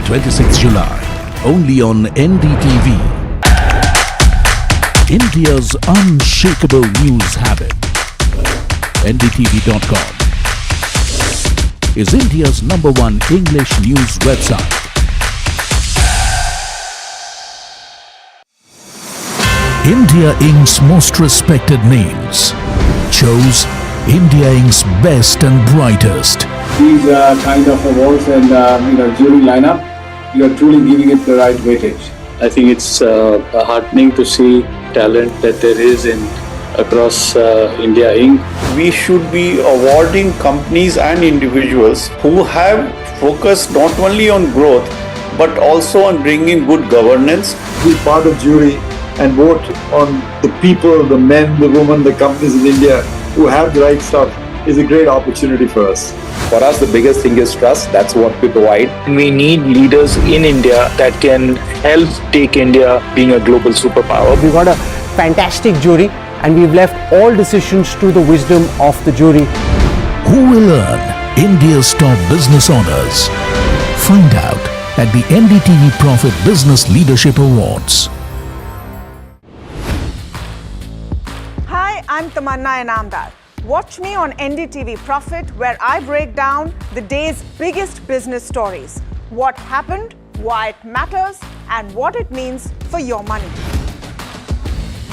26 July, only on NDTV. India's unshakable news habit. NDTV.com is India's #1 English news website. India Inc.'s most respected names chose India Inc.'s best and brightest. These kind of awards and jury lineup, you are truly giving it the right weightage. I think it's heartening to see talent that there is across India Inc. We should be awarding companies and individuals who have focused not only on growth but also on bringing good governance. Be part of jury and vote on the people, the men, the women, the companies in India who have the right stuff is a great opportunity for us. For us, the biggest thing is trust. That's what we provide. We need leaders in India that can help take India being a global superpower. We've got a fantastic jury and we've left all decisions to the wisdom of the jury. Who will earn India's top business honors? Find out at the NDTV Profit Business Leadership Awards. Hi, I'm Tamanna Inamdar. Watch me on NDTV Profit, where I break down the day's biggest business stories. What happened, why it matters, and what it means for your money.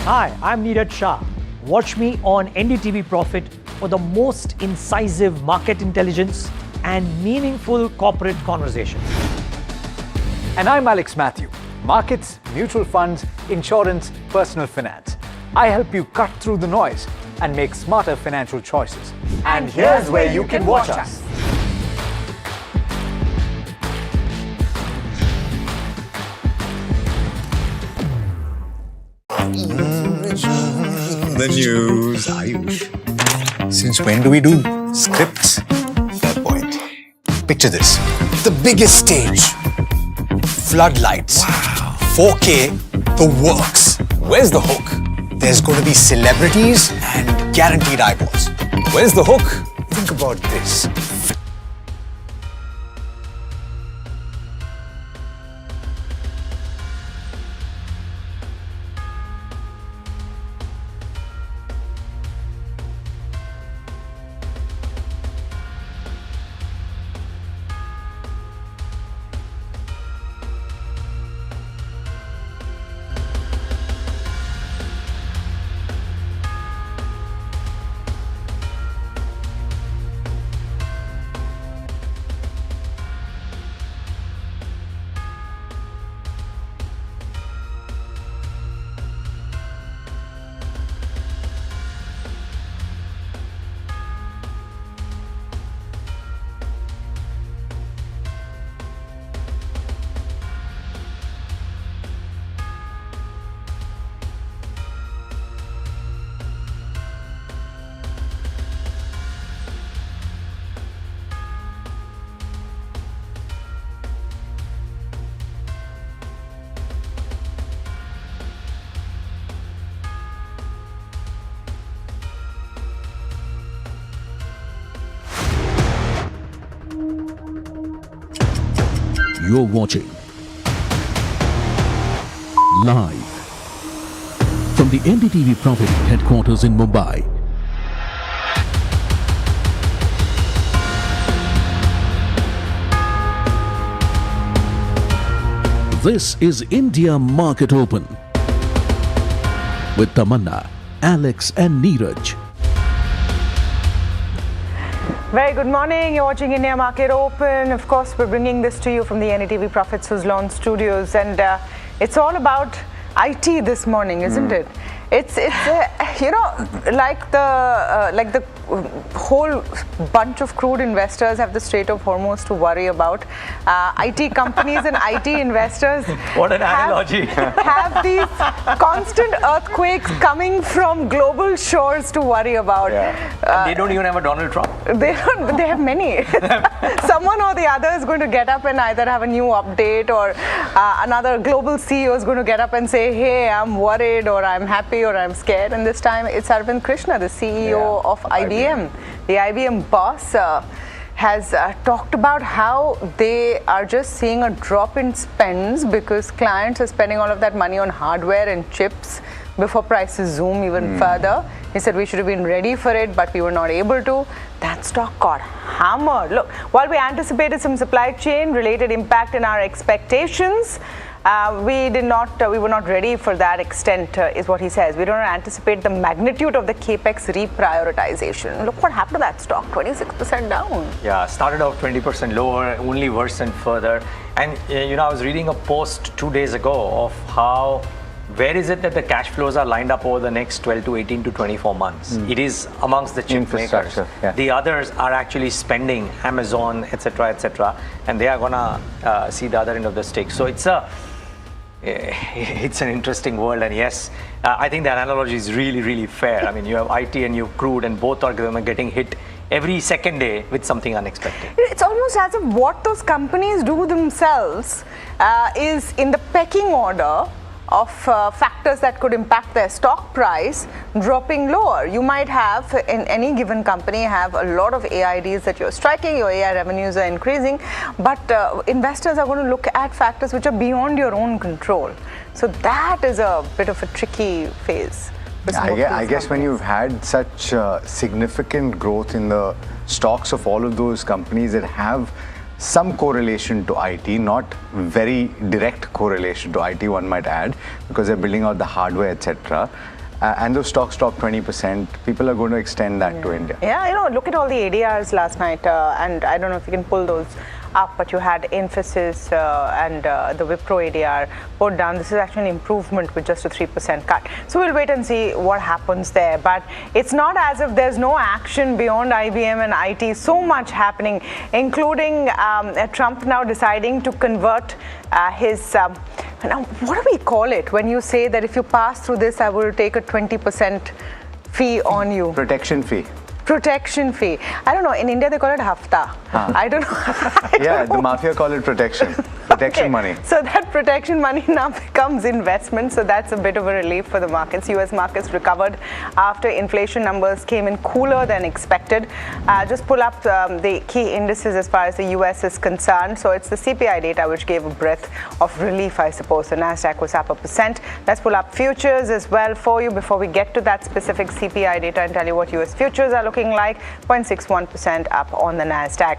Hi, I'm Neeraj Shah. Watch me on NDTV Profit for the most incisive market intelligence and meaningful corporate conversations. And I'm Alex Matthew. Markets, mutual funds, insurance, personal finance. I help you cut through the noise and make smarter financial choices. And here's where you can watch us. The news, Ayush. Since when do we do scripts? Fair point. Picture this. The biggest stage. Floodlights. Wow. 4K, the works. Where's the hook? There's going to be celebrities and guaranteed eyeballs. Where's the hook? Think about this. You're watching live from the NDTV Profit headquarters in Mumbai. This is India Market Open with Tamanna, Alex and Neeraj. Very good morning. You're watching India Market Open. Of course, we're bringing this to you from the NDTV Profit Suzlon studios, and it's all about IT this morning, isn't it? It's like the whole bunch of crude investors have the Strait of Hormuz to worry about. IT companies and IT investors What an analogy. have these constant earthquakes coming from global shores to worry about. And they don't even have a Donald Trump. They don't, but they have many. Someone or the other is going to get up and either have a new update, or another global CEO is going to get up and say, hey, I'm worried, or I'm happy, or I'm scared. And this time it's Arvind Krishna, the CEO of IBM, the IBM boss. has talked about how they are just seeing a drop in spends because clients are spending all of that money on hardware and chips before prices zoom even further. He said we should have been ready for it, but we were not able to. That stock got hammered. Look, while we anticipated some supply chain related impact in our expectations, we were not ready for that extent, is what he says. We don't anticipate the magnitude of the capex reprioritization. Look what happened to that stock, 26% down. Yeah, started off 20% lower, only worsened further. And I was reading a post 2 days ago of how, where is it that the cash flows are lined up over the next 12 to 18 to 24 months? It is amongst the chip makers. Yeah. The others are actually spending, Amazon, etc., and they are gonna see the other end of the stick. So it's an interesting world, and yes, I think that analogy is really, really fair. I mean, you have IT and you have crude, and both are getting hit every second day with something unexpected. It's almost as if what those companies do themselves is in the pecking order of factors that could impact their stock price dropping lower. You might have, in any given company, have a lot of AI deals that you're striking, your AI revenues are increasing, but investors are going to look at factors which are beyond your own control. So that is a bit of a tricky phase. I guess when you've had such significant growth in the stocks of all of those companies that have some correlation to IT, not very direct correlation to IT, one might add, because they're building out the hardware, etc. And those stocks dropped 20%. People are going to extend that to India. Yeah, look at all the ADRs last night, and I don't know if you can pull those up, but you had Infosys and the Wipro ADR put down. This is actually an improvement with just a 3% cut. So we'll wait and see what happens there. But it's not as if there's no action beyond IBM and IT. So much happening, including Trump now deciding to convert his... now, what do we call it when you say that if you pass through this, I will take a 20% fee on you? Protection fee. Protection fee. I don't know. In India, they call it hafta. I don't know. The mafia call it protection. Protection money. So that protection money now becomes investment. So that's a bit of a relief for the markets. US markets recovered after inflation numbers came in cooler than expected. Just pull up the key indices as far as the US is concerned. So it's the CPI data which gave a breath of relief, I suppose. So NASDAQ was up 1%. Let's pull up futures as well for you before we get to that specific CPI data and tell you what US futures are looking like. 0.61% up on the NASDAQ.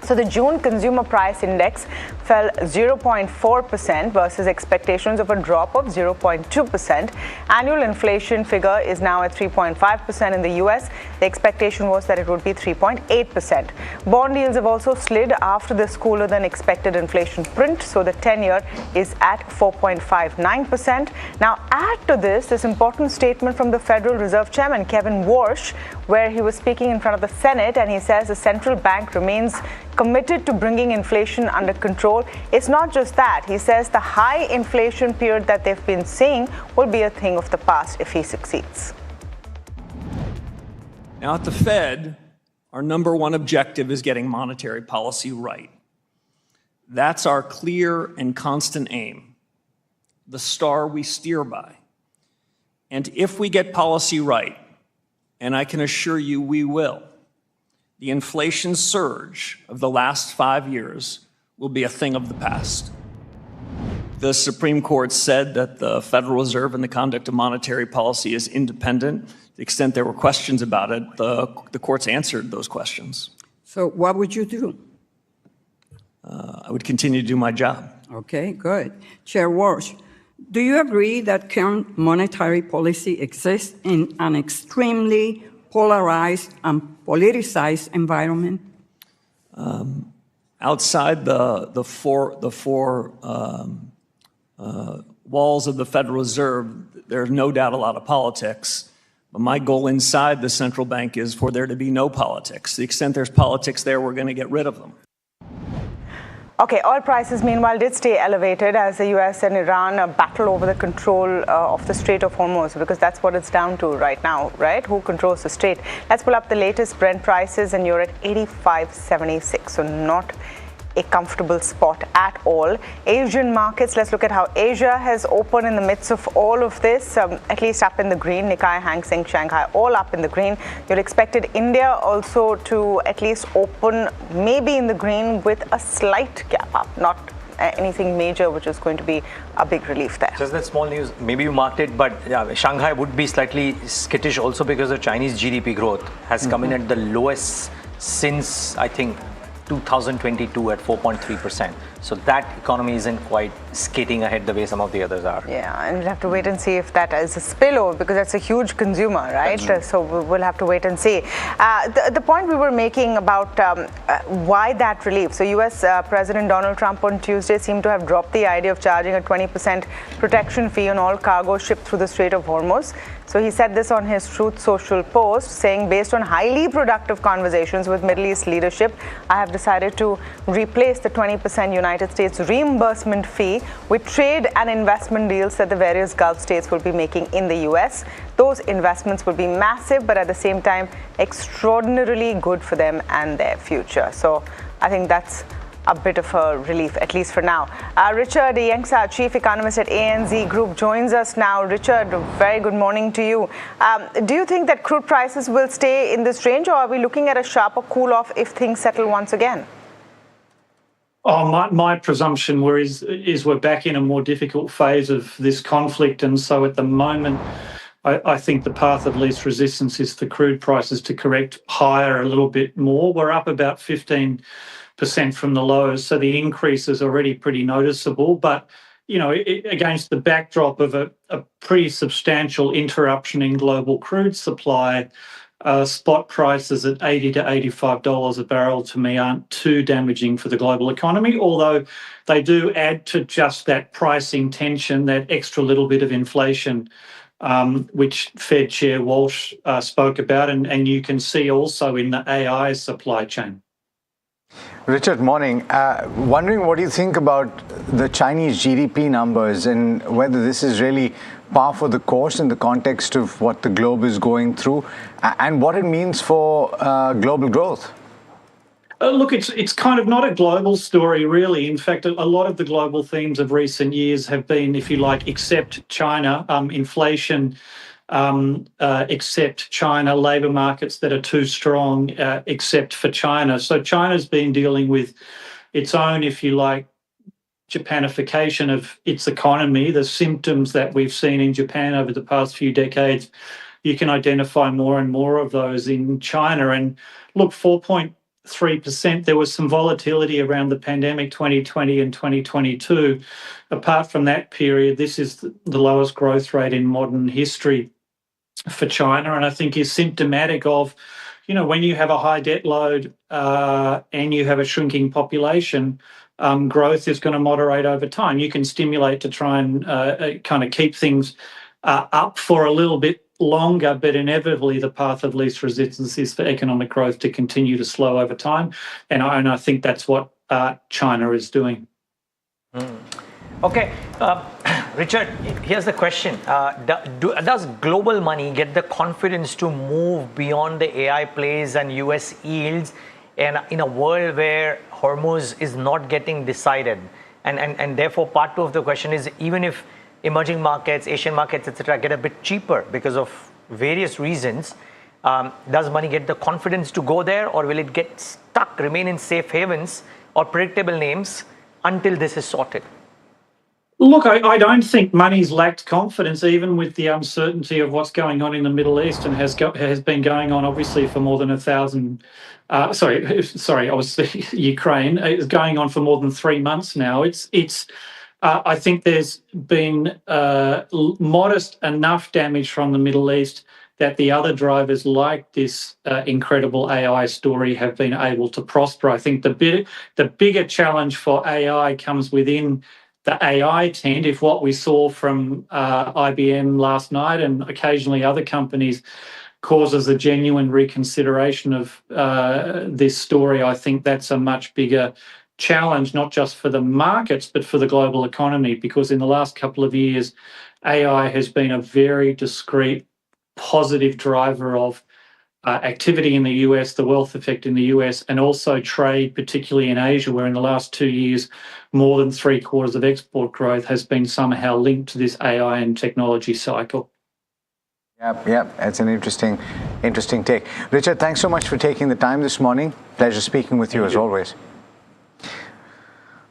So the June consumer price index fell 0.4% versus expectations of a drop of 0.2%. Annual inflation figure is now at 3.5% in the US. The expectation was that it would be 3.8%. Bond yields have also slid after this cooler than expected inflation print. So the 10-year is at 4.59%. Now add to this important statement from the Federal Reserve Chairman Kevin Warsh, where he was speaking in front of the Senate, and he says the central bank remains committed to bringing inflation under control. It's not just that. He says the high inflation period that they've been seeing will be a thing of the past if he succeeds. Now, at the Fed, our number one objective is getting monetary policy right. That's our clear and constant aim, the star we steer by. And if we get policy right, and I can assure you we will, the inflation surge of the last 5 years will be a thing of the past. The Supreme Court said that the Federal Reserve and the conduct of monetary policy is independent. To the extent there were questions about it, the courts answered those questions. So what would you do? I would continue to do my job. Okay, good. Chair Walsh, do you agree that current monetary policy exists in an extremely polarized and politicized environment? Outside the four walls of the Federal Reserve, there's no doubt a lot of politics. But my goal inside the central bank is for there to be no politics. To the extent there's politics there, we're going to get rid of them. Okay, oil prices, meanwhile, did stay elevated as the US and Iran battle over the control of the Strait of Hormuz, because that's what it's down to right now, right? Who controls the strait? Let's pull up the latest Brent prices, and you're at 85.76, so not a comfortable spot at all. Asian markets, let's look at how Asia has opened in the midst of all of this, at least up in the green. Nikkei, Hang Seng, Shanghai, all up in the green. You'd expected India also to at least open maybe in the green with a slight gap up, not anything major, which is going to be a big relief there. Just that small news, maybe you marked it, but yeah, Shanghai would be slightly skittish also because the Chinese GDP growth has come in at the lowest since, I think, 2022 at 4.3%. So that economy isn't quite skating ahead the way some of the others are. Yeah, and we'll have to wait and see if that is a spillover, because that's a huge consumer, right? So we'll have to wait and see. The point we were making about why that relief. So US President Donald Trump on Tuesday seemed to have dropped the idea of charging a 20% protection fee on all cargo shipped through the Strait of Hormuz. So he said this on his Truth Social post, saying, based on highly productive conversations with Middle East leadership, I have decided to replace the 20% United States reimbursement fee with trade and investment deals that the various Gulf states will be making in the US. Those investments will be massive, but at the same time, extraordinarily good for them and their future. So I think that's a bit of a relief, at least for now. Richard Yengsa, Chief Economist at ANZ Group, joins us now. Richard, very good morning to you. Do you think that crude prices will stay in this range, or are we looking at a sharper cool-off if things settle once again? Oh, my presumption is we're back in a more difficult phase of this conflict, and so at the moment, I think the path of least resistance is for crude prices to correct higher a little bit more. We're up about 15% from the lows, so the increase is already pretty noticeable. But you know, against the backdrop of a pretty substantial interruption in global crude supply, spot prices at $80 to $85 a barrel to me aren't too damaging for the global economy, although they do add to just that pricing tension, that extra little bit of inflation, which Fed Chair Walsh spoke about, and you can see also in the AI supply chain. Richard, morning. Wondering what you think about the Chinese GDP numbers and whether this is really par for the course in the context of what the globe is going through and what it means for global growth. Look, it's kind of not a global story, really. In fact, a lot of the global themes of recent years have been, if you like, except China, inflation, except China, labour markets that are too strong, except for China. So China's been dealing with its own, if you like, Japanification of its economy. The symptoms that we've seen in Japan over the past few decades, you can identify more and more of those in China. And look, 4.3%, there was some volatility around the pandemic 2020 and 2022. Apart from that period, this is the lowest growth rate in modern history for China, and I think is symptomatic of, you know, when you have a high debt load and you have a shrinking population, growth is going to moderate over time. You can stimulate to try and kind of keep things up for a little bit longer, but inevitably the path of least resistance is for economic growth to continue to slow over time, and I think that's what China is doing. Okay, Richard, here's the question. Does global money get the confidence to move beyond the AI plays and US yields, and in a world where Hormuz is not getting decided? And therefore, part two of the question is, even if emerging markets, Asian markets, etc., get a bit cheaper because of various reasons, does money get the confidence to go there, or will it get stuck, remain in safe havens or predictable names until this is sorted? Look, I don't think money's lacked confidence, even with the uncertainty of what's going on in the Middle East, and has been going on obviously for more than 1,000. Sorry, obviously Ukraine is going on for more than 3 months now. I think there's been modest enough damage from the Middle East that the other drivers, like this incredible AI story, have been able to prosper. I think the bigger challenge for AI comes within the AI tent. If what we saw from IBM last night and occasionally other companies causes a genuine reconsideration of this story, I think that's a much bigger challenge, not just for the markets, but for the global economy, because in the last couple of years, AI has been a very discrete, positive driver of activity in the US, the wealth effect in the US, and also trade, particularly in Asia, where in the last 2 years, more than 3/4 of export growth has been somehow linked to this AI and technology cycle. Yep, that's an interesting take. Richard, thanks so much for taking the time this morning. Pleasure speaking with you as always.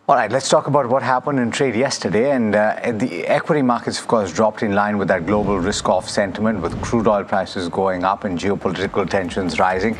All right, let's talk about what happened in trade yesterday. And the equity markets, of course, dropped in line with that global risk-off sentiment, with crude oil prices going up and geopolitical tensions rising.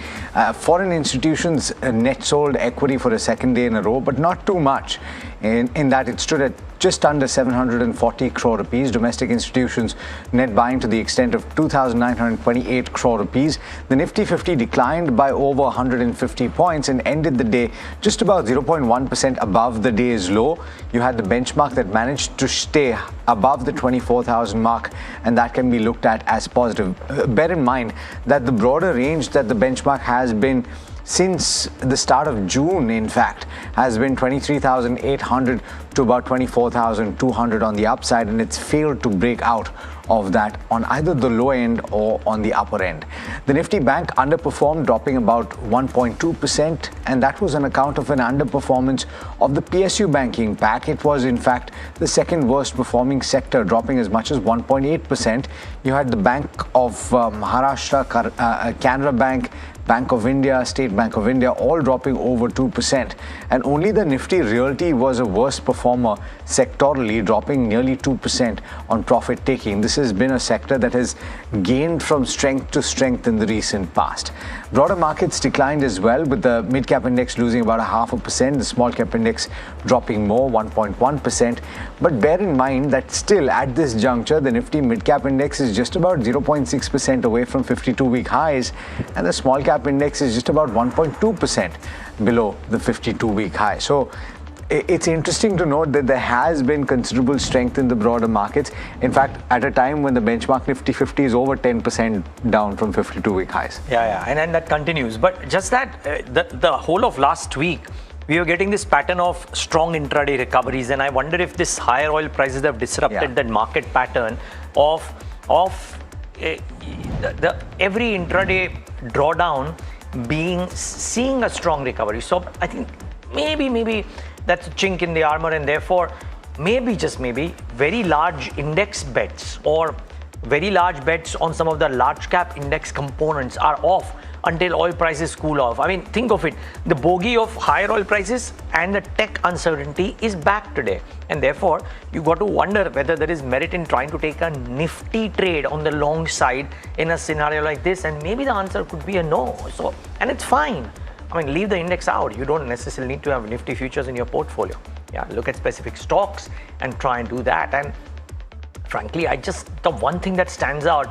Foreign institutions net sold equity for a second day in a row, but not too much, in that it stood at just under 740 crore rupees. Domestic institutions net buying to the extent of 2,928 crore rupees. The Nifty 50 declined by over 150 points and ended the day just about 0.1% above the day's low. You had the benchmark that managed to stay above the 24,000 mark, and that can be looked at as positive. Bear in mind that the broader range that the benchmark has been since the start of June, in fact, has been 23,800 to about 24,200 on the upside, and it's failed to break out of that on either the low end or on the upper end. The Nifty Bank underperformed, dropping about 1.2%, and that was on account of an underperformance of the PSU banking pack. It was, in fact, the second worst performing sector, dropping as much as 1.8%. You had the Bank of Maharashtra, Canara Bank, Bank of India, State Bank of India, all dropping over 2%. And only the Nifty Realty was a worse performer sectorally, dropping nearly 2% on profit taking. This has been a sector that has gained from strength to strength in the recent past. Broader markets declined as well, with the mid-cap index losing about 0.5%, the small-cap index dropping more, 1.1%. But bear in mind that still at this juncture, the Nifty mid-cap index is just about 0.6% away from 52-week highs, and the small-cap index is just about 1.2% below the 52-week high. So it's interesting to note that there has been considerable strength in the broader markets. In fact, at a time when the benchmark Nifty 50 is over 10% down from 52-week highs. Yeah, and that continues. But just that, the whole of last week, we were getting this pattern of strong intraday recoveries, and I wonder if this higher oil prices have disrupted that market pattern of the every intraday drawdown seeing a strong recovery. So I think maybe that's a chink in the armor, and therefore just maybe very large index bets or very large bets on some of the large cap index components are off until oil prices cool off. I mean, think of it, the bogey of higher oil prices and the tech uncertainty is back today, and therefore you got to wonder whether there is merit in trying to take a nifty trade on the long side in a scenario like this, and maybe the answer could be a no. So, and it's fine. I mean, leave the index out. You don't necessarily need to have nifty futures in your portfolio. Yeah, look at specific stocks and try and do that. And frankly, the one thing that stands out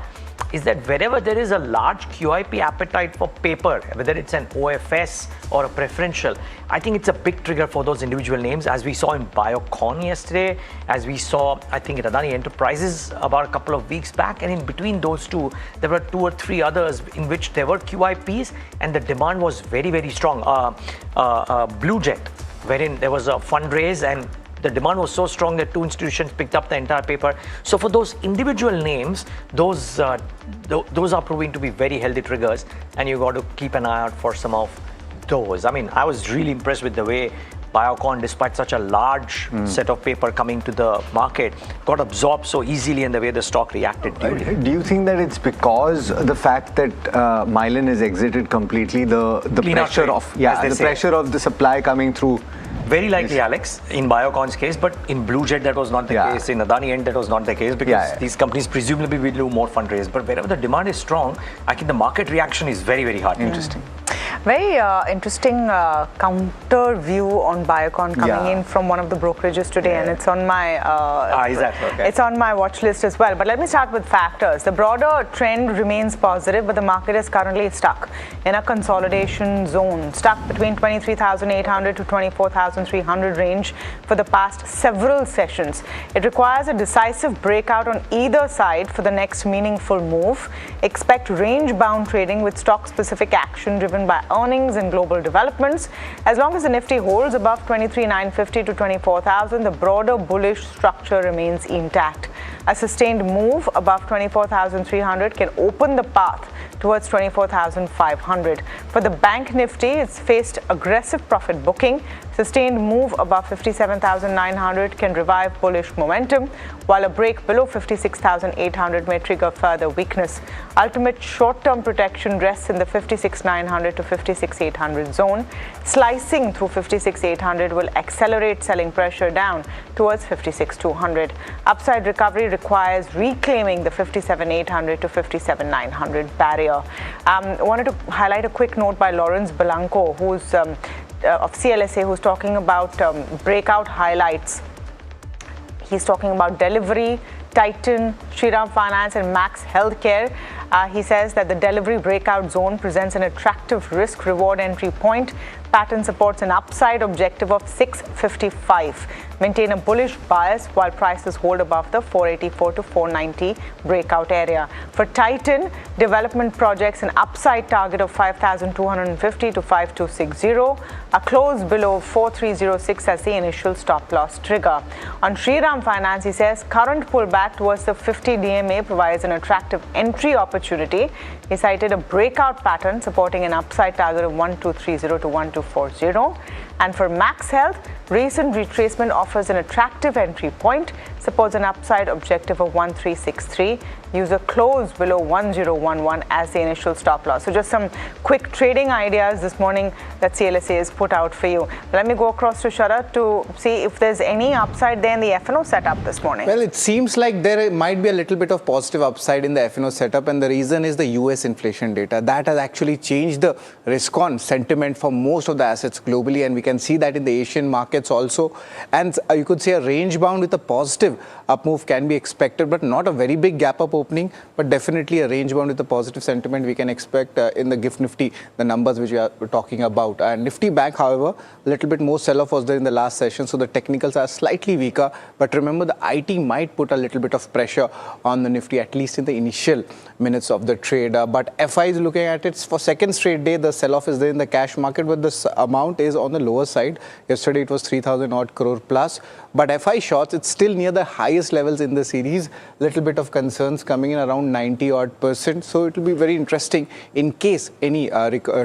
is that wherever there is a large QIP appetite for paper, whether it's an OFS or a preferential, I think it's a big trigger for those individual names, as we saw in Biocon yesterday, as we saw, I think, in Adani Enterprises about a couple of weeks back. And in between those two, there were 2 or 3 others in which there were QIPs and the demand was very, very strong. Blue Jet, wherein there was a fundraise and the demand was so strong that 2 institutions picked up the entire paper. So for those individual names, those are proving to be very healthy triggers, and you got to keep an eye out for some of those. I mean, I was really impressed with the way Biocon, despite such a large set of paper coming to the market, got absorbed so easily, and the way the stock reacted. Do you think that it's because the fact that Mylan has exited completely, the pressure of the supply coming through? Very likely, Alex, in Biocon's case, but in Blue Jet that was not the case. In Adani End that was not the case, because these companies presumably will do more fundraise. But wherever the demand is strong, I think the market reaction is very, very hard. Interesting. Very interesting counter view on Biocon coming in from one of the brokerages today, and it's on my it's on my watch list as well. But let me start with factors. The broader trend remains positive, but the market is currently stuck in a consolidation zone, stuck between 23,800 to 24,300 range for the past several sessions. It requires a decisive breakout on either side for the next meaningful move. Expect range-bound trading with stock-specific action driven by earnings and global developments. As long as the Nifty holds above 23,950 to 24,000, the broader bullish structure remains intact. A sustained move above 24,300 can open the path towards 24,500. For the Bank Nifty, it's faced aggressive profit booking. Sustained move above 57,900 can revive bullish momentum, while a break below 56,800 may trigger further weakness. Ultimate short-term protection rests in the 56,900 to 56,800 zone. Slicing through 56,800 will accelerate selling pressure down towards 56,200. Upside recovery requires reclaiming the 57,800 to 57,900 barrier. I wanted to highlight a quick note by Lawrence Belanco, who's of CLSA, who's talking about breakout highlights. He's talking about Delivery, Titan, Shriram Finance and Max Healthcare. He says that the delivery breakout zone presents an attractive risk-reward entry point. Pattern supports an upside objective of 655. Maintain a bullish bias while prices hold above the 484 to 490 breakout area. For Titan, development projects an upside target of 5,250 to 5,260. A close below 4,306 as the initial stop loss trigger. On Shriram Finance, he says current pullback towards the 50 DMA provides an attractive entry opportunity. He cited a breakout pattern supporting an upside target of 1,230 to 1,240. And for Max Health, recent retracement offers an attractive entry point, supports an upside objective of 1,363. Use a close below 1,011 as the initial stop loss. So just some quick trading ideas this morning that CLSA has put out for you. Let me go across to Sharad to see if there's any upside there in the FNO setup this morning. Well, it seems like there might be a little bit of positive upside in the FNO setup, and the reason is the US inflation data. That has actually changed the risk-on sentiment for most of the assets globally, and we can see that in the Asian markets also. And you could say a range bound with a positive up move can be expected, but not a very big gap up opening, but definitely a range bound with a positive sentiment we can expect in the GIFT Nifty, the numbers which we are talking about. Nifty Bank, however, a little bit more sell-off was there in the last session, so the technicals are slightly weaker. But remember, the IT might put a little bit of pressure on the Nifty, at least in the initial minutes of the trade. But FI is looking at it for second straight day, the sell-off is there in the cash market, but this amount is on the lower side. Yesterday it was 3,000 odd crore plus. But FI shorts, it's still near the highest levels in the series. Little bit of concerns coming in around 90 odd %. So it will be very interesting in case any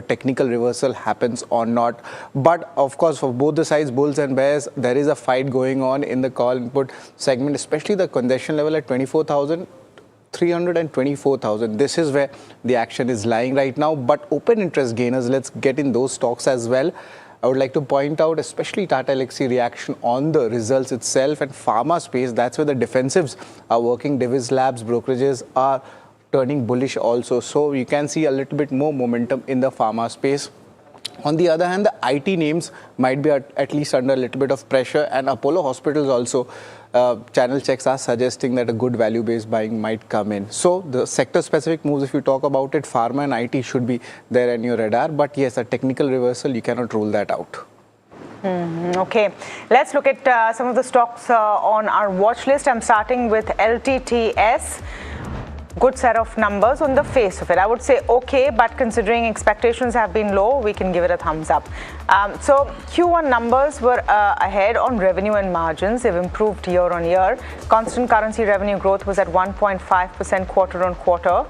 technical reversal happens or not. But of course, for both the sides, bulls and bears, there is a fight going on in the call input segment, especially the congestion level at 24,000. 324,000. This is where the action is lying right now. But open interest gainers, let's get in those stocks as well. I would like to point out especially Tata Elxsi reaction on the results itself, and pharma space, that's where the defensives are working. Divis Labs, brokerages are turning bullish also. So you can see a little bit more momentum in the pharma space. On the other hand, the IT names might be at least under a little bit of pressure, and Apollo Hospitals also, channel checks are suggesting that a good value-based buying might come in. So the sector-specific moves, if you talk about it, pharma and IT should be there on your radar. But yes, a technical reversal, you cannot rule that out. Okay, let's look at some of the stocks on our watch list. I'm starting with LTTS. Good set of numbers on the face of it. I would say okay, but considering expectations have been low, we can give it a thumbs up. So Q1 numbers were ahead on revenue and margins. They've improved year on year. Constant currency revenue growth was at 1.5% quarter on quarter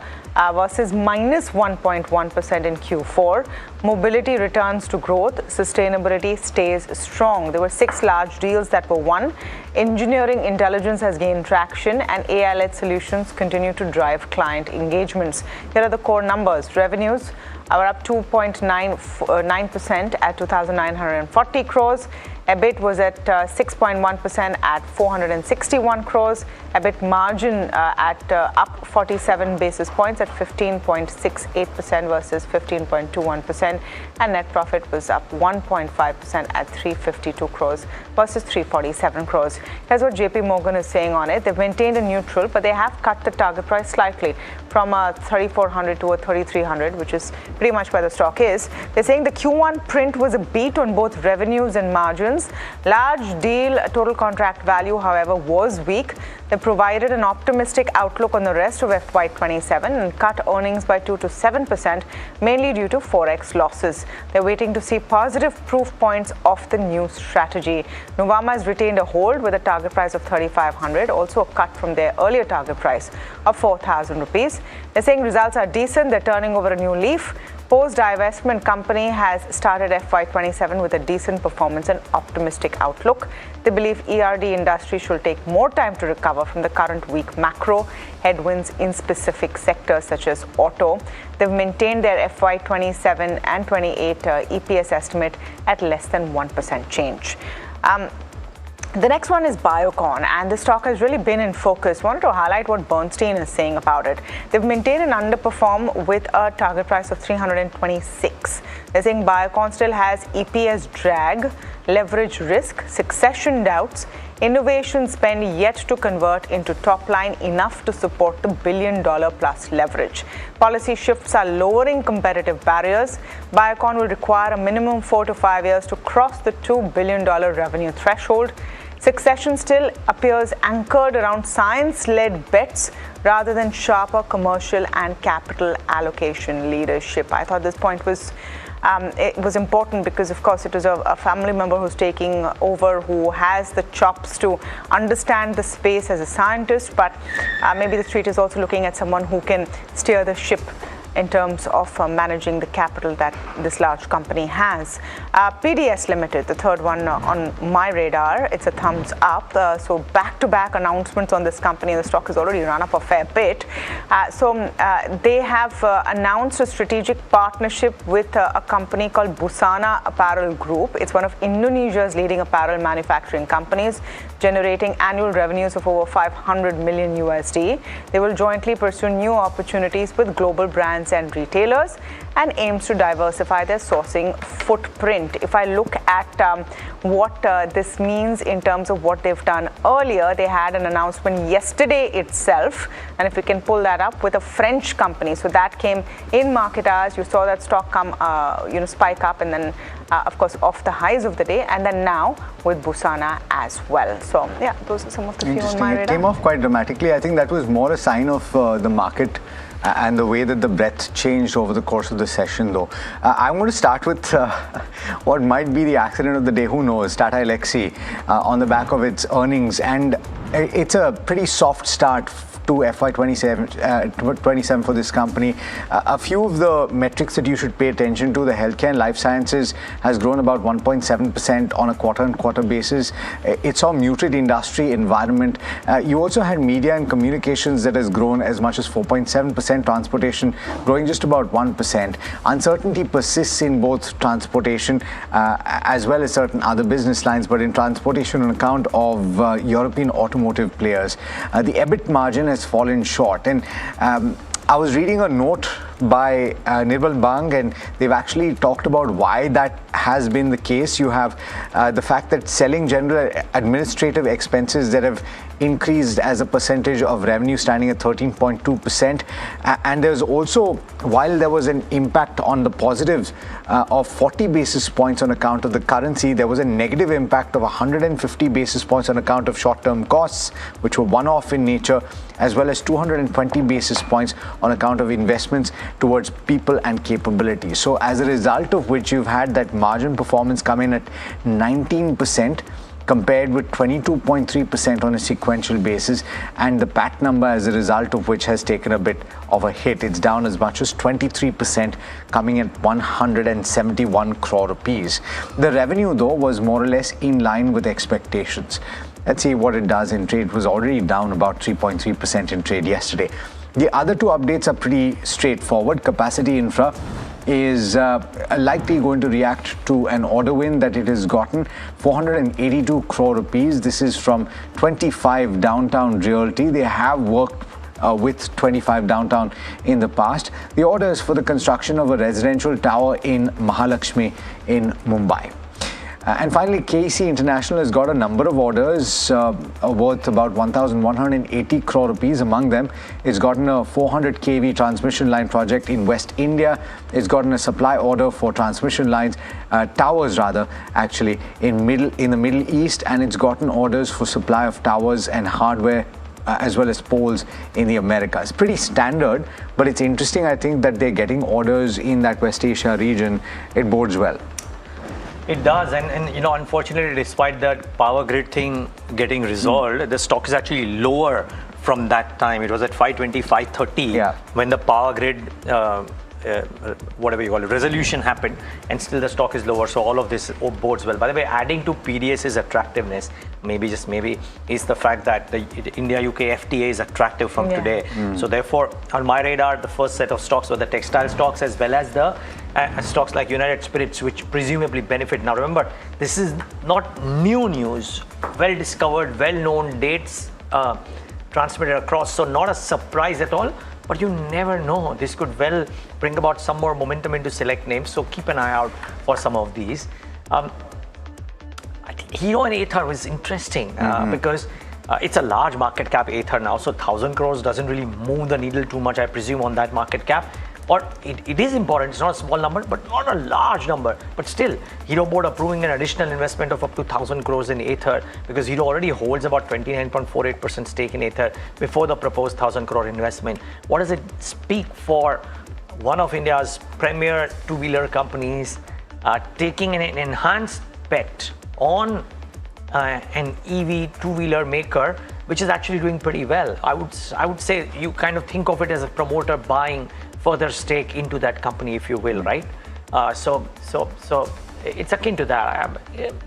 versus minus 1.1% in Q4. Mobility returns to growth. Sustainability stays strong. There were 6 large deals that were won. Engineering intelligence has gained traction, and AI-led solutions continue to drive client engagements. Here are the core numbers. Revenues are up 2.9% at 2,940 crores. EBIT was at 6.1% at 461 crores. EBIT margin at up 47 basis points at 15.68% versus 15.21%. And net profit was up 1.5% at 352 crores versus 347 crores. Here's what JP Morgan is saying on it. They've maintained a neutral, but they have cut the target price slightly from a 3,400 to a 3,300, which is pretty much where the stock is. They're saying the Q1 print was a beat on both revenues and margins. Large deal total contract value, however, was weak. They provided an optimistic outlook on the rest of FY27 and cut earnings by 2 to 7%, mainly due to forex losses. They're waiting to see positive proof points of the new strategy. Nuvama has retained a hold with a target price of 3,500, also a cut from their earlier target price of 4,000 rupees. earnings. They're saying results are decent. They're turning over a new leaf. Post-divestment company has started FY27 with a decent performance and optimistic outlook. They believe ERD industry should take more time to recover from the current weak macro headwinds in specific sectors such as auto. They've maintained their FY27 and 28 EPS estimate at less than 1% change. The next one is Biocon, and the stock has really been in focus. Wanted to highlight what Bernstein is saying about it. They've maintained an underperform with a target price of 326. They're saying Biocon still has EPS drag, leverage risk, succession doubts, innovation spend yet to convert into top line enough to support the $1 billion plus leverage. Policy shifts are lowering competitive barriers. Biocon will require a minimum 4 to 5 years to cross the $2 billion revenue threshold. Succession still appears anchored around science-led bets rather than sharper commercial and capital allocation leadership. I thought this point was it was important because, of course, it was a family member who's taking over, who has the chops to understand the space as a scientist, but maybe the street is also looking at someone who can steer the ship in terms of managing the capital that this large company has. PDS Limited, the third one on my radar, it's a thumbs up. So back-to-back announcements on this company. The stock has already run up a fair bit. They have announced a strategic partnership with a company called Busana Apparel Group. It's one of Indonesia's leading apparel manufacturing companies, generating annual revenues of over $500 million USD. They will jointly pursue new opportunities with global brands and retailers and aims to diversify their sourcing footprint. If I look at what this means in terms of what they've done earlier, they had an announcement yesterday itself, and if we can pull that up, with a French company. So that came in market hours. You saw that stock come, spike up, and then of course off the highs of the day, and then now with Busana as well. So yeah, those are some of the few on my radar. It came off quite dramatically. I think that was more a sign of the market and the way that the breadth changed over the course of the session, though. I'm going to start with what might be the accident of the day. Who knows? Tata Elxsi on the back of its earnings, and it's a pretty soft start to FY27 for this company. A few of the metrics that you should pay attention to: the healthcare and life sciences has grown about 1.7% on a quarter-on-quarter basis. It saw muted industry environment. You also had media and communications that has grown as much as 4.7%, transportation growing just about 1%. Uncertainty persists in both transportation as well as certain other business lines, but in transportation on account of European automotive players. The EBIT margin has fallen short, and I was reading a note by Nirmal Bang, and they've actually talked about why that has been the case. You have the fact that selling general administrative expenses that have increased as a percentage of revenue, standing at 13.2%. And there's also, while there was an impact on the positives of 40 basis points on account of the currency, there was a negative impact of 150 basis points on account of short-term costs, which were one-off in nature, as well as 220 basis points on account of investments towards people and capability. So as a result of which, you've had that margin performance come in at 19%, compared with 22.3% on a sequential basis, and the PAT number as a result of which has taken a bit of a hit. It's down as much as 23%, coming at 171 crore rupees. The revenue, though, was more or less in line with expectations. Let's see what it does in trade. It was already down about 3.3% in trade yesterday. The other two updates are pretty straightforward. Capacity Infra is likely going to react to an order win that it has gotten, 482 crore rupees. This is from 25 Downtown Realty. They have worked with 25 Downtown in the past. The order is for the construction of a residential tower in Mahalakshmi in Mumbai. And finally, KEC International has got a number of orders worth about 1,180 crore rupees. Among them, it's gotten a 400 kV transmission line project in West India. It's gotten a supply order for transmission lines, towers rather, actually, in the Middle East, and it's gotten orders for supply of towers and hardware as well as poles in the Americas. Pretty standard, but it's interesting, I think, that they're getting orders in that West Asia region. It bodes well. It does, and unfortunately, despite that power grid thing getting resolved, the stock is actually lower from that time. It was at 520, 530 when the power grid, whatever you call it, resolution happened, and still the stock is lower. So all of this bodes well. By the way, adding to PDS's attractiveness, maybe is the fact that the India-UK FTA is attractive from today. So therefore, on my radar, the first set of stocks were the textile stocks as well as the stocks like United Spirits, which presumably benefit. Now remember, this is not new news. Well discovered, well-known dates transmitted across, so not a surprise at all. But you never know. This could well bring about some more momentum into select names. So keep an eye out for some of these. Hero and Ather was interesting because it's a large market cap, Ather now. So 1,000 crores doesn't really move the needle too much, I presume, on that market cap. Or it is important, it's not a small number, but not a large number. But still, Hero board approving an additional investment of up to 1,000 crores in Ather, because Hero already holds about 29.48% stake in Ather before the proposed 1,000 crore investment. What does it speak for one of India's premier two-wheeler companies taking an enhanced bet on an EV two-wheeler maker, which is actually doing pretty well? I would say you kind of think of it as a promoter buying further stake into that company, if you will, right? So it's akin to that.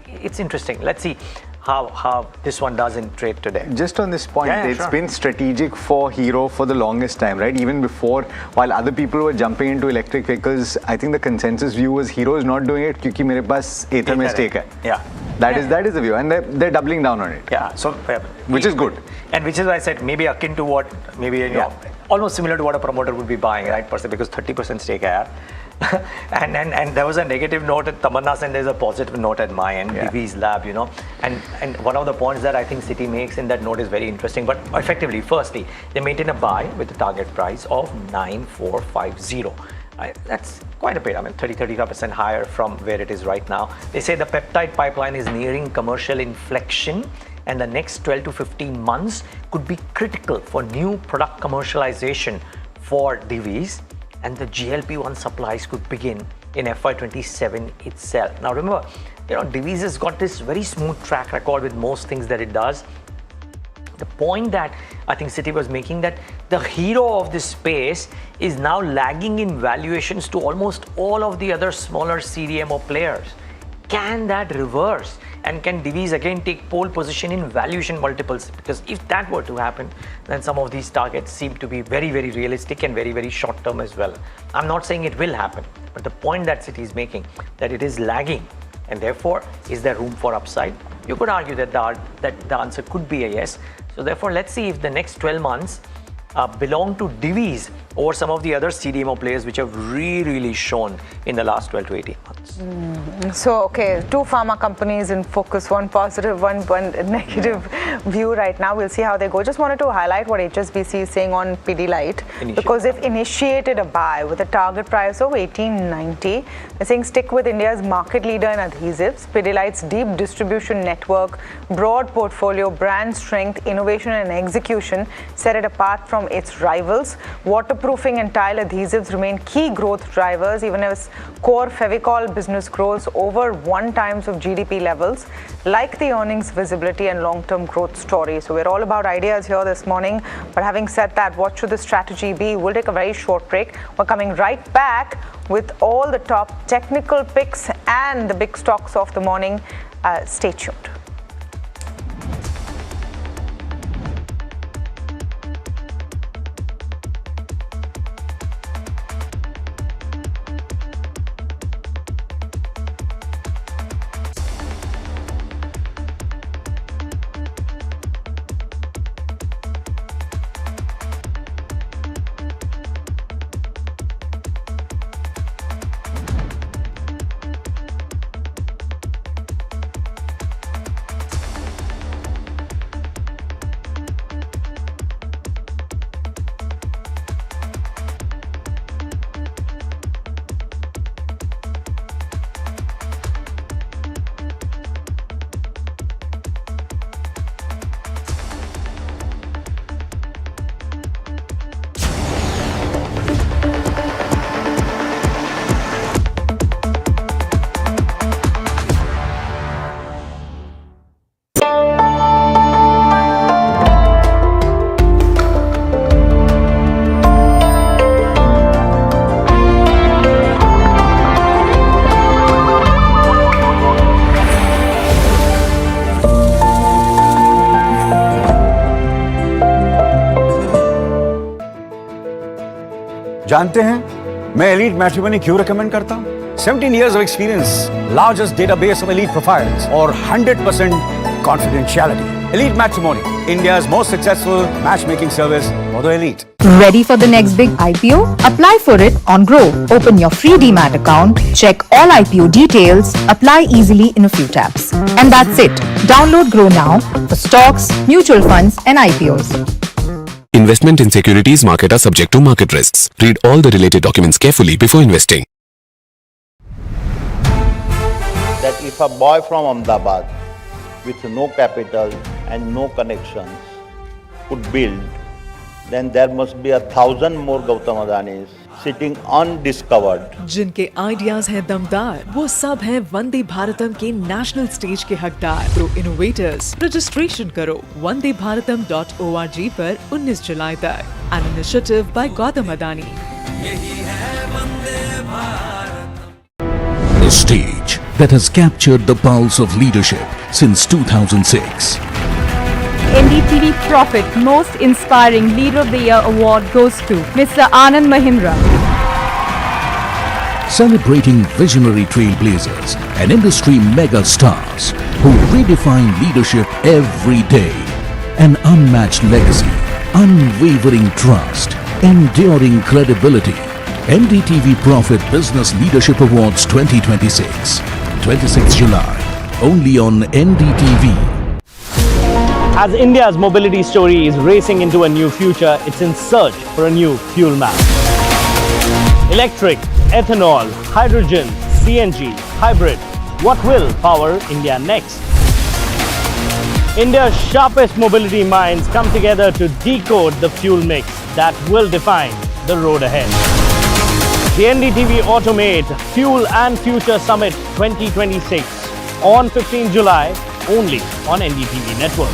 It's interesting. Let's see how this one does in trade today. Just on this point, it's been strategic for Hero for the longest time, right? Even before, while other people were jumping into electric vehicles, I think the consensus view was Hero is not doing it because मेरे पास Ather में stake है. Yeah. That is the view, and they're doubling down on it. Yeah. So which is good. And which is why I said maybe akin to what almost similar to what a promoter would be buying, right? Per se, because 30% stake hai. and there was a negative note at Tamanna's and there's a positive note at my end, Divi's Lab, you know. And one of the points that I think Citi makes in that note is very interesting. But effectively, firstly, they maintain a buy with a target price of 9,450. That's quite a bit. I mean, 30-35% higher from where it is right now. They say the peptide pipeline is nearing commercial inflection, and the next 12 to 15 months could be critical for new product commercialization for Divi's, and the GLP-1 supplies could begin in FY27 itself. Now remember, you know, Divi's has got this very smooth track record with most things that it does. The point that I think Citi was making, that the hero of this space is now lagging in valuations to almost all of the other smaller CDMO players. Can that reverse? And can Divi's again take pole position in valuation multiples? Because if that were to happen, then some of these targets seem to be very, very realistic and very, very short term as well. I'm not saying it will happen, but the point that Citi is making, that it is lagging, and therefore, is there room for upside? You could argue that the answer could be a yes. So therefore, let's see if the next 12 months belong to Divi's or some of the other CDMO players which have really shown in the last 12 to 18 months. So, okay, two pharma companies in focus, one positive, one negative view right now. We'll see how they go. Just wanted to highlight what HSBC is saying on Pidilite, because they've initiated a buy with a target price of 1890. They're saying stick with India's market leader in adhesives. Pidilite's deep distribution network, broad portfolio, brand strength, innovation and execution set it apart from its rivals. Waterproofing and tile adhesives remain key growth drivers, even as core Fevicol business grows over 1 times of GDP levels, like the earnings visibility and long-term growth story. So we're all about ideas here this morning. But having said that, what should the strategy be? We'll take a very short break. We're coming right back with all the top technical picks and the big stocks of the morning. Stay tuned. जानते हैं मैं elite matrimony क्यों recommend करता हूं? 17 years of experience, largest database of elite profiles, or 100% confidentiality. Elite Matrimony, India's most successful matchmaking service for the elite. Ready for the next big IPO? Apply for it on Grow. Open your free DMAT account, check all IPO details, apply easily in a few taps. And that's it. Download Grow now for stocks, mutual funds and IPOs. Investment in securities market are subject to market risks. Read all the related documents carefully before investing. That if a boy from Ahmedabad with no capital and no connections could build, then there must be 1,000 more Gautam Adanis sitting undiscovered. जिनके ideas हैं दमदार, वो सब हैं वंदे भारतम के national stage के हकदार। Pro innovators, registration करो wandebharatam.org पर 19 जुलाई तक। An initiative by Gautam Adani. The stage that has captured the pulse of leadership since 2006. NDTV Profit Most Inspiring Leader of the Year Award goes to Mr. Anand Mahindra. Celebrating visionary trailblazers and industry mega stars who redefine leadership every day. An unmatched legacy, unwavering trust, enduring credibility. NDTV Profit Business Leadership Awards 2026. 26 July. Only on NDTV. As India's mobility story is racing into a new future, it's in search for a new fuel map. Electric, ethanol, hydrogen, CNG, hybrid. What will power India next? India's sharpest mobility minds come together to decode the fuel mix that will define the road ahead. The NDTV Automate Fuel and Future Summit 2026 on 15 July only on NDTV Network.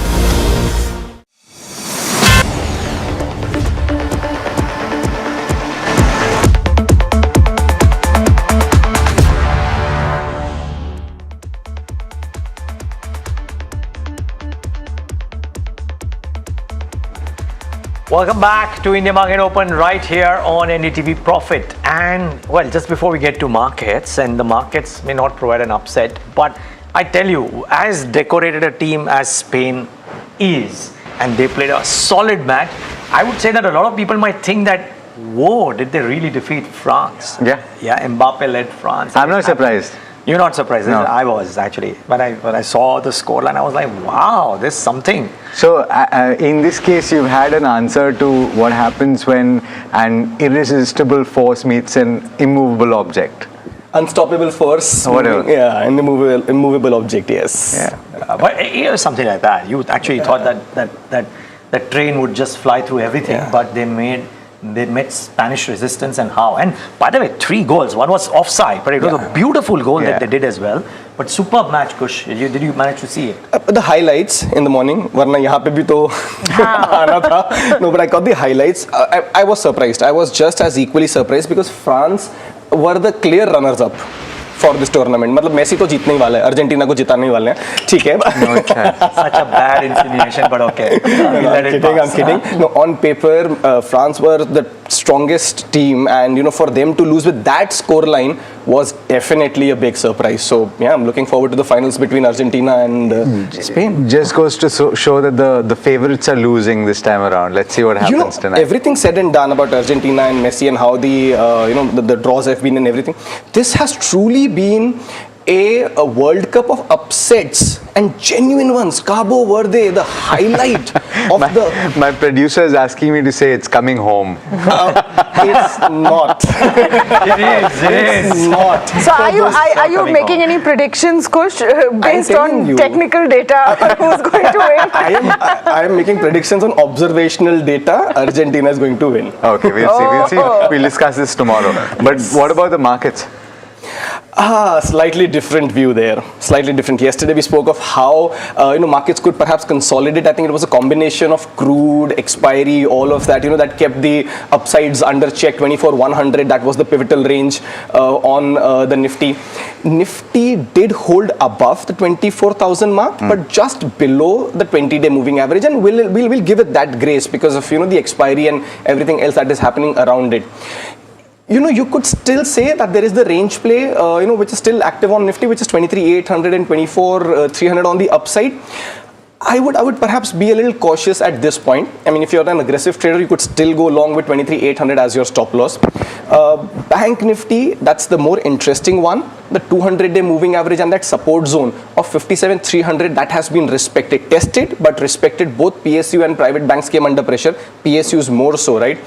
Welcome back to India Market Open right here on NDTV Profit. And well, just before we get to markets, and the markets may not provide an upset, but I tell you, as decorated a team as Spain is, and they played a solid match, I would say that a lot of people might think that, whoa, did they really defeat France? Yeah. Yeah, Mbappe led France. I'm not surprised. You're not surprised? No. I was actually. When I saw the scoreline, I was like, wow, there's something. So in this case, you've had an answer to what happens when an irresistible force meets an immovable object. Unstoppable force. Whatever. Yeah, an immovable object, yes. Yeah. But it was something like that. You actually thought that train would just fly through everything, but they met Spanish resistance and how. And by the way, 3 goals. One was offside, but it was a beautiful goal that they did as well. But superb match, Kush. Did you manage to see it? The highlights in the morning. Varna yahan pe bhi to aana tha. No, but I got the highlights. I was surprised. I was just as equally surprised because France were the clear runners-up for this tournament. मतलब Messi तो जीतने ही वाला है, Argentina को जिताने ही वाले हैं, ठीक है? Such a bad insinuation, but okay. I'm kidding. No, on paper, France were the strongest team, and for them to lose with that scoreline was definitely a big surprise. So yeah, I'm looking forward to the finals between Argentina and Spain. Just goes to show that the favorites are losing this time around. Let's see what happens tonight. Everything said and done about Argentina and Messi and how the draws have been and everything. This has truly been a World Cup of upsets and genuine ones. Cabo Verde, the highlight of my producer is asking me to say it's coming home. It's not. It is not. So are you making any predictions, Kush, based on technical data? Who's going to win? I am making predictions on observational data. Argentina is going to win. Okay, we'll see. We'll discuss this tomorrow. But what about the markets? Slightly different view there. Slightly different. Yesterday we spoke of how markets could perhaps consolidate. I think it was a combination of crude, expiry, all of that. That kept the upsides under check. 24,100. That was the pivotal range on the Nifty. Nifty did hold above the 24,000 mark, but just below the 20-day moving average. And we'll give it that grace because of the expiry and everything else that is happening around it. you could still say that there is the range play, which is still active on Nifty, which is 23,800 and 24,300 on the upside. I would perhaps be a little cautious at this point. I mean, if you're an aggressive trader, you could still go long with 23,800 as your stop loss. Bank Nifty, that's the more interesting one. The 200-day moving average and that support zone of 57,300, that has been respected. Tested, but respected. Both PSU and private banks came under pressure. PSUs more so, right?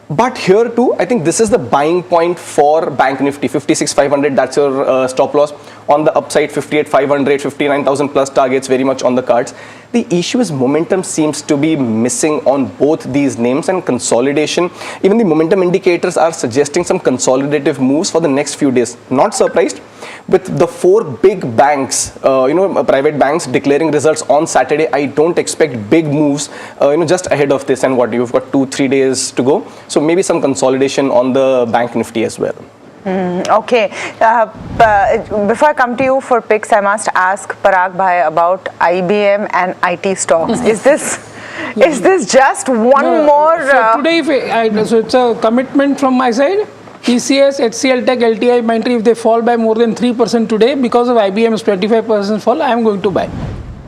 But here too, I think this is the buying point for Bank Nifty. 56,500, that's your stop loss. On the upside, 58,500, 59,000 plus targets very much on the cards. The issue is momentum seems to be missing on both these names, and consolidation. Even the momentum indicators are suggesting some consolidative moves for the next few days. Not surprised with the 4 big banks, private banks declaring results on Saturday. I don't expect big moves, just ahead of this. And what, you've got 2-3 days to go. So maybe some consolidation on the Bank Nifty as well. Okay. Before I come to you for picks, I must ask Parag Bhai about IBM and IT stocks. Is this just one more? So today, so it's a commitment from my side. TCS, HCL Tech, LTI, Mindtree, if they fall by more than 3% today because of IBM's 25% fall, I am going to buy.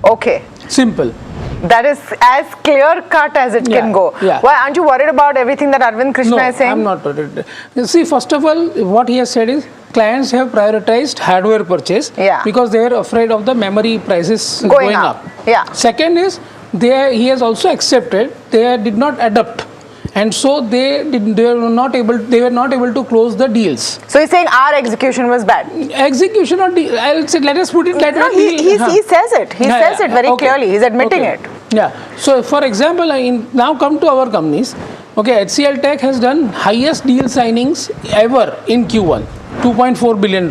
Okay. Simple. That is as clear cut as it can go. Yeah. Why aren't you worried about everything that Arvind Krishna is saying? I'm not worried. You see, first of all, what he has said is clients have prioritized hardware purchase because they are afraid of the memory prices going up. Yeah. Second is he has also accepted they did not adapt. And so they were not able to close the deals. So he's saying our execution was bad. Execution or I'll say, let us put it that way. He says it. He says it very clearly. He's admitting it. Yeah. So for example, now come to our companies. Okay, HCL Tech has done highest deal signings ever in Q1, $2.4 billion.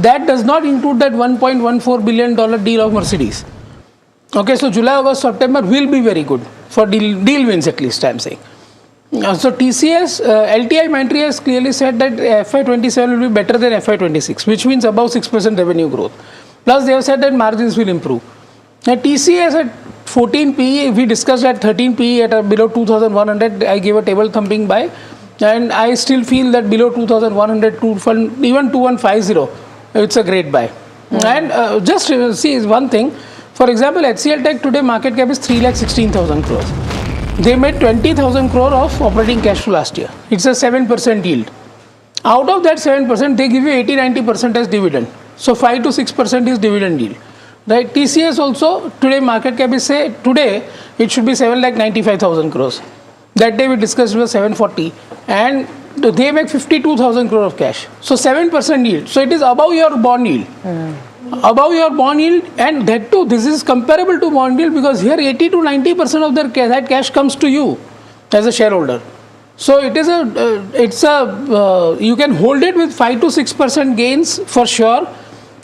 That does not include that $1.14 billion deal of Mercedes. Okay, so July, August, September will be very good for deal wins, at least I'm saying. So TCS, LTI Mindtree has clearly said that FY27 will be better than FY26, which means above 6% revenue growth. Plus they have said that margins will improve. Now TCS at 14 PE, we discussed at 13 PE at below 2,100, I gave a table thumping buy. And I still feel that below 2,100, even 2,150, it's a great buy. And just see one thing. For example, HCL Tech today market cap is 3,16,000 crores. They made 20,000 crore of operating cash flow last year. It's a 7% yield. Out of that 7%, they give you 80-90% as dividend. So 5 to 6% is dividend yield. Right? TCS also, today market cap is today it should be 7,95,000 crores. That day we discussed it was 740. And they make 52,000 crore of cash. So 7% yield. So it is above your bond yield. Above your bond yield, and that too, this is comparable to bond yield because here 80 to 90% of that cash comes to you as a shareholder. So it is you can hold it with 5 to 6% gains for sure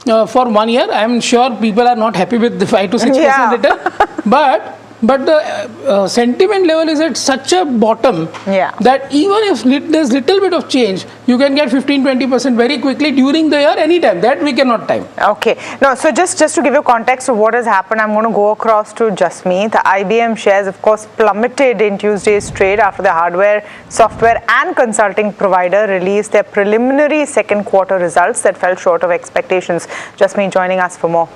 for 1 year. I am sure people are not happy with the 5 to 6% return, but the sentiment level is at such a bottom that even if there's little bit of change, you can get 15-20% very quickly during the year, anytime. That we cannot time. Okay. No, so just to give you context of what has happened, I'm going to go across to Jasmeet. The IBM shares, of course, plummeted in Tuesday's trade after the hardware, software and consulting provider released their preliminary second quarter results that fell short of expectations. Jasmeet joining us for more.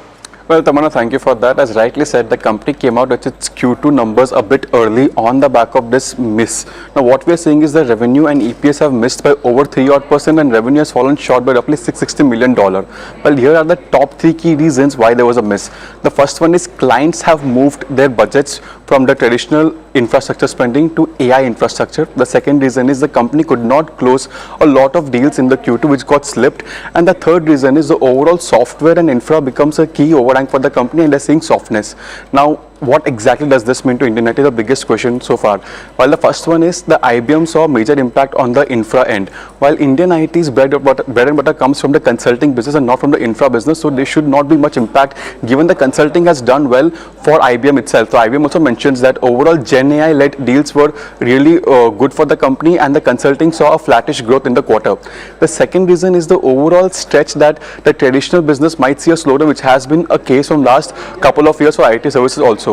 Well, Tamanna, thank you for that. As rightly said, the company came out with its Q2 numbers a bit early on the back of this miss. Now, what we are seeing is the revenue and EPS have missed by over 3% and revenue has fallen short by roughly $660 million. Well, here are the top 3 key reasons why there was a miss. The first one is clients have moved their budgets from the traditional infrastructure spending to AI infrastructure. The second reason is the company could not close a lot of deals in the Q2 which got slipped. And the third reason is the overall software and infra becomes a key overhang for the company and they're seeing softness. Now, what exactly does this mean to Indian IT? The biggest question so far. While the first one is the IBM saw major impact on the infra end. While Indian IT's bread and butter comes from the consulting business and not from the infra business, so there should not be much impact given the consulting has done well for IBM itself. So IBM also mentions that overall Gen AI led deals were really good for the company and the consulting saw a flattish growth in the quarter. The second reason is the overall stretch that the traditional business might see a slowdown, which has been a case from last couple of years for IT services also.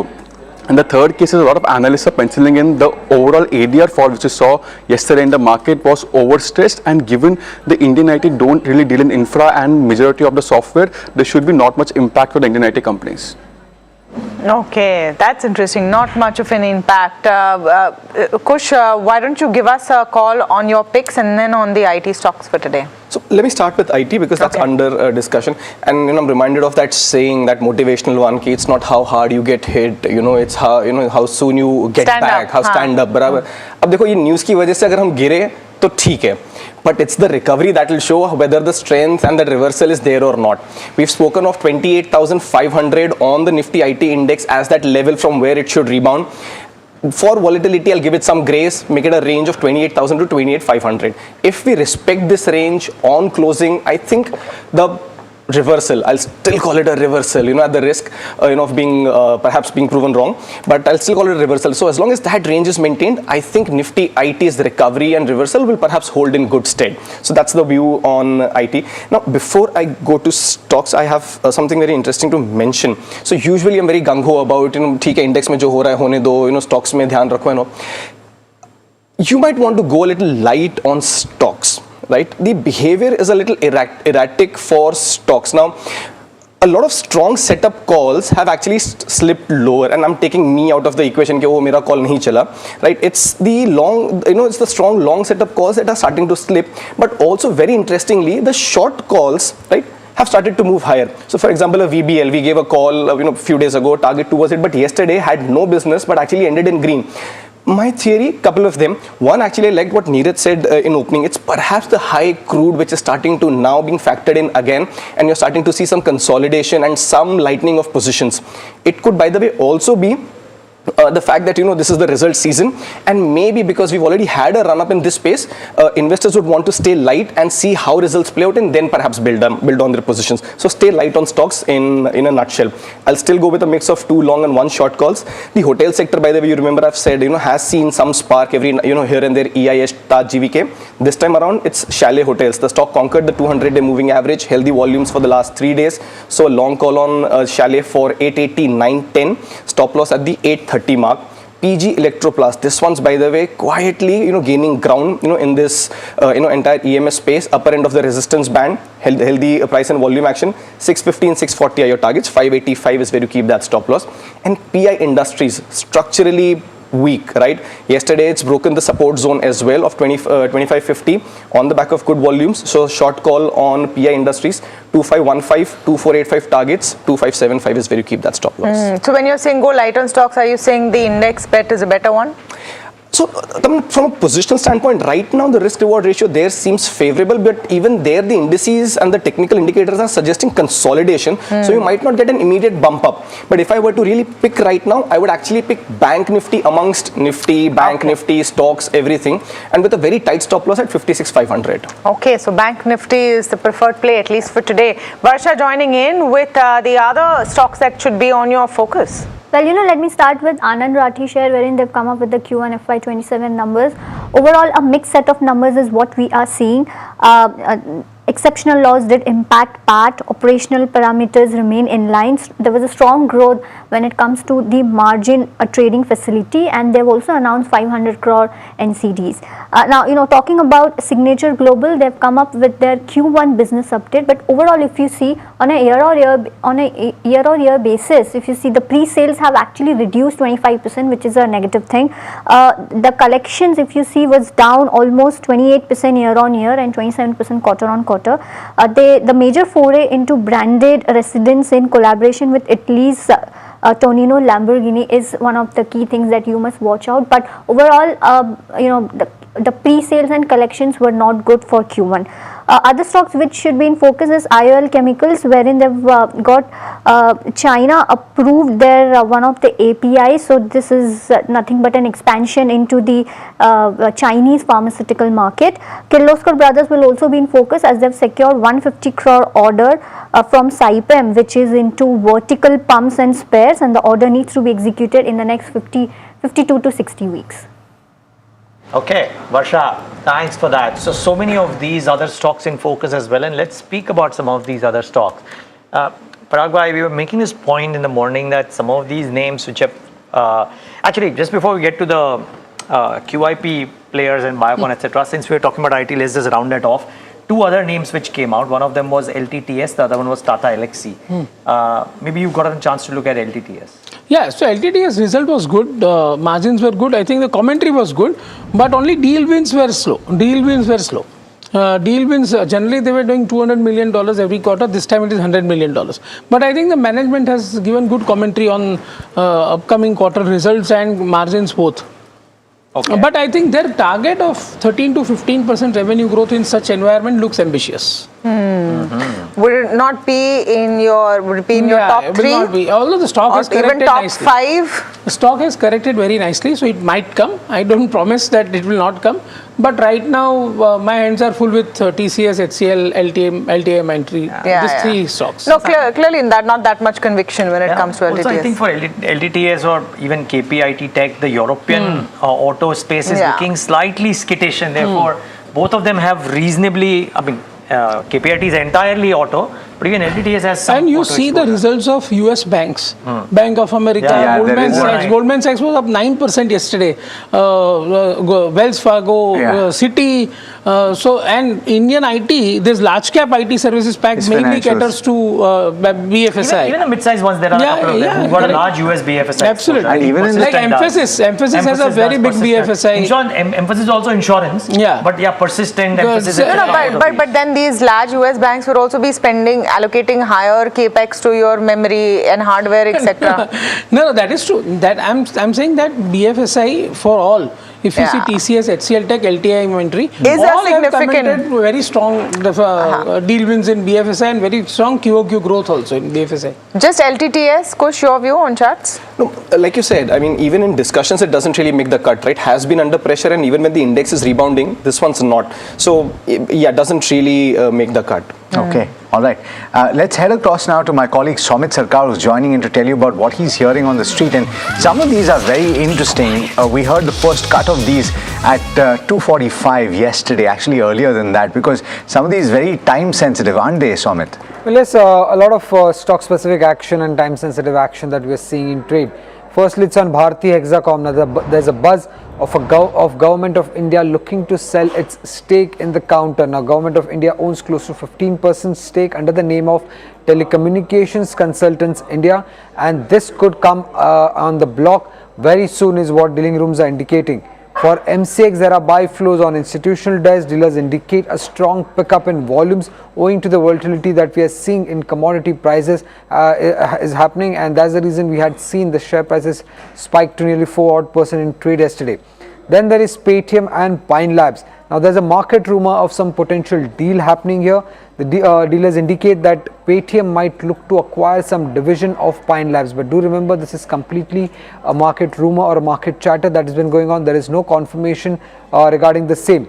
And the third case is a lot of analysts are penciling in the overall ADR fall which we saw yesterday in the market was overstressed, and given the Indian IT don't really deal in infra and majority of the software, there should be not much impact for the Indian IT companies. Okay, that's interesting. Not much of an impact. Kush, why don't you give us a call on your picks and then on the IT stocks for today? So let me start with IT because that's under discussion, and I'm reminded of that saying, that motivational one, कि it's not how hard you get hit, it's how how soon you get back, how stand up. बराबर. अब देखो ये news की वजह से अगर हम गिरे तो ठीक है, but it's the recovery that will show whether the strength and the reversal is there or not. We've spoken of 28,500 on the Nifty IT index as that level from where it should rebound. For volatility, I'll give it some grace, make it a range of 28,000 to 28,500. If we respect this range on closing, I think the reversal, I'll still call it a reversal, at the risk of being perhaps being proven wrong, but I'll still call it a reversal. So as long as that range is maintained, I think Nifty IT's recovery and reversal will perhaps hold in good stead. So that's the view on IT. Now, before I go to stocks, I have something very interesting to mention. So usually I'm very gung-ho about, ठीक है, index में जो हो रहा है होने दो, stocks में ध्यान रखो, You might want to go a little light on stocks. Right, the behavior is a little erratic for stocks. Now, a lot of strong setup calls have actually slipped lower, and I'm taking me out of the equation कि वो मेरा call नहीं चला. Right, it's the long, it's the strong long setup calls that are starting to slip, but also very interestingly, the short calls, right, have started to move higher. So for example, a VBL, we gave a call, a few days ago, target towards it, but yesterday had no business, but actually ended in green. My theory, couple of them. One, actually, I liked what Neeraj said in opening. It's perhaps the high crude which is starting to now being factored in again, and you're starting to see some consolidation and some lightening of positions. It could, by the way, also be the fact that this is the result season, and maybe because we've already had a run up in this space, investors would want to stay light and see how results play out, and then perhaps build on their positions. So stay light on stocks in a nutshell. I'll still go with a mix of 2 long and 1 short calls. The hotel sector, by the way, you remember I've said has seen some spark every here and there. EIH, Taj, GVK. This time around it's Chalet Hotels. The stock conquered the 200-day moving average, healthy volumes for the last 3 days. So a long call on Chalet for 880, 910. Stop loss at the 830 mark. PG Electroplast, this one's, by the way, quietly gaining ground in this entire EMS space. Upper end of the resistance band, healthy price and volume action. 650 and 640 are your targets. 585 is where you keep that stop loss. And PI Industries, structurally weak, right? Yesterday it's broken the support zone as well of 2550 on the back of good volumes. So short call on PI Industries, 2515, 2485 targets, 2575 is where you keep that stop loss. So when you're saying go light on stocks, are you saying the index bet is a better one? So from a positional standpoint, right now the risk reward ratio there seems favorable, but even there the indices and the technical indicators are suggesting consolidation. So you might not get an immediate bump up. But if I were to really pick right now, I would actually pick Bank Nifty amongst Nifty, Bank Nifty, stocks, everything, and with a very tight stop loss at 56,500. Okay, so Bank Nifty is the preferred play, at least for today. Varsha joining in with the other stocks that should be on your focus. Well, let me start with Anand Rathi share, wherein they've come up with the Q1 FY27 numbers. Overall, a mixed set of numbers is what we are seeing. Exceptional loss did impact PAT. Operational parameters remain in line. There was a strong growth when it comes to the margin trading facility, and they've also announced 500 crore NCDs. Now, talking about Signature Global, they've come up with their Q1 business update. But overall, if you see on a year-on-year basis, if you see the pre-sales have actually reduced 25%, which is a negative thing. The collections, if you see, was down almost 28% year-on-year and 27% quarter-on-quarter. The major foray into branded residence in collaboration with Italy's Tonino Lamborghini is one of the key things that you must watch out. But overall, the pre-sales and collections were not good for Q1. Other stocks which should be in focus is IOL Chemicals, wherein they've got China approved their one of the APIs. So this is nothing but an expansion into the Chinese pharmaceutical market. Kirloskar Brothers will also be in focus as they've secured 150 crore order from Saipem, which is into vertical pumps and spares, and the order needs to be executed in the next 52 to 60 weeks. Okay, Varsha, thanks for that. So many of these other stocks in focus as well, and let's speak about some of these other stocks. Parag bhai, we were making this point in the morning that some of these names which have Actually, just before we get to the QIP players and Biocon, etc., since we're talking about IT, let's just round that off. Two other names which came out. One of them was LTTS, the other one was Tata Elxsi. Maybe you got a chance to look at LTTS. Yeah, so LTTS result was good, margins were good, I think the commentary was good, but only deal wins were slow. Deal wins, generally they were doing $200 million every quarter, this time it is $100 million. But I think the management has given good commentary on upcoming quarter results and margins both. Okay. But I think their target of 13 to 15% revenue growth in such environment looks ambitious. Would it not be in your, top 3? It will not be. Although the stock has corrected even top nicely. 5? The stock has corrected very nicely, so it might come. I don't promise that it will not come. But right now, my hands are full with TCS, HCL, LTM entry. These 3 stocks. No, clearly not that much conviction when it comes to LTTS. Also, I think for LTTS or even KPIT Tech, the European auto space is looking slightly skittish, and therefore both of them have reasonably, KPIT is entirely auto, but even LTTS has some. And you see the results of US banks, Bank of America, Goldman Sachs. Goldman Sachs was up 9% yesterday. Wells Fargo, Citi. And Indian IT, this large cap IT services pack mainly caters to BFSI. Even the mid-sized ones, there are a couple of them who've got a large US BFSI. Absolutely. And even like Emphasis has a very big BFSI. Emphasis also insurance. But persistent emphasis. But then these large US banks would also be allocating higher capex to your memory and hardware, etc. No, that is true. That I'm saying that BFSI for all. If you see TCS, HCL Tech, LTI inventory, all have committed very strong deal wins in BFSI and very strong QOQ growth also in BFSI. Just LTTS, Kush, your view on charts? No, like you said, even in discussions, it doesn't really make the cut, right? Has been under pressure, and even when the index is rebounding, this one's not. So, it doesn't really make the cut. Okay. All right. Let's head across now to my colleague Somit Sarkar, who's joining in to tell you about what he's hearing on the street. And some of these are very interesting. We heard the first cut of these at 2:45 yesterday, actually earlier than that, because some of these very time sensitive, aren't they, Somit? Well, yes, a lot of stock specific action and time sensitive action that we're seeing in trade. Firstly, it's on Bharti Hexacom. Now, there's a buzz of Government of India looking to sell its stake in the counter. Now, Government of India owns close to 15% stake under the name of Telecommunications Consultants India, and this could come on the block very soon, is what dealing rooms are indicating. For MCX, there are buy flows on institutional desks. Dealers indicate a strong pickup in volumes owing to the volatility that we are seeing in commodity prices is happening, and that's the reason we had seen the share prices spike to nearly 4% in trade yesterday. Then there is Paytm and Pine Labs. Now there's a market rumor of some potential deal happening here. The dealers indicate that Paytm might look to acquire some division of Pine Labs, but do remember this is completely a market rumor or a market chatter that has been going on. There is no confirmation regarding the same.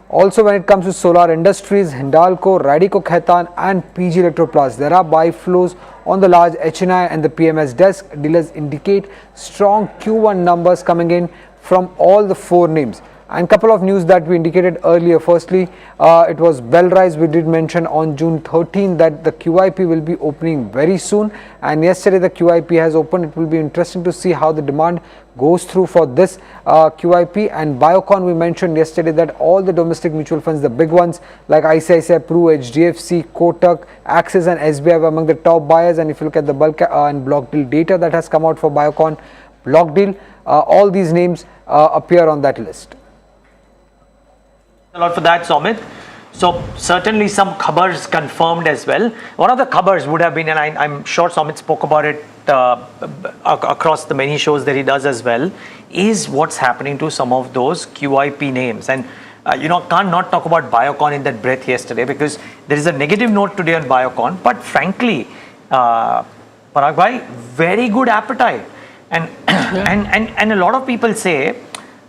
Also, when it comes to Solar Industries, Hindalco, Radico Khaitan and PG Electroplast, there are buy flows on the large HNI and the PMS desk. Dealers indicate strong Q1 numbers coming in from all the 4 names. And couple of news that we indicated earlier. Firstly, it was Bellrise. We did mention on June 13 that the QIP will be opening very soon, and yesterday the QIP has opened. It will be interesting to see how the demand goes through for this QIP. And Biocon, we mentioned yesterday that all the domestic mutual funds, the big ones like ICICI, Pru, HDFC, Kotak, Axis and SBI were among the top buyers. And if you look at the bulk and block deal data that has come out for Biocon block deal, all these names appear on that list. A lot for that, Somit. So certainly some khabars confirmed as well. One of the khabars would have been, and I'm sure Somit spoke about it across the many shows that he does as well, is what's happening to some of those QIP names. And can't not talk about Biocon in that breath yesterday, because there is a negative note today on Biocon, but frankly, Parag bhai, very good appetite. And a lot of people say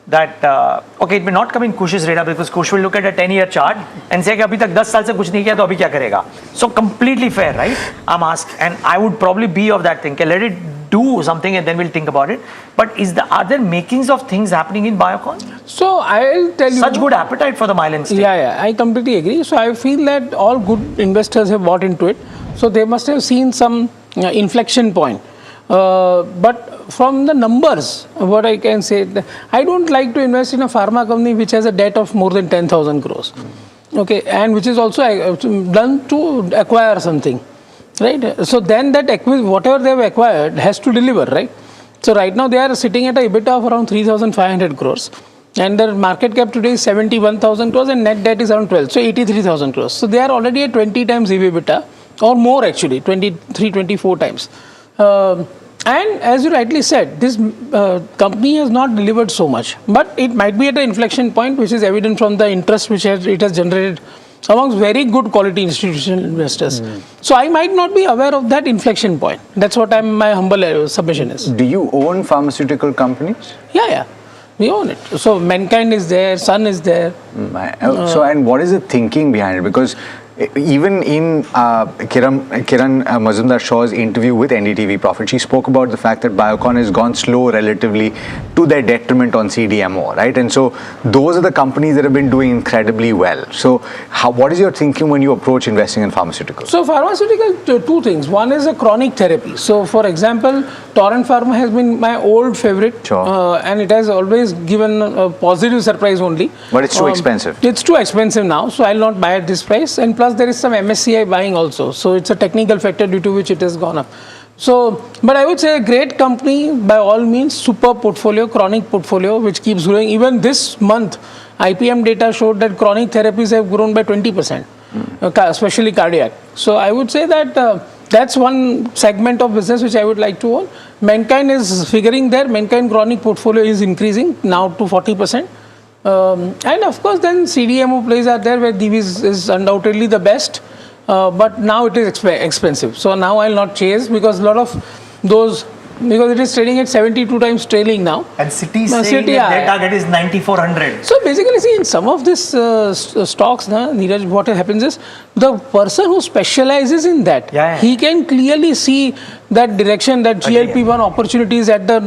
that okay, it may not come in Kush's radar, because Kush will look at a 10-year chart and say कि अभी तक 10 साल से कुछ नहीं किया तो अभी क्या करेगा. So completely fair, right? I'm asked, and I would probably be of that thing. Okay, let it do something and then we'll think about it. But are there makings of things happening in Biocon? So I'll tell you, such good appetite for the Mylan stake. Yeah, I completely agree. So I feel that all good investors have bought into it. So they must have seen some inflection point. But from the numbers, what I can say, I don't like to invest in a pharma company which has a debt of more than 10,000 crores. Okay, and which is also done to acquire something, right? So then that whatever they have acquired has to deliver, right? So right now they are sitting at a EBITDA of around 3,500 crores. And their market cap today is 71,000 crores and net debt is around 12, so 83,000 crores. So they are already at 20 times EBITDA or more actually, 23, 24 times. And as you rightly said, this company has not delivered so much, but it might be at an inflection point, which is evident from the interest which it has generated amongst very good quality institutional investors. So I might not be aware of that inflection point. That's what my humble submission is. Do you own pharmaceutical companies? Yeah. We own it. So Mankind is there, Sun is there. So, and what is the thinking behind it? Because even in Kiran Mazumdar-Shaw's interview with NDTV Profit, she spoke about the fact that Biocon has gone slow relatively to their detriment on CDMO, right? And so those are the companies that have been doing incredibly well. So what is your thinking when you approach investing in pharmaceuticals? So pharmaceutical, two things. One is a chronic therapy. So for example, Torrent Pharma has been my old favorite. Sure. And it has always given a positive surprise only. But it's too expensive. It's too expensive now, so I'll not buy at this price. And plus there is some MSCI buying also. So it's a technical factor due to which it has gone up. So, but I would say a great company by all means, super portfolio, chronic portfolio, which keeps growing. Even this month, IPM data showed that chronic therapies have grown by 20%, especially cardiac. So I would say that that's one segment of business which I would like to own. Mankind is figuring there. Mankind chronic portfolio is increasing now to 40%. And of course, then CDMO plays are there where Divi's is undoubtedly the best. But now it is expensive. So now I'll not chase because a lot of those, because it is trading at 72 times trailing now. And Citi is saying that their target is 9,400. So basically, see, in some of these stocks, Neeraj, what happens is the person who specializes in that, he can clearly see that direction, that GLP-1 opportunities at the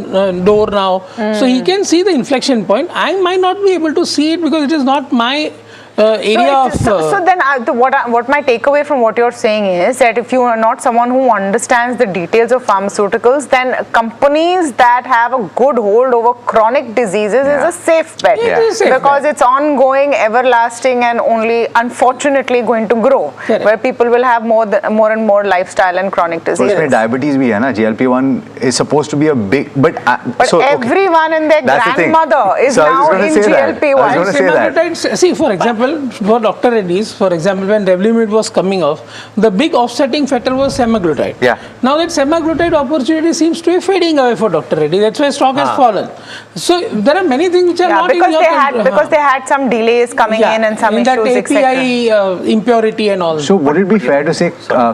door now. So he can see the inflection point. I might not be able to see it because it is not my area so then what my takeaway from what you're saying is that if you are not someone who understands the details of pharmaceuticals, then companies that have a good hold over chronic diseases is a safe bet, because it's ongoing, everlasting, and only unfortunately going to grow, where people will have more and more lifestyle and chronic diseases. But diabetes bhi hai na, GLP-1 is supposed to be a big, but so, everyone and their grandmother is now in GLP-1. See, for example, for Dr. Reddy's, for example, when Revlimid was coming off, the big offsetting factor was semaglutide. Now that semaglutide opportunity seems to be fading away for Dr. Reddy. That's why stock has fallen. So there are many things which are not because in your control. Because they had some delays coming in and some that issues, API impurity and all. So would it be fair to say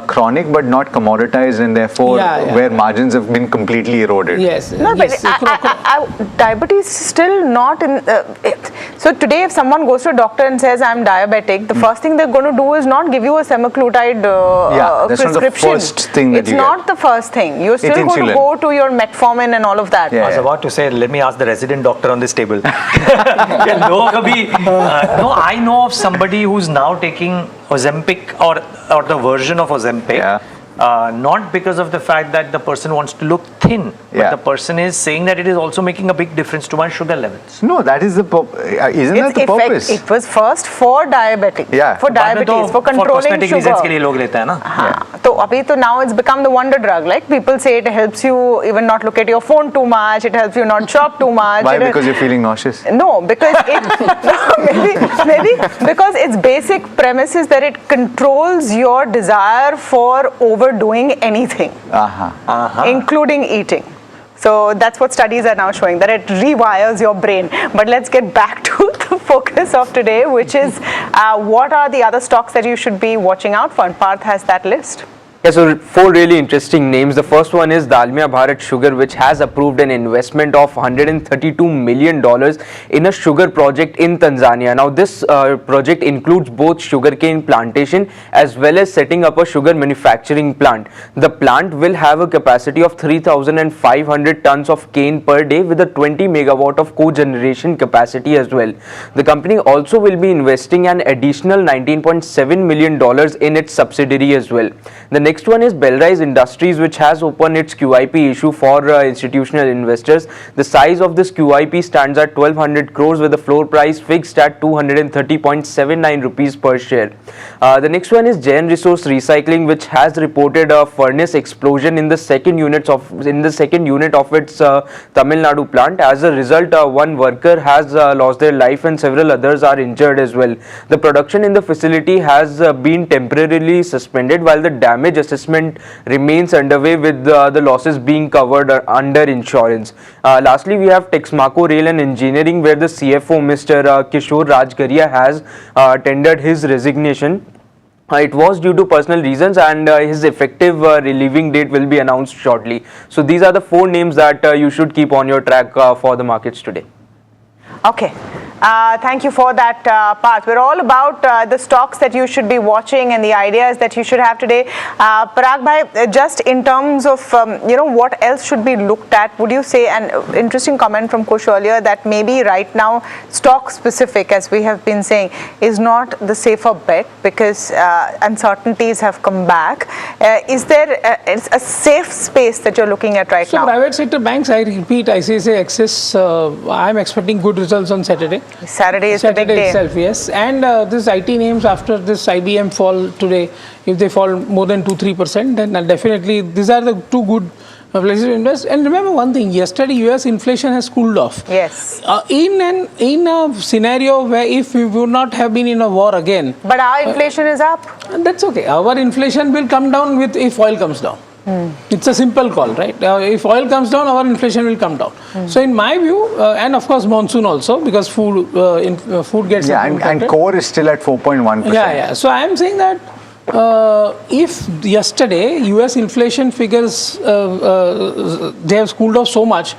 chronic but not commoditized, and therefore where margins have been completely eroded? Yes. No, but diabetes is still not in. So today, if someone goes to a doctor and says, I'm diabetic, the first thing they're going to do is not give you a semaglutide prescription. Not the first thing that it's not the first thing. You're still going to go to your metformin and all of that. I was about to say, let me ask the resident doctor on this table. No, I know of somebody who's now taking Ozempic or the version of Ozempic. Not because of the fact that the person wants to look thin, but the person is saying that it is also making a big difference to my sugar levels. No, that is the isn't that the purpose? It was first for diabetic, for diabetes, for controlling cosmetic sugar. reasons के लिए लोग लेते हैं ना. So now it's become the wonder drug. Like people say, it helps you even not look at your phone too much. It helps you not shop too much. Why? Because you're feeling nauseous? No, because maybe because its basic premise is that it controls your desire for overdoing anything, including eating. So that's what studies are now showing, that it rewires your brain. But let's get back to the focus of today, which is what are the other stocks that you should be watching out for? And Parth has that list. Yeah, so 4 really interesting names. The first one is Dalmia Bharat Sugar, which has approved an investment of $132 million in a sugar project in Tanzania. Now, this project includes both sugarcane plantation as well as setting up a sugar manufacturing plant. The plant will have a capacity of 3,500 tons of cane per day with a 20 megawatt of cogeneration capacity as well. The company also will be investing an additional $19.7 million in its subsidiary as well. The next next one is Belrise Industries, which has opened its QIP issue for institutional investors. The size of this QIP stands at 1200 crores with the floor price fixed at 230.79 rupees per share. The next one is Jain Resource Recycling, which has reported a furnace explosion in the second unit of its Tamil Nadu plant. As a result, one worker has lost their life and several others are injured as well. The production in the facility has been temporarily suspended while the damage assessment remains underway, with the losses being covered under insurance. Lastly, we have Texmaco Rail and Engineering, where the CFO Mr. Kishore Rajgaria has tendered his resignation. It was due to personal reasons, and his effective relieving date will be announced shortly. So these are the 4 names that you should keep on your track for the markets today. Okay. Thank you for that part. We're all about the stocks that you should be watching and the ideas that you should have today. Parag bhai, just in terms of what else should be looked at, would you say, an interesting comment from Kush earlier, that maybe right now stock specific, as we have been saying, is not the safer bet because uncertainties have come back. Is there a safe space that you're looking at right now? So private sector banks, I repeat, ICICI Axis, I'm expecting good results on Saturday. Saturday is the big day. Itself, yes. And this IT names, after this IBM fall today, if they fall more than 2-3%, then definitely these are the 2 good places to invest. And remember one thing, yesterday US inflation has cooled off. Yes. In a scenario where if we would not have been in a war again. But our inflation is up. And that's okay. Our inflation will come down if oil comes down. It's a simple call, right? If oil comes down, our inflation will come down. So in my view, and of course monsoon also, because food gets and core is still at 4.1%. Yeah. So I am saying that if yesterday US inflation figures they have cooled off so much,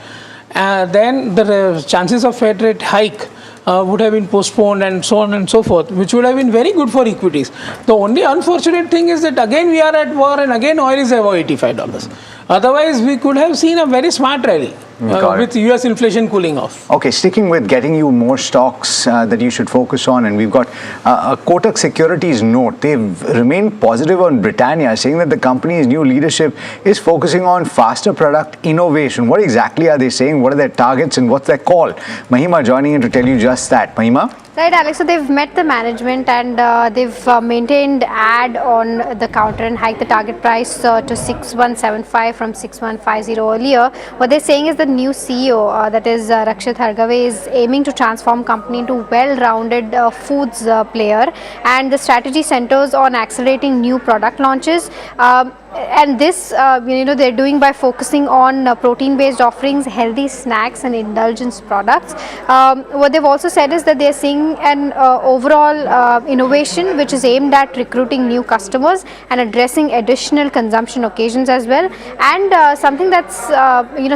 then the chances of Fed rate hike would have been postponed and so on and so forth, which would have been very good for equities. The only unfortunate thing is that again we are at war and again oil is above $85. Otherwise, we could have seen a very smart rally with US inflation cooling off. Okay, sticking with getting you more stocks that you should focus on, and we've got a Kotak Securities note. They've remained positive on Britannia, saying that the company's new leadership is focusing on faster product innovation. What exactly are they saying? What are their targets and what's their call? Mahima joining in to tell you just that. Mahima? Right, Alex. So they've met the management and they've maintained ad on the counter and hiked the target price to 6175 from 6150 earlier. What they're saying is the new CEO, that is Rakshit Hargave, is aiming to transform company into well-rounded foods player, and the strategy centers on accelerating new product launches. And this, they're doing by focusing on protein-based offerings, healthy snacks, and indulgence products. What they've also said is that they're seeing an overall innovation which is aimed at recruiting new customers and addressing additional consumption occasions as well. And something that's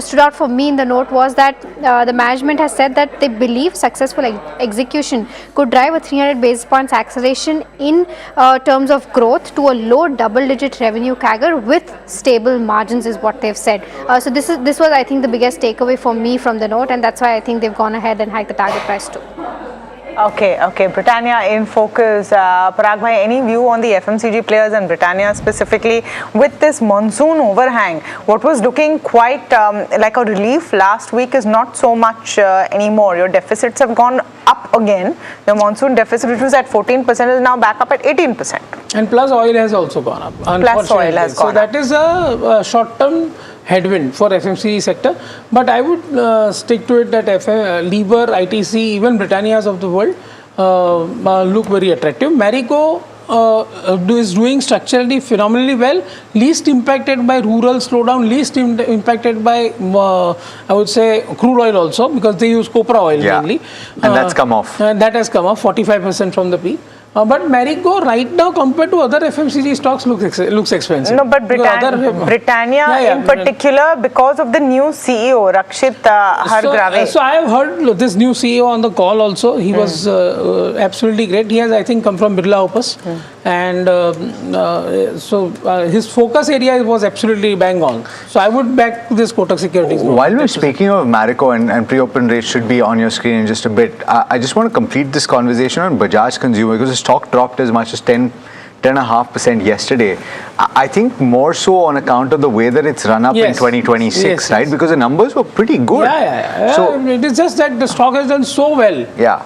stood out for me in the note was that the management has said that they believe successful execution could drive a 300 basis points acceleration in terms of growth to a low double-digit revenue CAGR with stable margins, is what they've said. So this was, I think, the biggest takeaway for me from the note, and that's why I think they've gone ahead and hiked the target price too. Okay. Britannia in focus. Parag bhai, any view on the FMCG players and Britannia specifically with this monsoon overhang? What was looking quite like a relief last week is not so much anymore. Your deficits have gone up again. The monsoon deficit, which was at 14%, is now back up at 18%. And plus oil has also gone up. Plus oil has gone up. So that is a short-term headwind for FMCG sector, but I would stick to it that Liber, ITC, even Britannia's of the world look very attractive. Marico is doing structurally phenomenally well, least impacted by rural slowdown, least impacted by I would say crude oil also, because they use copra oil mainly. And that's come off. And that has come off 45% from the peak. But Marico right now compared to other FMCG stocks looks expensive. No, but Britannia in particular, because of the new CEO, Rakshit Hargave. So I have heard this new CEO on the call also. He was absolutely great. He has, I think, come from Birla Opus. And so his focus area was absolutely bang on. So I would back this Kotak Securities. While we're speaking of Marico, and pre-open rates should be on your screen in just a bit, I just want to complete this conversation on Bajaj Consumer, because the stock dropped as much as 10 10.5% yesterday. I think more so on account of the way that it's run up in 2026, right? Because the numbers were pretty good. Yeah. So it is just that the stock has done so well. Yeah.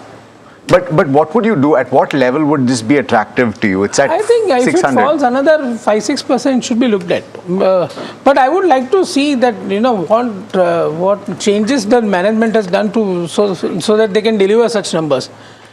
But what would you do? At what level would this be attractive to you? It's at I think if 600. it falls another 5-6% should be looked at. But I would like to see that what changes the management has done to so that they can deliver such numbers.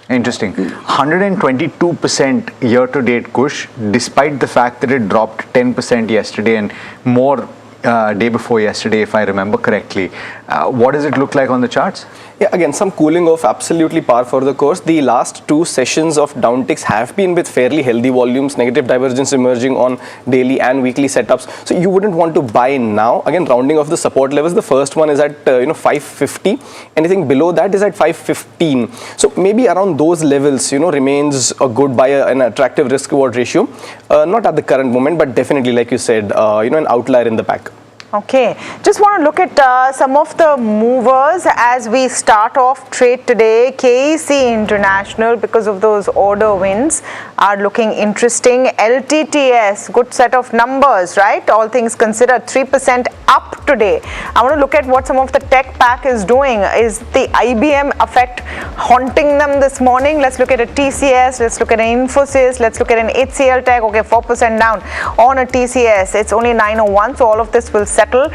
Interesting. 122% year-to-date Kush, despite the fact that it dropped 10% yesterday and more day before yesterday, if I remember correctly. What does it look like on the charts? Yeah, again, some cooling off, absolutely par for the course. The last two sessions of downticks have been with fairly healthy volumes, negative divergence emerging on daily and weekly setups. So you wouldn't want to buy now. Again, rounding off the support levels, the first one is at 550. Anything below that is at 515. So maybe around those levels, remains a good buy, an attractive risk-reward ratio. Not at the current moment, but definitely, like you said, an outlier in the pack. Okay, just want to look at some of the movers as we start off trade today. KEC International, because of those order wins, are looking interesting. LTTS, good set of numbers, right? All things considered, 3% up today. I want to look at what some of the tech pack is doing. Is the IBM effect haunting them this morning? Let's look at a TCS, let's look at an Infosys, let's look at an HCL Tech. Okay, 4% down on a TCS. It's only 9:01, so all of this will settle.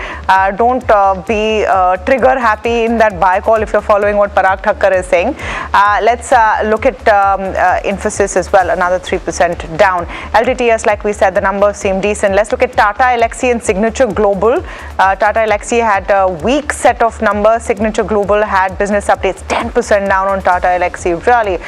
Don't be trigger happy in that buy call if you're following what Parag Thakkar is saying. Let's look at Infosys as well, another 3% down. LTTS, like we said, the numbers seem decent. Let's look at Tata Elxsi and Signature Global. Tata Elxsi had a weak set of numbers. Signature Global had business updates, 10% down on Tata Elxsi. Really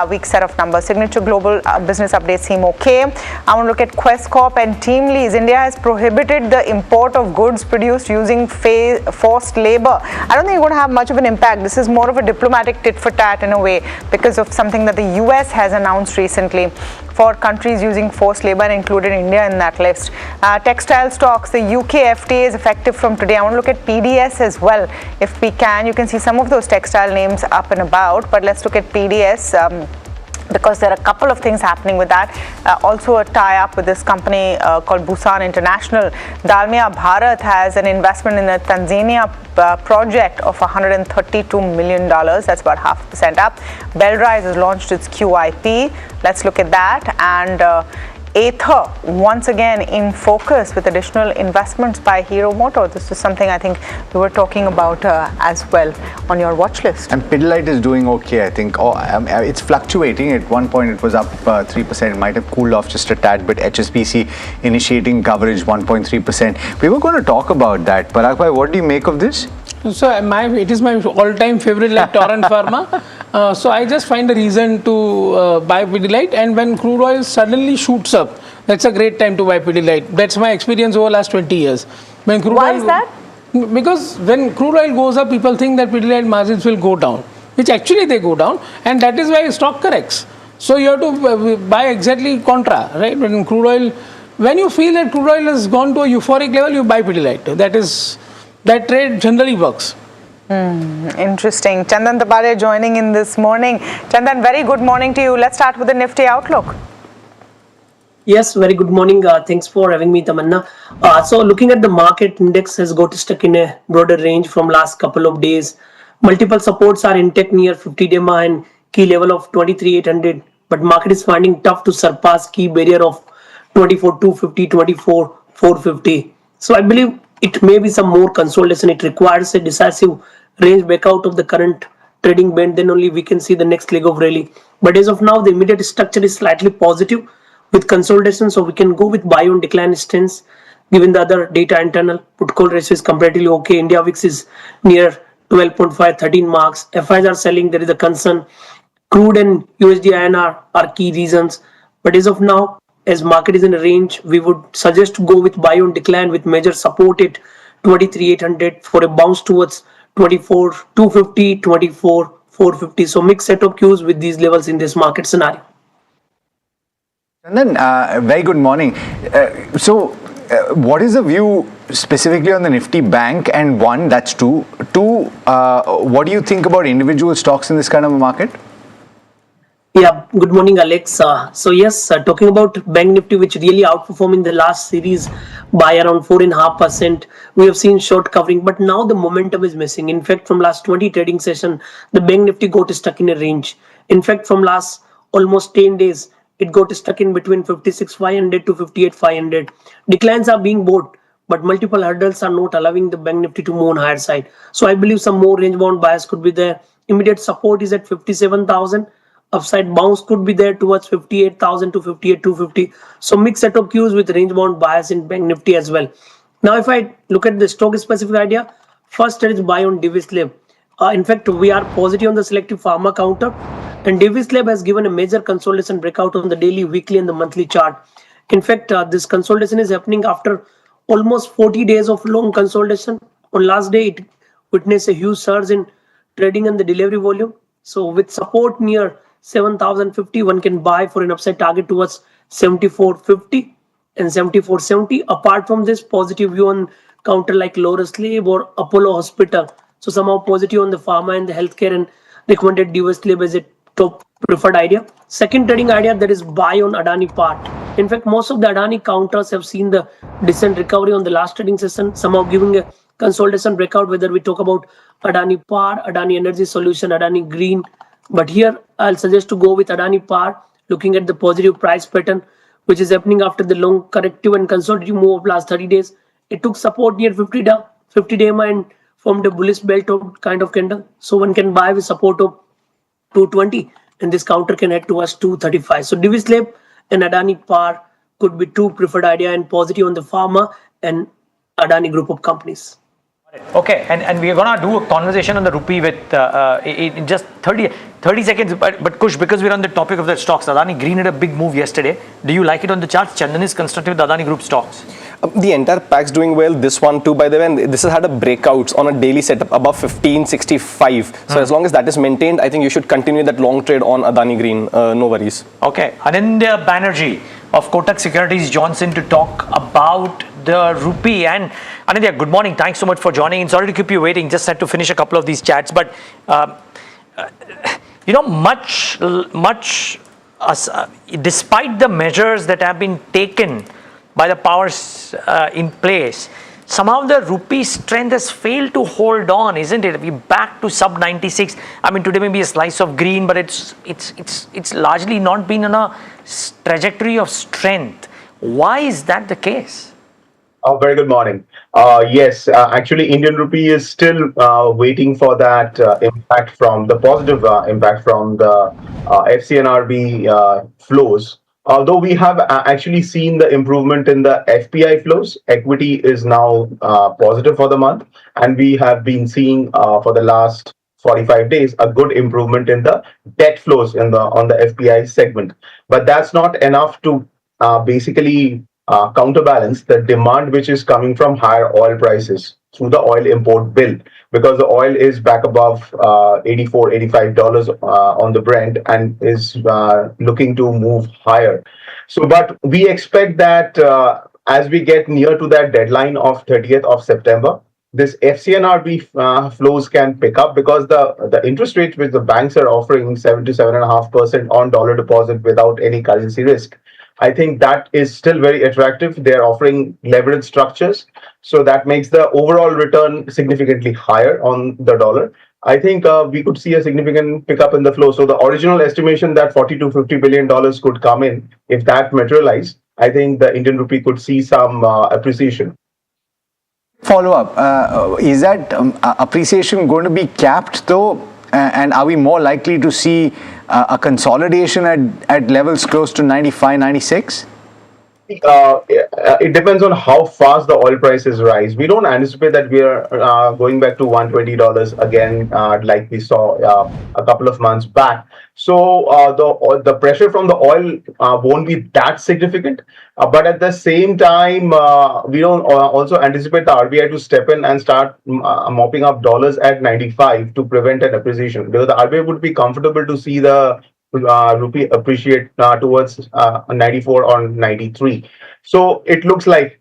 weak set of numbers. Signature Global business updates seem okay. I want to look at Quest Corp and TeamLease. India has prohibited the import of goods produced using forced labor. I don't think it's going to have much of an impact. This is more of a diplomatic tit for tat in a way because of something that the US has announced recently for countries using forced labor, and included India in that list. Textile stocks, the UK FTA is effective from today. I want to look at PDS as well if we can. You can see some of those textile names up and about, but let's look at PDS. Because there are a couple of things happening with that. Also a tie-up with this company called Busan International. Dalmia Bharat has an investment in the Tanzania project of $132 million. That's about 0.5% up. Belrise has launched its QIP. Let's look at that. And Ather once again in focus with additional investments by Hero Motor. This is something I think we were talking about as well on your watch list. And Pidilite is doing okay, I think. It's fluctuating. At one point it was up 3%. It might have cooled off just a tad bit. HSBC initiating coverage 1.3%. We were going to talk about that. Parag bhai, what do you make of this? So it is my all-time favorite, like Torrent Pharma. So I just find a reason to buy Pidilite, and when crude oil suddenly shoots up, that's a great time to buy Pidilite. That's my experience over the last 20 years. Why is that? Because when crude oil goes up, people think that Pidilite margins will go down, which actually they go down, and that is why stock corrects. So you have to buy exactly contra, right? When you feel that crude oil has gone to a euphoric level, you buy Pidilite. That trade generally works. Interesting. Chandan Tapare joining in this morning. Chandan, very good morning to you. Let's start with the Nifty outlook. Yes, very good morning. Thanks for having me, Tamanna. So looking at the market, index has got stuck in a broader range from last couple of days. Multiple supports are intact near 50-day and key level of 23,800, but market is finding tough to surpass key barrier of 24,250, 24,450. So I believe it may be some more consolidation. It requires a decisive range back out of the current trading band, then only we can see the next leg of rally. But as of now, the immediate structure is slightly positive with consolidation, so we can go with buy on decline stance. Given the other data, internal put call ratio is comparatively okay. India VIX is near 12.5, 13 marks. FIs are selling. There is a concern. Crude and USD INR are key reasons. But as of now, as market is in a range, we would suggest to go with buy on decline with major support at 23,800 for a bounce towards 24,250, 24,450. So mixed set of cues with these levels in this market scenario. And then, very good morning. What is the view specifically on the Nifty Bank? And one, that's two. Two, what do you think about individual stocks in this kind of a market? Yeah, good morning, Alex. So yes, talking about Bank Nifty, which really outperformed in the last series by around 4.5%. We have seen short covering, but now the momentum is missing. In fact, from last 20 trading session, the Bank Nifty got stuck in a range. In fact, from last almost 10 days, it got stuck in between 56,500 to 58,500. Declines are being bought, but multiple hurdles are not allowing the Bank Nifty to move on higher side. So I believe some more range bound bias could be there. Immediate support is at 57,000. Upside bounce could be there towards 58,000 to 58,250. So mixed set of cues with range bound bias in Bank Nifty as well. Now, if I look at the stock specific idea, first there is buy on Davis Lab. In fact, we are positive on the selective pharma counter, and Davis Lab has given a major consolidation breakout on the daily, weekly, and the monthly chart. In fact, this consolidation is happening after almost 40 days of long consolidation. On last day, it witnessed a huge surge in trading and the delivery volume. So with support near 7,050, one can buy for an upside target towards 74.50 and 74.70. Apart from this, positive view on counter like Lotus Lab or Apollo Hospital. So somehow positive on the pharma and the healthcare, and recommended Davis Lab as a top preferred idea. Second trading idea, that is buy on Adani part. In fact, most of the Adani counters have seen the decent recovery on the last trading session, somehow giving a consolidation breakout, whether we talk about Adani Power, Adani Energy Solution, Adani Green. But here I'll suggest to go with Adani Power, looking at the positive price pattern, which is happening after the long corrective and consolidative move of last 30 days. It took support near 50 day and formed a bullish belt kind of candle. So one can buy with support of 220, and this counter can head towards 235. So Davis Lab and Adani Power could be two preferred idea, and positive on the pharma and Adani group of companies. Okay, and we are going to do a conversation on the rupee with in just 30 seconds. But Kush, because we're on the topic of the stocks, Adani Green had a big move yesterday. Do you like it on the charts? Chandan is constructive with Adani Group stocks. The entire pack's doing well. This one too, by the way, and this has had a breakouts on a daily setup above 1565. So as long as that is maintained, I think you should continue that long trade on Adani Green. No worries. Okay, Anindya Banerjee of Kotak Securities Johnson to talk about the rupee. And Anindya, good morning. Thanks so much for joining in. Sorry to keep you waiting. Just had to finish a couple of these chats, but despite the measures that have been taken by the powers in place, somehow the rupee strength has failed to hold on, isn't it? We're back to sub 96. I mean, today may be a slice of green, but it's largely not been on a trajectory of strength. Why is that the case? Oh, very good morning. Yes, actually, Indian rupee is still waiting for that impact from the positive impact from the FCNRB flows. Although we have actually seen the improvement in the FPI flows, equity is now positive for the month, and we have been seeing for the last 45 days a good improvement in the debt flows on the FPI segment. But that's not enough to basically counterbalance the demand which is coming from higher oil prices through the oil import bill, because the oil is back above $84-85 on the Brent and is looking to move higher. So, but we expect that as we get near to that deadline of 30th of September, this FCNRB flows can pick up, because the interest rate which the banks are offering 7 to 7.5% on dollar deposit without any currency risk, I think that is still very attractive. They're offering leverage structures, so that makes the overall return significantly higher on the dollar. I think we could see a significant pickup in the flow. So the original estimation that $40 to $50 billion could come in, if that materialized, I think the Indian rupee could see some appreciation. Follow up, is that appreciation going to be capped though? And are we more likely to see a consolidation at levels close to 95, 96? It depends on how fast the oil prices rise. We don't anticipate that we are going back to $120 again, like we saw a couple of months back. So the pressure from the oil won't be that significant. But at the same time, we don't also anticipate the RBI to step in and start mopping up dollars at 95 to prevent an appreciation, because the RBI would be comfortable to see the rupee appreciate towards 94 or 93. So it looks like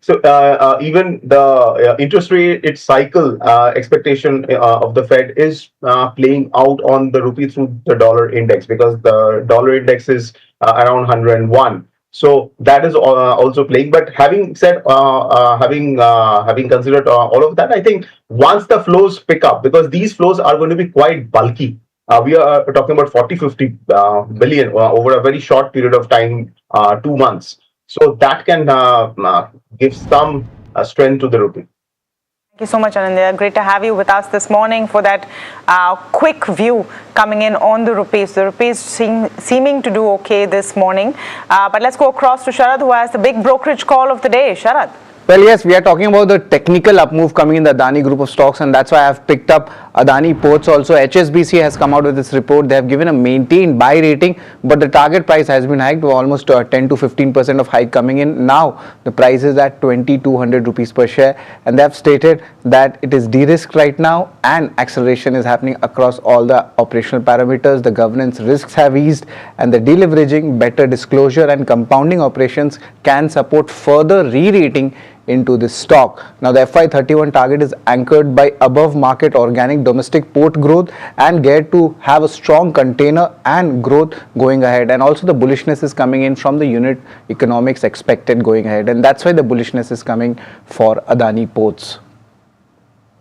even the interest rate its cycle expectation of the Fed is playing out on the rupee through the dollar index, because the dollar index is around 101. So that is also playing. But having said, having considered all of that, I think once the flows pick up, because these flows are going to be quite bulky. We are talking about 40-50 billion over a very short period of time, 2 months. So that can give some strength to the rupee. Thank you so much, Anindya. Great to have you with us this morning for that quick view coming in on the rupees. The rupees seeming to do okay this morning. But let's go across to Sharad, who has the big brokerage call of the day. Sharad. Well, yes, we are talking about the technical up move coming in the Adani group of stocks, and that's why I have picked up Adani Ports also. HSBC has come out with this report. They have given a maintained buy rating, but the target price has been hiked to almost 10 to 15% of hike coming in. Now, the price is at 2,200 rupees per share, and they have stated that it is de-risked right now and acceleration is happening across all the operational parameters. The governance risks have eased, and the deleveraging, better disclosure and compounding operations can support further re-rating into this stock. Now the FY31 target is anchored by above market organic domestic port growth and geared to have a strong container and growth going ahead, and also the bullishness is coming in from the unit economics expected going ahead, and that's why the bullishness is coming for Adani Ports.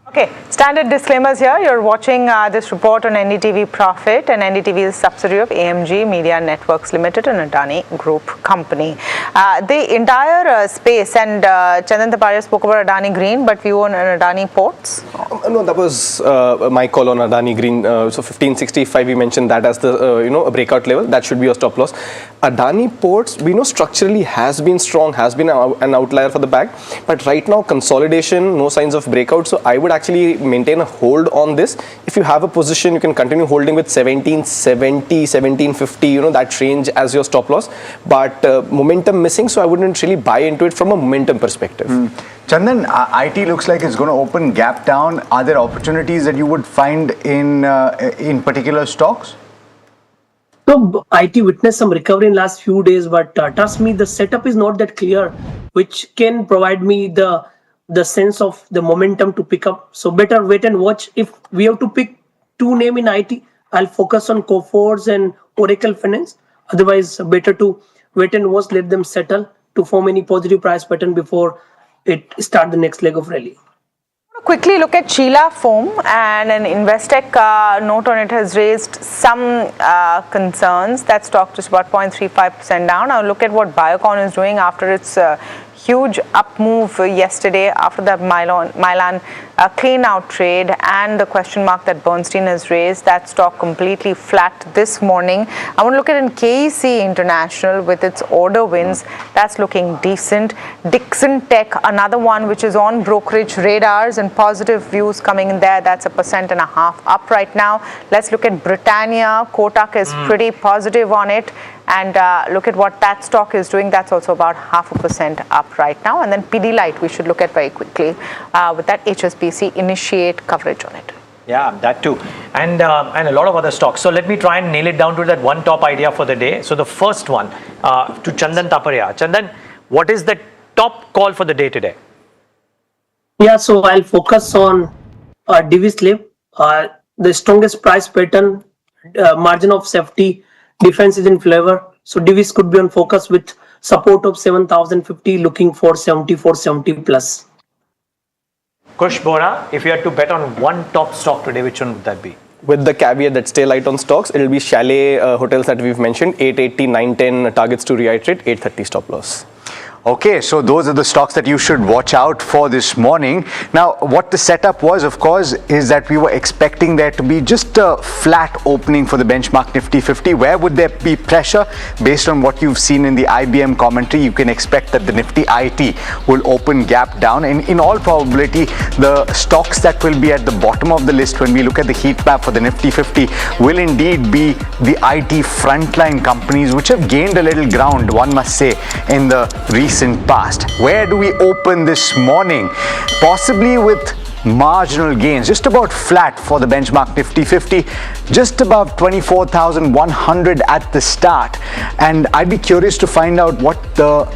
Okay, standard disclaimers here. You're watching this report on NDTV Profit, and NDTV is a subsidiary of AMG Media Networks Limited, an Adani Group company. The entire space, and Chandan Taparia spoke about Adani Green, but we own an Adani Ports. No, that was my call on Adani Green. So 1565, we mentioned that as the a breakout level. That should be your stop loss. Adani Ports, we know structurally has been strong, has been an outlier for the bag, but right now consolidation, no signs of breakout. So I would actually maintain a hold on this. If you have a position, you can continue holding with 1770, 1750, that range as your stop loss. But momentum missing, so I wouldn't really buy into it from a momentum perspective. Chandan, IT looks like it's going to open gap down. Are there opportunities that you would find in particular stocks? So IT witnessed some recovery in last few days, but trust me, the setup is not that clear, which can provide me the sense of the momentum to pick up. So better wait and watch. If we have to pick two names in IT, I'll focus on Coforge and Oracle Finance. Otherwise, better to wait and watch, let them settle to form any positive price pattern before it start the next leg of rally. Quickly look at Sheela Foam, and an Investec note on it has raised some concerns. That stock just about 0.35% down. Now look at what Biocon is doing after its huge up move yesterday after the Milan clean out trade and the question mark that Bernstein has raised. That stock completely flat this morning. I want to look at in KEC International with its order wins. That's looking decent. Dixon Tech, another one which is on brokerage radars, and positive views coming in there. That's 1.5% up right now. Let's look at Britannia. Kotak is pretty positive on it. And look at what that stock is doing. That's also about 0.5% up right now. And then Pidilite we should look at very quickly with that HSBC initiate coverage on it. Yeah, that too. And a lot of other stocks. So let me try and nail it down to that one top idea for the day. So the first one to Chandan Taparia. Chandan, what is the top call for the day today? Yeah, so I'll focus on Divis Lib, the strongest price pattern, margin of safety, defense is in flavor. So Divis could be on focus with support of 7,050, looking for 70 plus. Kush Bora, if you had to bet on one top stock today, which one would that be? With the caveat that stay light on stocks, it will be Chalet Hotels that we've mentioned, 880, 910 targets to reiterate, 830 stop loss. Okay, so those are the stocks that you should watch out for this morning. Now, what the setup was, of course, is that we were expecting there to be just a flat opening for the benchmark Nifty 50. Where would there be pressure? Based on what you've seen in the IBM commentary, you can expect that the Nifty IT will open gap down. And in all probability, the stocks that will be at the bottom of the list when we look at the heat map for the Nifty 50 will indeed be the IT frontline companies, which have gained a little ground, one must say, in the recent past. Where do we open this morning? Possibly with marginal gains, just about flat for the benchmark Nifty 50, just above 24,100 at the start. And I'd be curious to find out what the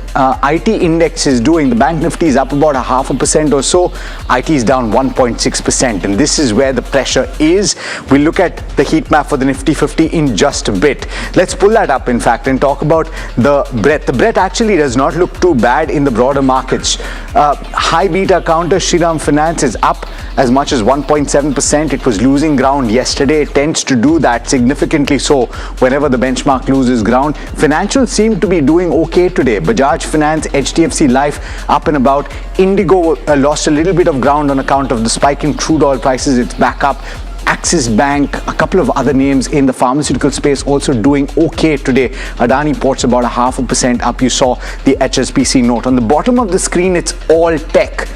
IT index is doing. The Bank Nifty is up about 0.5% or so. IT is down 1.6%, and this is where the pressure is. We'll look at the heat map for the Nifty 50 in just a bit. Let's pull that up, in fact, and talk about the breadth. The breadth actually does not look too bad in the broader markets. High beta counter Shriram Finance is up as much as 1.7%. It was losing ground yesterday. It tends to do that significantly so whenever the benchmark loses ground. Financials seem to be doing okay today. Bajaj Finance, HDFC Life up and about. Indigo lost a little bit of ground on account of the spike in crude oil prices. It's back up. Axis Bank, a couple of other names in the pharmaceutical space also doing okay today. Adani Ports about 0.5% up. You saw the HSBC note. On the bottom of the screen, it's all tech.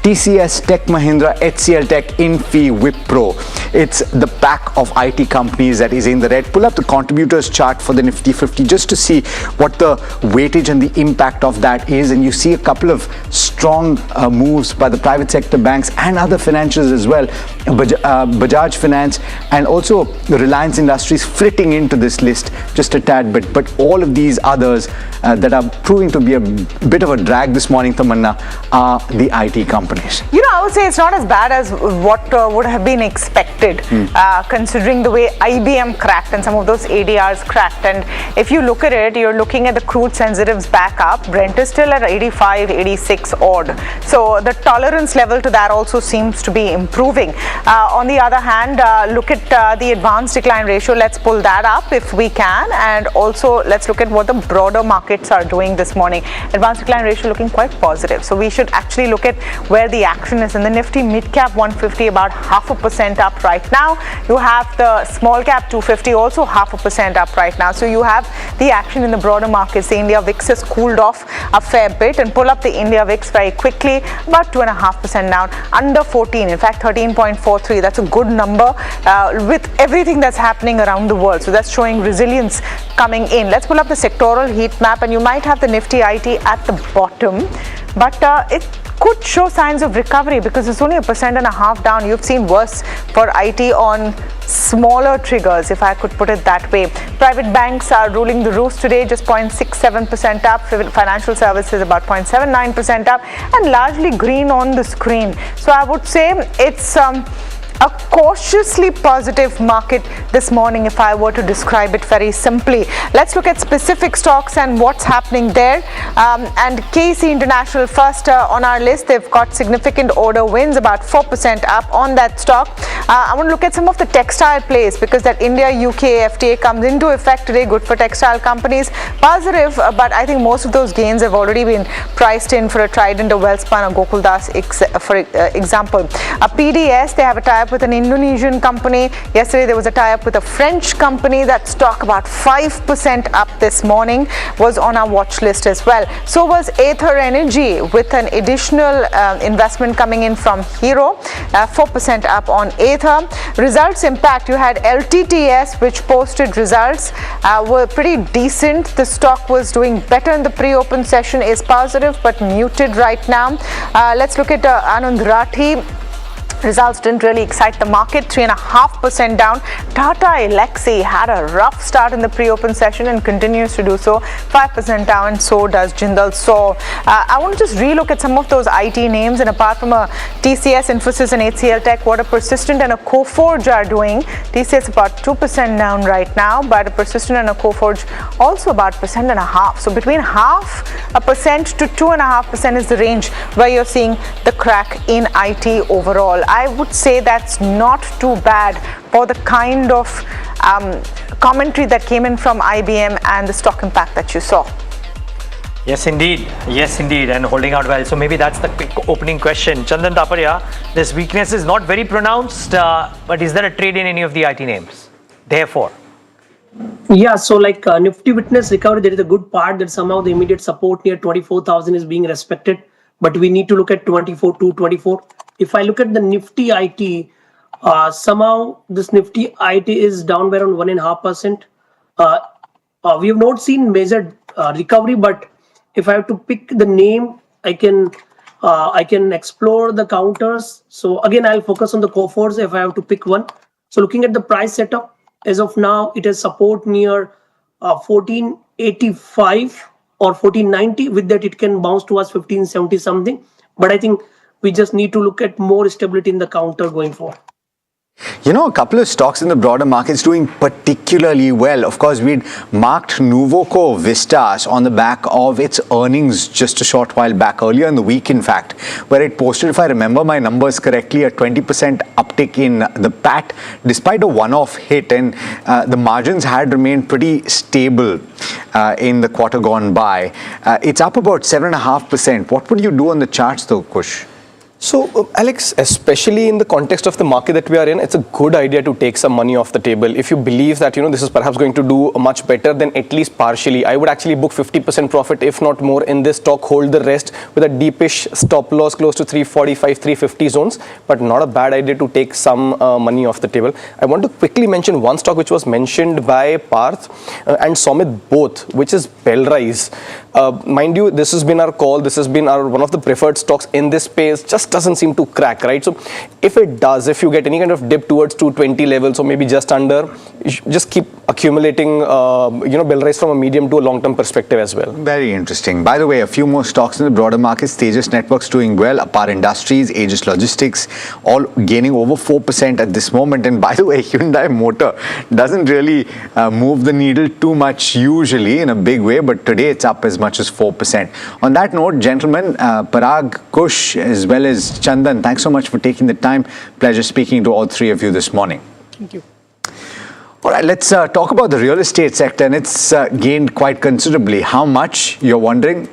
TCS, Tech Mahindra, HCL Tech, Infi, Wipro. It's the pack of IT companies that is in the red. Pull up the contributors chart for the Nifty 50 just to see what the weightage and the impact of that is. And you see a couple of strong moves by the private sector banks and other financials as well. Bajaj Finance and also Reliance Industries flitting into this list just a tad bit. But all of these others that are proving to be a bit of a drag this morning, Tamanna, are the IT companies. You know, I would say it's not as bad as what would have been expected, considering the way IBM cracked and some of those ADRs cracked. And if you look at it, you're looking at the crude sensitives back up. Brent is still at 85, 86 odd. So the tolerance level to that also seems to be improving. On the other hand, look at the advanced decline ratio. Let's pull that up if we can. And also let's look at what the broader markets are doing this morning. Advanced decline ratio looking quite positive. So we should actually look at where the action is. In the Nifty mid cap 150 about 0.5% up right now. You have the small cap 250 also 0.5% up right now. So you have the action in the broader markets. The India VIX has cooled off a fair bit, and pull up the India VIX very quickly, about 2.5% down, under 14, in fact 13.43. That's a good number with everything that's happening around the world. So that's showing resilience coming in. Let's pull up the sectoral heat map, and you might have the Nifty IT at the bottom, but it could show signs of recovery because it's only 1.5% down. You've seen worse for IT on smaller triggers, if I could put it that way. Private banks are ruling the roost today, just 0.67% up. Financial services about 0.79% up, and largely green on the screen. So I would say it's a cautiously positive market this morning, if I were to describe it very simply. Let's look at specific stocks and what's happening there. And KC International first on our list. They've got significant order wins, about 4% up on that stock. I want to look at some of the textile plays because that India-UK FTA comes into effect today. Good for textile companies. Positive, but I think most of those gains have already been priced in for a Trident, a Welspun, a Gokuldas, for example. A PDS, they have a tie-up with an Indonesian company. Yesterday there was a tie-up with a French company. That stock about 5% up this morning, was on our watch list as well. So was Aether Energy with an additional investment coming in from Hero, 4% up on Aether. Results impact, you had LTTS, which posted results were pretty decent. The stock was doing better in the pre-open session, is positive but muted right now. Let's look at Anand Rathi. Results didn't really excite the market, 3.5% down. Tata Elxsi had a rough start in the pre-open session and continues to do so, 5% down, and so does Jindal SAW. I want to just relook at some of those IT names, and apart from a TCS, Infosys and HCL Tech, what a Persistent and a Coforge are doing. TCS about 2% down right now, but a Persistent and a Coforge also about 1.5%. So between 0.5% to 2.5% is the range where you're seeing the crack in IT overall. I would say that's not too bad for the kind of commentary that came in from IBM and the stock impact that you saw. Yes, indeed. Yes, indeed. And holding out well. So maybe that's the quick opening question. Chandan Taparia, this weakness is not very pronounced, but is there a trade in any of the IT names? Therefore. Yeah, so like Nifty witness recovery, there is a good part that somehow the immediate support near 24,000 is being respected, but we need to look at 24,224. If I look at the Nifty IT, somehow this Nifty IT is down by around 1.5%. We have not seen major recovery, but if I have to pick the name, I can I can explore the counters. So again, I'll focus on the COFORs if I have to pick one. So looking at the price setup, as of now, it has support near 1485 or 1490. With that, it can bounce towards 1570 something. But I think we just need to look at more stability in the counter going forward. You know, a couple of stocks in the broader markets doing particularly well. Of course, we'd marked Nuvoco Vistas on the back of its earnings just a short while back, earlier in the week, in fact, where it posted, if I remember my numbers correctly, a 20% uptick in the PAT, despite a one-off hit, and the margins had remained pretty stable in the quarter gone by. It's up about 7.5%. What would you do on the charts though, Kush? So, Alex, especially in the context of the market that we are in, it's a good idea to take some money off the table. If you believe that, this is perhaps going to do much better than at least partially, I would actually book 50% profit, if not more, in this stock, hold the rest with a deepish stop loss close to 345, 350 zones, but not a bad idea to take some money off the table. I want to quickly mention one stock which was mentioned by Parth and Somit both, which is Bellrise. Mind you, this has been our call, this has been our one of the preferred stocks in this space, just doesn't seem to crack, right? So if it does, if you get any kind of dip towards 220 levels or maybe just under, you just keep accumulating, Bellrise from a medium to a long-term perspective as well. Very interesting. By the way, a few more stocks in the broader markets. Tejas Networks doing well, Apar Industries, Aegis Logistics, all gaining over 4% at this moment. And by the way, Hyundai Motor doesn't really move the needle too much usually in a big way, but today it's up as much as 4%. On that note, gentlemen, Parag, Kush, as well as Chandan, thanks so much for taking the time. Pleasure speaking to all three of you this morning. Thank you. All right, let's talk about the real estate sector, and it's gained quite considerably. How much, you're wondering?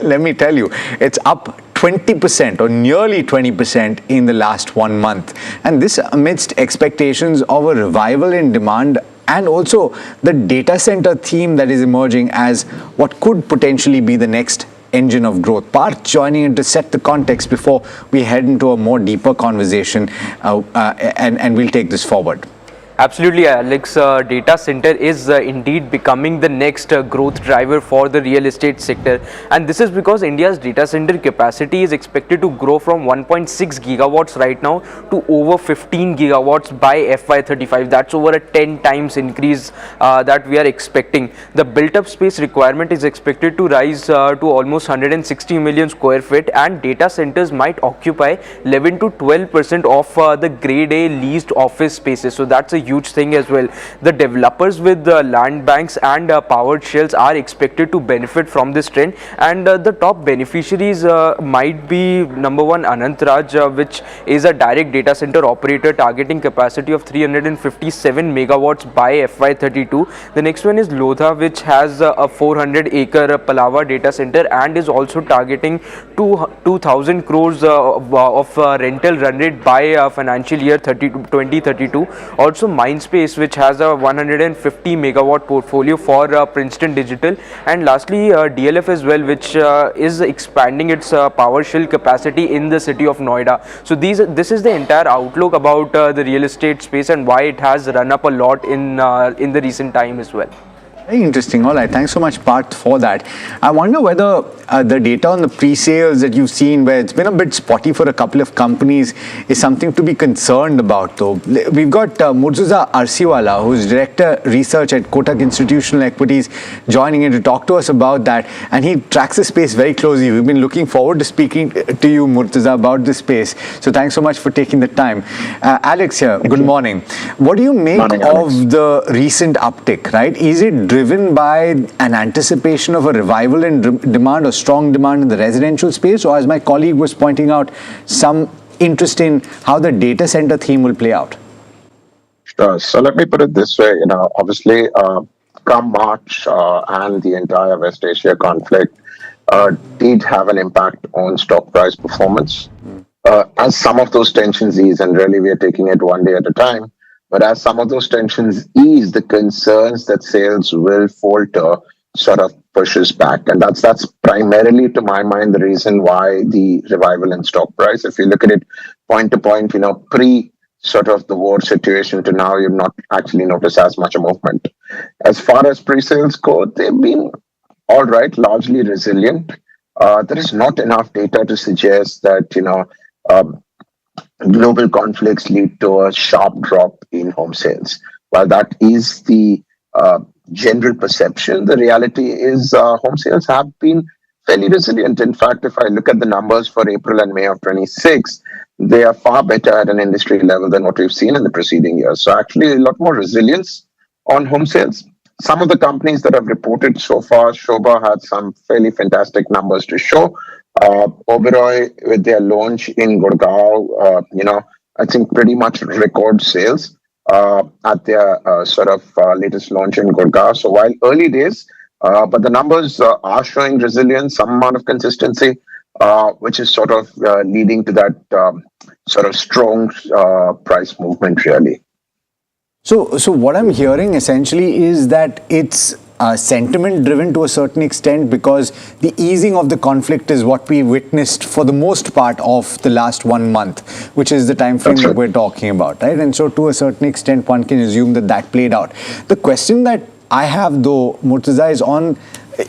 Let me tell you, it's up 20% or nearly 20% in the last 1 month. And this amidst expectations of a revival in demand and also the data center theme that is emerging as what could potentially be the next engine of growth. Parth joining in to set the context before we head into a more deeper conversation, and we'll take this forward. Absolutely, Alex. Data center is indeed becoming the next growth driver for the real estate sector, and this is because India's data center capacity is expected to grow from 1.6 gigawatts right now to over 15 gigawatts by FY35. That's over a 10 times increase that we are expecting. The built-up space requirement is expected to rise to almost 160 million square feet, and data centers might occupy 11 to 12% of the grade A leased office spaces. So that's a huge thing as well. The developers with land banks and powered shells are expected to benefit from this trend, and the top beneficiaries might be number one, Anant Raj, which is a direct data center operator targeting capacity of 357 megawatts by FY32. The next one is Lodha, which has a 400-acre Palava data center and is also targeting 2,000 crores of rental run rate by financial year 2032. Also Mindspace, which has a 150 megawatt portfolio for Princeton Digital, and lastly DLF as well, which is expanding its power shell capacity in the city of Noida. So this is the entire outlook about the real estate space and why it has run up a lot in the recent time as well. Very interesting. All right. Thanks so much, Parth, for that. I wonder whether the data on the pre-sales that you've seen, where it's been a bit spotty for a couple of companies, is something to be concerned about, though. We've got Murtuza Arsiwala, who's Director Research at Kotak Institutional Equities, joining in to talk to us about that. And he tracks the space very closely. We've been looking forward to speaking to you, Murtuza, about this space. So thanks so much for taking the time. Alex here, good morning. What do you make of the recent uptick, right? Is it driven by an anticipation of a revival in demand or strong demand in the residential space, or, as my colleague was pointing out, some interest in how the data center theme will play out? Sure. So let me put it this way. Obviously, come March and the entire West Asia conflict did have an impact on stock price performance. As some of those tensions ease, and really we are taking it one day at a time, but as some of those tensions ease, the concerns that sales will falter sort of pushes back. And that's primarily, to my mind, the reason why the revival in stock price. If you look at it point to point, pre sort of the war situation to now, you've not actually noticed as much a movement. As far as pre-sales go, they've been all right, largely resilient. there is not enough data to suggest that, um, global conflicts lead to a sharp drop in home sales. While that is the general perception, the reality is home sales have been fairly resilient. In fact, if I look at the numbers for April and May of 26, they are far better at an industry level than what we've seen in the preceding years. So actually, a lot more resilience on home sales. Some of the companies that have reported so far, Shobha had some fairly fantastic numbers to show. Oberoi, with their launch in Gurgaon, I think pretty much record sales at their latest launch in Gurgaon. So while early days, but the numbers are showing resilience, some amount of consistency, which is leading to that strong price movement, really. So what I'm hearing essentially is that it's sentiment driven to a certain extent, because the easing of the conflict is what we witnessed for the most part of the last 1 month, which is the time frame that we're talking about, right? And so to a certain extent, one can assume that that played out. The question that I have, though, Murtaza, is on,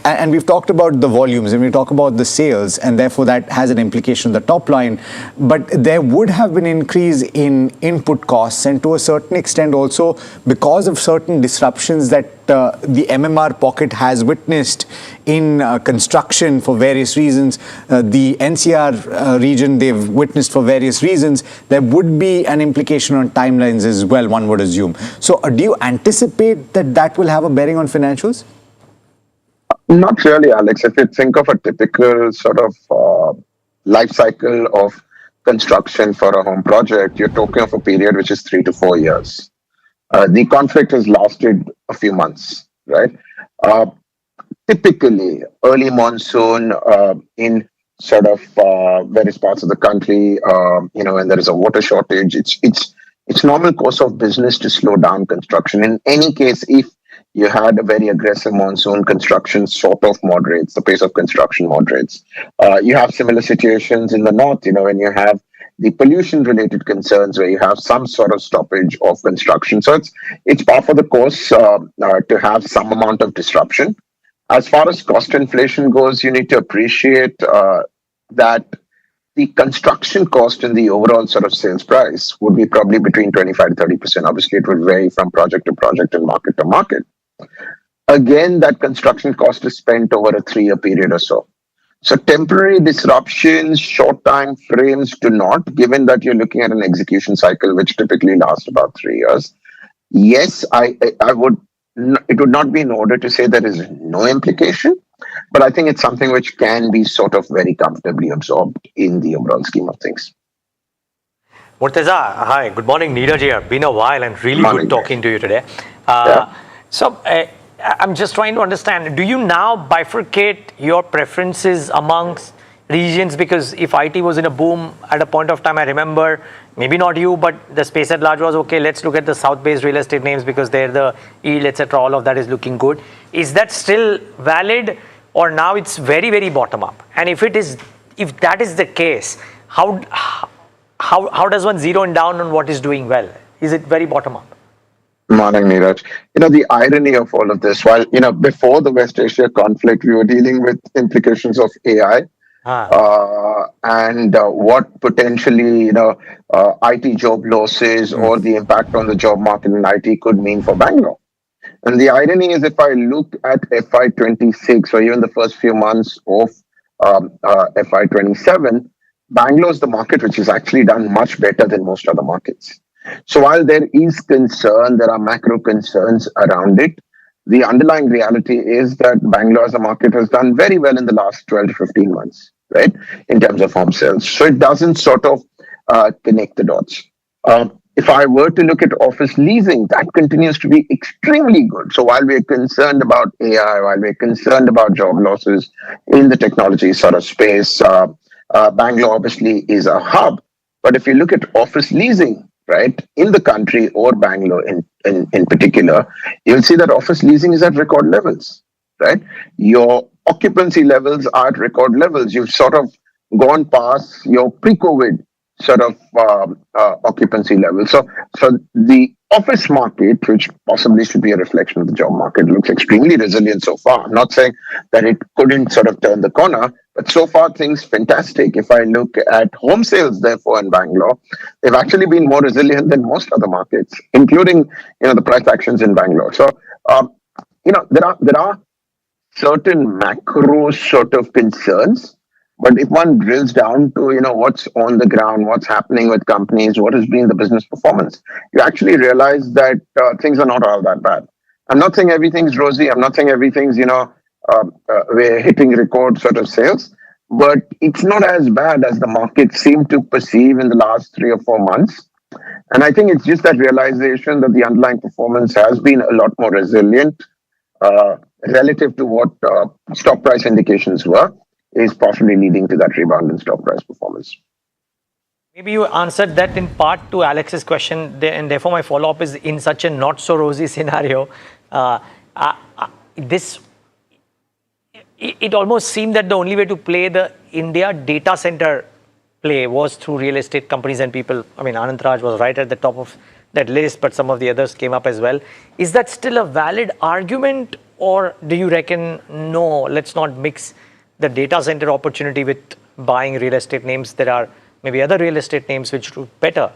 and we've talked about the volumes and we talk about the sales, and therefore that has an implication on the top line, but there would have been increase in input costs, and to a certain extent also because of certain disruptions that the MMR pocket has witnessed in construction for various reasons, the NCR region they've witnessed for various reasons. There would be an implication on timelines as well, one would assume. So do you anticipate that that will have a bearing on financials? Not really, Alex. If you think of a typical life cycle of construction for a home project, you're talking of a period which is 3 to 4 years. The conflict has lasted a few months, right? Typically, early monsoon in various parts of the country, when there is a water shortage, it's normal course of business to slow down construction. In any case, if you had a very aggressive monsoon, construction moderates, the pace of construction moderates. You have similar situations in the north, when you have the pollution related concerns where you have some sort of stoppage of construction. So it's par for the course to have some amount of disruption. As far as cost inflation goes, you need to appreciate that the construction cost and the overall sales price would be probably between 25 to 30%. Obviously, it would vary from project to project and market to market. Again, that construction cost is spent over a 3-year period or so. So temporary disruptions, short time frames do not, given that you're looking at an execution cycle which typically lasts about 3 years. Yes, it would not be in order to say there is no implication, but I think it's something which can be very comfortably absorbed in the overall scheme of things. Murtaza, hi, good morning, Neeraj here. Been a while and really good talking to you today. So I'm just trying to understand, do you now bifurcate your preferences amongst regions? Because if IT was in a boom at a point of time, I remember, maybe not you, but the space at large was, okay, let's look at the south-based real estate names because they're the yield, etc. All of that is looking good. Is that still valid, or now it's very, very bottom up? And if that is the case, how does one zero in down on what is doing well? Is it very bottom up? Morning, Neeraj. The irony of all of this, while, before the West Asia conflict, we were dealing with implications of AI and what potentially, IT job losses or the impact on the job market in IT could mean for Bangalore. And the irony is, if I look at FY26 or even the first few months of FY27, Bangalore is the market which has actually done much better than most other markets. So while there is concern, there are macro concerns around it, the underlying reality is that Bangalore as a market has done very well in the last 12 to 15 months, right, in terms of home sales. So it doesn't connect the dots. If I were to look at office leasing, that continues to be extremely good. So while we're concerned about AI, while we're concerned about job losses in the technology space, Bangalore obviously is a hub. But if you look at office leasing, right, in the country or Bangalore in particular, you'll see that office leasing is at record levels, right? Your occupancy levels are at record levels. You've gone past your pre-COVID sort of occupancy level. So the office market, which possibly should be a reflection of the job market, looks extremely resilient so far. I'm not saying that it couldn't sort of turn the corner, but so far things fantastic. If I look at home sales, therefore, in Bangalore, they've actually been more resilient than most other markets, including the price actions in Bangalore. So there are certain macro sort of concerns. But if one drills down to what's on the ground, what's happening with companies, what has been the business performance, you actually realize that things are not all that bad. I'm not saying everything's rosy. I'm not saying everything's we're hitting record sort of sales, but it's not as bad as the market seemed to perceive in the last 3 or 4 months. And I think it's just that realization that the underlying performance has been a lot more resilient relative to what stock price indications were, is possibly leading to that rebound in stock price performance. Maybe you answered that in part to Alex's question, and therefore my follow-up is, in such a not so rosy scenario, it almost seemed that the only way to play the India data center play was through real estate companies and people. I mean, Anand Raj was right at the top of that list, but some of the others came up as well. Is that still a valid argument, or do you reckon, no, let's not mix the data center opportunity with buying real estate names? There are maybe other real estate names which do better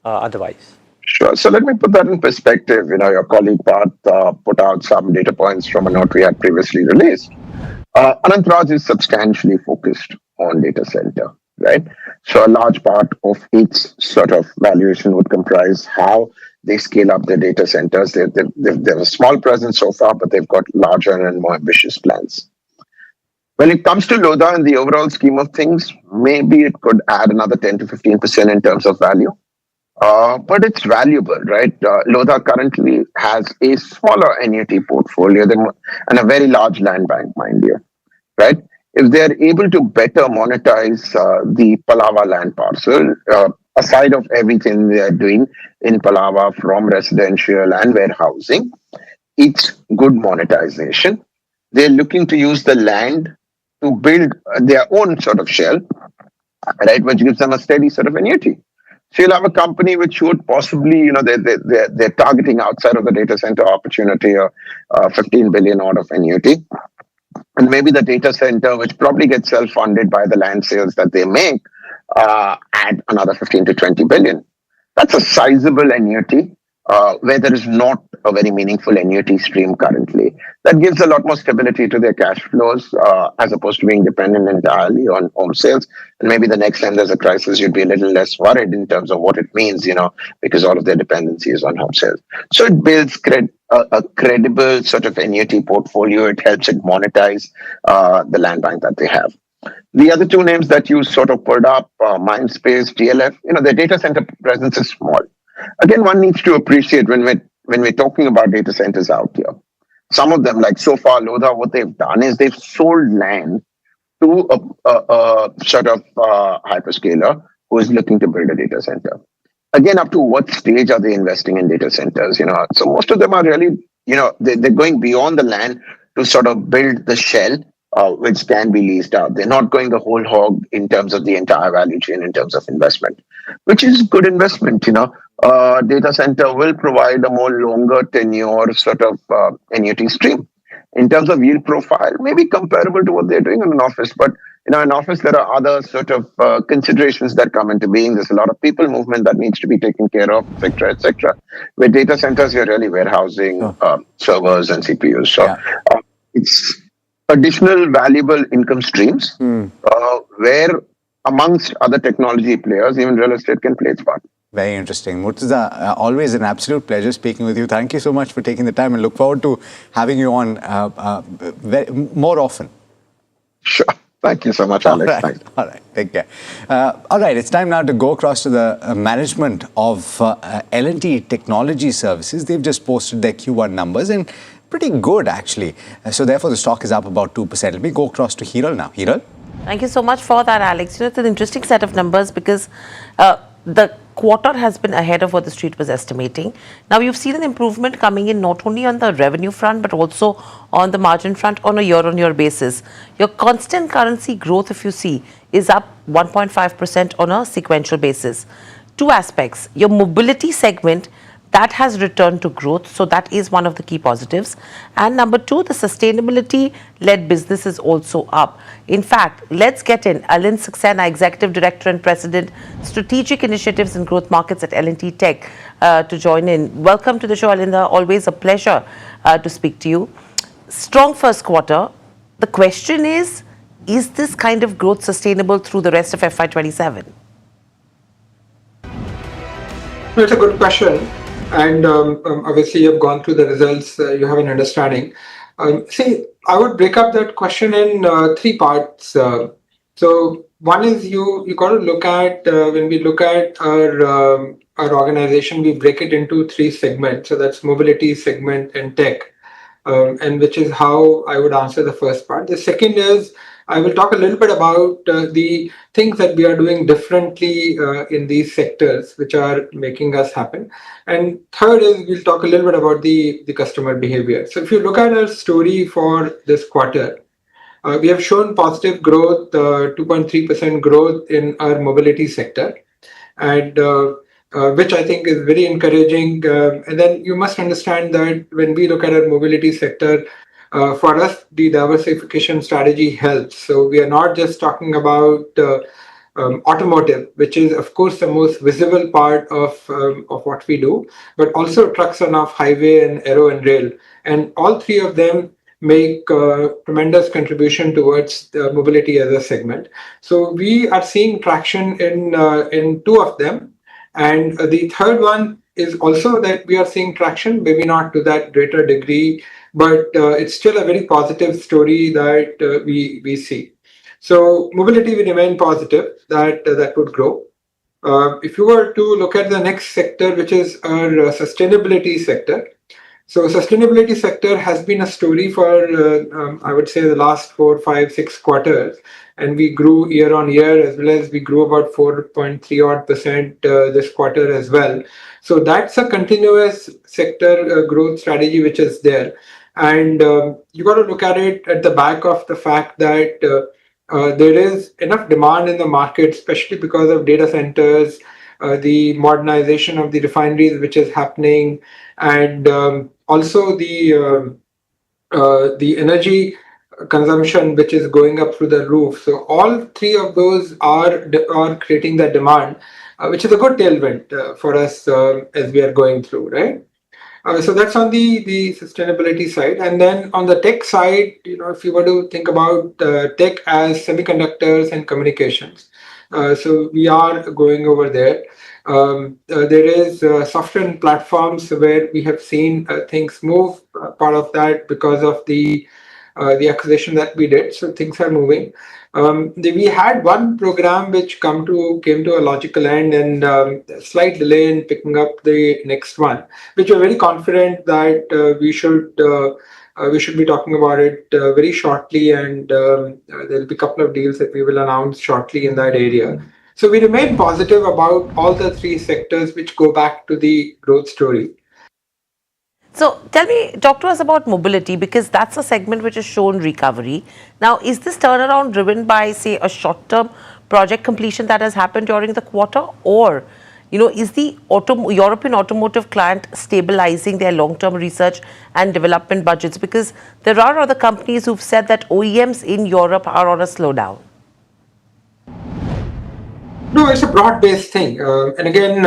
otherwise. Sure. So let me put that in perspective. Your colleague Parth put out some data points from a note we had previously released. Anant Raj is substantially focused on data center, right? So a large part of its sort of valuation would comprise how they scale up their data centers. They have a small presence so far, but they've got larger and more ambitious plans. When it comes to Lodha in the overall scheme of things, maybe it could add another 10 to 15% in terms of value. But it's valuable, right? Lodha currently has a smaller annuity portfolio and a very large land bank, mind you, right? If they're able to better monetize the Palava land parcel, aside of everything they are doing in Palava from residential and warehousing, it's good monetization. They're looking to use the land to build their own sort of shell, right, which gives them a steady sort of annuity. So you'll have a company which would possibly, they're targeting outside of the data center opportunity 15 billion out of annuity. And maybe the data center, which probably gets self-funded by the land sales that they make, add another 15 to 20 billion. That's a sizable annuity where there is not a very meaningful annuity stream currently. That gives a lot more stability to their cash flows as opposed to being dependent entirely on home sales. And maybe the next time there's a crisis, you'd be a little less worried in terms of what it means, because all of their dependency is on home sales. So it builds a credible sort of annuity portfolio. It helps it monetize the land bank that they have. The other two names that you sort of put up, Mindspace, DLF, their data center presence is small. Again, one needs to appreciate when we're talking about data centers out here. Some of them, like so far, Lodha, what they've done is they've sold land to a sort of hyperscaler who is looking to build a data center. Again, up to what stage are they investing in data centers? So most of them are really, they're going beyond the land to sort of build the shell, which can be leased out. They're not going the whole hog in terms of the entire value chain in terms of investment, which is good investment. Data center will provide a more longer tenure sort of annuity stream. In terms of yield profile, maybe comparable to what they're doing in an office, but in an office there are other sort of considerations that come into being. There's a lot of people movement that needs to be taken care of, etc., etc. With data centers, you're really warehousing servers and CPUs. So it's additional valuable income streams where amongst other technology players, even real estate can play its part. Very interesting. Murtaza, always an absolute pleasure speaking with you. Thank you so much for taking the time and look forward to having you on more often. Sure. Thank you so much, Alex. All right. Take care. All right. It's time now to go across to the management of L&T Technology Services. They've just posted their Q1 numbers and pretty good, actually. So therefore, the stock is up about 2%. Let me go across to Hiral now. Hiral? Thank you so much for that, Alex. It's an interesting set of numbers because the quarter has been ahead of what the street was estimating. Now, you've seen an improvement coming in not only on the revenue front, but also on the margin front on a year-on-year basis. Your constant currency growth, if you see, is up 1.5% on a sequential basis. Two aspects. Your mobility segment, that has returned to growth, so that is one of the key positives. And number two, the sustainability-led business is also up. In fact, let's get in Alind Saxena, Executive Director and President, Strategic Initiatives and Growth Markets at L&T Tech, to join in. Welcome to the show, Alinda. Always a pleasure to speak to you. Strong first quarter. The question is this kind of growth sustainable through the rest of FY27? It's a good question. And obviously, you've gone through the results, you have an understanding. See, I would break up that question in three parts. So one is you got to look at, when we look at our organization, we break it into three segments. So that's mobility segment and tech, and which is how I would answer the first part. The second is I will talk a little bit about the things that we are doing differently in these sectors, which are making us happen. And third is we'll talk a little bit about the customer behavior. So if you look at our story for this quarter, we have shown positive growth, 2.3% growth in our mobility sector, and which I think is very encouraging. And then you must understand that when we look at our mobility sector, for us, the diversification strategy helps. So we are not just talking about automotive, which is, of course, the most visible part of what we do, but also trucks on off-highway and aero and rail. And all three of them make tremendous contribution towards the mobility as a segment. So we are seeing traction in two of them. And the third one is also that we are seeing traction, maybe not to that greater degree, but it's still a very positive story that we see. So mobility will remain positive, that would grow. If you were to look at the next sector, which is our sustainability sector. So sustainability sector has been a story for, I would say, the last 4, 5, 6 quarters. And we grew year on year, as well as we grew about 4.3% this quarter as well. So that's a continuous sector growth strategy which is there. And you got to look at it at the back of the fact that there is enough demand in the market, especially because of data centers, the modernization of the refineries which is happening, and also the energy consumption which is going up through the roof. So all three of those are creating that demand, which is a good tailwind for us as we are going through, right? So that's on the sustainability side. And then on the tech side, if you were to think about tech as semiconductors and communications, so we are going over there. There is software and platforms where we have seen things move. Part of that because of the acquisition that we did. So things are moving. We had one program which came to a logical end, and a slight delay in picking up the next one, which we're very confident that we should be talking about it very shortly, and there'll be a couple of deals that we will announce shortly in that area. So we remain positive about all the three sectors which go back to the growth story. So talk to us about mobility, because that's a segment which has shown recovery. Now, is this turnaround driven by, say, a short-term project completion that has happened during the quarter, or, is the European automotive client stabilizing their long-term research and development budgets? Because there are other companies who've said that OEMs in Europe are on a slowdown. No, it's a broad-based thing. And again,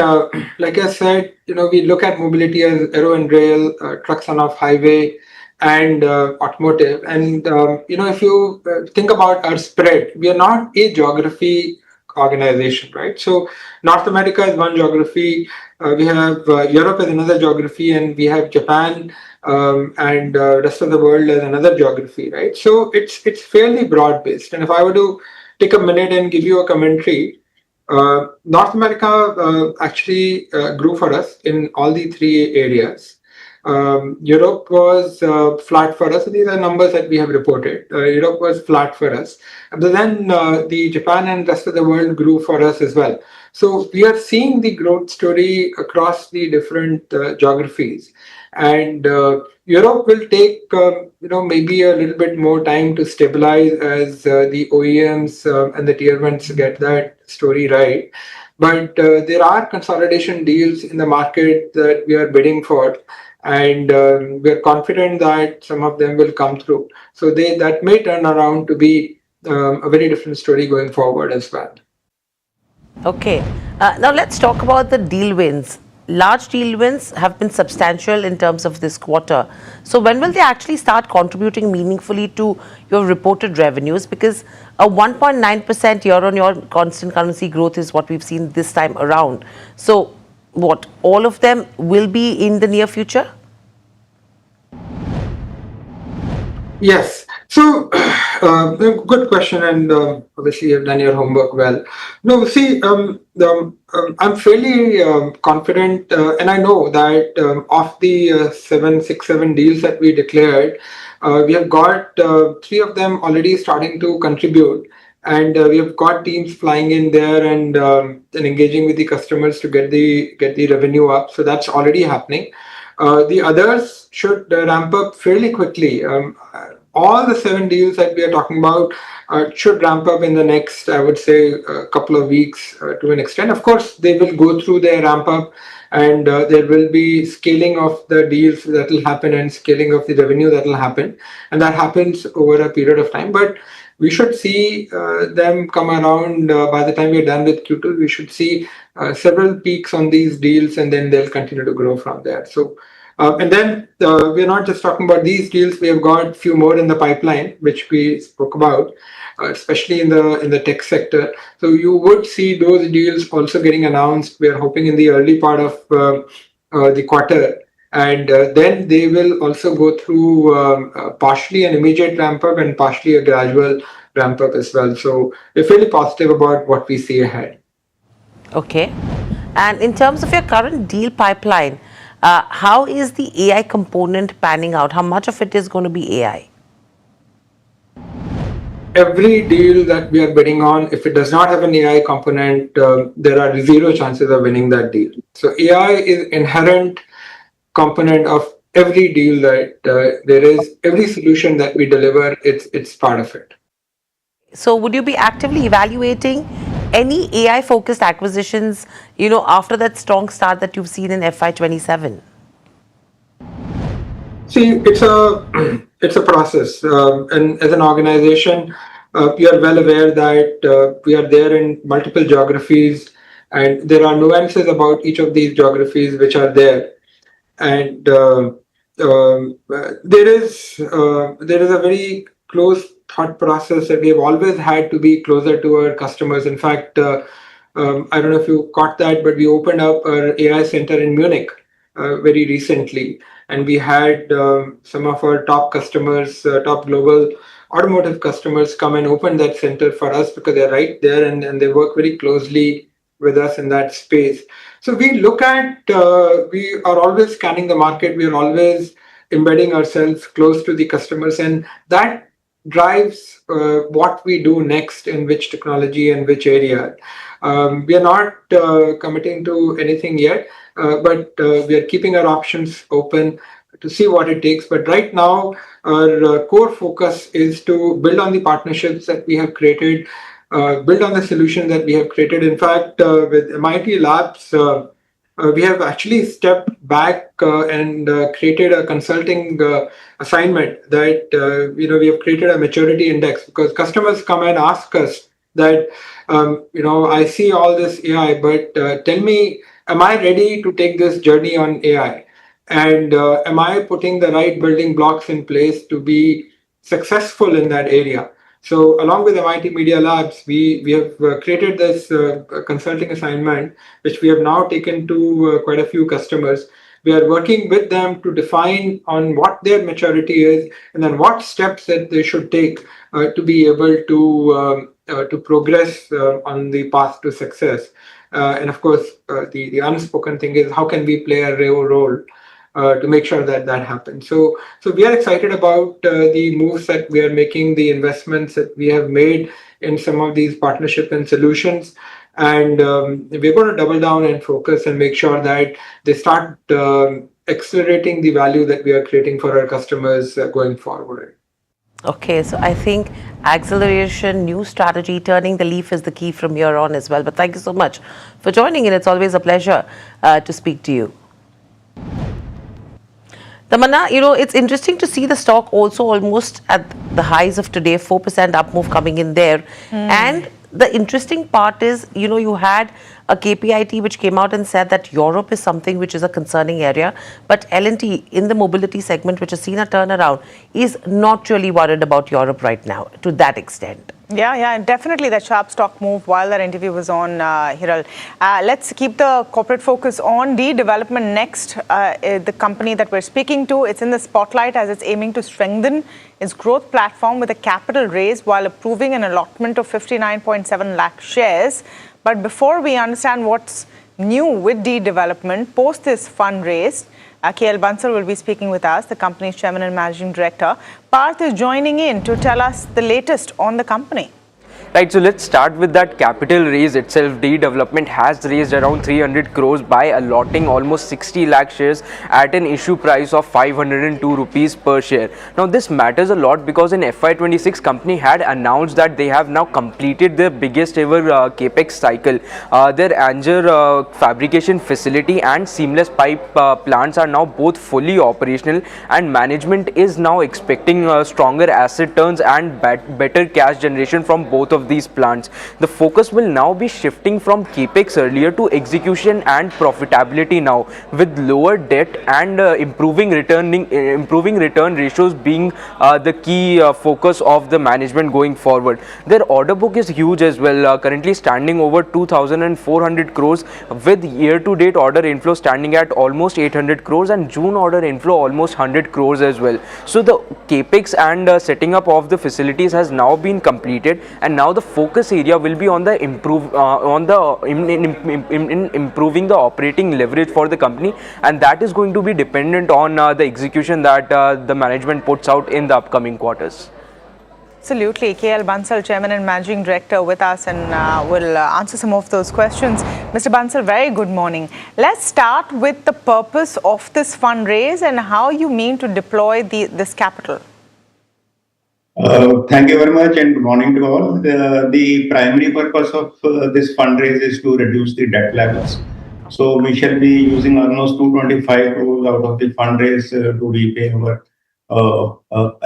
like I said, we look at mobility as aero and rail, trucks on off-highway, and automotive. And, if you think about our spread, we are not a geography organization, right? So North America is one geography. We have Europe as another geography, and we have Japan and rest of the world as another geography, right? So it's fairly broad-based. And if I were to take a minute and give you a commentary, North America actually grew for us in all the three areas. Europe was flat for us. These are numbers that we have reported. Europe was flat for us. But then the Japan and rest of the world grew for us as well. So we are seeing the growth story across the different geographies. And Europe will take, maybe a little bit more time to stabilize as the OEMs and the tier ones get that story right. But there are consolidation deals in the market that we are bidding for, and we are confident that some of them will come through. So that may turn around to be a very different story going forward as well. Okay. Now let's talk about the deal wins. Large deal wins have been substantial in terms of this quarter. So when will they actually start contributing meaningfully to your reported revenues? Because a 1.9% year-on-year constant currency growth is what we've seen this time around. So what, all of them will be in the near future? Yes. So, good question, and obviously you've done your homework well. No, see, I'm fairly confident, and I know that of the 767 deals that we declared, we have got three of them already starting to contribute, and we have got teams flying in there and engaging with the customers to get the revenue up. So that's already happening. The others should ramp up fairly quickly. All the 7 deals that we are talking about should ramp up in the next, I would say, a couple of weeks to an extent. Of course, they will go through their ramp up, and there will be scaling of the deals that will happen and scaling of the revenue that will happen. And that happens over a period of time. But we should see them come around by the time we're done with Q2. We should see several peaks on these deals, and then they'll continue to grow from there. So, and then we're not just talking about these deals. We have got a few more in the pipeline, which we spoke about, especially in the tech sector. So you would see those deals also getting announced. We are hoping in the early part of the quarter. And then they will also go through partially an immediate ramp up and partially a gradual ramp up as well. So we're fairly positive about what we see ahead. Okay. And in terms of your current deal pipeline, how is the AI component panning out? How much of it is going to be AI? Every deal that we are bidding on, if it does not have an AI component, there are zero chances of winning that deal. So AI is inherent component of every deal that there is. Every solution that we deliver, it's part of it. So would you be actively evaluating any AI focused acquisitions, after that strong start that you've seen in FY27? See, it's a process, and as an organization, we are well aware that we are there in multiple geographies, and there are nuances about each of these geographies which are there, and there is a very close thought process that we have always had to be closer to our customers. In fact, I don't know if you caught that, but we opened up our AI center in Munich very recently, and we had some of our top customers, top global automotive customers, come and open that center for us because they're right there, and they work very closely with us in that space. So we we are always scanning the market. We are always embedding ourselves close to the customers, and that drives what we do next in which technology and which area. We are not committing to anything yet, but we are keeping our options open to see what it takes. But right now, our core focus is to build on the partnerships that we have created, build on the solution that we have created. In fact, with MIT Labs, we have actually stepped back and created a consulting assignment that we have created a maturity index, because customers come and ask us that I see all this AI, but tell me, am I ready to take this journey on AI? And am I putting the right building blocks in place to be successful in that area? So along with MIT Media Labs, we have created this consulting assignment, which we have now taken to quite a few customers. We are working with them to define on what their maturity is, and then what steps that they should take to be able to progress on the path to success. And of course, the unspoken thing is, how can we play a real role? to make sure that that happens. So we are excited about the moves that we are making, the investments that we have made in some of these partnership and solutions. And we're going to double down and focus and make sure that they start accelerating the value that we are creating for our customers going forward. Okay, so I think acceleration, new strategy, turning the leaf is the key from here on as well. But thank you so much for joining in. It's always a pleasure to speak to you. Tamanna, it's interesting to see the stock also almost at the highs of today, 4% up move coming in there. And the interesting part is, you had a KPIT which came out and said that Europe is something which is a concerning area, but L&T in the mobility segment, which has seen a turnaround, is not really worried about Europe right now to that extent. Yeah, definitely that sharp stock move while that interview was on, Hiral. Let's keep the corporate focus on D Development next. The company that we're speaking to, it's in the spotlight as it's aiming to strengthen its growth platform with a capital raise while approving an allotment of 59.7 lakh shares. But before we understand what's new with D Development, post this fundraise, KL Bansal will be speaking with us, the company's chairman and managing director. Parth is joining in to tell us the latest on the company. Right, so let's start with that capital raise itself. D Development has raised around 300 crores by allotting almost 60 lakh shares at an issue price of 502 rupees per share. Now, this matters a lot because in FY26, company had announced that they have now completed their biggest ever capex cycle. Their Anger fabrication facility and seamless pipe plants are now both fully operational, and management is now expecting stronger asset turns and better cash generation from both of these plants. The focus will now be shifting from capex earlier to execution and profitability now, with lower debt and improving return ratios being the key focus of the management going forward. Their order book is huge as well, currently standing over 2,400 crores, with year-to-date order inflow standing at almost 800 crores and June order inflow almost 100 crores as well. So the capex and setting up of the facilities has now been completed, and now the focus area will be on the improving the operating leverage for the company, and that is going to be dependent on the execution that the management puts out in the upcoming quarters. Absolutely. KL Bansal, Chairman and Managing Director, with us, and will answer some of those questions. Mr. Bansal, very good morning. Let's start with the purpose of this fundraise and how you mean to deploy this capital. Thank you very much and good morning to all. The primary purpose of this fundraise is to reduce the debt levels. So we shall be using almost 225 crores out of the fundraise to repay our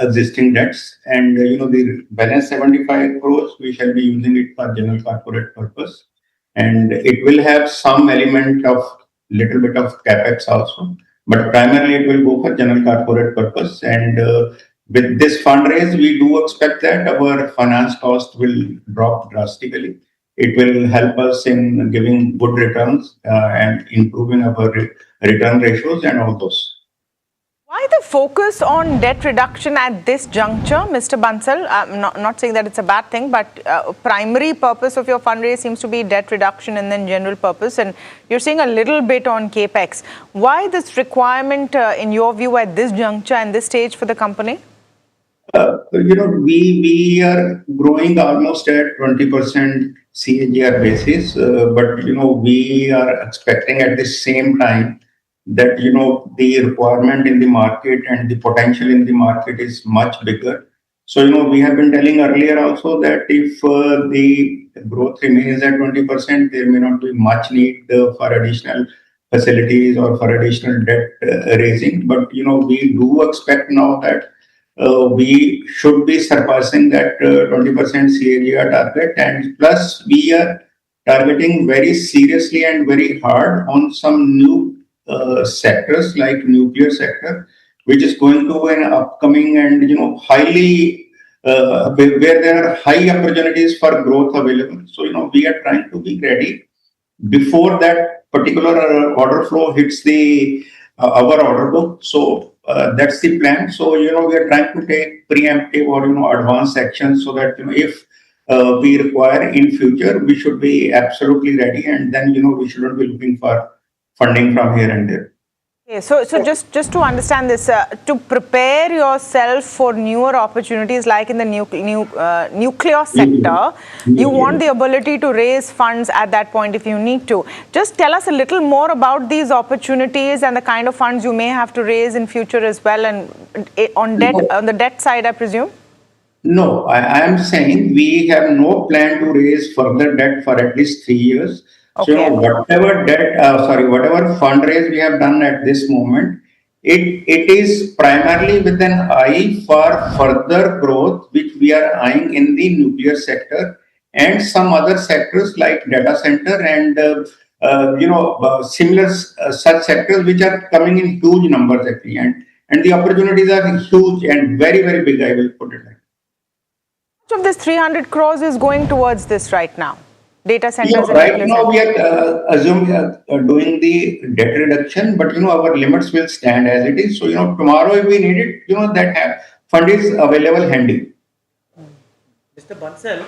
existing debts, and the balance 75 crores we shall be using it for general corporate purpose, and it will have some element of little bit of capex also, but primarily it will go for general corporate purpose. And with this fundraise, we do expect that our finance cost will drop drastically. It will help us in giving good returns and improving our return ratios and all those. Why the focus on debt reduction at this juncture, Mr. Bansal? I'm not saying that it's a bad thing, but primary purpose of your fundraise seems to be debt reduction and then general purpose, and you're seeing a little bit on capex. Why this requirement, in your view, at this juncture and this stage for the company? We are growing almost at 20% CAGR basis, but we are expecting at the same time that the requirement in the market and the potential in the market is much bigger. So we have been telling earlier also that if the growth remains at 20%, there may not be much need for additional facilities or for additional debt raising. But we do expect now that we should be surpassing that 20% CAGR target, and plus we are targeting very seriously and very hard on some new sectors like nuclear sector, which is going to an upcoming and highly where there are high opportunities for growth available. So we are trying to be ready before that particular order flow hits the our order book. So that's the plan. So we are trying to take preemptive or advanced actions so that if we require in future, we should be absolutely ready, and then we shouldn't be looking for funding from here and there. Okay, so just to understand this, to prepare yourself for newer opportunities like in the nuclear sector, you want the ability to raise funds at that point if you need to. Just tell us a little more about these opportunities and the kind of funds you may have to raise in future as well, and on the debt side, I presume. No, I am saying we have no plan to raise further debt for at least 3 years. So, whatever whatever fundraise we have done at this moment, it is primarily with an eye for further growth, which we are eyeing in the nuclear sector and some other sectors like data center and similar such sectors which are coming in huge numbers actually, and the opportunities are huge and very very big. I will put it like. Much of this 300 crores is going towards this right now? Data centers and right now we are assuming doing the debt reduction, but our limits will stand as it is. So tomorrow if we need it, that fund is available handy. Mr. Bansal,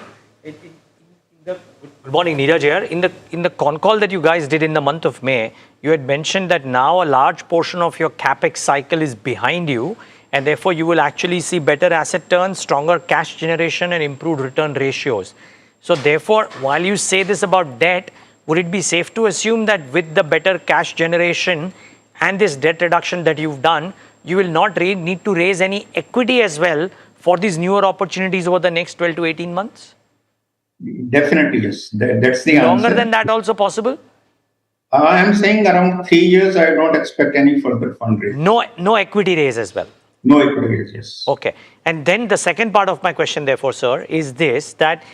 good morning, Neeraj here. In the con call that you guys did in the month of May, you had mentioned that now a large portion of your capex cycle is behind you, and therefore you will actually see better asset turns, stronger cash generation, and improved return ratios. So therefore, while you say this about debt, would it be safe to assume that with the better cash generation and this debt reduction that you've done, you will not need to raise any equity as well for these newer opportunities over the next 12 to 18 months? Definitely, yes. That's the answer. Longer than that also possible? I am saying around 3 years, I don't expect any further fundraising. No equity raise as well? No equity raise, yes. Okay. And then the second part of my question, therefore, sir, is this, that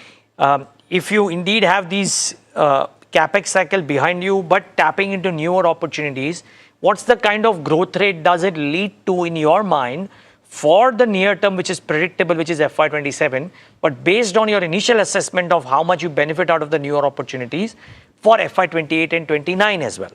if you indeed have these capex cycle behind you, but tapping into newer opportunities, what's the kind of growth rate does it lead to in your mind for the near term, which is predictable, which is FY27, but based on your initial assessment of how much you benefit out of the newer opportunities for FY28 and 29 as well?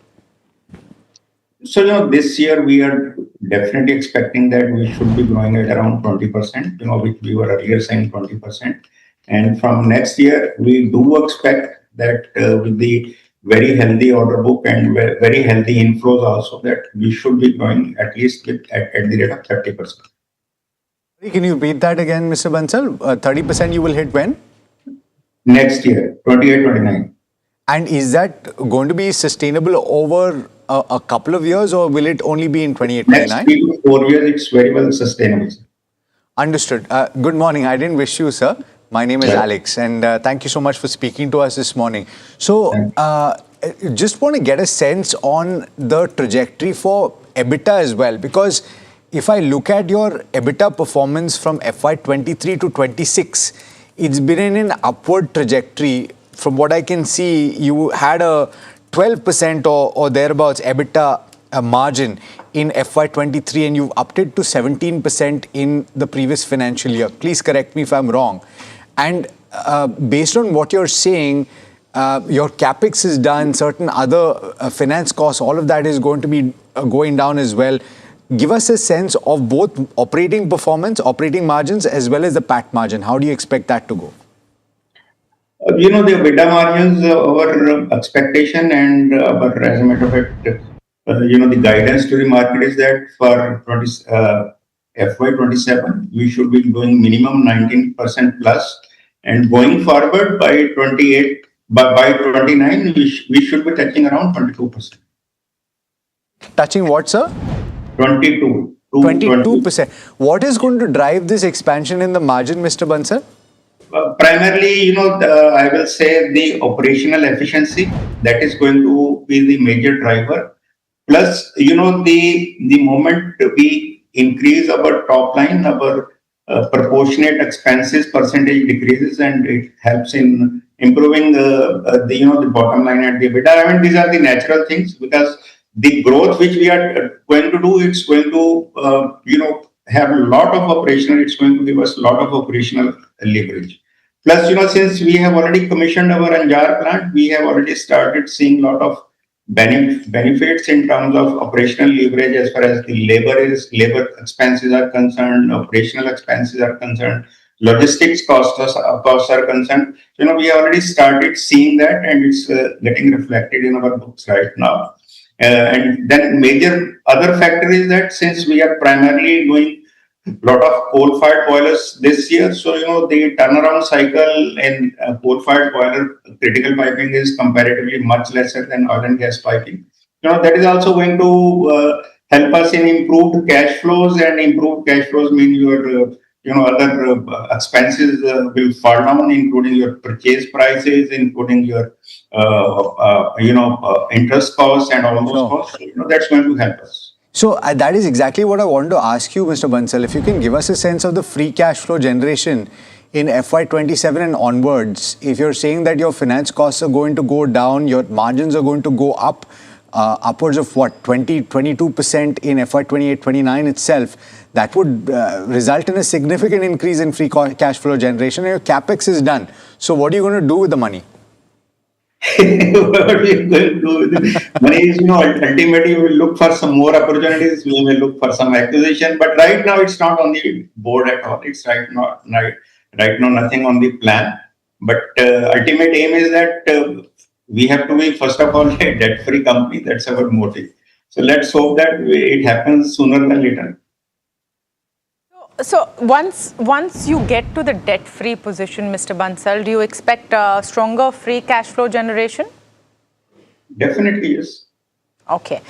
So, this year we are definitely expecting that we should be growing at around 20%, which we were earlier saying 20%. And from next year, we do expect that with the very healthy order book and very healthy inflows also, that we should be growing at least at the rate of 30%. Can you repeat that again, Mr. Bansal? 30% you will hit when? Next year, 28-29. And is that going to be sustainable over a couple of years, or will it only be in 28-29? Next 3 to 4 years, it's very well sustainable. Understood. Good morning. I didn't wish you, sir. My name is Alex, and thank you so much for speaking to us this morning. So, just want to get a sense on the trajectory for EBITDA as well, because if I look at your EBITDA performance from FY23 to 26, it's been in an upward trajectory. From what I can see, you had a 12% or thereabouts EBITDA margin in FY23, and you've upped it to 17% in the previous financial year. Please correct me if I'm wrong. And based on what you're saying, your capex is done, certain other finance costs, all of that is going to be going down as well. Give us a sense of both operating performance, operating margins, as well as the PAT margin. How do you expect that to go? The EBITDA margins, our expectation and as a matter of fact, the guidance to the market is that for FY27, we should be doing minimum 19% plus, and going forward by 28, by 29, we should be touching around 22%. Touching what, sir? 22. 22%. What is going to drive this expansion in the margin, Mr. Bansal? Primarily, I will say the operational efficiency, that is going to be the major driver. Plus, the moment we increase our top line, our proportionate expenses percentage decreases, and it helps in improving the bottom line at the EBITDA. I mean, these are the natural things, because the growth which we are going to do, it's going to have a lot of operational, it's going to give us a lot of operational leverage. Plus, since we have already commissioned our Anjar plant, we have already started seeing a lot of benefits in terms of operational leverage as far as the labor expenses are concerned, operational expenses are concerned, logistics costs are concerned. We already started seeing that, and it's getting reflected in our books right now. And then major other factor is that since we are primarily doing lot of coal-fired boilers this year, so the turnaround cycle in coal-fired boiler critical piping is comparatively much lesser than oil and gas piping. That is also going to help us in improved cash flows, and improved cash flows mean your other expenses will fall down, including your purchase prices, including your interest costs and all those costs. So, that's going to help us. So that is exactly what I wanted to ask you, Mr. Bansal. If you can give us a sense of the free cash flow generation in FY27 and onwards, if you're saying that your finance costs are going to go down, your margins are going to go up, upwards of what, 22% in FY28-29 itself, that would result in a significant increase in free cash flow generation, and your capex is done. So what are you going to do with the money? What we are going to do with it? Money is, ultimately we will look for some more opportunities. We may look for some acquisition, but right now it's not on the board at all. It's right now nothing on the plan. But ultimate aim is that we have to be, first of all, a debt-free company. That's our motive. So let's hope that it happens sooner than later. So once you get to the debt-free position, Mr. Bansal, do you expect a stronger free cash flow generation? Definitely, yes. Okay.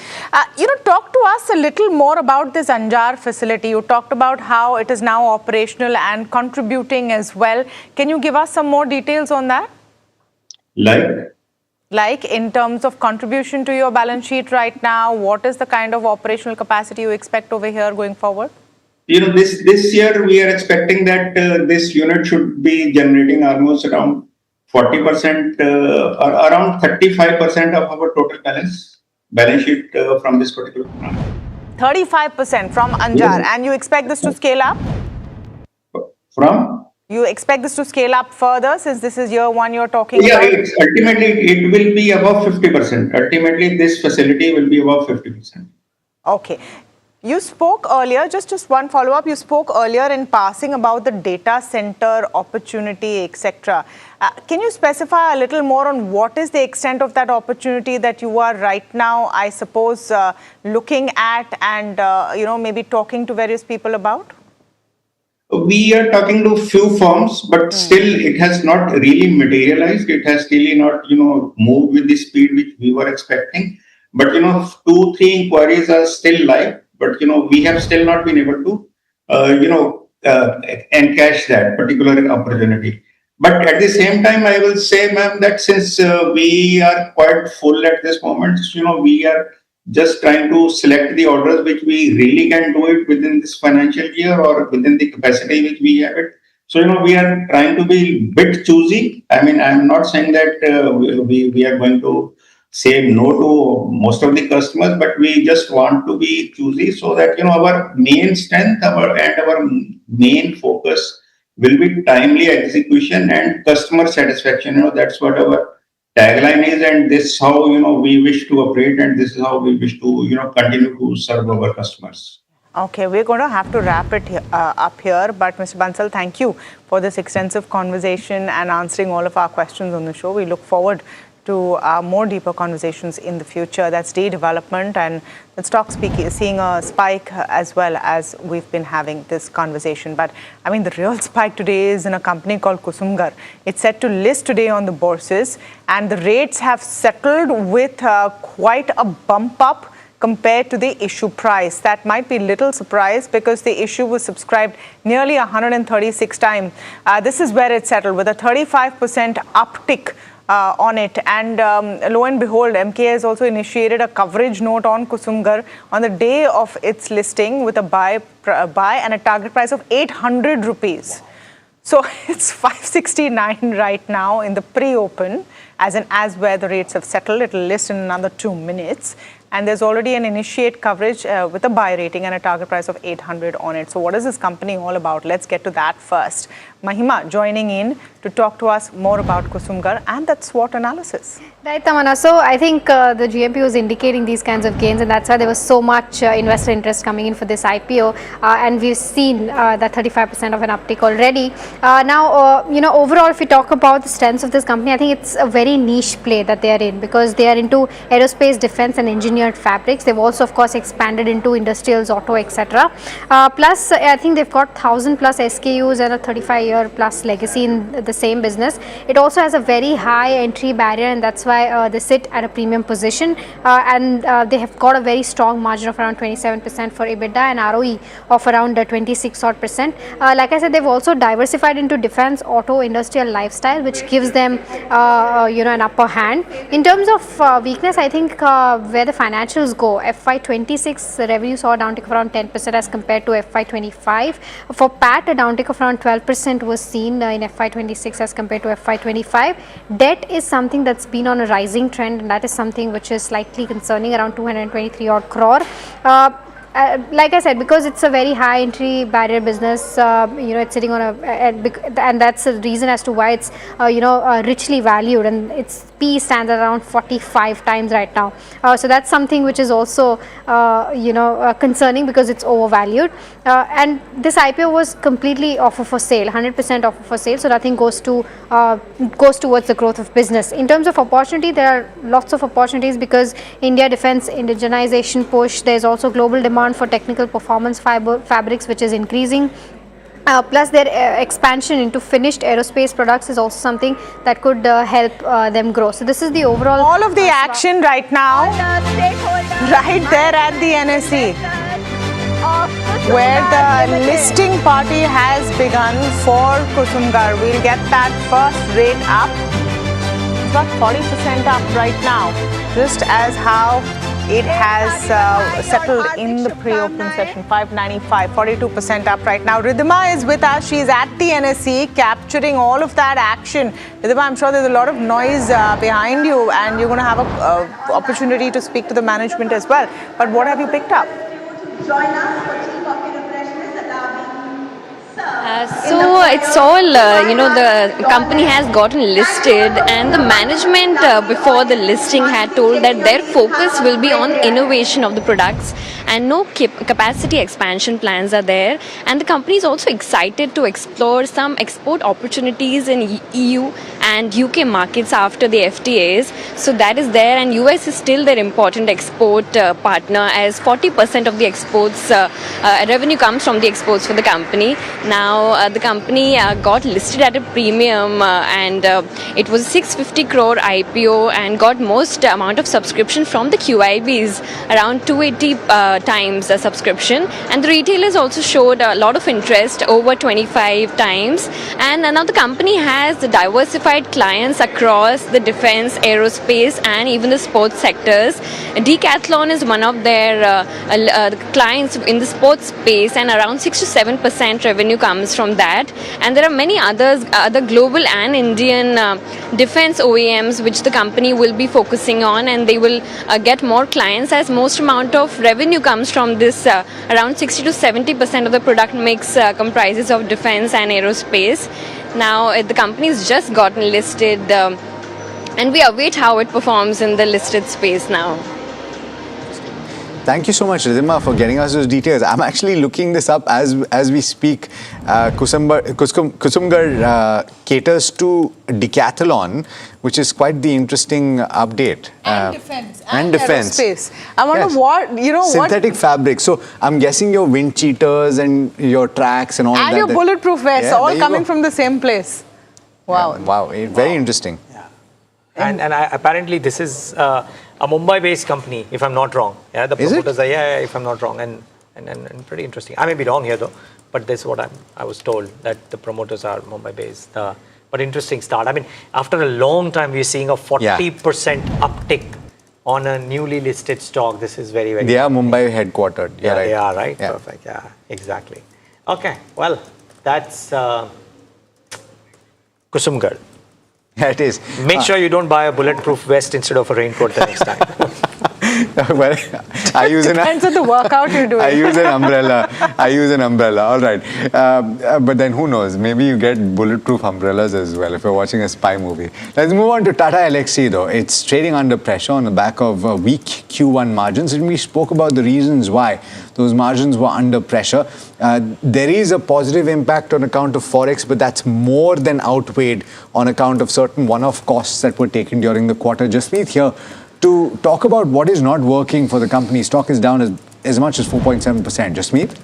Talk to us a little more about this Anjar facility. You talked about how it is now operational and contributing as well. Can you give us some more details on that? Like in terms of contribution to your balance sheet right now, what is the kind of operational capacity you expect over here going forward? This year we are expecting that this unit should be generating almost around 40% or around 35% of our total balance sheet from this particular plant. 35% from Anjar, and you expect this to scale up? From? You expect this to scale up further since this is year one you're talking about? Yeah, ultimately it will be above 50%. Ultimately this facility will be above 50%. Okay. You spoke earlier, just one follow-up, you spoke earlier in passing about the data center opportunity, etc. Can you specify a little more on what is the extent of that opportunity that you are right now, I suppose, looking at and, maybe talking to various people about? We are talking to few firms, but still it has not really materialized. It has really not, moved with the speed which we were expecting. But, 2-3 inquiries are still live. But, we have still not been able to, encash that particular opportunity. But at the same time, I will say, ma'am, that since we are quite full at this moment, we are just trying to select the orders which we really can do it within this financial year or within the capacity which we have it. So, we are trying to be a bit choosy. I mean, I'm not saying that we are going to say no to most of the customers, but we just want to be choosy so that our main strength, our main focus will be timely execution and customer satisfaction. That's what our tagline is, and this is how we wish to operate, and this is how we wish to continue to serve our customers. Okay, we're going to have to wrap it up here, but Mr. Bansal, thank you for this extensive conversation and answering all of our questions on the show. We look forward to more deeper conversations in the future. That's day development, and the stock seeing a spike as well as we've been having this conversation. But I mean, the real spike today is in a company called Kusumgar. It's set to list today on the bourses, and the rates have settled with quite a bump up compared to the issue price. That might be little surprise because the issue was subscribed nearly 136 times. This is where it settled with a 35% uptick on it, and lo and behold, MK has also initiated a coverage note on Kusumgar on the day of its listing with a buy and a target price of 800 rupees. So it's 569 right now in the pre-open, as where the rates have settled. It will list in another 2 minutes. And there's already an initiate coverage with a buy rating and a target price of 800 on it. So what is this company all about? Let's get to that first. Mahima joining in to talk to us more about Kusumgar and that SWOT analysis. Right, Tamanna. So I think the GMP was indicating these kinds of gains, and that's why there was so much investor interest coming in for this IPO. And we've seen that 35% of an uptick already. Now, overall, if we talk about the strengths of this company, I think it's a very niche play that they are in, because they are into aerospace, defense, and engineered fabrics. They've also, of course, expanded into industrials, auto, etc. Plus, I think they've got 1,000 plus SKUs and a 35-year plus legacy in the same business. It also has a very high entry barrier, and that's why they sit at a premium position, and they have got a very strong margin of around 27% for EBITDA and ROE of around 26 odd percent. Like I said, they've also diversified into defense, auto, industrial, lifestyle, which gives them an upper hand. In terms of weakness, I think where the financials go, FY26 revenue saw a downtick of around 10% as compared to FY25. For PAT, a downtick of around 12% was seen in FY26 as compared to FY25. Debt is something that's been on a rising trend, and that is something which is slightly concerning, around 223 odd crore. Like I said, because it's a very high entry barrier business, it's sitting on and that's the reason as to why it's richly valued, and its P stands at around 45 times right now. So that's something which is also concerning, because it's overvalued. And this IPO was completely offer for sale, 100% offer for sale. So nothing goes towards the growth of business. In terms of opportunity, there are lots of opportunities, because India defense indigenization push. There's also global demand for technical performance fabrics, which is increasing. Plus their expansion into finished aerospace products is also something that could help them grow. So this is the overall. All of the action right now, right there at the NSE, where the listing party has begun for Kusumgar. We'll get that first rate up. It's about 40% up right now, just as how it has settled in the pre-open session. 595, 42% up right now. Ridhima is with us. She's at the NSE capturing all of that action. Ridhima, I'm sure there's a lot of noise behind you, and you're going to have an opportunity to speak to the management as well. But what have you picked up? Join us for tea, coffee, refreshments, So it's all, the company has gotten listed, and the management before the listing had told that their focus will be on innovation of the products, and no capacity expansion plans are there. And the company is also excited to explore some export opportunities in EU and UK markets after the FTAs. So that is there, and US is still their important export partner, as 40% of the exports revenue comes from the exports for the company. Now the company got listed at a premium, and it was a 650 crore IPO and got most amount of subscription from the QIBs, around 280 times subscription, and the retailers also showed a lot of interest, over 25 times. And now the company has diversified clients across the defense, aerospace, and even the sports sectors. Decathlon is one of their clients in the sports space, and around 6 to 7% revenue comes from that. And there are many others, other global and Indian defense OEMs, which the company will be focusing on, and they will get more clients, as most amount of revenue comes from this. Around 60 to 70% of the product mix comprises of defense and aerospace. Now the company has just gotten listed, and we await how it performs in the listed space now. Thank you so much, Ridhima, for getting us those details. I'm actually looking this up as we speak. Kusumgar caters to Decathlon, which is quite the interesting update. And defense. And defense. Aerospace. I wonder what, synthetic fabric. So I'm guessing your wind cheaters and your tracks and all and that. your bulletproof vests, all coming from the same place. Wow. Yeah, wow. Very interesting. Yeah. And apparently this is a Mumbai-based company, if I'm not wrong. Yeah, the promoters are, if I'm not wrong, and pretty interesting. I may be wrong here though, but this is what I was told, that the promoters are Mumbai-based. But interesting start. I mean, after a long time, we're seeing a 40% uptick on a newly listed stock. This is very, very. They are Mumbai headquartered. Yeah, right. they are, right? Yeah. Perfect. Yeah, exactly. Okay, well, that's Kusumgar. Yeah, it is. Make sure you don't buy a bulletproof vest instead of a raincoat the next time. Well, I use Depends on the workout you're doing. I use an umbrella. All right. But then who knows? Maybe you get bulletproof umbrellas as well if you're watching a spy movie. Let's move on to Tata Elxsi though. It's trading under pressure on the back of weak Q1 margins, and we spoke about the reasons why those margins were under pressure. There is a positive impact on account of Forex, but that's more than outweighed on account of certain one-off costs that were taken during the quarter. Jasmeet here to talk about what is not working for the company. Stock is down as much as 4.7%. Jasmeet?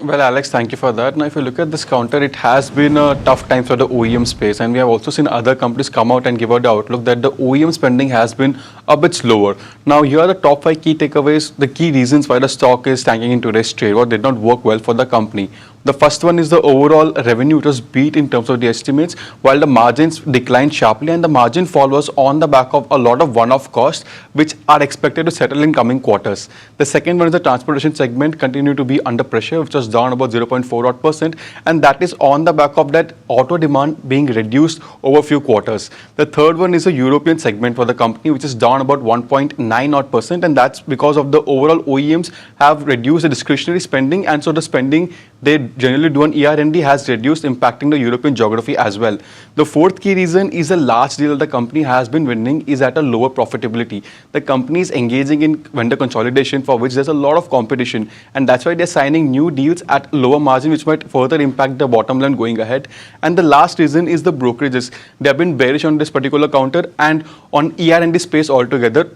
Well, Alex, thank you for that. Now, if you look at this counter, it has been a tough time for the OEM space, and we have also seen other companies come out and give out the outlook that the OEM spending has been a bit slower. Now, here are the top 5 key takeaways, the key reasons why the stock is tanking in today's trade or did not work well for the company. The first one is the overall revenue. It was beat in terms of the estimates, while the margins declined sharply, and the margin fall was on the back of a lot of one-off costs, which are expected to settle in coming quarters. The second one is the transportation segment continued to be under pressure, which was down about 0.4%, and that is on the back of that auto demand being reduced over a few quarters. The third one is the European segment for the company, which is down about 1.9%, and that's because of the overall OEMs have reduced the discretionary spending, and so the spending they generally do on ER&D has reduced, impacting the European geography as well. The fourth key reason is a large deal the company has been winning is at a lower profitability. The company is engaging in vendor consolidation for which there's a lot of competition, and that's why they're signing new deals at lower margin, which might further impact the bottom line going ahead. And the last reason is the brokerages. They have been bearish on this particular counter and on ER&D space altogether,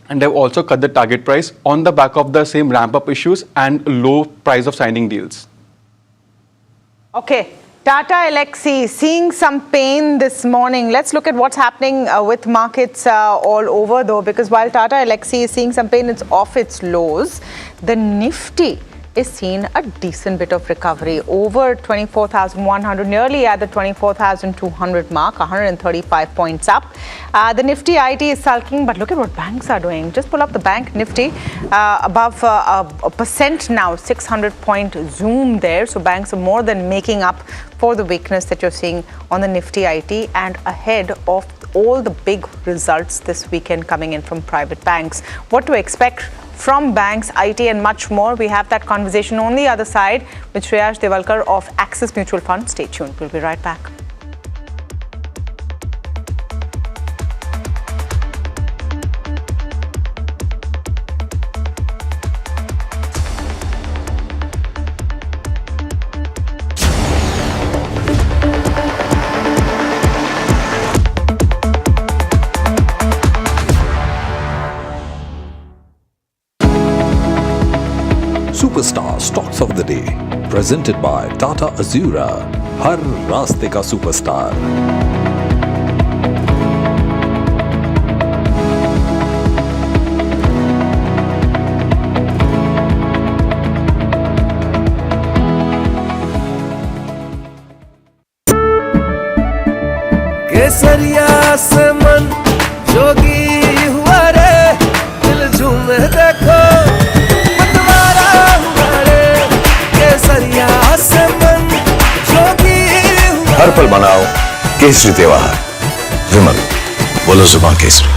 and they've also cut the target price on the back of the same ramp-up issues and low price of signing deals. Okay, Tata Elxsi seeing some pain this morning. Let's look at what's happening with markets all over though, because while Tata Elxsi is seeing some pain, it's off its lows. The Nifty is seeing a decent bit of recovery over 24,100, nearly at the 24,200 mark, 135 points up. The Nifty IT is sulking, but look at what banks are doing. Just pull up the bank Nifty above a percent now, 600-point zoom there. So banks are more than making up for the weakness that you're seeing on the Nifty IT and ahead of all the big results this weekend coming in from private banks. What to expect from banks, IT and much more. We have that conversation on the other side with Shreyash Devalkar of Axis Mutual Fund. Stay tuned. We'll be right back. Superstar Stocks of the Day, presented by Tata Azura. हर रास्ते का superstar. केसरिया से मन जोगी हुआ रे, दिल झूमे देखो हर पल मनाओ केसरी त्योहार. विमल, बोलो जुबान Kesari.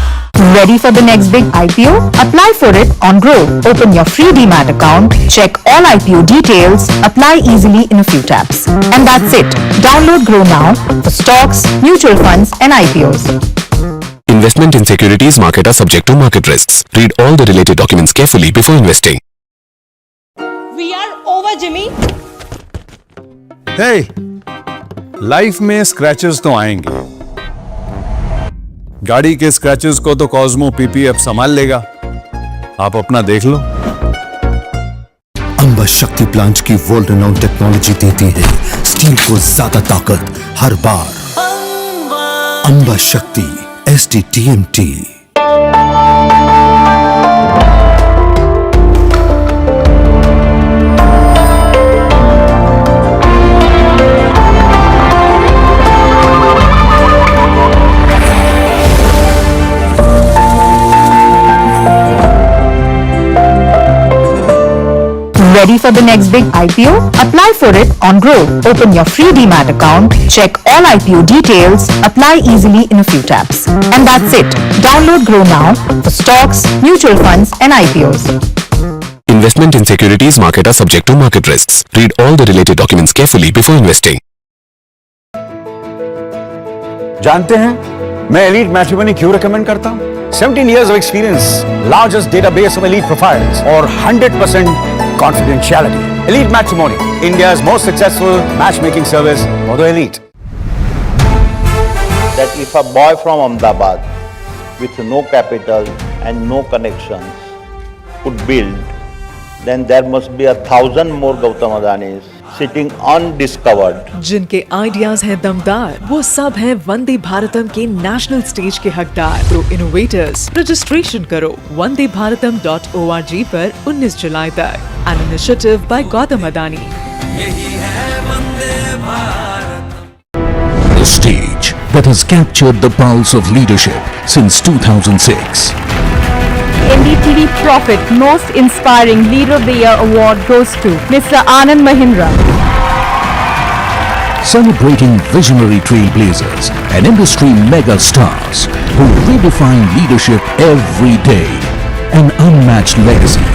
Ready for the next big IPO? Apply for it on Grow. Open your free Demat account, check all IPO details, apply easily in a few taps. And that's it. Download Grow now for stocks, mutual funds and IPOs. Investment in securities market are subject to market risks. Read all the related documents carefully before investing. We are over, Jimmy. Hey, life में scratches तो आएंगे. गाड़ी के scratches को तो Cosmo PPF संभाल लेगा. आप अपना देख लो. अंबा शक्ति प्लांट की वर्ल्ड रिनाउंड टेक्नोलॉजी देती है स्टील को ज्यादा ताकत हर बार. अंबा शक्ति SDTMT. Ready for the next big IPO? Apply for it on Grow. Open your free demat account, check all IPO details, apply easily in a few taps. And that's it. Download Grow now for stocks, mutual funds and IPOs. Investment in securities market are subject to market risks. Read all the related documents carefully before investing. जानते हैं मैं elite matrimony क्यों recommend करता हूं? 17 years of experience, largest database of elite profiles, or 100% confidentiality. Elite Matrimony, India's most successful matchmaking service for the elite. That if a boy from Ahmedabad with no capital and no connections could build, then there must be 1,000 more Gautam Adanis sitting undiscovered. जिनके ideas हैं दमदार, वो सब हैं वंदे भारतम के national stage के हकदार। Pro innovators registration करो wandebharatam.org पर 19 जुलाई तक। An initiative by Gautam Adani. The stage that has captured the pulse of leadership since 2006. NDTV Profit Most Inspiring Leader of the Year Award goes to Mr. Anand Mahindra. Celebrating visionary trailblazers and industry mega stars who redefine leadership every day. An unmatched legacy.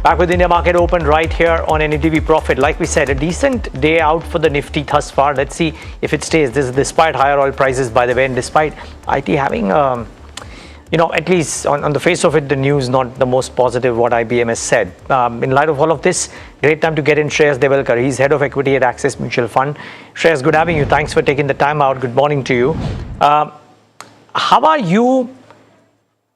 Back with India Market Open right here on NDTV Profit. Like we said, a decent day out for the Nifty thus far. Let's see if it stays. This is despite higher oil prices, by the way, and despite IT having, at least on the face of it, the news not the most positive, what IBM has said. In light of all of this, great time to get in Shreyas Develkar. He's head of equity at Axis Mutual Fund. Shreyas, good having you. Thanks for taking the time out. Good morning to you. How are you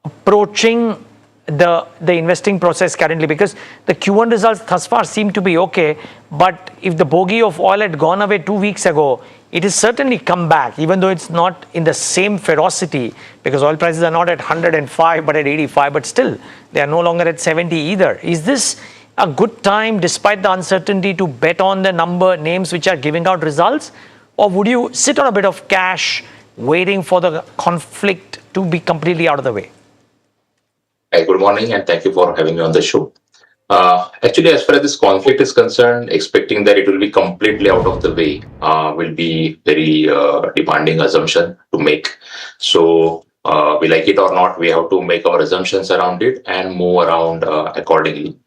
approaching the investing process currently, because the Q1 results thus far seem to be okay, but if the bogey of oil had gone away 2 weeks ago, it has certainly come back, even though it's not in the same ferocity, because oil prices are not at 105 but at 85, but still they are no longer at 70 either. Is this a good time, despite the uncertainty, to bet on the names which are giving out results, or would you sit on a bit of cash waiting for the conflict to be completely out of the way? Hi, good morning, and thank you for having me on the show. Actually, as far as this conflict is concerned, expecting that it will be completely out of the way will be very demanding assumption to make. So, we like it or not, we have to make our assumptions around it and move around accordingly.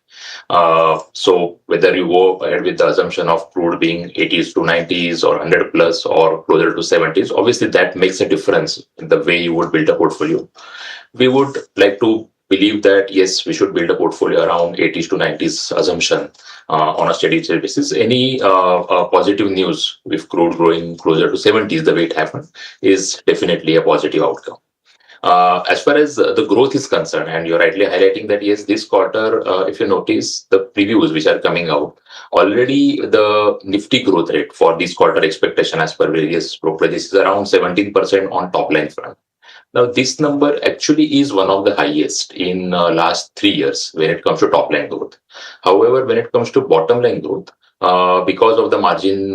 So, whether you go ahead with the assumption of crude being 80s to 90s or 100 plus or closer to 70s, obviously that makes a difference in the way you would build a portfolio. We would like to believe that yes, we should build a portfolio around 80s to 90s assumption on a steady state basis. Any positive news with crude growing closer to 70s the way it happened is definitely a positive outcome. As far as the growth is concerned, and you're rightly highlighting that yes, this quarter, if you notice the previews which are coming out, already the Nifty growth rate for this quarter expectation as per various brokerages is around 17% on top line front. Now, this number actually is one of the highest in last 3 years when it comes to top line growth. However, when it comes to bottom line growth, because of the margin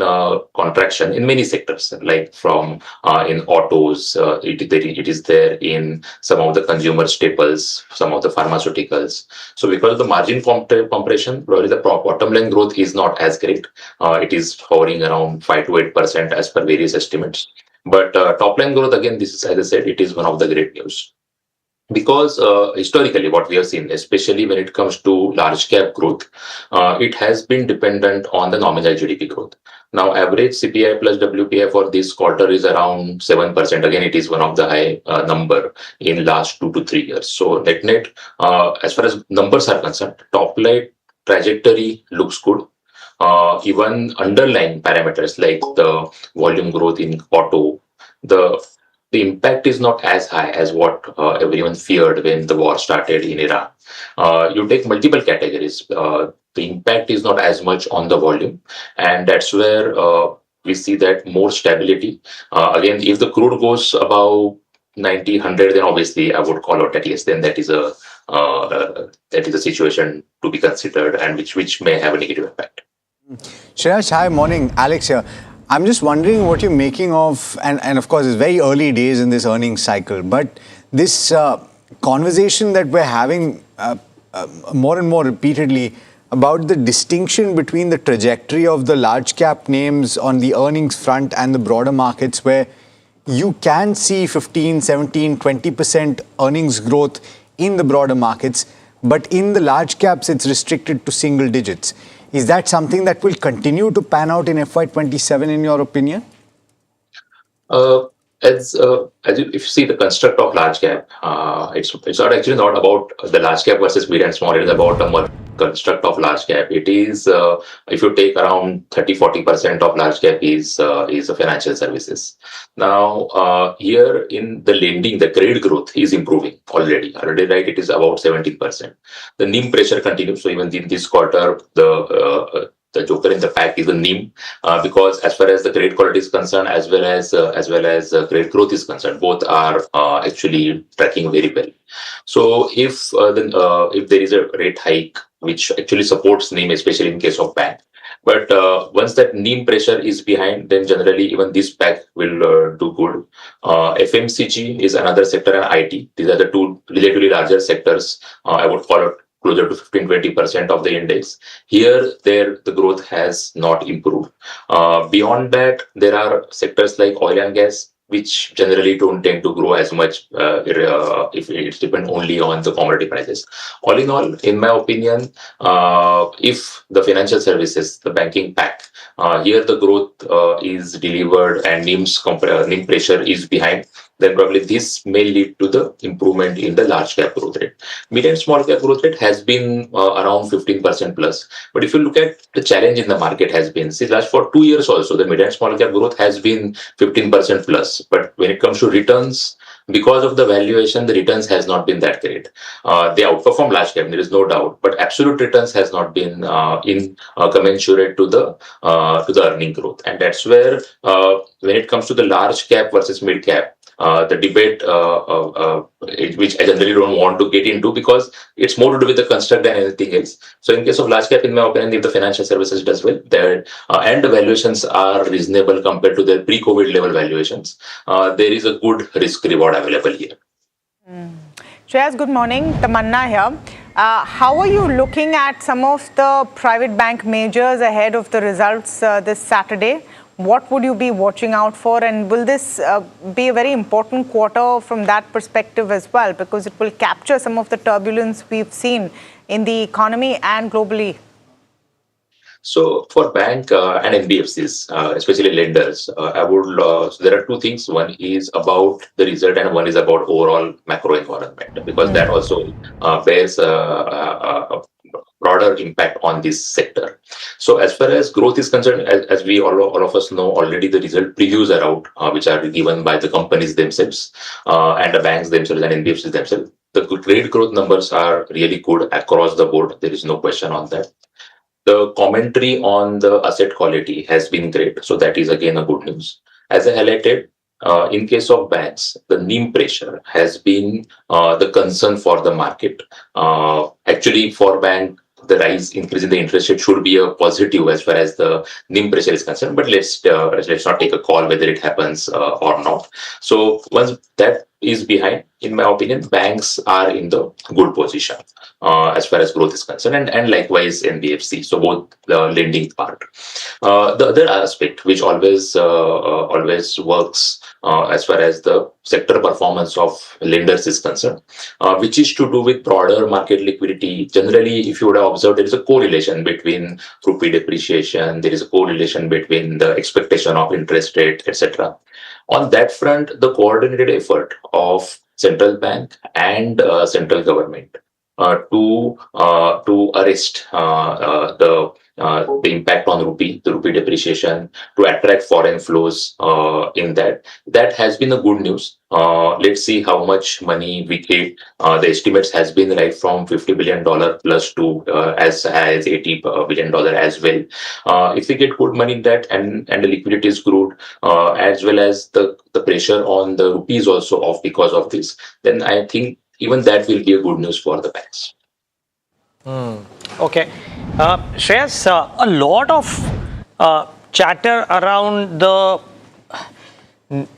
contraction in many sectors, like from in autos, it is there in some of the consumer staples, some of the pharmaceuticals. So because of the margin compression, probably the bottom line growth is not as great. It is hovering around 5 to 8% as per various estimates. But top line growth, again, this is, as I said, it is one of the great news. Because historically, what we have seen, especially when it comes to large cap growth, it has been dependent on the nominal GDP growth. Now, average CPI plus WPI for this quarter is around 7%. Again, it is one of the high number in last 2 to 3 years. So net, as far as numbers are concerned, top line trajectory looks good. Even underlying parameters like the volume growth in auto, the impact is not as high as what everyone feared when the war started in Iran. You take multiple categories, the impact is not as much on the volume, and that's where we see that more stability. Again, if the crude goes above 90, 100, then obviously I would call out that yes, then that is a situation to be considered and which may have a negative impact. Shreyash, hi, morning. Alex here. I'm just wondering what you're making of, and of course, it's very early days in this earnings cycle, but this conversation that we're having more and more repeatedly about the distinction between the trajectory of the large cap names on the earnings front and the broader markets, where you can see 15, 17, 20% earnings growth in the broader markets, but in the large caps, it's restricted to single digits. Is that something that will continue to pan out in FY27 in your opinion? If you see the construct of large cap, it's not actually not about the large cap versus mid and small. It is about a construct of large cap. It is if you take around 30-40% of large cap is a financial services. Now here in the lending, the credit growth is improving already. Right, it is about 17%. The NIM pressure continues. So even in this quarter, the joker in the pack is the NIM, because as far as the credit quality is concerned, as well as credit growth is concerned, both are actually tracking very well. So if there is a rate hike which actually supports NIM, especially in case of bank, but once that NIM pressure is behind, then generally even this pack will do good. FMCG is another sector, and IT. These are the two relatively larger sectors. I would call it closer to 15-20% of the index. Here, the growth has not improved. Beyond that, there are sectors like oil and gas, which generally don't tend to grow as much if it's depend only on the commodity prices. All in all, in my opinion, if the financial services, the banking pack, here the growth is delivered and NIM pressure is behind, then probably this may lead to the improvement in the large cap growth rate. Mid and small cap growth rate has been around 15% plus. But if you look at the challenge in the market has been, see, last for 2 years also, the mid and small cap growth has been 15% plus. But when it comes to returns, because of the valuation, the returns has not been that great. They outperform large cap, there is no doubt, but absolute returns has not been commensurate to the earning growth, and that's where when it comes to the large cap versus mid cap, the debate, which I generally don't want to get into because it's more to do with the construct than anything else. So in case of large cap, in my opinion, if the financial services does well, there and the valuations are reasonable compared to their pre-COVID level valuations, there is a good risk reward available here. Shreyas, good morning. Tamanna here. How are you looking at some of the private bank majors ahead of the results this Saturday? What would you be watching out for, and will this be a very important quarter from that perspective as well, because it will capture some of the turbulence we've seen in the economy and globally? So for bank and NBFCs, especially lenders, I would. So there are two things. One is about the result, and one is about overall macro environment, because that also bears a broader impact on this sector. So as far as growth is concerned, as we all of us know already, the result previews are out, which are given by the companies themselves and the banks themselves and NBFCs themselves. The credit growth numbers are really good across the board. There is no question on that. The commentary on the asset quality has been great. So that is again a good news. As I highlighted, in case of banks, the NIM pressure has been the concern for the market. Actually, for bank, the increase in the interest rate should be a positive as far as the NIM pressure is concerned. But let's not take a call whether it happens or not. So once that is behind, in my opinion, banks are in the good position as far as growth is concerned, and likewise NBFC. So both the lending part. The other aspect which always works as far as the sector performance of lenders is concerned, which is to do with broader market liquidity. Generally, if you would have observed, there is a correlation between rupee depreciation, there is a correlation between the expectation of interest rate, etc. On that front, the coordinated effort of central bank and central government to arrest the impact on the rupee depreciation, to attract foreign flows in that has been a good news. Let's see how much money we get. The estimates has been right from $50 billion plus to as high as $80 billion as well. If we get good money in that and the liquidity is good, as well as the pressure on the rupee is also off because of this, then I think even that will be a good news for the banks. Okay. Shreyas, a lot of chatter around the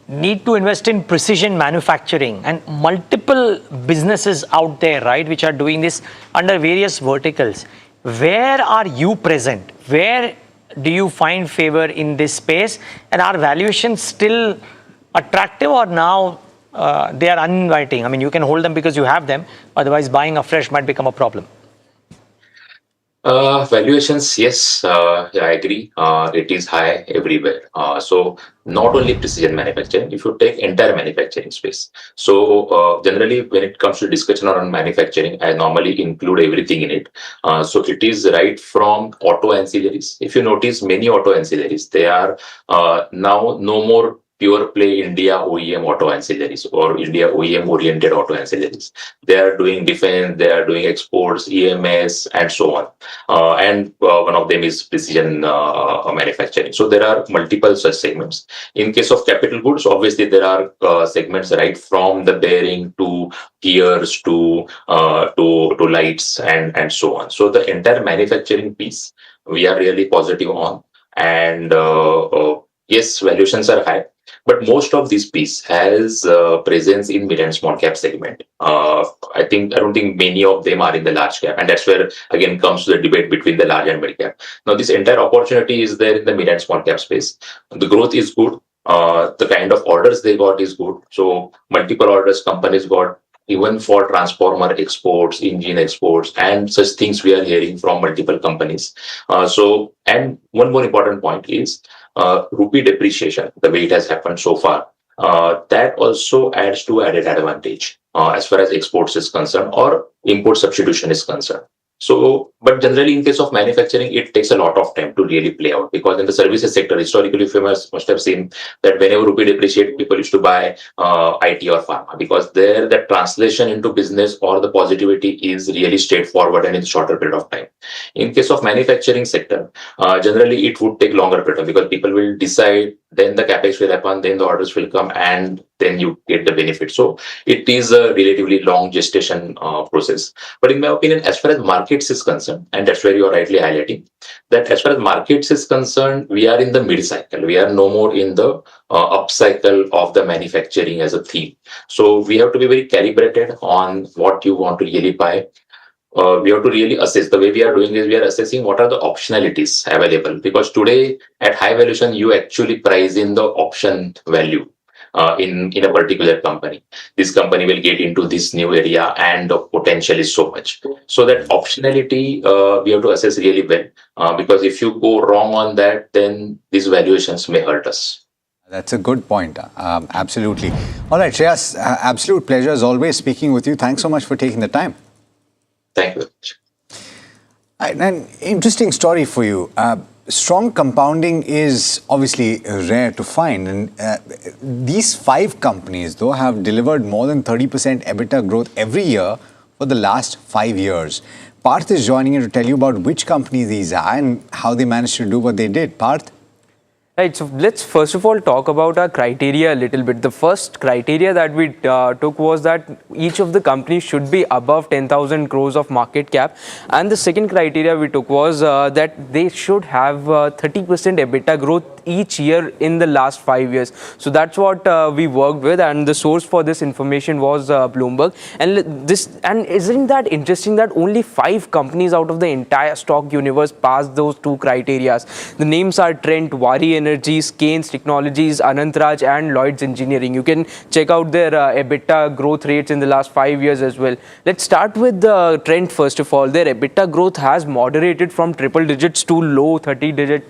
need to invest in precision manufacturing and multiple businesses out there, right, which are doing this under various verticals. Where are you present? Where do you find favor in this space? And are valuations still attractive, or now they are uninviting? I mean, you can hold them because you have them, otherwise buying afresh might become a problem. Valuations, yes, yeah, I agree. It is high everywhere. So not only precision manufacturing, if you take entire manufacturing space. So generally, when it comes to discussion around manufacturing, I normally include everything in it. So it is right from auto ancillaries. If you notice, many auto ancillaries, they are now no more pure play India OEM auto ancillaries or India OEM oriented auto ancillaries. They are doing defense, they are doing exports, EMS, and so on. And one of them is precision manufacturing. So there are multiple such segments. In case of capital goods, obviously there are segments right from the bearing to gears to lights and so on. So the entire manufacturing piece we are really positive on, and yes, valuations are high. But most of this piece has presence in mid and small cap segment. I don't think many of them are in the large cap, and that's where again comes the debate between the large and mid cap. Now, this entire opportunity is there in the mid and small cap space. The growth is good. The kind of orders they got is good. So multiple orders companies got, even for transformer exports, engine exports, and such things we are hearing from multiple companies. And one more important point is rupee depreciation, the way it has happened so far. That also adds to added advantage as far as exports is concerned or import substitution is concerned. So, but generally in case of manufacturing, it takes a lot of time to really play out, because in the services sector, historically, if you must have seen that whenever rupee depreciate, people used to buy IT or pharma, because there the translation into business or the positivity is really straightforward and in shorter period of time. In case of manufacturing sector, generally it would take longer period because people will decide, then the capex will happen, then the orders will come, and then you get the benefit. So it is a relatively long gestation process. But in my opinion, as far as markets is concerned, and that's where you are rightly highlighting, that as far as markets is concerned, we are in the mid cycle. We are no more in the up cycle of the manufacturing as a theme. So we have to be very calibrated on what you want to really buy. We have to really assess. The way we are doing is we are assessing what are the optionalities available, because today at high valuation you actually price in the option value in a particular company. This company will get into this new area and the potential is so much. So that optionality we have to assess really well, because if you go wrong on that, then these valuations may hurt us. That's a good point. Absolutely. All right, Shreyas, absolute pleasure as always speaking with you. Thanks so much for taking the time. Thank you. An interesting story for you. Strong compounding is obviously rare to find, and these 5 companies, though, have delivered more than 30% EBITDA growth every year for the last 5 years. Parth is joining in to tell you about which companies these are and how they managed to do what they did. Parth? Right, so let's first of all talk about our criteria a little bit. The first criteria that we took was that each of the companies should be above 10,000 crores of market cap. And the second criteria we took was that they should have 30% EBITDA growth each year in the last 5 years. So that's what we worked with, and the source for this information was Bloomberg. And isn't that interesting that only 5 companies out of the entire stock universe passed those 2 criteria? The names are Trent, Wari Energies, Keynes Technologies, Anantraj, and Lloyd's Engineering. You can check out their EBITDA growth rates in the last 5 years as well. Let's start with Trent first of all. Their EBITDA growth has moderated from triple digits to low 30-digit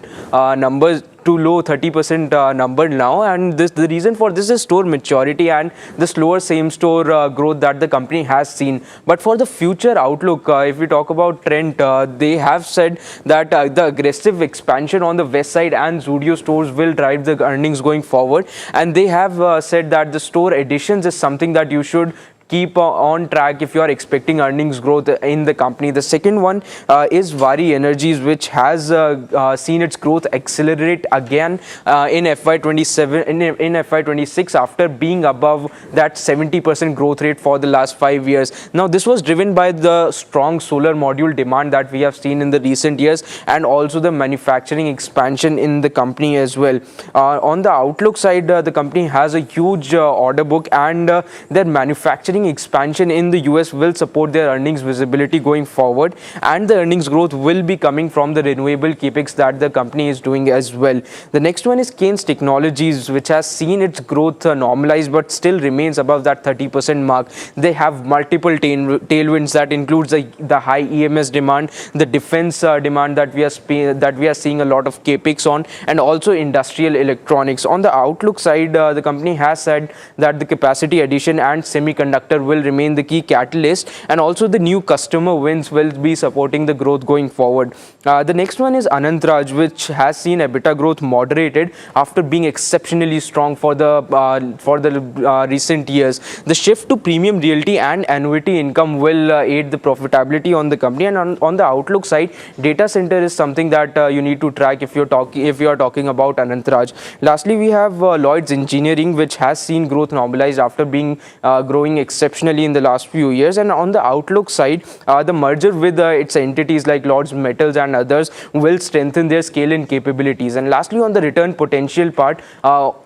numbers, to low 30% number now, and the reason for this is store maturity and the slower same store growth that the company has seen. But for the future outlook, if we talk about Trent, they have said that the aggressive expansion on the west side and Zudio stores will drive the earnings going forward, and they have said that the store additions is something that you should keep on track if you are expecting earnings growth in the company. The second one is Vari Energies, which has seen its growth accelerate again in FY27 in FY26 after being above that 70% growth rate for the last 5 years. Now this was driven by the strong solar module demand that we have seen in the recent years, and also the manufacturing expansion in the company as well. On the outlook side, the company has a huge order book, and their manufacturing expansion in the US will support their earnings visibility going forward, and the earnings growth will be coming from the renewable capex that the company is doing as well. The next one is Kaynes Technologies, which has seen its growth normalize but still remains above that 30% mark. They have multiple tailwinds that includes the high EMS demand, the defense demand that we are seeing a lot of capex on, and also industrial electronics. On the outlook side, the company has said that the capacity addition and semiconductor will remain the key catalyst, and also the new customer wins will be supporting the growth going forward. The next one is Anantraj, which has seen EBITDA growth moderated after being exceptionally strong for the recent years. The shift to premium realty and annuity income will aid the profitability on the company. And on the outlook side, data center is something that you need to track if you are talking about Anantraj. Lastly, we have Lloyd's Engineering, which has seen growth normalized after being growing exceptionally in the last few years. And on the outlook side, the merger with its entities like Lloyd's Metals and others will strengthen their scale and capabilities. And lastly, on the return potential part,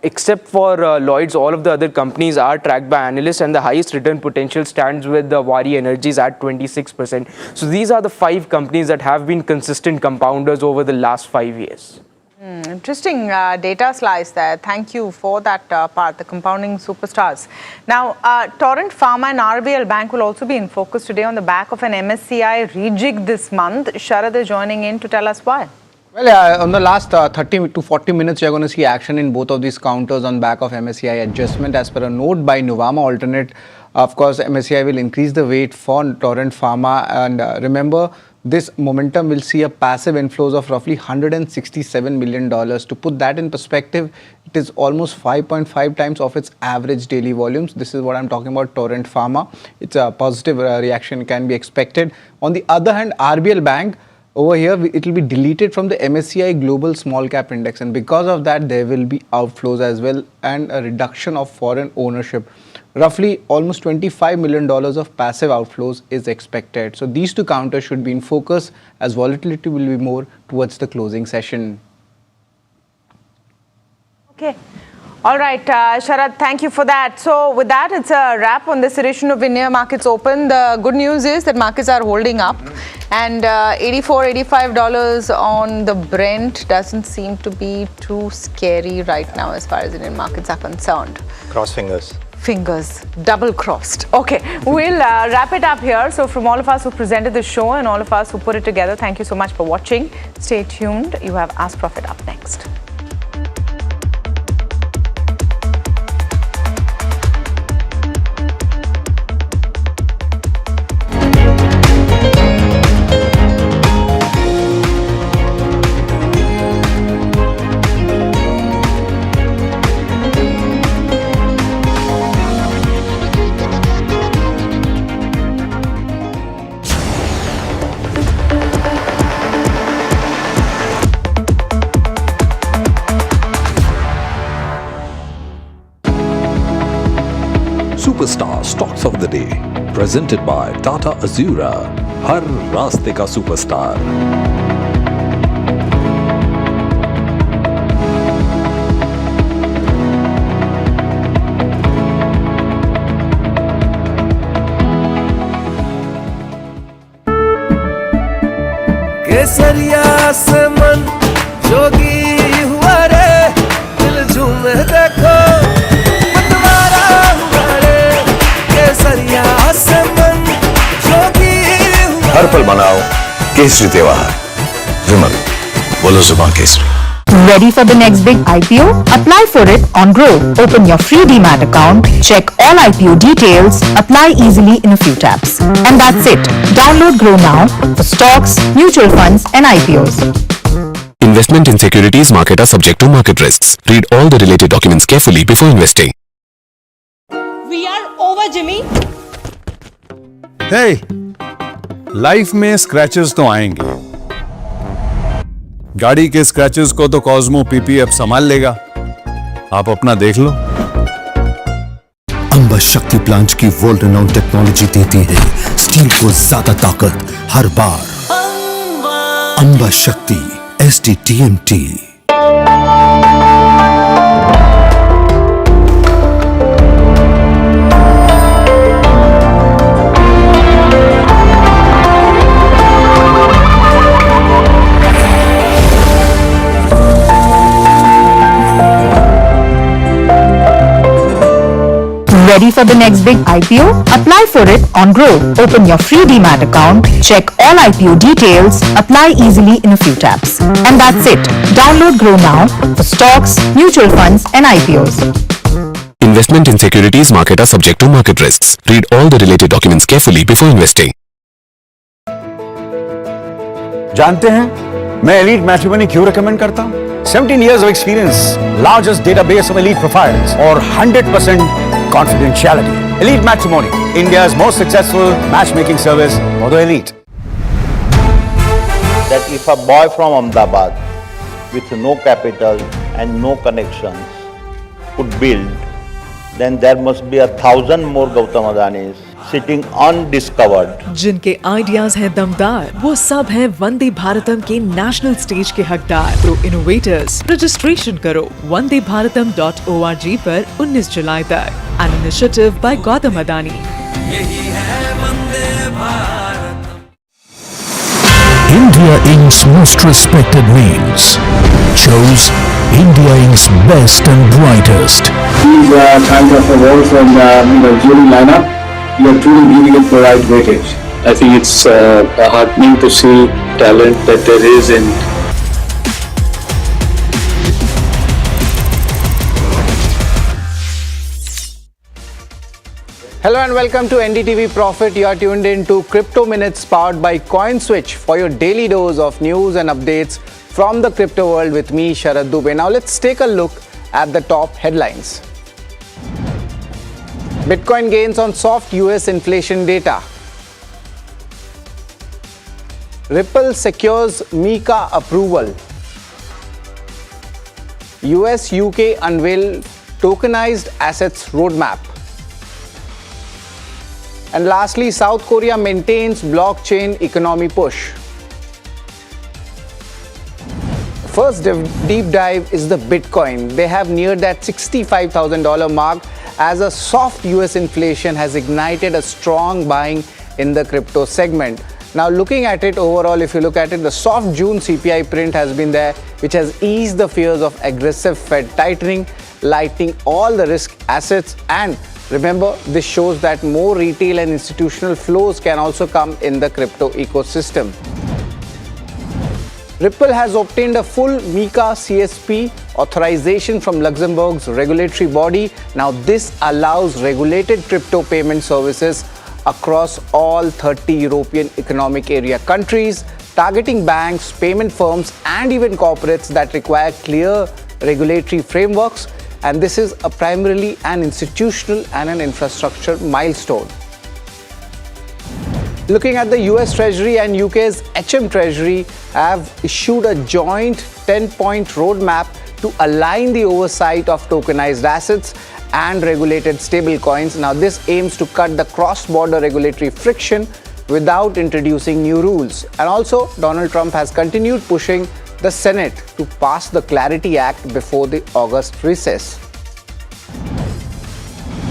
except for Lloyd's, all of the other companies are tracked by analysts, and the highest return potential stands with the Vari Energies at 26%. So these are the 5 companies that have been consistent compounders over the last 5 years. Interesting data slice there. Thank you for that part, the compounding superstars. Now, Torrent Pharma and RBL Bank will also be in focus today on the back of an MSCI rejig this month. Sharad is joining in to tell us why. Well, on the last 30 to 40 minutes, you're going to see action in both of these counters on back of MSCI adjustment. As per a note by Nuvama Alternate, of course, MSCI will increase the weight for Torrent Pharma. And remember, this momentum will see a passive inflows of roughly $167 million. To put that in perspective, it is almost 5.5 times of its average daily volumes. This is what I'm talking about Torrent Pharma. It's a positive reaction can be expected. On the other hand, RBL Bank, over here, it will be deleted from the MSCI Global Small Cap Index, and because of that, there will be outflows as well and a reduction of foreign ownership. Roughly almost $25 million of passive outflows is expected. So these two counters should be in focus as volatility will be more towards the closing session. Okay. All right, Sharad, thank you for that. So with that, it's a wrap on this edition of India Markets Open. The good news is that markets are holding up, and $84, $85 on the Brent doesn't seem to be too scary right now as far as Indian markets are concerned. Cross fingers. Fingers double crossed. Okay, we'll wrap it up here. So from all of us who presented the show and all of us who put it together, thank you so much for watching. Stay tuned. You have Ask Profit up next. Superstar Stocks of the Day, presented by Tata Azura, हर रास्ते का superstar. केसरिया से मन जोगी हुआ रे, दिल झूमे देखो मतवारा हुआ रे, केसरिया से मन जोगी हुआ। हर पल मनाओ केसरी त्योहार, विमल बोलो जुबान Kesari. Ready for the next big IPO? Apply for it on Grow. Open your free Demat account, check all IPO details, apply easily in a few taps. And that's it. Download Grow now for stocks, mutual funds and IPOs. Investment in securities market are subject to market risks. Read all the related documents carefully before investing. We are over, Jimmy. Hey, life में scratches तो आएंगे। गाड़ी के scratches को तो Cosmo PPF संभाल लेगा। आप अपना देख लो। अंबा शक्ति प्लांट की वर्ल्ड रेनाउंड टेक्नोलॉजी देती है स्टील को ज्यादा ताकत हर बार। अंबा शक्ति SDTMT। Ready for the next big IPO? Apply for it on Grow. Open your free Demat account, check all IPO details, apply easily in a few taps. And that's it. Download Grow now for stocks, mutual funds and IPOs. Investment in securities market are subject to market risks. Read all the related documents carefully before investing. जानते हैं मैं elite matrimony क्यों recommend करता हूं? 17 years of experience, largest database of elite profiles, or 100% confidentiality. Elite Matrimony, India's most successful matchmaking service for the elite. That if a boy from Ahmedabad with no capital and no connections could build, then there must be 1,000 more Gautam Adanis sitting undiscovered. जिनके ideas हैं दमदार, वो सब हैं वंदे भारतम के national stage के हकदार। Pro innovators, registration करो wandebharatam.org पर 19 जुलाई तक। An initiative by Gautam Adani. India Inc.'s most respected names chose India Inc.'s best and brightest. These kinds of awards from the jury lineup, you are truly giving it the right weightage. I think it's heartening to see talent that there is in. Hello and welcome to NDTV Profit. You are tuned in to Crypto Minutes powered by CoinSwitch for your daily dose of news and updates from the crypto world with me, Sharad Dubey. Now let's take a look at the top headlines. Bitcoin gains on soft US inflation data. Ripple secures MiCA approval. US UK unveil tokenized assets roadmap. And lastly, South Korea maintains blockchain economy push. First deep dive is the Bitcoin. They have neared that $65,000 mark as a soft US inflation has ignited a strong buying in the crypto segment. Now looking at it overall, if you look at it, the soft June CPI print has been there, which has eased the fears of aggressive Fed tightening, lightening all the risk assets. And remember, this shows that more retail and institutional flows can also come in the crypto ecosystem. Ripple has obtained a full MiCA CSP authorization from Luxembourg's regulatory body. Now this allows regulated crypto payment services across all 30 European Economic Area countries, targeting banks, payment firms and even corporates that require clear regulatory frameworks. And this is primarily an institutional and an infrastructure milestone. Looking at the US Treasury and UK's HM Treasury have issued a joint 10-point roadmap to align the oversight of tokenized assets and regulated stablecoins. Now this aims to cut the cross-border regulatory friction without introducing new rules. And also, Donald Trump has continued pushing the Senate to pass the Clarity Act before the August recess.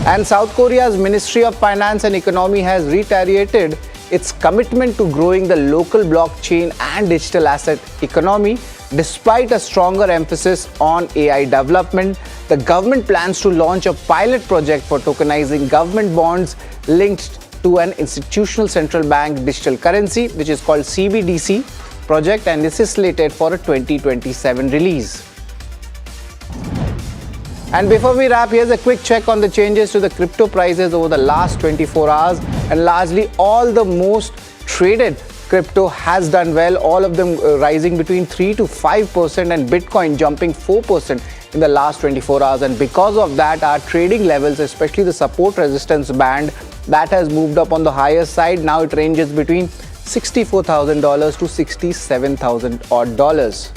And South Korea's Ministry of Finance and Economy has reiterated its commitment to growing the local blockchain and digital asset economy. Despite a stronger emphasis on AI development, the government plans to launch a pilot project for tokenizing government bonds linked to an institutional central bank digital currency, which is called CBDC project, and this is slated for a 2027 release. And before we wrap, here's a quick check on the changes to the crypto prices over the last 24 hours. And largely all the most traded crypto has done well, all of them rising between 3 to 5% and Bitcoin jumping 4% in the last 24 hours. And because of that, our trading levels, especially the support resistance band, that has moved up on the higher side. Now it ranges between $64,000 to $67,000 odd dollars.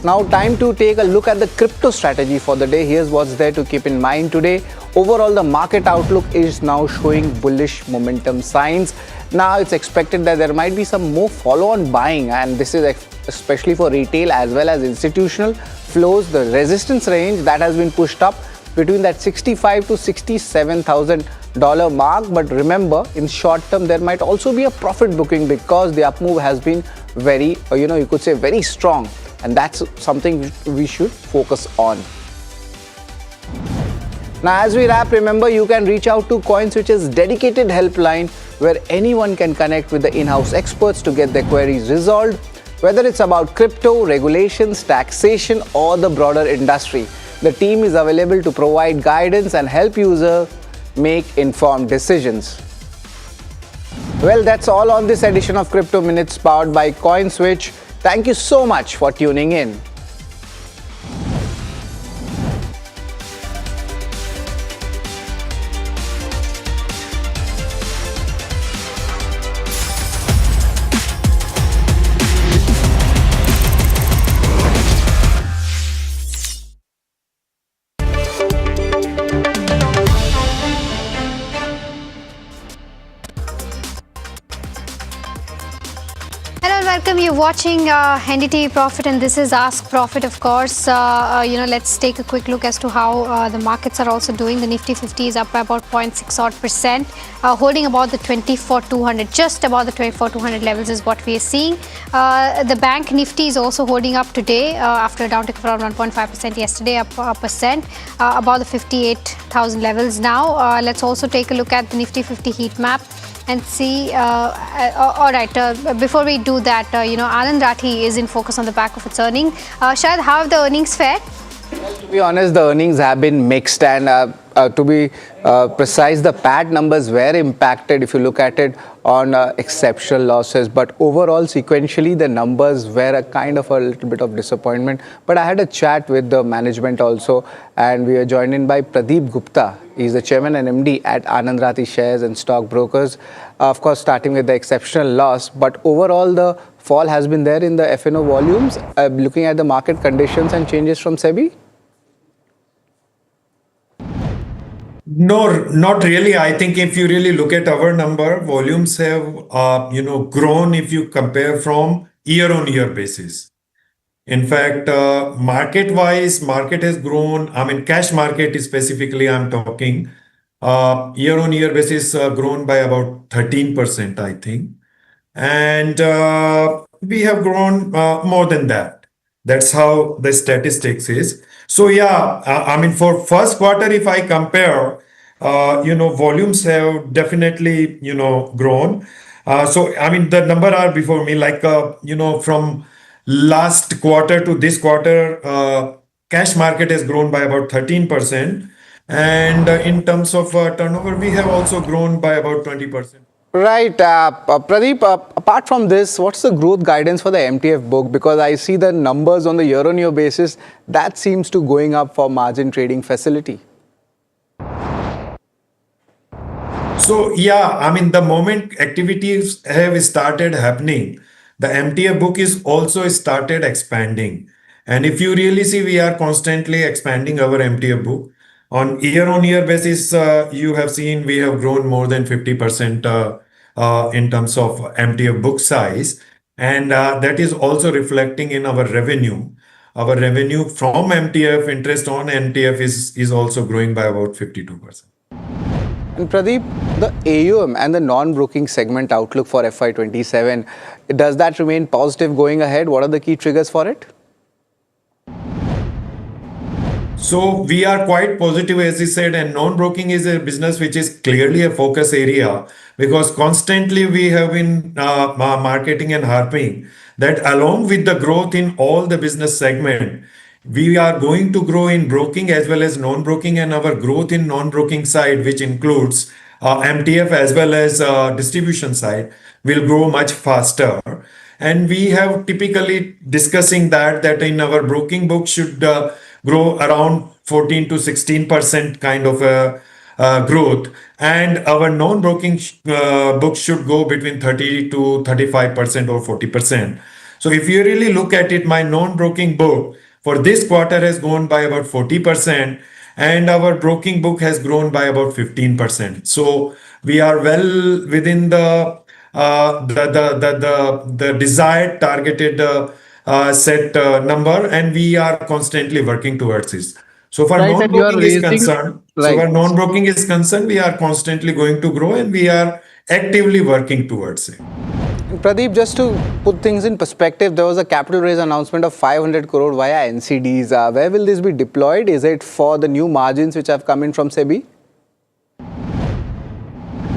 Now time to take a look at the crypto strategy for the day. Here's what's there to keep in mind today. Overall, the market outlook is now showing bullish momentum signs. Now it's expected that there might be some more follow-on buying, and this is especially for retail as well as institutional flows. The resistance range that has been pushed up between that $65,000 to $67,000 mark. But remember, in short term, there might also be a profit booking because the up move has been very, you could say very strong. And that's something we should focus on. Now, as we wrap, remember you can reach out to CoinSwitch's dedicated helpline where anyone can connect with the in-house experts to get their queries resolved, whether it's about crypto, regulations, taxation, or the broader industry. The team is available to provide guidance and help users make informed decisions. Well, that's all on this edition of Crypto Minutes powered by CoinSwitch. Thank you so much for tuning in. Welcome. You're watching NDTV Profit, and this is Ask Profit, of course. Let's take a quick look as to how the markets are also doing. The Nifty 50 is up by about 0.6%, holding about the 24,200, just about the 24,200 levels is what we are seeing. The Bank Nifty is also holding up today after a downtick of around 1.5% yesterday, up a percent, about the 58,000 levels now. Let's also take a look at the Nifty 50 heat map and see. All right, before we do that, Anand Rathi is in focus on the back of its earning. Shahid, how have the earnings fared? To be honest, the earnings have been mixed, and to be precise, the PAT numbers were impacted if you look at it on exceptional losses. But overall, sequentially, the numbers were a kind of a little bit of disappointment. But I had a chat with the management also, and we are joined in by Pradeep Gupta. He's the chairman and MD at Anand Rathi Shares and Stock Brokers. Of course, starting with the exceptional loss, but overall, the fall has been there in the F&O volumes. Looking at the market conditions and changes from SEBI? No, not really. I think if you really look at our number, volumes have, grown if you compare from year-on-year basis. In fact, market-wise, market has grown. I mean, cash market specifically, I'm talking. Year-on-year basis grown by about 13%, I think. And we have grown more than that. That's how the statistics is. So yeah, I mean, for first quarter, if I compare, volumes have definitely, grown. So, I mean, the number are before me, like, from last quarter to this quarter, cash market has grown by about 13%. And in terms of turnover, we have also grown by about 20%. Right. Pradeep, apart from this, what's the growth guidance for the MTF book? Because I see the numbers on the year-on-year basis, that seems to going up for margin trading facility. So, yeah, I mean, the moment activities have started happening, the MTF book is also started expanding. And if you really see, we are constantly expanding our MTF book. On year-on-year basis, you have seen we have grown more than 50% in terms of MTF book size. And that is also reflecting in our revenue. Our revenue from MTF, interest on MTF is also growing by about 52%. And Pradeep, the AUM and the non-broking segment outlook for FY27, does that remain positive going ahead? What are the key triggers for it? So we are quite positive, as you said, and non-broking is a business which is clearly a focus area because constantly we have been marketing and harping that along with the growth in all the business segment, we are going to grow in broking as well as non-broking, and our growth in non-broking side, which includes MTF as well as distribution side, will grow much faster. And we have typically discussing that in our broking book should grow around 14 to 16% kind of growth, and our non-broking book should go between 30 to 35% or 40%. So if you really look at it, my non-broking book for this quarter has grown by about 40%, and our broking book has grown by about 15%. So we are well within the desired targeted set number, and we are constantly working towards this. So far Right, and you are non-broking is raising, concerned, so right. far non-broking is concerned, we are constantly going to grow, and we are actively working towards it. Pradeep, just to put things in perspective, there was a capital raise announcement of 500 crore via NCDs. Where will this be deployed? Is it for the new margins which have come in from SEBI?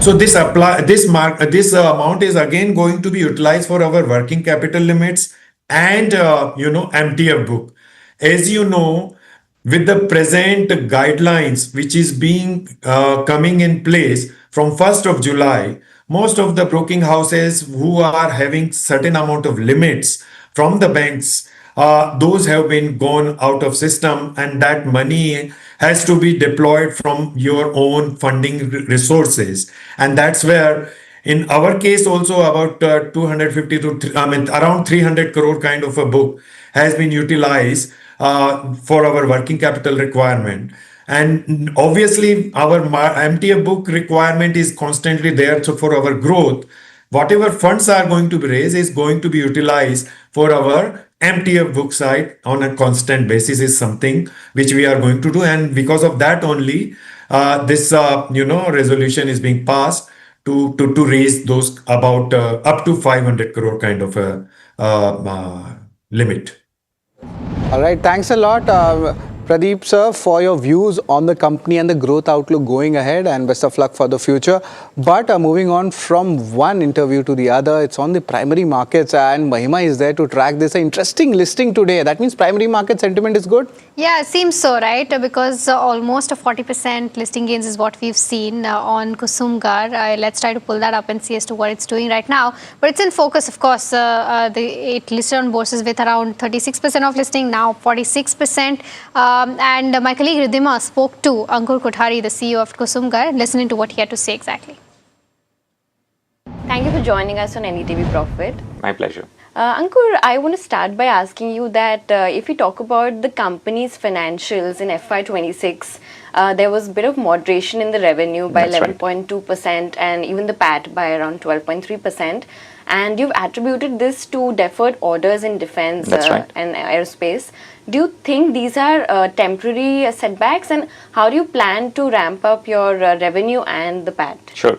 So this amount is again going to be utilized for our working capital limits and MTF book. As you know, with the present guidelines which is being coming in place from 1st of July, most of the broking houses who are having certain amount of limits from the banks, those have been gone out of system, and that money has to be deployed from your own funding resources. And that's where in our case also about 250 to around 300 crore kind of a book has been utilized for our working capital requirement. And obviously our MTF book requirement is constantly there. So for our growth, whatever funds are going to be raised is going to be utilized for our MTF book side on a constant basis is something which we are going to do. And because of that only, this resolution is being passed to raise those about up to 500 crore kind of a limit. All right, thanks a lot, Pradeep sir, for your views on the company and the growth outlook going ahead, and best of luck for the future. But moving on from one interview to the other, it's on the primary markets, and Mahima is there to track this. An interesting listing today. That means primary market sentiment is good? Yeah, it seems so, right? Because almost a 40% listing gains is what we've seen on Kusumgar. Let's try to pull that up and see as to what it's doing right now. But it's in focus, of course. It listed on bourses with around 36% of listing, now 46%. And my colleague Ridhima spoke to Ankur Kothari, the CEO of Kusumgar. Listening to what he had to say exactly. Thank you for joining us on NDTV Profit. My pleasure. Ankur, I want to start by asking you that if we talk about the company's financials in FY26, there was a bit of moderation in the revenue by 11.2% and even the PAT by around 12.3%. And you've attributed this to deferred orders in defense and aerospace. Do you think these are temporary setbacks, and how do you plan to ramp up your revenue and the PAT? Sure.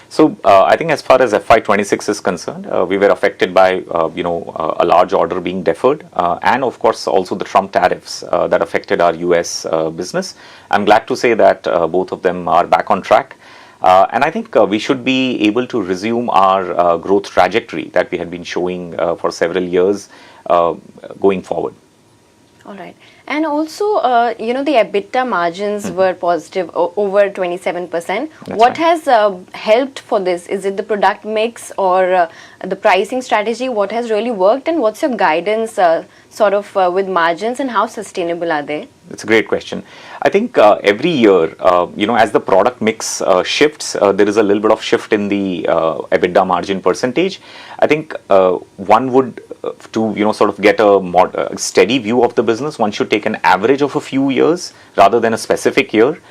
So I think as far as FY26 is concerned, we were affected by a large order being deferred, and of course also the Trump tariffs that affected our US business. I'm glad to say that both of them are back on track. And I think we should be able to resume our growth trajectory that we had been showing for several years going forward. All right. And also, the EBITDA margins were positive, over 27%. What has helped for this? Is it the product mix or the pricing strategy? What has really worked, and what's your guidance with margins, and how sustainable are they? It's a great question. I think every year, as the product mix shifts, there is a little bit of shift in the EBITDA margin percentage. I think one would, to get a steady view of the business, one should take an average of a few years rather than a specific year.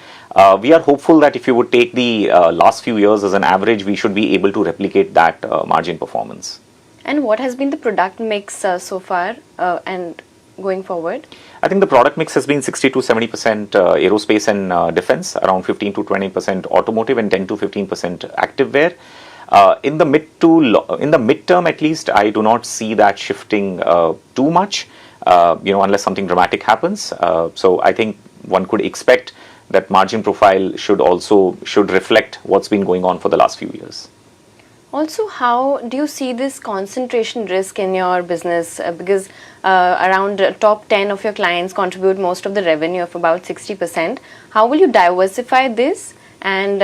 We are hopeful that if you would take the last few years as an average, we should be able to replicate that margin performance. And what has been the product mix so far and going forward? I think the product mix has been 60 to 70% aerospace and defense, around 15 to 20% automotive, and 10 to 15% activewear. In the midterm, at least, I do not see that shifting too much, unless something dramatic happens. So I think one could expect that margin profile should reflect what's been going on for the last few years. Also, how do you see this concentration risk in your business? Because around top 10 of your clients contribute most of the revenue of about 60%. How will you diversify this and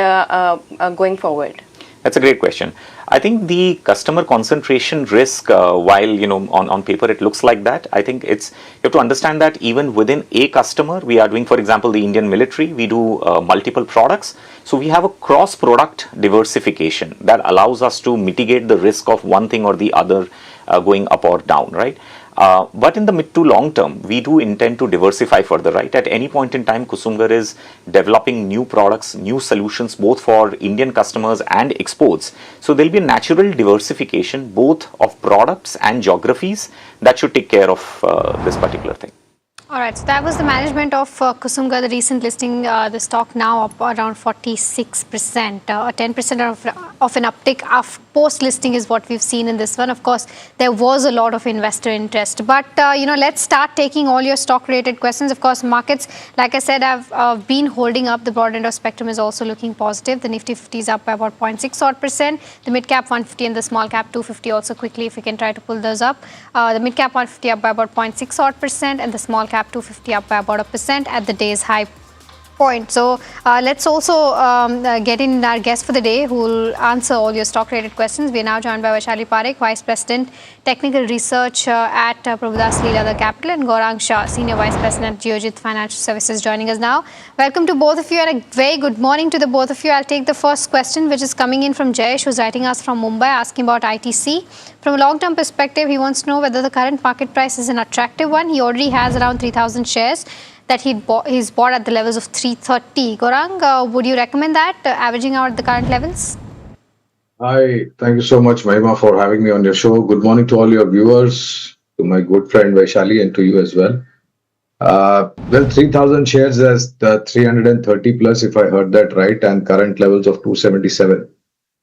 going forward? That's a great question. I think the customer concentration risk, while on paper it looks like that, I think you have to understand that even within a customer, we are doing, for example, the Indian military, we do multiple products. So we have a cross-product diversification that allows us to mitigate the risk of one thing or the other going up or down, right? But in the mid to long term, we do intend to diversify further, right? At any point in time, Kusumgar is developing new products, new solutions, both for Indian customers and exports. So there'll be a natural diversification, both of products and geographies, that should take care of this particular thing. All right, so that was the management of Kusumgar, the recent listing. The stock now up around 46%. 10% of an uptick post-listing is what we've seen in this one. Of course, there was a lot of investor interest. But, let's start taking all your stock-related questions. Of course, markets, like I said, have been holding up. The broad end of spectrum is also looking positive. The Nifty 50 is up by about 0.6%. The mid-cap 150 and the small-cap 250 also quickly, if we can try to pull those up. The mid-cap 150 up by about 0.6% and the small-cap 250 up by about 1% at the day's high point. So let's also get in our guest for the day who will answer all your stock-related questions. We are now joined by Vaishali Parekh, Vice President, Technical Research at Prabhudas Lilladher Capital, and Gaurang Shah, Senior Vice President, Geojit Financial Services, joining us now. Welcome to both of you and a very good morning to the both of you. I'll take the first question, which is coming in from Jayesh, who's writing us from Mumbai, asking about ITC. From a long-term perspective, he wants to know whether the current market price is an attractive one. He already has around 3,000 shares that he's bought at the levels of 330. Gaurang, would you recommend that, averaging out at the current levels? Hi, thank you so much, Mahima, for having me on your show. Good morning to all your viewers, to my good friend Vaishali, and to you as well. Well, 3,000 shares as the 330 plus, if I heard that right, and current levels of 277.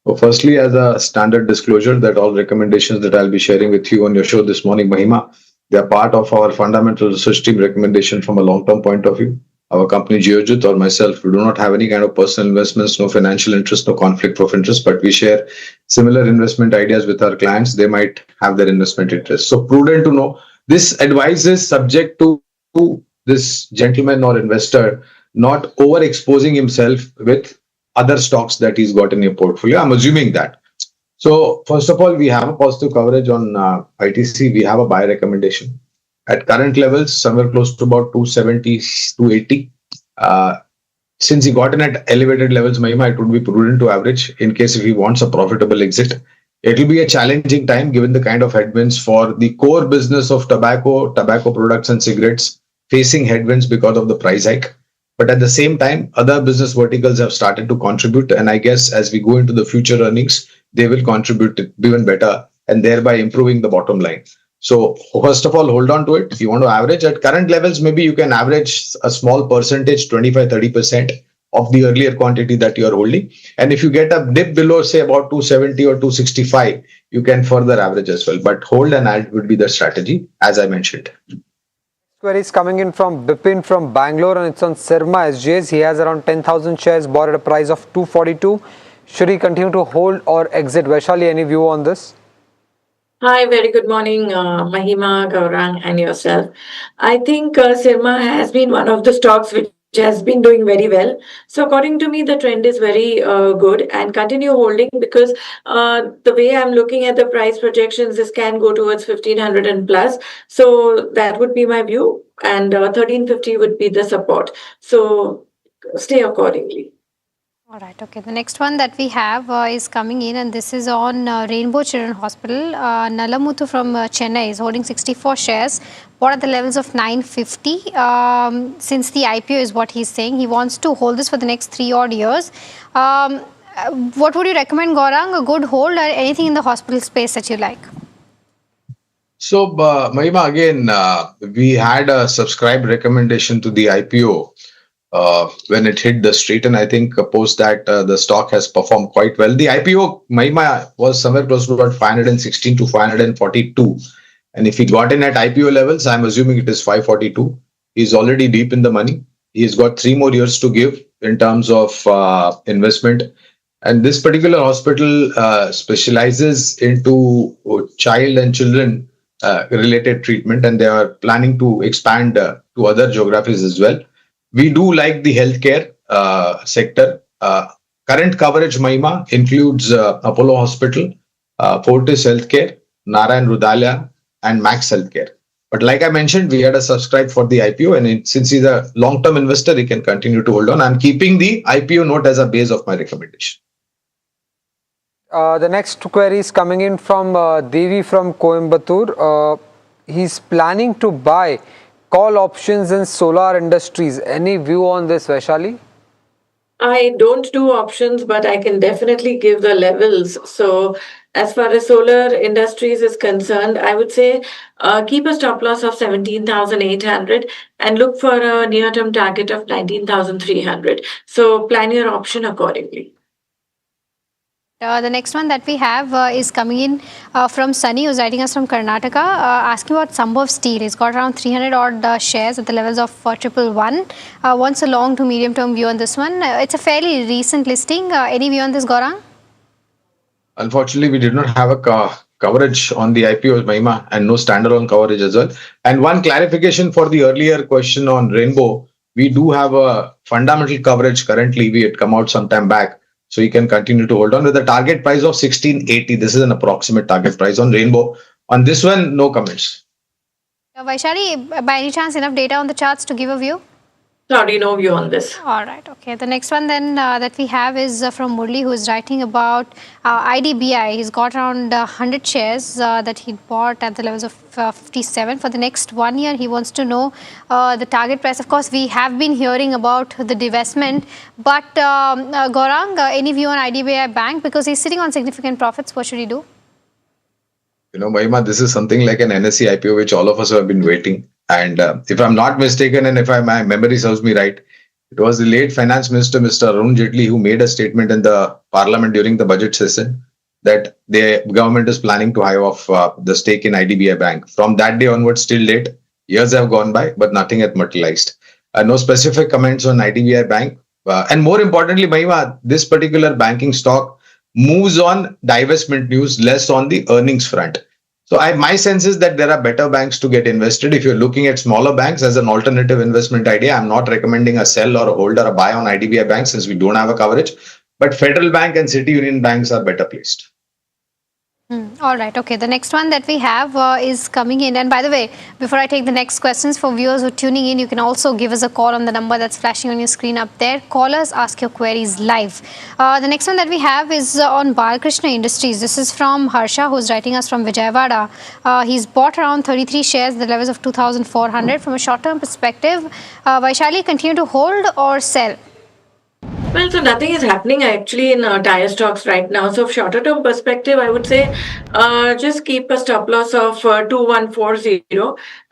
Well, firstly, as a standard disclosure, that all recommendations that I'll be sharing with you on your show this morning, Mahima, they are part of our fundamental research team recommendation from a long-term point of view. Our company, Geojit, or myself, we do not have any kind of personal investments, no financial interest, no conflict of interest, but we share similar investment ideas with our clients. They might have their investment interest. So prudent to know. This advice is subject to this gentleman or investor not overexposing himself with other stocks that he's got in your portfolio. I'm assuming that. So first of all, we have a positive coverage on ITC. We have a buy recommendation at current levels, somewhere close to about 270, 280. Since he got in at elevated levels, Mahima, it would be prudent to average in case if he wants a profitable exit. It will be a challenging time given the kind of headwinds for the core business of tobacco products and cigarettes facing headwinds because of the price hike. But at the same time, other business verticals have started to contribute. And I guess as we go into the future earnings, they will contribute even better and thereby improving the bottom line. So first of all, hold on to it. If you want to average at current levels, maybe you can average a small percentage, 25-30% of the earlier quantity that you are holding. And if you get a dip below, say about 270 or 265, you can further average as well. But hold and add would be the strategy, as I mentioned. Queries coming in from Bipin from Bangalore, and it's on Sirma SJs. He has around 10,000 shares bought at a price of 242. Should he continue to hold or exit? Vaishali, any view on this? Hi, very good morning, Mahima, Gaurang, and yourself. I think Sirma has been one of the stocks which has been doing very well. So according to me, the trend is very good, and continue holding because the way I'm looking at the price projections, this can go towards 1,500 and plus. So that would be my view, and 1,350 would be the support. So stay accordingly. All right, okay. The next one that we have is coming in, and this is on Rainbow Children Hospital. Nalamuthu from Chennai is holding 64 shares, bought at the levels of 950. Since the IPO is what he's saying, he wants to hold this for the next 3 odd years. What would you recommend, Gaurang? A good hold or anything in the hospital space that you like? So, Mahima, again, we had a subscribe recommendation to the IPO. When it hit the street, and I think post that the stock has performed quite well. The IPO, Mahima, was somewhere close to about 516 to 542, and if he got in at IPO levels, I'm assuming it is 542. He's already deep in the money. He's got 3 more years to give in terms of investment, and this particular hospital specializes into child and children related treatment, and they are planning to expand to other geographies as well. We do like the healthcare sector. Current coverage, Mahima, includes Apollo Hospital, Fortis Healthcare, Narayan Rudalia, and Max Healthcare. But like I mentioned, we had a subscribe for the IPO, and since he's a long-term investor, he can continue to hold on. I'm keeping the IPO note as a base of my recommendation. The next query is coming in from Devi from Coimbatore. He's planning to buy call options in solar industries. Any view on this, Vaishali? I don't do options, but I can definitely give the levels. So, as far as solar industries is concerned, I would say keep a stop loss of 17,800 and look for a near term target of 19,300. So, plan your option accordingly. The next one that we have is coming in from Sunny, who's writing us from Karnataka, asking about Sambhav Steel. He's got around 300 odd shares at the levels of 111. Wants a long to medium term view on this one. It's a fairly recent listing. Any view on this, Gaurang? Unfortunately, we did not have a coverage on the IPO, Mahima, and no standalone coverage as well. And one clarification for the earlier question on Rainbow, we do have a fundamental coverage currently. We had come out some time back. So you can continue to hold on with a target price of 1680. This is an approximate target price on Rainbow. On this one, no comments. Vaishali, by any chance, enough data on the charts to give a view? Sorry, no view on this. All right. Okay. The next one then that we have is from Murli, who is writing about IDBI. He's got around 100 shares that he bought at the levels of 57. For the next 1 year, he wants to know the target price. Of course, we have been hearing about the divestment. But Gaurang, any view on IDBI Bank? Because he's sitting on significant profits. What should he do? You know, Mahima, this is something like an NSE IPO, which all of us have been waiting. And if I'm not mistaken, and if my memory serves me right, it was the late Finance Minister, Mr. Arun Jaitley, who made a statement in the Parliament during the budget session that the government is planning to hive off the stake in IDBI Bank. From that day onwards, till date, years have gone by, but nothing had materialized. No specific comments on IDBI Bank. And more importantly, Mahima, this particular banking stock moves on divestment news, less on the earnings front. So my sense is that there are better banks to get invested. If you're looking at smaller banks as an alternative investment idea, I'm not recommending a sell or a hold or a buy on IDBI Bank since we don't have a coverage. But Federal Bank and City Union banks are better placed. All right. Okay. The next one that we have is coming in. And by the way, before I take the next questions, for viewers who are tuning in, you can also give us a call on the number that's flashing on your screen up there. Call us, ask your queries live. The next one that we have is on Balakrishna Industries. This is from Harsha, who's writing us from Vijayawada. He's bought around 33 shares at the levels of 2,400. From a short-term perspective, Vaishali, continue to hold or sell? Well, so nothing is happening actually in tire stocks right now. So, shorter term perspective, I would say just keep a stop loss of 2140.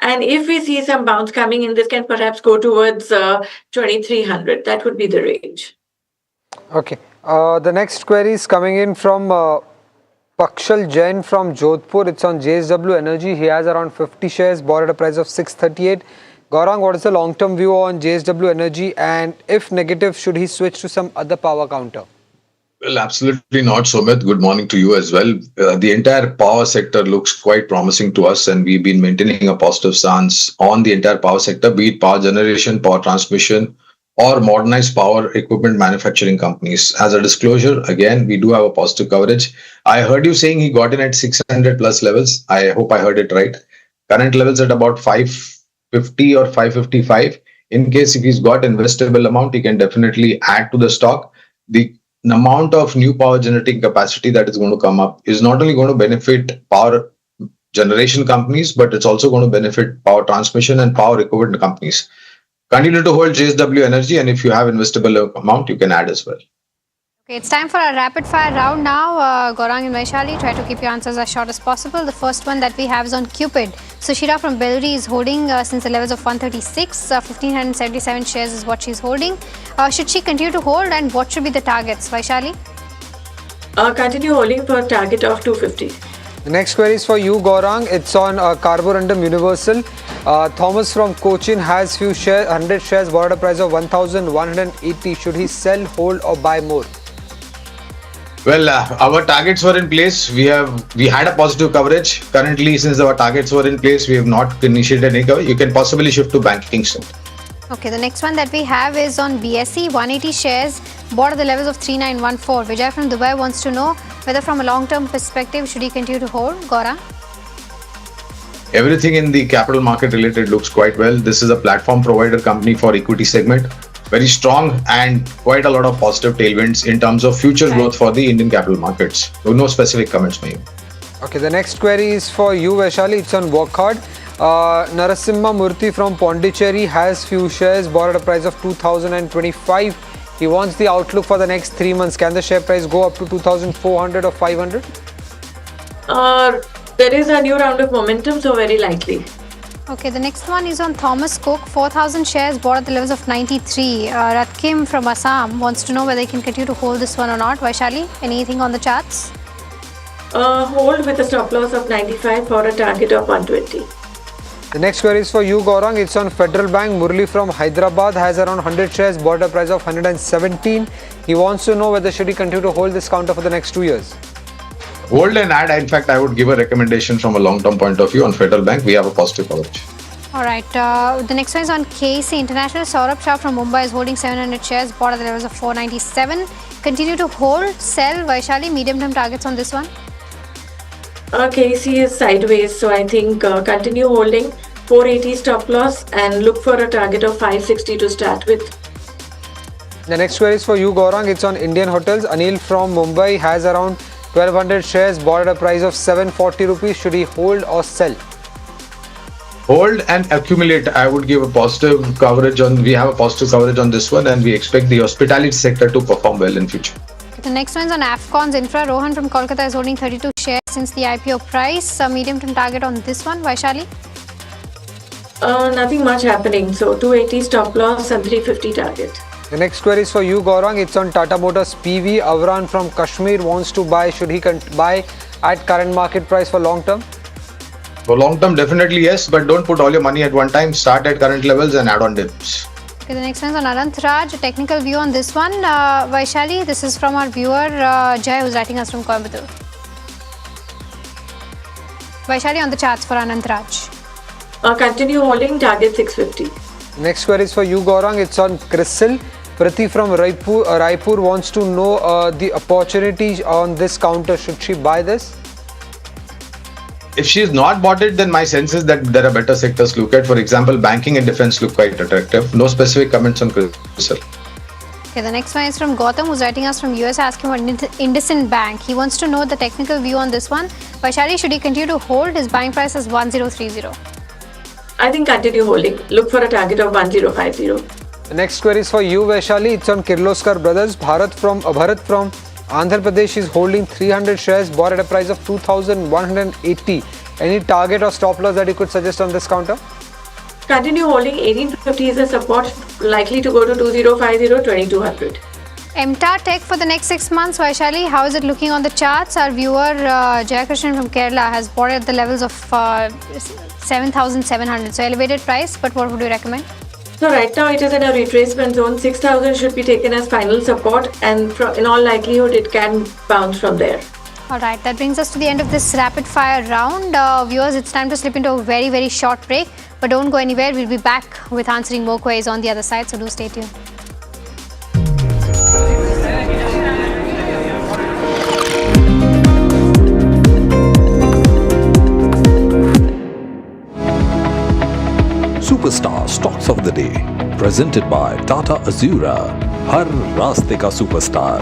And if we see some bounce coming in, this can perhaps go towards 2300. That would be the range. Okay. The next query is coming in from Pakshal Jain from Jodhpur. It's on JSW Energy. He has around 50 shares, bought at a price of 638. Gaurang, what is the long-term view on JSW Energy, and if negative, should he switch to some other power counter? Well, absolutely not, Sumit. Good morning to you as well. The entire power sector looks quite promising to us, and we've been maintaining a positive stance on the entire power sector, be it power generation, power transmission, or modernized power equipment manufacturing companies. As a disclosure, again, we do have a positive coverage. I heard you saying he got in at 600 plus levels. I hope I heard it right. Current levels at about 550 or 555. In case if he's got investable amount, he can definitely add to the stock. The amount of new power generating capacity that is going to come up is not only going to benefit power generation companies, but it's also going to benefit power transmission and power equipment companies. Continue to hold JSW Energy, and if you have investable amount, you can add as well. Okay, it's time for a rapid fire round now. Gaurang and Vaishali, try to keep your answers as short as possible. The first one that we have is on Cupid. Sushira from Bellary is holding since the levels of 136. 1,577 shares is what she's holding. Should she continue to hold, and what should be the targets? Vaishali? Continue holding for a target of 250. The next query is for you, Gaurang. It's on Carborundum Universal. Thomas from Cochin has few shares, 100 shares, bought at a price of 1,180. Should he sell, hold, or buy more? Well, our targets were in place. We had a positive coverage. Currently, since our targets were in place, we have not initiated any coverage. You can possibly shift to banking stock. Okay, the next one that we have is on BSE, 180 shares, bought at the levels of 3914. Vijay from Dubai wants to know whether from a long-term perspective should he continue to hold. Gaurang? Everything in the capital market related looks quite well. This is a platform provider company for equity segment. Very strong and quite a lot of positive tailwinds in terms of future growth for the Indian capital markets. No specific comments made. Okay, the next query is for you, Vaishali. It's on Workhard. Narasimha Murthy from Pondicherry has few shares bought at a price of 2025. He wants the outlook for the next 3 months. Can the share price go up to 2400 or 500? There is a new round of momentum, so very likely. Okay, the next one is on Thomas Cook. 4,000 shares bought at the levels of 93. Ratkim from Assam wants to know whether he can continue to hold this one or not. Vaishali, anything on the charts? Hold with a stop loss of 95 for a target of 120. The next query is for you, Gaurang. It's on Federal Bank. Murli from Hyderabad has around 100 shares bought at a price of 117. He wants to know whether should he continue to hold this counter for the next 2 years. Hold and add. In fact, I would give a recommendation from a long-term point of view on Federal Bank. We have a positive coverage. All right. The next one is on KC International. Saurabh Shah from Mumbai is holding 700 shares bought at the levels of 497. Continue to hold, sell. Vaishali, medium-term targets on this one? KC is sideways, so I think continue holding 480 stop loss and look for a target of 560 to start with. The next query is for you, Gaurang. It's on Indian Hotels. Anil from Mumbai has around 1200 shares bought at a price of 740 rupees. Should he hold or sell? Hold and accumulate. I would give a positive coverage on. We have a positive coverage on this one, and we expect the hospitality sector to perform well in future. The next one is on Afcons Infra. Rohan from Kolkata is holding 32 shares since the IPO price. A medium-term target on this one. Vaishali? Nothing much happening. So 280 stop loss and 350 target. The next query is for you, Gaurang. It's on Tata Motors PV. Avran from Kashmir wants to buy. Should he buy at current market price for long term? For long term, definitely yes, but don't put all your money at one time. Start at current levels and add on dips. Okay, the next one is on Anant Raj. A technical view on this one. Vaishali, this is from our viewer Jai, who's writing us from Coimbatore. Vaishali, on the charts for Anant Raj. Continue holding, target 650. Next query is for you, Gaurang. It's on Crisil. Prati from Raipur wants to know the opportunities on this counter. Should she buy this? If she is not bought it, then my sense is that there are better sectors to look at. For example, banking and defense look quite attractive. No specific comments on Crisil. Okay, the next one is from Gautam, who's writing us from US, asking about IndusInd Bank. He wants to know the technical view on this one. Vaishali, should he continue to hold? His buying price is 1030. I think continue holding. Look for a target of 1050. The next query is for you, Vaishali. It's on Kirloskar Brothers. Bharat from Andhra Pradesh is holding 300 shares bought at a price of 2180. Any target or stop loss that you could suggest on this counter? Continue holding. 1850 is a support, likely to go to 2050, 2200. MTAR Tech for the next 6 months. Vaishali, how is it looking on the charts? Our viewer Jayakrishnan from Kerala has bought at the levels of 7,700. So elevated price, but what would you recommend? So right now it is in a retracement zone. 6,000 should be taken as final support, and in all likelihood it can bounce from there. Alright, that brings us to the end of this rapid fire round. Viewers, it's time to slip into a very, very short break. But don't go anywhere. We'll be back with answering more queries on the other side. So do stay tuned. Superstar Stocks of the Day, presented by Tata Azura, Har Raste Ka Superstar.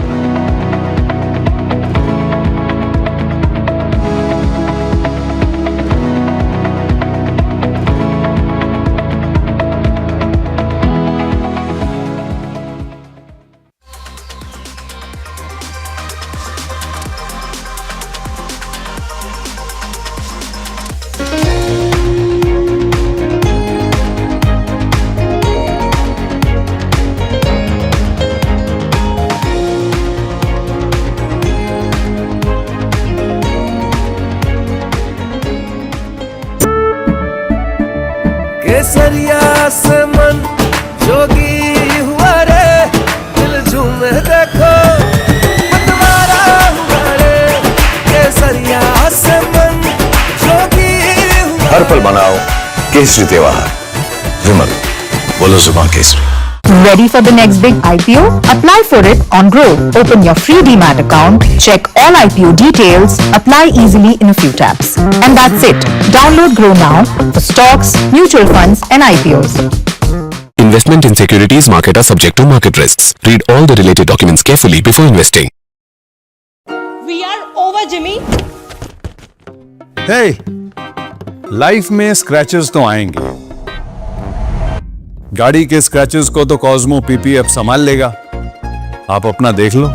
केसरिया से मन जोगी हुआ रे, दिल झूमे देखो मतवारा हुआ रे। केसरिया से मन जोगी हुआ। हर पल मनाओ केसरी त्योहार, विमल बोलो जुबान Kesari. Ready for the next big IPO? Apply for it on Grow. Open your free demat account, check all IPO details, apply easily in a few taps. And that's it. Download Grow now for stocks, mutual funds and IPOs. Investment in securities market are subject to market risks. Read all the related documents carefully before investing. We are over, Jimmy. Hey, life में scratches तो आएंगे। गाड़ी के scratches को तो Cosmo PPF संभाल लेगा। आप अपना देख लो।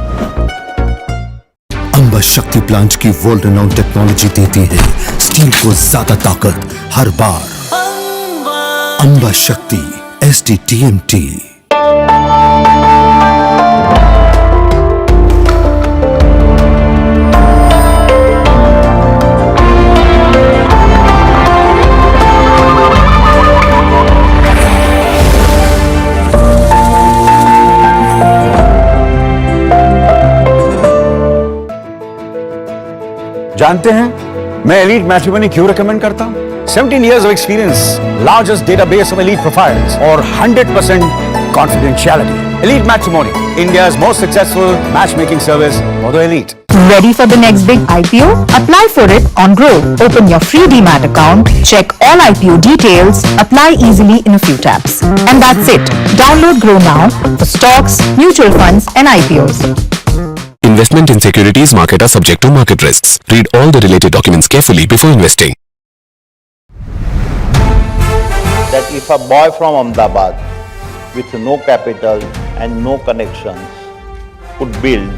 अंबा शक्ति प्लांट की वर्ल्ड रिनाउंड टेक्नोलॉजी देती है स्टील को ज्यादा ताकत हर बार। अंबा शक्ति SDTMT। जानते हैं मैं एलीट मैट्रिमोनी क्यों रेकमेंड करता हूं? 17 years of experience, largest database of elite profiles, और 100% confidentiality. Elite Matrimony, India's most successful matchmaking service for the elite. Ready for the next big IPO? Apply for it on Grow. Open your free demat account, check all IPO details, apply easily in a few taps. And that's it. Download Grow now for stocks, mutual funds and IPOs. Investment in securities market are subject to market risks. Read all the related documents carefully before investing. That if a boy from Ahmedabad with no capital and no connections could build,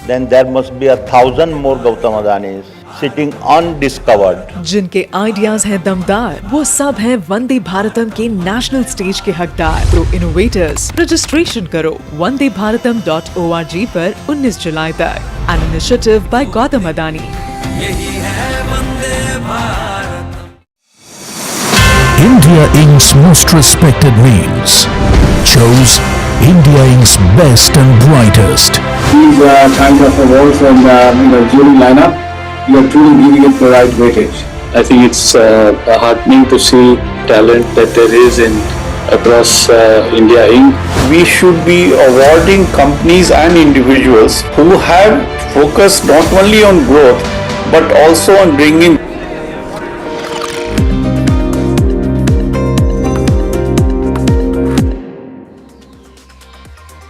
then there must be 1,000 more Gautam Adanis sitting undiscovered. जिनके ideas हैं दमदार, वो सब हैं वंदे भारतम के national stage के हकदार। Pro innovators registration करो wandebharatam.org पर 19 जुलाई तक। An initiative by Gautam Adani. यही है Vande Bharat. India Inc.'s most respected names chose India Inc.'s best and brightest. These kind of awards and jury lineup, you are truly giving it the right weightage. I think it's heartening to see talent that there is in across India Inc. We should be awarding companies and individuals who have focused not only on growth but also on bringing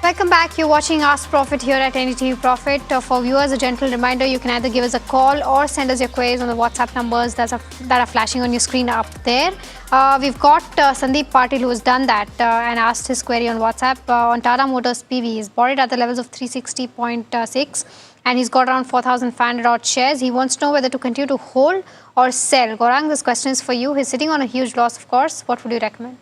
Welcome back. You're watching Ask Profit here at NDTV Profit. For viewers, a gentle reminder, you can either give us a call or send us your queries on the WhatsApp numbers that are flashing on your screen up there. We've got Sandeep Patil who has done that and asked his query on WhatsApp on Tata Motors PV. He's bought it at the levels of 360.6 and he's got around 4,500 odd shares. He wants to know whether to continue to hold or sell. Gaurang, this question is for you. He's sitting on a huge loss, of course. What would you recommend?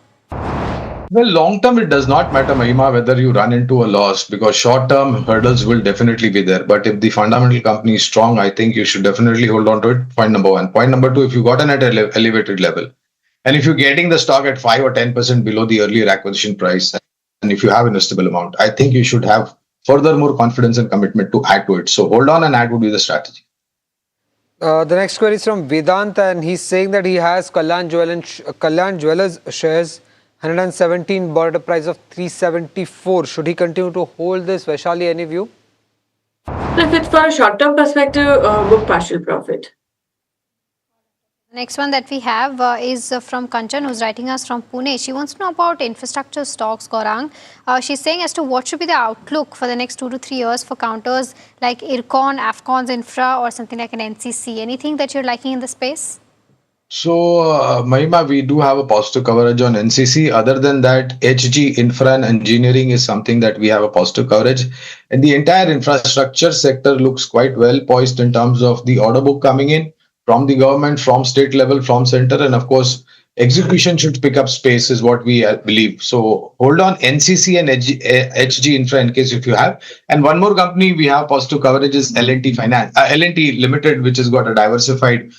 Well, long term, it does not matter, Mahima, whether you run into a loss, because short term hurdles will definitely be there. But if the fundamental company is strong, I think you should definitely hold on to it. Point number one. Point number two, if you got an at an elevated level, and if you're getting the stock at 5 or 10% below the earlier acquisition price, and if you have investable amount, I think you should have further more confidence and commitment to add to it. So hold on and add would be the strategy. The next query is from Vedant, and he's saying that he has Kalyan Jewellers shares 117, bought at a price of 374. Should he continue to hold this? Vaishali, any view? If it's for a short-term perspective, book partial profit. The next one that we have is from Kanchan, who's writing us from Pune. She wants to know about infrastructure stocks, Gaurang. She's saying as to what should be the outlook for the next 2 to 3 years for counters like Ircon, Afcons Infra, or something like an NCC. Anything that you're liking in the space? So, Mahima, we do have a positive coverage on NCC. Other than that, HG, Infra and Engineering is something that we have a positive coverage. And the entire infrastructure sector looks quite well poised in terms of the order book coming in from the government, from state level, from center. And of course, execution should pick up space is what we believe. So hold on NCC and HG Infra in case if you have. And one more company we have positive coverage is L&T Finance, L&T Limited, which has got a diversified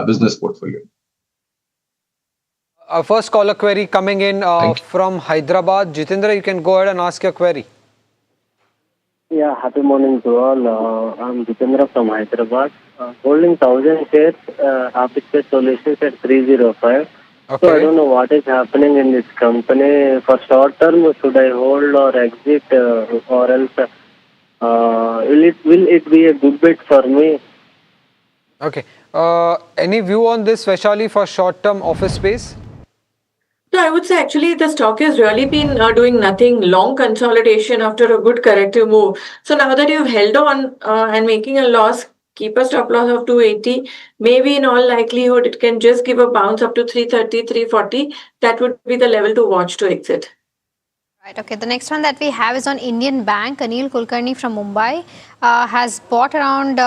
business portfolio. Our first caller query coming in from Hyderabad. Jitendra, you can go ahead and ask your query. Yeah, happy morning to all. I'm Jitendra from Hyderabad. Holding 1,000 shares, Architect Solutions at 305. So I don't know what is happening in this company. For short term, should I hold or exit, or else will it be a good bet for me? Okay. Any view on this, Vaishali, for short-term office space? No, I would say actually the stock has really been doing nothing, long consolidation after a good corrective move. So now that you've held on and making a loss, keep a stop loss of 280. Maybe in all likelihood, it can just give a bounce up to 330, 340. That would be the level to watch to exit. Right, okay. The next one that we have is on Indian Bank. Anil Kulkarni from Mumbai has bought around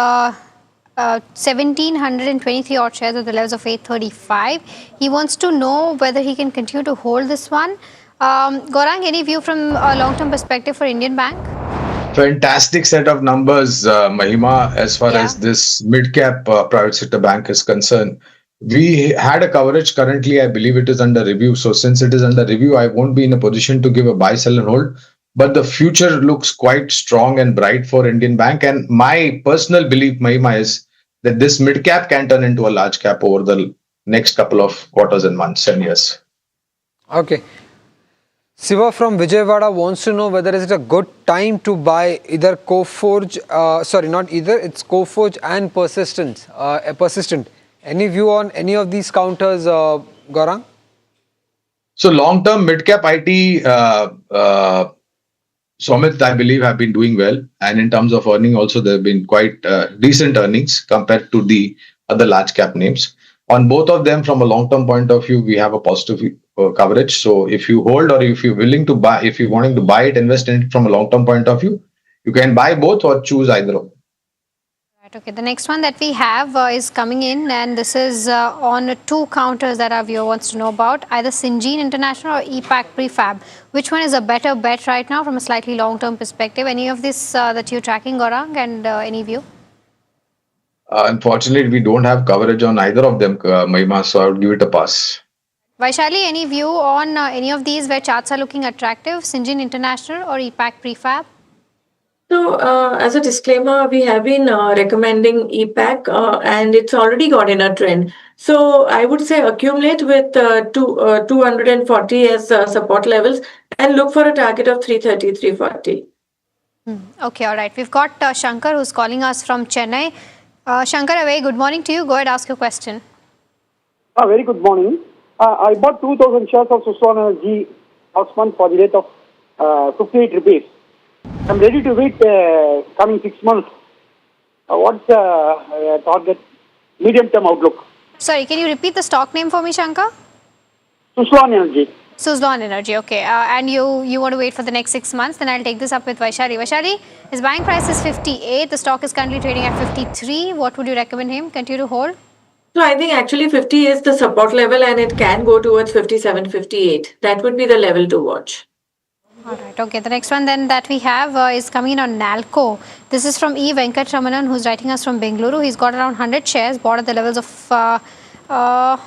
1723 odd shares at the levels of 835. He wants to know whether he can continue to hold this one. Gaurang, any view from a long-term perspective for Indian Bank? Fantastic set of numbers, Mahima, as far as this mid-cap private sector bank is concerned. We had a coverage. Currently, I believe it is under review. So since it is under review, I won't be in a position to give a buy, sell and hold. But the future looks quite strong and bright for Indian Bank. And my personal belief, Mahima, is that this mid-cap can turn into a large cap over the next couple of quarters and months and years. Okay. Siva from Vijayawada wants to know whether is it a good time to buy either Coforge, sorry, not either, it's Coforge and Persistent. Any view on any of these counters, Gaurang? So long-term mid-cap IT, Somit, I believe, have been doing well. And in terms of earning also, there have been quite decent earnings compared to the other large cap names. On both of them, from a long-term point of view, we have a positive coverage. So if you hold or if you're willing to buy, if you're wanting to buy it, invest in it from a long-term point of view, you can buy both or choose either of them. Right, okay. The next one that we have is coming in, and this is on two counters that our viewer wants to know about, either Syngene International or EPAC Prefab. Which one is a better bet right now from a slightly long-term perspective? Any of this that you're tracking, Gaurang, and any view? Unfortunately, we don't have coverage on either of them, Mahima, so I would give it a pass. Vaishali, any view on any of these where charts are looking attractive, Syngene International or EPAC Prefab? So, as a disclaimer, we have been recommending EPAC and it's already got in a trend. So, I would say accumulate with 240 as support levels and look for a target of 330, 340. Okay, all right. We've got Shankar who's calling us from Chennai. Shankar, a very good morning to you. Go ahead, ask your question. Very good morning. I bought 2,000 shares of Suzlon Energy last month for the rate of 58 rupees. I'm ready to wait coming 6 months. What's the target medium-term outlook? Sorry, can you repeat the stock name for me, Shankar? Suzlon Energy. Suzlon Energy, okay. And you want to wait for the next 6 months, then I'll take this up with Vaishali. Vaishali, his buying price is 58. The stock is currently trading at 53. What would you recommend him? Continue to hold? So, I think actually 50 is the support level and it can go towards 57, 58. That would be the level to watch. All right, okay. The next one then that we have is coming in on Nalco. This is from E. Venkatramanan, who's writing us from Bengaluru. He's got around 100 shares, bought at the levels of...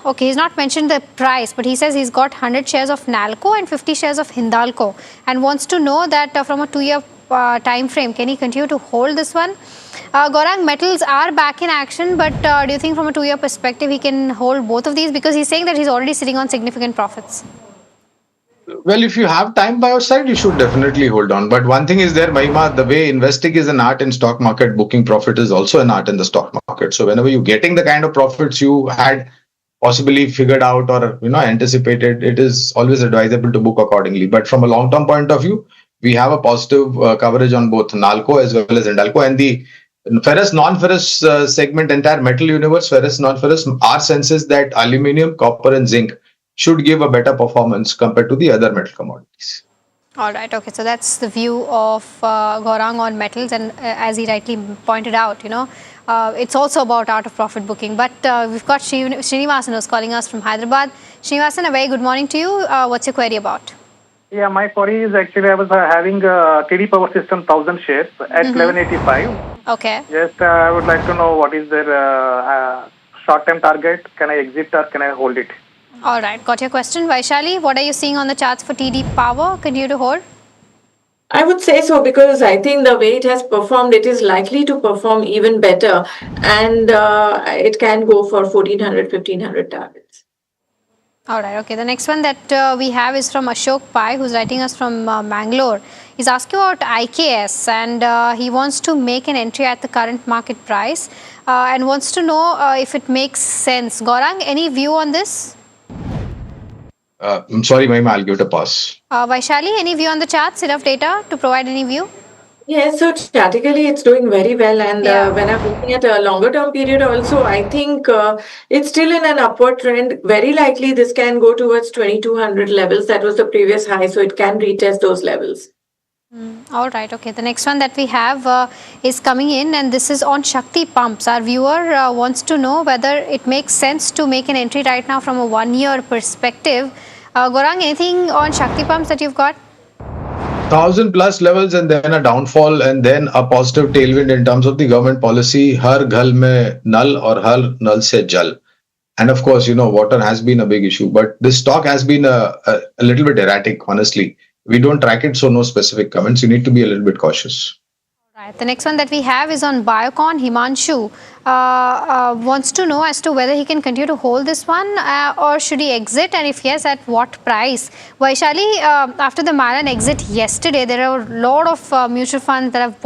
okay, he's not mentioned the price, but he says he's got 100 shares of Nalco and 50 shares of Hindalco and wants to know that from a 2-year time frame, can he continue to hold this one? Gaurang, metals are back in action, but do you think from a 2-year perspective he can hold both of these? Because he's saying that he's already sitting on significant profits. Well, if you have time by your side, you should definitely hold on. But one thing is there, Mahima, the way investing is an art in stock market, booking profit is also an art in the stock market. So whenever you're getting the kind of profits you had possibly figured out or anticipated, it is always advisable to book accordingly. But from a long-term point of view, we have a positive coverage on both Nalco as well as Hindalco. And the ferrous, non-ferrous segment, entire metal universe, ferrous, non-ferrous, our sense is that aluminium, copper and zinc should give a better performance compared to the other metal commodities. All right, okay. So that's the view of Gaurang on metals, and as he rightly pointed out, it's also about art of profit booking. But we've got Srinivasan who's calling us from Hyderabad. Srinivasan, a very good morning to you. What's your query about? Yeah, my query is actually I was having TD Power System 1000 shares at 1185. Okay. Just I would like to know what is their short-term target. Can I exit or can I hold it? All right, got your question. Vaishali, what are you seeing on the charts for TD Power? Continue to hold? I would say so because I think the way it has performed, it is likely to perform even better and it can go for 1400, 1500 targets. All right, okay. The next one that we have is from Ashok Pai, who's writing us from Mangalore. He's asking about IKS and he wants to make an entry at the current market price and wants to know if it makes sense. Gaurang, any view on this? I'm sorry, Mahima, I'll give it a pass. Vaishali, any view on the charts? Enough data to provide any view? Yes, so statically it's doing very well, and when I'm looking at a longer term period also, I think it's still in an upward trend. Very likely this can go towards 2200 levels. That was the previous high, so it can retest those levels. All right, okay. The next one that we have is coming in, and this is on Shakti Pumps. Our viewer wants to know whether it makes sense to make an entry right now from a 1 year perspective. Gaurang, anything on Shakti Pumps that you've got? 1,000 plus levels and then a downfall and then a positive tailwind in terms of the government policy. Har ghal mein nal or har nal se jal. And of course, water has been a big issue, but this stock has been a little bit erratic, honestly. We don't track it, so no specific comments. You need to be a little bit cautious. Right. The next one that we have is on Biocon. Himanshu wants to know as to whether he can continue to hold this one or should he exit, and if yes, at what price. Vaishali, after the Malan exit yesterday, there are a lot of mutual funds that have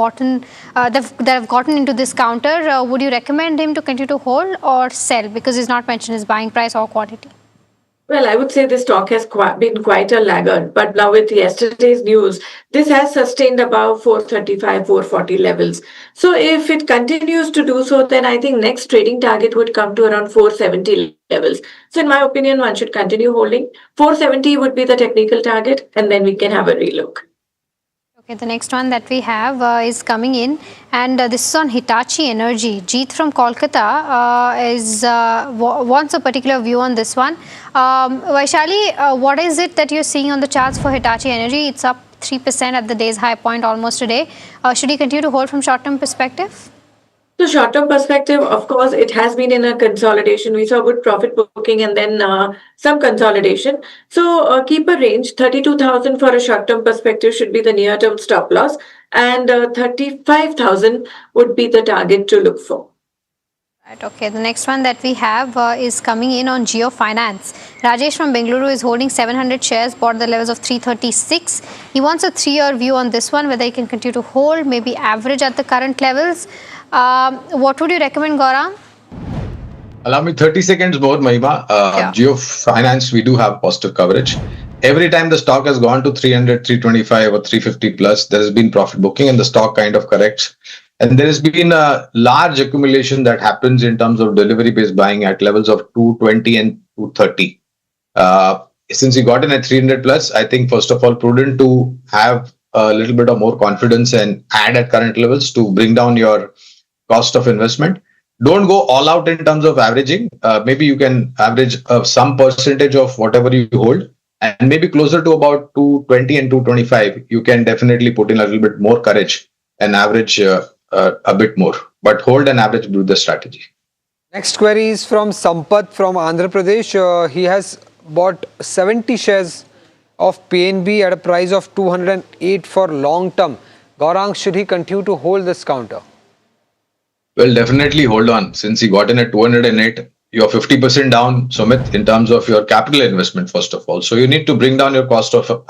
that have gotten into this counter. Would you recommend him to continue to hold or sell, because he's not mentioned his buying price or quantity? Well, I would say this stock has been quite a laggard, but now with yesterday's news, this has sustained above 435, 440 levels. So if it continues to do so, then I think next trading target would come to around 470 levels. So in my opinion, one should continue holding. 470 would be the technical target, and then we can have a relook. Okay, the next one that we have is coming in, and this is on Hitachi Energy. Jeet from Kolkata wants a particular view on this one. Vaishali, what is it that you're seeing on the charts for Hitachi Energy? It's up 3% at the day's high point almost today. Should he continue to hold from short-term perspective? So short-term perspective, of course, it has been in a consolidation. We saw good profit booking and then some consolidation. So keep a range. 32,000 for a short-term perspective should be the near-term stop loss, and 35,000 would be the target to look for. Right, okay, the next one that we have is coming in on Geo Finance. Rajesh from Bengaluru is holding 700 shares, bought the levels of 336. He wants a 3-year view on this one, whether he can continue to hold, maybe average at the current levels. What would you recommend, Gaurang? Allow me 30 seconds more, Mahima. Geo Finance, we do have positive coverage. Every time the stock has gone to 300, 325 or 350 plus, there has been profit booking and the stock kind of corrects. And there has been a large accumulation that happens in terms of delivery-based buying at levels of 220 and 230. Since you got in at 300 plus, I think first of all, prudent to have a little bit of more confidence and add at current levels to bring down your cost of investment. Don't go all out in terms of averaging. Maybe you can average some percentage of whatever you hold, and maybe closer to about 220 and 225. You can definitely put in a little bit more courage and average a bit more, but hold and average with the strategy. Next query is from Sampath from Andhra Pradesh. He has bought 70 shares of PNB at a price of 208 for long term. Gaurang, should he continue to hold this counter? Well, definitely hold on. Since you got in at 208, you're 50% down, Sumit, in terms of your capital investment, first of all. So you need to bring down your cost of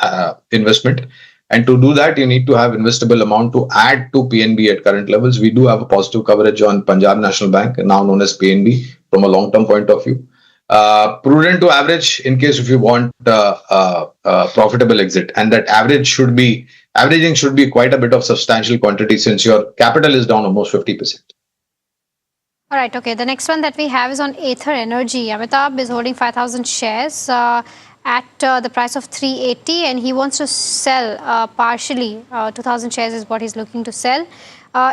investment. And to do that, you need to have investable amount to add to PNB at current levels. We do have a positive coverage on Punjab National Bank, now known as PNB, from a long-term point of view. Prudent to average in case if you want profitable exit, and that averaging should be quite a bit of substantial quantity since your capital is down almost 50%. All right, okay. The next one that we have is on Ather Energy. Amitabh is holding 5,000 shares at the price of 380, and he wants to sell partially. 2,000 shares is what he's looking to sell.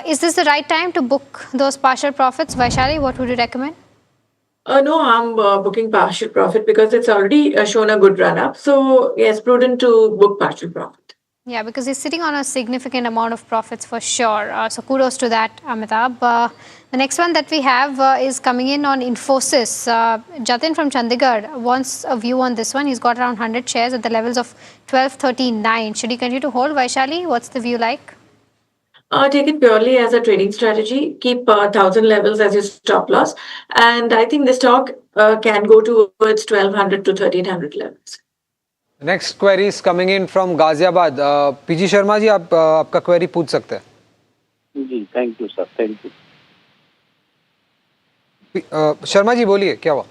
Is this the right time to book those partial profits? Vaishali, what would you recommend? No, I'm booking partial profit because it's already shown a good run up. So yes, prudent to book partial profit. Yeah, because he's sitting on a significant amount of profits for sure. So kudos to that, Amitabh. The next one that we have is coming in on Infosys. Jatin from Chandigarh wants a view on this one. He's got around 100 shares at the levels of 1239. Should he continue to hold? Vaishali, what's the view like? Take it purely as a trading strategy. Keep 1,000 levels as your stop loss, and I think the stock can go towards 1,200 to 1,300 levels. Next query is coming in from Ghaziabad. PG Sharma ji, आप आपका query पूछ सकते हैं. जी thank you sir, thank you. Sharma ji बोलिए, क्या हुआ?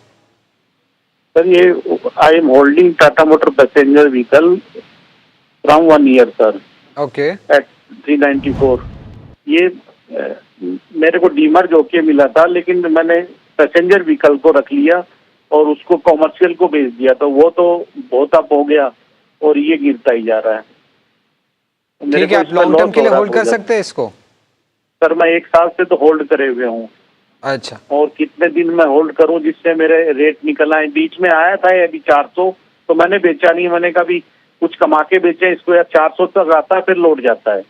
Sir ये I am holding Tata motor passenger vehicle from 1 year sir. Okay. At 394. ये मेरे को डीमर्ज होके मिला था, लेकिन मैंने पैसेंजर व्हीकल को रख लिया और उसको कॉमर्शियल को बेच दिया, तो वो तो बहुत अप हो गया और ये गिरता ही जा रहा है. ठीक है, आप लॉन्ग टर्म के लिए होल्ड कर सकते हैं इसको? सर मैं 1 साल से तो होल्ड करे हुए हूँ. अच्छा. और कितने दिन मैं होल्ड करूं जिससे मेरे रेट निकल आए? बीच में आया था अभी 400, तो मैंने बेचा नहीं. मैंने कहा भी कुछ कमा के बेचे इसको, या 400 तक आता है फिर लौट जाता है.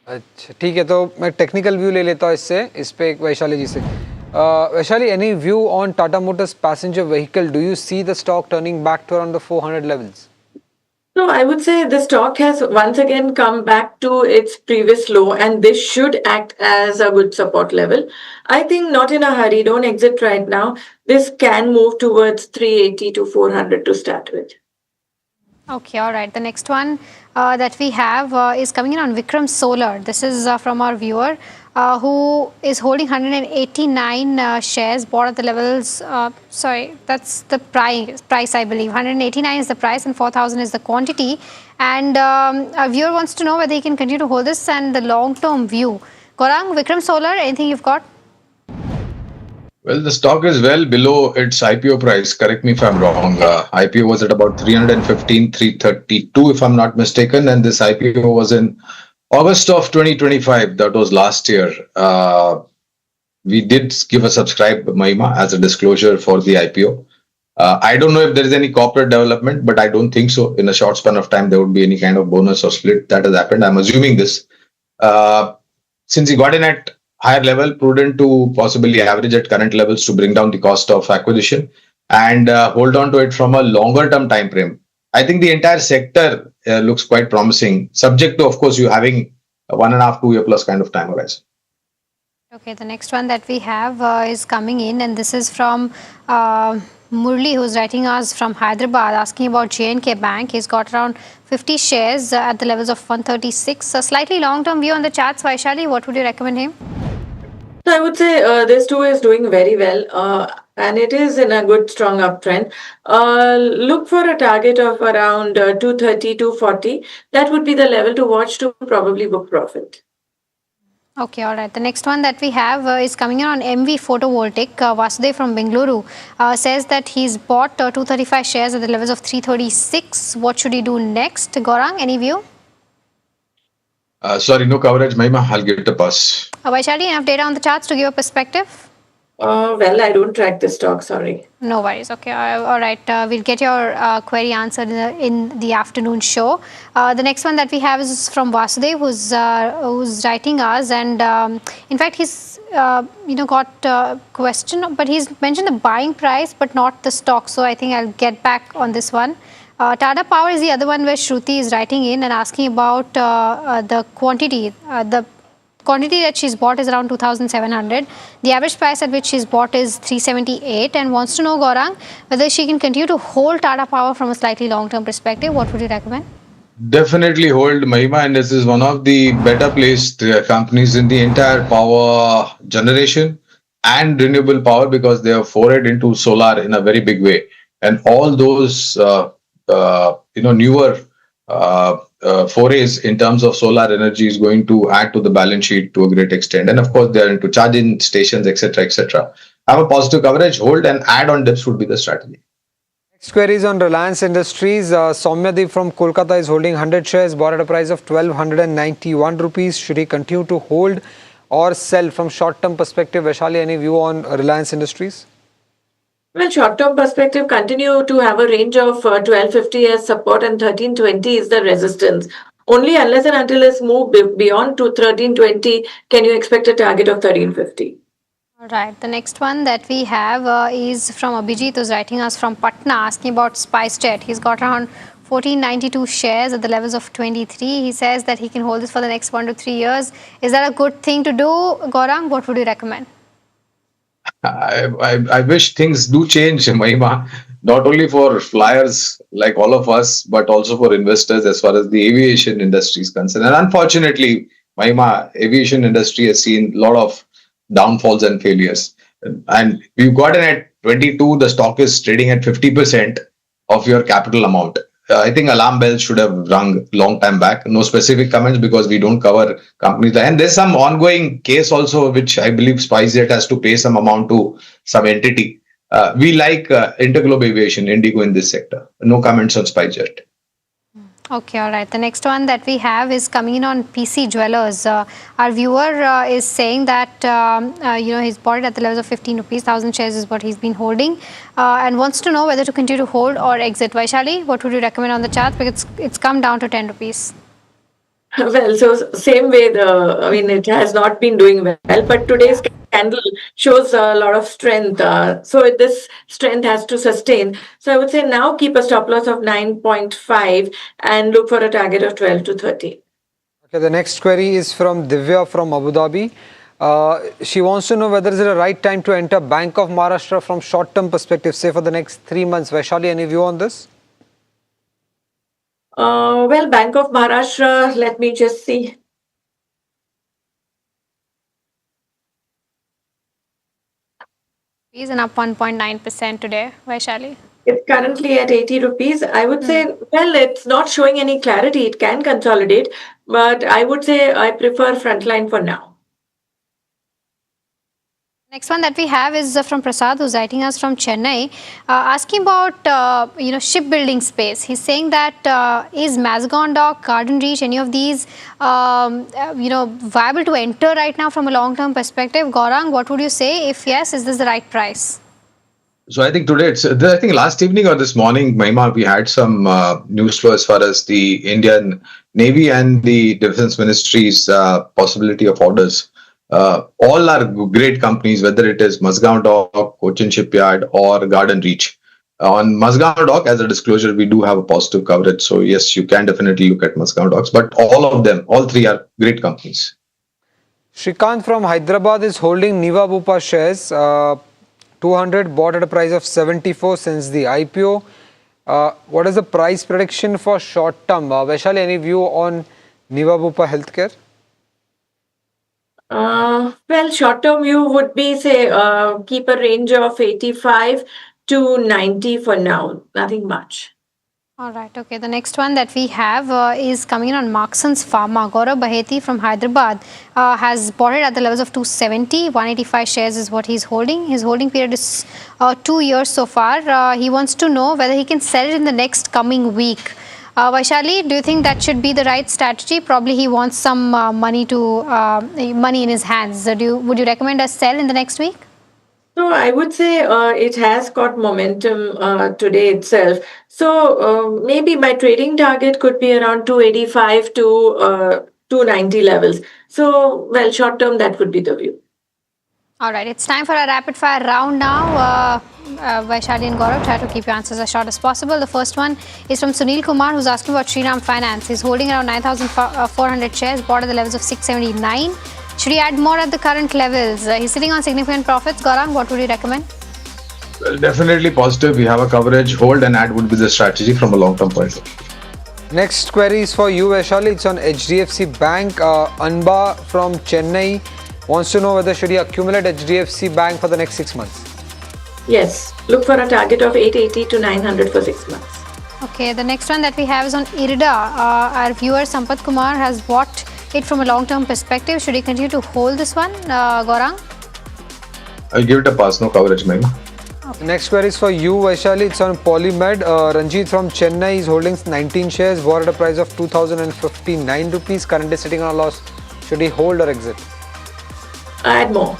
अच्छा ठीक है, तो मैं टेक्निकल व्यू ले लेता हूँ इस पे वैशाली जी से. Vaishali, any view on Tata Motors passenger vehicle? Do you see the stock turning back to around the 400 levels? So I would say the stock has once again come back to its previous low, and this should act as a good support level. I think not in a hurry. Don't exit right now. This can move towards 380 to 400 to start with. Okay, all right. The next one that we have is coming in on Vikram Solar. This is from our viewer who is holding 189 shares, bought at the levels, sorry, that's the price I believe. 189 is the price and 4,000 is the quantity. And our viewer wants to know whether he can continue to hold this and the long-term view. Gaurang, Vikram Solar, anything you've got? Well, the stock is well below its IPO price. Correct me if I'm wrong. IPO was at about 315, 332, if I'm not mistaken. And this IPO was in August of 2025. That was last year. We did give a subscribe, Mahima, as a disclosure for the IPO. I don't know if there is any corporate development, but I don't think so. In a short span of time, there would be any kind of bonus or split that has happened. I'm assuming this. Since he got in at higher level, prudent to possibly average at current levels to bring down the cost of acquisition and hold on to it from a longer term time frame. I think the entire sector looks quite promising, subject to, of course, you having a 1.5, 2 year plus kind of time horizon. Okay, the next one that we have is coming in, and this is from Murli, who's writing us from Hyderabad, asking about J&K Bank. He's got around 50 shares at the levels of 136. A slightly long-term view on the charts. Vaishali, what would you recommend him? So I would say this too is doing very well, and it is in a good strong uptrend. Look for a target of around 230, 240. That would be the level to watch to probably book profit. Okay, all right. The next one that we have is coming in on MV Photovoltaic. Vasudev from Bengaluru says that he's bought 235 shares at the levels of 336. What should he do next? Gaurang, any view? Sorry, no coverage, Mahima. I'll give it a pass. Vaishali, enough data on the charts to give a perspective? Well, I don't track the stock, sorry. No worries. Okay, all right. We'll get your query answered in the afternoon show. The next one that we have is from Vasudev, who's writing us, and in fact, he's got a question, but he's mentioned the buying price, but not the stock. So I think I'll get back on this one. Tata Power is the other one where Shruti is writing in and asking about the quantity. The quantity that she's bought is around 2,700. The average price at which she's bought is 378, and wants to know, Gaurang, whether she can continue to hold Tata Power from a slightly long-term perspective. What would you recommend? Definitely hold, Mahima, and this is one of the better placed companies in the entire power generation and renewable power, because they have forayed into solar in a very big way, and all those newer forays in terms of solar energy is going to add to the balance sheet to a great extent. And of course, they are into charging stations, etc., etc. Have a positive coverage, hold, and add on dips would be the strategy. Next query is on Reliance Industries. Soumyadeep from Kolkata is holding 100 shares, bought at a price of 1,291 rupees. Should he continue to hold or sell from short-term perspective? Vaishali, any view on Reliance Industries? Well, short-term perspective, continue to have a range of 1250 as support and 1320 is the resistance. Only unless and until it's moved beyond to 1320 can you expect a target of 1350. All right. The next one that we have is from Abhijit, who's writing us from Patna, asking about SpiceJet. He's got around 1492 shares at the levels of 23. He says that he can hold this for the next 1 to 3 years. Is that a good thing to do, Gaurang? What would you recommend? I wish things do change, Mahima, not only for flyers like all of us, but also for investors as far as the aviation industry is concerned. And unfortunately, Mahima, aviation industry has seen a lot of downfalls and failures. And we've gotten at 22, the stock is trading at 50% of your capital amount. I think alarm bells should have rung long time back. No specific comments because we don't cover companies. And there's some ongoing case also, which I believe SpiceJet has to pay some amount to some entity. We like Interglobe Aviation, Indigo in this sector. No comments on SpiceJet. Okay, all right. The next one that we have is coming in on PC Jewelers. Our viewer is saying that he's bought it at the levels of 15 rupees, 1,000 shares is what he's been holding, and wants to know whether to continue to hold or exit. Vaishali, what would you recommend on the chart? Because it's come down to 10 rupees. Well, so same way, it has not been doing well, but today's candle shows a lot of strength. So this strength has to sustain. So I would say now keep a stop loss of 9.5 and look for a target of 12 to 30. Okay, the next query is from Divya from Abu Dhabi. She wants to know whether is it a right time to enter Bank of Maharashtra from short-term perspective, say for the next 3 months. Vaishali, any view on this? Well, Bank of Maharashtra, let me just see. Is up 1.9% today, Vaishali. It's currently at 80 rupees. I would say, well, it's not showing any clarity. It can consolidate, but I would say I prefer frontline for now. Next one that we have is from Prasad, who's writing us from Chennai, asking about shipbuilding space. He's saying that is Mazagon Dock, Garden Reach, any of these viable to enter right now from a long-term perspective? Gaurang, what would you say? If yes, is this the right price? So I think today, I think last evening or this morning, Mahima, we had some news flow as far as the Indian Navy and the Defense Ministry's possibility of orders. All are great companies, whether it is Mazagon Dock, Cochin Shipyard or Garden Reach. On Mazagon Dock, as a disclosure, we do have a positive coverage. So yes, you can definitely look at Mazagon Docks, but all of them, all three are great companies. Shrikant from Hyderabad is holding Niva Bupa shares. 200 bought at a price of 74 since the IPO. What is the price prediction for short term? Vaishali, any view on Niva Bupa Healthcare? Well, short-term view would be, say, keep a range of 85 to 90 for now. Nothing much. All right. Okay. The next one that we have is coming in on Markson's Pharma. Gaurav Baheti from Hyderabad has bought it at the levels of 270. 185 shares is what he's holding. His holding period is 2 years so far. He wants to know whether he can sell it in the next coming week. Vaishali, do you think that should be the right strategy? Probably he wants some money in his hands. Would you recommend a sell in the next week? So I would say it has got momentum today itself. So maybe my trading target could be around 285 to 290 levels. So, well, short term, that would be the view. All right, it's time for a rapid fire round now. Vaishali and Gaurav, try to keep your answers as short as possible. The first one is from Sunil Kumar, who's asking about Shriram Finance. He's holding around 9,400 shares, bought at the levels of 679. Should he add more at the current levels? He's sitting on significant profits. Gaurang, what would you recommend? Well, definitely positive. We have a coverage. Hold and add would be the strategy from a long-term point of view. Next query is for you, Vaishali. It's on HDFC Bank. Anba from Chennai wants to know whether should he accumulate HDFC Bank for the next 6 months. Yes, look for a target of 880 to 900 for 6 months. Okay, the next one that we have is on IRDA. Our viewer Sampath Kumar has bought it from a long-term perspective. Should he continue to hold this one, Gaurang? I'll give it a pass. No coverage, maybe. Okay. Next query is for you, Vaishali. It's on Polymed. Ranjit from Chennai is holding 19 shares, bought at a price of 2,059 rupees. Currently sitting on a loss. Should he hold or exit? Add more.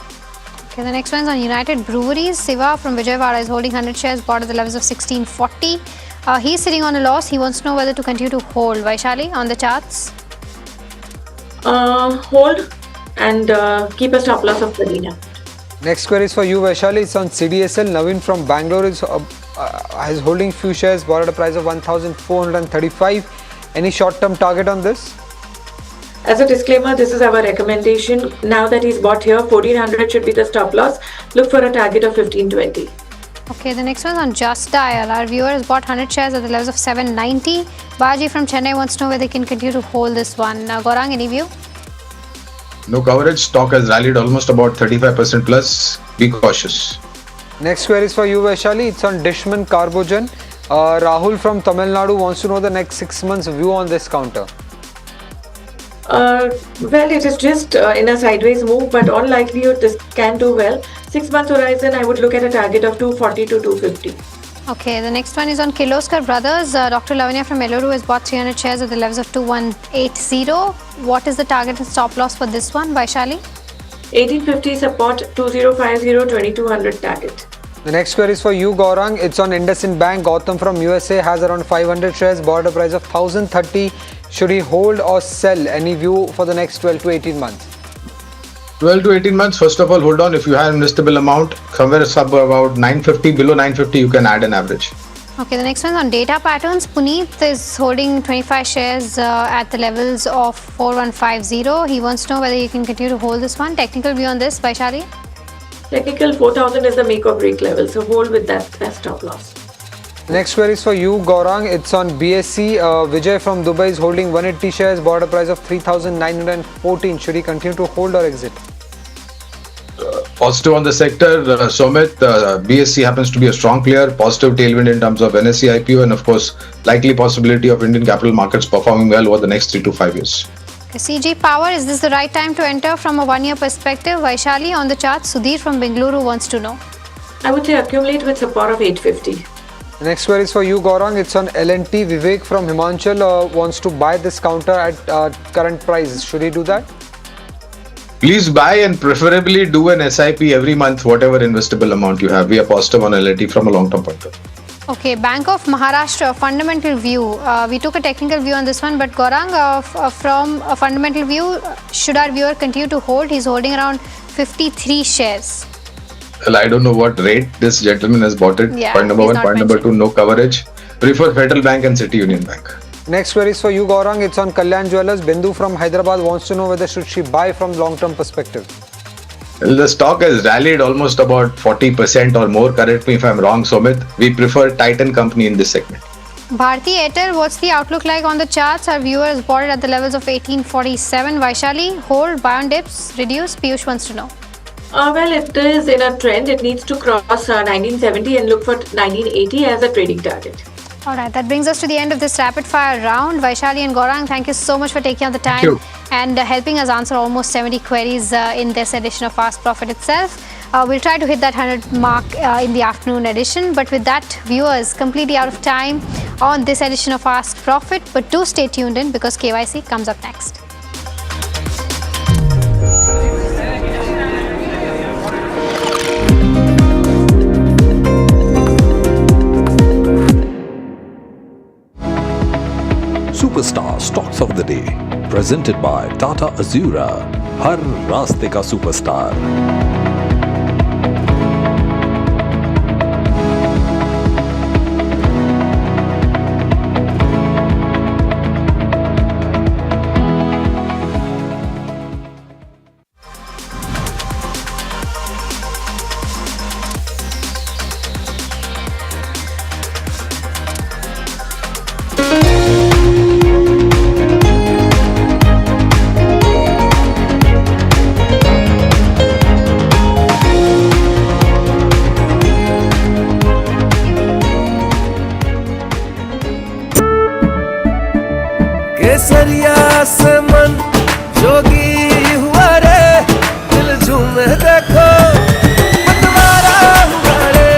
Okay, the next one is on United Breweries. Siva from Vijayawada is holding 100 shares, bought at the levels of 1640. He's sitting on a loss. He wants to know whether to continue to hold. Vaishali, on the charts? Hold and keep a stop loss of 39. Next query is for you, Vaishali. It's on CDSL. Naveen from Bangalore is is holding few shares, bought at a price of 1,435. Any short-term target on this? As a disclaimer, this is our recommendation. Now that he's bought here, 1400 should be the stop loss. Look for a target of 1520. Okay, the next one is on Just Dial. Our viewer has bought 100 shares at the levels of 790. Baji from Chennai wants to know whether they can continue to hold this one. Gaurang, any view? No coverage. Stock has rallied almost about 35% plus. Be cautious. Next query is for you, Vaishali. It's on Dishman Carbogen. Rahul from Tamil Nadu wants to know the next 6 months view on this counter. Well, it is just in a sideways move, but on likelihood this can do well. 6 months horizon, I would look at a target of 240 to 250. Okay, the next one is on Kirloskar Brothers. Dr. Lavanya from Eluru has bought 300 shares at the levels of 2180. What is the target and stop loss for this one, Vaishali? 1850 support, 2050, 2200 target. The next query is for you, Gaurang. It's on IndusInd Bank. Gautam from USA has around 500 shares, bought at a price of 1030. Should he hold or sell? Any view for the next 12 to 18 months? 12 to 18 months, first of all, hold on. If you have investable amount, somewhere sub about 950, below 950, you can add an average. Okay, the next one is on data patterns. Puneet is holding 25 shares at the levels of 4150. He wants to know whether you can continue to hold this one. Technical view on this, Vaishali? Technical 4000 is the make or break level, so hold with that stop loss. Next query is for you, Gaurang. It's on BSC. Vijay from Dubai is holding 180 shares, bought at a price of 3,914. Should he continue to hold or exit? Positive on the sector. Somit, BSC happens to be a strong player. Positive tailwind in terms of NSE IPO and of course, likely possibility of Indian capital markets performing well over the next 3 to 5 years. Okay, CG Power, is this the right time to enter from a one-year perspective? Vaishali on the chart. Sudhir from Bengaluru wants to know. I would say accumulate with support of 850. The next query is for you, Gaurang. It's on L&T. Vivek from Himachal wants to buy this counter at current price. Should he do that? Please buy and preferably do an SIP every month, whatever investable amount you have. We are positive on LT from a long-term point of view. Okay, Bank of Maharashtra, fundamental view. We took a technical view on this one, but Gaurang, from a fundamental view, should our viewer continue to hold? He's holding around 53 shares. Well, I don't know what rate this gentleman has bought it. Yeah, point number one. Point number two, no coverage. Prefer Federal Bank and City Union Bank. Next query is for you, Gaurang. It's on Kalyan Jewellers. Bindu from Hyderabad wants to know whether should she buy from long-term perspective. Well, the stock has rallied almost about 40% or more. Correct me if I'm wrong, Somit. We prefer Titan company in this segment. Bharti Airtel, what's the outlook like on the charts? Our viewers bought it at the levels of 1847. Vaishali, hold, buy on dips, reduce. Piyush wants to know. Well, it is in a trend. It needs to cross 1970 and look for 1980 as a trading target. Alright, that brings us to the end of this rapid fire round. Vaishali and Gaurang, thank you so much for taking out the time and helping us answer almost 70 queries in this edition of Fast Profit itself. We'll try to hit that 100 mark in the afternoon edition. But with that, viewers, completely out of time on this edition of Fast Profit. But do stay tuned in because KYC comes up next. Superstar Stocks of the Day, presented by Tata Azura, Har Raaste Ka Superstar. केसरिया से मन जोगी हुआ रे दिल झूमे देखो मतवारा हुआ रे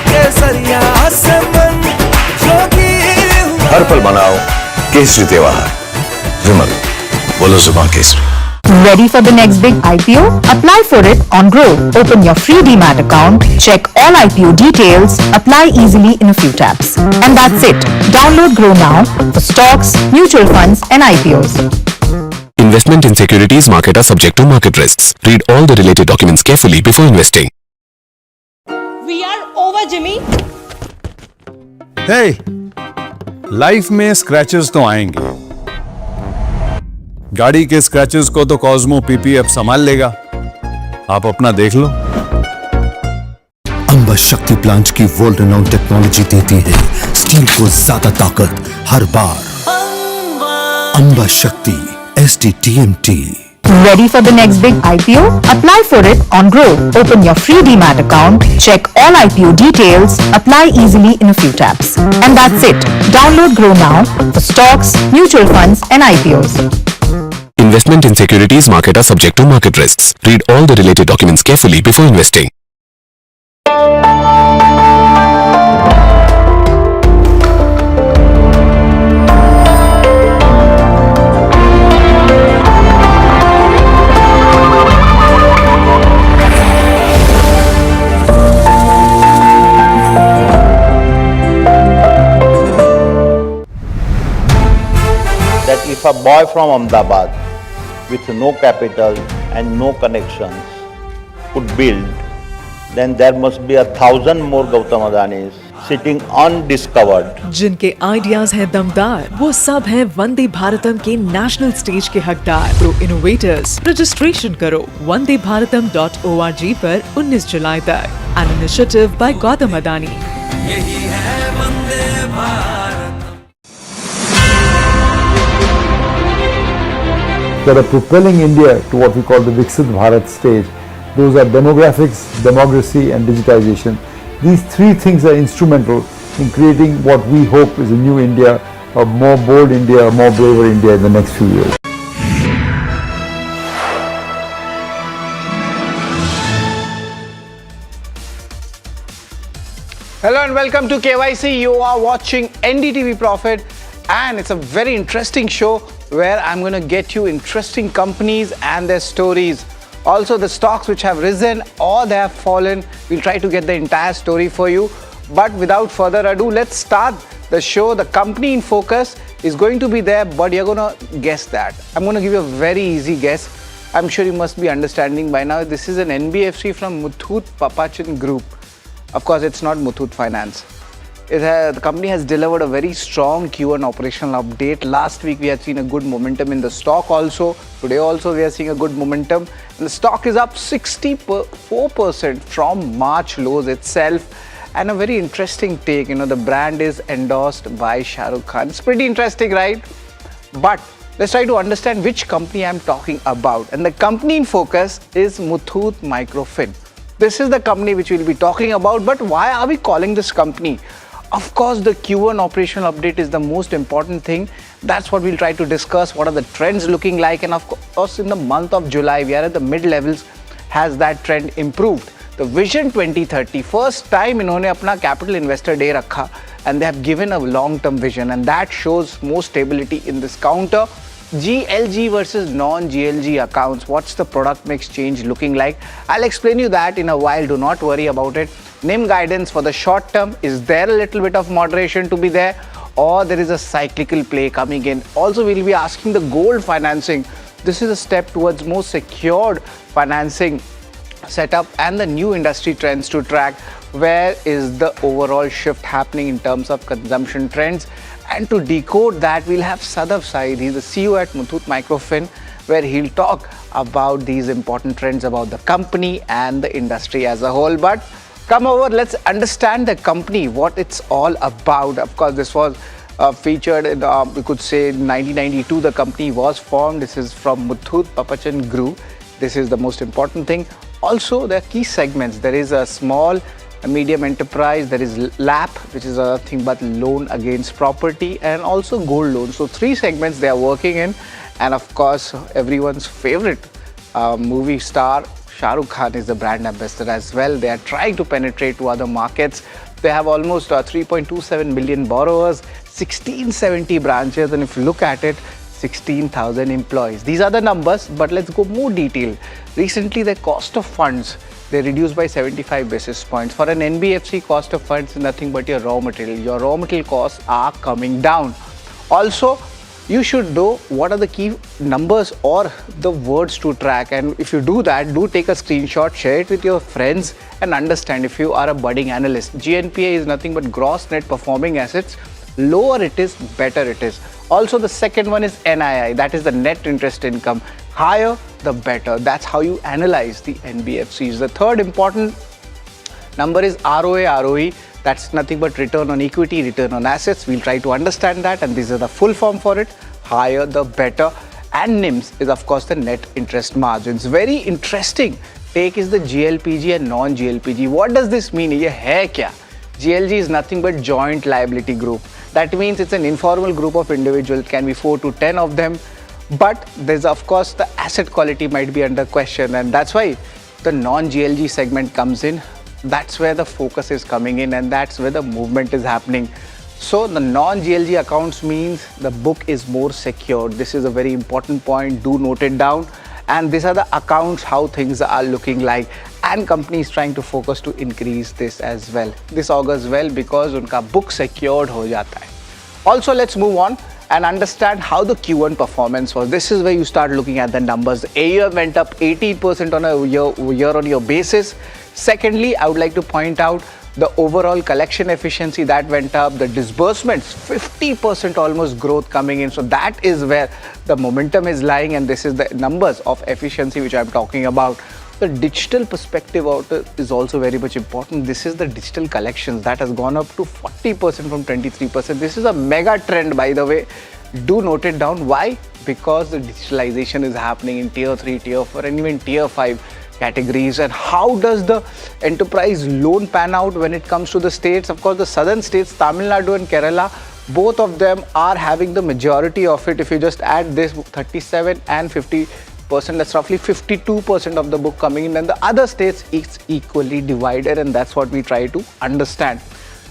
केसरिया से मन जोगी हुआ हर पल मनाओ केसरी त्योहार विमल बोलो जुबान Kesari. Ready for the next big IPO? Apply for it on Grow. Open your free Demat account, check all IPO details, apply easily in a few taps. And that's it. Download Grow now for stocks, mutual funds and IPOs. Investment in securities market are subject to market risks. Read all the related documents carefully before investing. We are over, Jimmy. Hey, life में scratches तो आएंगे। गाड़ी के scratches को तो Cosmo PPF संभाल लेगा। आप अपना देख लो। अंबा शक्ति प्लांट की वर्ल्ड रिनाउंड टेक्नोलॉजी देती है स्टील को ज्यादा ताकत हर बार। अंबा शक्ति SDTMT। Ready for the next big IPO? Apply for it on Grow. Open your free Demat account, check all IPO details, apply easily in a few taps. And that's it. Download Grow now for stocks, mutual funds and IPOs. Investment in securities market are subject to market risks. Read all the related documents carefully before investing. That if a boy from Ahmedabad with no capital and no connections could build, then there must be 1,000 more Gautam Adanis sitting undiscovered. जिनके ideas हैं दमदार, वो सब हैं वंदे भारतम के national stage के हकदार। Pro innovators registration करो wandebharatam.org पर 19 जुलाई तक। An initiative by Gautam Adani. यही है Vande Bharat. that are propelling India to what we call the Viksit Bharat stage. Those are demographics, democracy and digitization. These three things are instrumental in creating what we hope is a new India, a more bold India, a more braver India in the next few years. Hello and welcome to KYC. You are watching NDTV Profit, and it's a very interesting show where I'm going to get you interesting companies and their stories. Also the stocks which have risen or they have fallen. We'll try to get the entire story for you. But without further ado, let's start the show. The company in focus is going to be there, but you're going to guess that. I'm going to give you a very easy guess. I'm sure you must be understanding by now. This is an NBFC from Muthoot Papachan Group. Of course, it's not Muthoot Finance. The company has delivered a very strong Q1 operational update. Last week we had seen a good momentum in the stock also. Today also we are seeing a good momentum. And the stock is up 64% from March lows itself. And a very interesting take, the brand is endorsed by Shah Rukh Khan. It's pretty interesting, right? But let's try to understand which company I'm talking about. And the company in focus is Muthoot Microfinance. This is the company which we'll be talking about. But why are we calling this company? Of course, the Q1 operational update is the most important thing. That's what we'll try to discuss. What are the trends looking like? And of course, in the month of July, we are at the mid levels. Has that trend improved? The Vision 2030, first time इन्होंने अपना capital investor day रखा, and they have given a long-term vision, and that shows more stability in this counter. GLG versus non-GLG accounts. What's the product mix change looking like? I'll explain you that in a while. Do not worry about it. NIM guidance for the short term. Is there a little bit of moderation to be there, or there is a cyclical play coming in? Also, we'll be asking the gold financing. This is a step towards more secured financing setup and the new industry trends to track. Where is the overall shift happening in terms of consumption trends? And to decode that, we'll have Sadaf Saeed. He's the CEO at Muthoot Microfinance, where he'll talk about these important trends about the company and the industry as a whole. But come over, let's understand the company, what it's all about. Of course, this was featured in, we could say, in 1992, the company was formed. This is from Muthoot Papachan Group. This is the most important thing. Also, there are key segments. There is a small, a medium enterprise. There is LAP, which is nothing but loan against property, and also gold loan. So 3 segments they are working in. And of course, everyone's favorite movie star, Shah Rukh Khan, is the brand ambassador as well. They are trying to penetrate to other markets. They have almost 3.27 million borrowers, 1670 branches, and if you look at it, 16,000 employees. These are the numbers, but let's go more detail. Recently, the cost of funds, they reduced by 75 basis points. For an NBFC, cost of funds is nothing but your raw material. Your raw material costs are coming down. Also, you should know what are the key numbers or the words to track. And if you do that, do take a screenshot, share it with your friends and understand if you are a budding analyst. GNPA is nothing but gross net performing assets. Lower it is, better it is. Also, the second one is NII, that is the net interest income. Higher, the better. That's how you analyze the NBFCs. The third important number is ROA, ROE. That's nothing but return on equity, return on assets. We'll try to understand that, and these are the full form for it. Higher, the better. And NIMS is, of course, the net interest margins. Very interesting take is the GLPG and non-GLPG. What does this mean? Ye hai kya? GLG is nothing but joint liability group. That means it's an informal group of individuals, can be 4 to 10 of them. But there's, of course, the asset quality might be under question, and that's why the non-GLG segment comes in. That's where the focus is coming in, and that's where the movement is happening. So the non-GLG accounts means the book is more secured. This is a very important point. Do note it down. And these are the accounts, how things are looking like, and companies trying to focus to increase this as well. This augurs well because unka book secured ho jata hai. Also, let's move on and understand how the Q1 performance was. This is where you start looking at the numbers. AUM went up 18% on a year-on-year basis. Secondly, I would like to point out the overall collection efficiency that went up, the disbursements, 50% almost growth coming in. So that is where the momentum is lying, and this is the numbers of efficiency which I'm talking about. The digital perspective is also very much important. This is the digital collections that has gone up to 40% from 23%. This is a mega trend, by the way. Do note it down. Why? Because the digitalization is happening in tier 3, tier 4 and even tier 5 categories. And how does the enterprise loan pan out when it comes to the states? Of course, the southern states, Tamil Nadu and Kerala, both of them are having the majority of it. If you just add this 37 and 50%, that's roughly 52% of the book coming in, and the other states it's equally divided, and that's what we try to understand.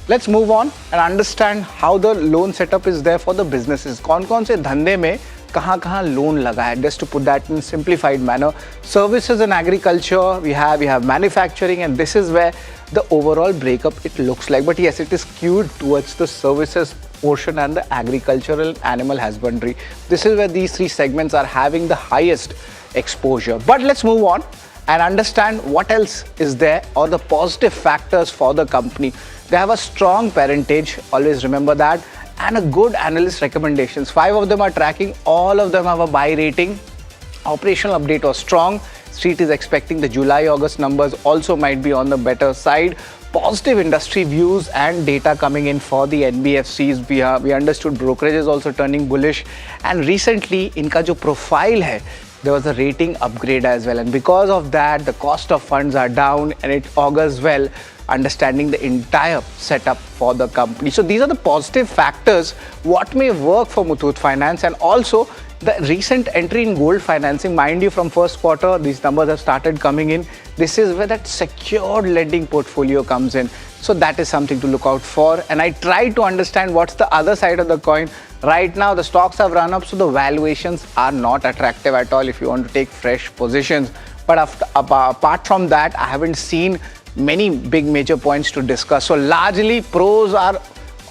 Let's move on and understand how the loan setup is there for the businesses. कौन-कौन से धंधे में कहाँ-कहाँ loan लगा है? Just to put that in simplified manner, services and agriculture we have manufacturing, and this is where the overall breakup it looks like. But yes, it is skewed towards the services portion and the agricultural animal husbandry. This is where these three segments are having the highest exposure. But let's move on and understand what else is there or the positive factors for the company. They have a strong parentage, always remember that, and a good analyst recommendations. 5 of them are tracking, all of them have a buy rating. Operational update was strong. Street is expecting the July-August numbers also might be on the better side. Positive industry views and data coming in for the NBFCs. We understood brokerage is also turning bullish, and recently inka jo profile hai, there was a rating upgrade as well, and because of that the cost of funds are down, and it augurs well understanding the entire setup for the company. So these are the positive factors what may work for Muthoot Finance. And also the recent entry in gold financing, mind you, from first quarter these numbers have started coming in. This is where that secured lending portfolio comes in, so that is something to look out for. And I try to understand what's the other side of the coin. Right now the stocks have run up, so the valuations are not attractive at all if you want to take fresh positions. But apart from that, I haven't seen many big major points to discuss. So largely pros are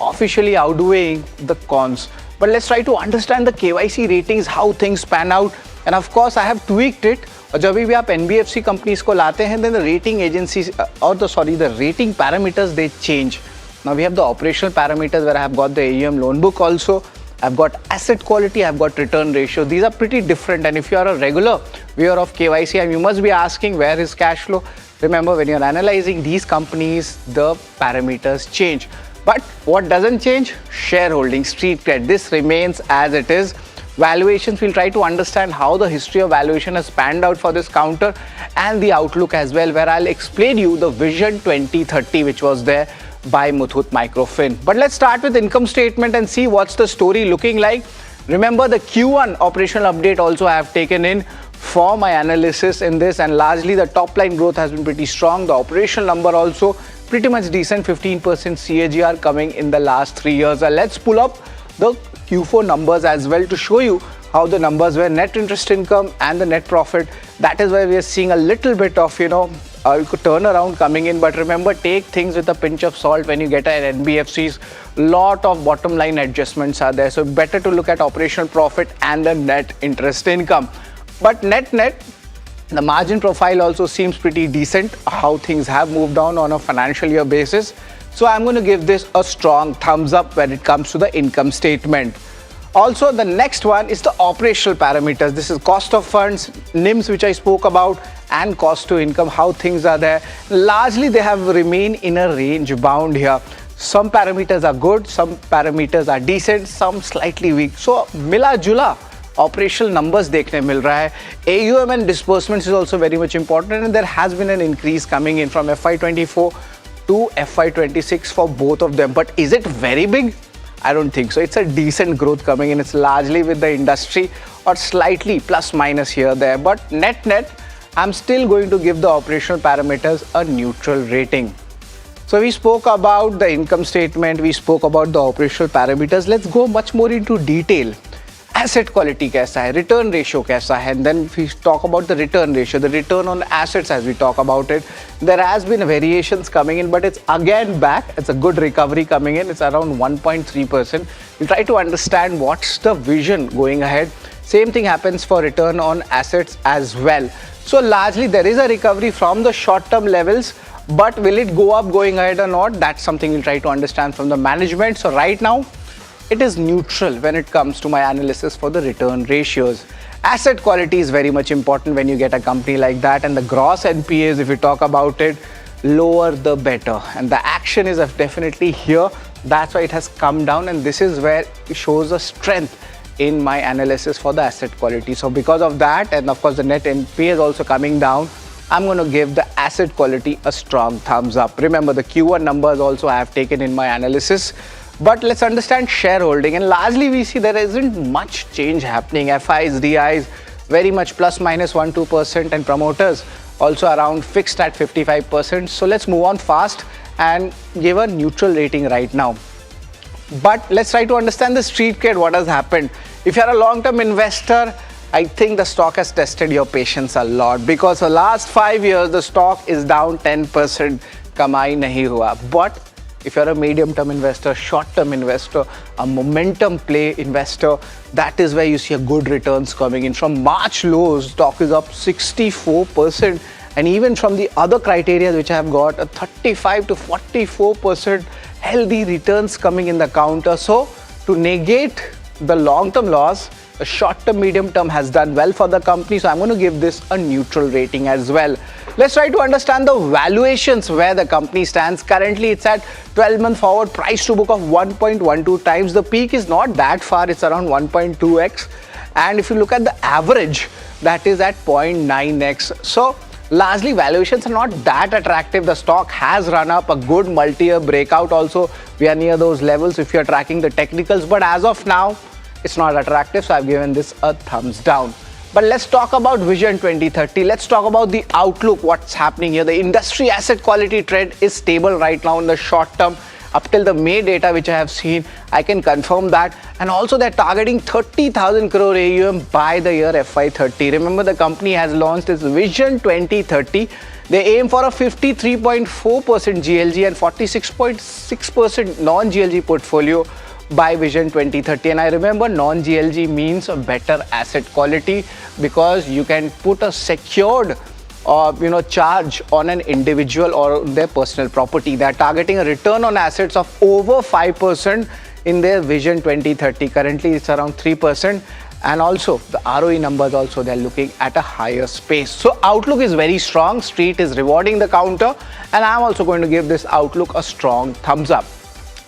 officially outweighing the cons. But let's try to understand the KYC ratings, how things pan out. And of course I have tweaked it. और जब भी आप NBFC companies को लाते हैं, then the rating agencies the rating parameters, they change. Now we have the operational parameters where I have got the AUM loan book also. I've got asset quality, I've got return ratio. These are pretty different, and if you are a regular viewer of KYC, and you must be asking where is cash flow. Remember, when you're analyzing these companies, the parameters change. But what doesn't change? Shareholding, street cred. This remains as it is. Valuations, we'll try to understand how the history of valuation has panned out for this counter and the outlook as well, where I'll explain you the Vision 2030 which was there by Muthoot Microfin. But let's start with income statement and see what's the story looking like. Remember, the Q1 operational update also I have taken in for my analysis in this, and largely the top line growth has been pretty strong. The operational number also pretty much decent, 15% CAGR coming in the last 3 years. Let's pull up the Q4 numbers as well to show you how the numbers were. Net interest income and the net profit, that is where we are seeing a little bit of turnaround coming in. But remember, take things with a pinch of salt when you get at NBFCs. Lot of bottom line adjustments are there. So better to look at operational profit and the net interest income. But net, the margin profile also seems pretty decent, how things have moved on a financial year basis. So I'm going to give this a strong thumbs up when it comes to the income statement. Also, the next one is the operational parameters. This is cost of funds, NIMs, which I spoke about, and cost to income, how things are there. Largely, they have remained in a range bound here. Some parameters are good, some parameters are decent, some slightly weak. So, mila jula operational numbers देखने मिल रहा है. AUM and disbursements is also very much important, and there has been an increase coming in from FY24 to FY26 for both of them. But is it very big? I don't think so. It's a decent growth coming in. It's largely with the industry or slightly plus minus here there. But net, I'm still going to give the operational parameters a neutral rating. So we spoke about the income statement, we spoke about the operational parameters. Let's go much more into detail. Asset quality कैसा है, return ratio कैसा है, and then we talk about the return ratio, the return on assets as we talk about it. There has been variations coming in, but it's again back. It's a good recovery coming in. It's around 1.3%. We try to understand what's the vision going ahead. Same thing happens for return on assets as well. So largely there is a recovery from the short-term levels, but will it go up going ahead or not? That's something we'll try to understand from the management. So right now, it is neutral when it comes to my analysis for the return ratios. Asset quality is very much important when you get a company like that, and the gross NPAs, if you talk about it, lower the better. And the action is definitely here. That's why it has come down, and this is where it shows a strength in my analysis for the asset quality. So because of that, and of course the net NPA is also coming down, I'm going to give the asset quality a strong thumbs up. Remember, the Q1 numbers also I have taken in my analysis. But let's understand shareholding, and largely we see there isn't much change happening. FIs, DIs, very much plus minus 1-2%, and promoters also around fixed at 55%. So let's move on fast and give a neutral rating right now. But let's try to understand the street cred, what has happened. If you're a long-term investor, I think the stock has tested your patience a lot, because for the last 5 years, the stock is down 10%. Kamai nahi hua. But if you're a medium-term investor, short-term investor, a momentum play investor, that is where you see a good returns coming in. From March lows, stock is up 64%. And even from the other criteria which I have got, a 35 to 44% healthy returns coming in the counter. So to negate the long-term loss, the short-term, medium-term has done well for the company. So I'm going to give this a neutral rating as well. Let's try to understand the valuations where the company stands. Currently, it's at 12-month forward price to book of 1.12 times. The peak is not that far. It's around 1.2x. And if you look at the average, that is at 0.9x. So largely valuations are not that attractive. The stock has run up a good multi-year breakout also. We are near those levels if you're tracking the technicals. But as of now, it's not attractive. So I've given this a thumbs down. But let's talk about Vision 2030. Let's talk about the outlook, what's happening here. The industry asset quality trend is stable right now in the short term. Up till the May data which I have seen, I can confirm that. And also they're targeting 30,000 crore AUM by the year FY30. Remember, the company has launched its Vision 2030. They aim for a 53.4% GLG and 46.6% non-GLG portfolio by Vision 2030. And I remember non-GLG means a better asset quality, because you can put a secured charge on an individual or their personal property. They are targeting a return on assets of over 5% in their Vision 2030. Currently it's around 3%, and also the ROE numbers also they're looking at a higher space. So outlook is very strong. Street is rewarding the counter, and I'm also going to give this outlook a strong thumbs up.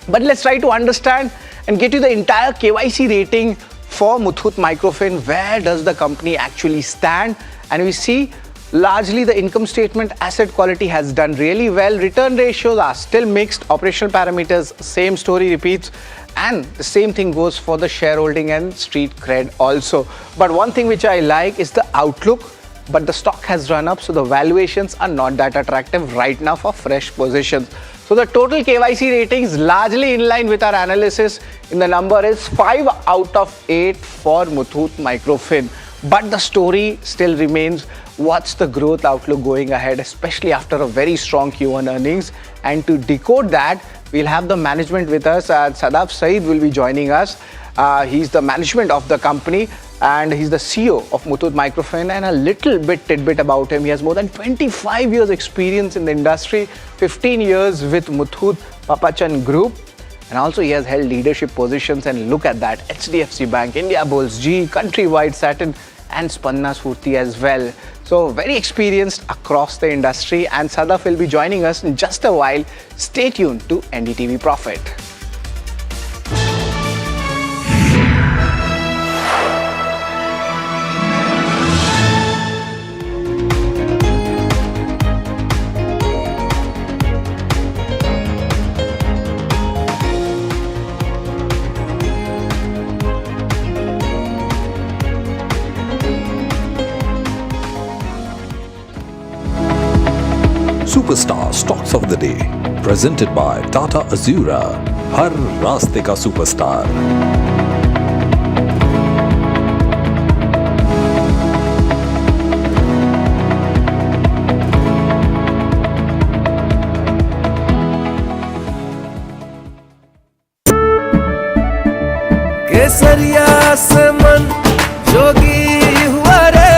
But let's try to understand and get you the entire KYC rating for Muthoot Microfinance. Where does the company actually stand? And we see largely the income statement, asset quality has done really well. Return ratios are still mixed. Operational parameters, same story repeats. And the same thing goes for the shareholding and street cred also. But one thing which I like is the outlook. But the stock has run up, so the valuations are not that attractive right now for fresh positions. So the total KYC rating is largely in line with our analysis. And the number is 5 out of 8 for Muthoot Microfinance. but the story still remains. What's the growth outlook going ahead, especially after a very strong Q1 earnings? And to decode that, we'll have the management with us. Sadaf Saeed will be joining us. He's the management of the company and he's the CEO of Muthoot Microfinance. And a little bit tidbit about him: he has more than 25 years experience in the industry, 15 years with Muthoot Papachan Group, and also he has held leadership positions. And look at that: HDFC Bank, India Bulls, GE, Countrywide, Saturn and Spanna Spurti as well. So very experienced across the industry, and Sadaf will be joining us in just a while. Stay tuned to NDTV Profit. Superstar Stocks of the Day, presented by Tata Azura, हर रास्ते का superstar. केसरिया से मन जोगी हुआ रे,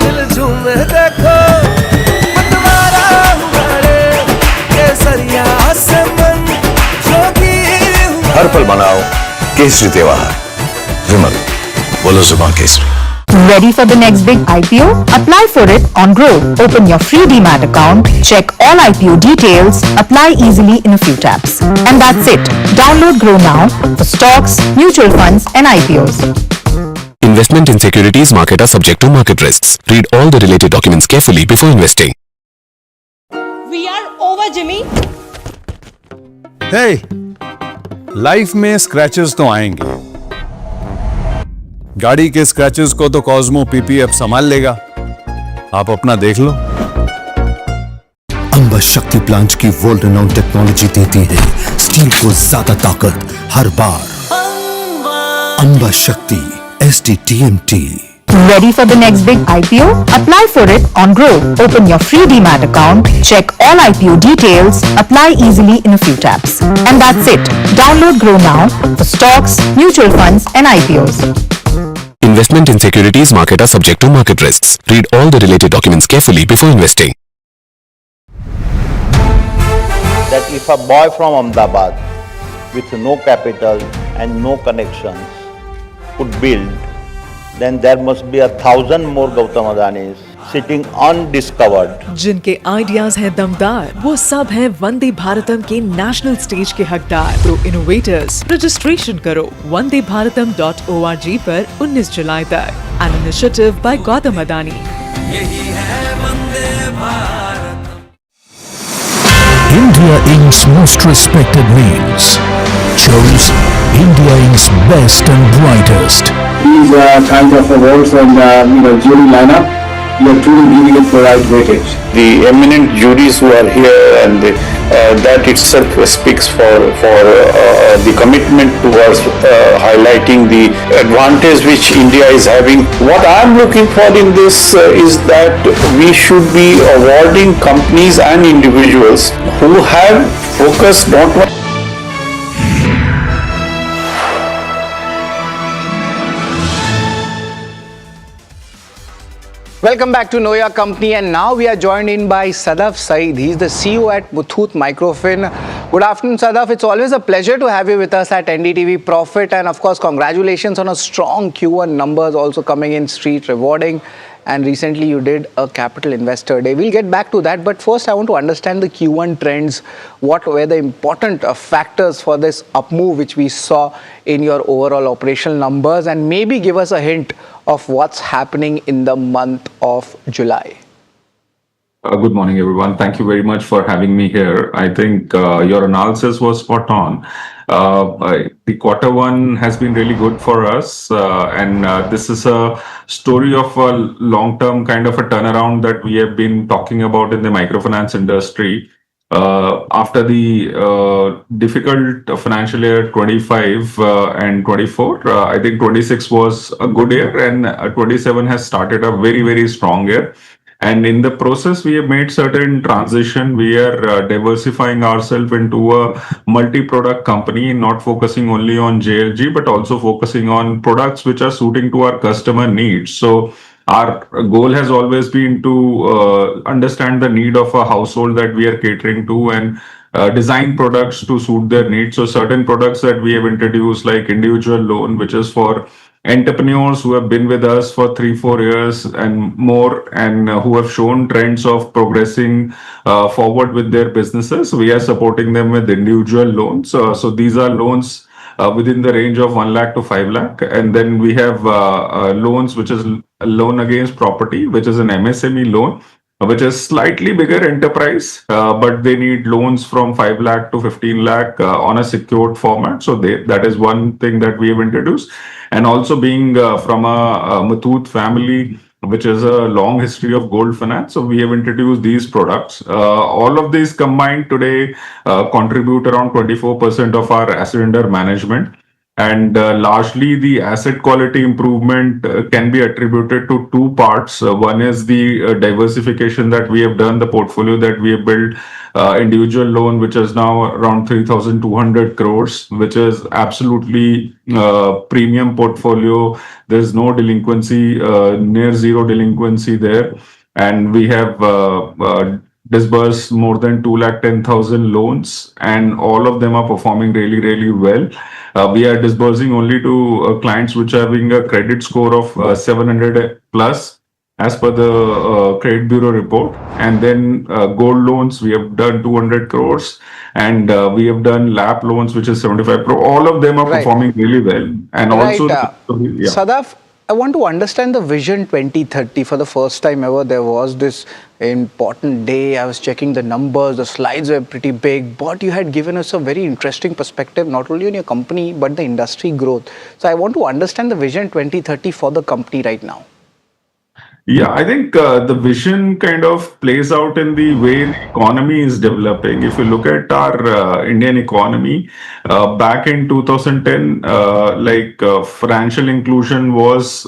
दिल झूमे देखो मतवारा हुआ रे। केसरिया से मन जोगी हुआ। हर पल मनाओ केसरी त्योहार, विमल बोलो जुबान Kesari. Ready for the next big IPO? Apply for it on Grow. Open your free Demat account, check all IPO details, apply easily in a few taps. And that's it. Download Grow now for stocks, mutual funds and IPOs. Investment in securities market are subject to market risks. Read all the related documents carefully before investing. We are over, Jimmy. Hey, life में scratches तो आएंगे। गाड़ी के scratches को तो Cosmo PPF संभाल लेगा। आप अपना देख लो। अंबा शक्ति प्लांट की वर्ल्ड रिनाउंड टेक्नोलॉजी देती है स्टील को ज्यादा ताकत हर बार। अंबा शक्ति SDTMT। Ready for the next big IPO? Apply for it on Grow. Open your free Demat account, check all IPO details, apply easily in a few taps. And that's it. Download Grow now for stocks, mutual funds and IPOs. Investment in securities market are subject to market risks. Read all the related documents carefully before investing. That if a boy from Ahmedabad with no capital and no connections could build, then there must be 1,000 more Gautam Adanis sitting undiscovered. जिनके ideas हैं दमदार, वो सब हैं वंदे भारतम के national stage के हकदार। Pro innovators, registration करो wandebharatam.org पर 19 जुलाई तक। An initiative by Gautam Adani. यही है Vande Bharat. India Inc.'s most respected names chose India Inc.'s best and brightest. These kinds of awards and jury lineup, you are truly giving it the right weightage. The eminent juries who are here, and that itself speaks for the commitment towards highlighting the advantage which India is having. What I am looking for in this is that we should be awarding companies and individuals who have focused not only Welcome back to Know Your Company, and now we are joined in by Sadaf Saeed. He's the CEO at Muthoot Microfinance. Good afternoon, Sadaf. It's always a pleasure to have you with us at NDTV Profit, and of course, congratulations on a strong Q1 numbers also coming in street rewarding. And recently you did a capital investor day. We'll get back to that, but first I want to understand the Q1 trends. What were the important factors for this up move which we saw in your overall operational numbers, and maybe give us a hint of what's happening in the month of July? Good morning, everyone. Thank you very much for having me here. I think your analysis was spot on. The quarter one has been really good for us, and this is a story of a long-term kind of a turnaround that we have been talking about in the microfinance industry. after the difficult financial year 25 and 24, I think 26 was a good year, and 27 has started a very, very strong year. And in the process, we have made certain transition. We are diversifying ourselves into a multi-product company, not focusing only on JLG, but also focusing on products which are suiting to our customer needs. So our goal has always been to understand the need of a household that we are catering to, and design products to suit their needs. So certain products that we have introduced, like individual loan, which is for entrepreneurs who have been with us for 3-4 years and more, and who have shown trends of progressing forward with their businesses. We are supporting them with individual loans. So these are loans within the range of 1 lakh to 5 lakh. And then we have loans, which is a loan against property, which is an MSME loan, which is slightly bigger enterprise, but they need loans from 5 lakh to 15 lakh on a secured format. So that is one thing that we have introduced. And also being from a Muthoot family, which is a long history of gold finance. So we have introduced these products. All of these combined today contribute around 24% of our asset under management. And largely, the asset quality improvement can be attributed to two parts. One is the diversification that we have done, the portfolio that we have built, individual loan, which is now around 3,200 crores, which is absolutely premium portfolio. There's no delinquency, near zero delinquency there. And we have disbursed more than 210,000 loans, and all of them are performing really, really well. We are disbursing only to clients which are having a credit score of 700 plus, as per the credit bureau report. And then gold loans, we have done 200 crores, and we have done LAP loans, which is 75 crore. All of them are performing really well. And also, Sadaf, I want to understand the Vision 2030. For the first time ever, there was this important day. I was checking the numbers, the slides were pretty big, but you had given us a very interesting perspective, not only on your company, but the industry growth. So I want to understand the Vision 2030 for the company right now. Yeah, I think the vision kind of plays out in the way the economy is developing. If you look at our Indian economy, back in 2010, financial inclusion was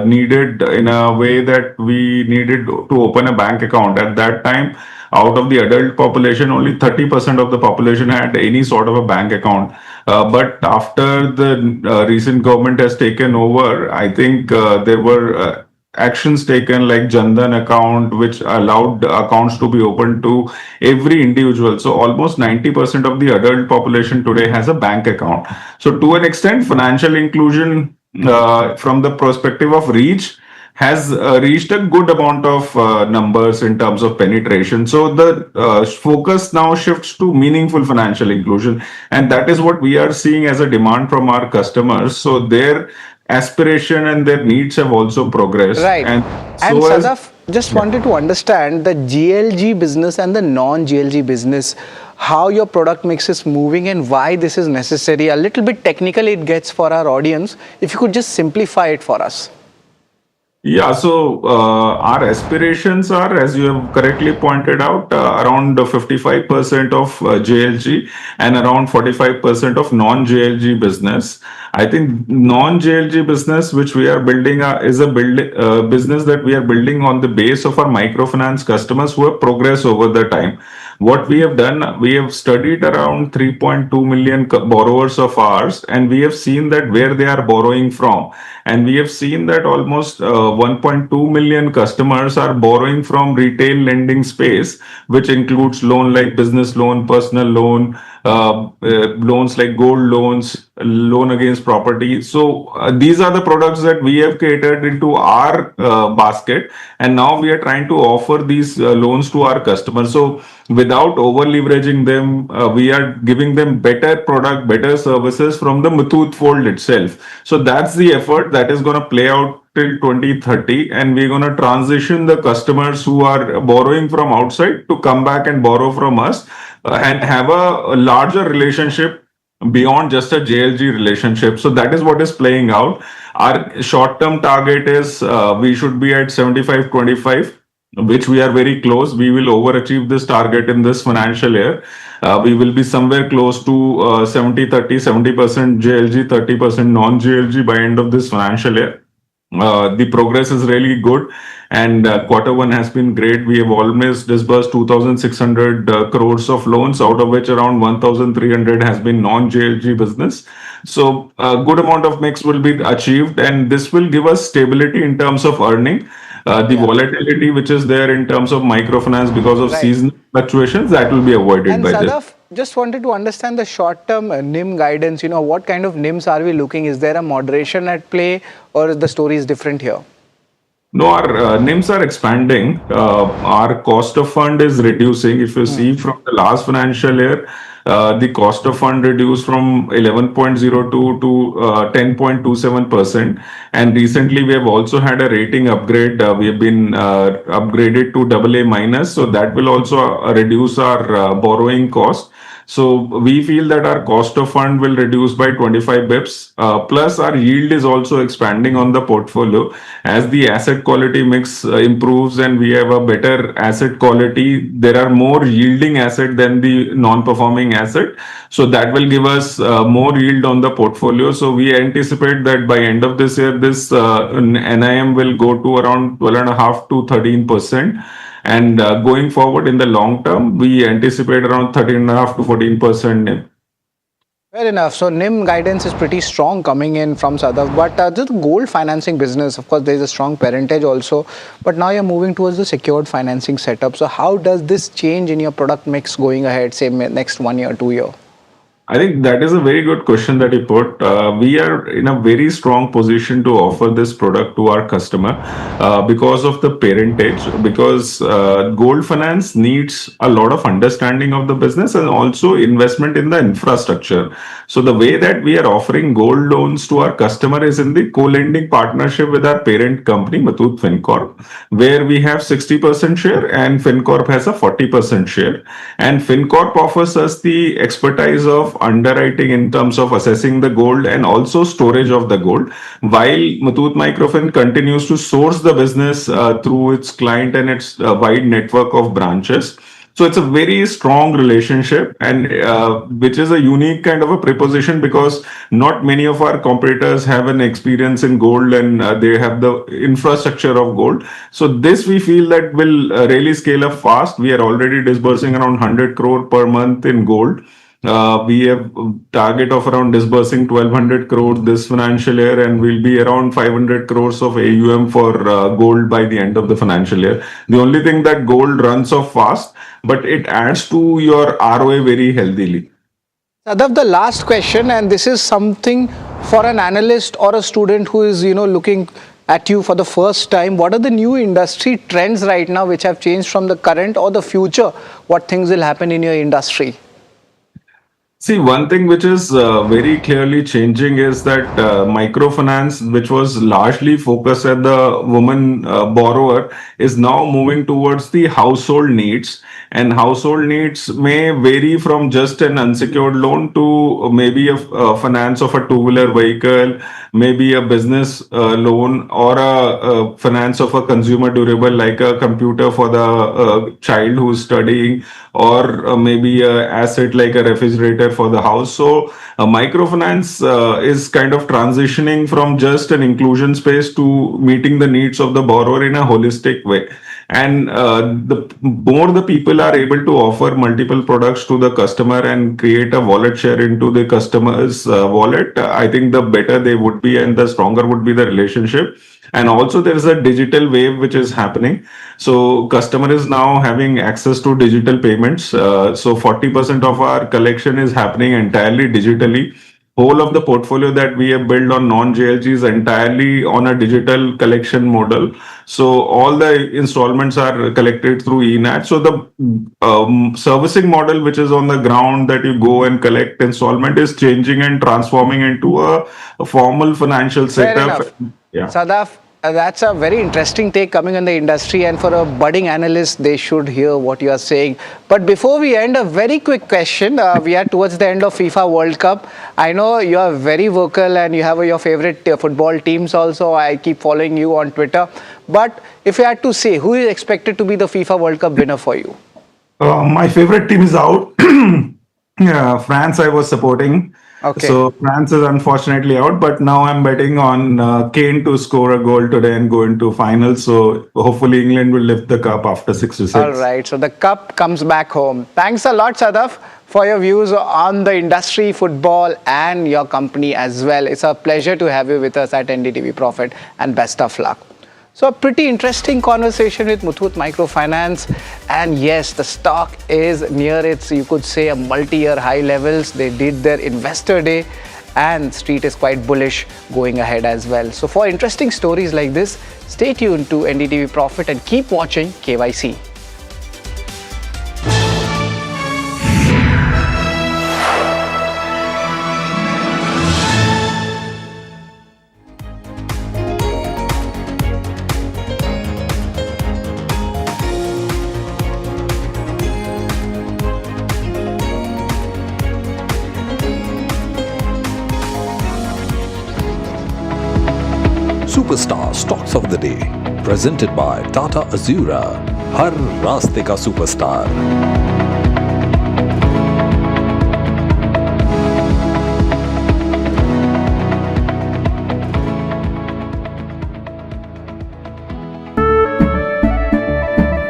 needed in a way that we needed to open a bank account. At that time, out of the adult population, only 30% of the population had any sort of a bank account. But after the recent government has taken over, I think there were actions taken like Jandan account, which allowed accounts to be opened to every individual. So almost 90% of the adult population today has a bank account. So to an extent, financial inclusion from the perspective of reach has reached a good amount of numbers in terms of penetration. So the focus now shifts to meaningful financial inclusion, and that is what we are seeing as a demand from our customers. So their aspiration and their needs have also progressed. Right. And Sadaf, just wanted to understand the GLG business and the non-GLG business, how your product mix is moving and why this is necessary. A little bit technical it gets for our audience. If you could just simplify it for us. Yeah, so our aspirations are, as you have correctly pointed out, around 55% of JLG and around 45% of non-JLG business. I think non-JLG business, which we are building, is a business that we are building on the base of our microfinance customers who have progressed over the time. What we have done, we have studied around 3.2 million borrowers of ours, and we have seen that where they are borrowing from. And we have seen that almost 1.2 million customers are borrowing from retail lending space, which includes loan like business loan, personal loan, loans like gold loans, loan against property. So these are the products that we have catered into our basket, and now we are trying to offer these loans to our customers. So without over leveraging them, we are giving them better product, better services from the Muthoot fold itself. So that's the effort that is going to play out till 2030, and we're going to transition the customers who are borrowing from outside to come back and borrow from us and have a larger relationship beyond just a JLG relationship. So that is what is playing out. Our short-term target is we should be at 75-25. which we are very close. We will overachieve this target in this financial year. We will be somewhere close to 70-30, 70% JLG, 30% non-JLG by end of this financial year. The progress is really good, and quarter one has been great. We have almost disbursed 2,600 crores of loans, out of which around 1,300 has been non-JLG business. So a good amount of mix will be achieved, and this will give us stability in terms of earning. The volatility which is there in terms of microfinance because of seasonal fluctuations, that will be avoided And by this. Sadaf, just wanted to understand the short-term NIM guidance. What kind of NIMs are we looking? Is there a moderation at play, or the story is different here? No, our NIMs are expanding. Our cost of fund is reducing. If you see from the last financial year, the cost of fund reduced from 11.02 to 10.27%. And recently, we have also had a rating upgrade. We have been upgraded to AA minus. So that will also reduce our borrowing cost. So we feel that our cost of fund will reduce by 25 bips. Plus, our yield is also expanding on the portfolio. As the asset quality mix improves and we have a better asset quality, there are more yielding asset than the non-performing asset. So that will give us more yield on the portfolio. So we anticipate that by end of this year, this NIM will go to around 12.5 to 13%. And going forward in the long term, we anticipate around 13.5 to 14% NIM. Fair enough. So NIM guidance is pretty strong coming in from Sadaf. But the gold financing business, of course, there is a strong parentage also. But now you're moving towards the secured financing setup. So how does this change in your product mix going ahead, say next 1 year, 2 year? I think that is a very good question that you put. We are in a very strong position to offer this product to our customer because of the parentage, because gold finance needs a lot of understanding of the business and also investment in the infrastructure. So the way that we are offering gold loans to our customer is in the co-lending partnership with our parent company, Muthoot Fincorp, where we have 60% share and Fincorp has a 40% share. And Fincorp offers us the expertise of underwriting in terms of assessing the gold and also storage of the gold, while Muthoot Microfinance continues to source the business through its client and its wide network of branches. So it's a very strong relationship, and which is a unique kind of a proposition because not many of our competitors have an experience in gold and they have the infrastructure of gold. So this we feel that will really scale up fast. We are already disbursing around 100 crore per month in gold. We have a target of around disbursing 1,200 crores this financial year, and we'll be around 500 crores of AUM for gold by the end of the financial year. The only thing that gold runs off fast, but it adds to your ROA very healthily. Sadaf, the last question, and this is something for an analyst or a student who is, looking at you for the first time. What are the new industry trends right now which have changed from the current or the future? What things will happen in your industry? See, one thing which is very clearly changing is that microfinance, which was largely focused at the woman borrower, is now moving towards the household needs. And household needs may vary from just an unsecured loan to maybe a finance of a two-wheeler vehicle, maybe a business loan, or a finance of a consumer durable like a computer for the child who's studying, or maybe an asset like a refrigerator for the house. So microfinance is kind of transitioning from just an inclusion space to meeting the needs of the borrower in a holistic way. And the more the people are able to offer multiple products to the customer and create a wallet share into the customer's wallet, I think the better they would be and the stronger would be the relationship. And also there is a digital wave which is happening. So customer is now having access to digital payments. So 40% of our collection is happening entirely digitally. Whole of the portfolio that we have built on non-JLG is entirely on a digital collection model. So all the installments are collected through eNAT. So the servicing model, which is on the ground that you go and collect installment, is changing and transforming into a formal financial setup. Yeah. Sadaf, That's a very interesting take coming in the industry, and for a budding analyst, they should hear what you are saying. But before we end, a very quick question. We are towards the end of FIFA World Cup. I know you are very vocal and you have your favorite football teams also. I keep following you on Twitter. But if you had to say, who is expected to be the FIFA World Cup winner for you? My favorite team is out. Yeah, France I was supporting. Okay. So France is unfortunately out, but now I'm betting on Kane to score a goal today and go into final. So hopefully England will lift the cup after 6 to 6. All right, so the cup comes back home. Thanks a lot, Sadaf, for your views on the industry, football, and your company as well. It's a pleasure to have you with us at NDTV Profit, and best of luck. So a pretty interesting conversation with Muthoot Microfinance, and yes, the stock is near its, you could say, a multi-year high levels. They did their investor day, and street is quite bullish going ahead as well. So for interesting stories like this, stay tuned to NDTV Profit and keep watching KYC. Superstar Stocks of the Day, presented by Tata Azura, हर रास्ते का superstar.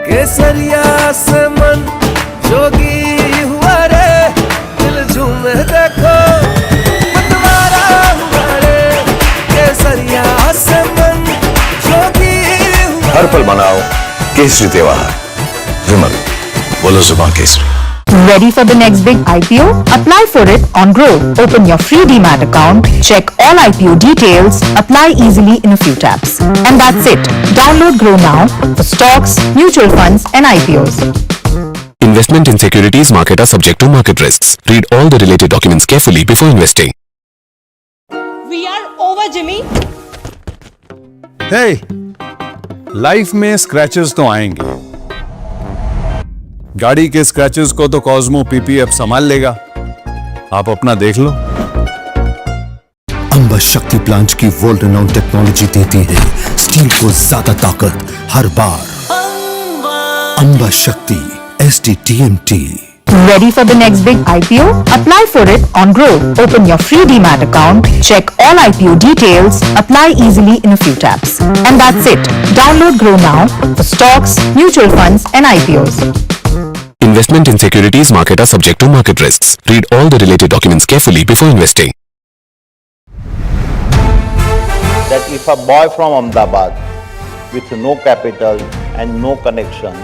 केसरिया से मन जोगी हुआ रे, दिल झूमे देखो मतवारा हुआ रे, केसरिया से मन जोगी हुआ। हर पल मनाओ केसरी त्योहार, विमल बोलो जुबान Kesari. Ready for the next big IPO? Apply for it on Growth. Open your free Demat account, check all IPO details, apply easily in a few taps. And that's it. Download Grow now for stocks, mutual funds and IPOs. Investment in securities market are subject to market risks. Read all the related documents carefully before investing. We are over, Jimmy. Hey, life में scratches तो आएंगे. गाड़ी के scratches को तो Cosmo PPF संभाल लेगा. आप अपना देख लो. अंबा शक्ति प्लांट की वर्ल्ड रेनाउंड टेक्नोलॉजी देती है स्टील को ज्यादा ताकत हर बार. अंबा शक्ति SDTMT. Ready for the next big IPO? Apply for it on Growth. Open your free Demat account, check all IPO details, apply easily in a few taps. And that's it. Download Grow now for stocks, mutual funds and IPOs. Investment in securities market are subject to market risks. Read all the related documents carefully before investing. That if a boy from Ahmedabad with no capital and no connections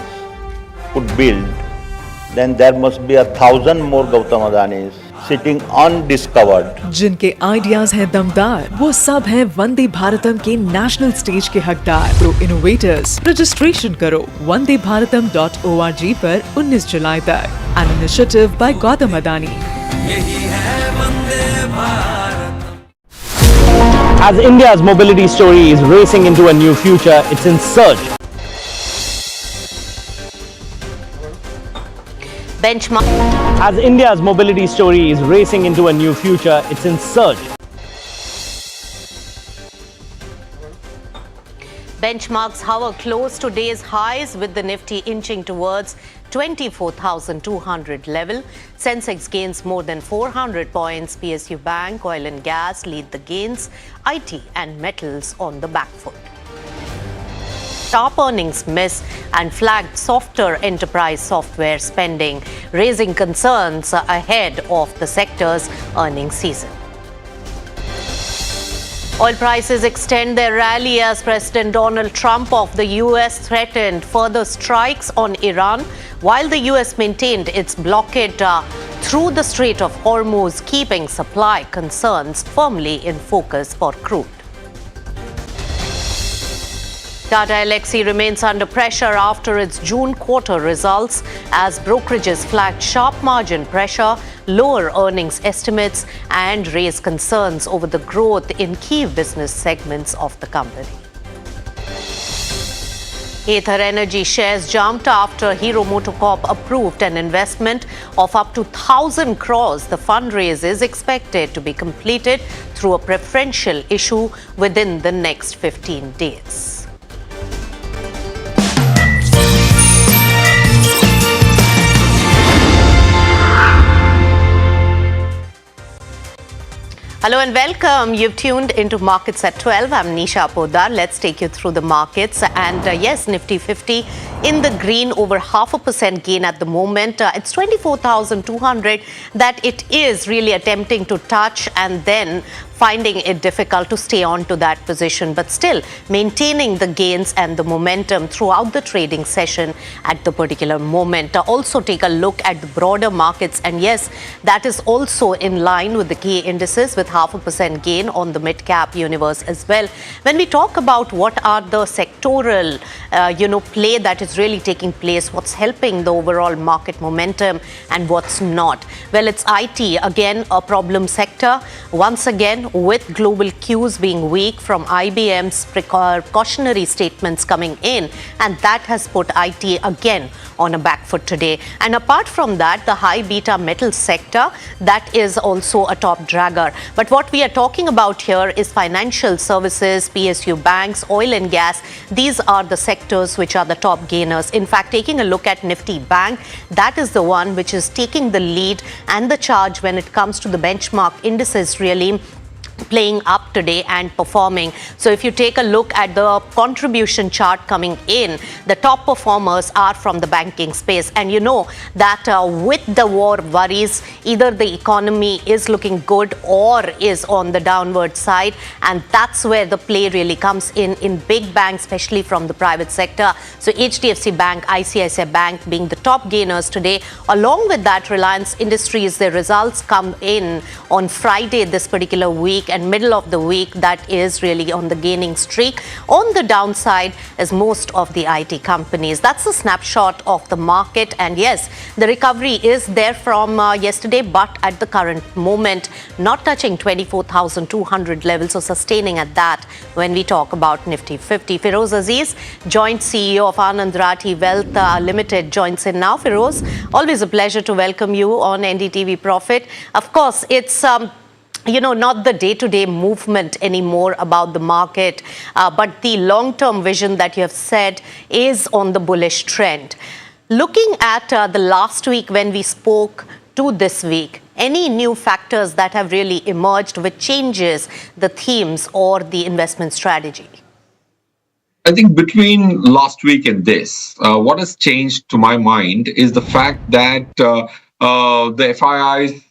could build, then there must be 1,000 more Gautam Adanis sitting undiscovered. जिनके ideas हैं दमदार, वो सब हैं वंदे भारतम के national stage के हकदार. Pro innovators, registration करो wandebharatam.org पर 19 जुलाई तक. An initiative by Gautam Adani. As India's mobility story is racing into a new future, it's in surge. Benchmark. As India's mobility story is racing into a new future, it's in surge. Benchmarks hover close to today's highs with the Nifty inching towards 24,200 level. Sensex gains more than 400 points. PSU Bank, oil and gas lead the gains. IT and metals on the back foot. Top earnings miss and flagged softer enterprise software spending, raising concerns ahead of the sector's earnings season. Oil prices extend their rally as President Donald Trump of the US threatened further strikes on Iran, while the US maintained its blockade through the Strait of Hormuz, keeping supply concerns firmly in focus for crude. Tata Elxsi remains under pressure after its June quarter results as brokerages flagged sharp margin pressure, lower earnings estimates, and raised concerns over the growth in key business segments of the company. Ather Energy shares jumped after Hero MotoCorp approved an investment of up to 1,000 crores. The fundraise is expected to be completed through a preferential issue within the next 15 days. Hello and welcome. You've tuned into Markets at 12. I'm Nisha Podar. Let's take you through the markets. And yes, Nifty 50 in the green, over 0.5% gain at the moment. It's 24,200 that it is really attempting to touch and then finding it difficult to stay on to that position, but still maintaining the gains and the momentum throughout the trading session at the particular moment. Also take a look at the broader markets, and yes, that is also in line with the key indices with 0.5% gain on the mid-cap universe as well. When we talk about what are the sectoral, play that is really taking place, what's helping the overall market momentum and what's not. Well, it's IT, again, a problem sector. Once again, with global cues being weak from IBM's precautionary statements coming in, and that has put IT again on a back foot today. And apart from that, the high beta metal sector, that is also a top dragger. But what we are talking about here is financial services, PSU banks, oil and gas. These are the sectors which are the top gainers. In fact, taking a look at Nifty Bank, that is the one which is taking the lead and the charge when it comes to the benchmark indices, really playing up today and performing. So if you take a look at the contribution chart coming in, the top performers are from the banking space. And you know that with the war worries, either the economy is looking good or is on the downward side. And that's where the play really comes in big banks, especially from the private sector. So HDFC Bank, ICICI Bank being the top gainers today. Along with that, Reliance Industries, their results come in on Friday this particular week, and middle of the week, that is really on the gaining streak. On the downside is most of the IT companies. That's a snapshot of the market. And yes, the recovery is there from yesterday, but at the current moment, not touching 24,200 levels, so sustaining at that when we talk about Nifty 50. Feroz Aziz, joint CEO of Anand Rathi Wealth Limited, joins in now. Feroz, always a pleasure to welcome you on NDTV Profit. Of course, it's not the day-to-day movement anymore about the market, but the long-term vision that you have said is on the bullish trend. Looking at the last week when we spoke to this week, any new factors that have really emerged which changes the themes or the investment strategy? I think between last week and this, what has changed to my mind is the fact that the FIIs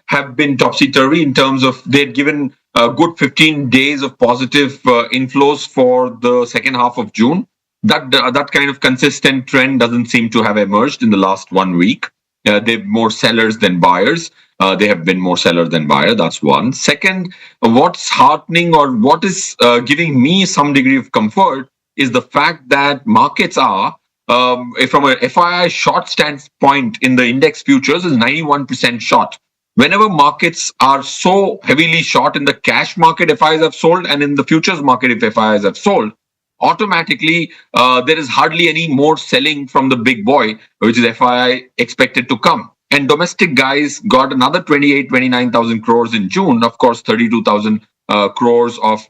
have been topsy-turvy in terms of they'd given a good 15 days of positive inflows for the second half of June. That kind of consistent trend doesn't seem to have emerged in the last 1 week. They're more sellers than buyers. They have been more seller than buyer. That's one. Second, what's heartening or what is giving me some degree of comfort is the fact that markets are, from a FII short standpoint in the index futures, is 91% short. Whenever markets are so heavily short in the cash market, FIIs have sold, and in the futures market, if FIIs have sold, automatically there is hardly any more selling from the big boy, which is FII expected to come. And domestic guys got another 29,000 crores in June. Of course, 32,000 crores of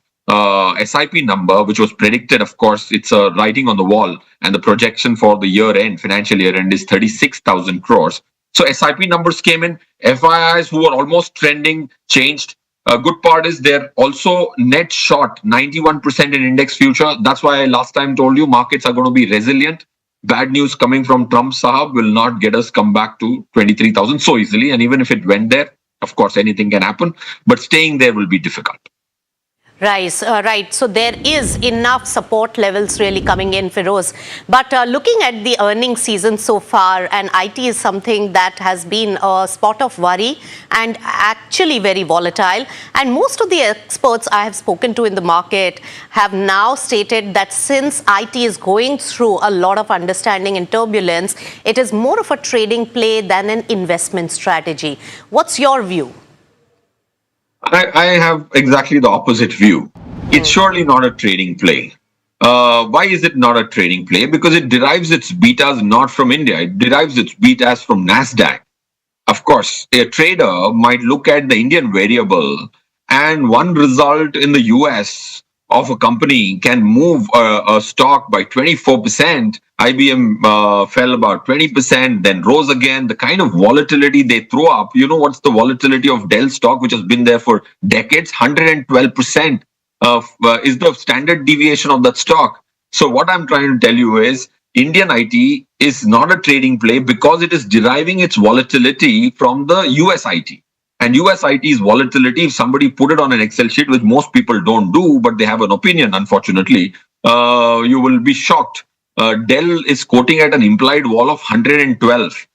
SIP number, which was predicted. Of course, it's a writing on the wall, and the projection for the year end, financial year end, is 36,000 crores. So SIP numbers came in. FIIs who were almost trending changed. A good part is they're also net short 91% in index future. That's why I last time told you markets are going to be resilient. Bad news coming from Trump Sahab will not get us come back to 23,000 so easily. And even if it went there, of course, anything can happen. But staying there will be difficult. Right. So there is enough support levels really coming in, Feroz. But looking at the earnings season so far, and IT is something that has been a spot of worry and actually very volatile. And most of the experts I have spoken to in the market have now stated that since IT is going through a lot of understanding and turbulence, it is more of a trading play than an investment strategy. What's your view? I have exactly the opposite view. It's surely not a trading play. Why is it not a trading play? Because it derives its betas not from India. It derives its betas from NASDAQ. Of course, a trader might look at the Indian variable, and one result in the US of a company can move a stock by 24%. IBM fell about 20%, then rose again. The kind of volatility they throw up, you know what's the volatility of Dell stock, which has been there for decades? 112% is the standard deviation of that stock. So what I'm trying to tell you is Indian IT is not a trading play because it is deriving its volatility from the US IT. And US IT's volatility, if somebody put it on an Excel sheet, which most people don't do, but they have an opinion, unfortunately, you will be shocked. Dell is quoting at an implied vol of 112,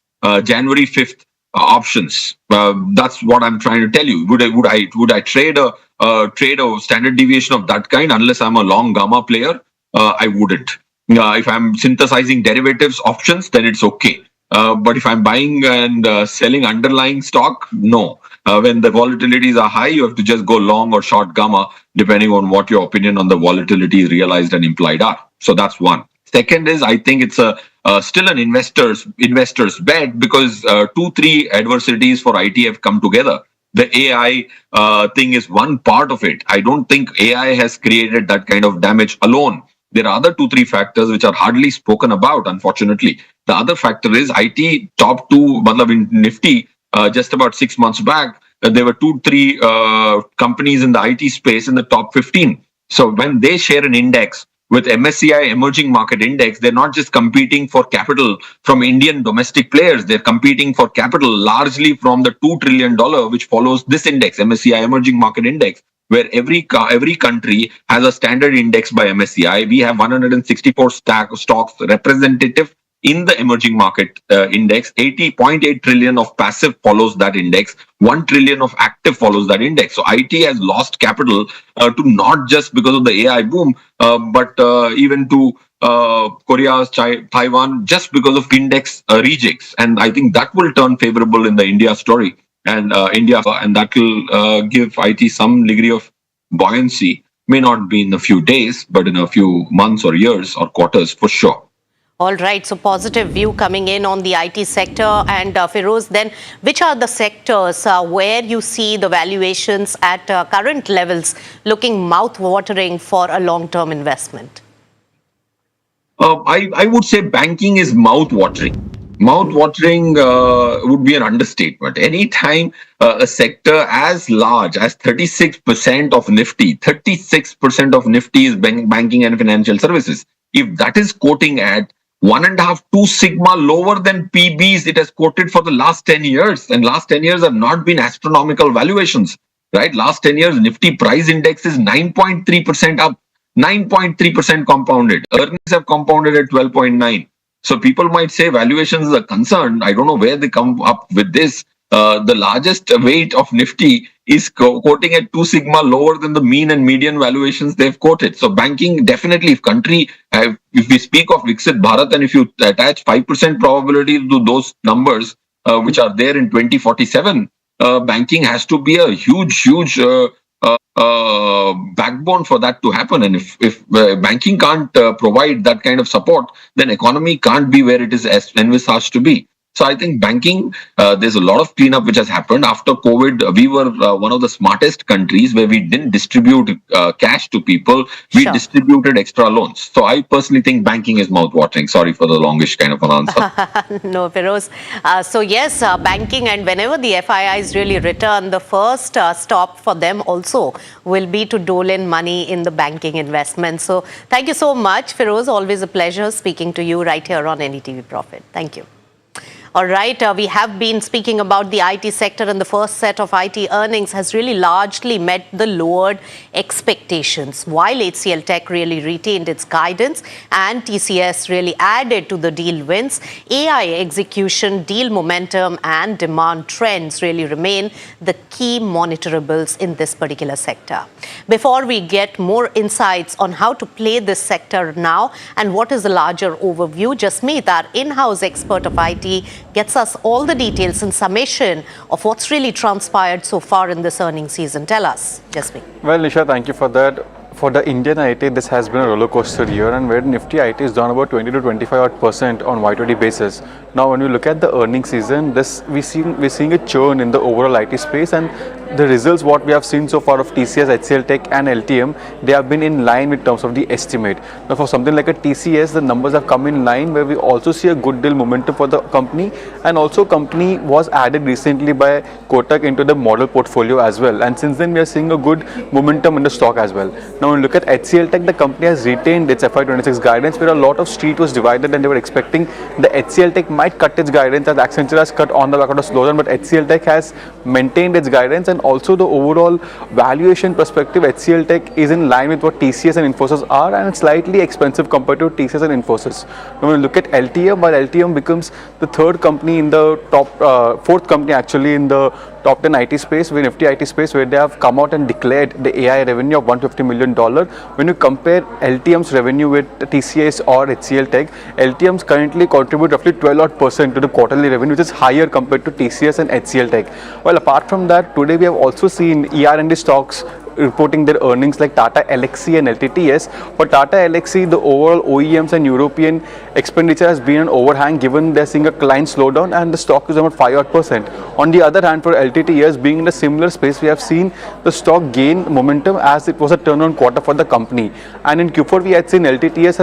January 5th options. That's what I'm trying to tell you. Would I trade a standard deviation of that kind unless I'm a long gamma player? I wouldn't. If I'm synthesizing derivatives options, then it's okay. But if I'm buying and selling underlying stock, no. When the volatilities are high, you have to just go long or short gamma, depending on what your opinion on the volatility realized and implied are. So that's one. Second is, I think it's still an investor's bet because 2-3 adversities for IT have come together. The AI thing is one part of it. I don't think AI has created that kind of damage alone. There are other 2-3 factors which are hardly spoken about, unfortunately. The other factor is IT top 2, in Nifty, just about 6 months back, there were 2-3 companies in the IT space in the top 15. So when they share an index with MSCI Emerging Market Index, they're not just competing for capital from Indian domestic players. They're competing for capital largely from the $2 trillion, which follows this index, MSCI Emerging Market Index, where every country has a standard index by MSCI. We have 164 stocks representative in the emerging market index. 80.8 trillion of passive follows that index. 1 trillion of active follows that index. So IT has lost capital to not just because of the AI boom, but even to Korea, Taiwan, just because of index rejects. And I think that will turn favorable in the India story. And that will give IT some degree of buoyancy. May not be in a few days, but in a few months or years or quarters for sure. All right, so positive view coming in on the IT sector. And Feroz, then which are the sectors where you see the valuations at current levels looking mouth-watering for a long-term investment? I would say banking is mouth-watering. Mouth-watering would be an understatement. Anytime a sector as large as 36% of Nifty, 36% of Nifty is banking and financial services. If that is quoting at 1.5, 2 sigma lower than PBs it has quoted for the last 10 years. And last 10 years have not been astronomical valuations, right? Last 10 years, Nifty price index is 9.3% up, 9.3% compounded. Earnings have compounded at 12.9. So people might say valuations is a concern. I don't know where they come up with this. The largest weight of Nifty is quoting at 2 sigma lower than the mean and median valuations they've quoted. So banking, definitely, if we speak of Viksit Bharat and if you attach 5% probability to those numbers, which are there in 2047, banking has to be a huge backbone for that to happen. And if banking can't provide that kind of support, then economy can't be where it is envisaged to be. So I think banking, there's a lot of cleanup which has happened. After COVID, we were one of the smartest countries where we didn't distribute cash to people. We distributed extra loans. So I personally think banking is mouth-watering. Sorry for the longish kind of an answer. No, Feroz. So yes, banking, and whenever the FIIs really return, the first stop for them also will be to dole in money in the banking investment. So thank you so much, Feroz. Always a pleasure speaking to you right here on NDTV Profit. Thank you. All right, we have been speaking about the IT sector, and the first set of IT earnings has really largely met the lowered expectations. While HCL Tech really retained its guidance and TCS really added to the deal wins, AI execution, deal momentum and demand trends really remain the key monitorables in this particular sector. Before we get more insights on how to play this sector now and what is the larger overview, Jasmeet, our in-house expert of IT, gets us all the details and summation of what's really transpired so far in this earnings season. Tell us, Jasmeet. Well, Nisha, thank you for that. for the Indian IT, this has been a roller coaster year, and where Nifty IT is down about 20 to 25% on Y20 basis. Now, when you look at the earnings season, we're seeing a churn in the overall IT space, and the results what we have seen so far of TCS, HCL Tech, and LTM, they have been in line in terms of the estimate. Now, for something like a TCS, the numbers have come in line, where we also see a good deal momentum for the company, and also company was added recently by Kotak into the model portfolio as well. And since then, we are seeing a good momentum in the stock as well. Now, when you look at HCL Tech, the company has retained its FY26 guidance, where a lot of street was divided, and they were expecting the HCL Tech might cut its guidance as Accenture has cut on the back of the slowdown, but HCL Tech has maintained its guidance, and also the overall valuation perspective, HCL Tech is in line with what TCS and Infosys are, and it's slightly expensive compared to TCS and Infosys. Now, when you look at LTM, while LTM becomes the third company in the top, fourth company actually in the top 10 IT space, with Nifty IT space, where they have come out and declared the AI revenue of $150 million. When you compare LTM's revenue with TCS or HCL Tech, LTM's currently contribute roughly 12% to the quarterly revenue, which is higher compared to TCS and HCL Tech. Well, apart from that, today we have also seen ER&D stocks reporting their earnings like Tata Elxsi and LTTS. For Tata Elxsi, the overall OEMs and European expenditure has been an overhang, given they're seeing a client slowdown, and the stock is about 5%. On the other hand, for LTTS, being in a similar space, we have seen the stock gain momentum as it was a turnaround quarter for the company. And in Q4, we had seen LTTS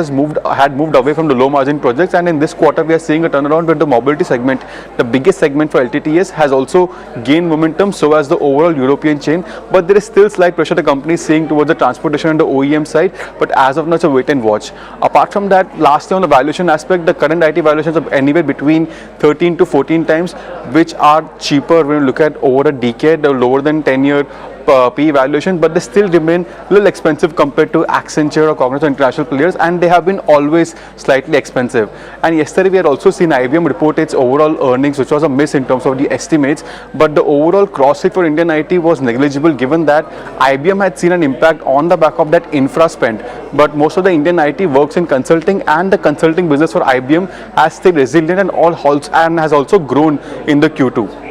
had moved away from the low margin projects, and in this quarter, we are seeing a turnaround with the mobility segment, the biggest segment for LTTS, has also gained momentum, so as the overall European chain. But there is still slight pressure the company is seeing towards the transportation and the OEM side, but as of now, it's a wait and watch. Apart from that, lastly, on the valuation aspect, the current IT valuations are anywhere between 13 to 14 times, which are cheaper when you look at over a decade, or lower than 10-year PE valuation, but they still remain a little expensive compared to Accenture or Cognizant international players, and they have been always slightly expensive. And yesterday we had also seen IBM report its overall earnings, which was a miss in terms of the estimates, but the overall cross hit for Indian IT was negligible, given that IBM had seen an impact on the back of that infra spend. But most of the Indian IT works in consulting, and the consulting business for IBM has stayed resilient and has also grown in the Q2.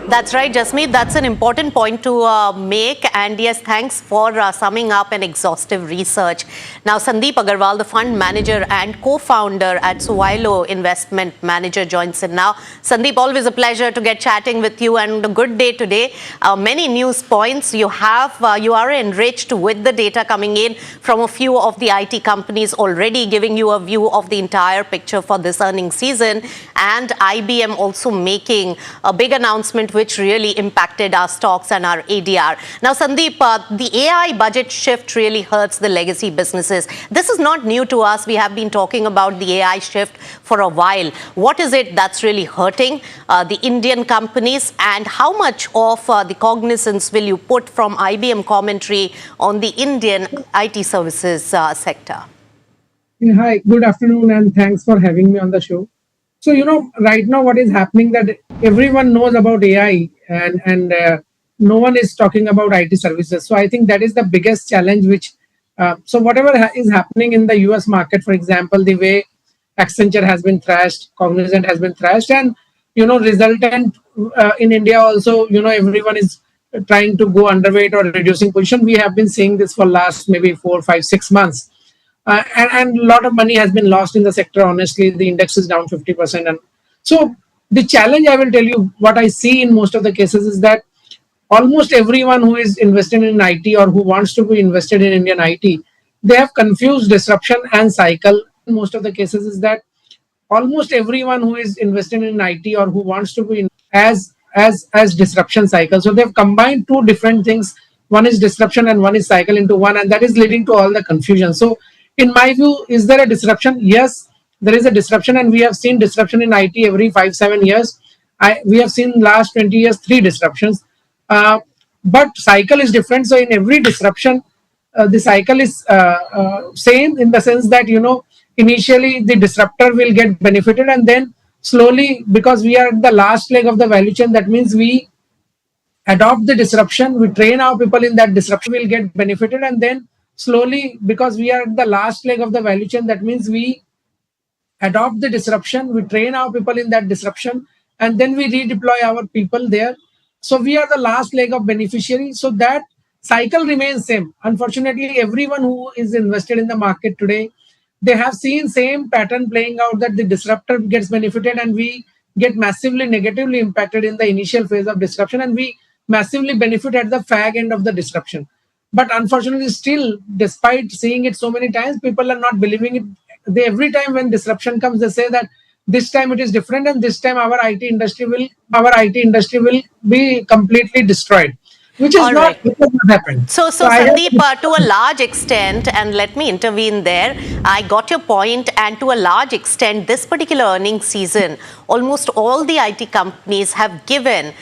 That's right, Jasmeet. That's an important point to make. And yes, thanks for summing up an exhaustive research. Now, Sandeep Agarwal, the fund manager and co-founder at Suwailo Investment Manager, joins in now. Sandeep, always a pleasure to get chatting with you, and a good day today. Many news points you have. You are enriched with the data coming in from a few of the IT companies already, giving you a view of the entire picture for this earnings season. And IBM also making a big announcement which really impacted our stocks and our ADR. Now, Sandeep, the AI budget shift really hurts the legacy businesses. This is not new to us. We have been talking about the AI shift for a while. What is it that's really hurting the Indian companies, and how much of the cognizance will you put from IBM commentary on the Indian IT services sector? Hi, good afternoon, and thanks for having me on the show. So, right now what is happening that everyone knows about AI, and no one is talking about IT services. So I think that is the biggest challenge so whatever is happening in the US market, for example, the way Accenture has been thrashed, Cognizant has been thrashed, and, resultant in India also, everyone is trying to go underweight or reducing position. We have been seeing this for last maybe 4, 5, 6 months. And a lot of money has been lost in the sector. Honestly, the index is down 50%. And so the challenge, I will tell you, what I see in most of the cases is that almost everyone who is invested in IT or who wants to be invested in Indian IT, they have confused disruption and cycle. In most of the cases is that almost everyone who is invested in IT or who wants to be as disruption cycle. So they've combined two different things. One is disruption and one is cycle into one, and that is leading to all the confusion. So in my view, is there a disruption? Yes, there is a disruption, and we have seen disruption in IT every 5, 7 years. We have seen last 20 years 3 disruptions, but cycle is different. So in every disruption, the cycle is same, in the sense that initially the disruptor will get benefited, and then slowly, because we are at the last leg of the value chain, that means we adopt the disruption, we train our people in that disruption, will get benefited, and then slowly, because we are at the last leg of the value chain, that means we adopt the disruption, we train our people in that disruption, and then we redeploy our people there. So we are the last leg of beneficiary. So that cycle remains same. Unfortunately, everyone who is invested in the market today, they have seen same pattern playing out, that the disruptor gets benefited and we get massively negatively impacted in the initial phase of disruption, and we massively benefit at the fag end of the disruption. But unfortunately, still, despite seeing it so many times, people are not believing it. They, every time when disruption comes, they say that this time it is different, and this time our IT industry will be completely destroyed, which is All right. not, which has not happened. So Sandeep, to a large extent, and let me intervene there, I got your point, and to a large extent, this particular earnings season, almost all the IT companies have given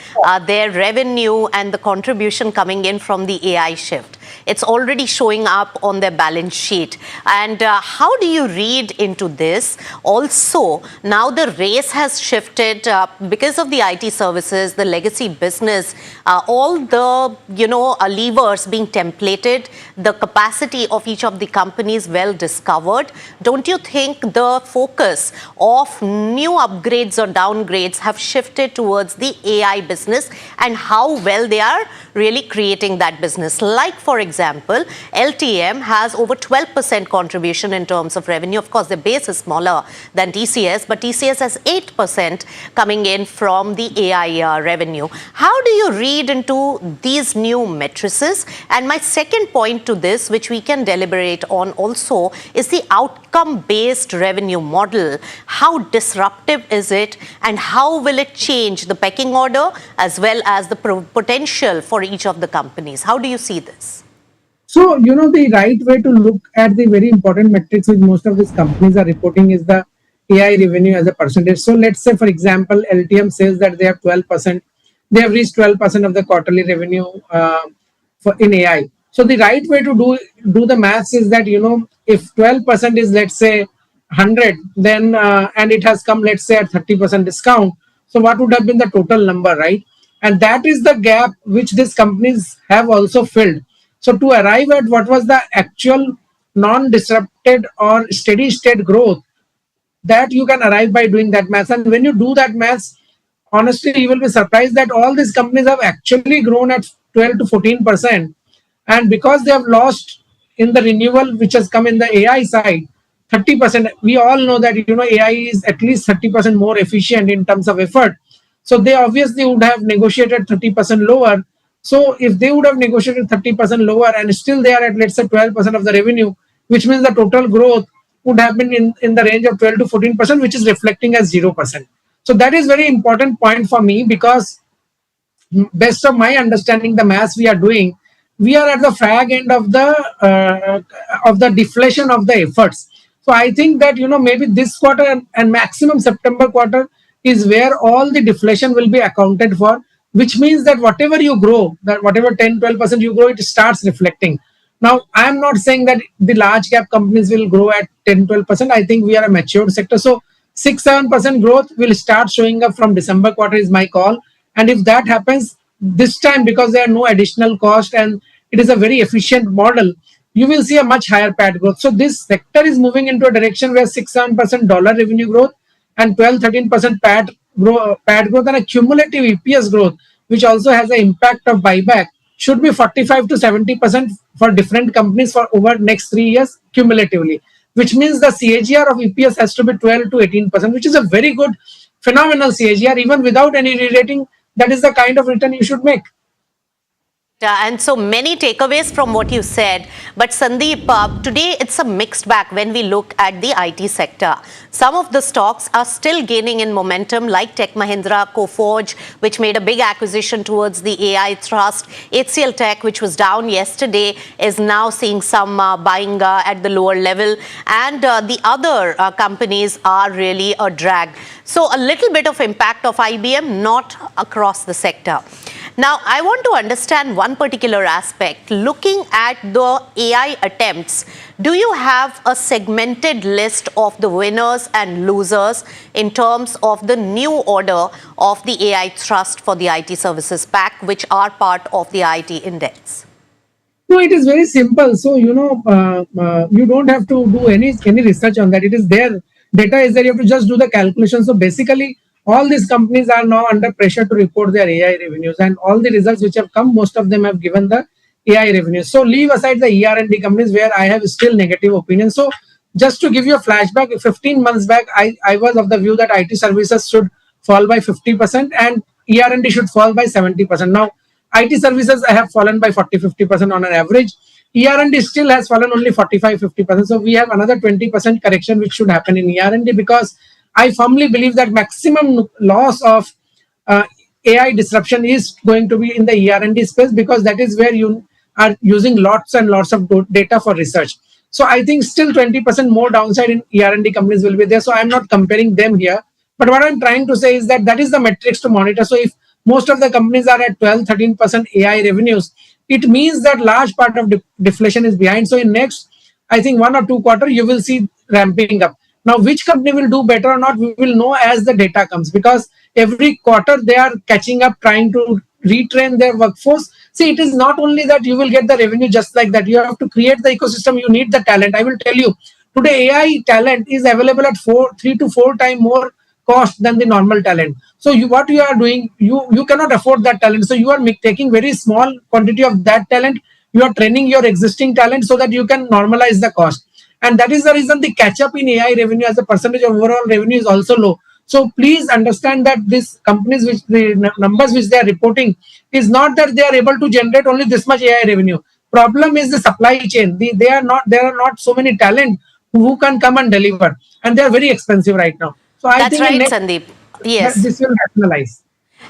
their revenue and the contribution coming in from the AI shift. It's already showing up on their balance sheet. And how do you read into this? Also, now the race has shifted because of the IT services, the legacy business, all the levers being templated, the capacity of each of the companies well discovered. Don't you think the focus of new upgrades or downgrades have shifted towards the AI business and how well they are really creating that business? Like, for example, LTM has over 12% contribution in terms of revenue. Of course, the base is smaller than TCS, but TCS has 8% coming in from the AI revenue. How do you read into these new matrices? And my second point to this, which we can deliberate on also, is the outcome-based revenue model. How disruptive is it, and how will it change the pecking order as well as the potential for each of the companies? How do you see this? So, the right way to look at the very important metrics which most of these companies are reporting is the AI revenue as a percentage. So, let's say, for example, LTM says that they have 12%. They have reached 12% of the quarterly revenue in AI. So, the right way to do the maths is that, if 12% is, let's say, 100, then and it has come, let's say, at 30% discount. So, what would have been the total number, right? And that is the gap which these companies have also filled. So to arrive at what was the actual non-disrupted or steady state growth, that you can arrive by doing that maths. And when you do that maths, honestly, you will be surprised that all these companies have actually grown at 12 to 14%. And because they have lost in the renewal, which has come in the AI side, 30%, we all know that, AI is at least 30% more efficient in terms of effort. So they obviously would have negotiated 30% lower. So if they would have negotiated 30% lower and still they are at, let's say, 12% of the revenue, which means the total growth would have been in the range of 12 to 14%, which is reflecting as 0%. So that is very important point for me, because best of my understanding, the maths we are doing, we are at the fag end of the deflation of the efforts. So I think that, maybe this quarter and maximum September quarter is where all the deflation will be accounted for, which means that whatever you grow, that whatever 10-12% you grow, it starts reflecting. Now, I am not saying that the large cap companies will grow at 10-12%. I think we are a matured sector. So 6-7% growth will start showing up from December quarter is my call. And if that happens this time, because there are no additional cost and it is a very efficient model, you will see a much higher PAT growth. So this sector is moving into a direction where 6-7% dollar revenue growth and 12-13% PAT growth and a cumulative EPS growth, which also has an impact of buyback, should be 45 to 70% for different companies for over next 3 years cumulatively, which means the CAGR of EPS has to be 12 to 18%, which is a very good, phenomenal CAGR. Even without any re-rating, that is the kind of return you should make. And so many takeaways from what you said. But Sandeep, today it's a mixed bag when we look at the IT sector. Some of the stocks are still gaining in momentum, like Tech Mahindra, Coforge, which made a big acquisition towards the AI thrust. HCL Tech, which was down yesterday, is now seeing some buying at the lower level. And the other companies are really a drag. So a little bit of impact of IBM, not across the sector. Now, I want to understand one particular aspect. Looking at the AI attempts, do you have a segmented list of the winners and losers in terms of the new order of the AI thrust for the IT services pack, which are part of the IT index? No, it is very simple. So, you don't have to do any research on that. It is there. Data is there. You have to just do the calculation. So basically, all these companies are now under pressure to report their AI revenues, and all the results which have come, most of them have given the AI revenues. So leave aside the ER&D companies where I have still negative opinion. So just to give you a flashback, 15 months back, I was of the view that IT services should fall by 50% and ER&D should fall by 70%. Now, IT services have fallen by 40-50% on an average. ER&D still has fallen only 45-50%. So we have another 20% correction which should happen in ER&D, because I firmly believe that maximum loss of uh, AI disruption is going to be in the ER&D space, because that is where you are using lots and lots of data for research. So I think still 20% more downside in ER&D companies will be there. So I'm not comparing them here. But what I'm trying to say is that that is the metrics to monitor. So if most of the companies are at 12-13% AI revenues, it means that large part of deflation is behind. So in next, I think 1 or 2 quarters, you will see ramping up. Now, which company will do better or not, we will know as the data comes, because every quarter they are catching up, trying to retrain their workforce. See, it is not only that you will get the revenue just like that. You have to create the ecosystem. You need the talent. I will tell you, today AI talent is available at 3 to 4 times more cost than the normal talent. So what you are doing, you cannot afford that talent. So you are taking very small quantity of that talent. You are training your existing talent so that you can normalize the cost. And that is the reason the catch up in AI revenue as a percentage of overall revenue is also low. So please understand that these companies, which the numbers which they are reporting, is not that they are able to generate only this much AI revenue. Problem is the supply chain. There are not so many talent who can come and deliver, and they are very expensive right now. So I That's think right, Sandeep. Yes. this will rationalize.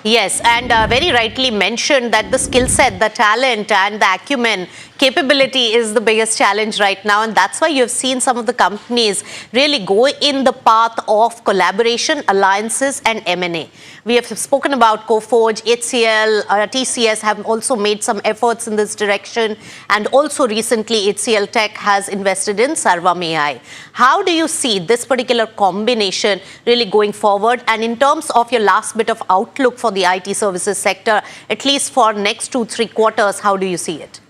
Yes, and very rightly mentioned that the skill set, the talent and the acumen, capability is the biggest challenge right now, and that's why you've seen some of the companies really go in the path of collaboration, alliances and M&A. We have spoken about Coforge, HCL, TCS have also made some efforts in this direction, and also recently HCL Tech has invested in Sarvam AI. How do you see this particular combination really going forward? And in terms of your last bit of outlook for the IT services sector, at least for next 2-3 quarters, how do you see it?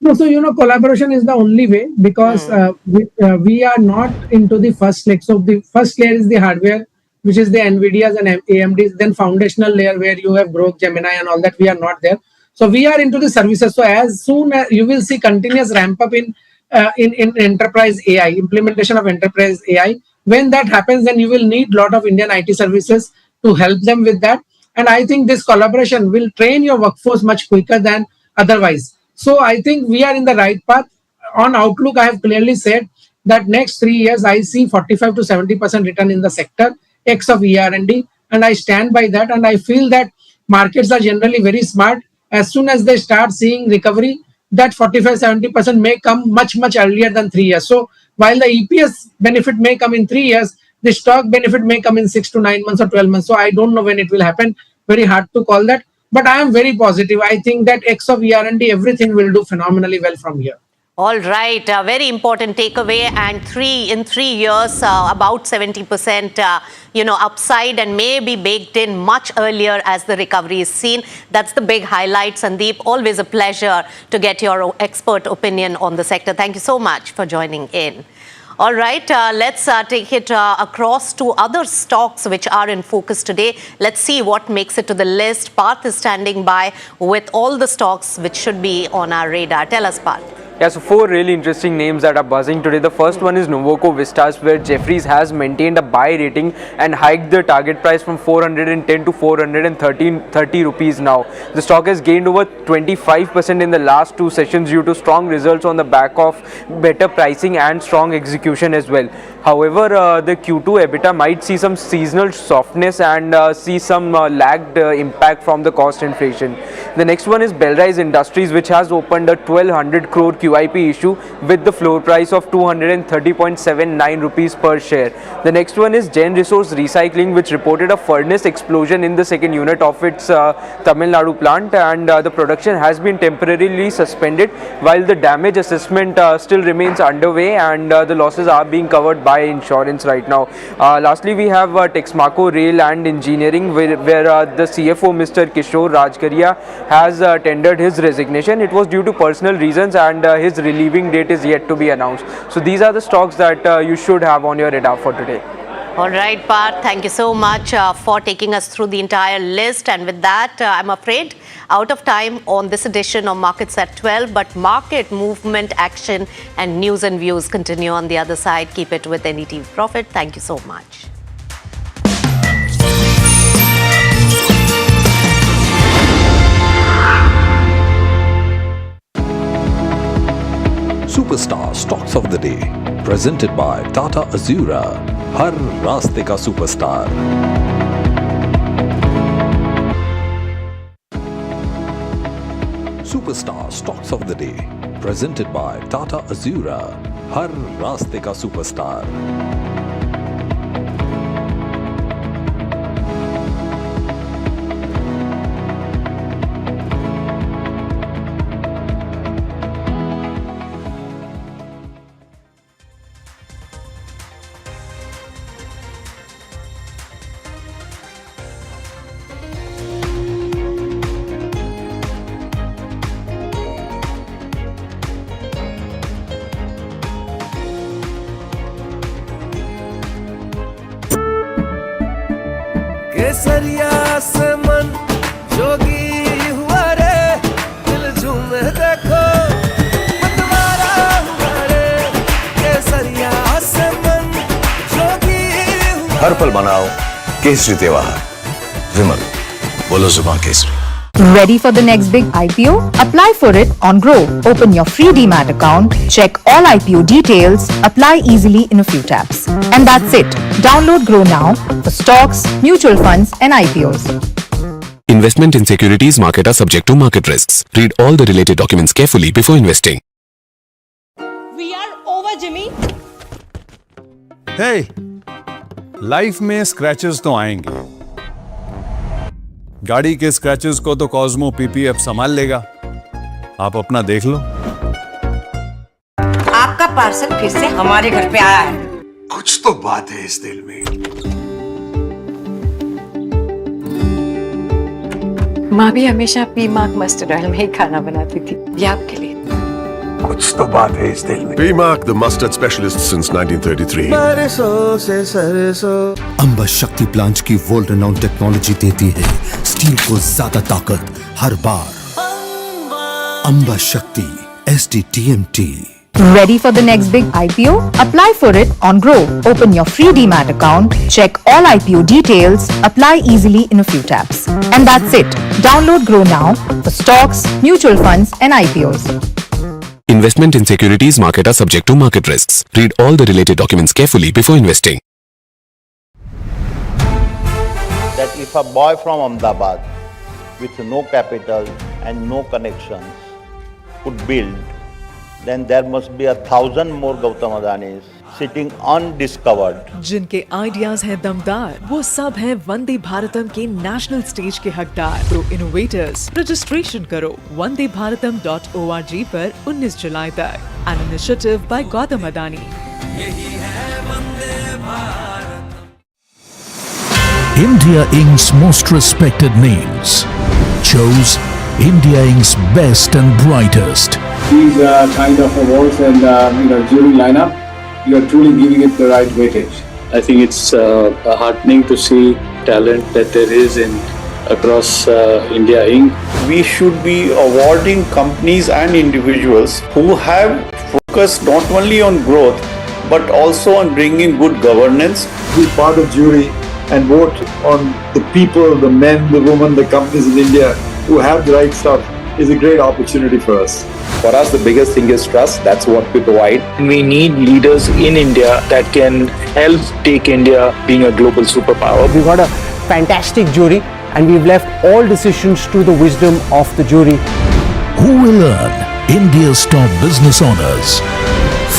No, so collaboration is the only way, because we are not into the first leg. So the first layer is the hardware, which is the NVIDIAs and AMDs. Then foundational layer where you have Grok, Gemini, and all that. We are not there. So we are into the services. So as soon as you will see continuous ramp up in enterprise AI, implementation of enterprise AI. When that happens, then you will need a lot of Indian IT services to help them with that. And I think this collaboration will train your workforce much quicker than otherwise. So I think we are in the right path. On outlook, I have clearly said that next 3 years, I see 45 to 70% return in the sector, X of ER&D, and I stand by that. And I feel that markets are generally very smart. As soon as they start seeing recovery, that 45-70% may come much earlier than 3 years. So while the EPS benefit may come in 3 years, the stock benefit may come in 6 to 9 months or 12 months. So I don't know when it will happen. Very hard to call that. But I am very positive. I think that X of ER&D, everything will do phenomenally well from here. All right, very important takeaway. And in 3 years, about 70%, upside, and may be baked in much earlier as the recovery is seen. That's the big highlight, Sandeep. Always a pleasure to get your expert opinion on the sector. Thank you so much for joining in. All right, let's take it across to other stocks which are in focus today. Let's see what makes it to the list. Parth is standing by with all the stocks which should be on our radar. Tell us, Parth. Yeah, so 4 really interesting names that are buzzing today. The first one is Nuvoco Vistas, where Jefferies has maintained a buy rating and hiked the target price from 410 to 430 rupees now. The stock has gained over 25% in the last 2 sessions due to strong results on the back of better pricing and strong execution as well. However, the Q2 EBITDA might see some seasonal softness and see some lagged impact from the cost inflation. The next one is Belrise Industries, which has opened a 1200 crore QIP issue with the floor price of 230.79 rupees per share. The next one is Gen Resource Recycling, which reported a furnace explosion in the second unit of its Tamil Nadu plant, and the production has been temporarily suspended while the damage assessment still remains underway, and the losses are being covered by insurance right now. Lastly, we have Texmaco Rail and Engineering, where the CFO, Mr. Kishore Rajkaria, has tendered his resignation. It was due to personal reasons, and his relieving date is yet to be announced. So these are the stocks that you should have on your radar for today. All right, Parth, thank you so much for taking us through the entire list. And with that, I'm afraid out of time on this edition of Markets at 12. But market movement, action and news and views continue on the other side. Keep it with NDTV Profit. Thank you so much. Superstar Stocks of the Day, presented by Tata Azura, हर रास्ते का superstar. Superstar Stocks of the Day, presented by Tata Azura, हर रास्ते का superstar. केसरिया से मन जोगी हुआ रे, दिल झूमे देखो मतवारा हुआ रे, केसरिया से मन जोगी हुआ. हर पल मनाओ केसरी त्योहार. विमल, बोलो जुबान Kesari. Ready for the next big IPO? Apply for it on Grow. Open your free Demat account, check all IPO details, apply easily in a few taps. And that's it. Download Grow now for stocks, mutual funds and IPOs. Investment in securities market are subject to market risks. Read all the related documents carefully before investing. We are over, Jimmy. Hey, life में scratches तो आएंगे. गाड़ी के scratches को तो Cosmo PPF संभाल लेगा. आप अपना देख लो. आपका पार्सल फिर से हमारे घर पे आया है. कुछ तो बात है इस दिल में. माँ भी हमेशा पी-मार्क मस्टर्ड ऑयल में ही खाना बनाती थी. ये आपके लिए. कुछ तो बात है इस दिल में. P-Mark, the mustard specialist since 1933. सरसों से सरसों. अंबा शक्ति प्लांट की वर्ल्ड रेनाउंड टेक्नोलॉजी देती है स्टील को ज्यादा ताकत हर बार. अंबा शक्ति SDTMT. Ready for the next big IPO? Apply for it on Grow. Open your free Demat account, check all IPO details, apply easily in a few taps. And that's it. Download Grow now for stocks, mutual funds and IPOs. Investment in securities market are subject to market risks. Read all the related documents carefully before investing. That if a boy from Ahmedabad with no capital and no connections could build, then there must be 1,000 more Gautam Adanis sitting undiscovered. जिनके ideas हैं दमदार, वो सब हैं वंदे भारतम के national stage के हकदार. Pro innovators, registration करो wandebharatam.org पर 19 जुलाई तक. An initiative by Gautam Adani. India Inc.'s most respected names chose India Inc.'s best and brightest. These kind of awards and jury lineup, you are truly giving it the right weightage. I think it's heartening to see talent that there is in across India Inc. We should be awarding companies and individuals who have focused not only on growth but also on bringing good governance. Be part of jury and vote on the people, the men, the women, the companies in India who have the right stuff is a great opportunity for us. For us, the biggest thing is trust. That's what we provide. We need leaders in India that can help take India being a global superpower. We've got a fantastic jury and we've left all decisions to the wisdom of the jury. Who will earn India's top business honors?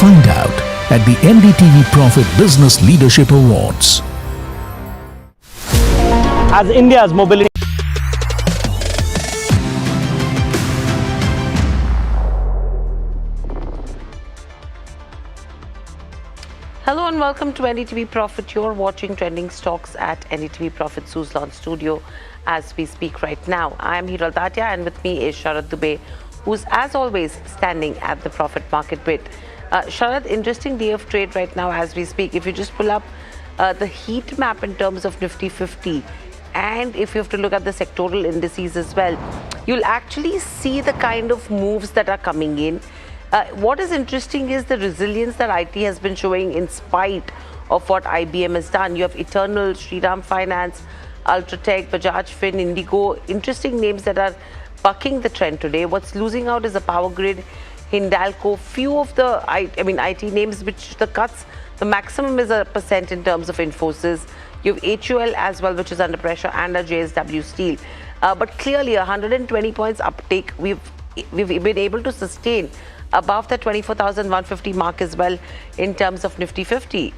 Find out at the NDTV Profit Business Leadership Awards. As India's mobility Hello and welcome to NDTV Profit. You're watching trending stocks at NDTV Profit Suzlon studio as we speak right now. I am Hiral Tatia and with me is Sharad Dubey, who's as always standing at the Profit Market Bit. Sharad, interesting day of trade right now as we speak. If you just pull up the heat map in terms of Nifty 50, and if you have to look at the sectoral indices as well, you'll actually see the kind of moves that are coming in. What is interesting is the resilience that IT has been showing in spite of what IBM has done. You have Eternal, Shriram Finance, Ultratech, Bajaj Fin, Indigo, interesting names that are bucking the trend today. What's losing out is the Power Grid, Hindalco, few of the IT names which the cuts, the maximum is 1% in terms of Infosys. You have HUL as well, which is under pressure, and a JSW Steel. But clearly, 120 points uptake, we've been able to sustain above the 24,150 mark as well in terms of Nifty 50.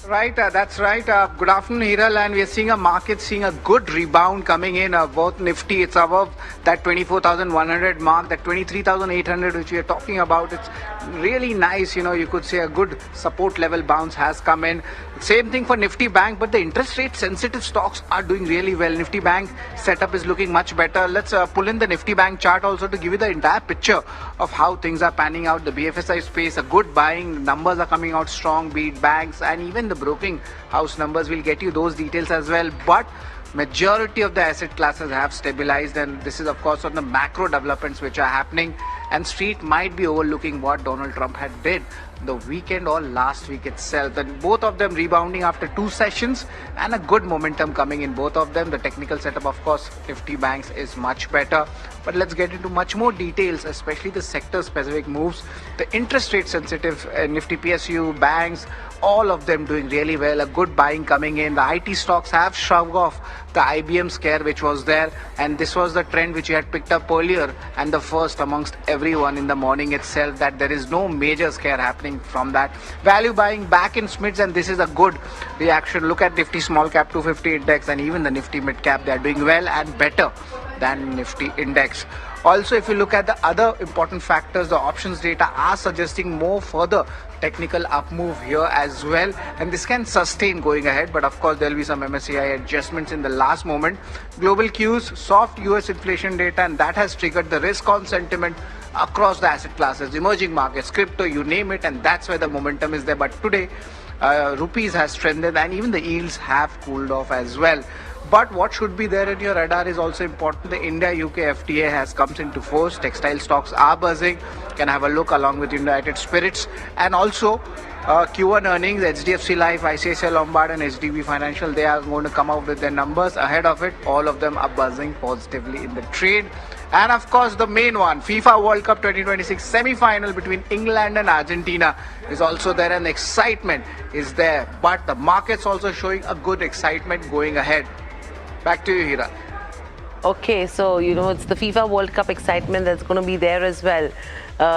Right, that's right. Good afternoon, Hiral, and we are seeing a market seeing a good rebound coming in. Both Nifty, it's above that 24,100 mark, that 23,800 which we are talking about. It's really nice, you could say a good support level bounce has come in. Same thing for Nifty Bank, but the interest rate sensitive stocks are doing really well. Nifty Bank setup is looking much better. Let's pull in the Nifty Bank chart also to give you the entire picture of how things are panning out. The BFSI space, a good buying, numbers are coming out strong, be it banks and even the broking house numbers. Will get you those details as well. But majority of the asset classes have stabilized, and this is of course on the macro developments which are happening, and street might be overlooking what Donald Trump had did the weekend or last week itself, and both of them rebounding after 2 sessions and a good momentum coming in both of them. The technical setup, of course, Nifty Banks is much better, but let's get into much more details, especially the sector specific moves. The interest rate sensitive Nifty PSU banks, all of them doing really well, a good buying coming in. The IT stocks have shrugged off the IBM scare which was there, and this was the trend which we had picked up earlier and the first amongst everyone in the morning itself, that there is no major scare happening from that. Value buying back in Smiths, and this is a good reaction. Look at Nifty Small Cap 250 Index and even the Nifty Mid Cap, they are doing well and better than Nifty Index. Also, if you look at the other important factors, the options data are suggesting more further technical up move here as well, and this can sustain going ahead, but of course there will be some MSCI adjustments in the last moment. Global cues, soft US inflation data, and that has triggered the risk on sentiment across the asset classes, emerging markets, crypto, you name it, and that's where the momentum is there. But today rupees has strengthened and even the yields have cooled off as well. But what should be there in your radar is also important. The India-UK FTA has come into force. Textile stocks are buzzing. You can have a look along with United Spirits. And also Q1 earnings, HDFC Life, ICICI Lombard and HDB Financial, they are going to come out with their numbers ahead of it. All of them are buzzing positively in the trade. And of course the main one, FIFA World Cup 2026 semi-final between England and Argentina is also there, and excitement is there. But the market's also showing a good excitement going ahead. Back to you, Hira. Okay, so it's the FIFA World Cup excitement that's going to be there as well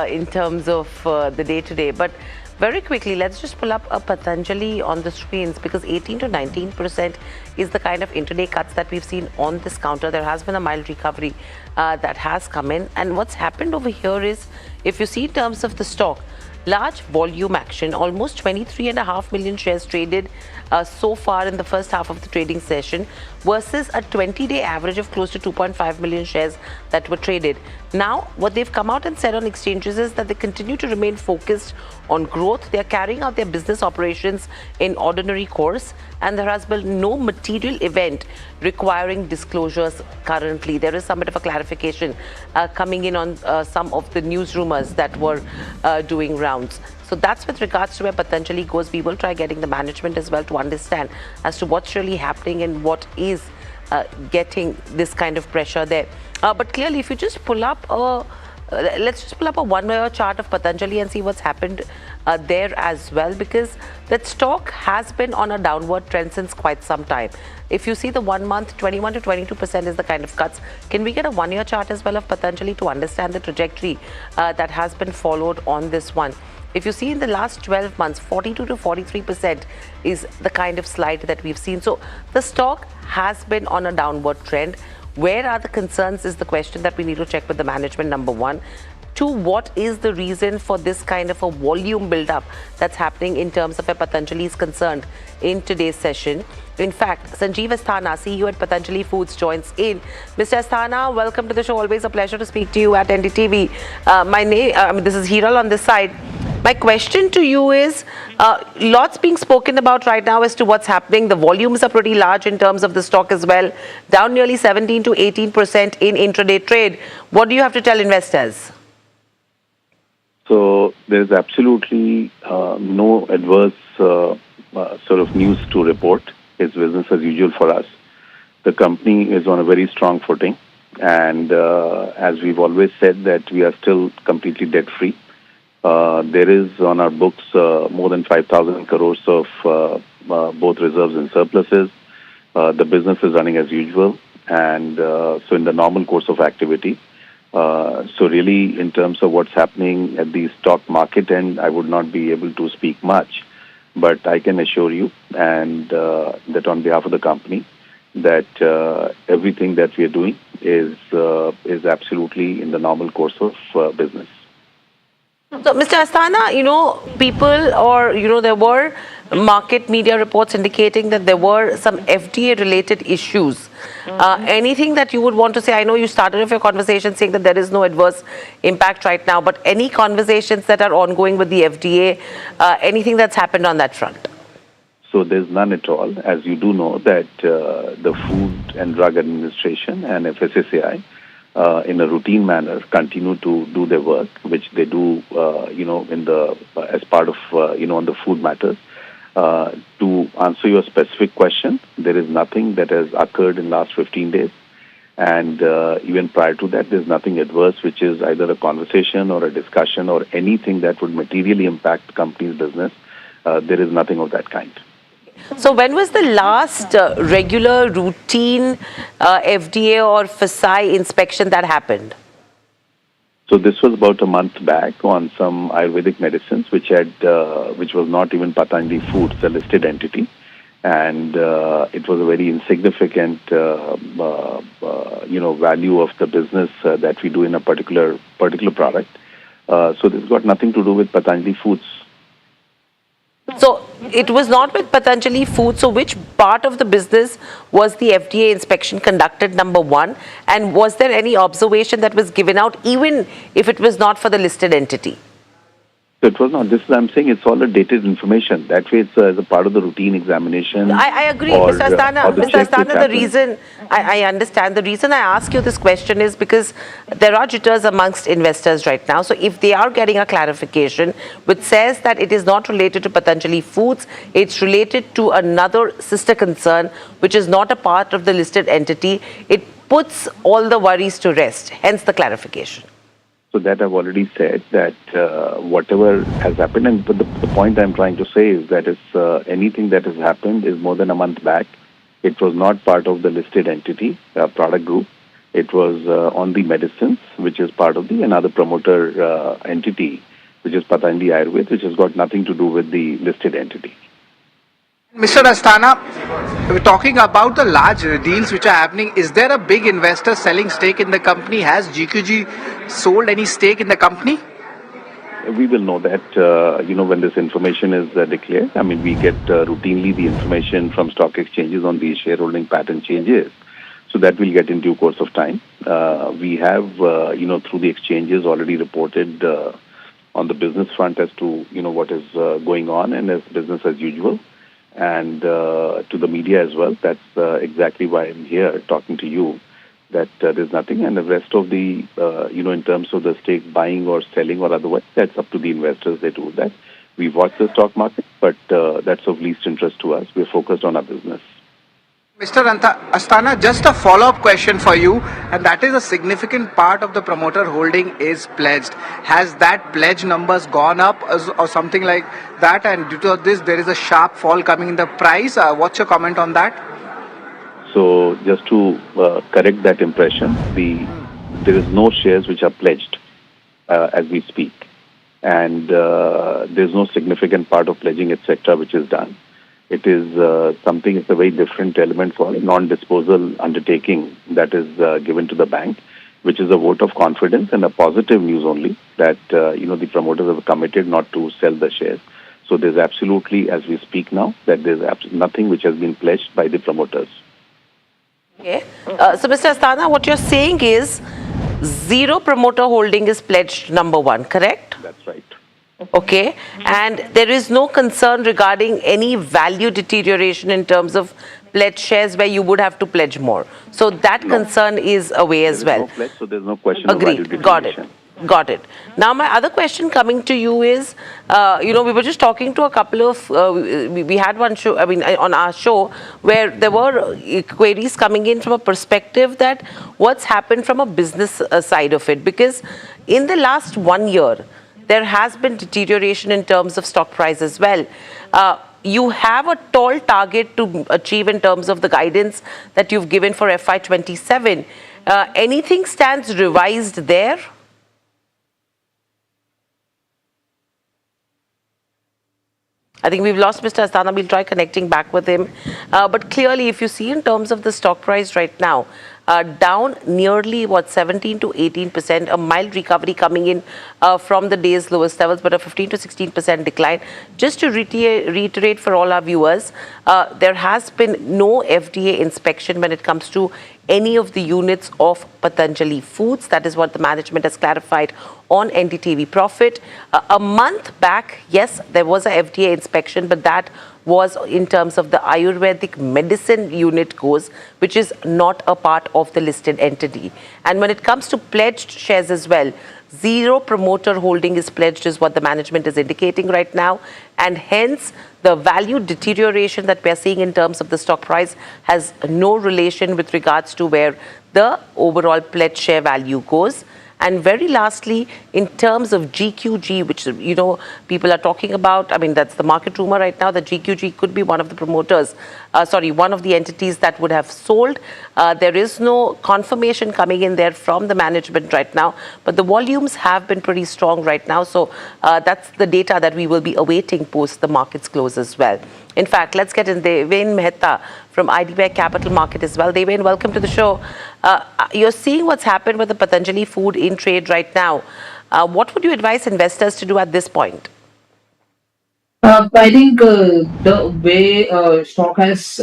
in terms of the day today. But very quickly, let's just pull up a Patanjali on the screens, because 18 to 19% is the kind of intraday cuts that we've seen on this counter. There has been a mild recovery that has come in, and what's happened over here is, if you see in terms of the stock, large volume action, almost 23.5 million shares traded so far in the first half of the trading session, versus a 20-day average of close to 2.5 million shares that were traded. Now, what they've come out and said on exchanges is that they continue to remain focused on growth. They are carrying out their business operations in ordinary course, and there has been no material event requiring disclosures currently. There is some bit of a clarification coming in on some of the news rumors that were doing rounds. So that's with regards to where Patanjali goes. We will try getting the management as well to understand as to what's really happening and what is getting this kind of pressure there. But clearly, if you just pull up let's just pull up a 1 year chart of Patanjali and see what's happened there as well, because that stock has been on a downward trend since quite some time. If you see the 1 month, 21 to 22% is the kind of cuts. Can we get a 1 year chart as well of Patanjali to understand the trajectory that has been followed on this one? If you see in the last 12 months, 42 to 43% is the kind of slide that we've seen. So the stock has been on a downward trend. Where are the concerns is the question that we need to check with the management, number one. Two, what is the reason for this kind of a volume build-up that's happening in terms of where Patanjali is concerned in today's session? In fact, Sanjeev Asthana, CEO at Patanjali Foods, joins in. Mr. Asthana, welcome to the show. Always a pleasure to speak to you at NDTV. This is Hiral on this side. My question to you is, lots being spoken about right now as to what's happening. The volumes are pretty large in terms of the stock as well, down nearly 17 to 18% in intraday trade. What do you have to tell investors? So there's absolutely no adverse sort of news to report. It's business as usual for us. The company is on a very strong footing, and as we've always said, that we are still completely debt-free. There is on our books more than 5,000 crores of both reserves and surpluses. The business is running as usual, and so in the normal course of activity. So really, in terms of what's happening at the stock market end, I would not be able to speak much, but I can assure you, and that on behalf of the company, that everything that we are doing is absolutely in the normal course of business. So, Mr. Asthana, people or, there were market media reports indicating that there were some FDA-related issues. Anything that you would want to say? I know you started off your conversation saying that there is no adverse impact right now, but any conversations that are ongoing with the FDA, anything that's happened on that front? So there's none at all. As you do know that the Food and Drug Administration and FSSAI in a routine manner continue to do their work, which they do, in the as part of, on the food matters. To answer your specific question, there is nothing that has occurred in the last 15 days. And even prior to that, there's nothing adverse, which is either a conversation or a discussion or anything that would materially impact the company's business. There is nothing of that kind. So when was the last regular routine FDA or FSSAI inspection that happened? So this was about a month back on some Ayurvedic medicines, which was not even Patanjali Foods, a listed entity, and it was a very insignificant, value of the business that we do in a particular product. So this has got nothing to do with Patanjali Foods. So it was not with Patanjali Foods. So which part of the business was the FDA inspection conducted, number one? And was there any observation that was given out, even if it was not for the listed entity? So it was not. This is, I'm saying, it's all a dated information. That way, it's as a part of the routine examination. I agree, Mr. Asthana. The reason I understand, the reason I ask you this question is because there are jitters amongst investors right now. So if they are getting a clarification which says that it is not related to Patanjali Foods, it's related to another sister concern which is not a part of the listed entity, it puts all the worries to rest. Hence the clarification. So that I've already said that whatever has happened, and the point I'm trying to say is that anything that has happened is more than a month back. It was not part of the listed entity, product group. It was on the medicines, which is part of another promoter entity, which is Patanjali Ayurved, which has got nothing to do with the listed entity. Mr. Asthana, we're talking about the large deals which are happening. Is there a big investor selling stake in the company? Has GQG sold any stake in the company? We will know that, when this information is declared. I mean, we get routinely the information from stock exchanges on the shareholding pattern changes. So that will get in due course of time. We have, through the exchanges already reported on the business front as to, what is going on and as business as usual. And to the media as well. That's exactly why I'm here talking to you, that there's nothing. And the rest of the, in terms of the stake buying or selling or otherwise, that's up to the investors. They do that. We watch the stock market, but that's of least interest to us. We're focused on our business. Mr. Asthana, just a follow-up question for you, and that is a significant part of the promoter holding is pledged. Has that pledge numbers gone up or something like that? And due to this, there is a sharp fall coming in the price. What's your comment on that? So just to correct that impression, there is no shares which are pledged as we speak. And there's no significant part of pledging, etc., which is done. It is it's a very different element for a non-disposal undertaking that is given to the bank, which is a vote of confidence and a positive news only that, the promoters have committed not to sell the shares. So there's absolutely, as we speak now, that there's nothing which has been pledged by the promoters. Okay. So, Mr. Asthana, what you're saying is zero promoter holding is pledged, number one, correct? That's right. Okay, and there is no concern regarding any value deterioration in terms of pledged shares where you would have to pledge more. So that concern is away as well. No pledge, so there's no question of value Agreed. Got it. deterioration. Got it. Now, my other question coming to you is, we were just talking to a couple of, we had one show, on our show, where there were queries coming in from a perspective that what's happened from a business side of it. Because in the last 1 year, there has been deterioration in terms of stock price as well. You have a tall target to achieve in terms of the guidance that you've given for FY27. Anything stands revised there? I think we've lost Mr. Asthana. We'll try connecting back with him. But clearly, if you see in terms of the stock price right now, down nearly 17 to 18%, a mild recovery coming in from the day's lowest levels, but a 15 to 16% decline. Just to reiterate for all our viewers, there has been no FDA inspection when it comes to any of the units of Patanjali Foods. That is what the management has clarified on NDTV Profit. A month back, yes, there was a FDA inspection, but that was in terms of the Ayurvedic medicine unit goes, which is not a part of the listed entity. And when it comes to pledged shares as well, zero promoter holding is pledged is what the management is indicating right now. And hence, the value deterioration that we are seeing in terms of the stock price has no relation with regards to where the overall pledged share value goes. And very lastly, in terms of GQG, which, people are talking about, that's the market rumor right now, that GQG could be one of the promoters, one of the entities that would have sold. There is no confirmation coming in there from the management right now, but the volumes have been pretty strong right now. So that's the data that we will be awaiting post the markets close as well. In fact, let's get in Deven Mehta from IDBI Capital Market as well. Deven, welcome to the show. You're seeing what's happened with the Patanjali food in trade right now. What would you advise investors to do at this point? I think the way stock has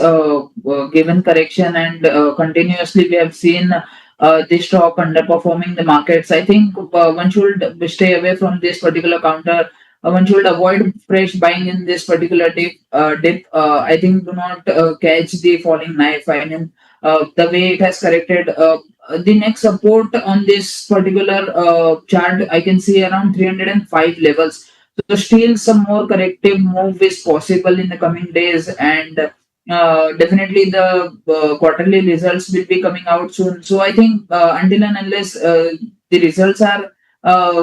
given correction and continuously we have seen the stock underperforming the markets. I think one should stay away from this particular counter. One should avoid fresh buying in this particular dip. I think do not catch the falling knife. The way it has corrected, the next support on this particular chart, I can see around 305 levels. So still some more corrective move is possible in the coming days, and definitely the quarterly results will be coming out soon. So I think until and unless the results are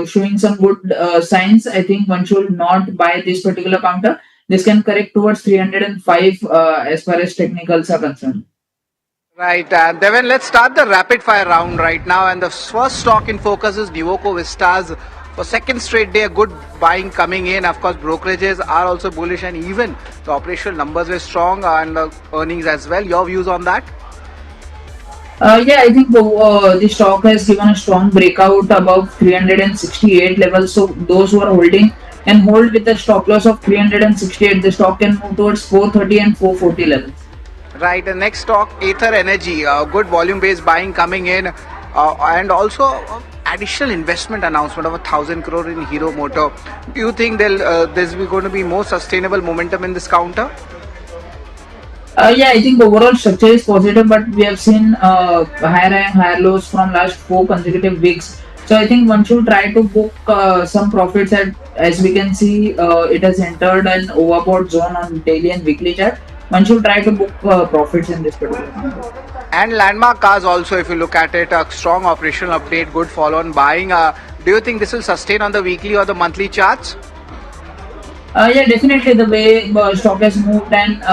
showing some good signs, I think one should not buy this particular counter. This can correct towards 305 as far as technicals are concerned. Right, Deven, let's start the rapid fire round right now. And the first stock in focus is Nuvoco Vistas. For second straight day, a good buying coming in. Of course, brokerages are also bullish, and even the operational numbers were strong and the earnings as well. Your views on that? Yeah, I think the stock has given a strong breakout above 368 levels. So those who are holding and hold with the stop loss of 368, the stock can move towards 430 and 440 levels. Right, the next stock, Ather Energy, good volume-based buying coming in, and also additional investment announcement of 1,000 crore in Hero Motor. Do you think there's going to be more sustainable momentum in this counter? Yeah, I think the overall structure is positive, but we have seen higher and higher lows from last 4 consecutive weeks. So I think one should try to book some profits as we can see, it has entered an overbought zone on daily and weekly chart. One should try to book profits in this particular number. And Landmark Cars also, if you look at it, a strong operational update, good follow-on buying. Do you think this will sustain on the weekly or the monthly charts? Yeah, definitely the way stock has moved, and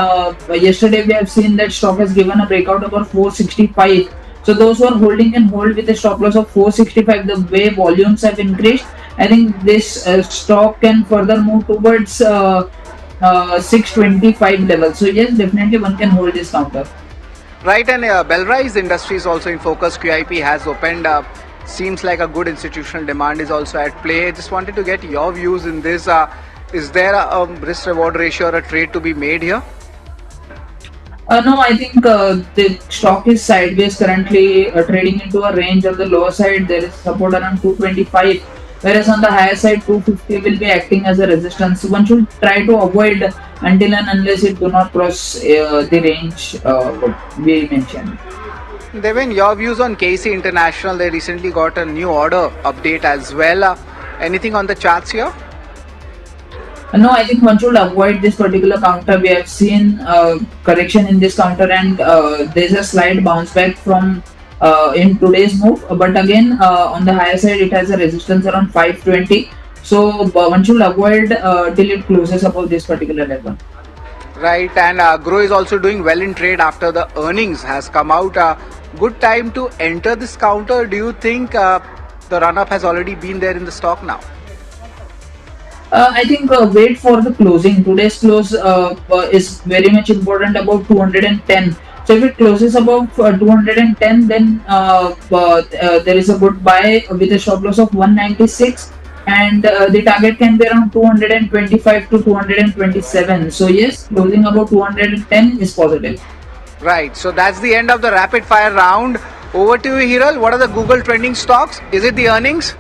yesterday we have seen that stock has given a breakout over 465. So those who are holding can hold with a stop loss of 465. The way volumes have increased, I think this stock can further move towards 625 levels. So yes, definitely one can hold this counter. Right, and Belrise Industries also in focus. QIP has opened up. Seems like a good institutional demand is also at play. Just wanted to get your views in this. Is there a risk-reward ratio or a trade to be made here? No, I think the stock is sideways currently, trading into a range on the lower side. There is support around 225. whereas on the higher side 250 will be acting as a resistance. One should try to avoid until and unless it do not cross the range what we mentioned. Devin, your views on KC International? They recently got a new order update as well. Anything on the charts here? No, I think one should avoid this particular counter. We have seen correction in this counter, and there's a slight bounce back from in today's move. But again, on the higher side, it has a resistance around 520. So one should avoid till it closes above this particular level. Right, and Grow is also doing well in trade after the earnings has come out. Good time to enter this counter. Do you think the run-up has already been there in the stock now? I think wait for the closing. Today's close is very much important, about 210. So if it closes above 210, then there is a good buy with a stop loss of 196, and the target can be around 225 to 227. So yes, closing above 210 is positive. Right, so that's the end of the rapid fire round. Over to you, Hiral. What are the Google trending stocks? Is it the earnings?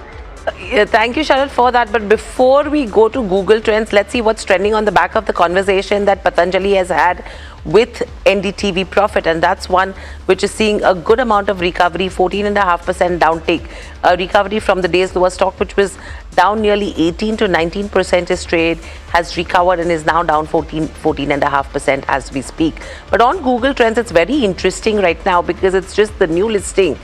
Thank you, Sharad, for that. But before we go to Google Trends, let's see what's trending on the back of the conversation that Patanjali has had with NDTV Profit, and that's one which is seeing a good amount of recovery, 14.5% downtake, a recovery from the day's lower. Stock which was down nearly 18 to 19% is trade, has recovered and is now down 14.5% as we speak. But on Google Trends, it's very interesting right now because it's just the new listing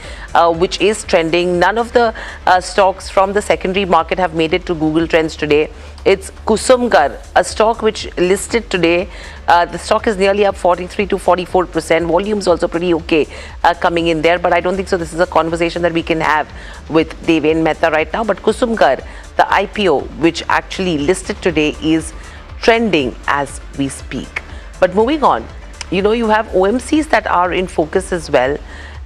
which is trending. None of the stocks from the secondary market have made it to Google Trends today. It's Kusumgar, a stock which listed today. The stock is nearly up 43 to 44%. Volume's also pretty okay coming in there, but I don't think so. This is a conversation that we can have with Deven Mehta right now. But Kusumgar, the IPO which actually listed today, is trending as we speak. But moving on, you know, you have OMCs that are in focus as well.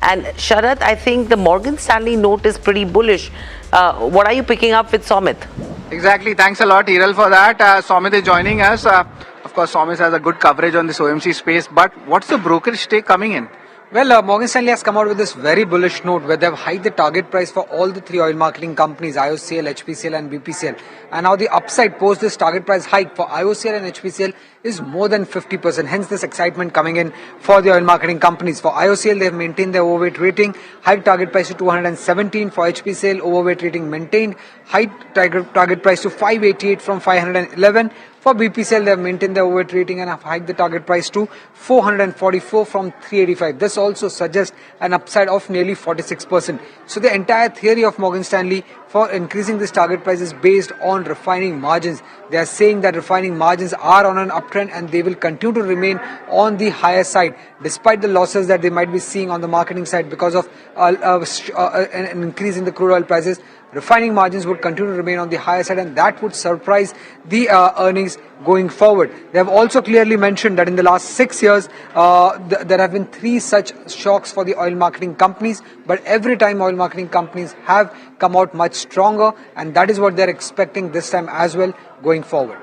And Sharad, I think the Morgan Stanley note is pretty bullish. What are you picking up with Somit? Exactly. Thanks a lot, Hiral, for that. Somit is joining us. Of course, Somit has a good coverage on this OMC space. But what's the brokerage take coming in? Well, Morgan Stanley has come out with this very bullish note where they've hiked the target price for all the three oil marketing companies, IOCL, HPCL and BPCL. And now the upside post this target price hike for IOCL and HPCL is more than 50%. Hence this excitement coming in for the oil marketing companies. For IOCL, they have maintained their overweight rating, hiked target price to 217. For HPCL, overweight rating maintained, hiked target price to 588 from 511. For BPCL, they have maintained their overweight rating and have hiked the target price to 444 from 385. This also suggests an upside of nearly 46%. So the entire theory of Morgan Stanley for increasing this target price is based on refining margins. They are saying that refining margins are on an uptrend and they will continue to remain on the higher side despite the losses that they might be seeing on the marketing side because of an increase in the crude oil prices. Refining margins would continue to remain on the higher side and that would surprise the earnings going forward. They have also clearly mentioned that in the last 6 years, there have been 3 such shocks for the oil marketing companies, but every time oil marketing companies have come out much stronger and that is what they're expecting this time as well going forward.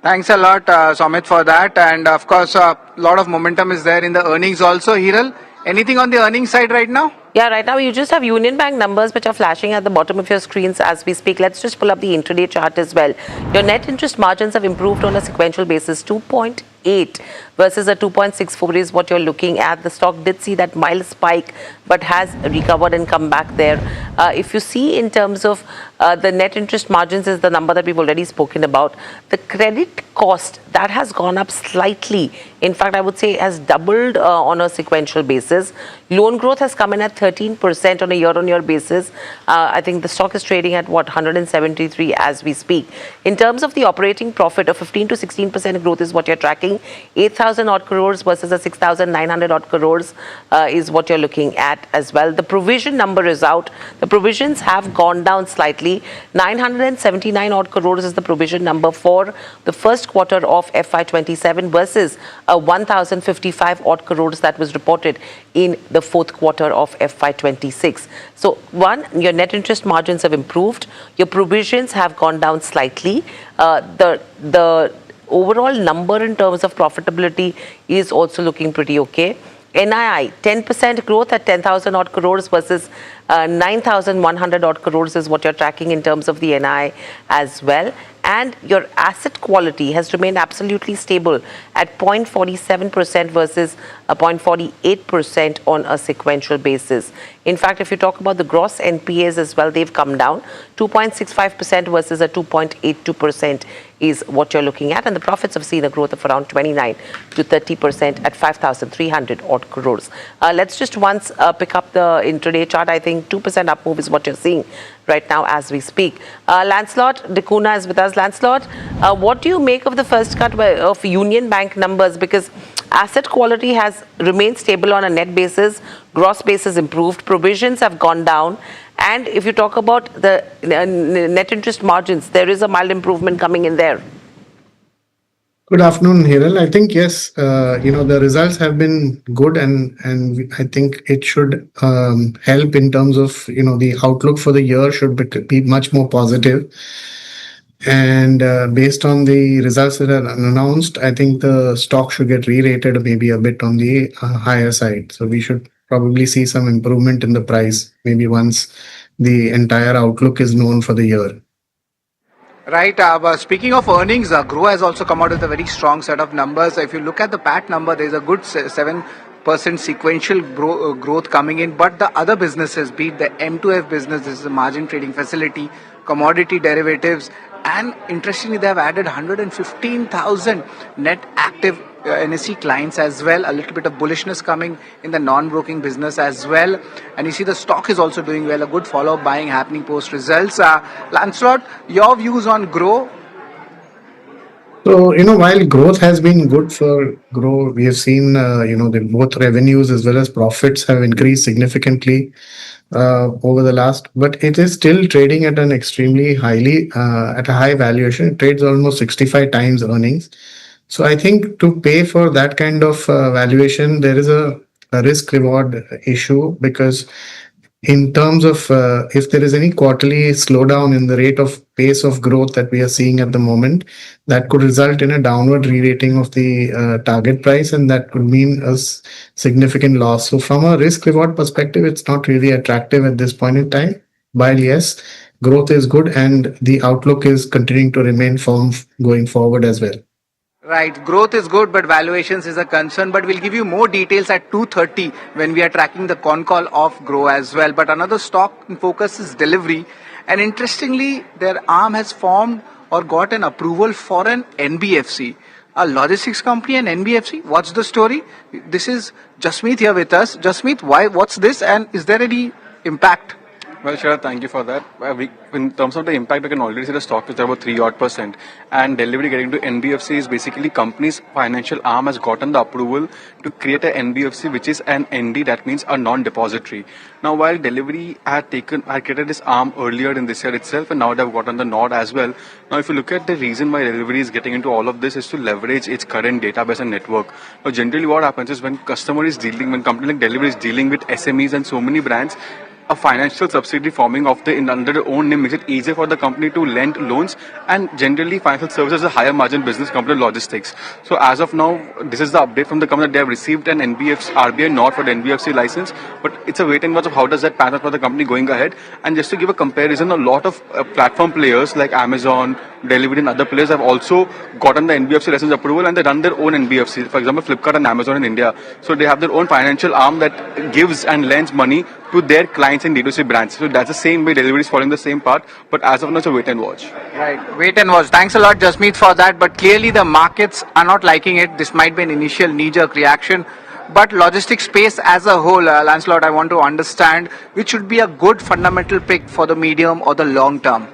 Thanks a lot, Somit, for that. And of course, a lot of momentum is there in the earnings also. Hiral, anything on the earnings side right now? Yeah, right now you just have Union Bank numbers which are flashing at the bottom of your screens as we speak. Let's just pull up the intraday chart as well. Your net interest margins have improved on a sequential basis, 2.8 versus a 2.64 is what you're looking at. The stock did see that mild spike but has recovered and come back there. If you see in terms of the net interest margins is the number that we've already spoken about. The credit cost, that has gone up slightly. In fact, I would say it has doubled on a sequential basis. Loan growth has come in at 13% on a year-on-year basis. I think the stock is trading at what, 173 as we speak. In terms of the operating profit, of 15 to 16% growth is what you're tracking. 8,000 odd crores versus a 6,900 odd crores is what you're looking at as well. The provision number is out. The provisions have gone down slightly. 979 odd crores is the provision number for the first quarter of FY27 versus 1,055 odd crores that was reported in the fourth quarter of FY26. So one, your net interest margins have improved. Your provisions have gone down slightly. The overall number in terms of profitability is also looking pretty okay. NII, 10% growth at 10,000 odd crores versus 9,100 odd crores is what you're tracking in terms of the NII as well. And your asset quality has remained absolutely stable at 0.47% versus 0.48% on a sequential basis. In fact, if you talk about the gross NPAs as well, they've come down. 2.65% versus a 2.82% is what you're looking at. And the profits have seen a growth of around 29 to 30% at 5,300 odd crores. Let's just once pick up the intraday chart. I think 2% up move is what you're seeing right now as we speak. Lancelot Dikuna is with us. Lancelot, what do you make of the first cut of Union Bank numbers? Because asset quality has remained stable on a net basis, gross basis improved, provisions have gone down, and if you talk about the net interest margins, there is a mild improvement coming in there. Good afternoon, Hiral. I think yes, the results have been good, and I think it should help in terms of the outlook for the year should be much more positive. And based on the results that are announced, I think the stock should get re-rated maybe a bit on the higher side. So we should probably see some improvement in the price maybe once the entire outlook is known for the year. Right. Speaking of earnings, Grow has also come out with a very strong set of numbers. If you look at the PAT number, there's a good 7% sequential growth coming in. But the other businesses, be it the M2F business, this is a margin trading facility, commodity derivatives, and interestingly, they have added 115,000 net active NSE clients as well. A little bit of bullishness coming in the non-broking business as well. And you see the stock is also doing well. A good follow-up buying happening post results. Lancelot, your views on Grow? So, while growth has been good for Grow, we have seen, both revenues as well as profits have increased significantly over the last, but it is still trading at an extremely at a high valuation. It trades almost 65 times earnings. So I think to pay for that kind of valuation, there is a risk reward issue, because in terms of if there is any quarterly slowdown in the rate of pace of growth that we are seeing at the moment, that could result in a downward re-rating of the target price, and that could mean a significant loss. So from a risk reward perspective, it's not really attractive at this point in time. While yes, growth is good and the outlook is continuing to remain firm going forward as well. Right, growth is good, but valuations is a concern. But we'll give you more details at 2:30 when we are tracking the con call of Grow as well. But another stock in focus is Delivery. And interestingly, their arm has formed or got an approval for an NBFC. A logistics company and NBFC. What's the story? This is Jasmeet here with us. Jasmeet, what's this, and is there any impact? Well, Sharad, thank you for that. In terms of the impact, we can already see the stock is about 3% and Delivery getting to NBFC is basically company's financial arm has gotten the approval to create an NBFC, which is an ND, that means a non-depository. Now, while Delivery had created this arm earlier in this year itself, and now they have gotten the nod as well. Now, if you look at the reason why Delivery is getting into all of this is to leverage its current database and network. Now, generally what happens is when company like Delivery is dealing with SMEs and so many brands, a financial subsidiary forming under their own name makes it easier for the company to lend loans, and generally financial services is a higher margin business compared to logistics. So as of now, this is the update from the company that they have received an NBFC RBI nod for the NBFC license, but it's a wait and watch of how does that pan out for the company going ahead. And just to give a comparison, a lot of platform players like Amazon, Delivery and other players have also gotten the NBFC license approval and they run their own NBFC. For example, Flipkart and Amazon in India. So they have their own financial arm that gives and lends money to their clients in D2C brands. So that's the same way Delivery is following the same path, but as of now it's a wait and watch. Right, wait and watch. Thanks a lot, Jasmeet, for that. But clearly the markets are not liking it. This might be an initial knee-jerk reaction. But logistics space as a whole, Lancelot, I want to understand which should be a good fundamental pick for the medium or the long term.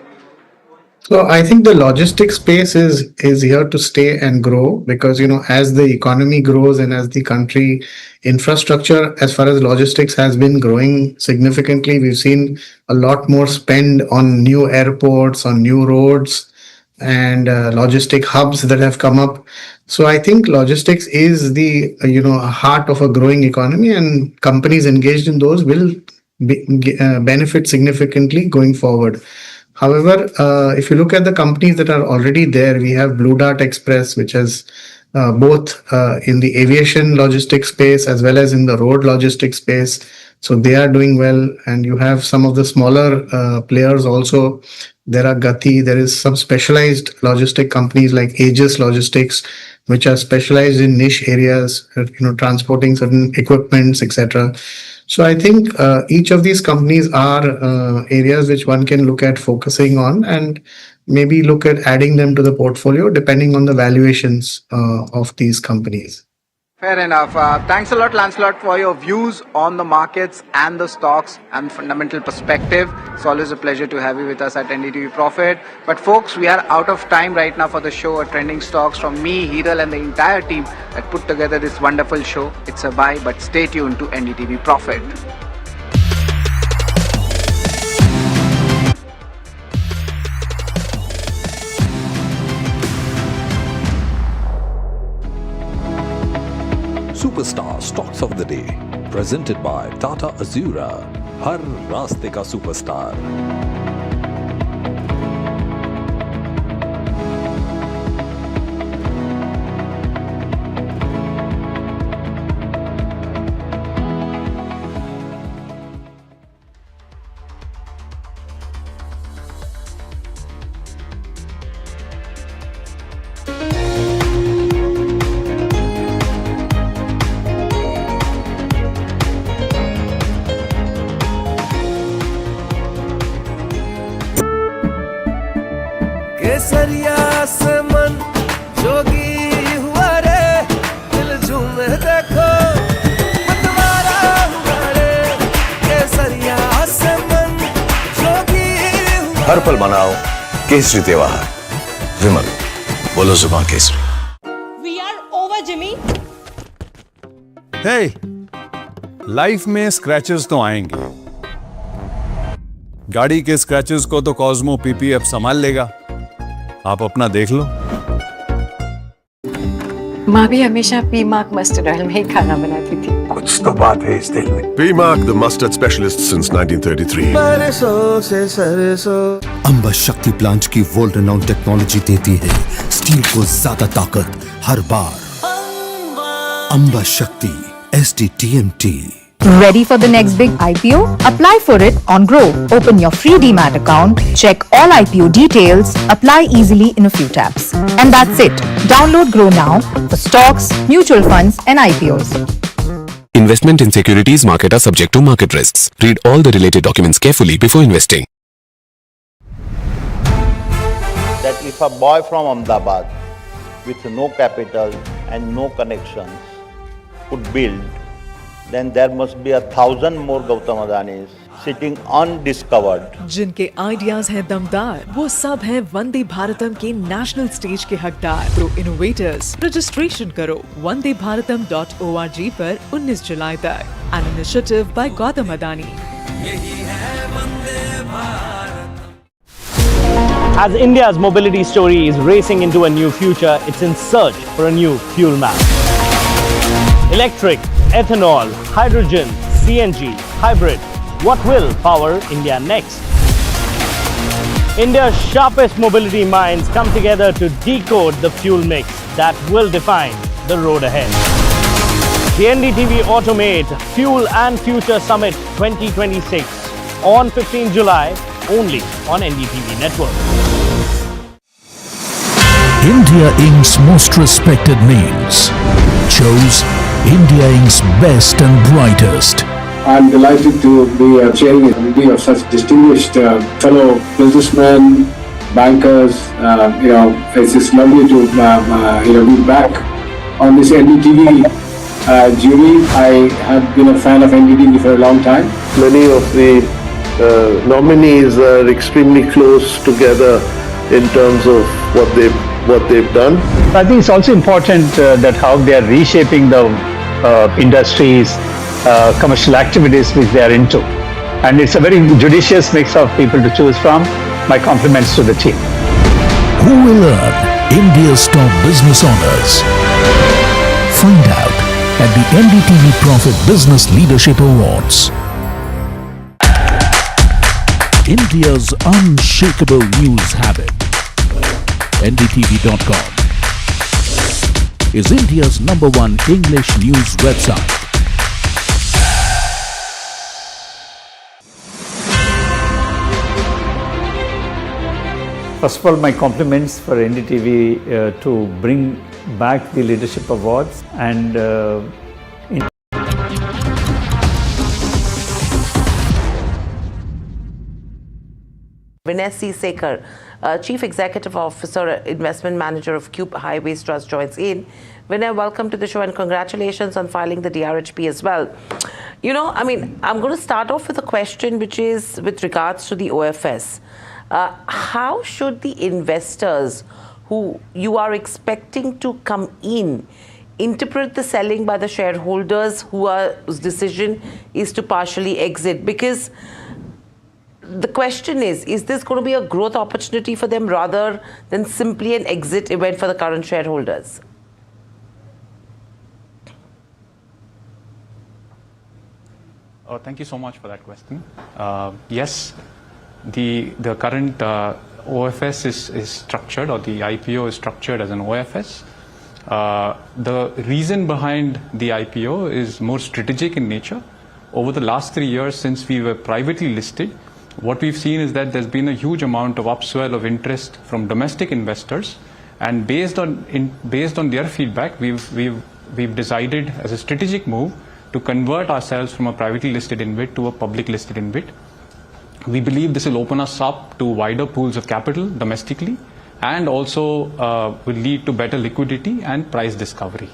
So I think the logistics space is here to stay and grow, because as the economy grows and as the country infrastructure as far as logistics has been growing significantly, we've seen a lot more spend on new airports, on new roads and logistic hubs that have come up. So I think logistics is the heart of a growing economy, and companies engaged in those will benefit significantly going forward. However, if you look at the companies that are already there, we have Blue Dart Express, which has both in the aviation logistics space as well as in the road logistics space. So they are doing well, and you have some of the smaller players also. There are Gati. There is some specialized logistic companies like Aegis Logistics, which are specialized in niche areas, transporting certain equipments, etc. So I think each of these companies are areas which one can look at focusing on, and maybe look at adding them to the portfolio depending on the valuations of these companies. Fair enough. Thanks a lot, Lancelot, for your views on the markets and the stocks and fundamental perspective. It's always a pleasure to have you with us at NDTV Profit. But folks, we are out of time right now for the show at Trending Stocks. From me, Hiral, and the entire team that put together this wonderful show, it's a bye, but stay tuned to NDTV Profit. Superstar stocks of the day presented by Tata अजूरा, हर रास्ते का superstar. केसरिया से मन जोगी हुआ रे, दिल झूमे देखो मतवारा हुआ रे। केसरिया से मन जोगी हुआ। हर पल मनाओ केसरी त्योहार, विमल बोलो जुबान केसरी। We are over, Jimmy. Hey, life में स्क्रैचेस तो आएंगे। गाड़ी के स्क्रैचेस को तो कॉस्मो पीपीएफ संभाल लेगा, आप अपना देख लो। माँ भी हमेशा पी मार्क मस्टर्ड ऑयल में ही खाना बनाती थी। कुछ तो बात है इस दिल में। P-Mark, the mustard specialist since 1933. सरसों से सरसों। अंबा शक्ति प्लांट की वर्ल्ड रेनाउंड टेक्नोलॉजी देती है स्टील को ज्यादा ताकत हर बार। अंबा शक्ति SDTMT। Ready for the next big IPO? Apply for it on Grow. Open your free demat account, check all IPO details, apply easily in a few taps. And that's it. Download Grow now for stocks, mutual funds and IPOs. Investment in securities market are subject to market risks. Read all the related documents carefully before investing. That if a boy from Ahmedabad with no capital and no connections could build, then there must be 1,000 more Gautam Adanis sitting undiscovered. जिनके ideas हैं दमदार, वो सब हैं वंदे भारतम के national stage के हकदार। Pro innovators, registration करो wandebharatam.org पर 19 जुलाई तक। An initiative by Gautam Adani. As India's mobility story is racing into a new future, it's in search for a new fuel map. Electric, ethanol, hydrogen, CNG, hybrid. What will power India next? India's sharpest mobility minds come together to decode the fuel mix that will define the road ahead. The NDTV Automate Fuel and Future Summit 2026 on 15 July only on NDTV Network. India Inc.'s most respected names chose India Inc.'s best and brightest. I'm delighted to be chairing a meeting of such distinguished fellow businessmen, bankers. It's just lovely to be back on this NDTV jury. I have been a fan of NDTV for a long time. Many of the nominees are extremely close together in terms of what they've done. I think it's also important that how they are reshaping the industries, commercial activities which they are into. And it's a very judicious mix of people to choose from. My compliments to the team. Who will earn India's top business honors? Find out at the NDTV Profit Business Leadership Awards. India's unshakable news habit. NDTV.com. is India's #1 English news website. First of all, my compliments for NDTV to bring back the leadership awards and Vinay C. Sekar, Chief Executive Officer, Investment Manager of Cube Highways Trust, joins in. Vinay, welcome to the show and congratulations on filing the DRHP as well. You know, I mean, I'm going to start off with a question which is with regards to the OFS. How should the investors who you are expecting to come in interpret the selling by the shareholders whose decision is to partially exit? Because the question is this going to be a growth opportunity for them rather than simply an exit event for the current shareholders? Thank you so much for that question. Yes, the current OFS is structured, or the IPO is structured as an OFS. The reason behind the IPO is more strategic in nature. Over the last 3 years since we were privately listed, what we've seen is that there's been a huge amount of upswell of interest from domestic investors, and based on their feedback, we've decided as a strategic move to convert ourselves from a privately listed InvIT to a public listed InvIT. We believe this will open us up to wider pools of capital domestically, and also will lead to better liquidity and price discovery.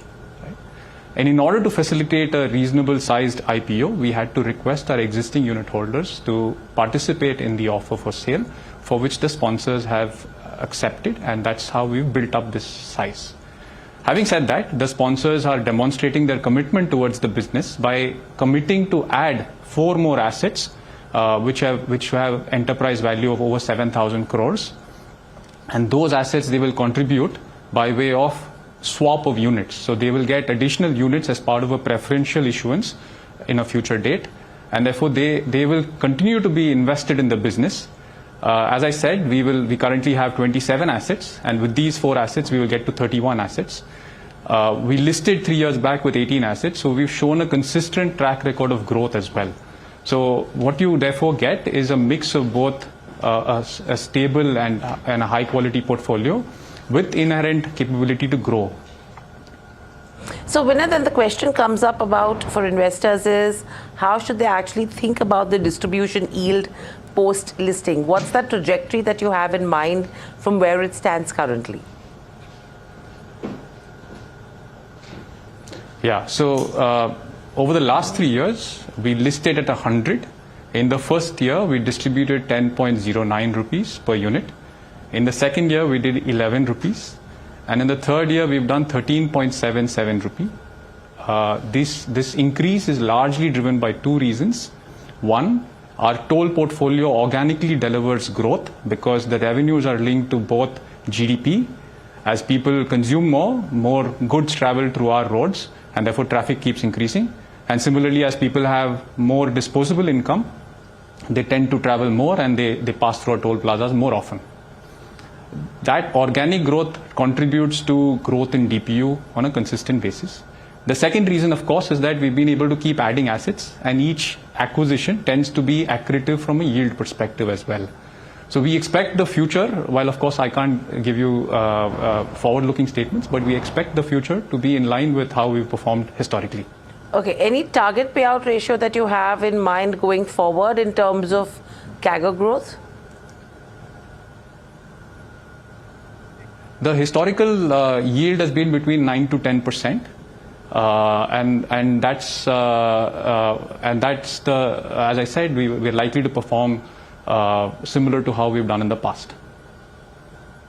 And in order to facilitate a reasonable sized IPO, we had to request our existing unit holders to participate in the offer for sale, for which the sponsors have accepted, and that's how we've built up this size. Having said that, the sponsors are demonstrating their commitment towards the business by committing to add 4 more assets, which have enterprise value of over 7,000 crores. And those assets they will contribute by way of swap of units. So they will get additional units as part of a preferential issuance in a future date, and therefore they will continue to be invested in the business. As I said, we currently have 27 assets, and with these 4 assets we will get to 31 assets. We listed 3 years back with 18 assets, so we've shown a consistent track record of growth as well. So what you therefore get is a mix of both a stable and a high quality portfolio with inherent capability to grow. So Vinay, then the question comes up about for investors is how should they actually think about the distribution yield post listing? What's that trajectory that you have in mind from where it stands currently? Yeah, so over the last 3 years, we listed at 100. In the first year, we distributed 10.09 rupees per unit. In the second year, we did 11 rupees. And in the third year, we've done 13.77 rupee. This increase is largely driven by 2 reasons. One, our toll portfolio organically delivers growth because the revenues are linked to both GDP. As people consume more goods travel through our roads, and therefore traffic keeps increasing. And similarly, as people have more disposable income, they tend to travel more and they pass through our toll plazas more often. That organic growth contributes to growth in DPU on a consistent basis. The second reason, of course, is that we've been able to keep adding assets, and each acquisition tends to be accretive from a yield perspective as well. So we expect the future, while of course I can't give you forward-looking statements, but we expect the future to be in line with how we've performed historically. Okay, any target payout ratio that you have in mind going forward in terms of CAGR growth? The historical yield has been between 9 to 10%, and that's the, as I said, we're likely to perform similar to how we've done in the past.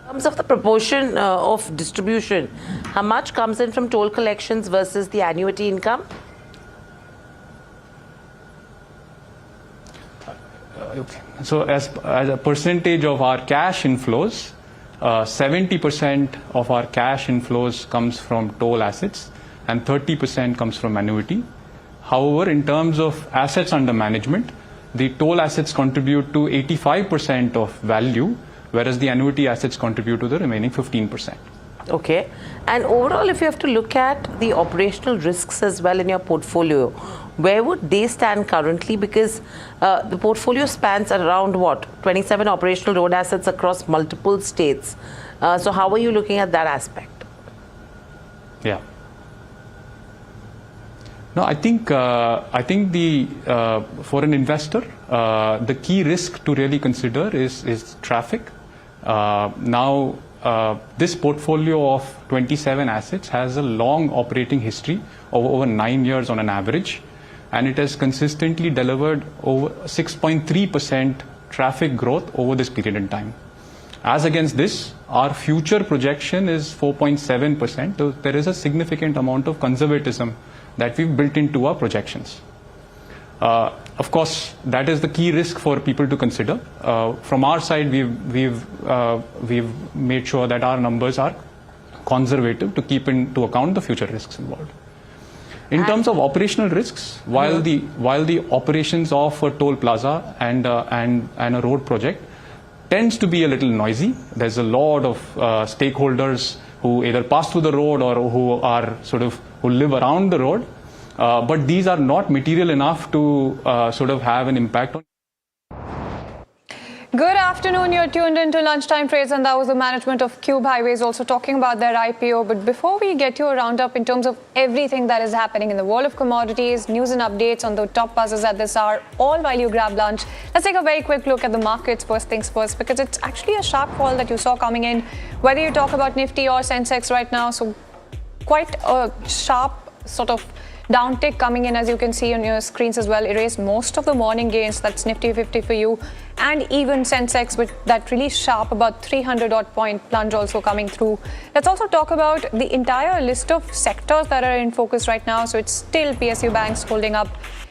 In terms of the proportion of distribution, how much comes in from toll collections versus the annuity income? Okay. So as a percentage of our cash inflows, 70% of our cash inflows comes from toll assets and 30% comes from annuity. However, in terms of assets under management, the toll assets contribute to 85% of value, whereas the annuity assets contribute to the remaining 15%. Okay. And overall, if you have to look at the operational risks as well in your portfolio, where would they stand currently? Because the portfolio spans around what? 27 operational road assets across multiple states. So how are you looking at that aspect? Yeah. No, I think the for an investor, the key risk to really consider is traffic. Now, this portfolio of 27 assets has a long operating history of over 9 years on an average, and it has consistently delivered over 6.3% traffic growth over this period in time. As against this, our future projection is 4.7%. So there is a significant amount of conservatism that we've built into our projections. Of course, that is the key risk for people to consider. From our side, we've made sure that our numbers are conservative to keep into account the future risks involved. In terms of operational risks, while the operations of a toll plaza and a road project tends to be a little noisy, there's a lot of stakeholders who either pass through the road or who live around the road. But these are not material enough to have an impact on. Good afternoon. You're tuned into Lunchtime Trades, and that was the management of Cube Highways also talking about their IPO. But before we get you a roundup in terms of everything that is happening in the world of commodities, news and updates on the top buzzers at this hour, all while you grab lunch, let's take a very quick look at the markets first things first, because it's actually a sharp fall that you saw coming in, whether you talk about Nifty or Sensex right now. So quite a sharp sort of downtick coming in, as you can see on your screens as well. Erased most of the morning gains. That's Nifty 50 for you, and even Sensex with that really sharp about 300 odd point plunge also coming through. Let's also talk about the entire list of sectors that are in focus right now. So it's still PSU banks holding up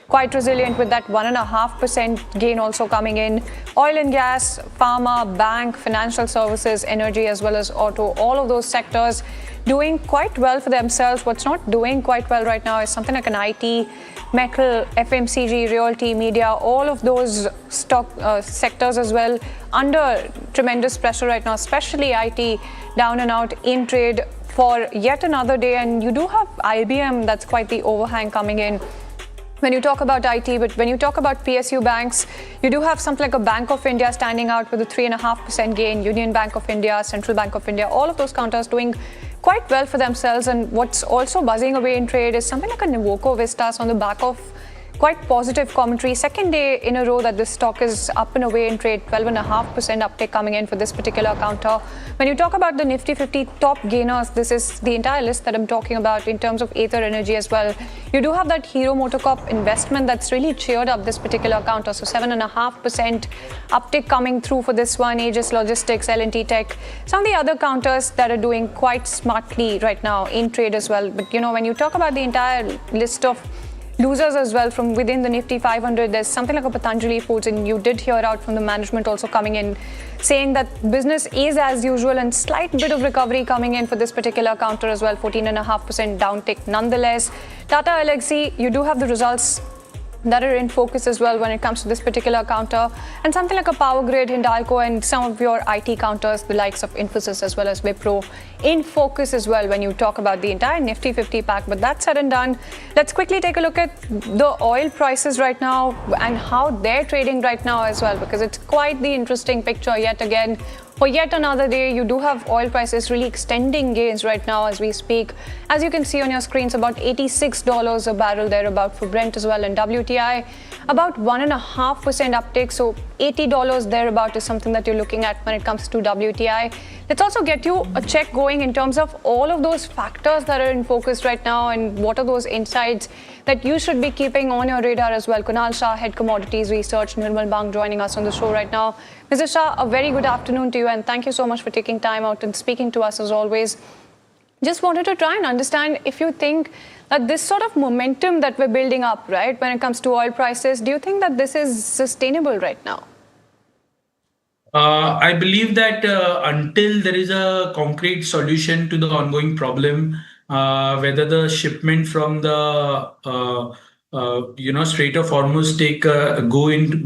quite resilient with that 1.5% gain also coming in. Oil and gas, pharma, bank, financial services, energy, as well as auto, all of those sectors doing quite well for themselves. What's not doing quite well right now is something like an IT, metal, FMCG, realty, media, all of those stock sectors as well under tremendous pressure right now, especially IT down and out in trade for yet another day. And you do have IBM, that's quite the overhang coming in when you talk about IT. But when you talk about PSU banks, you do have something like a Bank of India standing out with a 3.5% gain, Union Bank of India, Central Bank of India, all of those counters doing quite well for themselves. And what's also buzzing away in trade is something like a Nuvoco Vistas on the back of quite positive commentary. Second day in a row that this stock is up and away in trade, 12.5% uptake coming in for this particular counter. When you talk about the Nifty 50 top gainers, this is the entire list that I'm talking about in terms of Ather Energy as well. You do have that Hero MotoCorp investment that's really cheered up this particular counter. So 7.5% uptick coming through for this one. Aegis Logistics, L&T Tech, some of the other counters that are doing quite smartly right now in trade as well. But when you talk about the entire list of losers as well from within the Nifty 500, there's something like a Patanjali Foods, and you did hear out from the management also coming in saying that business is as usual, and slight bit of recovery coming in for this particular counter as well, 14.5% downtick nonetheless. Tata Elxsi, you do have the results that are in focus as well when it comes to this particular counter, and something like a Power Grid, Hindalco, and some of your IT counters, the likes of Infosys as well as Wipro, in focus as well when you talk about the entire Nifty 50 pack. But that said and done, let's quickly take a look at the oil prices right now and how they're trading right now as well, because it's quite the interesting picture yet again. For yet another day, you do have oil prices really extending gains right now as we speak. As you can see on your screens, about $86 a barrel thereabout for Brent as well, and WTI about 1.5% uptick. So $80 thereabout is something that you're looking at when it comes to WTI. Let's also get you a check going in terms of all of those factors that are in focus right now, and what are those insights that you should be keeping on your radar as well. Kunal Shah, Head Commodities Research, Nirmal Bang joining us on the show right now. Mr. Shah, a very good afternoon to you, and thank you so much for taking time out and speaking to us as always. Just wanted to try and understand if you think that this sort of momentum that we're building up, right, when it comes to oil prices, do you think that this is sustainable right now? I believe that until there is a concrete solution to the ongoing problem, whether the shipment from the Strait of Hormuz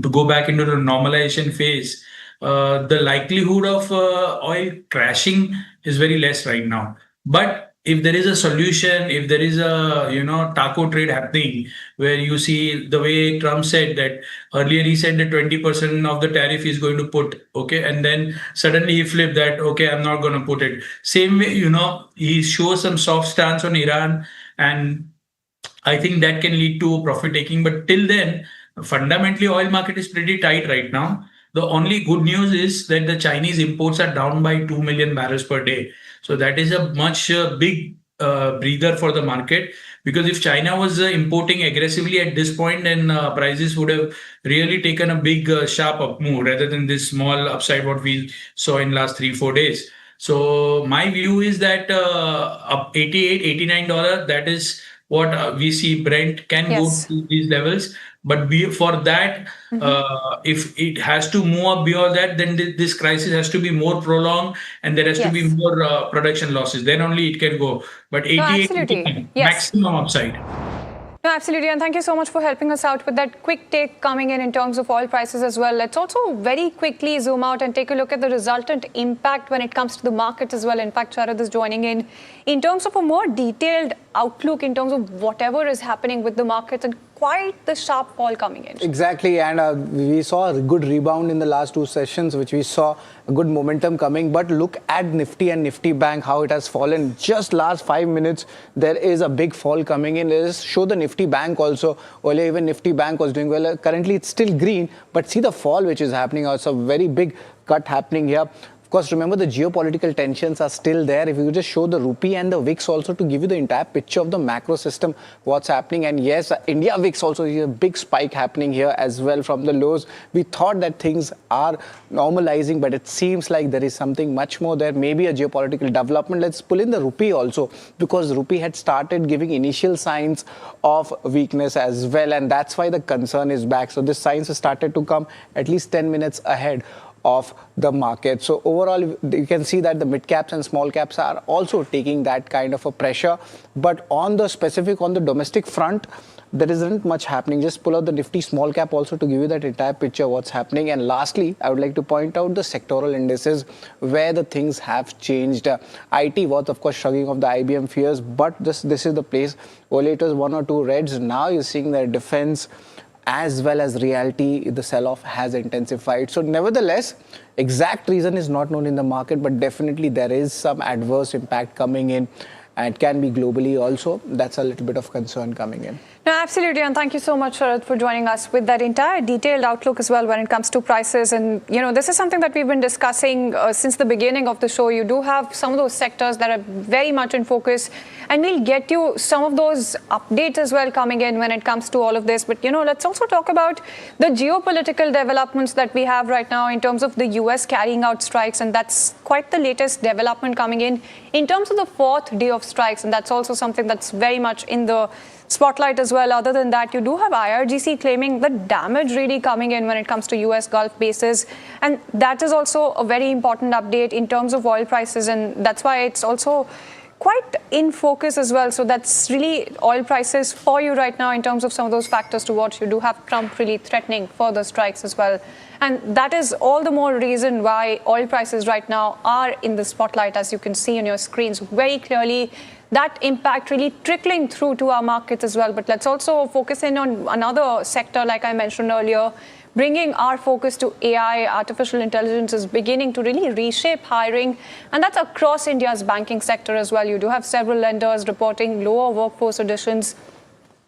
go back into the normalization phase, the likelihood of oil crashing is very less right now. But if there is a solution, if there is a taco trade happening, where you see the way Trump said that earlier, he said that 20% of the tariff is going to put, okay, and then suddenly he flipped that, okay, I'm not going to put it. Same way, he shows some soft stance on Iran, and I think that can lead to profit taking. But till then, fundamentally, oil market is pretty tight right now. The only good news is that the Chinese imports are down by 2 million barrels per day. So that is a much big breather for the market, because if China was importing aggressively at this point, then prices would have really taken a big sharp up move rather than this small upside what we saw in last 3-4 days. So my view is that up $88-89, that is what we see Brent can go to these levels. But for that, if it has to move up beyond that, then this crisis has to be more prolonged, and there has to be more production losses. Then only it can go. But 88, maximum upside. No, absolutely. And thank you so much for helping us out with that quick take coming in terms of oil prices as well. Let's also very quickly zoom out and take a look at the resultant impact when it comes to the market as well. In fact, Sharad is joining in terms of a more detailed outlook in terms of whatever is happening with the markets, and quite the sharp fall coming in. Exactly, and we saw a good rebound in the last two sessions, which we saw a good momentum coming. But look at Nifty and Nifty Bank, how it has fallen. Just last 5 minutes, there is a big fall coming in. Let us show the Nifty Bank also. Earlier, even Nifty Bank was doing well. Currently, it's still green, but see the fall which is happening. It's a very big cut happening here. Of course, remember the geopolitical tensions are still there. If you just show the rupee and the VIX also to give you the entire picture of the macro system, what's happening. And yes, India VIX also is a big spike happening here as well from the lows. We thought that things are normalizing, but it seems like there is something much more there. Maybe a geopolitical development. Let's pull in the rupee also, because rupee had started giving initial signs of weakness as well. And that's why the concern is back. So this signs has started to come at least 10 minutes ahead of the market. So overall, you can see that the mid caps and small caps are also taking that kind of a pressure. But on the specific, on the domestic front, there isn't much happening. Just pull out the Nifty small cap also to give you that entire picture what's happening. And lastly, I would like to point out the sectoral indices where the things have changed. IT was of course shrugging off the IBM fears, but this is the place. Earlier it was one or two reds. Now you're seeing that defense as well as realty, the sell-off has intensified. So nevertheless, exact reason is not known in the market, but definitely there is some adverse impact coming in, and it can be globally also. That's a little bit of concern coming in. No, absolutely. And thank you so much, Sharad, for joining us with that entire detailed outlook as well when it comes to prices. And, this is something that we've been discussing since the beginning of the show. You do have some of those sectors that are very much in focus, and we'll get you some of those updates as well coming in when it comes to all of this. But, let's also talk about the geopolitical developments that we have right now in terms of the US carrying out strikes. And that's quite the latest development coming in terms of the fourth day of strikes. And that's also something that's very much in the spotlight as well. Other than that, you do have IRGC claiming the damage really coming in when it comes to US Gulf bases. And that is also a very important update in terms of oil prices. And that's why it's also quite in focus as well. So that's really oil prices for you right now in terms of some of those factors to watch. You do have Trump really threatening further strikes as well. And that is all the more reason why oil prices right now are in the spotlight, as you can see on your screens very clearly. That impact really trickling through to our markets as well. But let's also focus in on another sector, like I mentioned earlier. Bringing our focus to AI, artificial intelligence is beginning to really reshape hiring, and that's across India's banking sector as well. You do have several lenders reporting lower workforce additions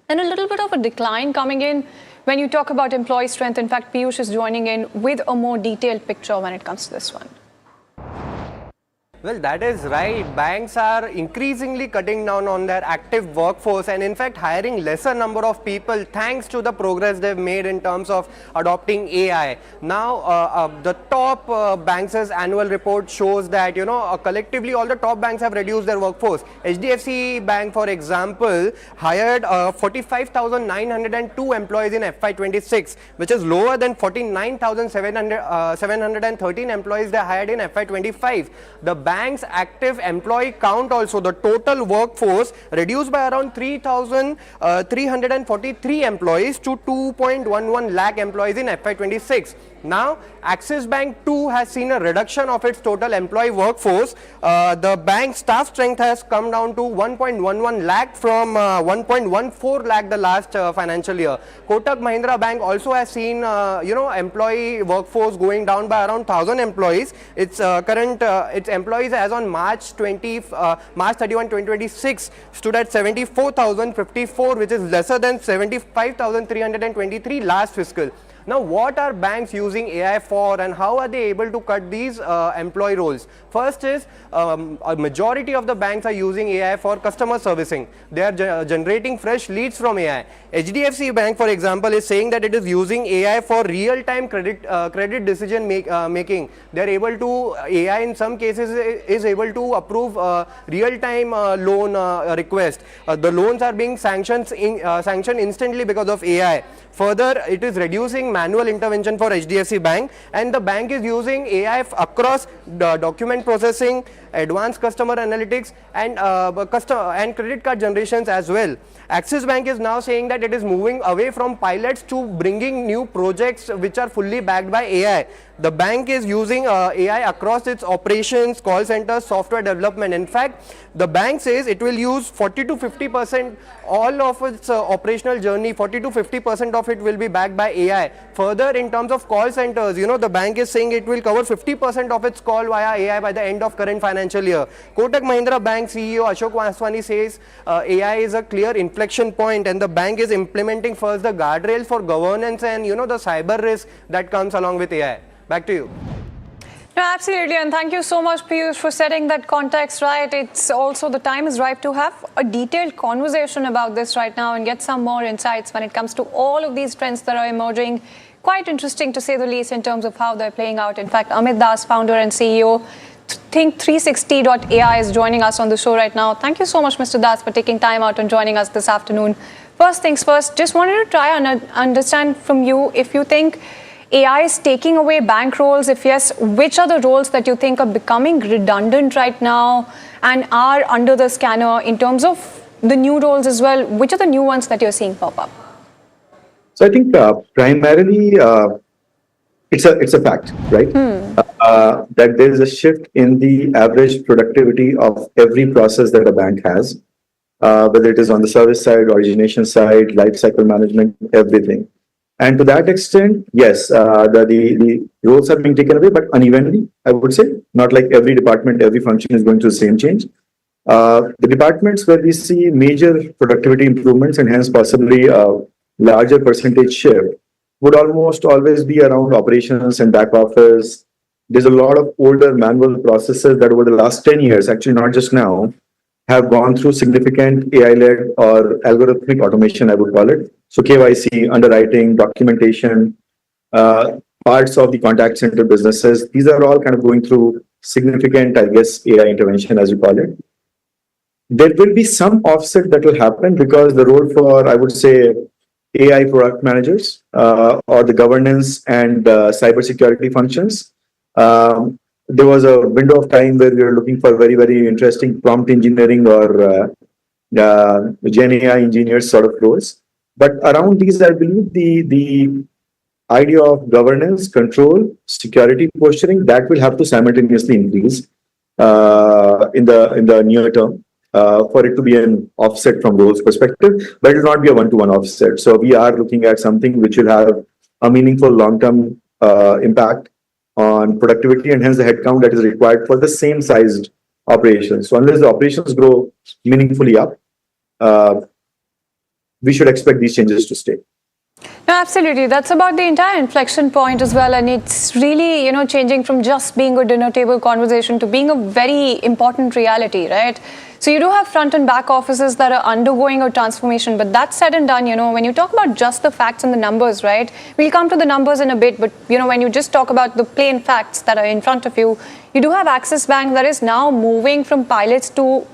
and a little bit of a decline coming in when you talk about employee strength. In fact, Piyush is joining in with a more detailed picture when it comes to this one. Well, that is right. Banks are increasingly cutting down on their active workforce and in fact hiring lesser number of people thanks to the progress they've made in terms of adopting AI. Now, the top banks' annual report shows that, collectively all the top banks have reduced their workforce. HDFC Bank, for example, hired 45,902 employees in FY26, which is lower than 49,713 employees they hired in FY25. The bank's active employee count also, the total workforce reduced by around 3,343 employees to 2.11 lakh employees in FY26. Now, Axis Bank too has seen a reduction of its total employee workforce. The bank staff strength has come down to 1.11 lakh from 1.14 lakh the last financial year. Kotak Mahindra Bank also has seen, employee workforce going down by around 1,000 employees. Its its employees as on March 31, 2026 stood at 74,054, which is lesser than 75,323 last fiscal. Now, what are banks using AI for, and how are they able to cut these employee roles? First is a majority of the banks are using AI for customer servicing. They are generating fresh leads from AI. HDFC Bank, for example, is saying that it is using AI for real-time credit decision making. They are able to, AI in some cases is able to approve real-time loan request. The loans are being sanctioned instantly because of AI. Further, it is reducing manual intervention for HDFC Bank, and the bank is using AI across document processing, advanced customer analytics, and credit card generations as well. Axis Bank is now saying that it is moving away from pilots to bringing new projects which are fully backed by AI. The bank is using AI across its operations, call centers, software development. In fact, the bank says it will use 40 to 50% all of its operational journey, 40 to 50% of it will be backed by AI. Further, in terms of call centers, the bank is saying it will cover 50% of its call via AI by the end of current financial year. Kotak Mahindra Bank CEO Ashok Vaswani says AI is a clear inflection point, and the bank is implementing first the guardrails for governance and the cyber risk that comes along with AI. Back to you. No, absolutely, and thank you so much, Piyush, for setting that context right. It's also the time is ripe to have a detailed conversation about this right now and get some more insights when it comes to all of these trends that are emerging. Quite interesting to say the least in terms of how they're playing out. In fact, Amit Das, founder and CEO, Think360.ai is joining us on the show right now. Thank you so much, Mr. Das, for taking time out and joining us this afternoon. First things first, just wanted to try and understand from you if you think AI is taking away bank roles. If yes, which are the roles that you think are becoming redundant right now and are under the scanner in terms of the new roles as well? Which are the new ones that you're seeing pop up? So I think primarily it's a fact, right? That there is a shift in the average productivity of every process that a bank has, whether it is on the service side, origination side, life cycle management, everything. And to that extent, yes, the roles are being taken away, but unevenly, I would say. Not like every department, every function is going through the same change. The departments where we see major productivity improvements and hence possibly a larger percentage shift would almost always be around operations and back office. There's a lot of older manual processes that over the last 10 years, actually not just now, have gone through significant AI-led or algorithmic automation, I would call it. So KYC, underwriting, documentation, parts of the contact center businesses, these are all kind of going through significant, I guess, AI intervention, as you call it. There will be some offset that will happen because the role for, I would say, AI product managers or the governance and cybersecurity functions, there was a window of time where we were looking for very, very interesting prompt engineering or Gen AI engineers sort of roles. But around these, I believe the idea of governance, control, security posturing, that will have to simultaneously increase in the near term for it to be an offset from roles perspective, but it will not be a one-to-one offset. So we are looking at something which will have a meaningful long-term impact on productivity and hence the headcount that is required for the same sized operations. So unless the operations grow meaningfully up, we should expect these changes to stay. No, absolutely. That's about the entire inflection point as well. And it's really, changing from just being a dinner table conversation to being a very important reality, right? So you do have front and back offices that are undergoing a transformation. But that said and done, when you talk about just the facts and the numbers, right? We'll come to the numbers in a bit. But, when you just talk about the plain facts that are in front of you, you do have Axis Bank that is now moving from pilots to,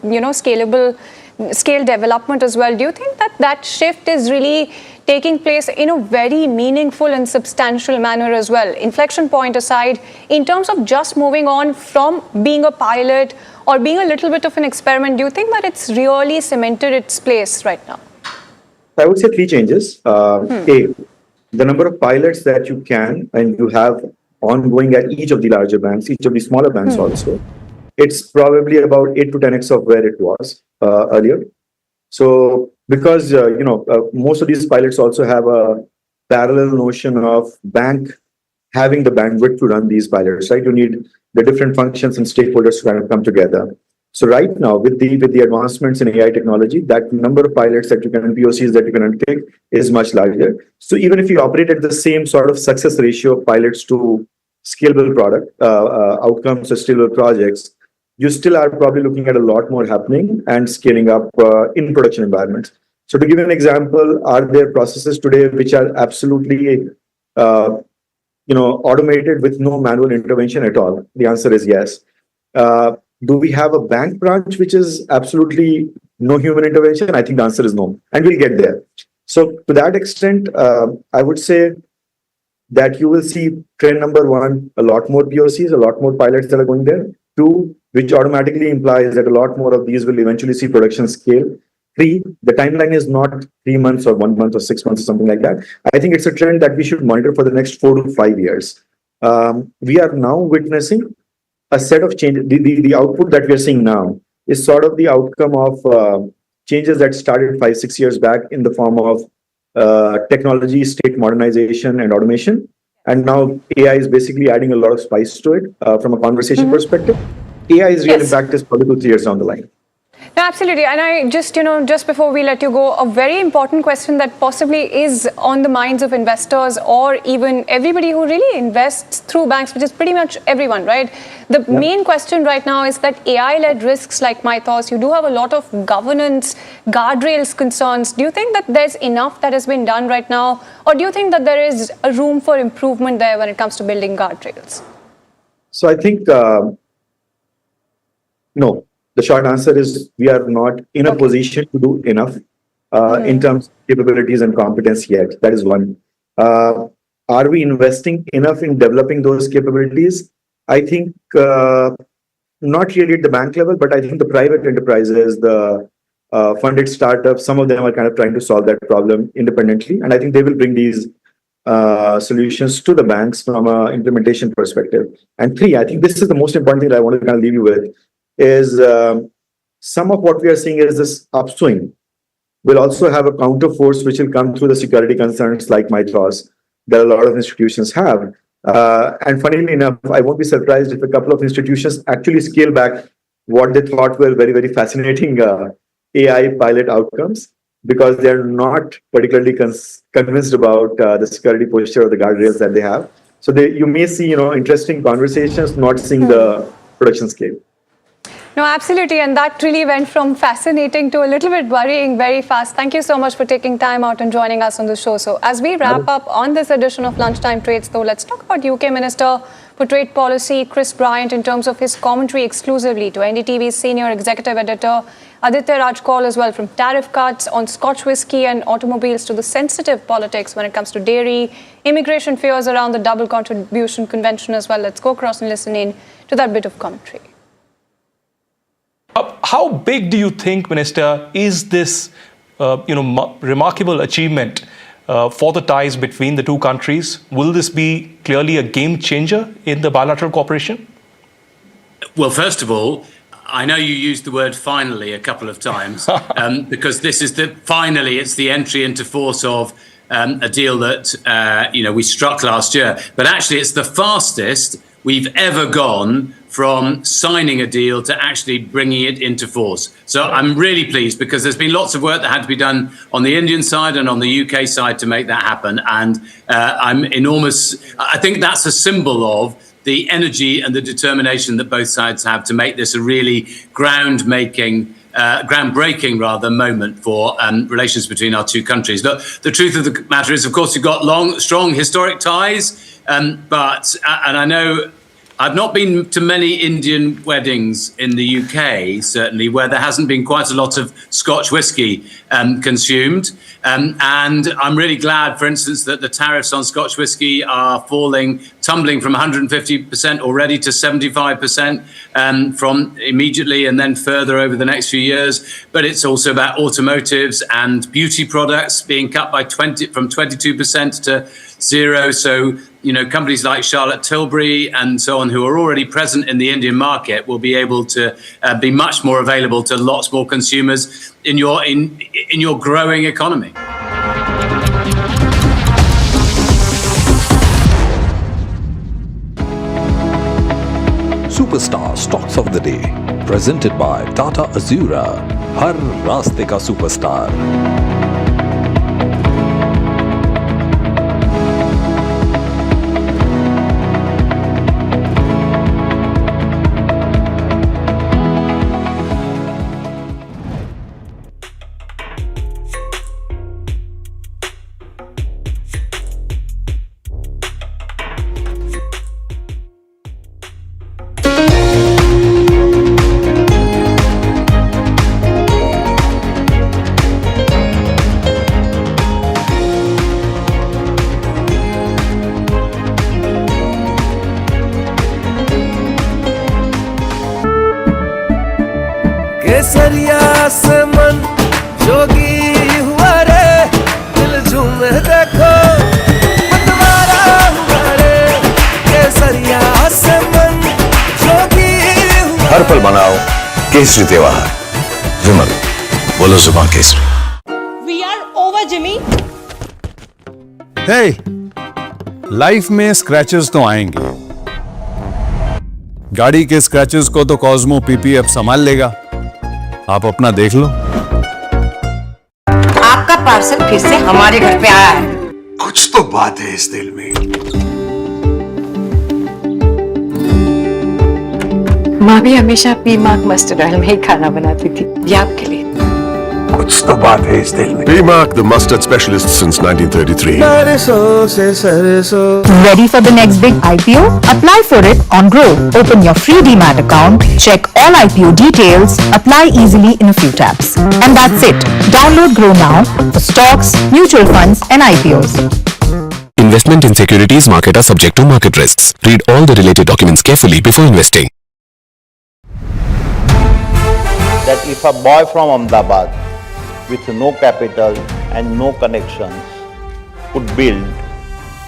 scale development as well. Do you think that that shift is really taking place in a very meaningful and substantial manner as well? Inflection point aside, in terms of just moving on from being a pilot or being a little bit of an experiment, do you think that it's really cemented its place right now? I would say three changes. A, the number of pilots that you can and you have ongoing at each of the larger banks, each of the smaller banks also, it's probably about 8 to 10x of where it was earlier. So because most of these pilots also have a parallel notion of bank having the bandwidth to run these pilots, right? You need the different functions and stakeholders to kind of come together. So right now, with the advancements in AI technology, that number of pilots that you can, POCs that you can undertake is much larger. So even if you operate at the same sort of success ratio of pilots to scalable product outcomes or scalable projects, you still are probably looking at a lot more happening and scaling up in production environments. So to give you an example, are there processes today which are absolutely automated with no manual intervention at all? The answer is yes. Do we have a bank branch which is absolutely no human intervention? I think the answer is no, and we'll get there. So to that extent, I would say that you will see trend number one, a lot more POCs, a lot more pilots that are going there. Two, which automatically implies that a lot more of these will eventually see production scale. Three, the timeline is not 3 months or 1 month or 6 months or something like that. I think it's a trend that we should monitor for the next 4 to 5 years. We are now witnessing a set of changes. The output that we are seeing now is sort of the outcome of changes that started 5, 6 years back in the form of technology, state modernization, and automation. And now AI is basically adding a lot of spice to it from a conversation perspective. AI's real impact is probably 2, 3 years down the line. No, absolutely. And I just before we let you go, a very important question that possibly is on the minds of investors or even everybody who really invests through banks, which is pretty much everyone, right? The main question right now is that AI-led risks like Mythos, you do have a lot of governance, guardrails concerns. Do you think that there's enough that has been done right now? Or do you think that there is a room for improvement there when it comes to building guardrails? So I think, no. The short answer is we are not in a position to do enough in terms of capabilities and competence yet. That is one. Are we investing enough in developing those capabilities? I think not really at the bank level, but I think the private enterprises, the funded startups, some of them are kind of trying to solve that problem independently. And I think they will bring these solutions to the banks from an implementation perspective. And three, I think this is the most important thing that I want to kind of leave you with, is some of what we are seeing is this upswing will also have a counter force which will come through the security concerns like Mythos that a lot of institutions have. And funnily enough, I won't be surprised if a couple of institutions actually scale back what they thought were very, very fascinating AI pilot outcomes because they're not particularly convinced about the security posture or the guardrails that they have. So you may see, interesting conversations, not seeing the production scale. No, absolutely. And that really went from fascinating to a little bit worrying very fast. Thank you so much for taking time out and joining us on the show. So as we wrap up on this edition of Lunchtime Trades, though, let's talk about UK Minister for Trade Policy, Chris Bryant, in terms of his commentary exclusively to NDTV's senior executive editor, Aditya Rajkol, as well, from tariff cuts on Scotch whisky and automobiles to the sensitive politics when it comes to dairy, immigration fears around the double contribution convention as well. Let's go across and listen in to that bit of commentary. How big do you think, Minister, is this remarkable achievement for the ties between the two countries? Will this be clearly a game changer in the bilateral cooperation? Well, first of all, I know you used the word finally a couple of times because this is finally it's the entry into force of a deal that we struck last year. But actually, it's the fastest we've ever gone from signing a deal to actually bringing it into force. So I'm really pleased because there's been lots of work that had to be done on the Indian side and on the UK side to make that happen. And I think that's a symbol of the energy and the determination that both sides have to make this a really groundbreaking moment for relations between our two countries. Look, the truth of the matter is, of course, you've got strong historic ties, and I know I've not been to many Indian weddings in the UK, certainly, where there hasn't been quite a lot of Scotch whisky consumed. And I'm really glad, for instance, that the tariffs on Scotch whisky are tumbling from 150% already to 75% from immediately and then further over the next few years. But it's also about automotives and beauty products being cut by from 22% to zero. So, companies like Charlotte Tilbury and so on, who are already present in the Indian market, will be able to be much more available to lots more consumers in your growing economy. Superstar Stocks of the Day, presented by Tata Azura. हर रास्ते का superstar. केसरिया से मन जोगी हुआ रे, दिल झूमे देखो पतवारा हुआ रे, केसरिया से मन जोगी हुआ। हर पल मनाओ केसरी त्योहार. विमल, बोलो जुबान केसरी. We are over, Jimmy. Hey, life में स्क्रैचेस तो आएंगे. गाड़ी के स्क्रैचेस को तो कॉस्मो पीपीएफ संभाल लेगा. आप अपना देख लो. आपका पार्सल फिर से हमारे घर पे आया है. कुछ तो बात है इस दिल में. माँ भी हमेशा पीमार्क मस्टर्ड ऑयल में ही खाना बनाती थी. ये आपके लिए. कुछ तो बात है इस दिल में. P-Mark, the mustard specialist since 1933. Ready for the next big IPO? Apply for it on Grow. Open your free Demat account, check all IPO details, apply easily in a few taps. And that's it. Download Grow now for stocks, mutual funds and IPOs. Investment in securities market are subject to market risks. Read all the related documents carefully before investing. That if a boy from Ahmedabad with no capital and no connections could build,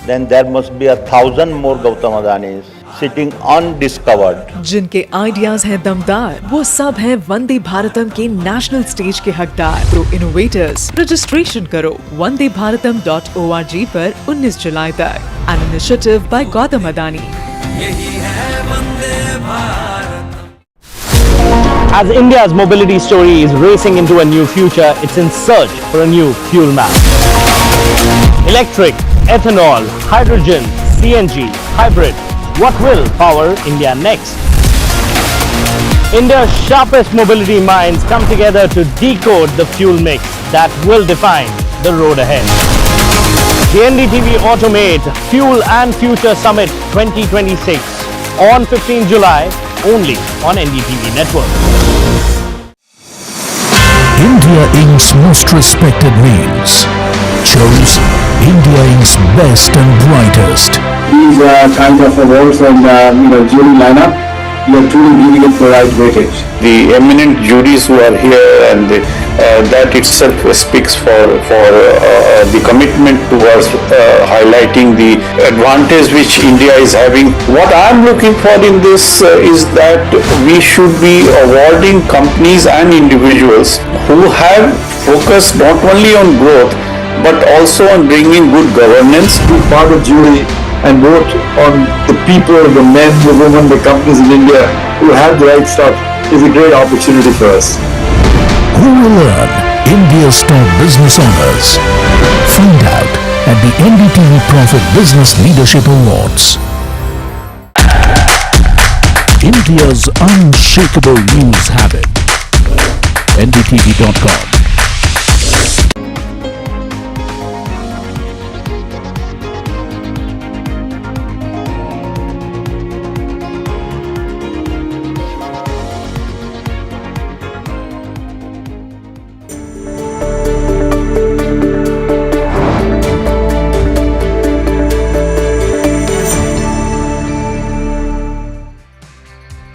then there must be 1,000 more Gautam Adanis sitting undiscovered. जिनके ideas हैं दमदार, वो सब हैं वंदे भारतम के national stage के हकदार. Pro innovators, registration करो wandebharatam.org पर 19 जुलाई तक. An initiative by Gautam Adani. यही है Vande Bharat. As India's mobility story is racing into a new future, it's in search for a new fuel map. Electric, ethanol, hydrogen, CNG, hybrid. What will power India next? India's sharpest mobility minds come together to decode the fuel mix that will define the road ahead. The NDTV Automate Fuel and Future Summit 2026 on 15 July only on NDTV Network. India Inc.'s most respected names chose India Inc.'s best and brightest. These kind of awards and jury lineup, you are truly giving it the right weightage. The eminent juries who are here, and that itself speaks for the commitment towards highlighting the advantage which India is having. What I am looking for in this is that we should be awarding companies and individuals who have focused not only on growth but also on bringing good governance. Be part of jury and vote on the people, the men, the women, the companies in India who have the right stuff is a great opportunity for us. Who will earn India's top business honors? Find out at the NDTV Profit Business Leadership Awards. India's unshakable news habit. NDTV.com.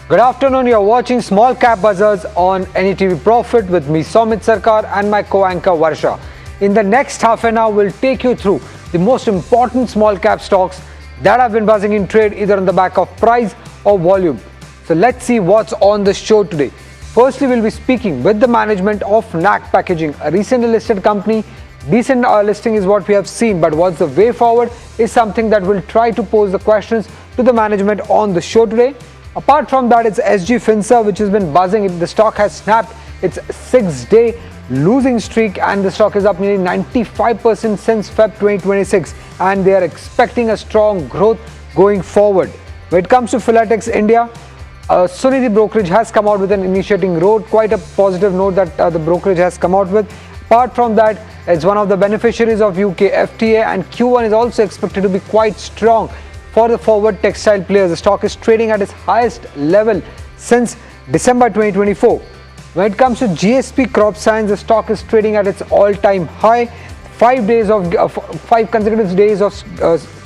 Good afternoon, you're watching Small Cap Buzzers on NDTV Profit with me Somit Sarkar and my co-anchor Varsha. In the next half an hour, we'll take you through the most important small cap stocks that have been buzzing in trade either on the back of price or volume. So let's see what's on the show today. Firstly, we'll be speaking with the management of NAC Packaging, a recently listed company. Decent listing is what we have seen, but what's the way forward is something that we'll try to pose the questions to the management on the show today. Apart from that, it's SG Finserv which has been buzzing. The stock has snapped its 6-day losing streak and the stock is up nearly 95% since Feb 2026 and they are expecting a strong growth going forward. When it comes to Philatex India, Sunidhi Brokerage has come out with an initiating note, quite a positive note that the brokerage has come out with. Apart from that, it's one of the beneficiaries of UK FTA and Q1 is also expected to be quite strong for the forward textile players. The stock is trading at its highest level since December 2024. When it comes to GSP Crop Science, the stock is trading at its all-time high. 5 consecutive days of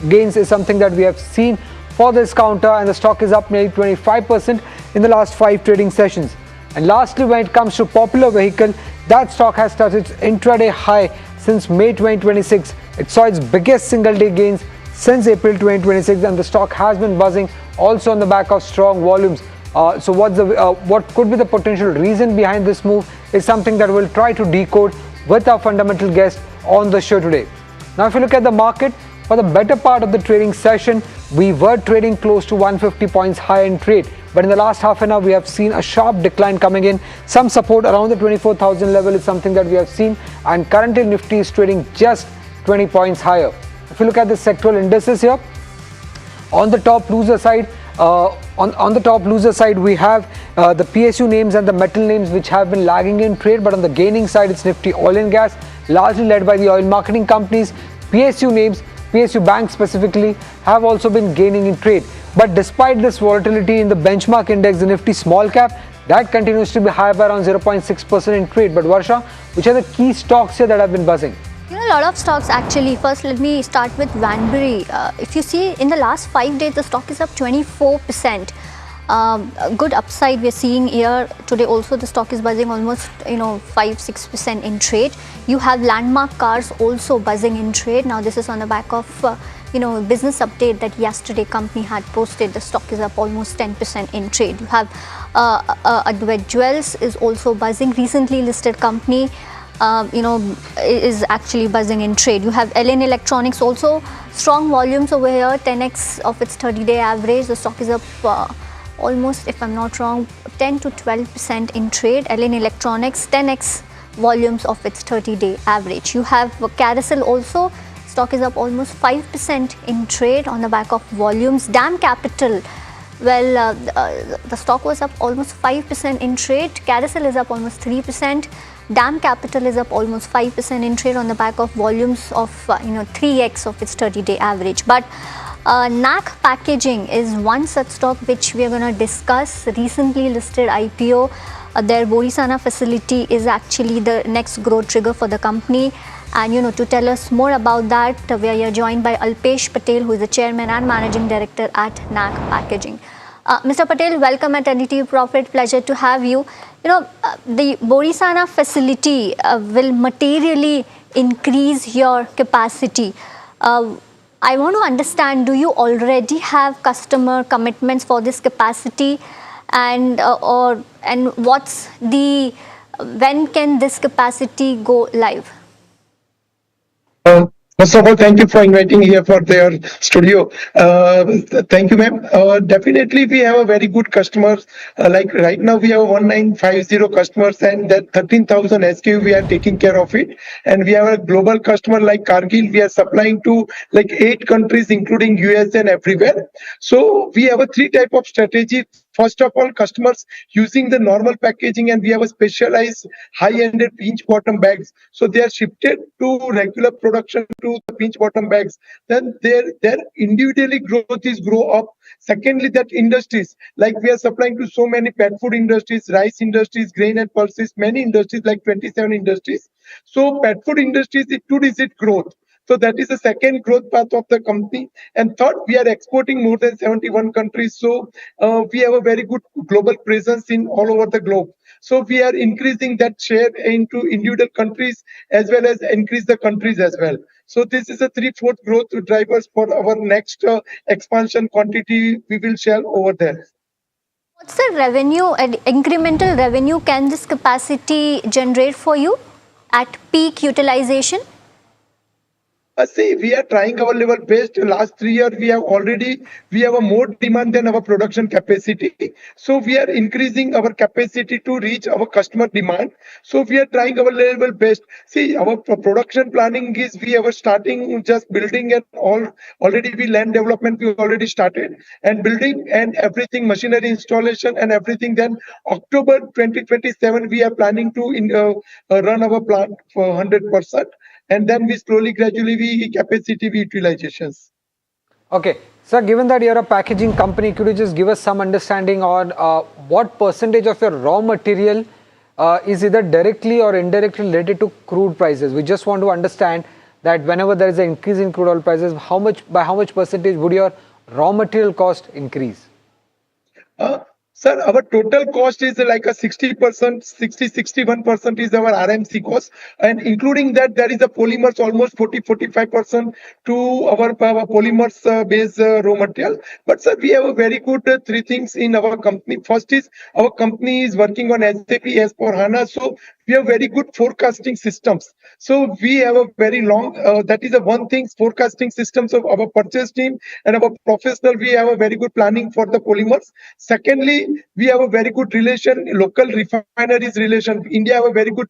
gains is something that we have seen for this counter and the stock is up nearly 25% in the last 5 trading sessions. And lastly, when it comes to Popular Vehicle, that stock has touched its intraday high since May 2026. It saw its biggest single-day gains since April 2026 and the stock has been buzzing also on the back of strong volumes. So what could be the potential reason behind this move is something that we'll try to decode with our fundamental guest on the show today. Now if you look at the market, for the better part of the trading session, we were trading close to 150 points high in trade. But in the last half an hour, we have seen a sharp decline coming in. Some support around the 24,000 level is something that we have seen and currently Nifty is trading just 20 points higher. If you look at the sectoral indices here, on the top loser side, we have the PSU names and the metal names which have been lagging in trade, but on the gaining side, it's Nifty Oil and Gas, largely led by the oil marketing companies. PSU names, PSU banks specifically, have also been gaining in trade. But despite this volatility in the benchmark index, the Nifty Small Cap, that continues to be high by around 0.6% in trade. But Varsha, which are the key stocks here that have been buzzing? You know, a lot of stocks actually. First, let me start with Vanbury. If you see in the last 5 days, the stock is up 24%. A good upside we're seeing here today. Also, the stock is buzzing almost 5-6% in trade. You have Landmark Cars also buzzing in trade. Now, this is on the back of business update that yesterday company had posted. The stock is up almost 10% in trade. You have Advait Jewels is also buzzing. Recently listed company. Is actually buzzing in trade. You have LN Electronics also, strong volumes over here, 10x of its 30-day average. The stock is up almost, if I'm not wrong, 10 to 12% in trade. LN Electronics, 10x volumes of its 30-day average. You have Carousel also, stock is up almost 5% in trade on the back of volumes. DAM Capital, well, the stock was up almost 5% in trade. Carousel is up almost 3%. DAM Capital is up almost 5% in trade on the back of volumes of 3x of its 30-day average. But NAC Packaging is one such stock which we are going to discuss. Recently listed IPO. Their Borisana facility is actually the next growth trigger for the company. And to tell us more about that, we are here joined by Alpesh Patel, who is the chairman and managing director at NAC Packaging. Mr. Patel, welcome at NDTV Profit. Pleasure to have you. The Borisana facility will materially increase your capacity. I want to understand, do you already have customer commitments for this capacity, and what's when can this capacity go live? First of all, thank you for inviting here for their studio. Thank you, ma'am. Definitely, we have a very good customers. Like right now, we have 1950 customers, and that 13,000 SKU we are taking care of it. And we have a global customer like Cargill. We are supplying to like 8 countries, including US and everywhere. So we have a 3 type of strategy. First of all, customers using the normal packaging, and we have a specialized high-ended pinch bottom bags. So they are shifted to regular production to the pinch bottom bags. Then their individually growth is grow up. Secondly, that industries, like we are supplying to so many pet food industries, rice industries, grain and pulses, many industries like 27 industries. So pet food industries is 2-digit growth. So that is the second growth path of the company. And third, we are exporting more than 71 countries. So we have a very good global presence in all over the globe. So we are increasing that share into individual countries as well as increase the countries as well. So this is a 3/4 growth drivers for our next expansion quantity we will share over there. What's the revenue and incremental revenue can this capacity generate for you at peak utilization? See, we are trying our level best. Last 3 years, we have a more demand than our production capacity. So we are increasing our capacity to reach our customer demand. So we are trying our level best. See, our production planning is we are starting just building and already we land development we already started and building and everything machinery installation and everything. Then October 2027 we are planning to run our plant for 100%. And then we slowly, gradually, we capacity utilizations. Okay. Sir, given that you're a packaging company, could you just give us some understanding on what percentage of your raw material is either directly or indirectly related to crude prices? We just want to understand that whenever there is an increase in crude oil prices, by how much percentage would your raw material cost increase? Sir, our total cost is like a 60%, 61% is our RMC cost. And including that, there is a polymers almost 45% to our polymers based raw material. But sir, we have a very good three things in our company. First is our company is working on SAP S/4HANA. So we have very good forecasting systems. So we have a very long, that is the one thing, forecasting systems of our purchase team and our professional, we have a very good planning for the polymers. Secondly, we have a very good relation, local refineries relation. India have a very good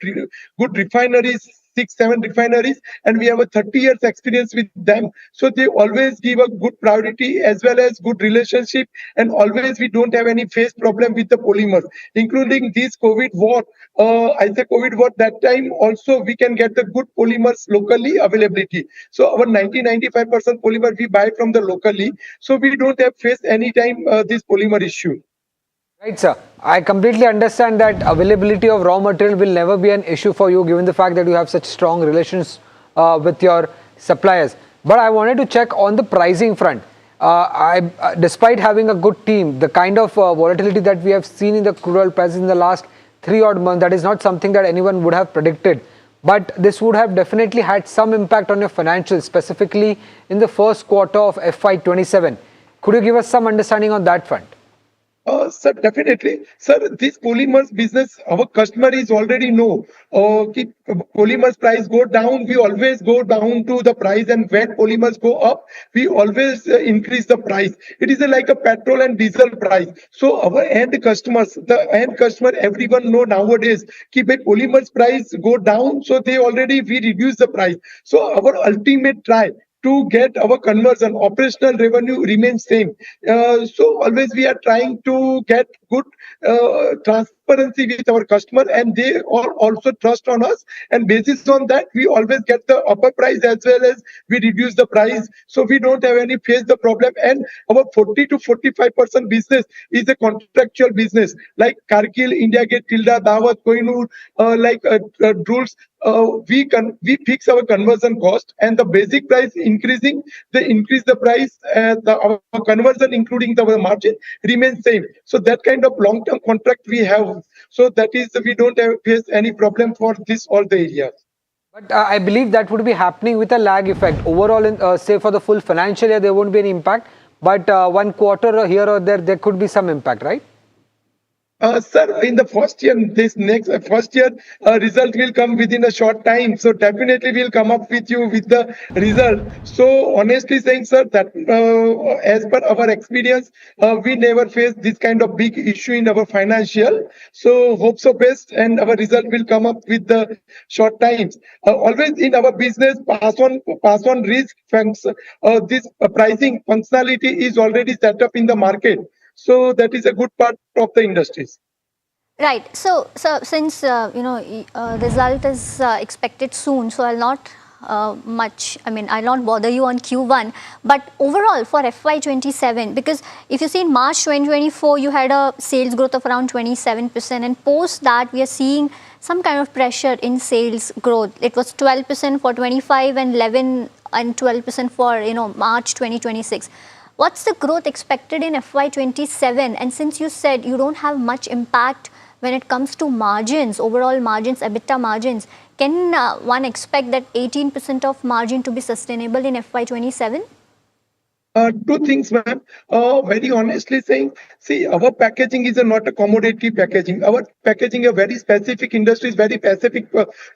refineries, 6-7 refineries, and we have a 30 years experience with them. So they always give a good priority as well as good relationship, and always we don't have any face problem with the polymers, including this COVID war. I say COVID war, that time also we can get the good polymers locally availability. So our 90-95% polymer we buy from the locally. So we don't have face any time this polymer issue. Right, sir. I completely understand that availability of raw material will never be an issue for you, given the fact that you have such strong relations with your suppliers. But I wanted to check on the pricing front. Despite having a good team, the kind of volatility that we have seen in the crude oil prices in the last 3 odd months, that is not something that anyone would have predicted. But this would have definitely had some impact on your financials, specifically in the first quarter of FY27. Could you give us some understanding on that front? Sir, definitely. Sir, this polymers business, our customer is already know. Keep polymers price go down, we always go down to the price, and when polymers go up, we always increase the price. It is like a petrol and diesel price. So our end customers, everyone know nowadays, keep a polymers price go down, so we reduce the price. So our ultimate try to get our conversion, operational revenue remains same. So always we are trying to get good transparency with our customer, and they all also trust on us. And basis on that, we always get the upper price as well as we reduce the price. So we don't have any face the problem. And our 40 to 45% business is a contractual business, like Kargil, India Gate, Tilda, Dawat, Kohinoor, rules. We fix our conversion cost, and the basic price increasing, they increase the price, our conversion including the margin remains same. So that kind of long-term contract we have. So that is, we don't face any problem for this all the areas. But I believe that would be happening with a lag effect. Overall, in, say for the full financial year, there won't be any impact. But 1 quarter here or there could be some impact, right? Sir, in the first year, result will come within a short time. So definitely we'll come up with you with the result. So honestly saying, sir, that as per our experience, we never face this kind of big issue in our financial. So hope so best, and our result will come up with the short times. Always in our business, pass on risk. This pricing functionality is already set up in the market. So that is a good part of the industries. Right. So since result is expected soon, so I'll not much. I mean, I'll not bother you on Q1, but overall for FY27, because if you see in March 2024, you had a sales growth of around 27%, and post that, we are seeing some kind of pressure in sales growth. It was 12% for 25 and 11 and 12% for March 2026. What's the growth expected in FY27? And since you said you don't have much impact when it comes to margins, overall margins, EBITDA margins, can one expect that 18% of margin to be sustainable in FY27? Two things, ma'am. Very honestly saying, see, our packaging is not a commodity packaging. Our packaging a very specific industries, very specific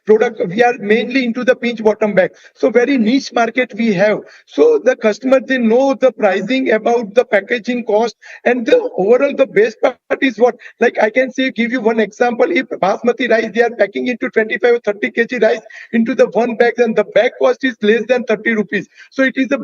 product. We are mainly into the pinch bottom bag. So very niche market we have. So the customer, they know the pricing about the packaging cost, and the overall the best part is what, like I can say, give you one example. If basmati rice, they are packing into 25 or 30 kg rice into the one bag, and the bag cost is less than 30 rupees. So it is a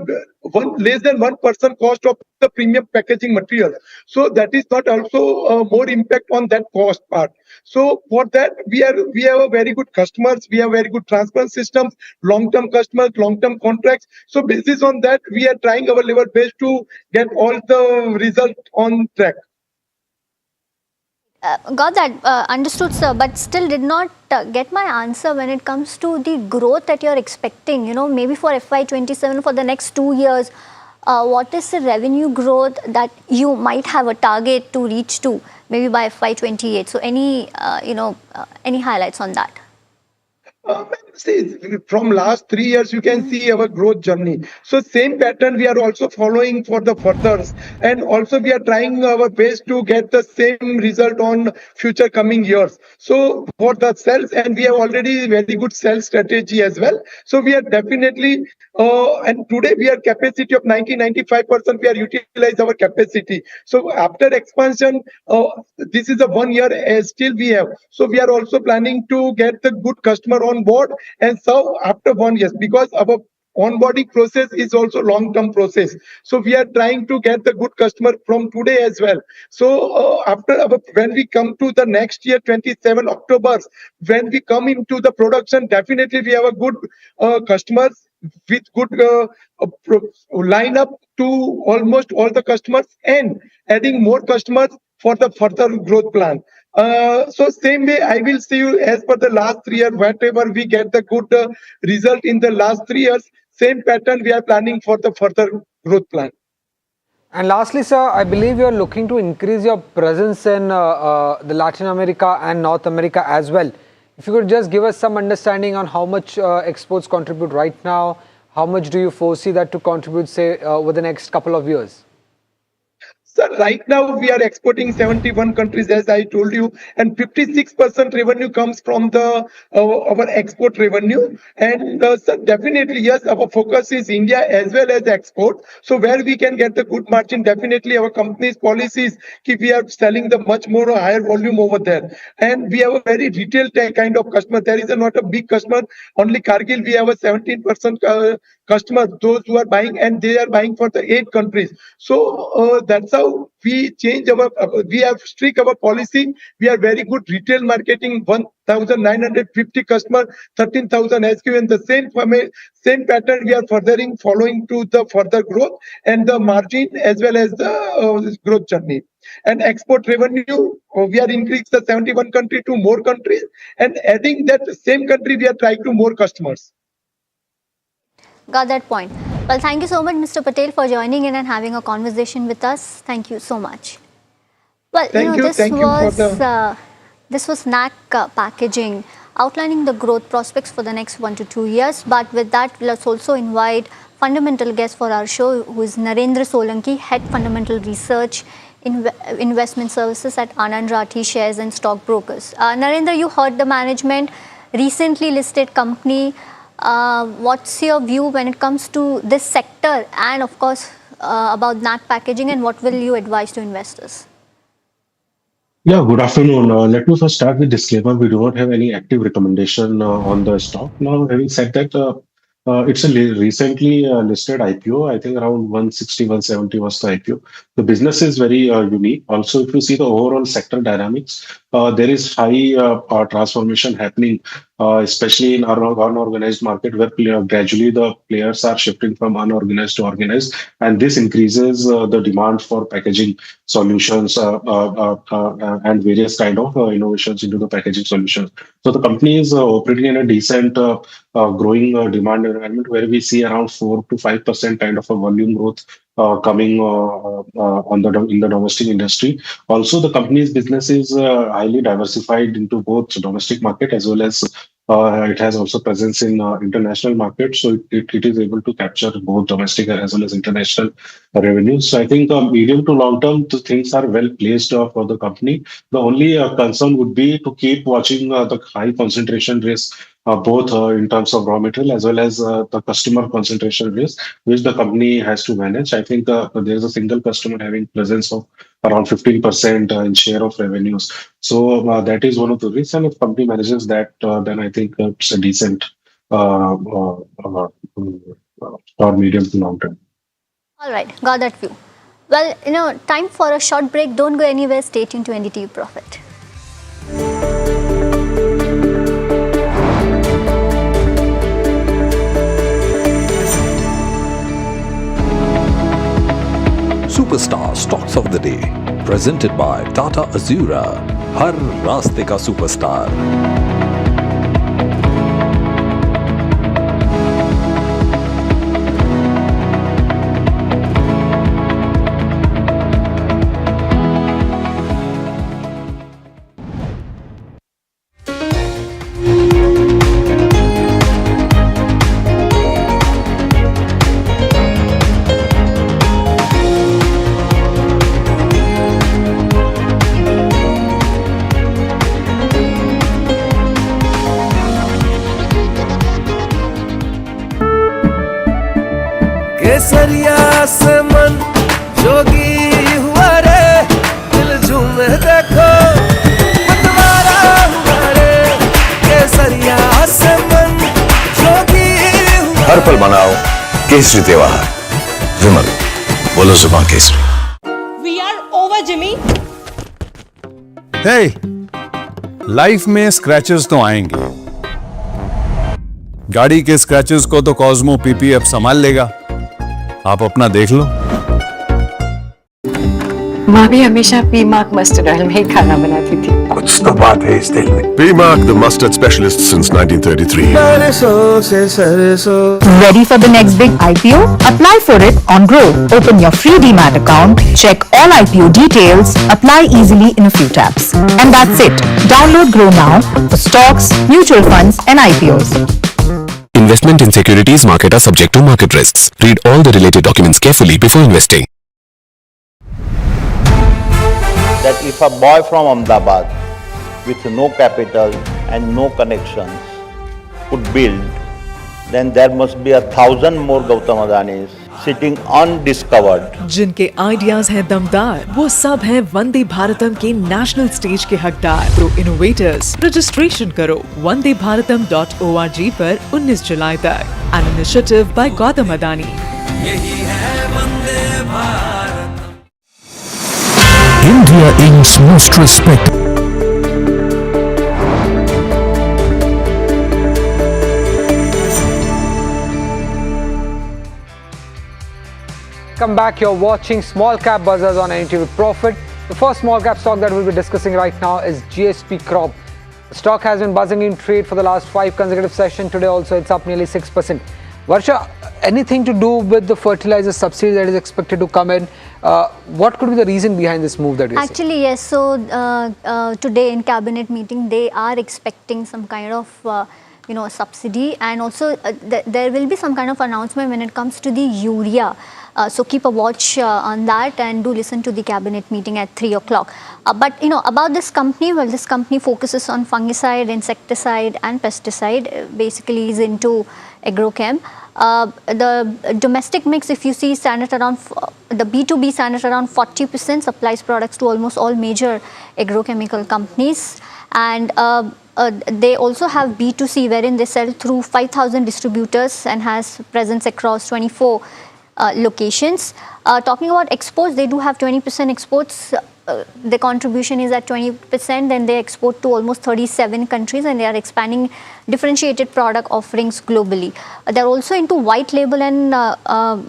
less than 1% cost of the premium packaging material. So that is not also more impact on that cost part. So for that, we have a very good customers, we have very good transparent systems, long-term customers, long-term contracts. So basis on that, we are trying our level best to get all the result on track. Got that, understood, sir, but still did not get my answer when it comes to the growth that you're expecting, maybe for FY27, for the next 2 years. What is the revenue growth that you might have a target to reach to, maybe by FY28? So any highlights on that? See, from last 3 years, you can see our growth journey. So same pattern we are also following for the furthers, and also we are trying our best to get the same result on future coming years. So for the sales, and we have already very good sales strategy as well. So we are definitely, and today we are capacity of 90-95%. We are utilize our capacity. So after expansion, this is a 1 year still we have. So we are also planning to get the good customer on board, and so after 1 year, because our onboarding process is also long-term process. So we are trying to get the good customer from today as well. So when we come to the next year, 27 October, when we come into the production, definitely we have a good customers with good lineup to almost all the customers, and adding more customers for the further growth plan. So same way, I will see you as per the last 3 years, whatever we get the good result in the last 3 years, same pattern we are planning for the further growth plan. And lastly, sir, I believe you're looking to increase your presence in the Latin America and North America as well. If you could just give us some understanding on how much exports contribute right now, how much do you foresee that to contribute, say, over the next couple of years? So right now we are exporting 71 countries, as I told you, and 56% revenue comes from the our export revenue. And so definitely, yes, our focus is India as well as export. So where we can get the good margin, definitely our company's policies, if we are selling the much more higher volume over there. And we have a very retail kind of customer. There is not a big customer. Only Cargill, we have a 17% customers, those who are buying, and they are buying for the 8 countries. So that's how we change we have strict our policy. We are very good retail marketing, 1,950 customers, 13,000 SKU, and the same pattern we are following to the further growth and the margin as well as the growth journey. And export revenue, we are increasing the 71 country to more countries, and adding that same country we are trying to more customers. Got that point. Well, thank you so much, Mr. Patel, for joining in and having a conversation with us. Thank you so much. Well, this was NAC Packaging outlining the growth prospects for the next 1 to 2 years. But with that, let's also invite fundamental guest for our show, who is Narendra Solanki, Head Fundamental Research Investment Services at Anand Rathi Shares and Stock Brokers. Narendra, you heard the management, recently listed company. What's your view when it comes to this sector, and of course about NAC Packaging, and what will you advise to investors? Yeah, good afternoon. Let me first start with disclaimer. We do not have any active recommendation on the stock. Now, having said that, it's a recently listed IPO. I think around 160, 170 was the IPO. The business is very unique. Also, if you see the overall sector dynamics, there is high transformation happening, especially in our unorganized market, where gradually the players are shifting from unorganized to organized, and this increases the demand for packaging solutions and various kind of innovations into the packaging solutions. So the company is operating in a decent growing demand environment where we see around 4 to 5% kind of a volume growth coming on the in the domestic industry. Also, the company's business is highly diversified into both domestic market as well as it has also presence in international markets. So it is able to capture both domestic as well as international revenues. So I think medium to long term, the things are well placed for the company. The only concern would be to keep watching the high concentration risk, both in terms of raw material as well as the customer concentration risk, which the company has to manage. I think there's a single customer having presence of around 15% in share of revenues. So that is one of the risks. And if company manages that, then I think it's a decent or medium to long term. All right, got that view. Well, time for a short break. Don't go anywhere. Stay tuned to NDTV Profit. Superstar Stocks of the Day, presented by Tata Azura. हर रास्ते का superstar. केसरिया से मन जोगी हुआ रे, दिल झूमे देखो मतवारा हुआ रे। केसरिया से मन जोगी हुआ। हर पल मनाओ केसरी त्योहार। विमल, बोलो जुबान केसरी। We are over, Jimmy. Hey, life में स्क्रैचेस तो आएंगे. गाड़ी के स्क्रैचेस को तो कॉस्मो पीपीएफ संभाल लेगा. आप अपना देख लो. माँ भी हमेशा पीमाक मस्टर्ड ऑयल में ही खाना बनाती थी. कुछ तो बात है इस दिल में. P-Mark, the mustard specialist since 1933. Ready for the next big IPO? Apply for it on Grow. Open your free Demat account, check all IPO details, apply easily in a few taps. And that's it. Download Grow now for stocks, mutual funds and IPOs. Investment in securities market are subject to market risks. Read all the related documents carefully before investing. That if a boy from Ahmedabad with no capital and no connections could build, then there must be 1,000 more Gautam Adanis sitting undiscovered. जिनके ideas हैं दमदार, वो सब हैं वंदे भारतम के national stage के हकदार. Pro innovators, registration करो wandebharatam.org पर 19 जुलाई तक. An initiative by Gautam Adani. यही है Vande Bharat. India Inc.'s most respected. Welcome back. You're watching Small Cap Buzzers on NDTV Profit. The first small cap stock that we'll be discussing right now is GSP Crop. The stock has been buzzing in trade for the last 5 consecutive sessions. Today also it's up nearly 6%. Varsha, anything to do with the fertilizer subsidy that is expected to come in? What could be the reason behind this move that we're Actually, yes. So today in cabinet meeting, they are expecting some kind of subsidy, and also there will be some kind of announcement when it comes to the urea. So keep a watch on that, and do listen to the cabinet meeting at 3 o'clock. But about this company, well, this company focuses on fungicide, insecticide and pesticide. Basically is into agrochem. The domestic mix, if you see, standard around the B2B standard around 40%, supplies products to almost all major agrochemical companies. And they also have B2C, wherein they sell through 5,000 distributors and has presence across 24 locations. Talking about exports, they do have 20% exports the contribution is at 20%, then they export to almost 37 countries, and they are expanding differentiated product offerings globally. They're also into white label and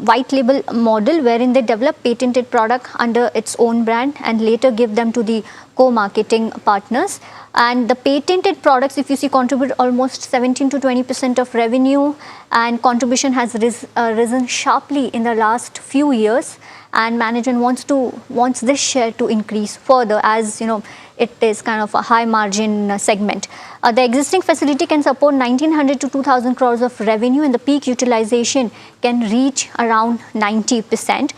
white label model, wherein they develop patented product under its own brand and later give them to the co-marketing partners. And the patented products, if you see, contribute almost 17 to 20% of revenue, and contribution has risen sharply in the last few years. And management wants this share to increase further, as you know, it is kind of a high margin segment. The existing facility can support 1900 to 2000 crores of revenue, and the peak utilization can reach around 90%.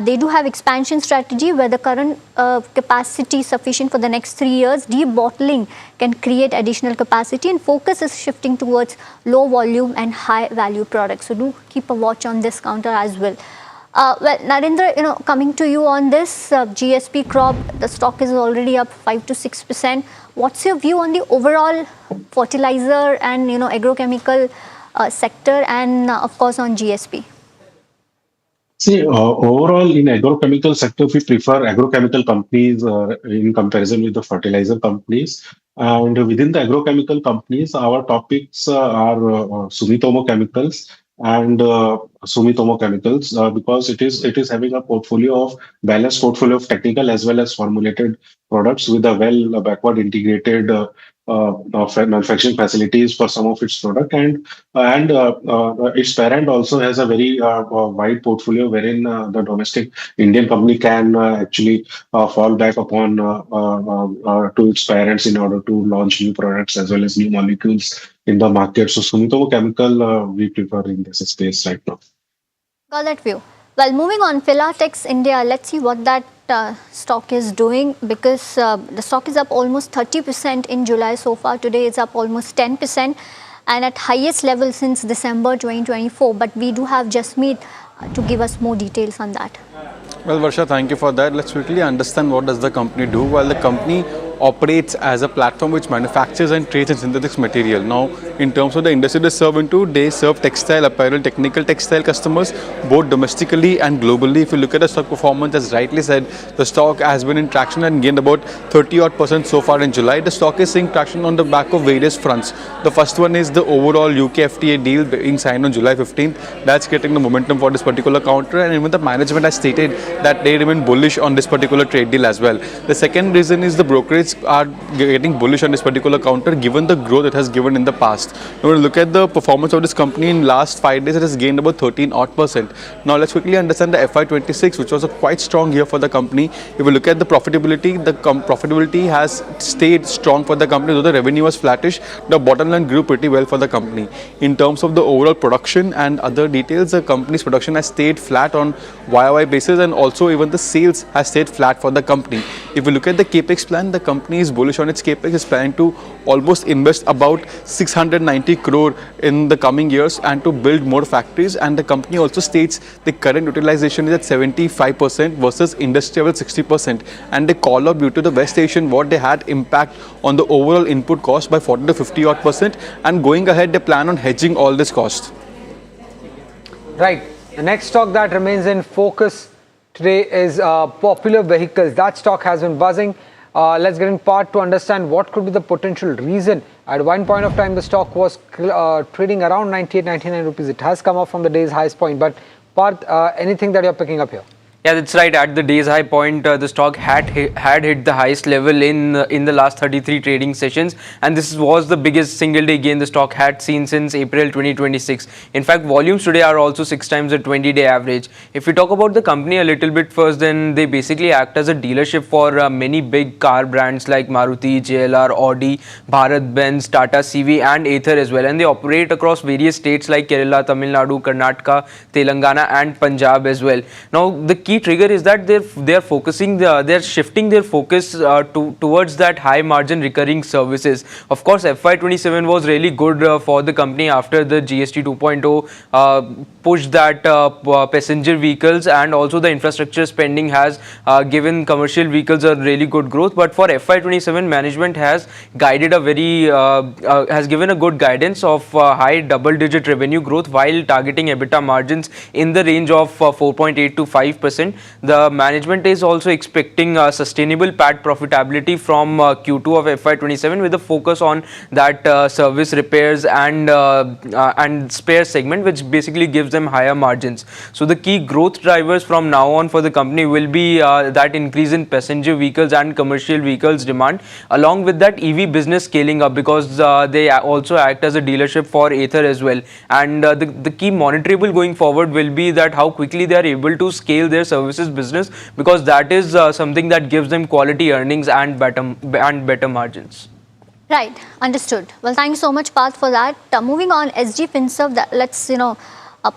They do have expansion strategy where the current capacity is sufficient for the next 3 years. Debottling can create additional capacity, and focus is shifting towards low volume and high value products. So do keep a watch on this counter as well. Well, Narendra, coming to you on this, GSP crop, the stock is already up 5 to 6%. What's your view on the overall fertilizer and agrochemical sector, and of course on GSP? See, overall in agrochemical sector, we prefer agrochemical companies in comparison with the fertilizer companies. And within the agrochemical companies, our topics are Sumitomo Chemicals and Sumitomo Chemicals, because it is having a balanced portfolio of technical as well as formulated products with a well backward integrated manufacturing facilities for some of its product, and its parent also has a very wide portfolio wherein the domestic Indian company can actually fall back upon to its parents in order to launch new products as well as new molecules in the market. So Sumitomo Chemical we prefer in this space right now. Got that view. Well, moving on, Philatex India, let's see what that stock is doing, because the stock is up almost 30% in July so far. Today it's up almost 10% and at highest level since December 2024. But we do have Jasmeet to give us more details on that. Well, Varsha, thank you for that. Let's quickly understand what does the company do. Well, the company operates as a platform which manufactures and trades in synthetic material. Now, in terms of the industry they serve into, they serve textile, apparel, technical textile customers, both domestically and globally. If you look at the stock performance, as rightly said, the stock has been in traction and gained about 30% so far in July. The stock is seeing traction on the back of various fronts. The first one is the overall UK FTA deal being signed on July 15th. That's getting the momentum for this particular counter, and even the management has stated that they remain bullish on this particular trade deal as well. The second reason is the brokerage are getting bullish on this particular counter given the growth it has given in the past. Now, when you look at the performance of this company in last 5 days, it has gained about 13%. Now, let's quickly understand the FY26, which was a quite strong year for the company. If you look at the profitability, the profitability has stayed strong for the company. Though the revenue was flattish, the bottom line grew pretty well for the company. In terms of the overall production and other details, the company's production has stayed flat on YOY basis, and also even the sales has stayed flat for the company. If you look at the capex plan, the company is bullish on its capex, is planning to almost invest about 690 crore in the coming years and to build more factories. And the company also states the current utilization is at 75% versus industry level 60%. And they call up due to the West Asian war, they had impact on the overall input cost by 40 to 50%. And going ahead, they plan on hedging all this cost. Right. The next stock that remains in focus today is Popular Vehicles. That stock has been buzzing. Let's get in part to understand what could be the potential reason. At one point of time, the stock was trading around 98-99 rupees. It has come up from the day's highest point. But Parth, anything that you're picking up here? Yeah, that's right. At the day's high point, the stock had hit the highest level in the last 33 trading sessions, and this was the biggest single day gain the stock had seen since April 2026. In fact, volumes today are also 6 times the 20-day average. If we talk about the company a little bit first, then they basically act as a dealership for many big car brands like Maruti, JLR, Audi, Bharat Benz, Tata CV, and Ather as well. And they operate across various states like Kerala, Tamil Nadu, Karnataka, Telangana, and Punjab as well. Now, the key trigger is that they're shifting their focus towards that high margin recurring services. Of course, FY27 was really good for the company after the GST 2.0 pushed that passenger vehicles, and also the infrastructure spending has given commercial vehicles a really good growth. But for FY27, management has guided has given a good guidance of high double-digit revenue growth while targeting EBITDA margins in the range of 4.8 to 5%. mentioned, the management is also expecting sustainable PAT profitability from Q2 of FY27 with a focus on that service repairs and spare segment, which basically gives them higher margins. So the key growth drivers from now on for the company will be that increase in passenger vehicles and commercial vehicles demand, along with that EV business scaling up, because they also act as a dealership for Ather as well. And the key monitorable going forward will be that how quickly they are able to scale their services business, because that is something that gives them quality earnings and better margins. Right, understood. Well, thank you so much, Parth, for that. Moving on, SG Finserv, let's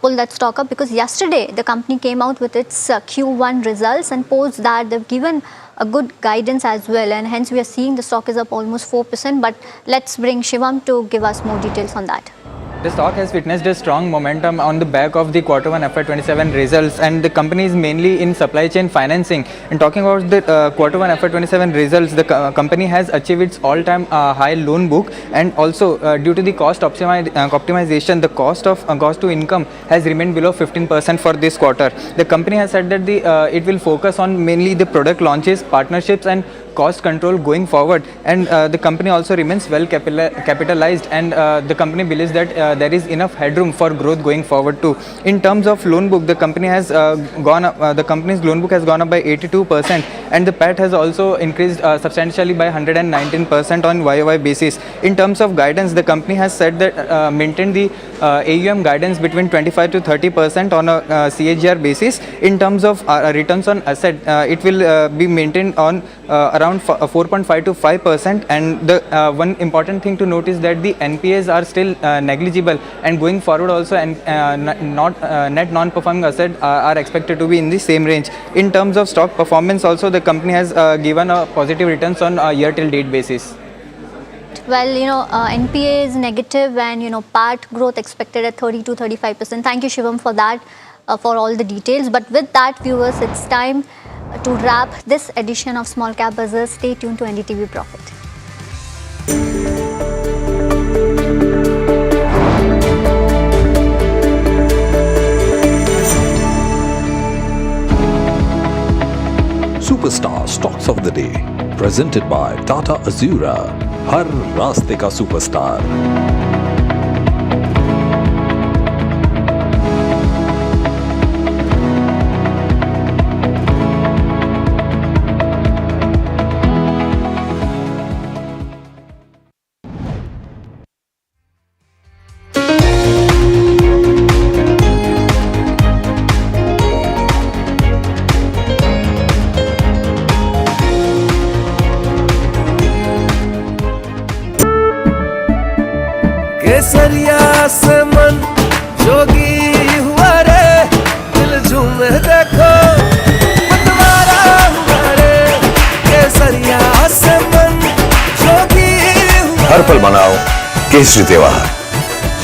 pull that stock up, because yesterday the company came out with its Q1 results, and post that they've given a good guidance as well, and hence we are seeing the stock is up almost 4%. But let's bring Shivam to give us more details on that. The stock has witnessed a strong momentum on the back of the Q1 FY27 results, and the company is mainly in supply chain financing. And talking about the Q1 FY27 results, the company has achieved its all-time high loan book, and also due to the cost optimization, the cost to income has remained below 15% for this quarter. The company has said that it will focus on mainly the product launches, partnerships, and cost control going forward, and the company also remains well capitalized, and the company believes that there is enough headroom for growth going forward too. In terms of loan book, the company has gone up, the company's loan book has gone up by 82%, and the PAT has also increased substantially by 119% on YOY basis. In terms of guidance, the company has said that maintain the AUM guidance between 25 to 30% on a CAGR basis. In terms of returns on asset, it will be maintained on around 4.5 to 5%, and the one important thing to note is that the NPAs are still negligible, and going forward also, and net non-performing assets are expected to be in the same range. In terms of stock performance also, the company has given a positive returns on a year till date basis. Well, NPA is negative, and PAT growth expected at 30 to 35%. Thank you, Shivam, for that, for all the details. But with that, viewers, it's time to wrap this edition of Small Cap Buzzers. Stay tuned to NDTV Profit. Superstar Stocks of the Day, presented by Tata Azura. हर रास्ते का superstar. केसरिया से मन जोगी हुआ रे, दिल झूमे देखो मतवारा हुआ रे। केसरिया से मन जोगी हुआ। हर पल मनाओ केसरी त्योहार,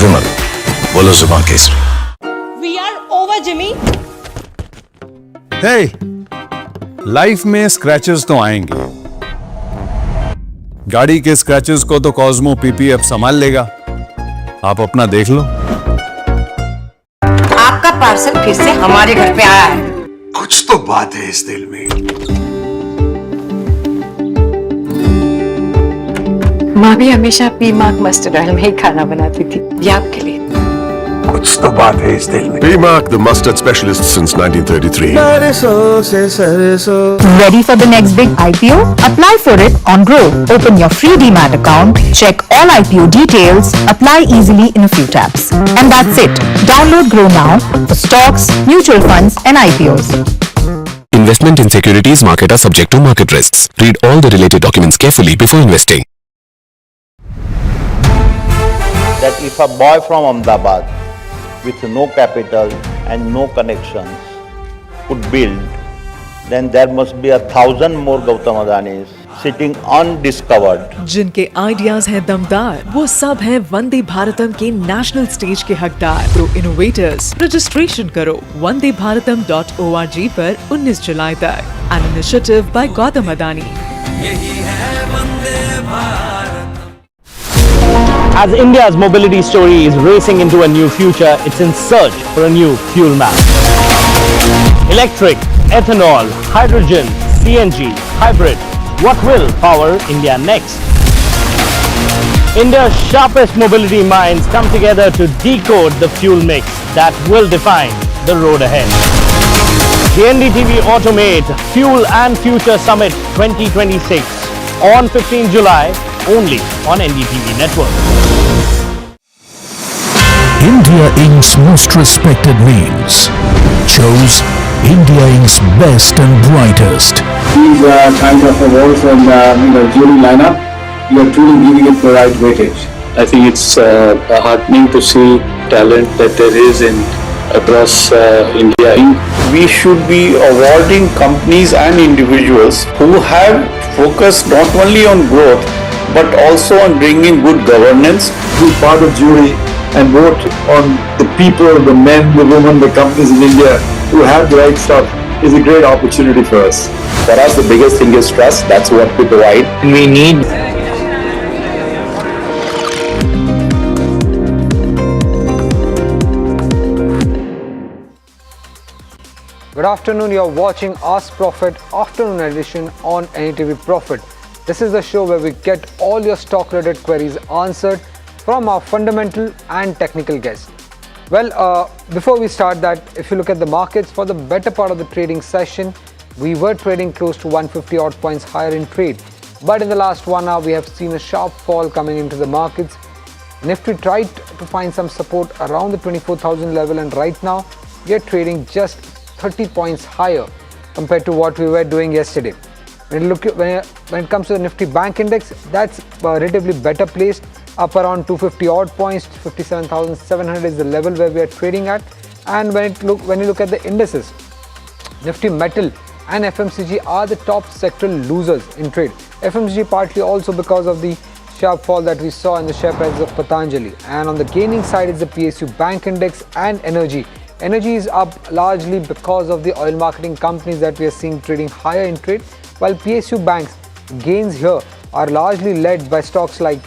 विमल बोलो जुबान केसरी. We are over, Jimmy. Hey, life में स्क्रैचेस तो आएंगे. गाड़ी के स्क्रैचेस को तो कॉस्मो पीपीएफ संभाल लेगा. आप अपना देख लो. आपका पार्सल फिर से हमारे घर पे आया है. कुछ तो बात है इस दिल में. माँ भी हमेशा पीमार्क मस्टर्ड ऑयल में ही खाना बनाती थी. ये आपके लिए. कुछ तो बात है इस दिल में. P-Mark, the mustard specialist since 1933. Ready for the next big IPO? Apply for it on Grow. Open your free Demat account, check all IPO details, apply easily in a few taps. And that's it. Download Grow now for stocks, mutual funds and IPOs. Investment in securities market are subject to market risks. Read all the related documents carefully before investing. That if a boy from Ahmedabad with no capital and no connections could build, then there must be 1,000 more Gautam Adanis sitting undiscovered. जिनके ideas हैं दमदार, वो सब हैं वंदे भारतम के national stage के हकदार. Pro innovators, registration करो wandebharatam.org पर 19 जुलाई तक. An initiative by Gautam Adani. यही है Vande Bharat. As India's mobility story is racing into a new future, it's in search for a new fuel map. Electric, ethanol, hydrogen, CNG, hybrid. What will power India next? India's sharpest mobility minds come together to decode the fuel mix that will define the road ahead. The NDTV Automate Fuel and Future Summit 2026 on 15 July only on NDTV Network. India Inc.'s most respected names chose India Inc.'s best and brightest. These kind of awards and jury lineup, you are truly giving it the right weightage. I think it's heartening to see talent that there is across India Inc. We should be awarding companies and individuals who have focused not only on growth but also on bringing good governance. Be part of jury and vote on the people, the men, the women, the companies in India who have the right stuff is a great opportunity for us. For us, the biggest thing is trust. That's what we provide. We need Good afternoon, you're watching Ask Profit Afternoon Edition on NDTV Profit. This is the show where we get all your stock related queries answered from our fundamental and technical guests. Well, before we start that, if you look at the markets for the better part of the trading session, we were trading close to 150 odd points higher in trade. But in the last 1 hour, we have seen a sharp fall coming into the markets. Nifty tried to find some support around the 24,000 level, and right now we are trading just 30 points higher compared to what we were doing yesterday. When it comes to the Nifty Bank Index, that's relatively better placed, up around 250 odd points. 57,700 is the level where we are trading at. And when you look at the indices, Nifty Metal and FMCG are the top sectoral losers in trade. FMCG partly also because of the sharp fall that we saw in the share prices of Patanjali. And on the gaining side is the PSU Bank Index and Energy. Energy is up largely because of the oil marketing companies that we are seeing trading higher in trade, while PSU Bank's gains here are largely led by stocks like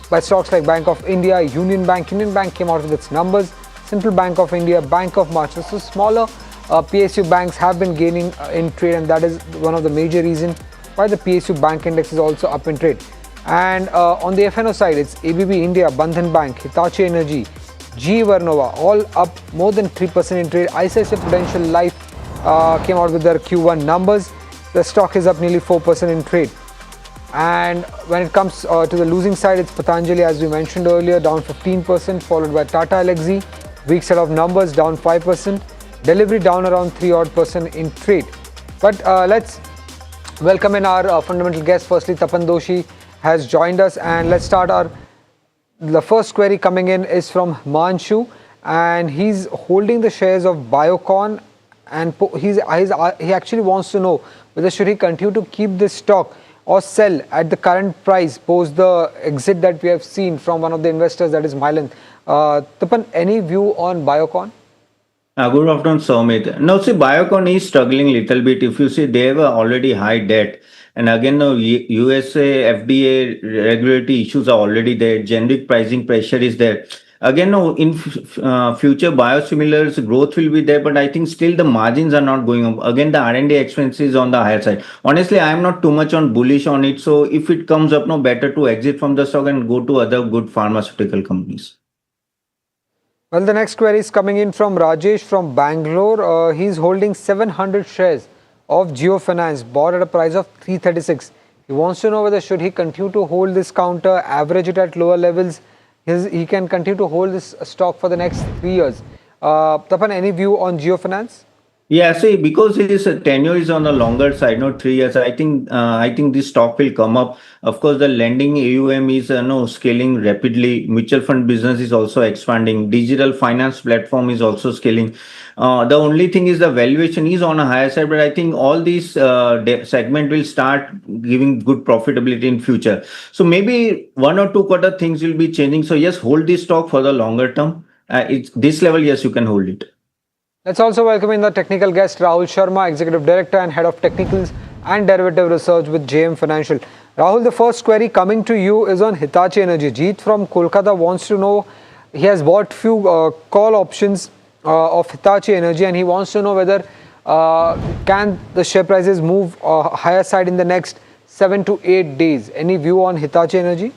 Bank of India, Union Bank. Union Bank came out with its numbers. Central Bank of India, Bank of Maharashtra. So smaller PSU banks have been gaining in trade, and that is one of the major reasons why the PSU Bank Index is also up in trade. And on the FNO side, it's ABB India, Bandhan Bank, Hitachi Energy, GE Vernova, all up more than 3% in trade. ICICI Prudential Life came out with their Q1 numbers. The stock is up nearly 4% in trade. And when it comes to the losing side, it's Patanjali, as we mentioned earlier, down 15%, followed by Tata Elxsi, weak set of numbers, down 5%. Delivery down around 3 odd % in trade. But let's welcome in our fundamental guest. Firstly, Tapan Doshi has joined us, and let's start the first query coming in is from Manshu, and he's holding the shares of Biocon, and he actually wants to know whether should he continue to keep this stock or sell at the current price post the exit that we have seen from one of the investors, that is Mylan. Tapan, any view on Biocon? Good afternoon, Sumit. Now, see, Biocon is struggling a little bit. If you see, they have already high debt. And again, now USA, FDA regulatory issues are already there. Generic pricing pressure is there. Again, now in future, biosimilars growth will be there, but I think still the margins are not going up. Again, the R&D expenses on the higher side. Honestly, I am not too much bullish on it. So if it comes up, no, better to exit from the stock and go to other good pharmaceutical companies. Well, the next query is coming in from Rajesh from Bangalore. He's holding 700 shares of Geo Finance, bought at a price of 336. He wants to know whether should he continue to hold this counter, average it at lower levels. He can continue to hold this stock for the next 3 years. Tapan, any view on Geo Finance? Yeah, see, because his tenure is on the longer side, not 3 years, I think this stock will come up. Of course, the lending AUM is scaling rapidly. Mutual fund business is also expanding. Digital finance platform is also scaling. The only thing is the valuation is on a higher side, but I think all these segment will start giving good profitability in future. So maybe 1 or 2 quarter things will be changing. So yes, hold this stock for the longer term. It's this level, yes, you can hold it. Let's also welcome in the technical guest, Rahul Sharma, Executive Director and Head of Technicals and Derivative Research with JM Financial. Rahul, the first query coming to you is on Hitachi Energy. Jeet from Kolkata wants to know, he has bought few call options of Hitachi Energy, and he wants to know whether Can the share prices move higher side in the next 7 to 8 days? Any view on Hitachi Energy?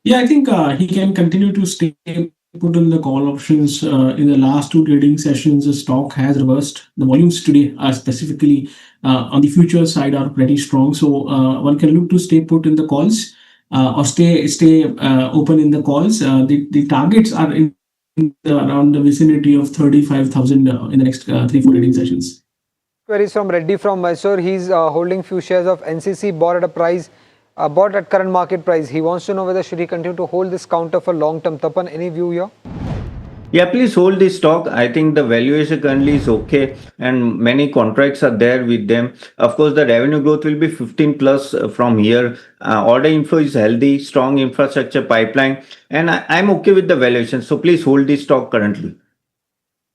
Yeah, I think he can continue to stay put in the call options. In the last two trading sessions, the stock has reversed. The volumes today are specifically on the future side are pretty strong. So one can look to stay put in the calls or stay open in the calls. The targets are in around the vicinity of 35,000 in the next 3-4 trading sessions. Queries from Reddy from Mysore. He's holding few shares of NCC, bought at a price, bought at current market price. He wants to know whether should he continue to hold this counter for long term. Tapan, any view here? Yeah, please hold this stock. I think the valuation currently is okay and many contracts are there with them. Of course, the revenue growth will be 15 plus from here. Order inflow is healthy, strong infrastructure pipeline, and I'm okay with the valuation. So please hold this stock currently.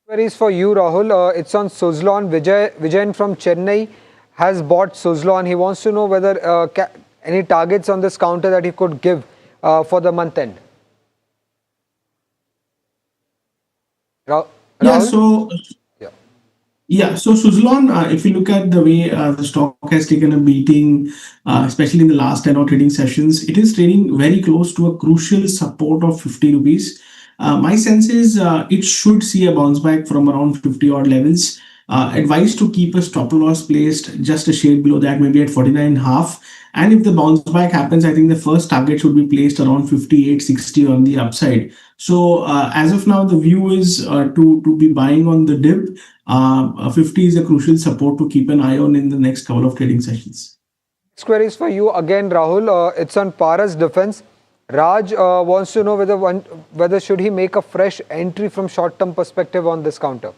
Queries for you, Rahul. It's on Suzlon. Vijayan from Chennai has bought Suzlon. He wants to know whether any targets on this counter that he could give for the month end. Yeah, so Suzlon, if you look at the way the stock has taken a beating, especially in the last 10 or trading sessions, it is trading very close to a crucial support of 50 rupees. My sense is it should see a bounce back from around 50 odd levels. Advised to keep a stop loss placed just a shade below that, maybe at 49.5. And if the bounce back happens, I think the first target should be placed around 58.60 on the upside. So as of now, the view is to be buying on the dip. 50 is a crucial support to keep an eye on in the next couple of trading sessions. Next query is for you again, Rahul. It's on Paras Defense. Raj wants to know whether should he make a fresh entry from short-term perspective on this counter.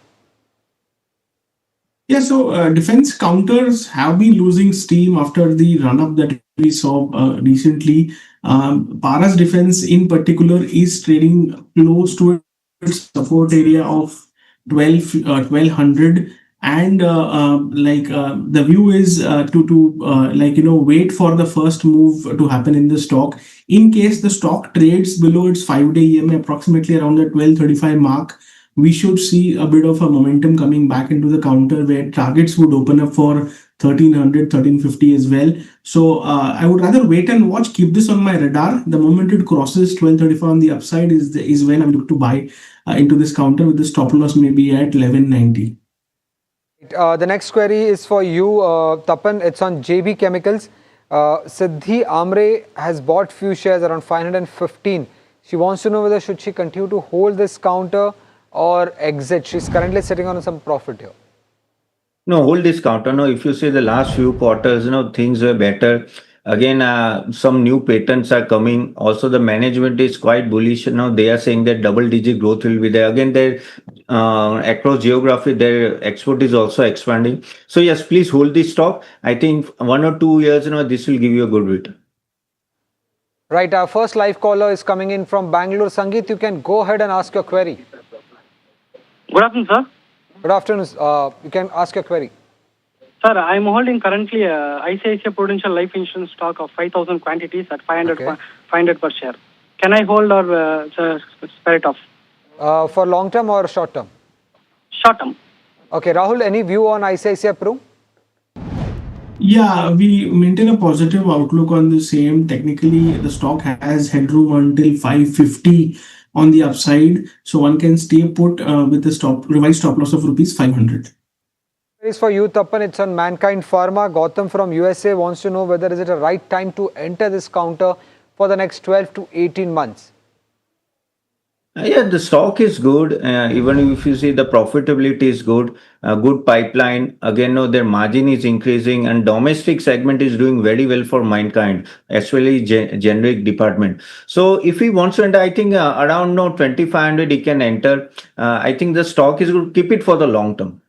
Yeah, so defense counters have been losing steam after the run-up that we saw recently. Paras Defense in particular is trading close to its support area of 1200, and the view is to wait for the first move to happen in the stock. In case the stock trades below its 5-day EMA approximately around the 1235 mark, we should see a bit of a momentum coming back into the counter where targets would open up for 1300, 1350 as well. So I would rather wait and watch, keep this on my radar. The moment it crosses 1235 on the upside is when I look to buy into this counter with the stop loss maybe at 1190. The next query is for you, Tapan. It's on JB Chemicals. Siddhi Amre has bought few shares around 515. She wants to know whether should she continue to hold this counter or exit. She's currently sitting on some profit here. No, hold this counter. No, if you see the last few quarters, things were better. Again, some new patents are coming. Also, the management is quite bullish. They are saying that double-digit growth will be there. Again, across geography, their export is also expanding. So yes, please hold this stock. I think 1 or 2 years, this will give you a good return. Right, our first live caller is coming in from Bangalore. Sangeet, you can go ahead and ask your query. Good afternoon, sir. Good afternoon. You can ask your query. Sir, I am holding currently ICICI Prudential Life Insurance stock of 5,000 quantities at 500 per share. Can I hold or spare it off? For long term or short term? Short term. Okay, Rahul, any view on ICICI Pro? Yeah, we maintain a positive outlook on the same. Technically, the stock has headroom until 550 on the upside, so one can stay put with the revised stop loss of rupees 500. Is for you, Tapan. It's on Mankind Pharma. Gautam from USA wants to know whether is it a right time to enter this counter for the next 12 to 18 months. Yeah, the stock is good. Even if you see the profitability is good, good pipeline. Again, their margin is increasing and domestic segment is doing very well for Mankind, especially generic department. So if he wants to enter, I think around 2,500 he can enter. I think the stock is good. Keep it for the long term.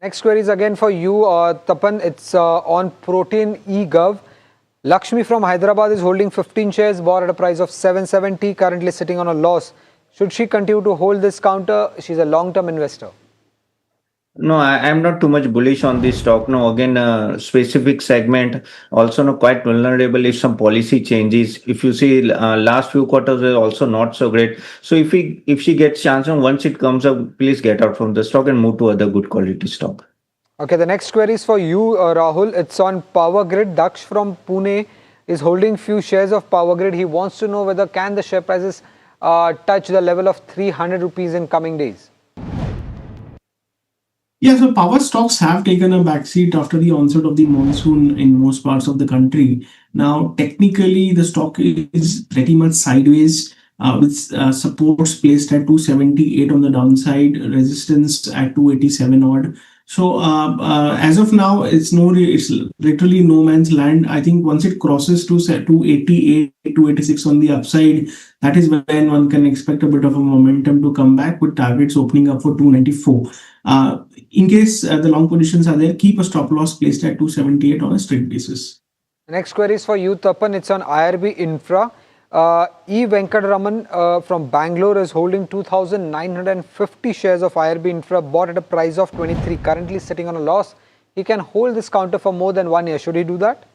Next query is again for you, Tapan. It's on Protein eGov. Lakshmi from Hyderabad is holding 15 shares, bought at a price of 770, currently sitting on a loss. Should she continue to hold this counter? She's a long-term investor. No, I'm not too much bullish on this stock. No, again, specific segment also no quite vulnerable if some policy changes. If you see, last few quarters were also not so great. So if she gets chance and once it comes up, please get out from the stock and move to other good quality stock. Okay, the next query is for you, Rahul. It's on Power Grid. Daksh from Pune is holding few shares of Power Grid. He wants to know whether can the share prices touch the level of 300 rupees in coming days. Yeah, so power stocks have taken a backseat after the onset of the monsoon in most parts of the country. Now, technically, the stock is pretty much sideways with supports placed at 278 on the downside, resistance at 287 odd. So, as of now, it's literally no man's land. I think once it crosses to 288, 286 on the upside, that is when one can expect a bit of a momentum to come back with targets opening up for 294. In case the long positions are there, keep a stop loss placed at 278 on a straight basis. The next query is for you, Tapan. It's on IRB Infra. E. Venkataraman from Bangalore is holding 2,950 shares of IRB Infra, bought at a price of 23, currently sitting on a loss. He can hold this counter for more than 1 year. Should he do that?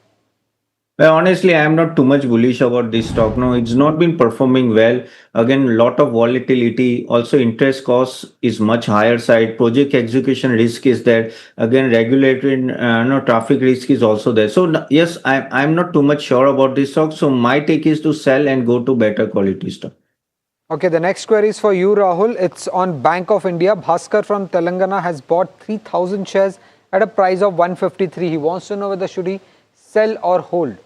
Well, honestly, I am not too much bullish about this stock. No, it's not been performing well. Again, lot of volatility. Also, interest cost is much higher side. Project execution risk is there. Again, regulatory, no traffic risk is also there. So yes, I'm not too much sure about this stock. So my take is to sell and go to better quality stock. Okay, the next query is for you, Rahul. It's on Bank of India. Bhaskar from Telangana has bought 3,000 shares at a price of 153. He wants to know whether should he sell or hold.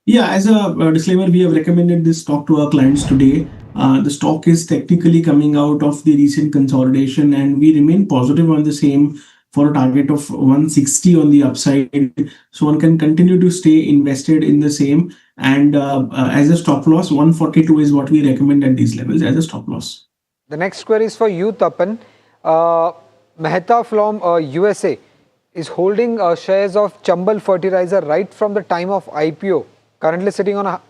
Yeah, as a disclaimer, we have recommended this stock to our clients today. The stock is technically coming out of the recent consolidation, and we remain positive on the same for a target of 160 on the upside. So one can continue to stay invested in the same. And as a stop loss, 142 is what we recommend at these levels as a stop loss. The next query is for you, Tapan. Mehta from USA is holding shares of Chambal Fertilizer right from the time of IPO. Currently sitting on a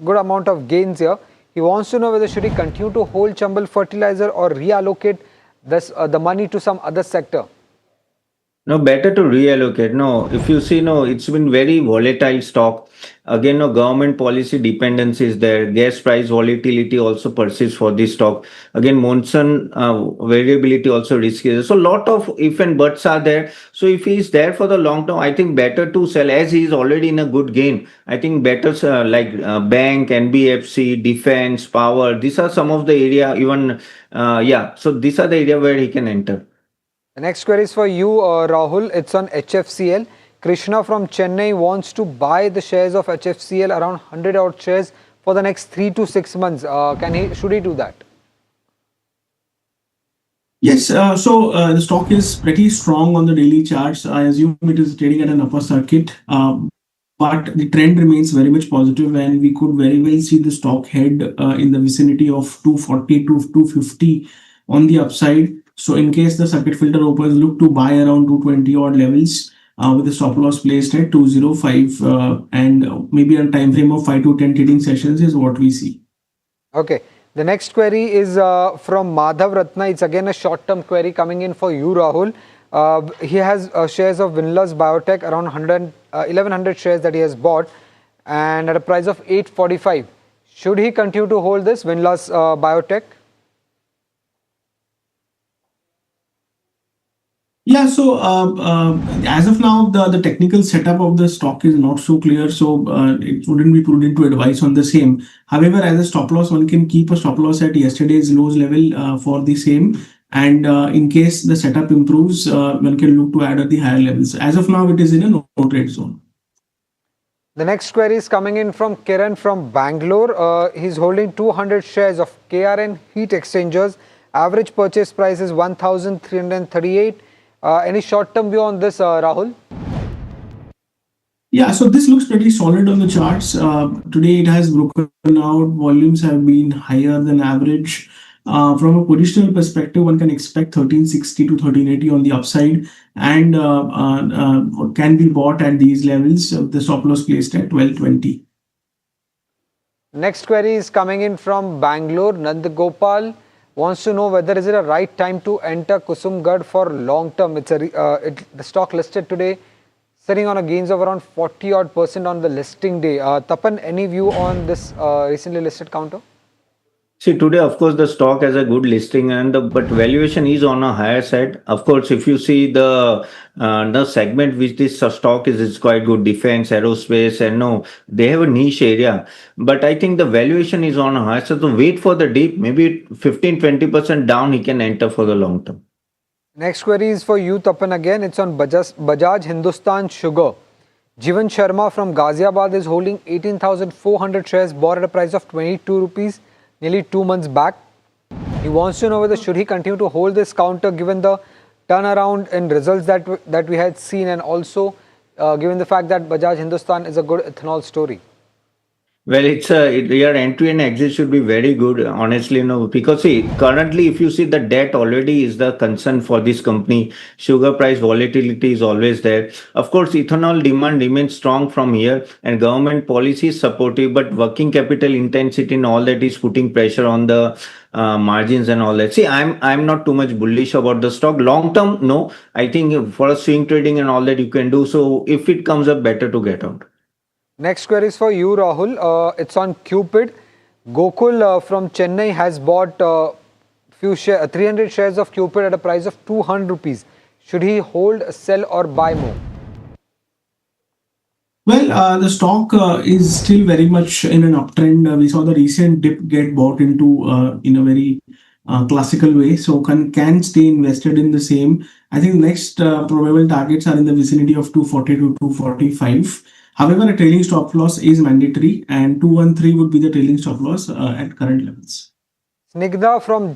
good amount of gains here. He wants to know whether should he continue to hold Chambal Fertilizer or reallocate this the money to some other sector. No, better to reallocate. No, if you see, no, it's been very volatile stock. Again, no government policy dependence is there. Gas price volatility also persists for this stock. Again, monsoon variability also risky. So, lot of if and buts are there. So, if he is there for the long term, I think better to sell as he is already in a good gain. I think better like bank, NBFC, defense, power. These are some of the area. Even yeah. So, these are the area where he can enter. The next query is for you, Rahul. It's on HFCL. Krishna from Chennai wants to buy the shares of HFCL around 100 odd shares for the next 3 to 6 months. Should he do that? Yes, so the stock is pretty strong on the daily charts. I assume it is trading at an upper circuit, but the trend remains very much positive, and we could very well see the stock head in the vicinity of 240 to 250 on the upside. So in case the circuit filter opens, look to buy around 220 odd levels with the stop loss placed at 205 and maybe a time frame of 5 to 10 trading sessions is what we see. Okay. The next query is from Madhav Ratna. It's again a short-term query coming in for you, Rahul. He has shares of Vinlas Biotech, around 1,100 shares that he has bought and at a price of 845. Should he continue to hold this Vinlas Biotech? Yeah, so as of now, the technical setup of the stock is not so clear, so it wouldn't be prudent to advise on the same. However, as a stop loss, one can keep a stop loss at yesterday's lows level for the same. And in case the setup improves, one can look to add at the higher levels. As of now, it is in a no trade zone. The next query is coming in from Kiran from Bangalore. He's holding 200 shares of KRN Heat Exchangers. Average purchase price is 1,338. Any short-term view on this, Rahul? Yeah, so this looks pretty solid on the charts. Today it has broken out. Volumes have been higher than average. From a positional perspective, one can expect 1360 to 1380 on the upside and can be bought at these levels. The stop loss placed at 1220. Next query is coming in from Bangalore. Nandagopal wants to know whether is it a right time to enter Kusumgarh for long term. The stock listed today sitting on a gains of around 40% on the listing day. Tapan, any view on this recently listed counter? See, today, of course, the stock has a good listing, but valuation is on a higher side. Of course, if you see the segment which this stock is quite good, defense, aerospace, and no, they have a niche area. But I think the valuation is on a higher side. So wait for the dip, maybe 15-20% down, he can enter for the long term. Next query is for you, Tapan, again. It's on Bajaj Hindustan Sugar. Jivan Sharma from Ghaziabad is holding 18,400 shares, bought at a price of 22 rupees. Nearly 2 months back. He wants to know whether should he continue to hold this counter given the turnaround in results that we had seen, and also given the fact that Bajaj Hindustan is a good ethanol story. Well, your entry and exit should be very good, honestly, because see, currently, if you see the debt already is the concern for this company. Sugar price volatility is always there. Of course, ethanol demand remains strong from here, and government policy is supportive, but working capital intensity and all that is putting pressure on the margins and all that. See, I'm not too much bullish about the stock. Long term, no. I think for a swing trading and all that you can do. So if it comes up, better to get out. Next query is for you, Rahul. It's on Cupid. Gokul from Chennai has bought 300 shares of Cupid at a price of 200 rupees. Should he hold, sell, or buy more? Well, the stock is still very much in an uptrend. We saw the recent dip get bought into in a very classical way. So can stay invested in the same. I think next probable targets are in the vicinity of 240 to 245. However, a trailing stop loss is mandatory, and 213 would be the trailing stop loss at current levels. Snigdha from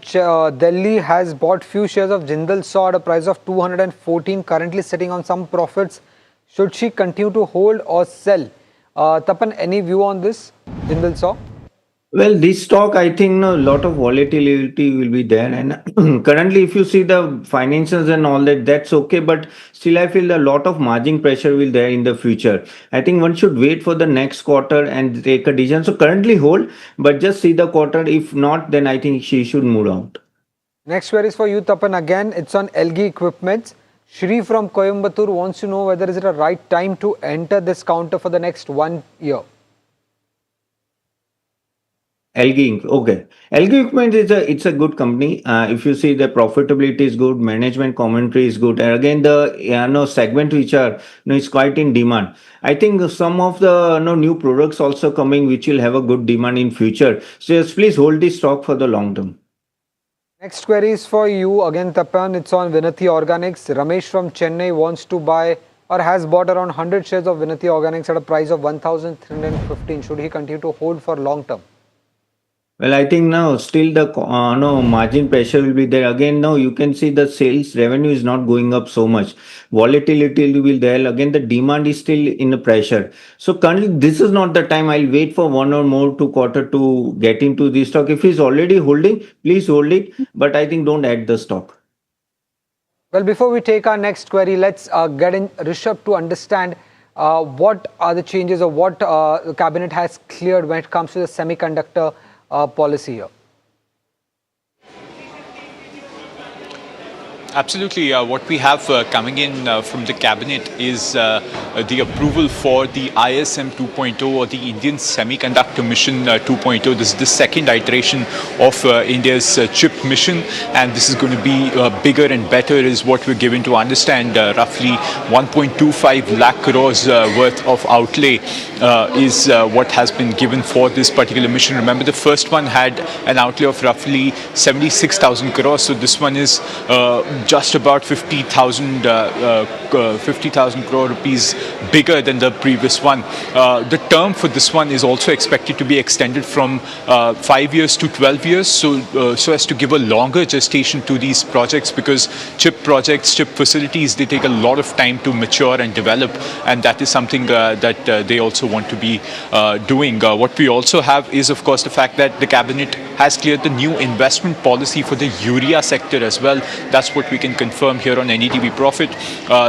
Delhi has bought few shares of Jindal SAW at a price of 214, currently sitting on some profits. Should she continue to hold or sell? Tapan, any view on this, Jindal SAW? Well, this stock, I think a lot of volatility will be there. And currently, if you see the financials and all that, that's okay. But still, I feel a lot of margin pressure will there in the future. I think one should wait for the next quarter and take a decision. So currently hold, but just see the quarter. If not, then I think she should move out. Next query is for you, Tapan. Again, it's on LG Equipments. Shri from Coimbatore wants to know whether is it a right time to enter this counter for the next 1 year. LG, okay. LG Equipment it's a good company. If you see the profitability is good, management commentary is good, and again the segment which are is quite in demand. I think some of the new products also coming which will have a good demand in future. So just please hold this stock for the long term. Next query is for you again, Tapan. It's on Vinati Organics. Ramesh from Chennai wants to buy or has bought around 100 shares of Vinati Organics at a price of 1,315. Should he continue to hold for long term? Well, I think now still the margin pressure will be there. Again, now you can see the sales revenue is not going up so much. Volatility will be there. Again, the demand is still in the pressure. So currently, this is not the time. I'll wait for 1 or more quarter to get into this stock. If he's already holding, please hold it. But I think don't add the stock. Well, before we take our next query, let's get in Rishabh to understand what are the changes or what the cabinet has cleared when it comes to the semiconductor policy here. Absolutely. What we have coming in from the cabinet is the approval for the ISM 2.0 or the Indian Semiconductor Mission 2.0. This is the second iteration of India's chip mission, and this is going to be bigger and better is what we're given to understand. Roughly 1.25 lakh crores worth of outlay is what has been given for this particular mission. Remember, the first one had an outlay of roughly 76,000 crores. So this one is just about 50,000 crore rupees bigger than the previous one. The term for this one is also expected to be extended from 5 years to 12 years, so as to give a longer gestation to these projects, because chip projects, chip facilities, they take a lot of time to mature and develop, and that is something that they also want to be doing. What we also have is, of course, the fact that the cabinet has cleared the new investment policy for the urea sector as well. That's what we can confirm here on NDTV Profit.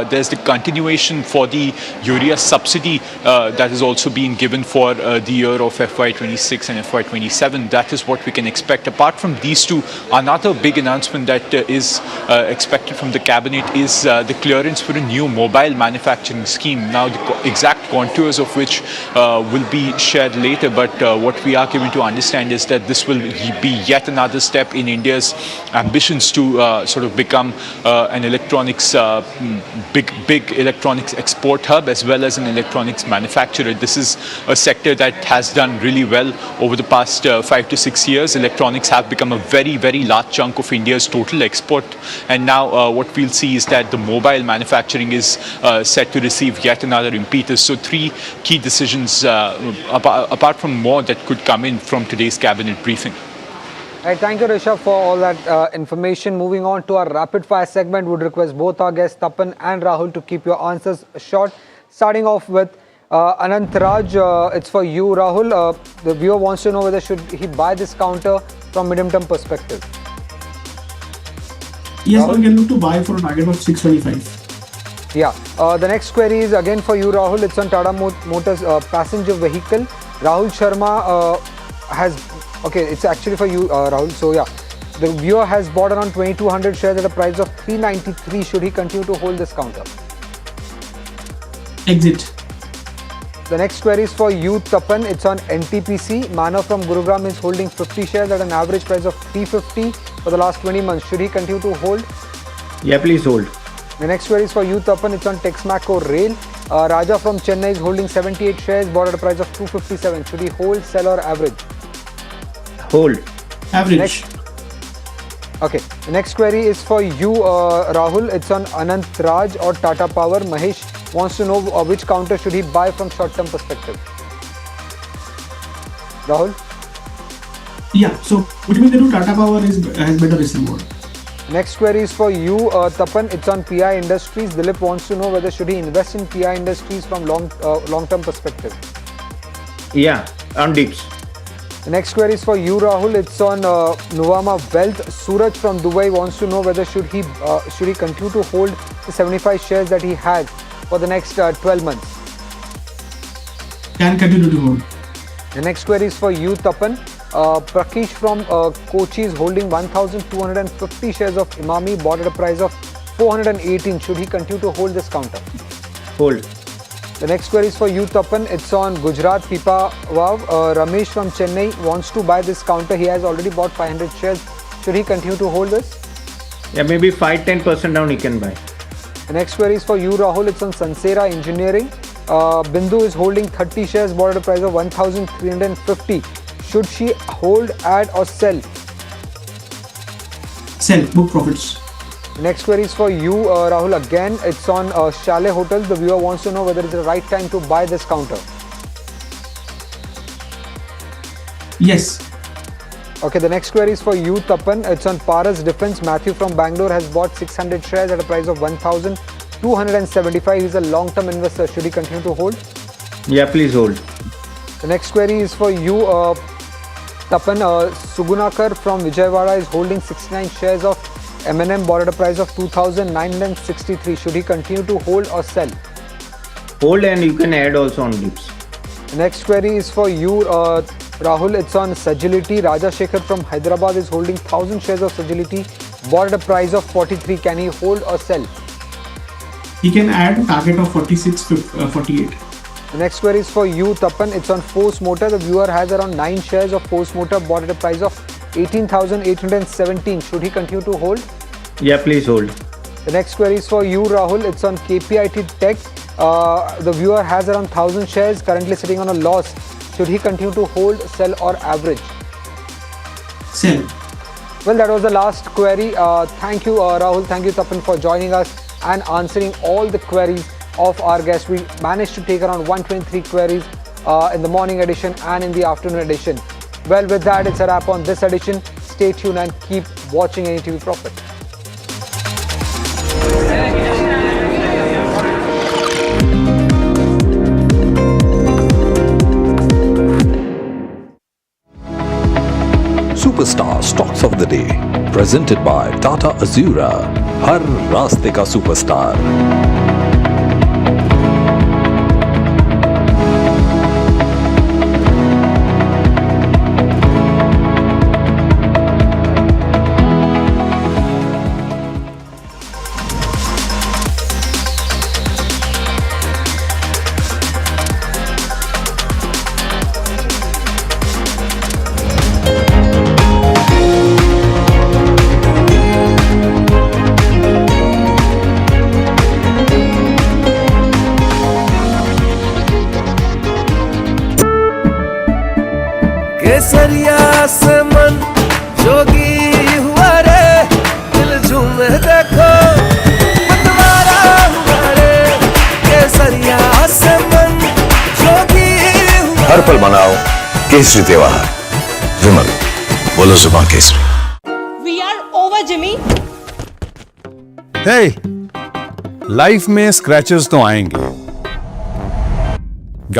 There's the continuation for the urea subsidy that is also being given for the year of FY26 and FY27. That is what we can expect. Apart from these two, another big announcement that is expected from the cabinet is the clearance for a new mobile manufacturing scheme. Now, the exact contours of which will be shared later, but what we are given to understand is that this will be yet another step in India's ambitions to sort of become an electronics big electronics export hub as well as an electronics manufacturer. This is a sector that has done really well over the past 5 to 6 years. Electronics have become a very, very large chunk of India's total export, and now what we'll see is that the mobile manufacturing is set to receive yet another impetus. So 3 key decisions apart from more that could come in from today's cabinet briefing. Right, thank you, Rishabh, for all that information. Moving on to our rapid fire segment, would request both our guests, Tapan and Rahul, to keep your answers short. Starting off with Anant Raj, it's for you, Rahul. The viewer wants to know whether should he buy this counter from medium-term perspective. Yes, one can look to buy for a target of 625. Yeah. The next query is again for you, Rahul. It's on Tata Motors passenger vehicle. Rahul Sharma has... Okay, it's actually for you, Rahul. So, yeah, the viewer has bought around 2,200 shares at a price of 393. Should he continue to hold this counter? Exit. The next query is for you, Tapan. It's on NTPC. Manav from Gurugram is holding 50 shares at an average price of 350 for the last 20 months. Should he continue to hold? Yeah, please hold. The next query is for you, Tapan. It's on Texmaco Rail. Raja from Chennai is holding 78 shares, bought at a price of 257. Should he hold, sell or average? Hold. Average. Okay. The next query is for you, Rahul. It's on Anant Raj or Tata Power. Mahesh wants to know which counter should he buy from short-term perspective. Rahul? Yeah, so between the two, Tata Power has better risk reward. Next query is for you, Tapan. It's on PI Industries. Dilip wants to know whether should he invest in PI Industries from long-term perspective. Yeah, on dips. The next query is for you, Rahul. It's on Nuvama Wealth. Suraj from Dubai wants to know whether should he continue to hold the 75 shares that he has for the next 12 months. Can continue to hold. The next query is for you, Tapan. Prakish from Kochi is holding 1,250 shares of Imami, bought at a price of 418. Should he continue to hold this counter? Hold. The next query is for you, Tapan. It's on Gujarat Pipa Vav. Ramesh from Chennai wants to buy this counter. He has already bought 500 shares. Should he continue to hold this? Yeah, maybe 5-10% down he can buy. The next query is for you, Rahul. It's on Sansera Engineering. Bindu is holding 30 shares, bought at a price of 1,350. Should she hold, add or sell? Sell, book profits. Next query is for you, Rahul. Again, it's on Chalet Hotels. The viewer wants to know whether it's the right time to buy this counter. Yes. Okay, the next query is for you, Tapan. It's on Paras Defense. Matthew from Bangalore has bought 600 shares at a price of 1,275. He's a long-term investor. Should he continue to hold? Yeah, please hold. The next query is for you, Tapan. Sugunakar from Vijayawada is holding 69 shares of M&M, bought at a price of 2,963. Should he continue to hold or sell? Hold, and you can add also on dips. The next query is for you, Rahul. It's on Sagility. Raja Shekhar from Hyderabad is holding 1,000 shares of Sagility, bought at a price of 43. Can he hold or sell? He can add target of 46.48. The next query is for you, Tapan. It's on Force Motor. The viewer has around 9 shares of Force Motor, bought at a price of 18,817. Should he continue to hold? Yeah, please hold. The next query is for you, Rahul. It's on KPIT Tech. The viewer has around 1,000 shares, currently sitting on a loss. Should he continue to hold, sell or average? Sell. Well, that was the last query. Thank you, Rahul. Thank you, Tapan, for joining us and answering all the queries of our guests. We managed to take around 123 queries in the morning edition and in the afternoon edition. Well, with that, it's a wrap on this edition. Stay tuned and keep watching NDTV Profit. Presented by Tata Azura, हर रास्ते का superstar. केसरिया से मन जोगी हुआ रे, दिल झूमे देखो मतवारा हुआ रे। केसरिया से मन जोगी हुआ। हर पल मनाओ केसरी त्योहार. विमल, बोलो जुबान केसरी. We are over, Jimmy. Hey, life में स्क्रैचेस तो आएंगे.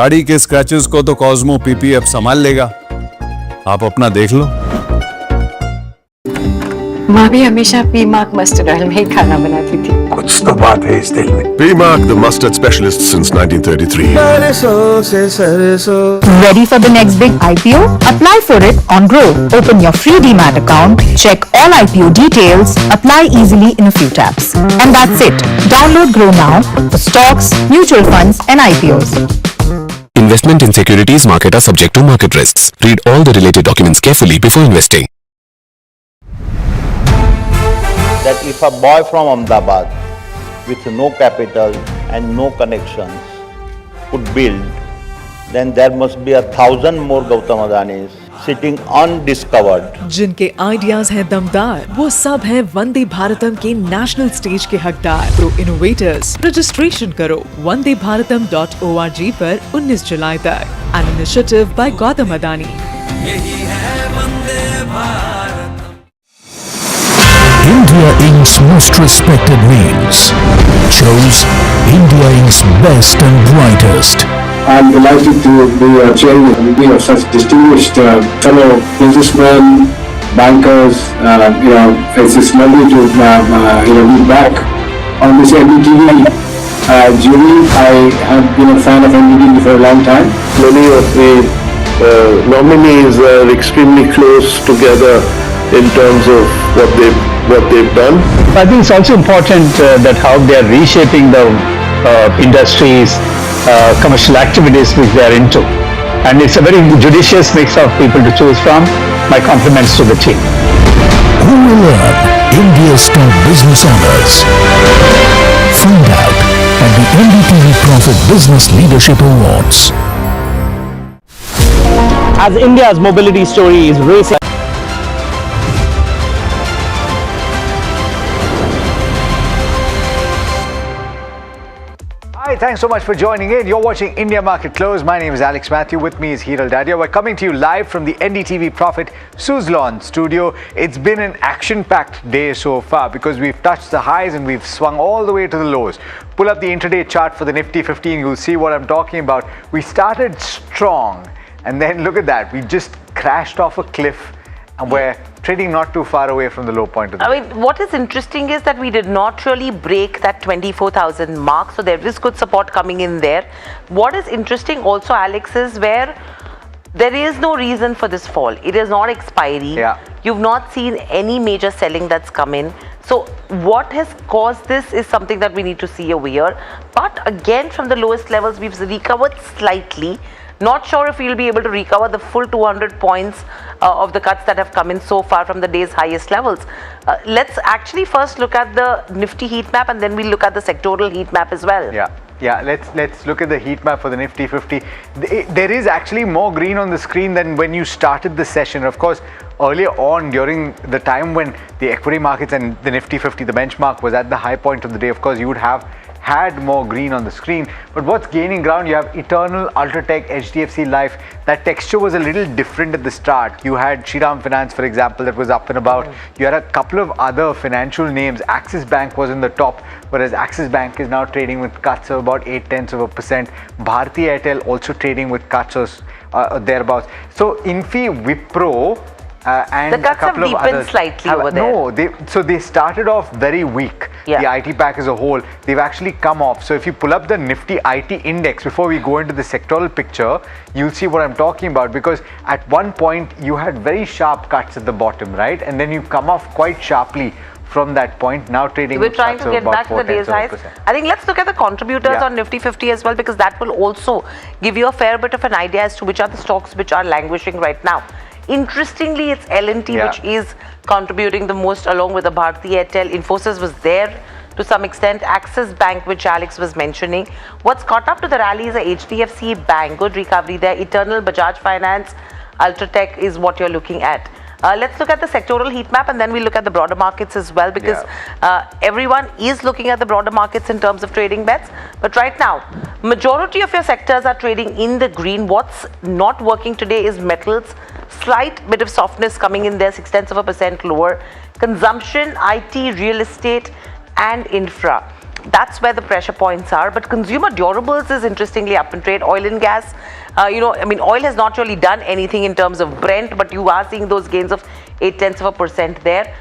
गाड़ी के स्क्रैचेस को तो कॉस्मो पीपी अब संभाल लेगा. आप अपना देख लो. माँ भी हमेशा पीमाक मस्टर्ड ऑयल में ही खाना बनाती थी. कुछ तो बात है इस दिल में. P-Mark, the mustard specialist since 1933. सरसों से सरसों. Ready for the next big IPO? Apply for it on Grow. Open your free Demat account, check all IPO details, apply easily in a few taps. And that's it. Download Grow now for stocks, mutual funds and IPOs. Investment in securities market are subject to market risks. Read all the related documents carefully before investing. That if a boy from Ahmedabad with no capital and no connections could build, then there must be 1,000 more Gautam Adanis sitting undiscovered. जिनके ideas हैं दमदार, वो सब हैं वंदे भारतम के national stage के हकदार. Pro innovators, registration करो wandebharatam.org पर 19 जुलाई तक. An initiative by Gautam Adani. यही है Vande Bharat. India Inc.'s most respected names chose India Inc.'s best and brightest. I'm delighted to be chairing a meeting of such distinguished fellow businessmen, bankers. It's lovely to be back on this NDTV jury. I have been a fan of NDTV for a long time. Many of the nominees are extremely close together in terms of what they've done. I think it's also important that how they are reshaping the industries, commercial activities which they are into, and it's a very judicious mix of people to choose from. My compliments to the team. Who will earn India's top business honors? Find out at the NDTV Profit Business Leadership Awards. As India's mobility story is racing. Hi, thanks so much for joining in. You're watching India Market Close. My name is Alex Matthew. With me is Hiral Dadia. We're coming to you live from the NDTV Profit Suzlon studio. It's been an action-packed day so far because we've touched the highs and we've swung all the way to the lows. Pull up the intraday chart for the Nifty 50 and you'll see what I'm talking about. We started strong and then look at that. We just crashed off a cliff and we're trading not too far away from the low point of the day. What is interesting is that we did not really break that 24,000 mark, so there is good support coming in there. What is interesting also, Alex, is where there is no reason for this fall. It is not expiry. Yeah. You've not seen any major selling that's come in. So what has caused this is something that we need to see over here. But again, from the lowest levels, we've recovered slightly. Not sure if we'll be able to recover the full 200 points of the cuts that have come in so far from the day's highest levels. Let's actually first look at the Nifty heat map and then we'll look at the sectoral heat map as well. Yeah, let's look at the heat map for the Nifty 50. There is actually more green on the screen than when you started the session. Of course, earlier on during the time when the equity markets and the Nifty 50, the benchmark was at the high point of the day, of course, you would have had more green on the screen. But what's gaining ground, you have Eternal, Ultratech, HDFC Life. That texture was a little different at the start. You had Shriram Finance, for example, that was up and about. You had a couple of other financial names. Axis Bank was in the top, whereas Axis Bank is now trading with cuts of about 0.8%. Bharti Airtel also trading with cuts or thereabouts. So Infi, Wipro and the cuts a couple have of deepened others slightly over there. No, they started off very weak. Yeah. The IT pack as a whole, they've actually come off. So if you pull up the Nifty IT index before we go into the sectoral picture, you'll see what I'm talking about, because at one point you had very sharp cuts at the bottom, right? And then you've come off quite sharply from that point, now trading. We're trying to get back to the day's highs. I think let's look at the contributors on Nifty 50 as well, because that will also give you a fair bit of an idea as to which are the stocks which are languishing right now. Interestingly, it's L&T which is contributing the most, along with the Bharti Airtel. Infosys was there to some extent. Axis Bank, which Alex was mentioning. What's caught up to the rally is a HDFC Bank. Good recovery there. Eternal, Bajaj Finance, Ultratech is what you're looking at. Let's look at the sectoral heat map, and then we'll look at the broader markets as well, because everyone is looking at the broader markets in terms of trading bets. But right now, majority of your sectors are trading in the green. What's not working today is metals. Slight bit of softness coming in there, 0.6% lower. Consumption, IT, real estate and infra. That's where the pressure points are. But consumer durables is interestingly up in trade. Oil and gas, oil has not really done anything in terms of Brent, but you are seeing those gains of 0.8% there.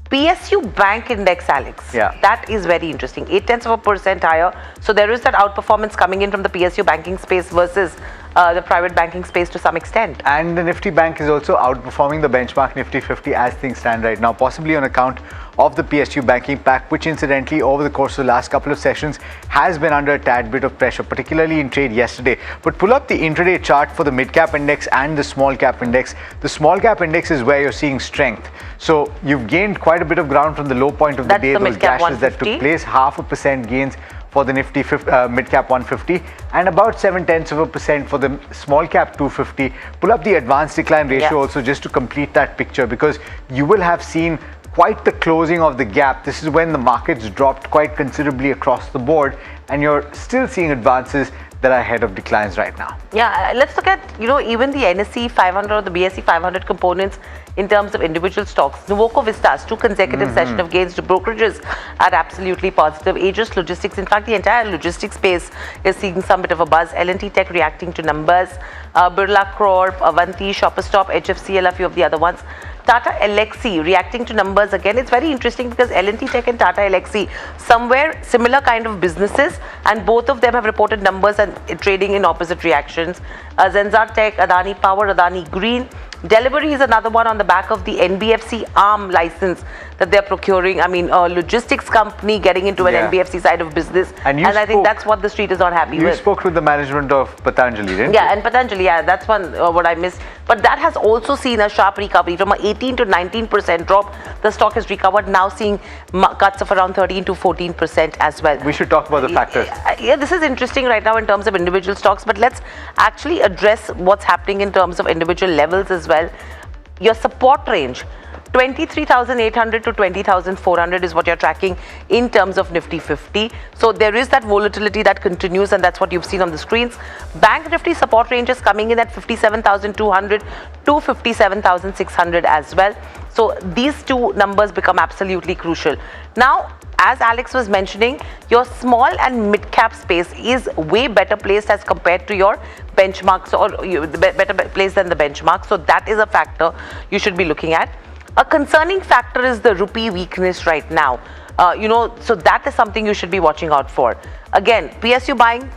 PSU Bank Index, Alex, that is very interesting. 0.8% higher. So there is that outperformance coming in from the PSU banking space versus the private banking space to some extent. And the Nifty Bank is also outperforming the benchmark Nifty 50 as things stand right now, possibly on account of the PSU banking pack, which incidentally over the course of the last couple of sessions has been under a tad bit of pressure, particularly in trade yesterday. But pull up the intraday chart for the mid cap index and the small cap index. The small cap index is where you're seeing strength. So you've gained quite a bit of ground from the low point of the day, those gashes that took place, 0.5% gains for the Nifty mid cap 150 and about 0.7% for the small cap 250. Pull up the advanced decline ratio also just to complete that picture, because you will have seen quite the closing of the gap. This is when the markets dropped quite considerably across the board, and you're still seeing advances that are ahead of declines right now. Yeah, let's look at, even the NSE 500 or the BSE 500 components in terms of individual stocks. Nuvoco Vistas, 2 consecutive sessions of gains to brokerages are absolutely positive. Aegis Logistics, in fact, the entire logistics space is seeing some bit of a buzz. L&T Tech reacting to numbers. Birla Corp, Avanti, Shoppers Stop, HFCL, a few of the other ones. Tata Elxsi reacting to numbers again. It's very interesting because L&T Tech and Tata Elxsi, somewhere similar kind of businesses, and both of them have reported numbers and trading in opposite reactions. Zensar Tech, Adani Power, Adani Green. Delivery is another one on the back of the NBFC ARM license that they're procuring. I mean, a logistics company getting into an NBFC side of business. And I think that's what the street is not happy with. You spoke with the management of Patanjali, didn't you? Yeah, and Patanjali, that's one what I missed. But that has also seen a sharp recovery from an 18 to 19% drop. The stock has recovered, now seeing cuts of around 13 to 14% as well. We should talk about the factors. Yeah, this is interesting right now in terms of individual stocks, but let's actually address what's happening in terms of individual levels as well. Your support range, 23,800 to 20,400 is what you're tracking in terms of Nifty 50. So there is that volatility that continues, and that's what you've seen on the screens. Bank Nifty support range is coming in at 57,200 to 57,600 as well. So these two numbers become absolutely crucial. Now, as Alex was mentioning, your small and mid cap space is way better placed as compared to your benchmarks, or better placed than the benchmark. So that is a factor you should be looking at. A concerning factor is the rupee weakness right now. So that is something you should be watching out for. Again, PSU buying,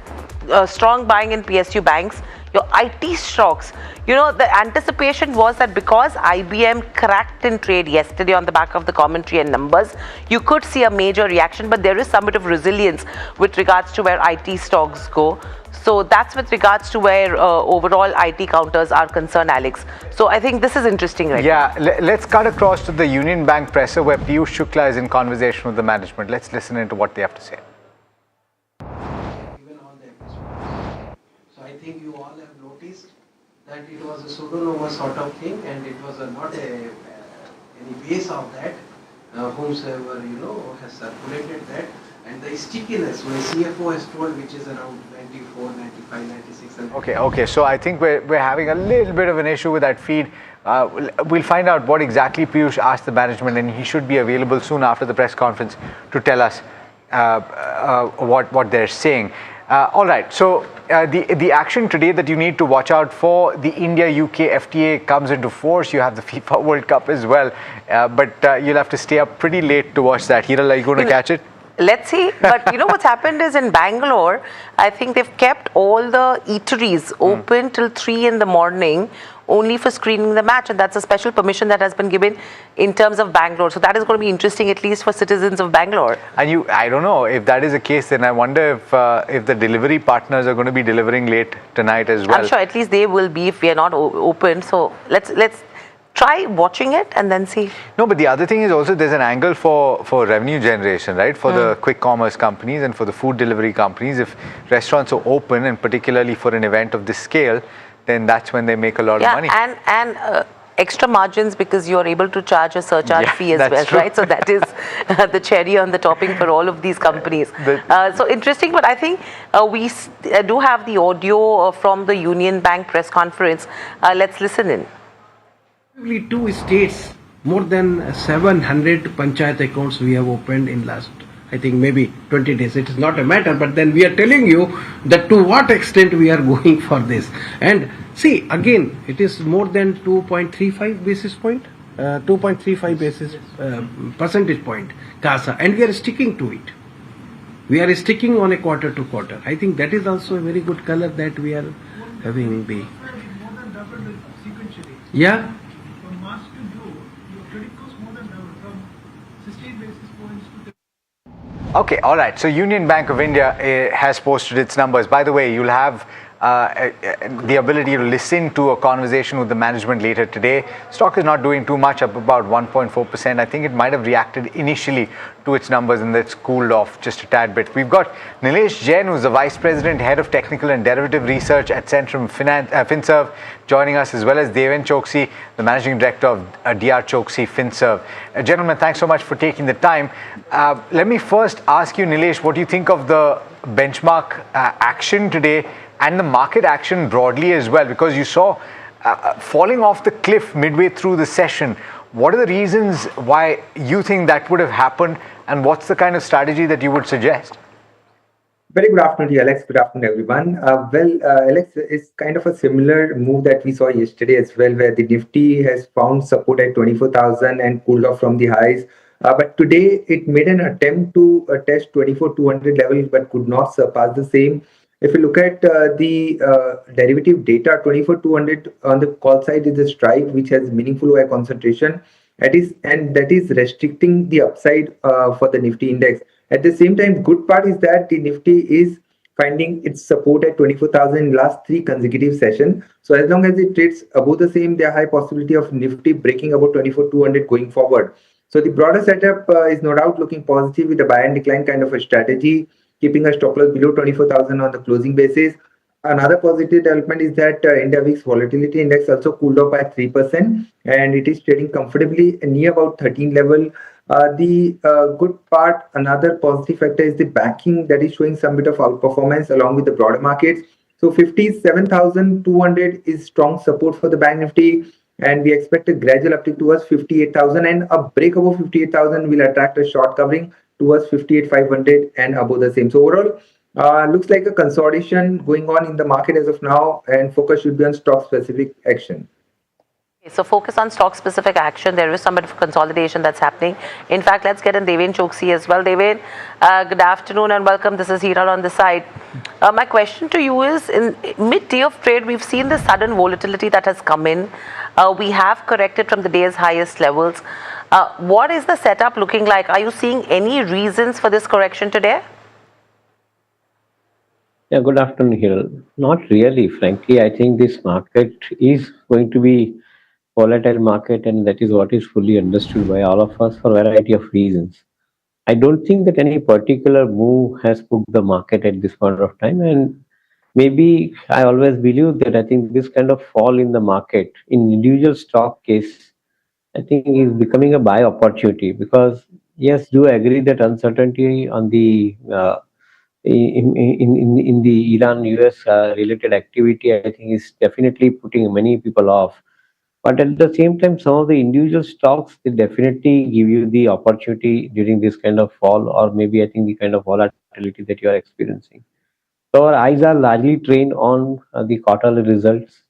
strong buying in PSU banks. Your IT stocks, the anticipation was that because IBM cracked in trade yesterday on the back of the commentary and numbers, you could see a major reaction, but there is some bit of resilience with regards to where IT stocks go. So that's with regards to where overall IT counters are concerned, Alex. So I think this is interesting right now. Let's cut across to the Union Bank presser where Piyush Shukla is in conversation with the management. Let's listen into what they have to say. I think you all have noticed that it was a pseudonymous sort of thing, and it was not any base of that. Whomsoever has circulated that, and the stickiness my CFO has told, which is around 94, 95, 96. Okay. So I think we're having a little bit of an issue with that feed. We'll find out what exactly Piyush asked the management, and he should be available soon after the press conference to tell us what they're saying. All right. So the action today that you need to watch out for, the India-UK FTA comes into force. You have the FIFA World Cup as well, but you'll have to stay up pretty late to watch that. Hiral, are you going to catch it? Let's see. But you know what's happened is in Bangalore, I think they've kept all the eateries open till 3 in the morning only for screening the match, and that's a special permission that has been given in terms of Bangalore. So that is going to be interesting, at least for citizens of Bangalore. And I don't know if that is the case. Then I wonder if the delivery partners are going to be delivering late tonight as well. I'm sure at least they will be if we are not open. So let's try watching it and then see. No, but the other thing is also there's an angle for revenue generation, right? For the quick commerce companies and for the food delivery companies. If restaurants are open, and particularly for an event of this scale, then that's when they make a lot of money. And extra margins because you're able to charge a surcharge fee as well, true. right? So that is the cherry on the topping for all of these companies. So interesting, but I think we do have the audio from the Union Bank press conference. Let's listen in. Two states, more than 700 panchayat accounts we have opened in last, I think maybe 20 days. It is not a matter, but then we are telling you that to what extent we are going for this. And see, again, it is more than 2.35 basis point, 2.35 basis percentage point CASA, and we are sticking to it. We are sticking on a quarter to quarter. I think that is also a very good color that we are having the. Yeah. Okay, all right. So Union Bank of India has posted its numbers. By the way, you'll have the ability to listen to a conversation with the management later today. Stock is not doing too much, up about 1.4%. I think it might have reacted initially to its numbers and that's cooled off just a tad bit. We've got Nilesh Jain, who's the Vice President, Head of Technical and Derivative Research at Centrum FinServ, joining us, as well as Deven Choksi, the Managing Director of DR Choksi FinServ. Gentlemen, thanks so much for taking the time. Let me first ask you, Nilesh, what do you think of the benchmark action today and the market action broadly as well, because you saw falling off the cliff midway through the session. What are the reasons why you think that would have happened, and what's the kind of strategy that you would suggest? Very good afternoon to you, Alex. Good afternoon, everyone. Alex, it's kind of a similar move that we saw yesterday as well, where the Nifty has found support at 24,000 and cooled off from the highs. But today it made an attempt to test 24,200 level, but could not surpass the same. If you look at the derivative data, 24,200 on the call side is a strike which has meaningful OI concentration. That is restricting the upside for the Nifty index. At the same time, good part is that the Nifty is finding its support at 24,000 in last 3 consecutive sessions. So as long as it trades above the same, there are high possibility of Nifty breaking about 24,200 going forward. So the broader setup is no doubt looking positive with a buy and decline kind of a strategy, keeping a stop loss below 24,000 on the closing basis. Another positive development is that India VIX volatility index also cooled off by 3%, and it is trading comfortably near about 13 level. The good part, another positive factor is the banking that is showing some bit of outperformance along with the broader markets. So 57,200 is strong support for the Bank Nifty, and we expect a gradual uptick towards 58,000, and a break above 58,000 will attract a short covering towards 58,500 and above the same. So overall, looks like a consolidation going on in the market as of now, and focus should be on stock-specific action. So focus on stock-specific action. There is some bit of consolidation that's happening. In fact, let's get in Deven Choksi as well. Deven, good afternoon and welcome. This is Hiral on the side. My question to you is, in mid-day of trade, we've seen the sudden volatility that has come in. We have corrected from the day's highest levels. What is the setup looking like? Are you seeing any reasons for this correction today? Yeah, good afternoon, Hiral. Not really, frankly. I think this market is going to be volatile market, and that is what is fully understood by all of us for a variety of reasons. I don't think that any particular move has put the market at this point of time, and maybe I always believe that I think this kind of fall in the market in individual stock case, I think is becoming a buy opportunity, because yes, do agree that uncertainty on the in the Iran US related activity, I think is definitely putting many people off. But at the same time, some of the individual stocks, they definitely give you the opportunity during this kind of fall, or maybe I think the kind of volatility that you are experiencing. So our eyes are largely trained on the quarterly results,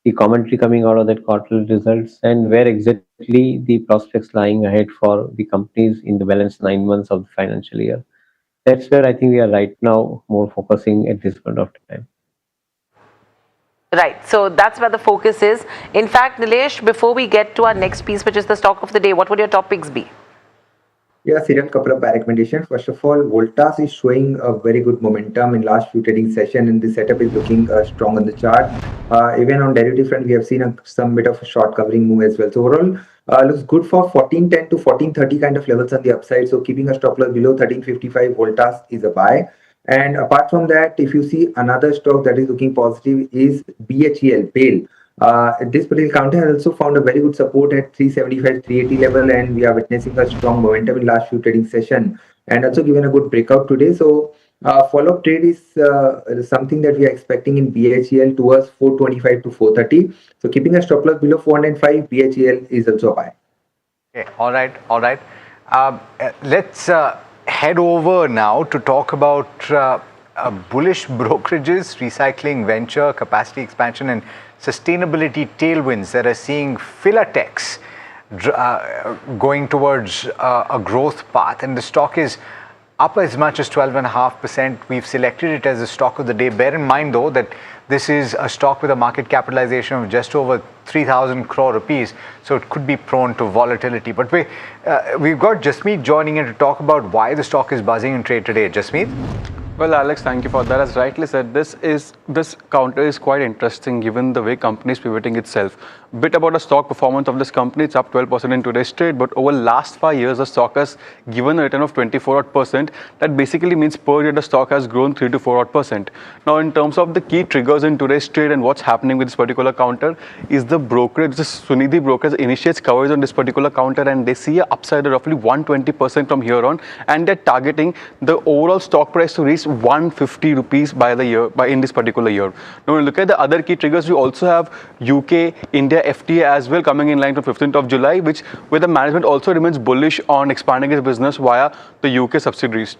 the commentary coming out of that quarterly results, and where exactly the prospects lying ahead for the companies in the balance 9 months of the financial year. That's where I think we are right now more focusing at this point of time. Right, so that's where the focus is. In fact, Nilesh, before we get to our next piece, which is the stock of the day, what would your top picks be? Yeah, Cyril, couple of recommendations. First of all, Voltas is showing a very good momentum in last few trading session, and the setup is looking strong on the chart. Even on derivative front, we have seen some bit of a short covering move as well. So overall, looks good for 1410 to 1430 kind of levels on the upside. So keeping a stop loss below 1355, Voltas is a buy. And apart from that, if you see another stock that is looking positive is BHEL, BAIL. This particular counter has also found a very good support at 375, 380 level, and we are witnessing a strong momentum in last few trading session, and also given a good breakout today. So follow-up trade is something that we are expecting in BHEL towards 425 to 430. So keeping a stop loss below 405, BHEL is also a buy. Okay, all right, all right. Let's head over now to talk about bullish brokerages, recycling, venture, capacity expansion, and sustainability tailwinds that are seeing Philatechs going towards a growth path. And the stock is up as much as 12.5%. We've selected it as the stock of the day. Bear in mind, though, that this is a stock with a market capitalization of just over 3,000 crore rupees, so it could be prone to volatility. But we've got Jasmeet joining in to talk about why the stock is buzzing in trade today. Jasmeet? Well, Alex, thank you for that. As rightly said, this counter is quite interesting given the way company is pivoting itself. Bit about the stock performance of this company, it's up 12% in today's trade, but over last 5 years, the stock has given a return of 24%. That basically means per year the stock has grown 3 to 4%. Now, in terms of the key triggers in today's trade and what's happening with this particular counter, is the brokerage, the Sunidhi brokers initiates coverage on this particular counter, and they see an upside of roughly 120% from here on, and they're targeting the overall stock price to reach 150 rupees in this particular year. Now, when we look at the other key triggers, we also have UK, India FTA as well coming in line from 15th of July, where the management also remains bullish on expanding its business via the UK subsidiaries.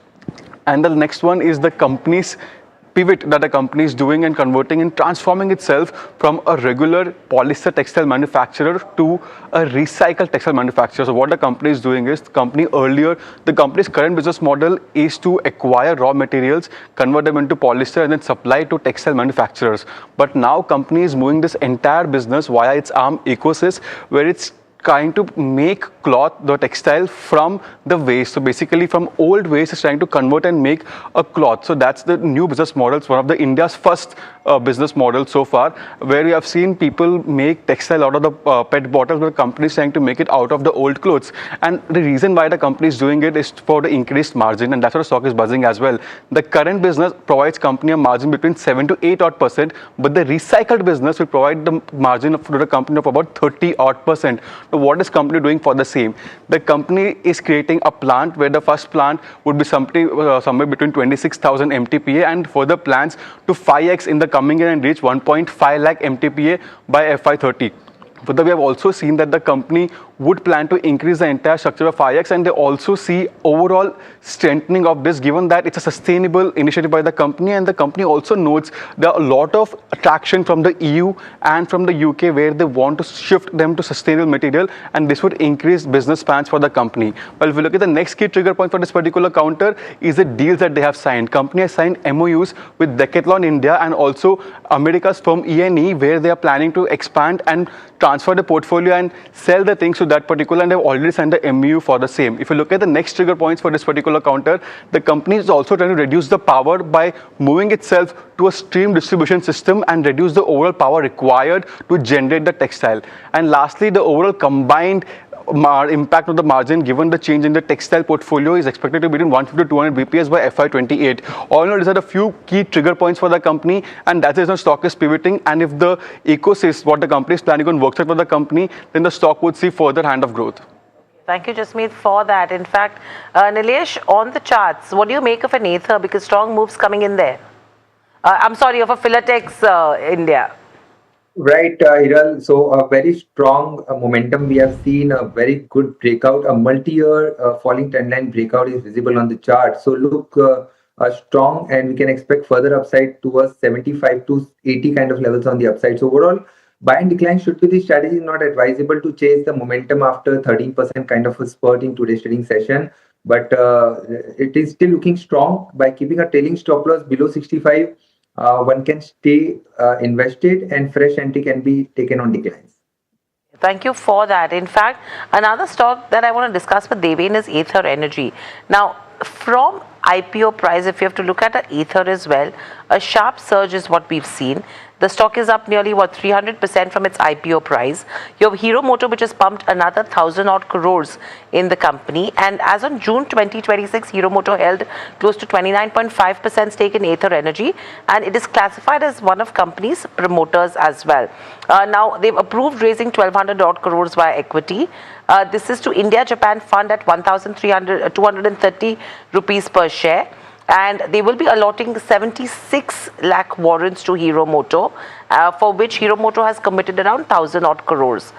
And the next one is the company's pivot that the company is doing and converting and transforming itself from a regular polyester textile manufacturer to a recycled textile manufacturer. So what the company is doing is, the company's current business model is to acquire raw materials, convert them into polyester, and then supply to textile manufacturers. But now company is moving this entire business via its arm Ecosys, where it's trying to make cloth, the textile, from the waste. So basically from old waste, it's trying to convert and make a cloth. So that's the new business model. It's one of the India's first business models so far, where we have seen people make textile out of the PET bottles, but the company is trying to make it out of the old clothes. And the reason why the company is doing it is for the increased margin, and that's why the stock is buzzing as well. The current business provides company a margin between 7 to 8%, but the recycled business will provide the margin for the company of about 30%. Now, what is company doing for the same? The company is creating a plant where the first plant would be somewhere between 26,000 MTPA, and further plans to 5x in the coming year and reach 1.5 lakh MTPA by FY30. But we have also seen that the company would plan to increase the entire structure of 5x, and they also see overall strengthening of this, given that it's a sustainable initiative by the company, and the company also notes there are a lot of attraction from the EU and from the UK, where they want to shift them to sustainable material, and this would increase business spans for the company. Well, if we look at the next key trigger point for this particular counter, is the deals that they have signed. Company has signed MOUs with Decathlon India and also America's firm E&E, where they are planning to expand and transfer the portfolio and sell the things to that particular, and they've already signed the MOU for the same. If you look at the next trigger points for this particular counter, the company is also trying to reduce the power by moving itself to a stream distribution system and reduce the overall power required to generate the textile. And lastly, the overall combined impact of the margin given the change in the textile portfolio is expected to be between 150 to 200 BPS by FY28. All in all, these are a few key trigger points for the company, and that is the stock is pivoting. And if the ecosystem, what the company is planning on, works out for the company, then the stock would see further hand of growth. Thank you, Jasmeet, for that. In fact, Nilesh, on the charts, what do you make of an Ather? Because strong moves coming in there. I'm sorry, of a Philatechs India. Right, Hiral. So a very strong momentum. We have seen a very good breakout. A multi-year falling trend line breakout is visible on the chart. So look, strong, and we can expect further upside towards 75 to 80 kind of levels on the upside. So overall, buy and decline should be the strategy, not advisable to chase the momentum after 13% kind of a spurt in today's trading session. But it is still looking strong. By keeping a trailing stop loss below 65, one can stay invested and fresh entry can be taken on declines. Thank you for that. In fact, another stock that I want to discuss with Deven is Ather Energy. Now, from IPO price, if you have to look at the Ather as well, a sharp surge is what we've seen. The stock is up nearly 300% from its IPO price. You have Hero Motor, which has pumped another 1,000 odd crores in the company. And as on June 2026, Hero Motor held close to 29.5% stake in Ather Energy, and it is classified as one of company's promoters as well. Now they've approved raising 1,200 odd crores via equity. This is to India Japan Fund at 230 rupees per share. And they will be allotting 76 lakh warrants to Hero Moto, for which Hero Moto has committed around 1,000 odd crores.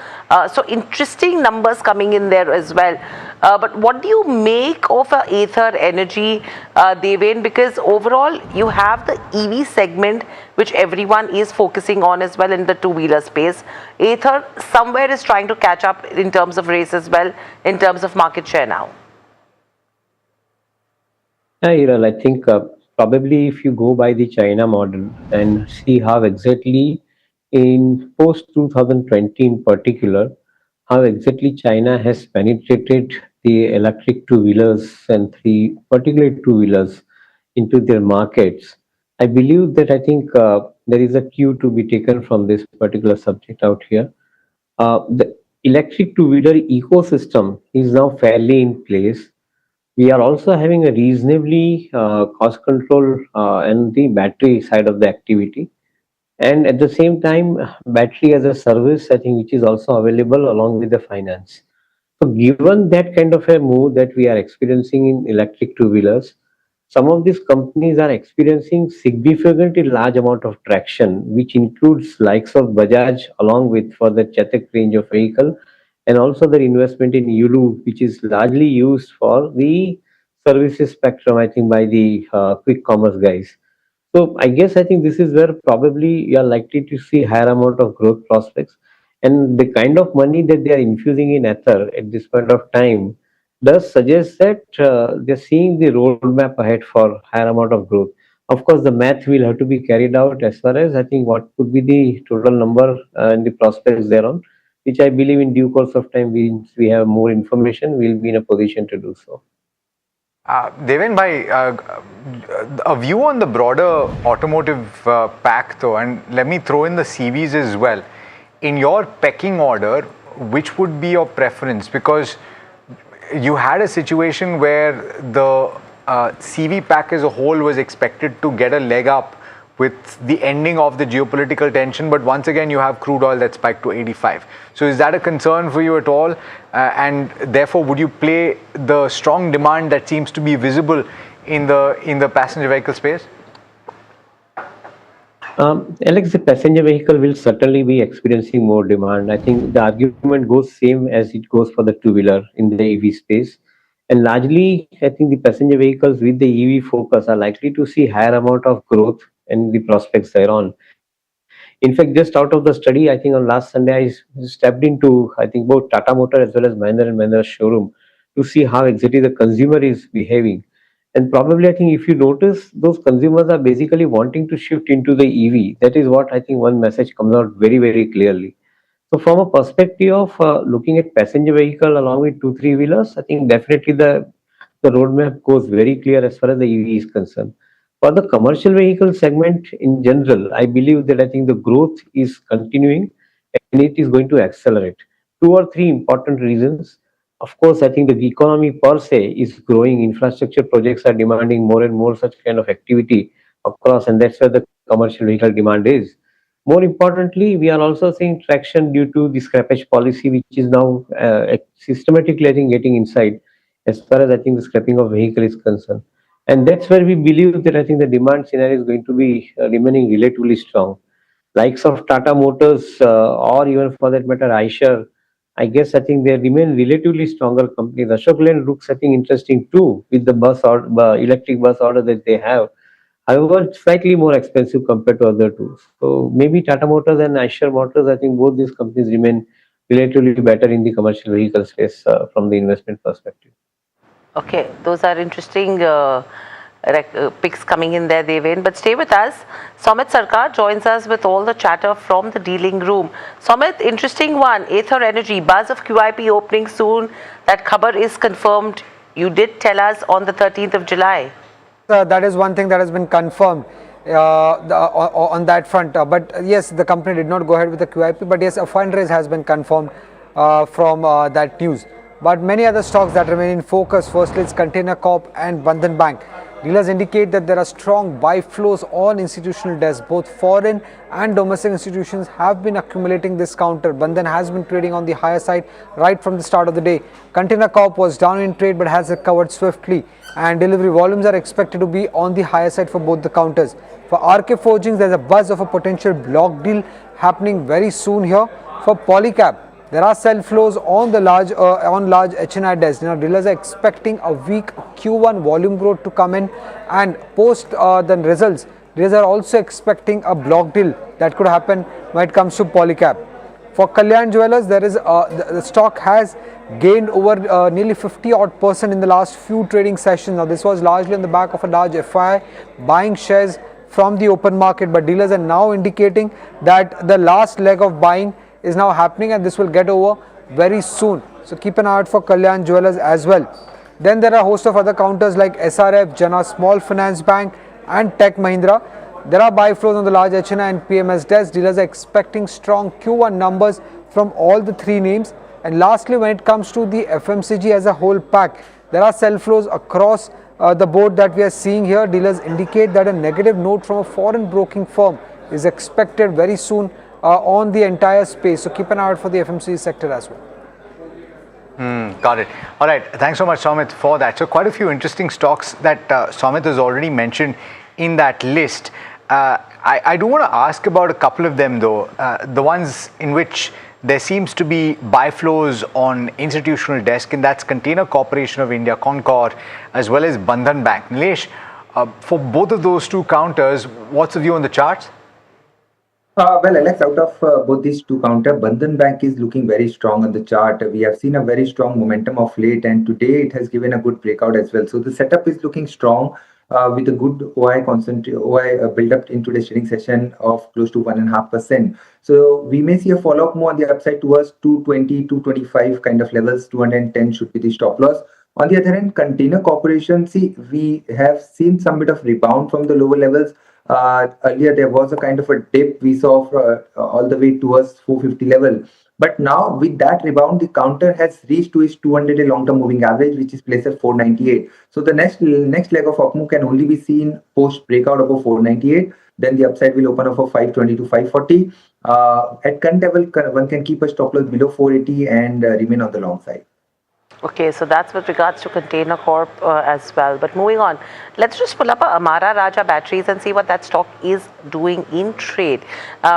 So interesting numbers coming in there as well. But what do you make of Ather Energy, Deven? Because overall you have the EV segment which everyone is focusing on as well in the two-wheeler space. Ather somewhere is trying to catch up in terms of race as well, in terms of market share now. Yeah, Hiral, I think probably if you go by the China model and see how exactly in post 2020 in particular, how exactly China has penetrated the electric two-wheelers and particularly two-wheelers into their markets. I believe that I think there is a cue to be taken from this particular subject out here. The electric two-wheeler ecosystem is now fairly in place. We are also having a reasonably cost control and the battery side of the activity. And at the same time, battery as a service, I think, which is also available along with the finance. So given that kind of a move that we are experiencing in electric two-wheelers, some of these companies are experiencing significantly large amount of traction, which includes likes of Bajaj along with for the Chetak range of vehicle, and also their investment in Yulu, which is largely used for the services spectrum, I think, by the quick commerce guys. So I guess I think this is where probably you are likely to see higher amount of growth prospects, and the kind of money that they are infusing in Ether at this point of time does suggest that they're seeing the roadmap ahead for higher amount of growth. Of course, the math will have to be carried out as far as I think what could be the total number and the prospects thereon, which I believe in due course of time, once we have more information, we'll be in a position to do so. Deven bhai, a view on the broader automotive pack though, and let me throw in the CVs as well. In your pecking order, which would be your preference? Because you had a situation where the CV pack as a whole was expected to get a leg up with the ending of the geopolitical tension, but once again you have crude oil that spiked to 85. So is that a concern for you at all? And therefore, would you play the strong demand that seems to be visible in the passenger vehicle space? Alex, the passenger vehicle will certainly be experiencing more demand. I think the argument goes same as it goes for the two-wheeler in the EV space. And largely, I think the passenger vehicles with the EV focus are likely to see higher amount of growth and the prospects thereon. In fact, just out of the study, I think on last Sunday, I stepped into, I think, both Tata Motor as well as Mahindra and Mahindra showroom to see how exactly the consumer is behaving. And probably, I think, if you notice, those consumers are basically wanting to shift into the EV. That is what I think one message comes out very, very clearly. So, from a perspective of looking at passenger vehicle along with two, three wheelers, I think definitely the roadmap goes very clear as far as the EV is concerned. For the commercial vehicle segment in general, I believe that I think the growth is continuing and it is going to accelerate. Two or three important reasons. Of course, I think the economy per se is growing. Infrastructure projects are demanding more and more such kind of activity across, and that's where the commercial vehicle demand is. More importantly, we are also seeing traction due to the scrappage policy, which is now systematically, I think, getting inside as far as I think the scrapping of vehicle is concerned. And that's where we believe that I think the demand scenario is going to be remaining relatively strong. Likes of Tata Motors or even for that matter Eicher, I guess I think they remain relatively stronger companies. Ashok Leyland looks I think interesting too with the bus or electric bus order that they have. However, it's slightly more expensive compared to other two. So maybe Tata Motors and Eicher Motors, I think both these companies remain relatively better in the commercial vehicle space from the investment perspective. Okay, those are interesting picks coming in there, Devin. But stay with us. Somit Sarkar joins us with all the chatter from the dealing room. Somit, interesting one. Aether Energy, buzz of QIP opening soon. That khabar is confirmed. You did tell us on the 13th of July. That is one thing that has been confirmed on that front. But yes, the company did not go ahead with the QIP. But yes, a fundraise has been confirmed from that news. But many other stocks that remain in focus. Firstly, it's Container Corp and Bandhan Bank. Dealers indicate that there are strong buy flows on institutional desks. Both foreign and domestic institutions have been accumulating this counter. Bandhan has been trading on the higher side right from the start of the day. Container Corp was down in trade but has recovered swiftly, and delivery volumes are expected to be on the higher side for both the counters. For RK Forgings, there's a buzz of a potential block deal happening very soon here. For Polycab, there are sell flows on the large HNI desks. Dealers are expecting a weak Q1 volume growth to come in, and post the results, dealers are also expecting a block deal that could happen when it comes to Polycab. For Kalyan Jewellers, there is the stock has gained over nearly 50% in the last few trading sessions. Now, this was largely on the back of a large FII buying shares from the open market, but dealers are now indicating that the last leg of buying is now happening, and this will get over very soon. So keep an eye out for Kalyan Jewellers as well. Then there are a host of other counters like SRF, Jana Small Finance Bank and Tech Mahindra. There are buy flows on the large HNI and PMS desks. Dealers are expecting strong Q1 numbers from all the three names. And lastly, when it comes to the FMCG as a whole pack, there are sell flows across the board that we are seeing here. Dealers indicate that a negative note from a foreign broking firm is expected very soon on the entire space. So keep an eye out for the FMCG sector as well. Got it. All right. Thanks so much, Somit, for that. So quite a few interesting stocks that Somit has already mentioned in that list. I do want to ask about a couple of them though. The ones in which there seems to be buy flows on institutional desk, and that's Container Corporation of India, Concor, as well as Bandhan Bank. Nilesh, for both of those two counters, what's the view on the charts? Well, Alex, out of both these two counters, Bandhan Bank is looking very strong on the chart. We have seen a very strong momentum of late, and today it has given a good breakout as well. So the setup is looking strong with a good OI build up in today's trading session of close to 1.5%. So we may see a follow-up more on the upside towards 220, 225 kind of levels. 210 should be the stop loss. On the other hand, Container Corporation, see, we have seen some bit of rebound from the lower levels. Earlier there was a kind of a dip we saw all the way towards 450 level, but now with that rebound the counter has reached to its 200-day long-term moving average, which is placed at 498. So the next leg of up move can only be seen post breakout above 498. Then the upside will open up for 520 to 540. At current level, one can keep a stop loss below 480 and remain on the long side. Okay, so that's with regards to Container Corp as well. But moving on, let's just pull up Amara Raja Batteries and see what that stock is doing in trade.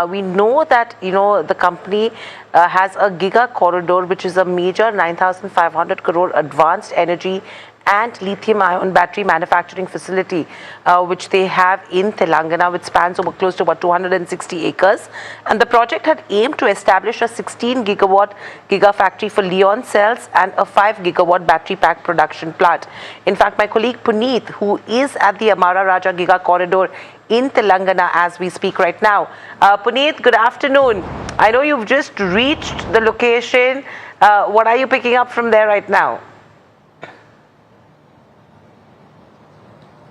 We know that, the company has a Giga Corridor, which is a major 9,500 crore advanced energy and lithium-ion battery manufacturing facility, which they have in Telangana, which spans over close to about 260 acres. And the project had aimed to establish a 16 gigawatt gigafactory for Leon cells and a 5 gigawatt battery pack production plant. In fact, my colleague Puneet, who is at the Amara Raja Giga Corridor in Telangana as we speak right now. Puneet, good afternoon. I know you've just reached the location. What are you picking up from there right now?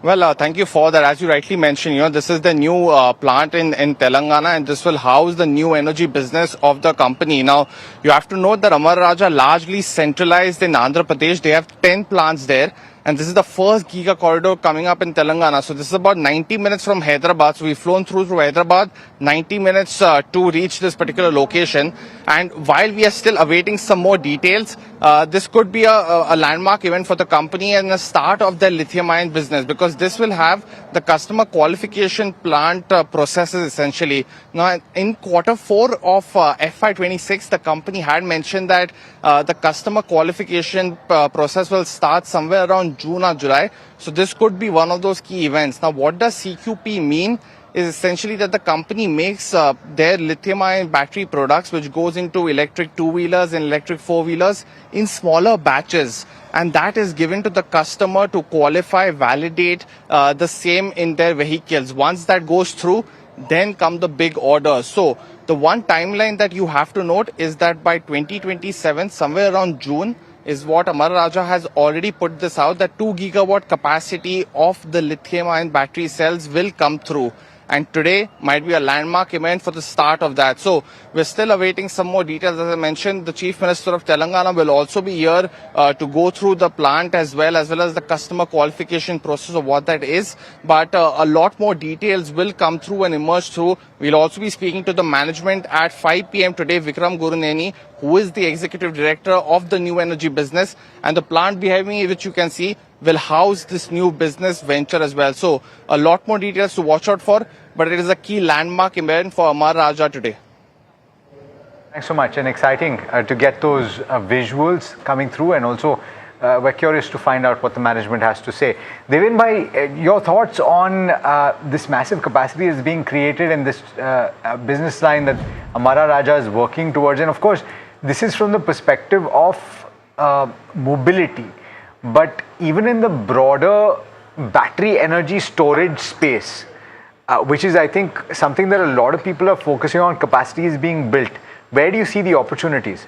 Well, thank you for that. As you rightly mentioned, this is the new plant in Telangana, and this will house the new energy business of the company. Now, you have to note that Amara Raja largely centralized in Andhra Pradesh. They have 10 plants there, and this is the first Giga corridor coming up in Telangana. So this is about 90 minutes from Hyderabad. So we've flown through Hyderabad, 90 minutes to reach this particular location. And while we are still awaiting some more details, this could be a landmark event for the company and the start of their lithium-ion business, because this will have the customer qualification plant processes essentially. Now, in Q4 of FY26, the company had mentioned that the customer qualification process will start somewhere around June or July. So this could be one of those key events. Now, what does CQP mean? Is essentially that the company makes their lithium-ion battery products, which goes into electric two-wheelers and electric four-wheelers in smaller batches. And that is given to the customer to qualify, validate the same in their vehicles. Once that goes through, then come the big orders. So the one timeline that you have to note is that by 2027, somewhere around June, is what Amara Raja has already put this out, that 2 gigawatt capacity of the lithium-ion battery cells will come through. And today might be a landmark event for the start of that. So we're still awaiting some more details. As I mentioned, the Chief Minister of Telangana will also be here to go through the plant as well as the customer qualification process of what that is. But a lot more details will come through and emerge through. We'll also be speaking to the management at 5 p.m. today, Vikram Guruneni, who is the Executive Director of the New Energy Business. And the plant behind me, which you can see, will house this new business venture as well. So a lot more details to watch out for, but it is a key landmark event for Amara Raja today. Thanks so much, and exciting to get those visuals coming through, and also we're curious to find out what the management has to say. Devin bhai, your thoughts on this massive capacity is being created in this business line that Amara Raja is working towards, and of course this is from the perspective of mobility. But even in the broader battery energy storage space, which is, I think, something that a lot of people are focusing on, capacity is being built. Where do you see the opportunities?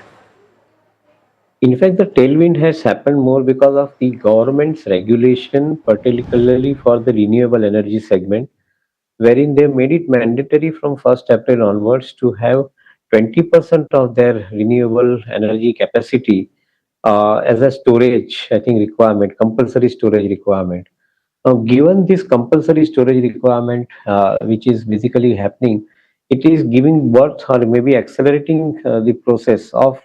In fact, the tailwind has happened more because of the government's regulation, particularly for the renewable energy segment, wherein they made it mandatory from 1st April onwards to have 20% of their renewable energy capacity as a storage, I think, requirement, compulsory storage requirement. Now, given this compulsory storage requirement, which is basically happening, it is giving birth or maybe accelerating the process of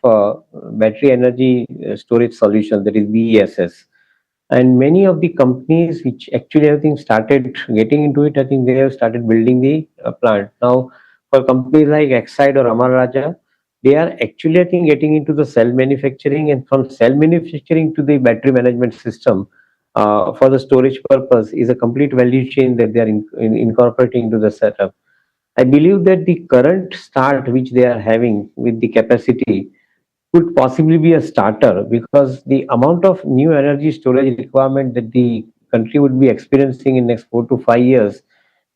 battery energy storage solution, that is BESS. And many of the companies which actually I think started getting into it, I think they have started building the plant. Now, for companies like Exide or Amara Raja, they are actually I think getting into the cell manufacturing, and from cell manufacturing to the battery management system for the storage purpose is a complete value chain that they are incorporating into the setup. I believe that the current start which they are having with the capacity could possibly be a starter, because the amount of new energy storage requirement that the country would be experiencing in next 4 to 5 years,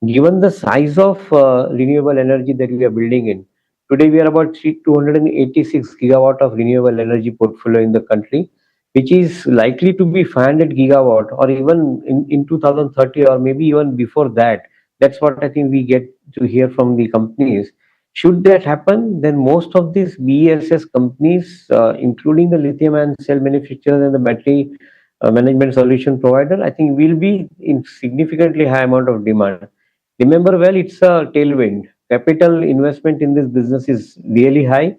given the size of renewable energy that we are building in. Today we are about 286 gigawatt of renewable energy portfolio in the country, which is likely to be 500 gigawatt, or even in 2030, or maybe even before that. That's what I think we get to hear from the companies. Should that happen, then most of these BESS companies, including the lithium and cell manufacturers and the battery management solution provider, I think will be in significantly high amount of demand. Remember, well, it's a tailwind. Capital investment in this business is really high,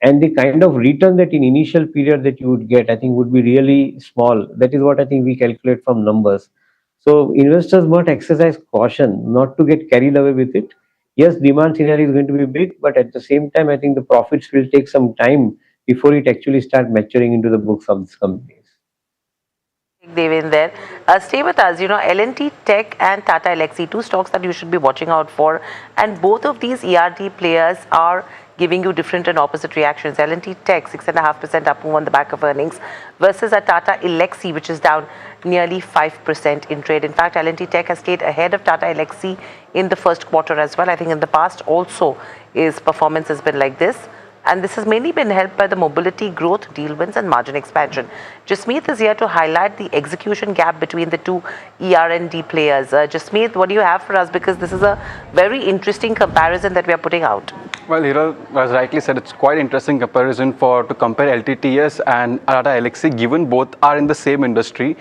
and the kind of return that in initial period that you would get, I think, would be really small. That is what I think we calculate from numbers. So investors must exercise caution not to get carried away with it. Yes, demand scenario is going to be big, but at the same time, I think the profits will take some time before it actually start maturing into the books of these companies. Devin there. Stay with us. You know, L&T Tech and Tata Elxsi, two stocks that you should be watching out for. And both of these ERD players are giving you different and opposite reactions. L&T Tech, 6.5% up on the back of earnings, versus a Tata Elxsi, which is down nearly 5% in trade. In fact, L&T Tech has stayed ahead of Tata Elxsi in the first quarter as well. I think in the past also its performance has been like this. And this has mainly been helped by the mobility growth, deal wins and margin expansion. Jasmeet is here to highlight the execution gap between the two ER&D players. Jasmeet, what do you have for us? Because this is a very interesting comparison that we are putting out. Well, Hiral, as rightly said, it's quite interesting comparison to compare LTTS and Tata Elxsi, given both are in the same industry.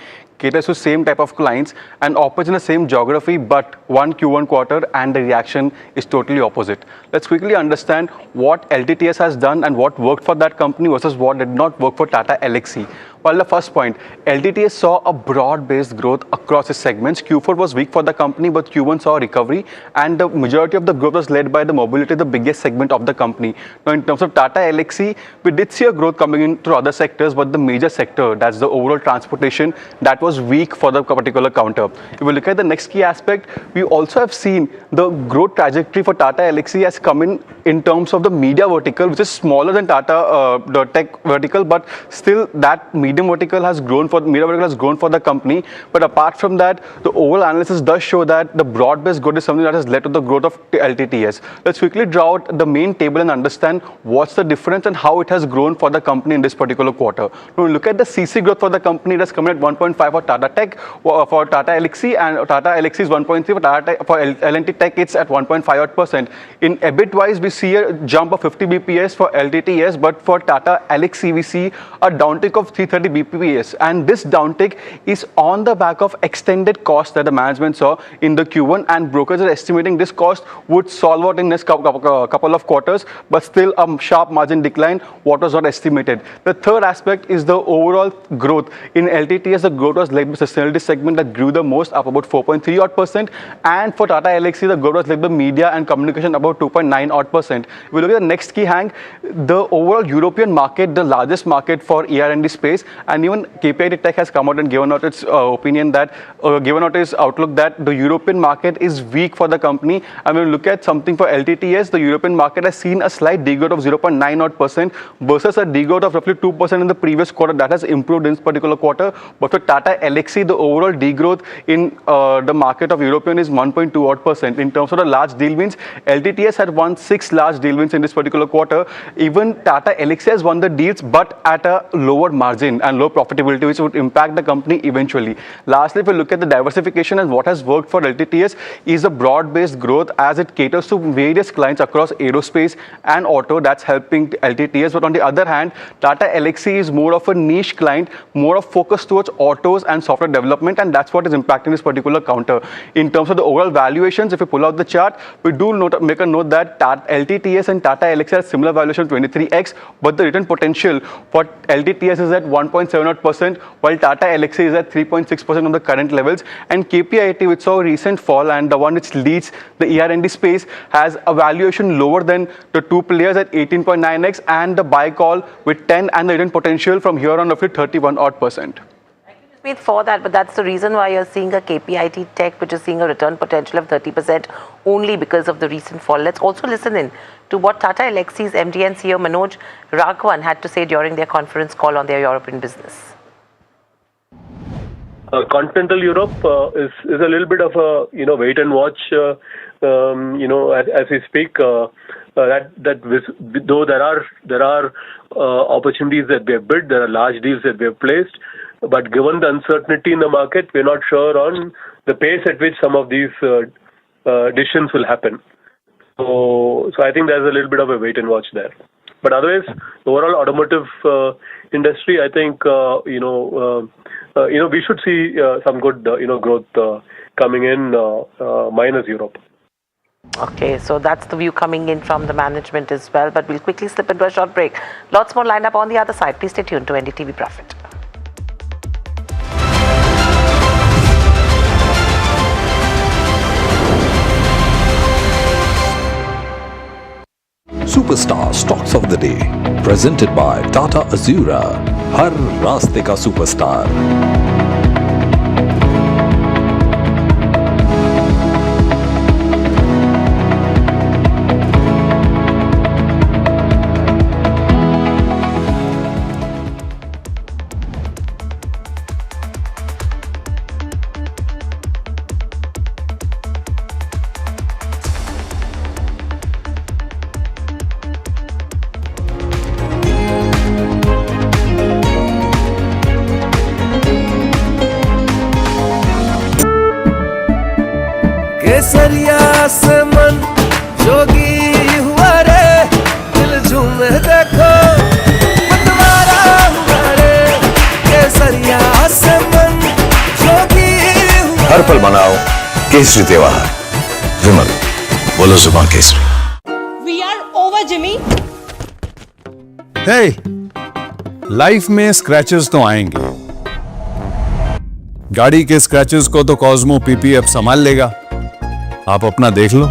caters to same type of clients and operates in the same geography, but one Q1 quarter and the reaction is totally opposite. Let's quickly understand what LTTS has done and what worked for that company versus what did not work for Tata Elxsi. Well, the first point, LTTS saw a broad-based growth across its segments. Q4 was weak for the company, but Q1 saw a recovery, and the majority of the growth was led by the mobility, the biggest segment of the company. Now, in terms of Tata Elxsi, we did see a growth coming in through other sectors, but the major sector, that's the overall transportation, that was weak for the particular counter. If we look at the next key aspect, we also have seen the growth trajectory for Tata Elxsi has come in terms of the media vertical, which is smaller than Tata the tech vertical, but still that media vertical has grown for the company. But apart from that, the overall analysis does show that the broad-based growth is something that has led to the growth of LTTS. Let's quickly draw out the main table and understand what's the difference and how it has grown for the company in this particular quarter. Now, look at the CC growth for the company. It has come in at 1.5 for Tata Tech, for Tata Elxsi, and Tata Elxsi is 1.3 for L&T Tech. It's at 1.5%. In EBIT wise, we see a jump of 50 BPS for LTTS, but for Tata Elxsi, we see a downtick of 330 BPS, and this downtick is on the back of extended costs that the management saw in the Q1, and brokers are estimating this cost would solve out in next couple of quarters, but still a sharp margin decline, what was not estimated. The third aspect is the overall growth. In LTTS, the growth was led by the sustainability segment that grew the most, up about 4.3%, and for Tata Elxsi, the growth was led by media and communication, about 2.9%. If we look at the next key hang, the overall European market, the largest market for ER&D space, and even KPIT Tech has come out and given out its opinion that, given out its outlook that the European market is weak for the company. And when we look at something for LTTS, the European market has seen a slight degrowth of 0.9% versus a degrowth of roughly 2% in the previous quarter. That has improved in this particular quarter. But for Tata Elxsi, the overall degrowth in the market of European is 1.2%. In terms of the large deal wins, LTTS had won 6 large deal wins in this particular quarter. Even Tata Elxsi has won the deals, but at a lower margin and low profitability, which would impact the company eventually. Lastly, if we look at the diversification and what has worked for LTTS is a broad-based growth as it caters to various clients across aerospace and auto. That's helping LTTS. But on the other hand, Tata Elxsi is more of a niche client, more of focus towards autos and software development, and that's what is impacting this particular counter. In terms of the overall valuations, if we pull out the chart, we do make a note that LTTS and Tata Elxsi have similar valuation, 23x, but the return potential for LTTS is at 1.7%, while Tata Elxsi is at 3.6% on the current levels. And KPIT, which saw a recent fall, and the one which leads the ER&D space, has a valuation lower than the two players at 18.9x, and the buy call with 10, and the return potential from here on roughly 31%. For that, but that's the reason why you're seeing a KPIT Tech, which is seeing a return potential of 30% only because of the recent fall. Let's also listen in to what Tata Elxsi's MD and CEO Manoj Raghavan had to say during their conference call on their European business. Continental Europe is a little bit of a wait and watch as we speak. Though there are opportunities that we have bid, there are large deals that we have placed. But given the uncertainty in the market, we're not sure on the pace at which some of these decisions will happen. So I think there's a little bit of a wait and watch there. But otherwise, the overall automotive industry, I think we should see some good growth coming in minus Europe. Okay, so that's the view coming in from the management as well. But we'll quickly slip into a short break. Lots more lined up on the other side. Please stay tuned to NDTV Profit. Superstar Stocks of the Day, presented by Tata Azura. हर रास्ते का superstar. केसरिया से मन जोगी हुआ रे, दिल झूमे देखो मतवारा हुआ रे। केसरिया से मन हर पल मनाओ केसरी त्योहार। विमल, बोलो जुबान केसरी। We are over, Jimmy. Hey, life में स्क्रैचेस तो आएंगे। गाड़ी के स्क्रैचेस को तो कॉस्मो पीपीएफ संभाल लेगा, आप अपना देख लो।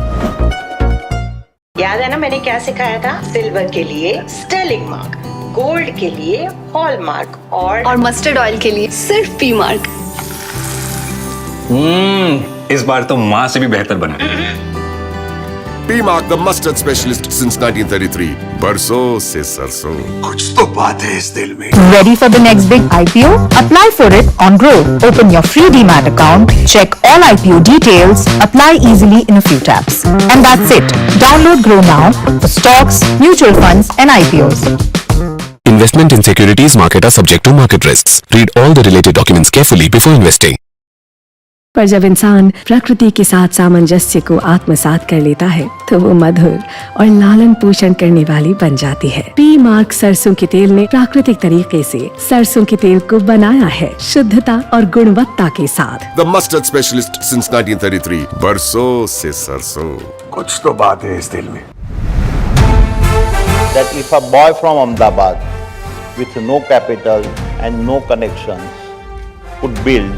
याद है ना मैंने क्या सिखाया था? सिल्वर के लिए स्टर्लिंग मार्क, गोल्ड के लिए हॉलमार्क और मस्टर्ड ऑयल के लिए सिर्फ पी मार्क। इस बार तो माँ से भी बेहतर बना। P Mark, the mustard specialist since 1933. बरसों से सरसों। कुछ तो बात है इस दिल में। Ready for the next big IPO? Apply for it on Grow. Open your free demat account, check all IPO details, apply easily in a few taps. And that's it. Download Grow now for stocks, mutual funds and IPOs. Investment in securities market are subject to market risks. Read all the related documents carefully before investing. पर जब इंसान प्रकृति के साथ सामंजस्य को आत्मसात कर लेता है तो वो मधुर और लालन पोषण करने वाली बन जाती है। पी मार्क सरसों के तेल ने प्राकृतिक तरीके से सरसों के तेल को बनाया है शुद्धता और गुणवत्ता के साथ। The mustard specialist since 1933. बरसों से सरसों। कुछ तो बात है इस दिल में। That if a boy from Ahmedabad with no capital and no connections could build,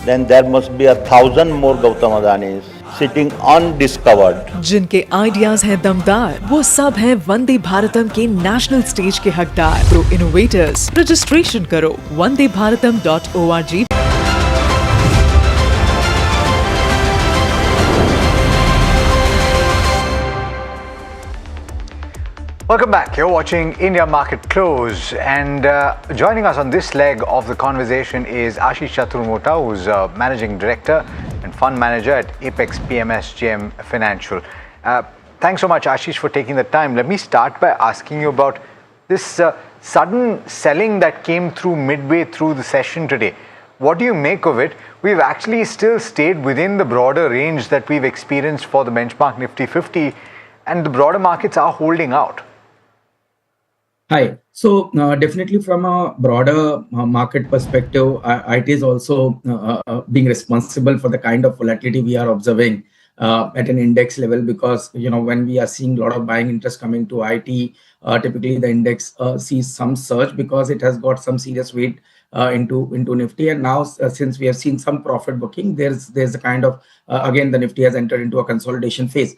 then there must be 1,000 more Gautam Adanis sitting undiscovered. जिनके आइडियाज हैं दमदार, वो सब हैं वंदे भारतम के नेशनल स्टेज के हकदार। प्रो इनोवेटर्स, रजिस्ट्रेशन करो wandebharatam.org। Welcome back. You're watching India Market Close, and joining us on this leg of the conversation is Ashish Chaturmota, who's Managing Director and Fund Manager at Apex PMS GM Financial. Thanks so much, Ashish, for taking the time. Let me start by asking you about this sudden selling that came through midway through the session today. What do you make of it? We've actually still stayed within the broader range that we've experienced for the benchmark Nifty 50, and the broader markets are holding out. Hi. So definitely from a broader market perspective, it is also being responsible for the kind of volatility we are observing at an index level, because when we are seeing a lot of buying interest coming to IT, typically the index sees some surge because it has got some serious weight into Nifty, and now since we have seen some profit booking, there's a kind of again the Nifty has entered into a consolidation phase.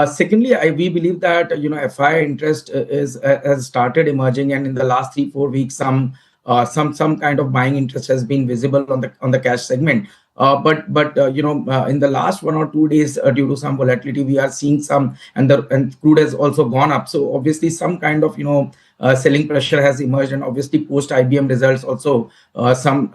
Secondly, we believe that FI interest has started emerging, and in the last 3-4 weeks, some kind of buying interest has been visible on the cash segment. But in the last 1 or 2 days, due to some volatility, we are seeing some, and crude has also gone up. So obviously, some kind of selling pressure has emerged, and obviously post IBM results also some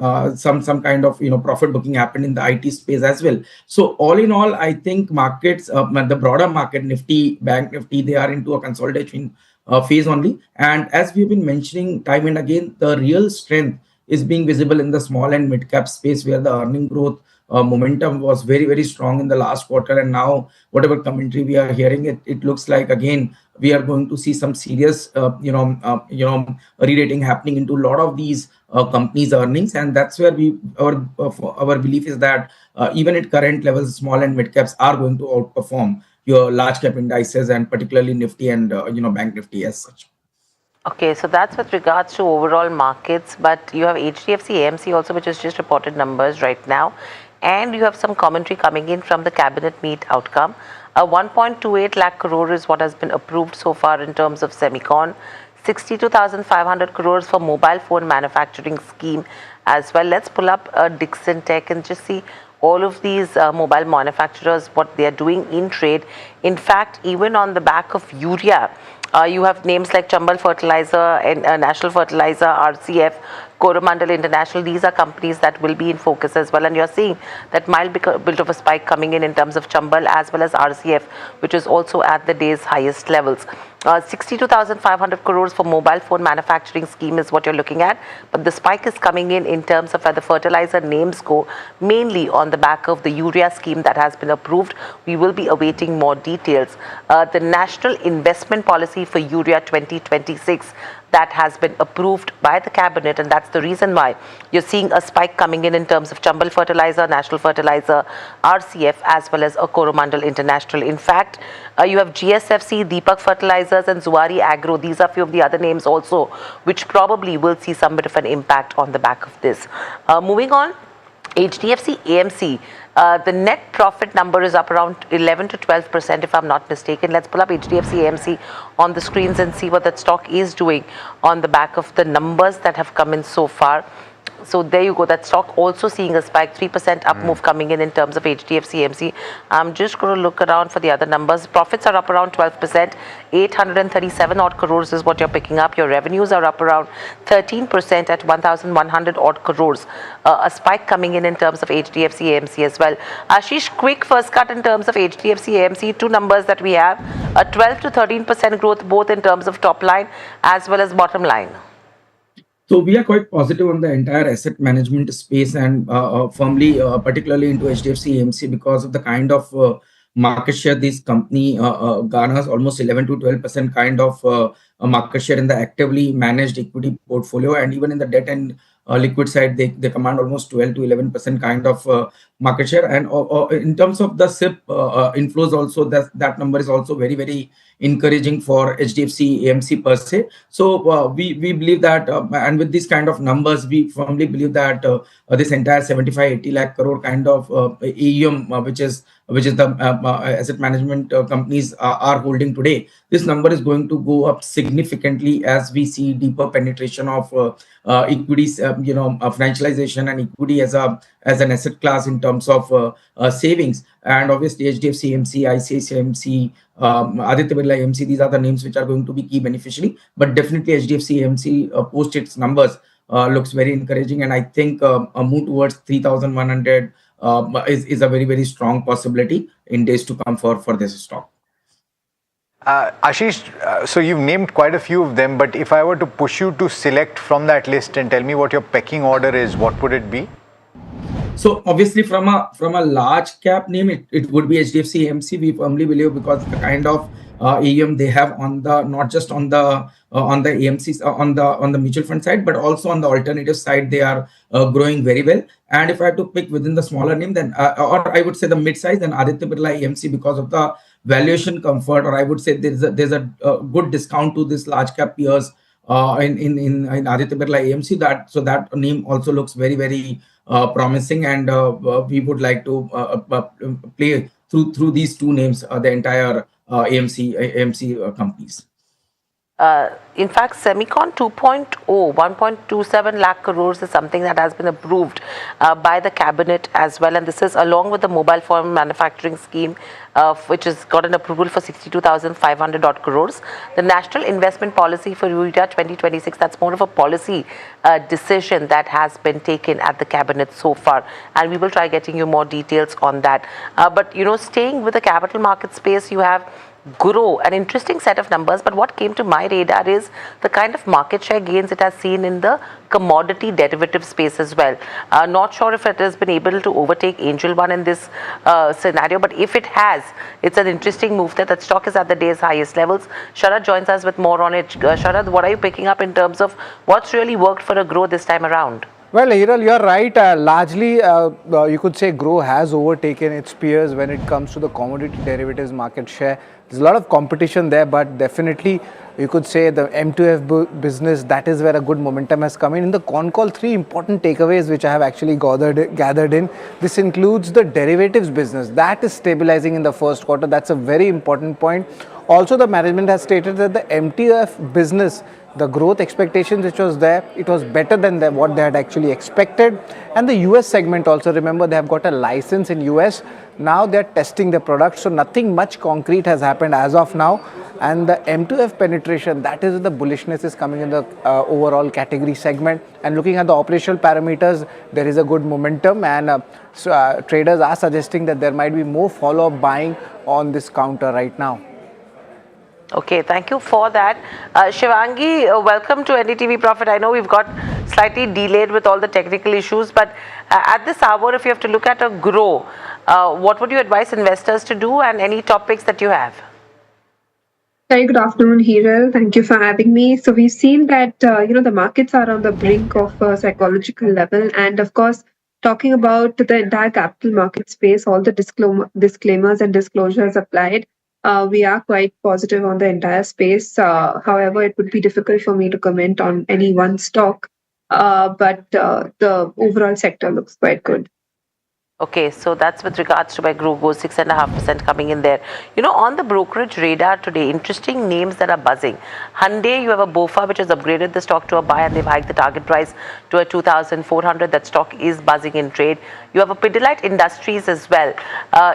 kind of profit booking happened in the IT space as well. So all in all, I think markets, the broader market, Nifty, Bank Nifty, they are into a consolidation phase only. And as we've been mentioning time and again, the real strength is being visible in the small and mid cap space, where the earning growth momentum was very, very strong in the last quarter. And now whatever commentary we are hearing, it looks like again we are going to see some serious re-rating happening into a lot of these companies' earnings. And that's where our belief is that even at current levels, small and mid caps are going to outperform your large cap indices, and particularly Nifty and Bank Nifty as such. Okay, so that's with regards to overall markets, but you have HDFC AMC also, which has just reported numbers right now, and you have some commentary coming in from the cabinet meet outcome. 1.28 lakh crore is what has been approved so far in terms of semicon, 62,500 crores for mobile phone manufacturing scheme as well. Let's pull up Dixon Tech and just see all of these mobile manufacturers, what they are doing in trade. In fact, even on the back of urea, you have names like Chambal Fertilizer and National Fertilizer, RCF, Coromandel International. These are companies that will be in focus as well. And you're seeing that mild bit of a spike coming in terms of Chambal as well as RCF, which is also at the day's highest levels. 62,500 crores for mobile phone manufacturing scheme is what you're looking at. But the spike is coming in terms of where the fertilizer names go, mainly on the back of the urea scheme that has been approved. We will be awaiting more details. The National Investment Policy for Urea 2026, that has been approved by the cabinet, and that's the reason why you're seeing a spike coming in terms of Chambal Fertilizer, National Fertilizer, RCF, as well as Coromandel International. In fact, you have GSFC, Deepak Fertilizers, and Zuari Agro. These are few of the other names also, which probably will see some bit of an impact on the back of this. Moving on, HDFC AMC. The net profit number is up around 11 to 12%, if I'm not mistaken. Let's pull up HDFC AMC on the screens and see what that stock is doing on the back of the numbers that have come in so far. So there you go. That stock also seeing a spike, 3% up move coming in terms of HDFC AMC. I'm just going to look around for the other numbers. Profits are up around 12%. 837 odd crores is what you're picking up. Your revenues are up around 13% at 1,100 odd crores. A spike coming in terms of HDFC AMC as well. Ashish, quick first cut in terms of HDFC AMC. Two numbers that we have: a 12 to 13% growth both in terms of top line as well as bottom line. So we are quite positive on the entire asset management space and firmly, particularly into HDFC AMC, because of the kind of market share this company garners, almost 11 to 12% kind of market share in the actively managed equity portfolio, and even in the debt and liquid side, they command almost 12 to 11% kind of market share. And in terms of the SIP inflows, also that number is also very, very encouraging for HDFC AMC per se. So we believe that, and with these kind of numbers, we firmly believe that this entire 75-80 lakh crore kind of AUM, which is the asset management companies are holding today, this number is going to go up significantly as we see deeper penetration of equities, financialization and equity as an asset class in terms of savings. And obviously HDFC AMC, ICICI AMC, Aditya Birla AMC, these are the names which are going to be key beneficiary. But definitely HDFC AMC post its numbers looks very encouraging, and I think a move towards 3,100 is a very, very strong possibility in days to come for this stock. Ashish, so you've named quite a few of them, but if I were to push you to select from that list and tell me what your pecking order is, what would it be? So obviously from a large cap name, it would be HDFC AMC. We firmly believe, because the kind of AUM they have on the, not just on the AMCs on the mutual fund side, but also on the alternative side, they are growing very well. And if I have to pick within the smaller name, then or I would say the mid size, then Aditya Birla AMC, because of the valuation comfort, or I would say there's a good discount to this large cap peers in Aditya Birla AMC. That name also looks very, very promising, and we would like to play through these two names the entire AMC companies. In fact, Semicon 2.0, 1.27 lakh crores is something that has been approved by the cabinet as well, and this is along with the mobile phone manufacturing scheme, which has got an approval for 62,500 odd crores. The National Investment Policy for UIDA 2026, that's more of a policy decision that has been taken at the cabinet so far, and we will try getting you more details on that. But staying with the capital market space, you have Guru, an interesting set of numbers, but what came to my radar is the kind of market share gains it has seen in the commodity derivative space as well. Not sure if it has been able to overtake Angel One in this scenario, but if it has, it's an interesting move that stock is at the day's highest levels. Sharad joins us with more on it. Sharad, what are you picking up in terms of what's really worked for a Grow this time around? Well, Hiral, you're right. Largely, you could say Grow has overtaken its peers when it comes to the commodity derivatives market share. There's a lot of competition there, but definitely you could say the M2F business, that is where a good momentum has come in. In the con call, 3 important takeaways which I have actually gathered in. This includes the derivatives business. That is stabilizing in the first quarter. That's a very important point. Also, the management has stated that the MTF business, the growth expectations which was there, it was better than what they had actually expected. And the US segment also, remember, they have got a license in US. Now they are testing the product, so nothing much concrete has happened as of now. And the M2F penetration, that is the bullishness is coming in the overall category segment. And looking at the operational parameters, there is a good momentum, and traders are suggesting that there might be more follow-up buying on this counter right now. Okay, thank you for that. Shivangi, welcome to NDTV Profit. I know we've got slightly delayed with all the technical issues, but at this hour, if you have to look at a Grow, what would you advise investors to do, and any topics that you have? Very good afternoon, Hiral. Thank you for having me. So we've seen that the markets are on the brink of a psychological level, and of course, talking about the entire capital market space, all the disclaimers and disclosures applied. We are quite positive on the entire space. However, it would be difficult for me to comment on any one stock, but the overall sector looks quite good. Okay, so that's with regards to where Growth goes 6.5% coming in there. You know, on the brokerage radar today, interesting names that are buzzing. Hyundai, you have a BOFA which has upgraded the stock to a buy and they've hiked the target price to a 2,400. That stock is buzzing in trade. You have a Pidilite Industries as well.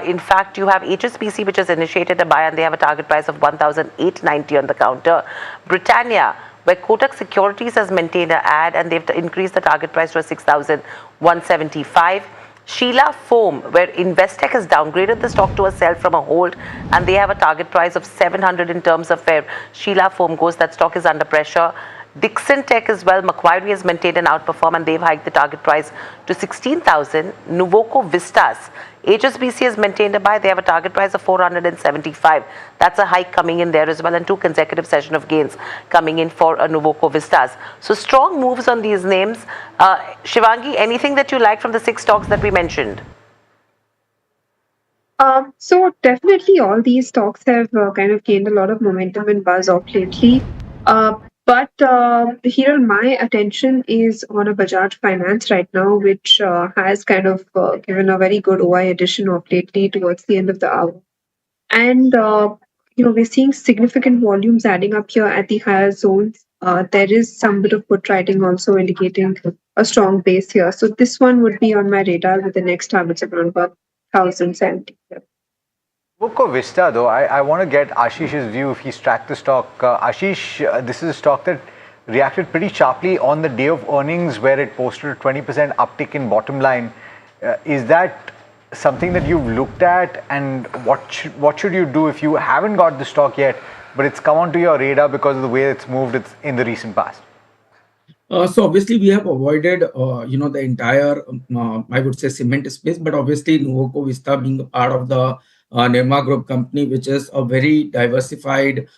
In fact, you have HSBC which has initiated a buy and they have a target price of 1,890 on the counter. Britannia, where Kotak Securities has maintained an ad and they've increased the target price to a 6,175. Sheela Foam, where Investec has downgraded the stock to a sell from a hold and they have a target price of 700 in terms of where Sheela Foam goes. That stock is under pressure. Dixon Tech as well, Macquarie has maintained an outperform and they've hiked the target price to 16,000. Nuvoco Vistas, HSBC has maintained a buy. They have a target price of 475. That's a hike coming in there as well and 2 consecutive session of gains coming in for Nuvoco Vistas. So strong moves on these names. Shivangi, anything that you like from the 6 stocks that we mentioned? So definitely all these stocks have kind of gained a lot of momentum and buzz off lately. But here my attention is on a Bajaj Finance right now, which has kind of given a very good OI addition of lately towards the end of the hour. And we're seeing significant volumes adding up here at the higher zones. There is some bit of put writing also indicating a strong base here. So this one would be on my radar with the next targets around about 1,070. Nuvoco Vista, though, I want to get Ashish's view if he's tracked the stock. Ashish, this is a stock that reacted pretty sharply on the day of earnings where it posted a 20% uptick in bottom line. Is that something that you've looked at, and what should you do if you haven't got the stock yet, but it's come onto your radar because of the way it's moved in the recent past? So obviously we have avoided, the entire, I would say, cement space, but obviously Nuvoco Vista being a part of the Nirma Group company, which is a very diversified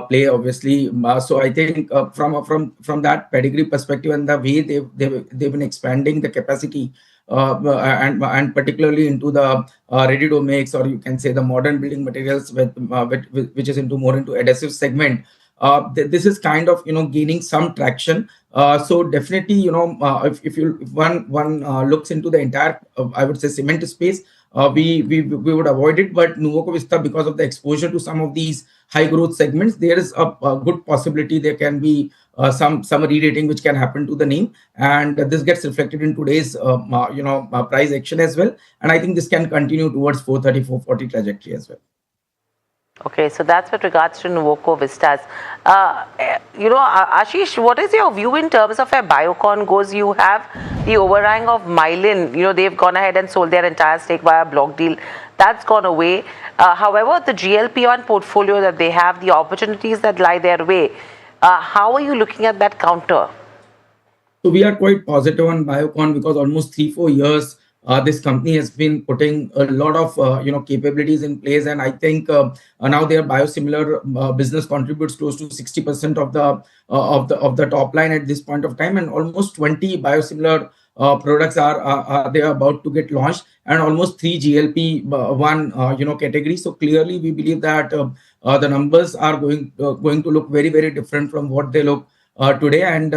play, obviously. So I think from that pedigree perspective and the way they've been expanding the capacity, and particularly into the ready-to mix, or you can say the modern building materials, which is more into adhesive segment. This is kind of gaining some traction. So definitely if one looks into the entire I would say cement space, we would avoid it. But Nuvoco Vista, because of the exposure to some of these high growth segments, there is a good possibility there can be some re-rating which can happen to the name, and this gets reflected in today's price action as well. And I think this can continue towards 430, 440 trajectory as well. Okay, so that's with regards to Nuvoco Vistas. Ashish, what is your view in terms of where Biocon goes? You have the overhang of Mylan. They've gone ahead and sold their entire stake via block deal. That's gone away. However, the GLP-1 portfolio that they have, the opportunities that lie their way, how are you looking at that counter? So we are quite positive on Biocon because almost 3-4 years this company has been putting a lot of capabilities in place, and I think now their biosimilar business contributes close to 60% of the top line at this point of time, and almost 20 biosimilar products are they are about to get launched, and almost 3 GLP-1 categories. So clearly, we believe that the numbers are going to look very, very different from what they look today, and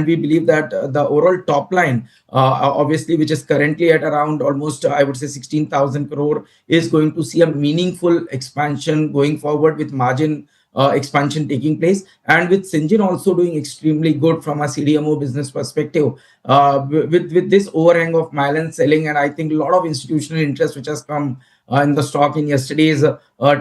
we believe that the overall top line, obviously, which is currently at around almost I would say 16,000 crore, is going to see a meaningful expansion going forward, with margin expansion taking place, and with Syngene also doing extremely good from a CDMO business perspective, with this overhang of Mylan selling, and I think a lot of institutional interest which has come in the stock in yesterday's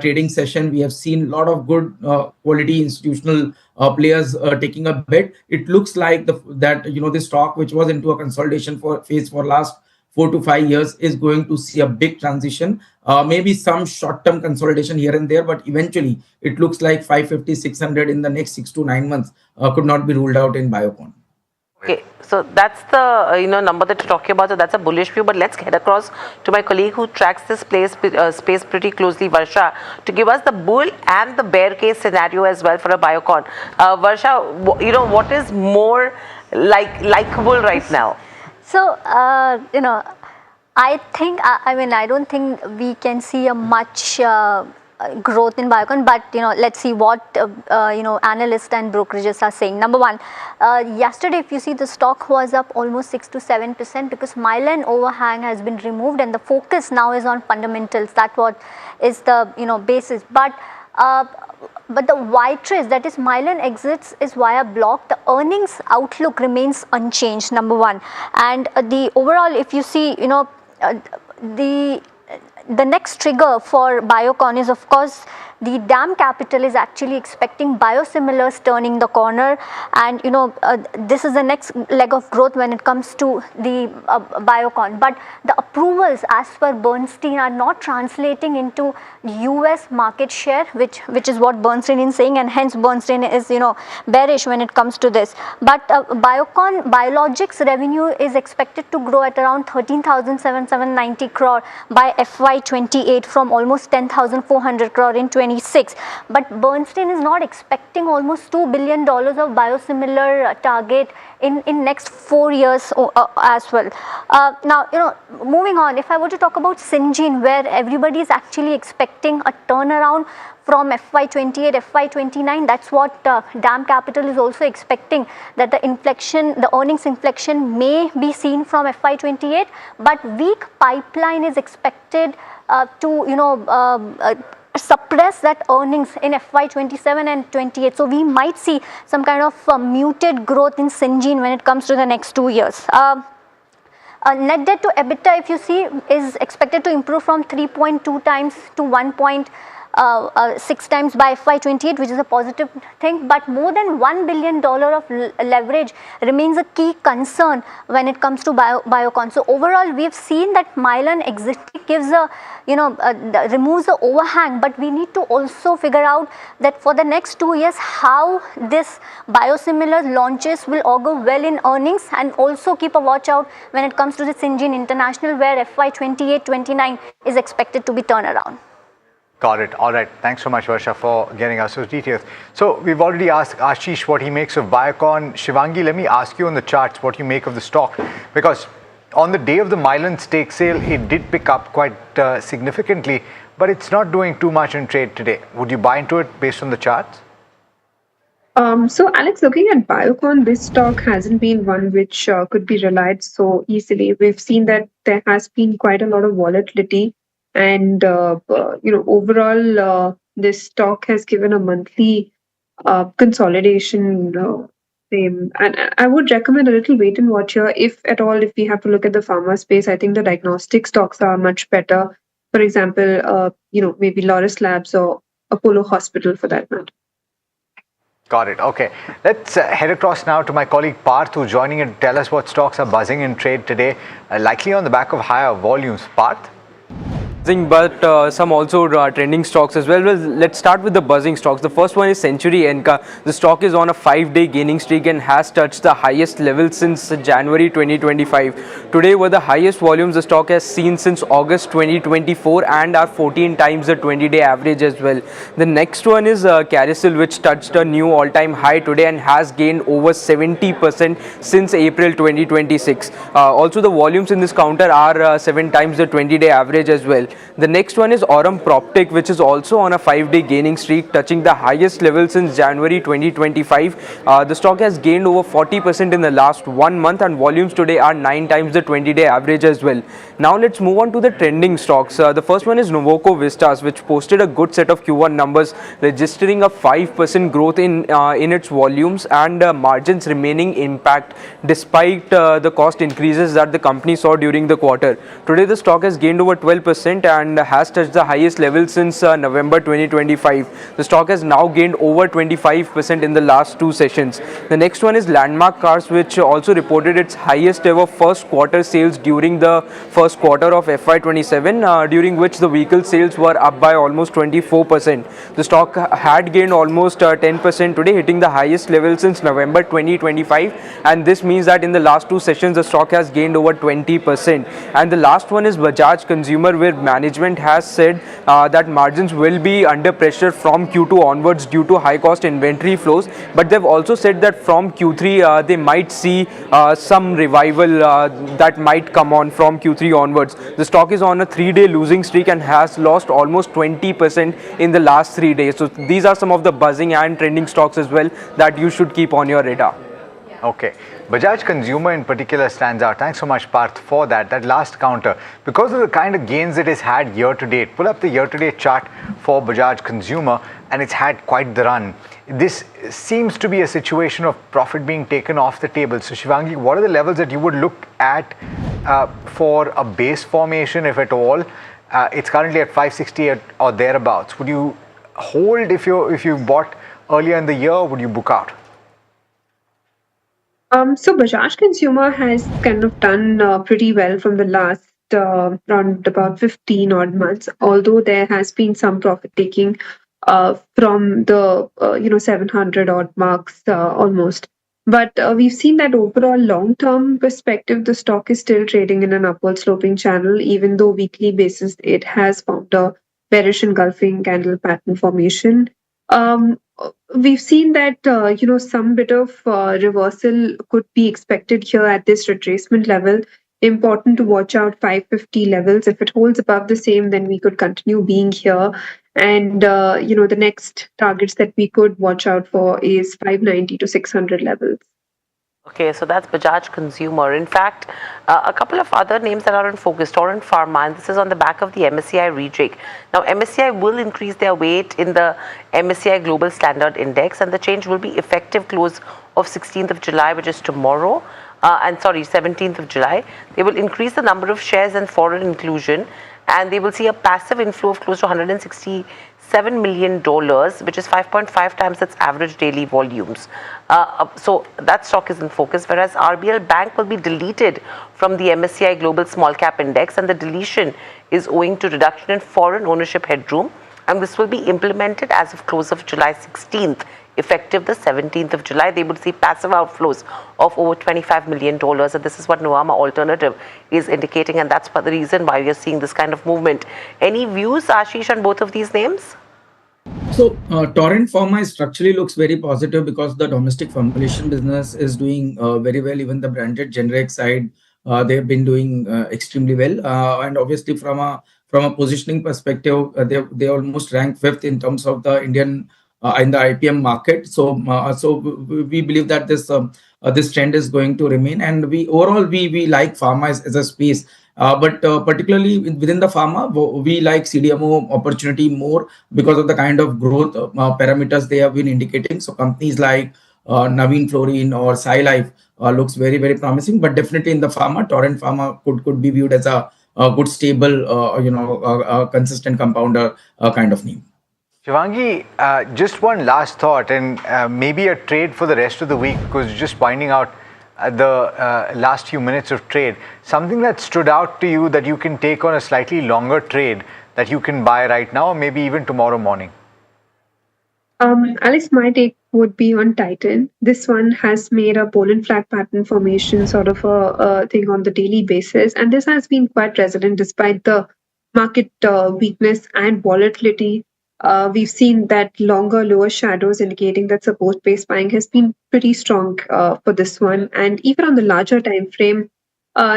trading session. We have seen a lot of good quality institutional players taking a bet. It looks like that this stock, which was into a consolidation phase for last 4 to 5 years, is going to see a big transition. Maybe some short-term consolidation here and there, but eventually it looks like 550, 600 in the next 6 to 9 months could not be ruled out in Biocon. Okay, so that's the number that you're talking about. So that's a bullish view. But let's head across to my colleague who tracks this space pretty closely, Varsha, to give us the bull and the bear case scenario as well for a Biocon. Varsha, what is more likable right now? So I think I don't think we can see a much growth in Biocon, but let's see what analysts and brokerages are saying. Number one, yesterday if you see, the stock was up almost 6 to 7% because Mylan overhang has been removed and the focus now is on fundamentals. That's what is the basis. But the Y trace, that is Mylan exits, is via block. The earnings outlook remains unchanged, number one. And the overall, if you see, the next trigger for Biocon is, of course, the DAM capital is actually expecting biosimilars turning the corner, and this is the next leg of growth when it comes to the Biocon. But the approvals, as per Bernstein, are not translating into US market share, which is what Bernstein is saying, and hence Bernstein is bearish when it comes to this. But Biocon biologics revenue is expected to grow at around 13,790 crore by FY28 from almost 10,400 crore in 26. But Bernstein is not expecting almost $2 billion of biosimilar target in next 4 years as well. Now, moving on, if I were to talk about Syngene, where everybody is actually expecting a turnaround from FY28, FY29, that's what DAM Capital is also expecting, that the earnings inflection may be seen from FY28, but weak pipeline is expected to suppress that earnings in FY27 and 28. So we might see some kind of muted growth in Syngene when it comes to the next 2 years. Net debt to EBITDA, if you see, is expected to improve from 3.2 times to 1.6 times by FY28, which is a positive thing, but more than $1 billion of leverage remains a key concern when it comes to Biocon. So overall, we've seen that Mylan exit gives removes the overhang, but we need to also figure out that for the next 2 years, how this biosimilar launches will augur well in earnings, and also keep a watch out when it comes to the Syngene International, where FY28-29 is expected to be turnaround. Got it. All right. Thanks so much, Varsha, for getting us those details. So we've already asked Ashish what he makes of Biocon. Shivangi, let me ask you on the charts what you make of the stock, because on the day of the Mylan stake sale, it did pick up quite significantly, but it's not doing too much in trade today. Would you buy into it based on the charts? So Alex, looking at Biocon, this stock hasn't been one which could be relied so easily. We've seen that there has been quite a lot of volatility, and overall, this stock has given a monthly consolidation. And I would recommend a little wait and watch here. If at all, if we have to look at the pharma space, I think the diagnostic stocks are much better. For example, maybe Loris Labs or Apollo Hospital for that matter. Got it. Okay. Let's head across now to my colleague Parth, who's joining in to tell us what stocks are buzzing in trade today, likely on the back of higher volumes. Parth? But some also trending stocks as well. Well, let's start with the buzzing stocks. The first one is Century Enka. The stock is on a 5-day gaining streak and has touched the highest level since January 2025. Today were the highest volumes the stock has seen since August 2024 and are 14 times the 20-day average as well. The next one is Carousel, which touched a new all-time high today and has gained over 70% since April 2026. Also, the volumes in this counter are 7 times the 20-day average as well. The next one is Aurum PropTech, which is also on a 5-day gaining streak, touching the highest level since January 2025. The stock has gained over 40% in the last 1 month, and volumes today are 9 times the 20-day average as well. Now let's move on to the trending stocks. The first one is Novoco Vistas, which posted a good set of Q1 numbers, registering a 5% growth in its volumes and margins remaining intact despite the cost increases that the company saw during the quarter. Today the stock has gained over 12% 20% and has touched the highest level since November 2025. The stock has now gained over 25% in the last 2 sessions. The next one is Landmark Cars, which also reported its highest ever first quarter sales during the first quarter of FY27, during which the vehicle sales were up by almost 24%. The stock had gained almost 10% today, hitting the highest level since November 2025, and this means that in the last 2 sessions the stock has gained over 20%. And the last one is Bajaj Consumer, where management has said that margins will be under pressure from Q2 onwards due to high cost inventory flows, but they've also said that from Q3 they might see some revival that might come on from Q3 onwards. The stock is on a 3-day losing streak and has lost almost 20% in the last 3 days. So these are some of the buzzing and trending stocks as well that you should keep on your radar. Okay. Bajaj Consumer in particular stands out. Thanks so much, Parth, for that. That last counter, because of the kind of gains it has had year to date. Pull up the year to date chart for Bajaj Consumer, and it's had quite the run. This seems to be a situation of profit being taken off the table. So, Shivangi, what are the levels that you would look at for a base formation, if at all? It's currently at 560 or thereabouts. Would you hold if you bought earlier in the year? Would you book out? So Bajaj Consumer has kind of done pretty well from the last around about 15 odd months, although there has been some profit taking from the 700 odd marks almost. But we've seen that overall long-term perspective, the stock is still trading in an upward sloping channel, even though weekly basis it has formed a bearish engulfing candle pattern formation. We've seen that some bit of reversal could be expected here at this retracement level. Important to watch out 550 levels. If it holds above the same, then we could continue being here. And the next targets that we could watch out for is 590 to 600 levels. Okay, so that's Bajaj Consumer. In fact, a couple of other names that are in focus, Torrent Pharma, and this is on the back of the MSCI rejig. Now, MSCI will increase their weight in the MSCI Global Standard Index, and the change will be effective close of 16th of July, which is tomorrow, 17th of July. They will increase the number of shares and foreign inclusion, and they will see a passive inflow of close to $167 million, which is 5.5 times its average daily volumes. So that stock is in focus, whereas RBL Bank will be deleted from the MSCI Global Small Cap Index, and the deletion is owing to reduction in foreign ownership headroom, and this will be implemented as of close of July 16th. Effective the 17th of July, they would see passive outflows of over $25 million, and this is what Nuvama Alternative is indicating, and that's the reason why we are seeing this kind of movement. Any views, Ashish, on both of these names? So Torrent Pharma structurally looks very positive because the domestic formulation business is doing very well. Even the branded generic side, they have been doing extremely well. And obviously from a positioning perspective, they almost rank 5th in terms of the Indian in the IPM market. So we believe that this trend is going to remain, and we like pharma as a space. But particularly within the pharma, we like CDMO opportunity more because of the kind of growth parameters they have been indicating. So companies like Navin Fluorine or Sai Life looks very, very promising. But definitely in the pharma, Torrent Pharma could be viewed as a good, stable, consistent compounder kind of name. Shivangi, just one last thought, and maybe a trade for the rest of the week, because just finding out the last few minutes of trade, something that stood out to you that you can take on a slightly longer trade that you can buy right now, or maybe even tomorrow morning? Alex, my take would be on Titan. This one has made a Poland flag pattern formation sort of a thing on the daily basis, and this has been quite resilient despite the market weakness and volatility. We've seen that longer lower shadows indicating that support-based buying has been pretty strong for this one. And even on the larger time frame,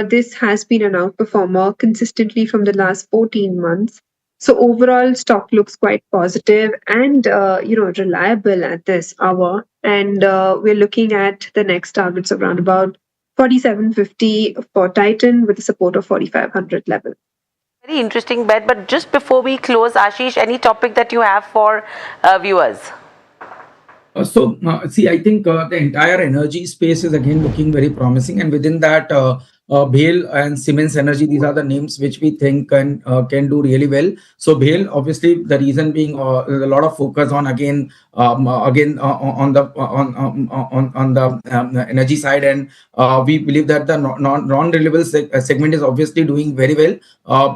this has been an outperformer consistently from the last 14 months. So overall, stock looks quite positive and reliable at this hour. And we're looking at the next targets around about 4750 for Titan with a support of 4500 level. Very interesting bet, but just before we close, Ashish, any topic that you have for viewers? See, I think the entire energy space is again looking very promising, and within that, BHEL and Siemens Energy, these are the names which we think can do really well. So BHEL, obviously, the reason being there's a lot of focus on on the energy side, and we believe that the non-renewable segment is obviously doing very well.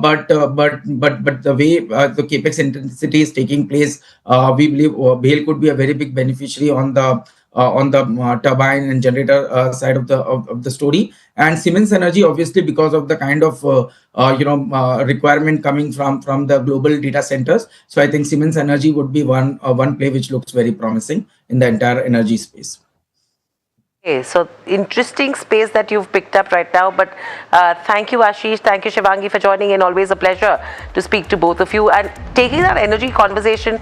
But the way the capex intensity is taking place, we believe BHEL could be a very big beneficiary on the turbine and generator side of the story. And Siemens Energy, obviously, because of the kind of requirement coming from the global data centers. So I think Siemens Energy would be one play which looks very promising in the entire energy space. Okay, so interesting space that you've picked up right now, but thank you Ashish, thank you Shivangi for joining in. Always a pleasure to speak to both of you and taking that energy conversation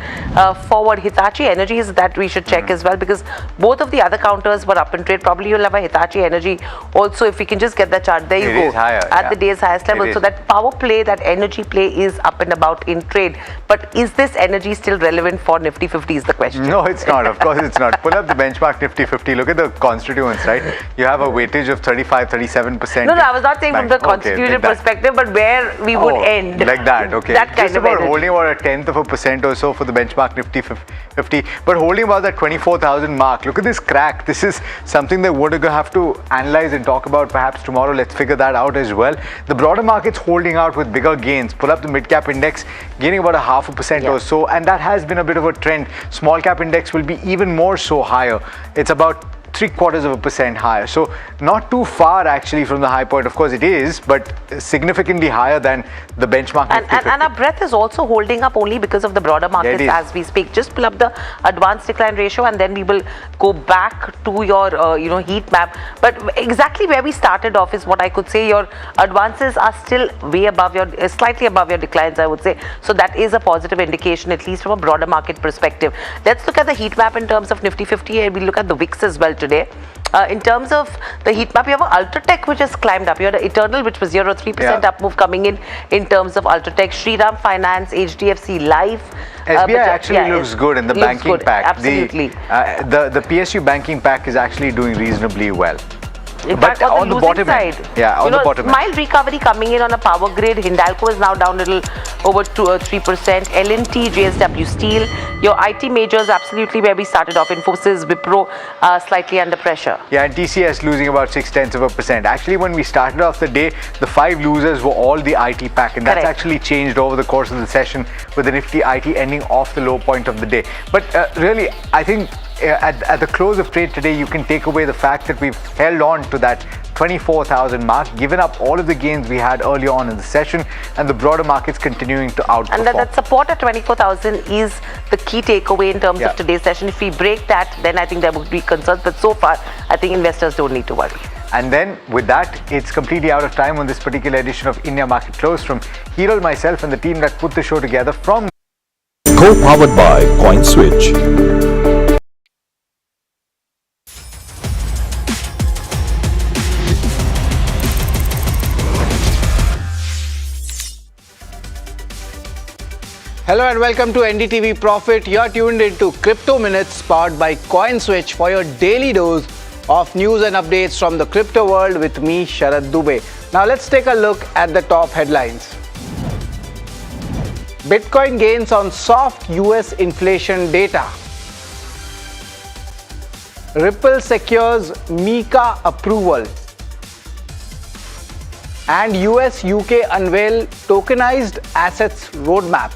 forward. Hitachi Energy is that we should check as well, because both of the other counters were up in trade. Probably you'll have a Hitachi Energy also, if we can just get the chart. There you go, at the day's highest level. So that power play, that energy play is up and about in trade. But is this energy still relevant for Nifty 50 is the question. No, it's not. Of course it's not. Pull up the benchmark Nifty 50. Look at the constituents, right? You have a weightage of 35-37%. No, I was not saying from the constitutional perspective, but where we would end. Like that, okay. That kind just of about energy. holding about 1/10% or so for the benchmark Nifty 50, but holding about that 24,000 mark. Look at this crack. This is something that we're going to have to analyze and talk about perhaps tomorrow. Let's figure that out as well. The broader market's holding out with bigger gains. Pull up the mid-cap index, gaining about 0.5% or so, and that has been a bit of a trend. Small cap index will be even more so higher. It's about 0.75% higher, so not too far actually from the high point. Of course it is, but significantly higher than the benchmark. And our breath is also holding up only because of the broader markets as we speak. Just pull up the advanced decline ratio and then we will go back to your heat map. But exactly where we started off is what I could say. Your advances are still way above your, slightly above your declines, I would say. So that is a positive indication, at least from a broader market perspective. Let's look at the heat map in terms of Nifty 50, and we'll look at the VIX as well today. In terms of the heat map, you have Ultratech which has climbed up. You had Eternal which was 0.3% up move coming in terms of Ultratech. Shriram Finance, HDFC Life. SBI actually looks good in the banking pack. Absolutely. The PSU banking pack is actually doing reasonably well. In fact, on the bottom side, on the bottom mild recovery coming in on a power grid. Hindalco is now down a little over 2 or 3%. L&T, JSW Steel, your IT majors absolutely where we started off. Infosys, Wipro, slightly under pressure. Yeah, and TCS losing about 0.6%. Actually, when we started off the day, the 5 losers were all the IT pack, and that's actually changed over the course of the session, with the Nifty IT ending off the low point of the day. But really, I think at the close of trade today, you can take away the fact that we've held on to that 24,000 mark, given up all of the gains we had earlier on in the session, and the broader markets continuing to outperform. And that support at 24,000 is the key takeaway in terms of today's session. If we break that, then I think there would be concerns. But so far, I think investors don't need to worry. And then with that, it's completely out of time on this particular edition of India Market Close. From Hiral, myself, and the team that put the show together, from Co-powered by CoinSwitch. Hello and welcome to NDTV Profit. You're tuned into Crypto Minutes powered by CoinSwitch for your daily dose of news and updates from the crypto world with me, Sharad Dubey. Now let's take a look at the top headlines. Bitcoin gains on soft US inflation data. Ripple secures MiCA approval. And US-UK unveil tokenized assets roadmap.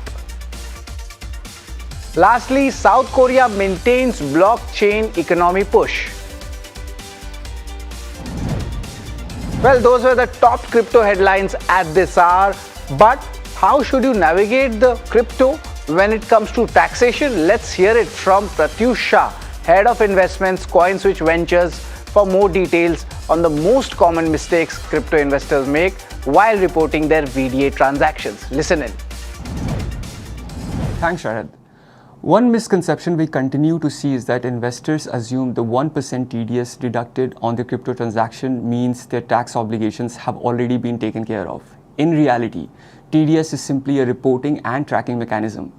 Lastly, South Korea maintains blockchain economy push. Well, those were the top crypto headlines at this hour. But how should you navigate the crypto when it comes to taxation? Let's hear it from Pratyush Shah, Head of Investments, CoinSwitch Ventures, for more details on the most common mistakes crypto investors make while reporting their VDA transactions. Listen in. Thanks, Sharad. One misconception we continue to see is that investors assume the 1% TDS deducted on the crypto transaction means their tax obligations have already been taken care of. In reality, TDS is simply a reporting and tracking mechanism.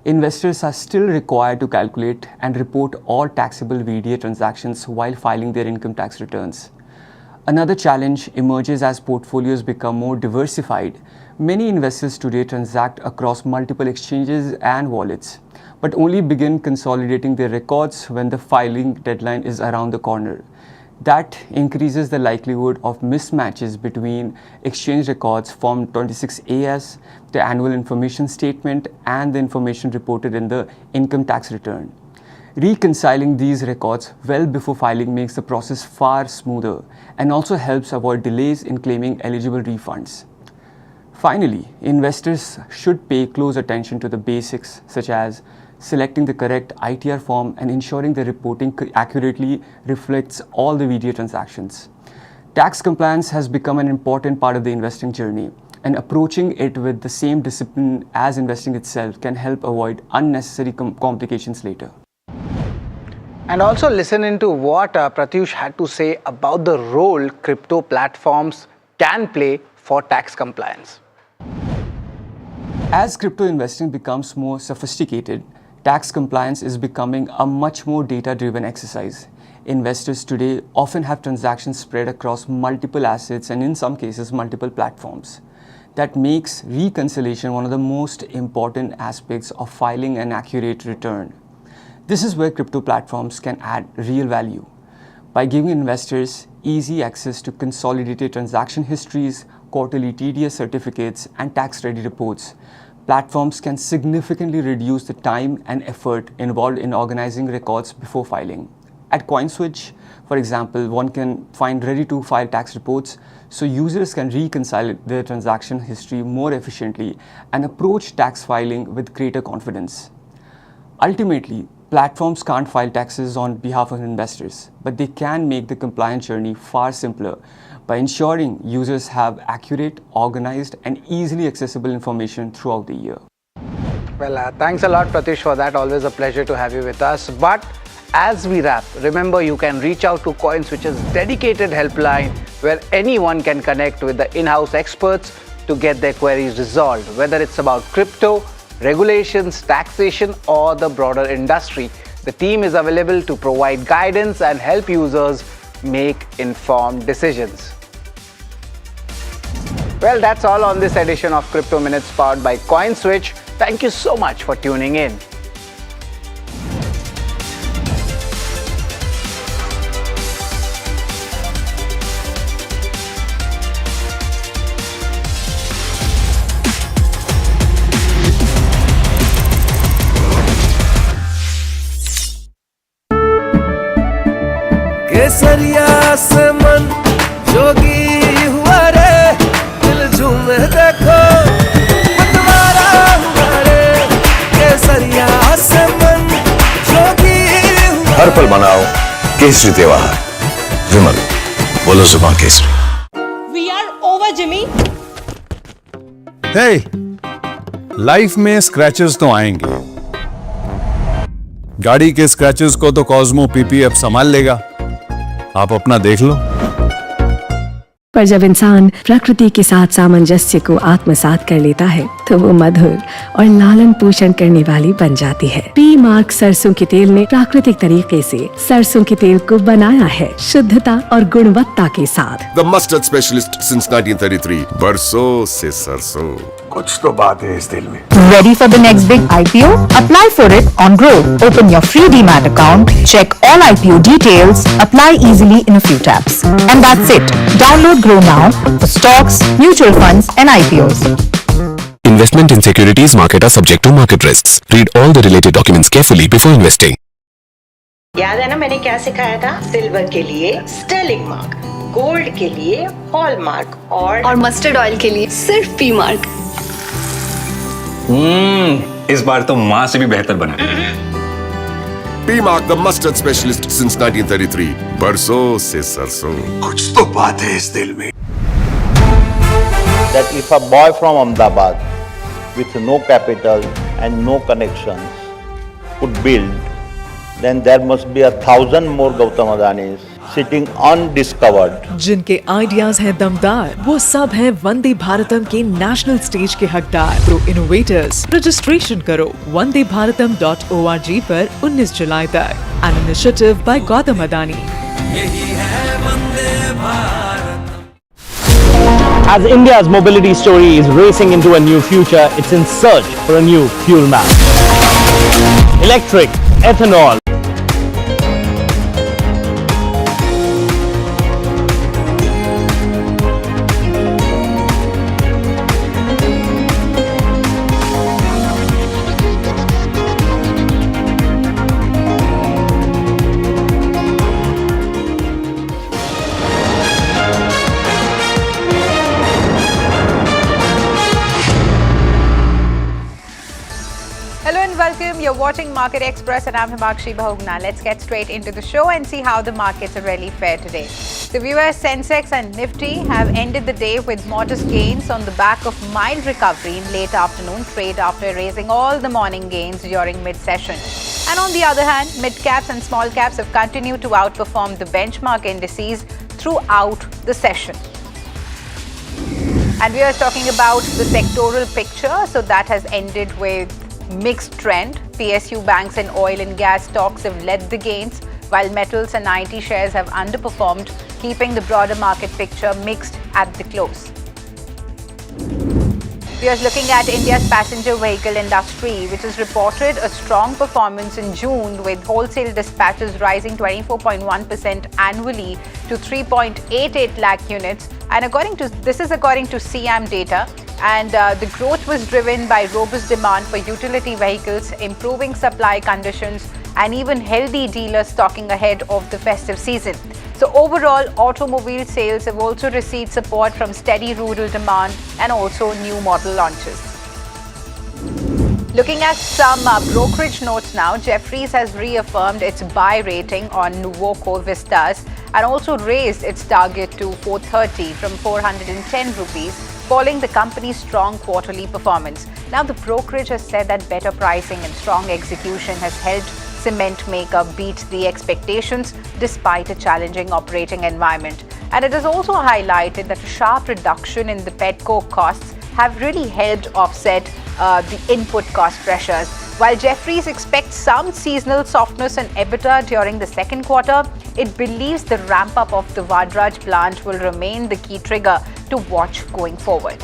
Investors are still required to calculate and report all taxable VDA transactions while filing their income tax returns. Another challenge emerges as portfolios become more diversified. Many investors today transact across multiple exchanges and wallets, but only begin consolidating their records when the filing deadline is around the corner. That increases the likelihood of mismatches between exchange records Form 26AS, the annual information statement, and the information reported in the income tax return. Reconciling these records well before filing makes the process far smoother and also helps avoid delays in claiming eligible refunds. Finally, investors should pay close attention to the basics such as selecting the correct ITR form and ensuring the reporting accurately reflects all the VDA transactions. Tax compliance has become an important part of the investing journey, and approaching it with the same discipline as investing itself can help avoid unnecessary complications later. And also listen into what Pratyush had to say about the role crypto platforms can play for tax compliance. As crypto investing becomes more sophisticated, tax compliance is becoming a much more data-driven exercise. Investors today often have transactions spread across multiple assets and in some cases multiple platforms. That makes reconciliation one of the most important aspects of filing an accurate return. This is where crypto platforms can add real value. By giving investors easy access to consolidated transaction histories, quarterly TDS certificates, and tax-ready reports, platforms can significantly reduce the time and effort involved in organizing records before filing. At CoinSwitch, for example, one can find ready-to-file tax reports so users can reconcile their transaction history more efficiently and approach tax filing with greater confidence. Ultimately, platforms can't file taxes on behalf of investors, but they can make the compliance journey far simpler by ensuring users have accurate, organized, and easily accessible information throughout the year. Well, thanks a lot, Pratyush, for that. Always a pleasure to have you with us. But as we wrap, remember you can reach out to CoinSwitch's dedicated helpline where anyone can connect with the in-house experts to get their queries resolved, whether it's about crypto, regulations, taxation, or the broader industry. The team is available to provide guidance and help users make informed decisions. Well, that's all on this edition of Crypto Minutes powered by CoinSwitch. Thank you so much for tuning in. केसरिया से मन जोगी हुआ रे, दिल झूमे देखो मतवारा हुआ रे। केसरिया से मन जोगी हुआ। हर पल मनाओ केसरी त्योहार। विमल, बोलो जुबान केसरी। We are over, Jimmy. Hey, life में स्क्रैचेस तो आएंगे। गाड़ी के स्क्रैचेस को तो कॉस्मो पीपीएफ संभाल लेगा। आप अपना देख लो। पर जब इंसान प्रकृति के साथ सामंजस्य को आत्मसात कर लेता है तो वो मधुर और लालन पोषण करने वाली बन जाती है। पी मार्क सरसों के तेल ने प्राकृतिक तरीके से सरसों के तेल को बनाया है शुद्धता और गुणवत्ता के साथ। The mustard specialist since 1933. बरसों से सरसों। कुछ तो बात है इस दिल में। Ready for the next big IPO? Apply for it on Grow. Open your free DMAT account, check all IPO details, apply easily in a few taps. And that's it. Download Grow now for stocks, mutual funds and IPOs. Investment in securities market are subject to market risks. Read all the related documents carefully before investing. याद है ना मैंने क्या सिखाया था? Silver के लिए Stirling mark, gold के लिए हॉलमार्क और मस्टर्ड ऑयल के लिए सिर्फ पी मार्क। इस बार तो माँ से भी बेहतर बना। P Mark, the mustard specialist since 1933. बरसों से सरसों। कुछ तो बात है इस दिल में। That if a boy from Ahmedabad with no capital and no connections could build, then there must be 1,000 more Gautam Adanis sitting undiscovered. जिनके आइडियाज हैं दमदार, वो सब हैं वंदे भारतम के नेशनल स्टेज के हकदार। प्रो इनोवेटर्स रजिस्ट्रेशन करो wandebharatam.org पर 19 जुलाई तक। An initiative by Gautam Adani. यही है Vande Bharat. As India's mobility story is racing into a new future, it's in search for a new fuel map. Electric, ethanol, Hello and welcome. You're watching Market Express and I'm Himakshi Bahugna. Let's get straight into the show and see how the markets are really fared today. The viewers Sensex and Nifty have ended the day with modest gains on the back of mild recovery in late afternoon trade after raising all the morning gains during mid-session. And on the other hand, mid-caps and small caps have continued to outperform the benchmark indices throughout the session. And we are talking about the sectoral picture. So that has ended with mixed trend. PSU banks and oil and gas stocks have led the gains, while metals and IT shares have underperformed, keeping the broader market picture mixed at the close. We are looking at India's passenger vehicle industry, which has reported a strong performance in June, with wholesale dispatches rising 24.1% annually to 3.88 lakh units. And this is according to SIAM data. And the growth was driven by robust demand for utility vehicles, improving supply conditions, and even healthy dealer stocking ahead of the festive season. So overall, automobile sales have also received support from steady rural demand and also new model launches. Looking at some brokerage notes now, Jefferies has reaffirmed its buy rating on Nuvoco Vistas and also raised its target to 430 from 410 rupees, following the company's strong quarterly performance. Now, the brokerage has said that better pricing and strong execution has helped cement maker beat the expectations despite a challenging operating environment. And it has also highlighted that a sharp reduction in the petcoke costs have really helped offset the input cost pressures. While Jefferies expects some seasonal softness in EBITDA during the second quarter, it believes the ramp-up of the Vadraj plant will remain the key trigger to watch going forward.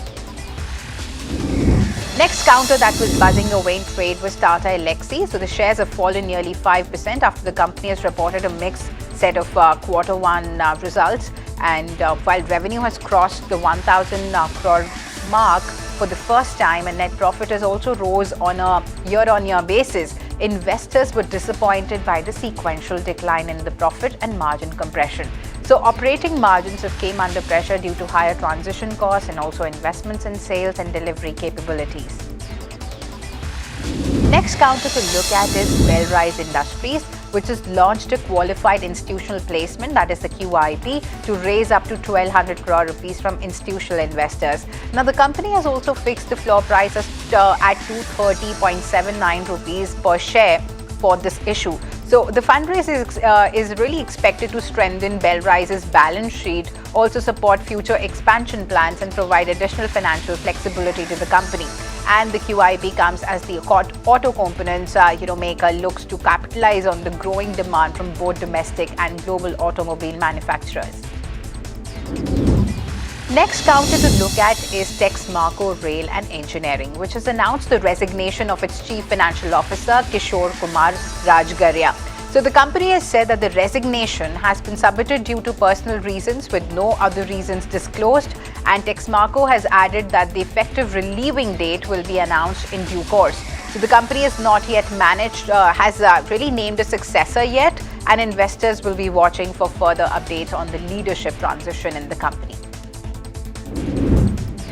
Next counter that was buzzing away in trade was Tata Elxsi. So the shares have fallen nearly 5% after the company has reported a mixed set of quarter one results. And while revenue has crossed the 1,000 crore mark for the first time and net profit has also rose on a year-on-year basis, investors were disappointed by the sequential decline in the profit and margin compression. So operating margins have came under pressure due to higher transition costs and also investments in sales and delivery capabilities. Next counter to look at is Bellrise Industries, which has launched a qualified institutional placement, that is the QIP, to raise up to 1,200 crore rupees from institutional investors. Now, the company has also fixed the floor price at 230.79 rupees per share for this issue. So the fundraise is really expected to strengthen Bellrise's balance sheet, also support future expansion plans and provide additional financial flexibility to the company. And the QIP comes as the auto components maker looks to capitalize on the growing demand from both domestic and global automobile manufacturers. Next counter to look at is Texmaco Rail and Engineering, which has announced the resignation of its Chief Financial Officer, Kishore Kumar Rajgarhia. So the company has said that the resignation has been submitted due to personal reasons with no other reasons disclosed, and Texmaco has added that the effective relieving date will be announced in due course. So the company has not yet really named a successor yet, and investors will be watching for further updates on the leadership transition in the company.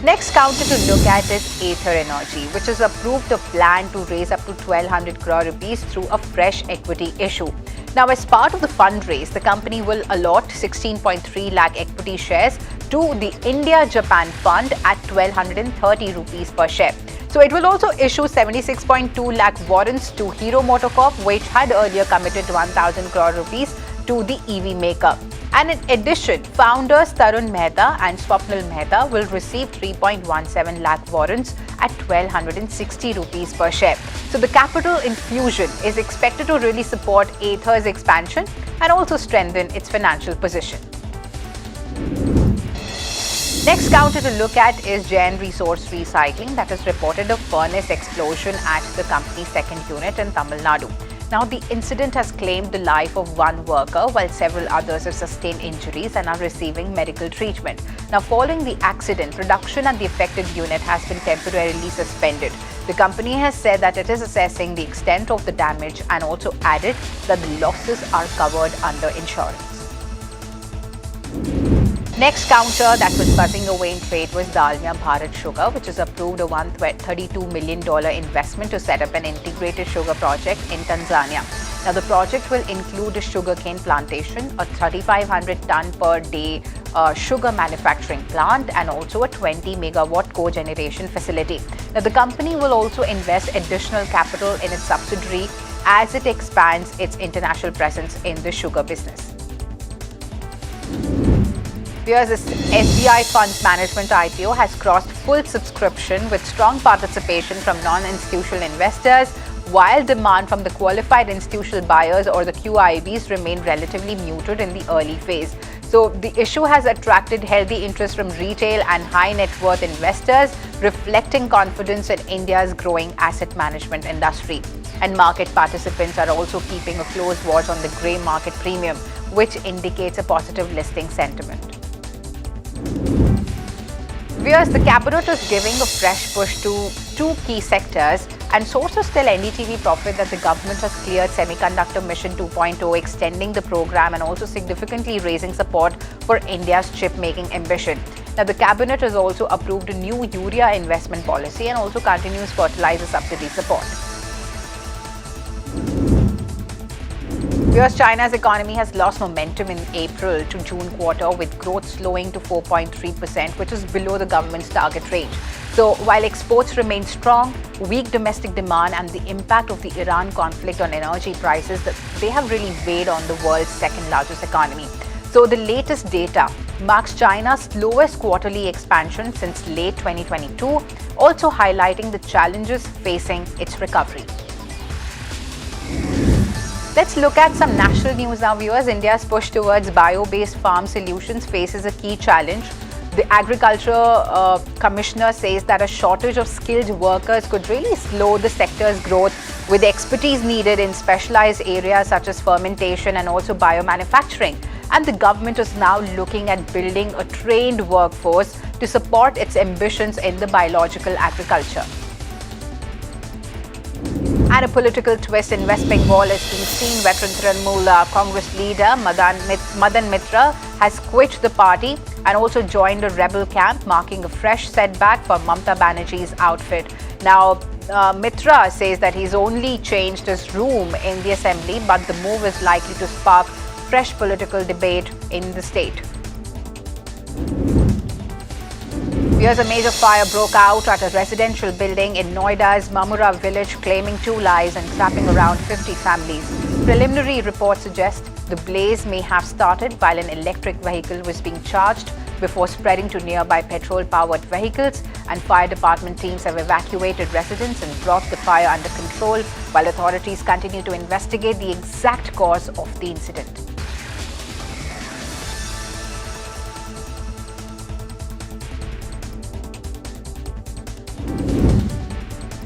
Next counter to look at is Ather Energy, which has approved a plan to raise up to 1,200 crore rupees through a fresh equity issue. Now, as part of the fundraise, the company will allot 16.3 lakh equity shares to the India-Japan Fund at 1,230 rupees per share. So it will also issue 76.2 lakh warrants to Hero MotoCorp, which had earlier committed 1,000 crore rupees to the EV maker. And in addition, founders Tarun Mehta and Swapnil Mehta will receive 3.17 lakh warrants at 1,260 rupees per share. So the capital infusion is expected to really support Ather's expansion and also strengthen its financial position. Next counter to look at is Jain Resource Recycling, that has reported a furnace explosion at the company's second unit in Tamil Nadu. Now, the incident has claimed the life of one worker, while several others have sustained injuries and are receiving medical treatment. Now, following the accident, production at the affected unit has been temporarily suspended. The company has said that it is assessing the extent of the damage and also added that the losses are covered under insurance. Next counter that was buzzing away in trade was Dalmia Bharat Sugar, which has approved a $132 million investment to set up an integrated sugar project in Tanzania. Now, the project will include a sugarcane plantation, a 3,500 ton per day sugar manufacturing plant, and also a 20 megawatt cogeneration facility. Now, the company will also invest additional capital in its subsidiary as it expands its international presence in the sugar business. Here's the SBI Funds Management IPO has crossed full subscription with strong participation from non-institutional investors, while demand from the qualified institutional buyers or the QIBs remained relatively muted in the early phase. So the issue has attracted healthy interest from retail and high net worth investors, reflecting confidence in India's growing asset management industry. And market participants are also keeping a close watch on the grey market premium, which indicates a positive listing sentiment. Viewers, the cabinet is giving a fresh push to two key sectors, and sources tell NDTV Profit that the government has cleared Semiconductor Mission 2.0, extending the program and also significantly raising support for India's chip-making ambition. Now, the cabinet has also approved a new urea investment policy and also continues fertilizer subsidy support. Because China's economy has lost momentum in April to June quarter, with growth slowing to 4.3%, which is below the government's target range. So while exports remain strong, weak domestic demand and the impact of the Iran conflict on energy prices, they have really weighed on the world's second largest economy. So the latest data marks China's slowest quarterly expansion since late 2022, also highlighting the challenges facing its recovery. Let's look at some national news now, viewers. India's push towards bio-based farm solutions faces a key challenge. The Agriculture Commissioner says that a shortage of skilled workers could really slow the sector's growth, with expertise needed in specialized areas such as fermentation and also biomanufacturing. And the government is now looking at building a trained workforce to support its ambitions in the biological agriculture. And a political twist in West Bengal is being seen. Veteran Trinamool Congress leader Madan Mitra has quit the party and also joined a rebel camp, marking a fresh setback for Mamata Banerjee's outfit. Now, Mitra says that he's only changed his room in the assembly, but the move is likely to spark fresh political debate in the state. Here's a major fire broke out at a residential building in Noida's Mamura village, claiming 2 lives and trapping around 50 families. Preliminary reports suggest the blaze may have started while an electric vehicle was being charged before spreading to nearby petrol-powered vehicles, and fire department teams have evacuated residents and brought the fire under control, while authorities continue to investigate the exact cause of the incident.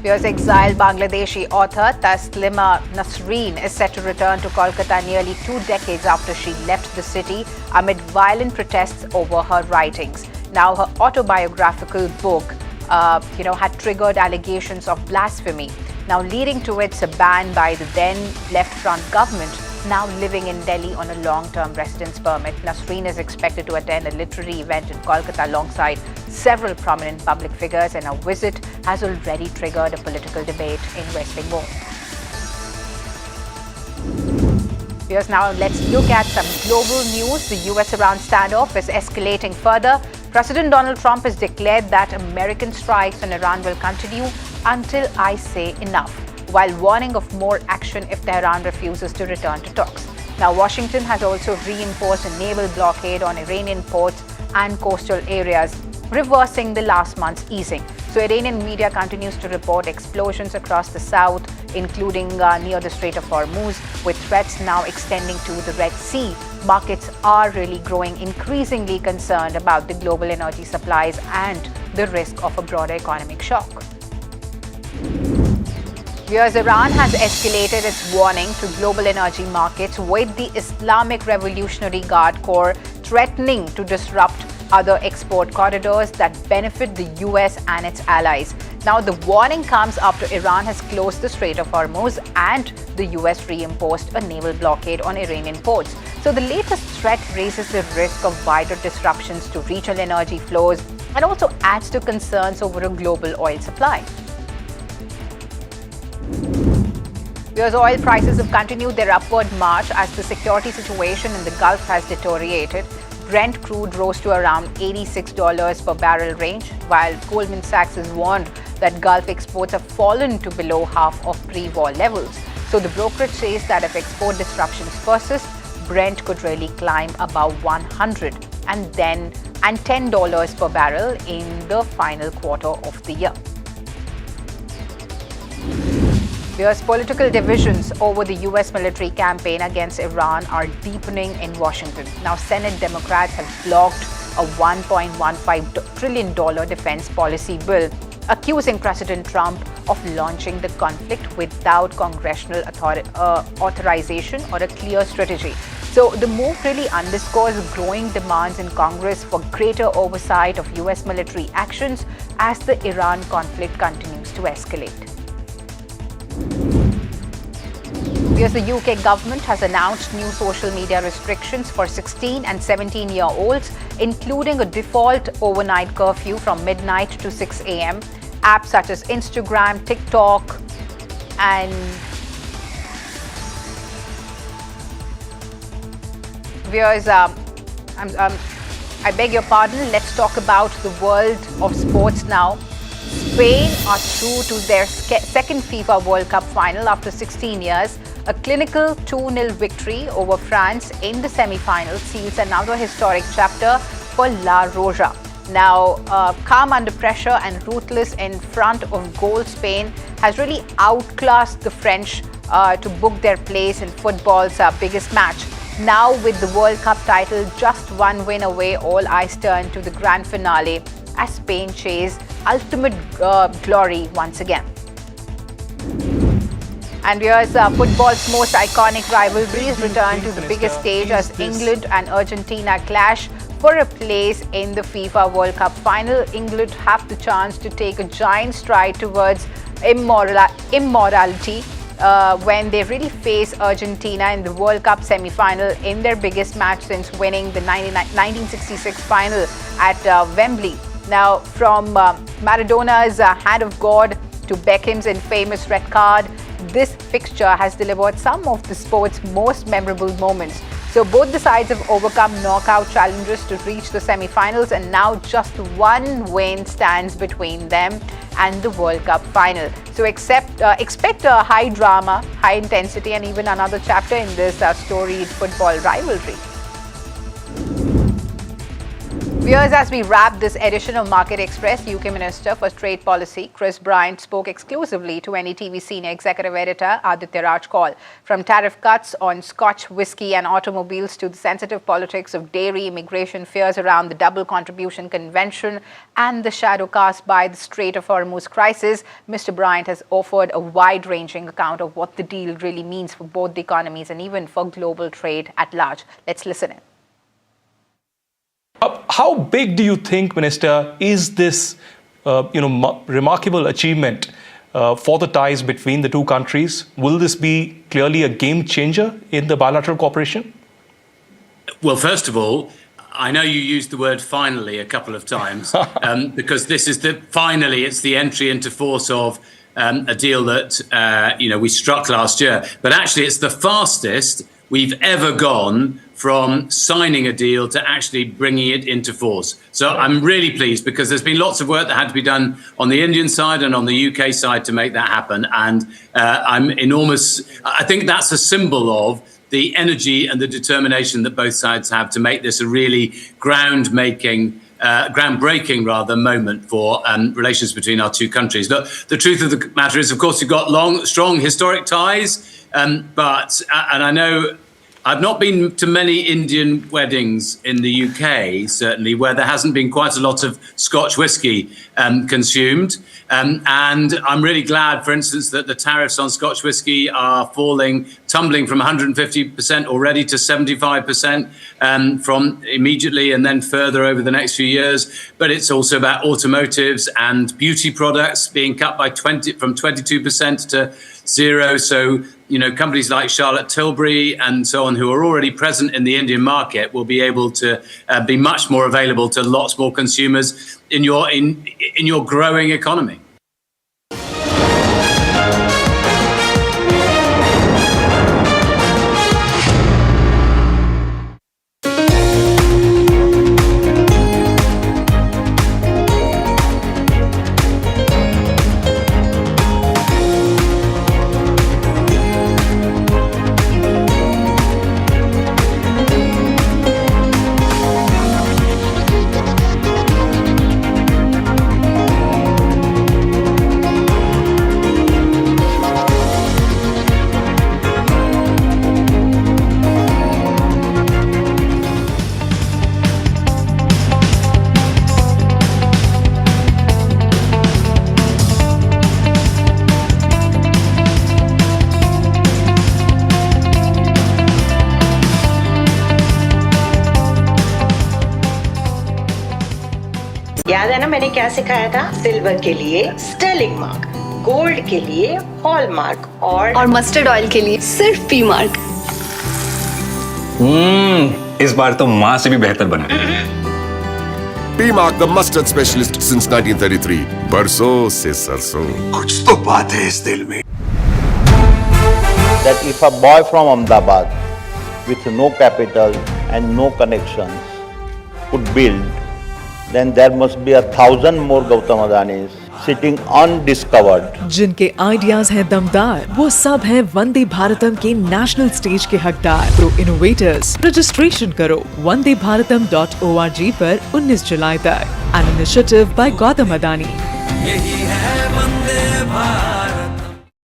Here's exiled Bangladeshi author Taslima Nasreen is set to return to Kolkata nearly 2 decades after she left the city amid violent protests over her writings. Now, her autobiographical book, had triggered allegations of blasphemy, now leading to its ban by the then left-front government. Now living in Delhi on a long-term residence permit, Nasreen is expected to attend a literary event in Kolkata alongside several prominent public figures, and her visit has already triggered a political debate in West Bengal. Here's now, let's look at some global news. The US-Iran standoff is escalating further. President Donald Trump has declared that American strikes on Iran will continue until I say enough, while warning of more action if Tehran refuses to return to talks. Now, Washington has also reinforced a naval blockade on Iranian ports and coastal areas, reversing the last month's easing. So, Iranian media continues to report explosions across the south, including near the Strait of Hormuz, with threats now extending to the Red Sea. Markets are really growing increasingly concerned about the global energy supplies and the risk of a broader economic shock. Whereas Iran has escalated its warning to global energy markets, with the Islamic Revolutionary Guard Corps threatening to disrupt other export corridors that benefit the US and its allies. Now, the warning comes after Iran has closed the Strait of Hormuz and the US reimposed a naval blockade on Iranian ports. So the latest threat raises the risk of wider disruptions to regional energy flows and also adds to concerns over a global oil supply. Whereas oil prices have continued their upward march as the security situation in the Gulf has deteriorated. Brent crude rose to around $86 per barrel range, while Goldman Sachs has warned that Gulf exports have fallen to below half of pre-war levels. So the brokerage says that if export disruptions persist, Brent could really climb above 100 and $10 per barrel in the final quarter of the year. Whereas political divisions over the US military campaign against Iran are deepening in Washington. Now, Senate Democrats have blocked a $1.15 trillion defense policy bill, accusing President Trump of launching the conflict without congressional authorization or a clear strategy. So the move really underscores growing demands in Congress for greater oversight of US military actions as the Iran conflict continues to escalate. Yes, the UK government has announced new social media restrictions for 16 and 17-year-olds, including a default overnight curfew from midnight to 6 a.m. Apps such as Instagram, TikTok, and viewers, I beg your pardon, let's talk about the world of sports now. Spain are through to their second FIFA World Cup final after 16 years. A clinical 2-0 victory over France in the semi-final seals another historic chapter for La Roja. Now, calm under pressure and ruthless in front of goal, Spain has really outclassed the French to book their place in football's biggest match. Now, with the World Cup title just one win away, all eyes turn to the grand finale as Spain chase ultimate glory once again. And here's football's most iconic rivalries return to the biggest stage as England and Argentina clash for a place in the FIFA World Cup final. England have the chance to take a giant stride towards immorality when they really face Argentina in the World Cup semi-final in their biggest match since winning the 1966 final at Wembley. Now, from Maradona's hand of God to Beckham's infamous red card, this fixture has delivered some of the sport's most memorable moments. So both the sides have overcome knockout challenges to reach the semi-finals, and now just one win stands between them and the World Cup final. So expect a high drama, high intensity, and even another chapter in this storied football rivalry. Viewers, as we wrap this edition of Market Express, UK Minister for Trade Policy Chris Bryant spoke exclusively to NDTV Senior Executive Editor Aditya Rajkol. From tariff cuts on Scotch, whiskey and automobiles to the sensitive politics of dairy, immigration fears around the double contribution convention and the shadow cast by the Strait of Hormuz crisis, Mr. Bryant has offered a wide-ranging account of what the deal really means for both the economies and even for global trade at large. Let's listen in. How big do you think, Minister, is this remarkable achievement for the ties between the two countries? Will this be clearly a game changer in the bilateral cooperation? Well, first of all, I know you used the word finally a couple of times because this is it's the entry into force of a deal that we struck last year. But actually, it's the fastest we've ever gone from signing a deal to actually bringing it into force. So I'm really pleased because there's been lots of work that had to be done on the Indian side and on the UK side to make that happen. And I think that's a symbol of the energy and the determination that both sides have to make this a really ground-making groundbreaking rather moment for relations between our two countries. Look, the truth of the matter is, of course, we've got strong historic ties, but I know I've not been to many Indian weddings in the UK, certainly, where there hasn't been quite a lot of Scotch whisky consumed. And I'm really glad, for instance, that the tariffs on Scotch whisky are tumbling from 150% already to 75% from immediately and then further over the next few years. But it's also about automotives and beauty products being cut by from 22% to zero. So, companies like Charlotte Tilbury and so on, who are already present in the Indian market, will be able to be much more available to lots more consumers in your growing economy. याद है ना मैंने क्या सिखाया था? Silver के लिए Stirling mark, gold के लिए हॉलमार्क और मस्टर्ड ऑयल के लिए सिर्फ पी मार्क। इस बार तो माँ से भी बेहतर बना। P-Mark, the mustard specialist since 1933. बरसों से सरसों। कुछ तो बात है इस दिल में। That if a boy from Ahmedabad with no capital and no connections could build, then there must be 1,000 more Gautam Adanis sitting undiscovered. जिनके आइडियाज हैं दमदार, वो सब हैं वंदे भारतम के नेशनल स्टेज के हकदार। प्रो इनोवेटर्स, रजिस्ट्रेशन करो wandebharatam.org पर 19 जुलाई तक। An initiative by Gautam Adani.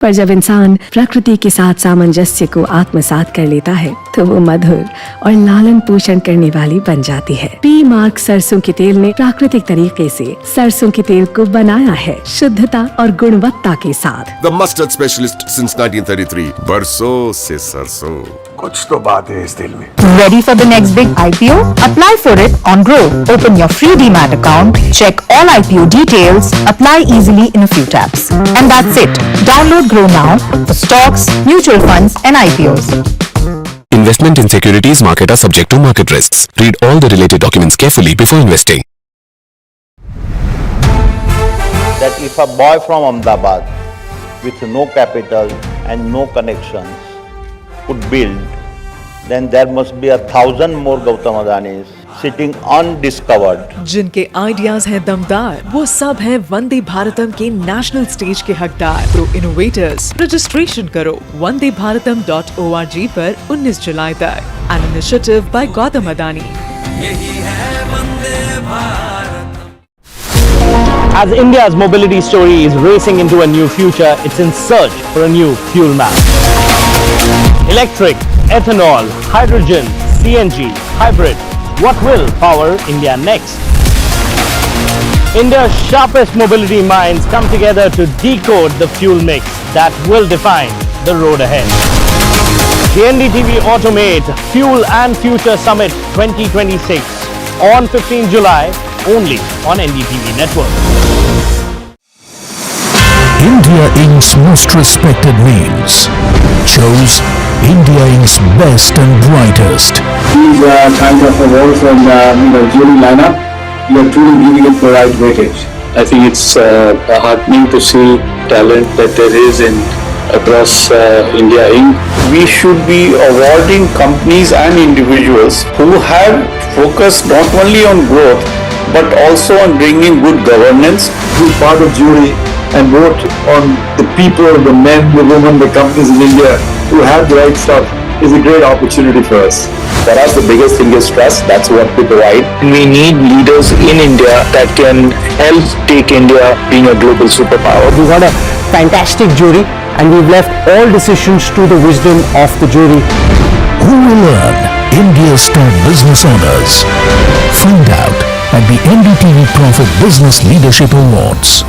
पर जब इंसान प्रकृति के साथ सामंजस्य को आत्मसात कर लेता है तो वो मधुर और लालन पोषण करने वाली बन जाती है। पी मार्क सरसों के तेल ने प्राकृतिक तरीके से सरसों के तेल को बनाया है शुद्धता और गुणवत्ता के साथ। The mustard specialist since 1933. बरसों से सरसों। कुछ तो बात है इस दिल में। Ready for the next big IPO? Apply for it on Grow. Open your free DMAT account, check all IPO details, apply easily in a few taps. And that's it. Download Grow now for stocks, mutual funds and IPOs. Investment in securities market are subject to market risks. Read all the related documents carefully before investing. That if a boy from Ahmedabad with no capital and no connections could build, then there must be 1,000 more Gautam Adanis sitting undiscovered. जिनके ideas हैं दमदार, वो सब हैं वंदे भारतम के national stage के हकदार। Pro innovators, registration करो wandebharatam.org पर 19 जुलाई तक। An initiative by Gautam Adani. As India's mobility story is racing into a new future, it's in search for a new fuel map. Electric, ethanol, hydrogen, CNG, hybrid. What will power India next? India's sharpest mobility minds come together to decode the fuel mix that will define the road ahead. The NDTV Automate Fuel and Future Summit 2026 on 15 July only on NDTV Network. India Inc.'s most respected names chose India Inc.'s best and brightest. These kinds of awards and the jury lineup, you are truly giving it the right weightage. I think it's heartening to see talent that there is across India Inc. We should be awarding companies and individuals who have focused not only on growth but also on bringing good governance. Be part of jury and vote on the people, the men, the women, the companies in India who have the right stuff. is a great opportunity for us. For us, the biggest thing is trust. That's what we provide. We need leaders in India that can help take India being a global superpower. We got a fantastic jury and we've left all decisions to the wisdom of the jury. Who will earn India's top business honors? Find out at the NDTV Profit Business Leadership Awards.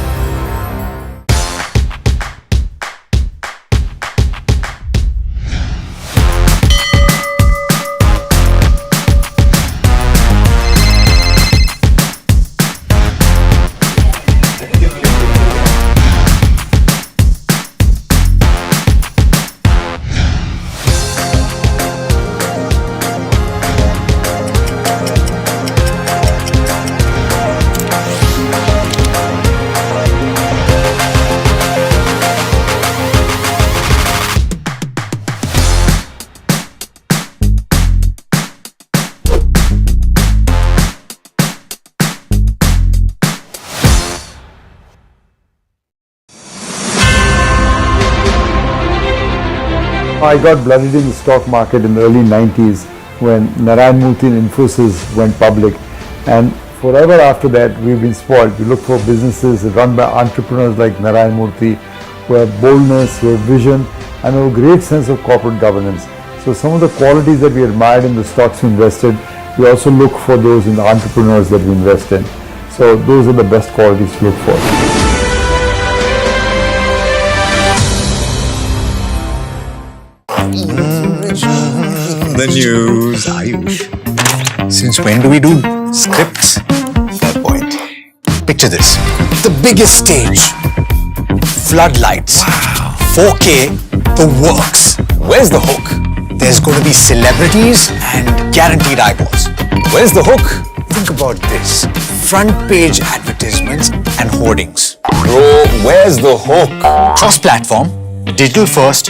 I got blooded in the stock market in the early 90s when Narayan Murthy and Infosys went public, and forever after that we've been spoiled. We look for businesses run by entrepreneurs like Narayan Murthy who have boldness, who have vision and a great sense of corporate governance. So some of the qualities that we admired in the stocks we invested, we also look for those in the entrepreneurs that we invest in. So those are the best qualities to look for. The news, Ayush. Since when do we do scripts? Fair point. Picture this. The biggest stage. Floodlights. Wow. 4K, the works. Where's the hook? There's going to be celebrities and guaranteed eyeballs. Where's the hook? Think about this. Front page advertisements and hoardings. Bro, where's the hook? Cross-platform, digital first,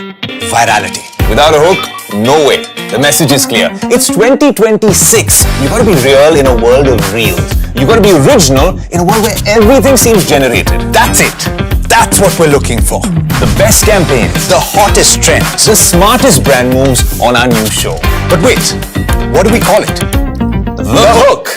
virality. Without a hook, no way. The message is clear. It's 2026. You gotta be real in a world of reels. You gotta be original in a world where everything seems generated. That's it. That's what we're looking for. The best campaigns, the hottest trends, the smartest brand moves on our new show. But wait, what do we call it? The hook.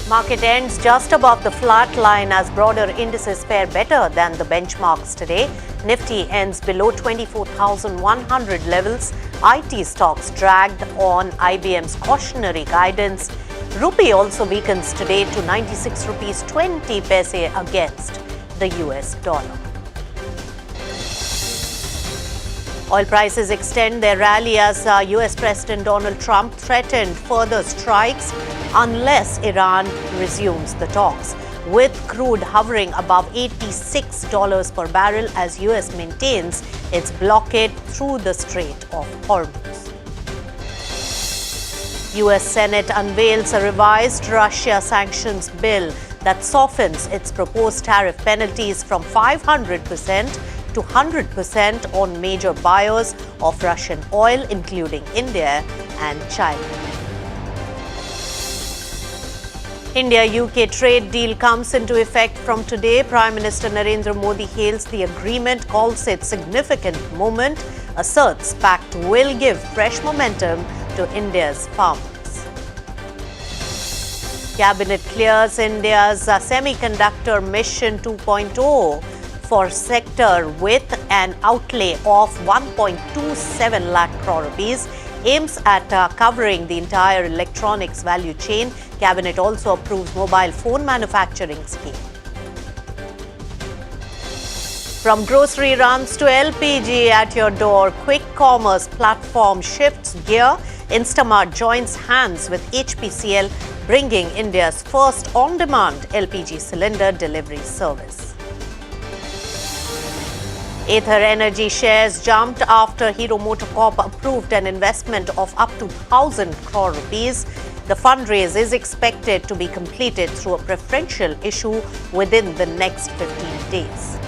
Market ends just above the flat line as broader indices fare better than the benchmarks today. Nifty ends below 24,100 levels. IT stocks dragged on IBM's cautionary guidance. Rupee also weakens today to 96 rupees 20 paise against the US dollar. Oil prices extend their rally as US President Donald Trump threatened further strikes unless Iran resumes the talks, with crude hovering above $86 per barrel as US maintains its blockade through the Strait of Hormuz. US Senate unveils a revised Russia sanctions bill that softens its proposed tariff penalties from 500% to 100% on major buyers of Russian oil, including India and China. India-UK trade deal comes into effect from today. Prime Minister Narendra Modi hails the agreement, calls it significant moment, asserts pact will give fresh momentum to India's farmers. Cabinet clears India's semiconductor mission 2.0 for sector with an outlay of 1.27 lakh crore rupees, aims at covering the entire electronics value chain. Cabinet also approves mobile phone manufacturing scheme. From grocery runs to LPG at your door, quick commerce platform shifts gear. Instamart joins hands with HPCL, bringing India's first on-demand LPG cylinder delivery service. Ather Energy shares jumped after Hero MotoCorp approved an investment of up to 1,000 crore rupees. The fundraise is expected to be completed through a preferential issue within the next 15 days.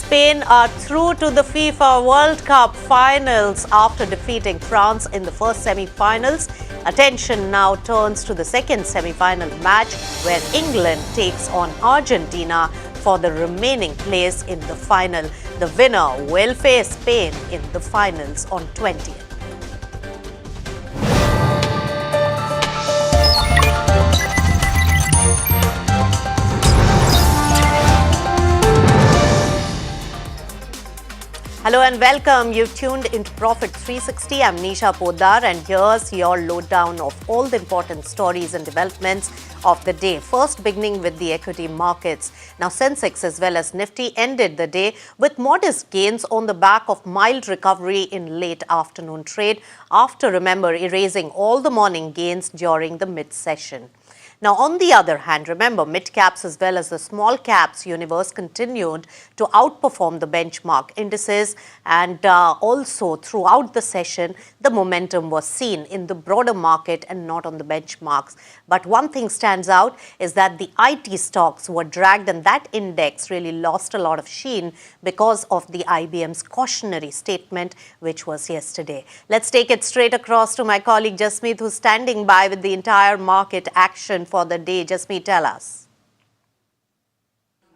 Spain are through to the FIFA World Cup finals after defeating France in the first semi-finals. Attention now turns to the second semi-final match where England takes on Argentina for the remaining place in the final. The winner will face Spain in the finals on 20th. Hello and welcome. You've tuned into Profit 360. I'm Nisha Poddar and here's your lowdown of all the important stories and developments of the day. First, beginning with the equity markets. Now, Sensex as well as Nifty ended the day with modest gains on the back of mild recovery in late afternoon trade after, remember, erasing all the morning gains during the mid-session. Now, on the other hand, remember, mid-caps as well as the small-caps universe continued to outperform the benchmark indices, and also throughout the session, the momentum was seen in the broader market and not on the benchmarks. But one thing stands out is that the IT stocks were dragged, and that index really lost a lot of sheen because of the IBM's cautionary statement, which was yesterday. Let's take it straight across to my colleague Jasmeet, who's standing by with the entire market action for the day. Jasmeet, tell us.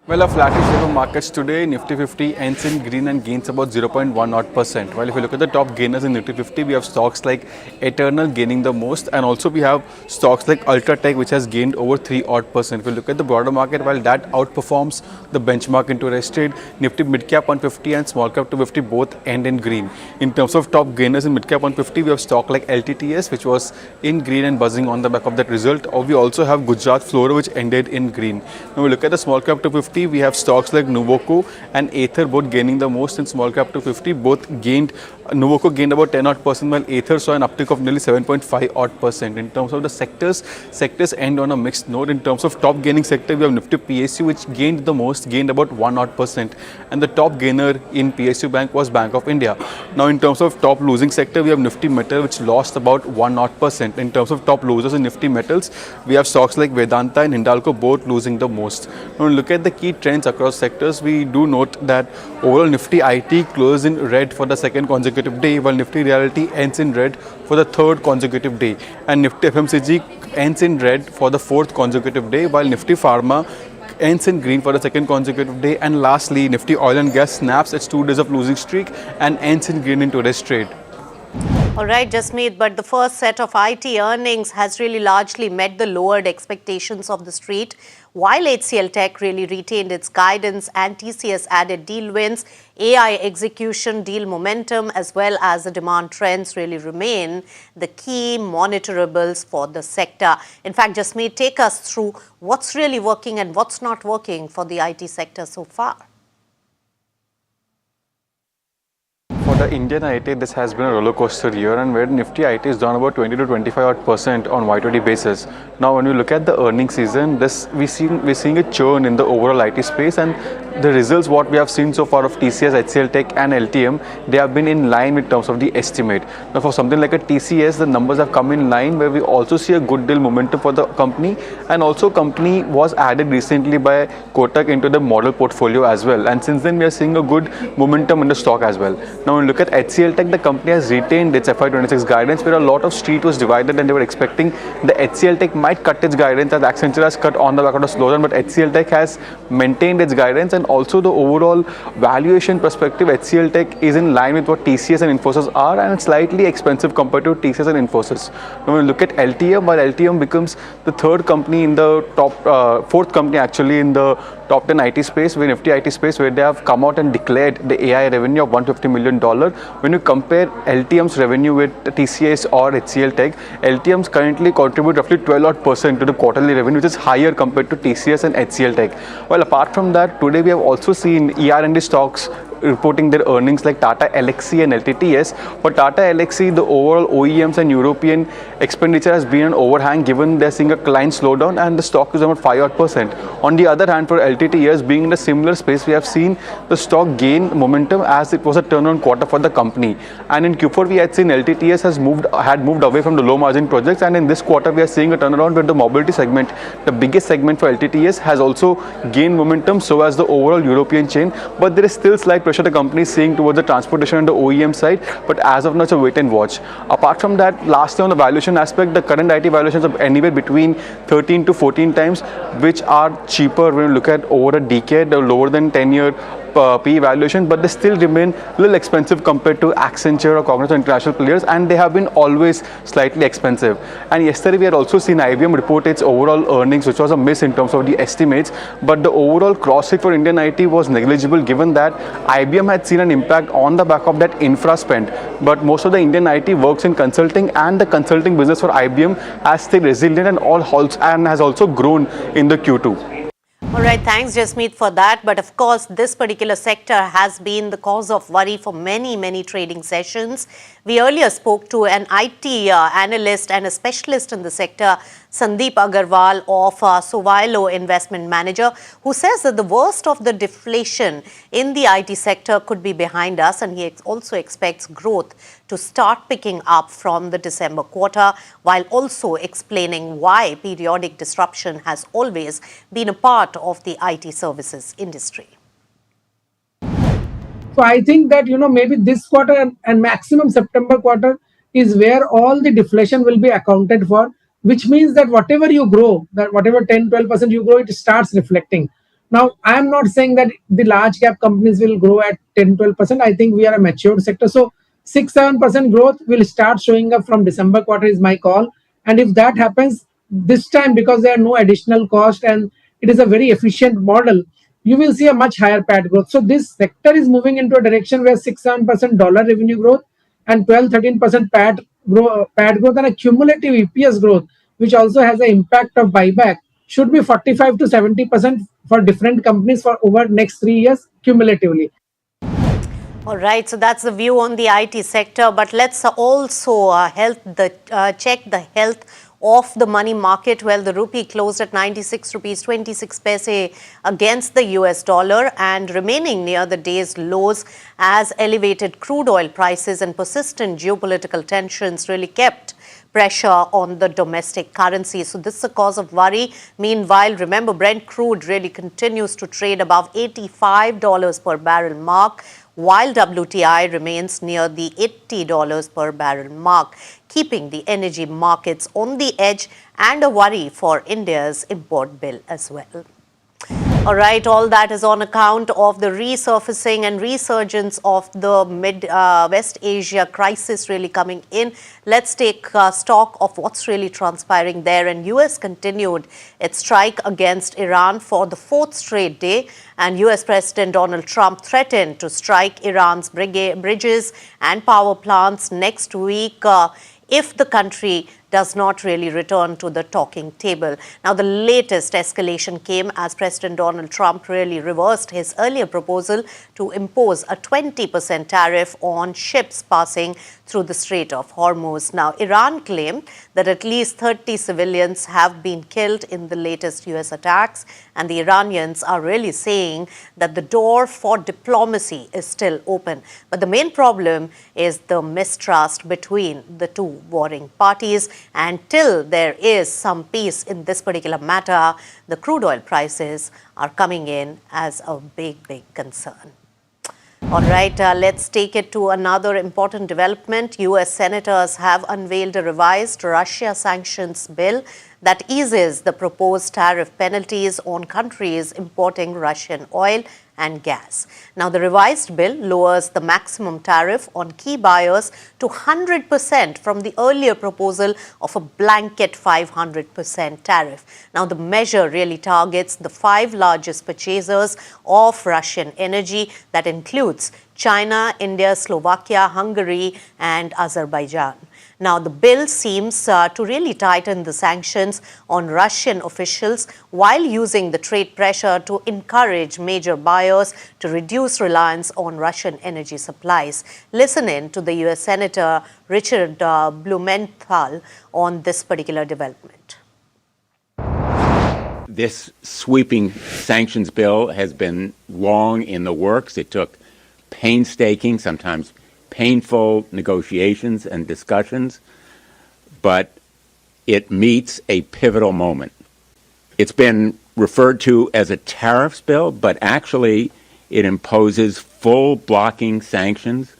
Well, a flattish set of markets today. Nifty 50 ends in green and gains about 0.1%. Well, if you look at the top gainers in Nifty 50, we have stocks like Eternal gaining the most, and also we have stocks like Ultratech, which has gained over 3%. If you look at the broader market, while that outperforms the benchmark into rest trade, Nifty Midcap 150 and Small Cap 250 both end in green. In terms of top gainers in Midcap 150, we have stock like LTTS, which was in green and buzzing on the back of that result. Or we also have Gujarat Fluoro, which ended in green. Now we look at the Small Cap 250. We have stocks like Nuvoco and Aether both gaining the most in small cap 250. Both gained, Nuvoco gained about 10% while Aether saw an uptick of nearly 7.5%. In terms of the sectors end on a mixed note. In terms of top gaining sector, we have Nifty PSU, which gained the most, gained about 1%. And the top gainer in PSU Bank was Bank of India. Now in terms of top losing sector, we have Nifty Metal, which lost about 1%. In terms of top losers in Nifty Metals, we have stocks like Vedanta and Hindalco both losing the most. Now look at the key trends across sectors. We do note that overall Nifty IT closed in red for the second consecutive day, while Nifty Realty ends in red for the third consecutive day, and Nifty FMCG ends in red for the fourth consecutive day, while Nifty Pharma ends in green for the second consecutive day, and lastly Nifty Oil and Gas snaps its 2 days of losing streak and ends in green in today's trade. All right, Jasmeet, but the first set of IT earnings has really largely met the lowered expectations of the street. While HCL Tech really retained its guidance and TCS added deal wins, AI execution, deal momentum, as well as the demand trends really remain the key monitorables for the sector. In fact, Jasmeet, take us through what's really working and what's not working for the IT sector so far. For the Indian IT, this has been a roller coaster year, and where Nifty IT is down about 20 to 25% on YTD basis. Now, when you look at the earnings season, we're seeing a churn in the overall IT space, and the results what we have seen so far of TCS, HCL Tech and LTM, they have been in line in terms of the estimate. Now, for something like a TCS, the numbers have come in line, where we also see a good deal momentum for the company, and also company was added recently by Kotak into the model portfolio as well. And since then, we are seeing a good momentum in the stock as well. Now, when you look at HCL Tech, the company has retained its FY26 guidance, where a lot of street was divided and they were expecting the HCL Tech might cut its guidance, as Accenture has cut on the back of the slowdown, but HCL Tech has maintained its guidance, and also the overall valuation perspective, HCL Tech is in line with what TCS and Infosys are, and it's slightly expensive compared to TCS and Infosys. Now, when you look at LTM, while LTM becomes the third company in the top, fourth company actually in the top 10 IT space, where Nifty IT space, where they have come out and declared the AI revenue of $150 million. When you compare LTM's revenue with TCS or HCL Tech, LTM's currently contribute roughly 12% to the quarterly revenue, which is higher compared to TCS and HCL Tech. Well, apart from that, today we have also seen ER&D stocks reporting their earnings like Tata Elxsi and LTTS. For Tata Elxsi, the overall OEMs and European expenditure has been an overhang, given they're seeing a client slowdown, and the stock is about 5%. On the other hand, for LTTS, being in a similar space, we have seen the stock gain momentum as it was a turnaround quarter for the company. And in Q4, we had seen LTTS had moved away from the low margin projects, and in this quarter, we are seeing a turnaround where the mobility segment, the biggest segment for LTTS, has also gained momentum, so as the overall European chain. But there is still slight pressure the company is seeing towards the transportation and the OEM side, but as of now, it's a wait and watch. Apart from that, lastly on the valuation aspect, the current IT valuations are anywhere between 13 to 14 times, which are cheaper when you look at over a decade or lower than 10-year PE valuation, but they still remain a little expensive compared to Accenture or Cognizant international players, and they have been always slightly expensive. And yesterday we had also seen IBM report its overall earnings, which was a miss in terms of the estimates, but the overall cross hit for Indian IT was negligible, given that IBM had seen an impact on the back of that infra spend. But most of the Indian IT works in consulting, and the consulting business for IBM has stayed resilient and has also grown in the Q2. All right, thanks Jasmeet for that. But of course, this particular sector has been the cause of worry for many trading sessions. We earlier spoke to an IT analyst and a specialist in the sector, Sandeep Agarwal of Sovilo Investment Manager, who says that the worst of the deflation in the IT sector could be behind us, and he also expects growth to start picking up from the December quarter, while also explaining why periodic disruption has always been a part of the IT services industry. So I think that, maybe this quarter and maximum September quarter is where all the deflation will be accounted for, which means that whatever you grow, that whatever 10-12% you grow, it starts reflecting. Now, I am not saying that the large cap companies will grow at 10-12%. I think we are a matured sector. So 6-7% growth will start showing up from December quarter is my call. And if that happens this time, because there are no additional cost and it is a very efficient model, you will see a much higher PAT growth. So this sector is moving into a direction where 6-7% dollar revenue growth and 12-13% PAT growth and a cumulative EPS growth, which also has an impact of buyback, should be 45 to 70% for different companies for over next 3 years cumulatively. All right, so that's the view on the IT sector, but let's also check the health of the money market. Well, the rupee closed at 96 rupees 26 paise against the US dollar and remaining near the day's lows as elevated crude oil prices and persistent geopolitical tensions really kept pressure on the domestic currency. So this is a cause of worry. Meanwhile, remember, Brent crude really continues to trade above $85 per barrel mark, while WTI remains near the $80 per barrel mark, keeping the energy markets on the edge and a worry for India's import bill as well. All right, all that is on account of the resurfacing and resurgence of the West Asia crisis really coming in. Let's take stock of what's really transpiring there. And US continued its strike against Iran for the 4th straight day. And US President Donald Trump threatened to strike Iran's bridges and power plants next week if the country does not really return to the talking table. Now, the latest escalation came as President Donald Trump really reversed his earlier proposal to impose a 20% tariff on ships passing through the Strait of Hormuz. Now, Iran claimed that at least 30 civilians have been killed in the latest US attacks, and the Iranians are really saying that the door for diplomacy is still open. But the main problem is the mistrust between the two warring parties. And till there is some peace in this particular matter, the crude oil prices are coming in as a big concern. All right, let's take it to another important development. US senators have unveiled a revised Russia sanctions bill that eases the proposed tariff penalties on countries importing Russian oil and gas. Now, the revised bill lowers the maximum tariff on key buyers to 100% from the earlier proposal of a blanket 500% tariff. Now, the measure really targets the 5 largest purchasers of Russian energy. That includes China, India, Slovakia, Hungary, and Azerbaijan. Now, the bill seems to really tighten the sanctions on Russian officials while using the trade pressure to encourage major buyers to reduce reliance on Russian energy supplies. Listen in to the US Senator Richard Blumenthal on this particular development. This sweeping sanctions bill has been long in the works. It took painstaking, sometimes painful negotiations and discussions, but it meets a pivotal moment. It's been referred to as a tariffs bill, but actually it imposes full blocking sanctions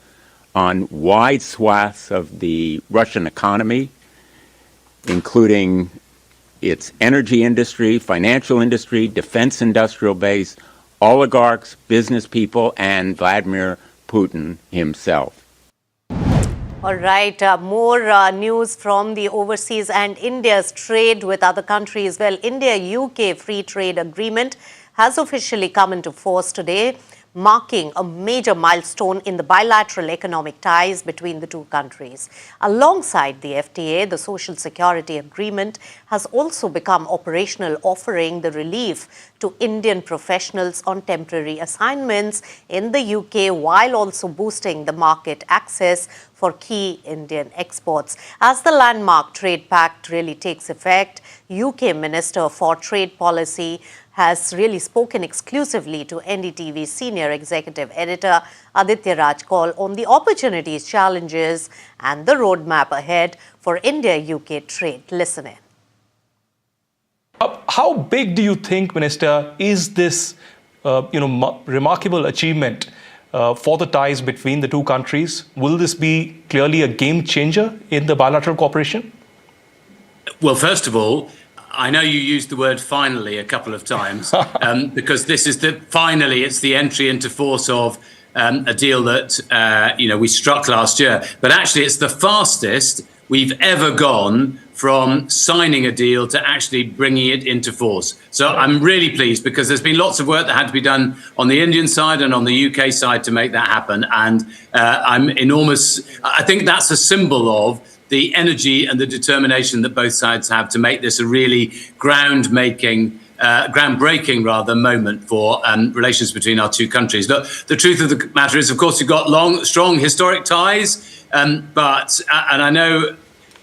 on wide swaths of the Russian economy, including its energy industry, financial industry, defense industrial base, oligarchs, business people, and Vladimir Putin himself. All right, more news from the overseas and India's trade with other countries. Well, India-UK free trade agreement has officially come into force today, marking a major milestone in the bilateral economic ties between the two countries. Alongside the FTA, the Social Security Agreement has also become operational, offering the relief to Indian professionals on temporary assignments in the UK, while also boosting the market access for key Indian exports. As the landmark trade pact really takes effect, UK Minister for Trade Policy has really spoken exclusively to NDTV Senior Executive Editor Aditya Raj Kaul on the opportunities, challenges and the roadmap ahead for India-UK trade. Listen in. How big do you think, Minister, is this remarkable achievement for the ties between the two countries? Will this be clearly a game changer in the bilateral cooperation? Well, first of all, I know you used the word finally a couple of times because this is it's the entry into force of a deal that, we struck last year. But actually, it's the fastest we've ever gone from signing a deal to actually bringing it into force. So I'm really pleased because there's been lots of work that had to be done on the Indian side and on the UK side to make that happen. And I think that's a symbol of the energy and the determination that both sides have to make this a really groundbreaking moment for relations between our two countries. Look, the truth of the matter is, of course, we've got strong historic ties, but I know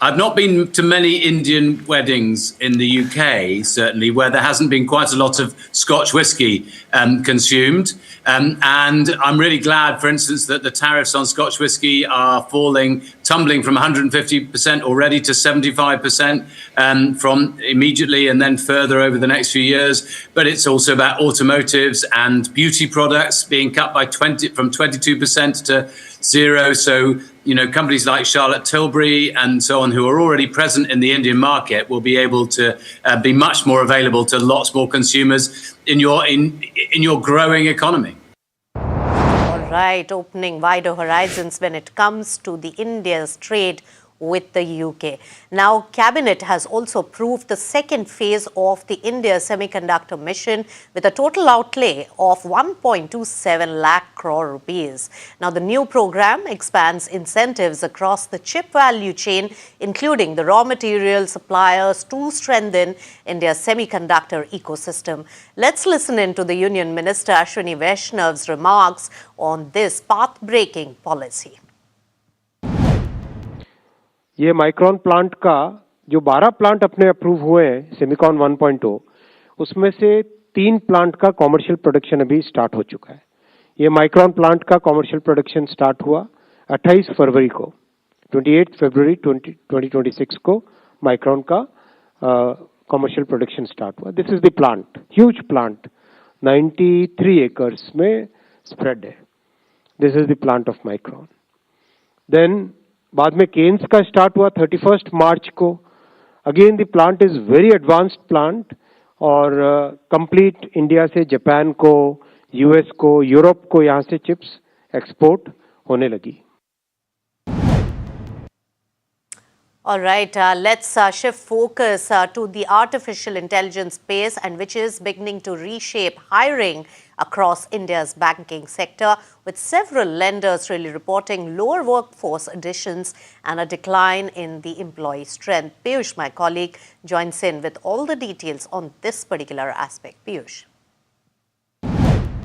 I've not been to many Indian weddings in the UK, certainly, where there hasn't been quite a lot of Scotch whisky consumed. And I'm really glad, for instance, that the tariffs on Scotch whisky are tumbling from 150% already to 75% from immediately and then further over the next few years. But it's also about automotives and beauty products being cut by from 22% to zero. So, companies like Charlotte Tilbury and so on, who are already present in the Indian market, will be able to be much more available to lots more consumers in your growing economy. All right, opening wider horizons when it comes to the India's trade with the UK. Now, Cabinet has also approved the second phase of the India Semiconductor Mission with a total outlay of 1.27 lakh crore rupees. Now, the new program expands incentives across the chip value chain, including the raw material suppliers, to strengthen India's semiconductor ecosystem. Let's listen in to the Union Minister Ashwini Vaishnav's remarks on this path-breaking policy. ये micron plant का जो 12 plant अपने approve हुए हैं Semicon 1.0, उसमें से 3 plant का commercial production अभी स्टार्ट हो चुका है। ये माइक्रॉन प्लांट का कॉमर्शियल प्रोडक्शन स्टार्ट हुआ 28 फरवरी को, 28 फरवरी 2026 को माइक्रॉन का कॉमर्शियल प्रोडक्शन स्टार्ट हुआ। This is the plant, huge plant, 93 acres में स्प्रेड है। This is the plant of Micron. Then बाद में केन्स का स्टार्ट हुआ 31 मार्च को। Again the plant is very advanced plant और कंप्लीट इंडिया से जापान को, यूएस को, यूरोप को यहाँ से चिप्स एक्सपोर्ट होने लगी। All right, let's shift focus to the artificial intelligence space, and which is beginning to reshape hiring across India's banking sector, with several lenders really reporting lower workforce additions and a decline in the employee strength. Piyush, my colleague, joins in with all the details on this particular aspect. Piyush.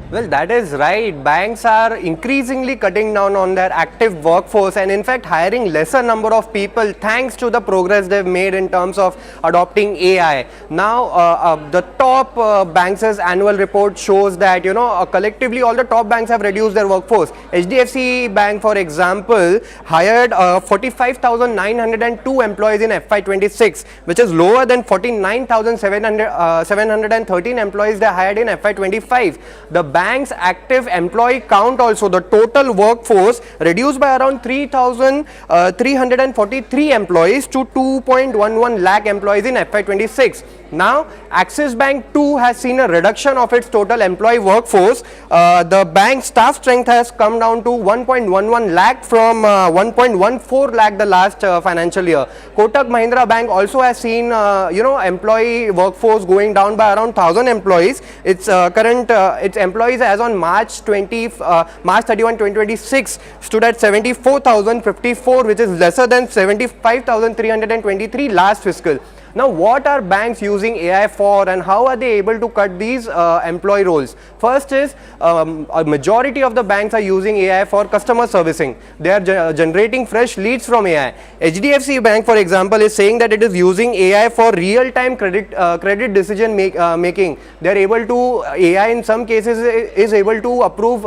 Well, that is right. Banks are increasingly cutting down on their active workforce and in fact hiring lesser number of people thanks to the progress they've made in terms of adopting AI. Now, the top banks' annual report shows that, collectively all the top banks have reduced their workforce. HDFC Bank, for example, hired 45,902 employees in FY26, which is lower than 49,713 employees they hired in FY25. The bank's active employee count also, the total workforce reduced by around 3,343 employees to 2.11 lakh employees in FY26. Now, Axis Bank too has seen a reduction of its total employee workforce. The bank's staff strength has come down to 1.11 lakh from 1.14 lakh the last financial year. Kotak Mahindra Bank also has seen, employee workforce going down by around 1,000 employees. Its its employees as on March 31, 2026 stood at 74,054, which is lesser than 75,323 last fiscal. Now, what are banks using AI for, and how are they able to cut these employee roles? First is, a majority of the banks are using AI for customer servicing. They are generating fresh leads from AI. HDFC Bank, for example, is saying that it is using AI for real-time credit decision making. They are able to, AI in some cases is able to approve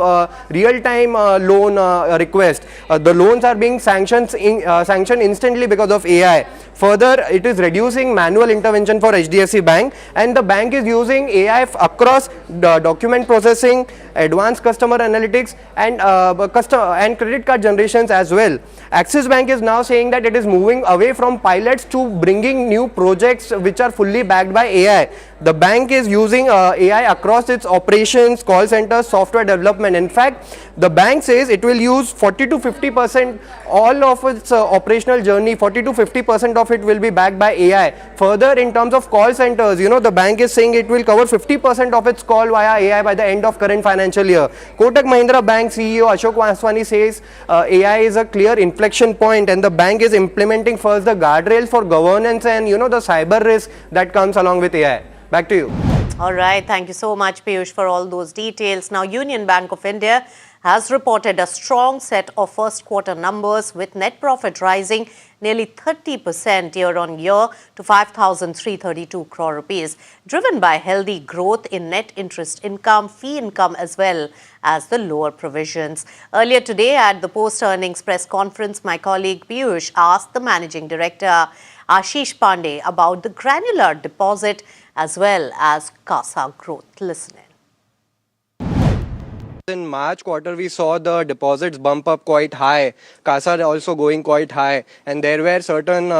real-time loan request. The loans are being sanctioned instantly because of AI. Further, it is reducing manual intervention for HDFC Bank, and the bank is using AI across document processing, advanced customer analytics, and credit card generations as well. Axis Bank is now saying that it is moving away from pilots to bringing new projects which are fully backed by AI. The bank is using AI across its operations, call centers, software development. In fact, the bank says it will use 40 to 50% all of its operational journey, 40 to 50% of it will be backed by AI. Further, in terms of call centers, the bank is saying it will cover 50% of its call via AI by the end of current financial year. Kotak Mahindra Bank CEO Ashok Vaswani says AI is a clear inflection point, and the bank is implementing first the guardrails for governance and the cyber risk that comes along with AI. Back to you. All right. Thank you so much, Piyush, for all those details. Now, Union Bank of India has reported a strong set of first quarter numbers, with net profit rising nearly 30% year-on-year to 5,332 crore rupees, driven by healthy growth in net interest income, fee income, as well as the lower provisions. Earlier today at the post-earnings press conference, my colleague Piyush asked the Managing Director Ashish Pandey about the granular deposit as well as CASA growth. Listen in. In March quarter, we saw the deposits bump up quite high, CASA also going quite high, and there were certain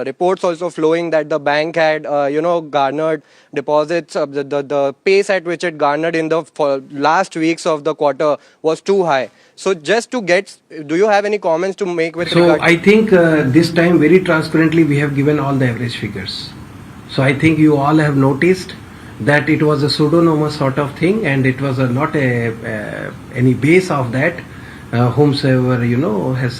reports also flowing that the bank had, garnered deposits. The pace at which it garnered in the last weeks of the quarter was too high. So just to get, do you have any comments to make with regard? So I think this time very transparently we have given all the average figures. So I think you all have noticed that it was a pseudonymous sort of thing, and it was not any base of that whomsoever has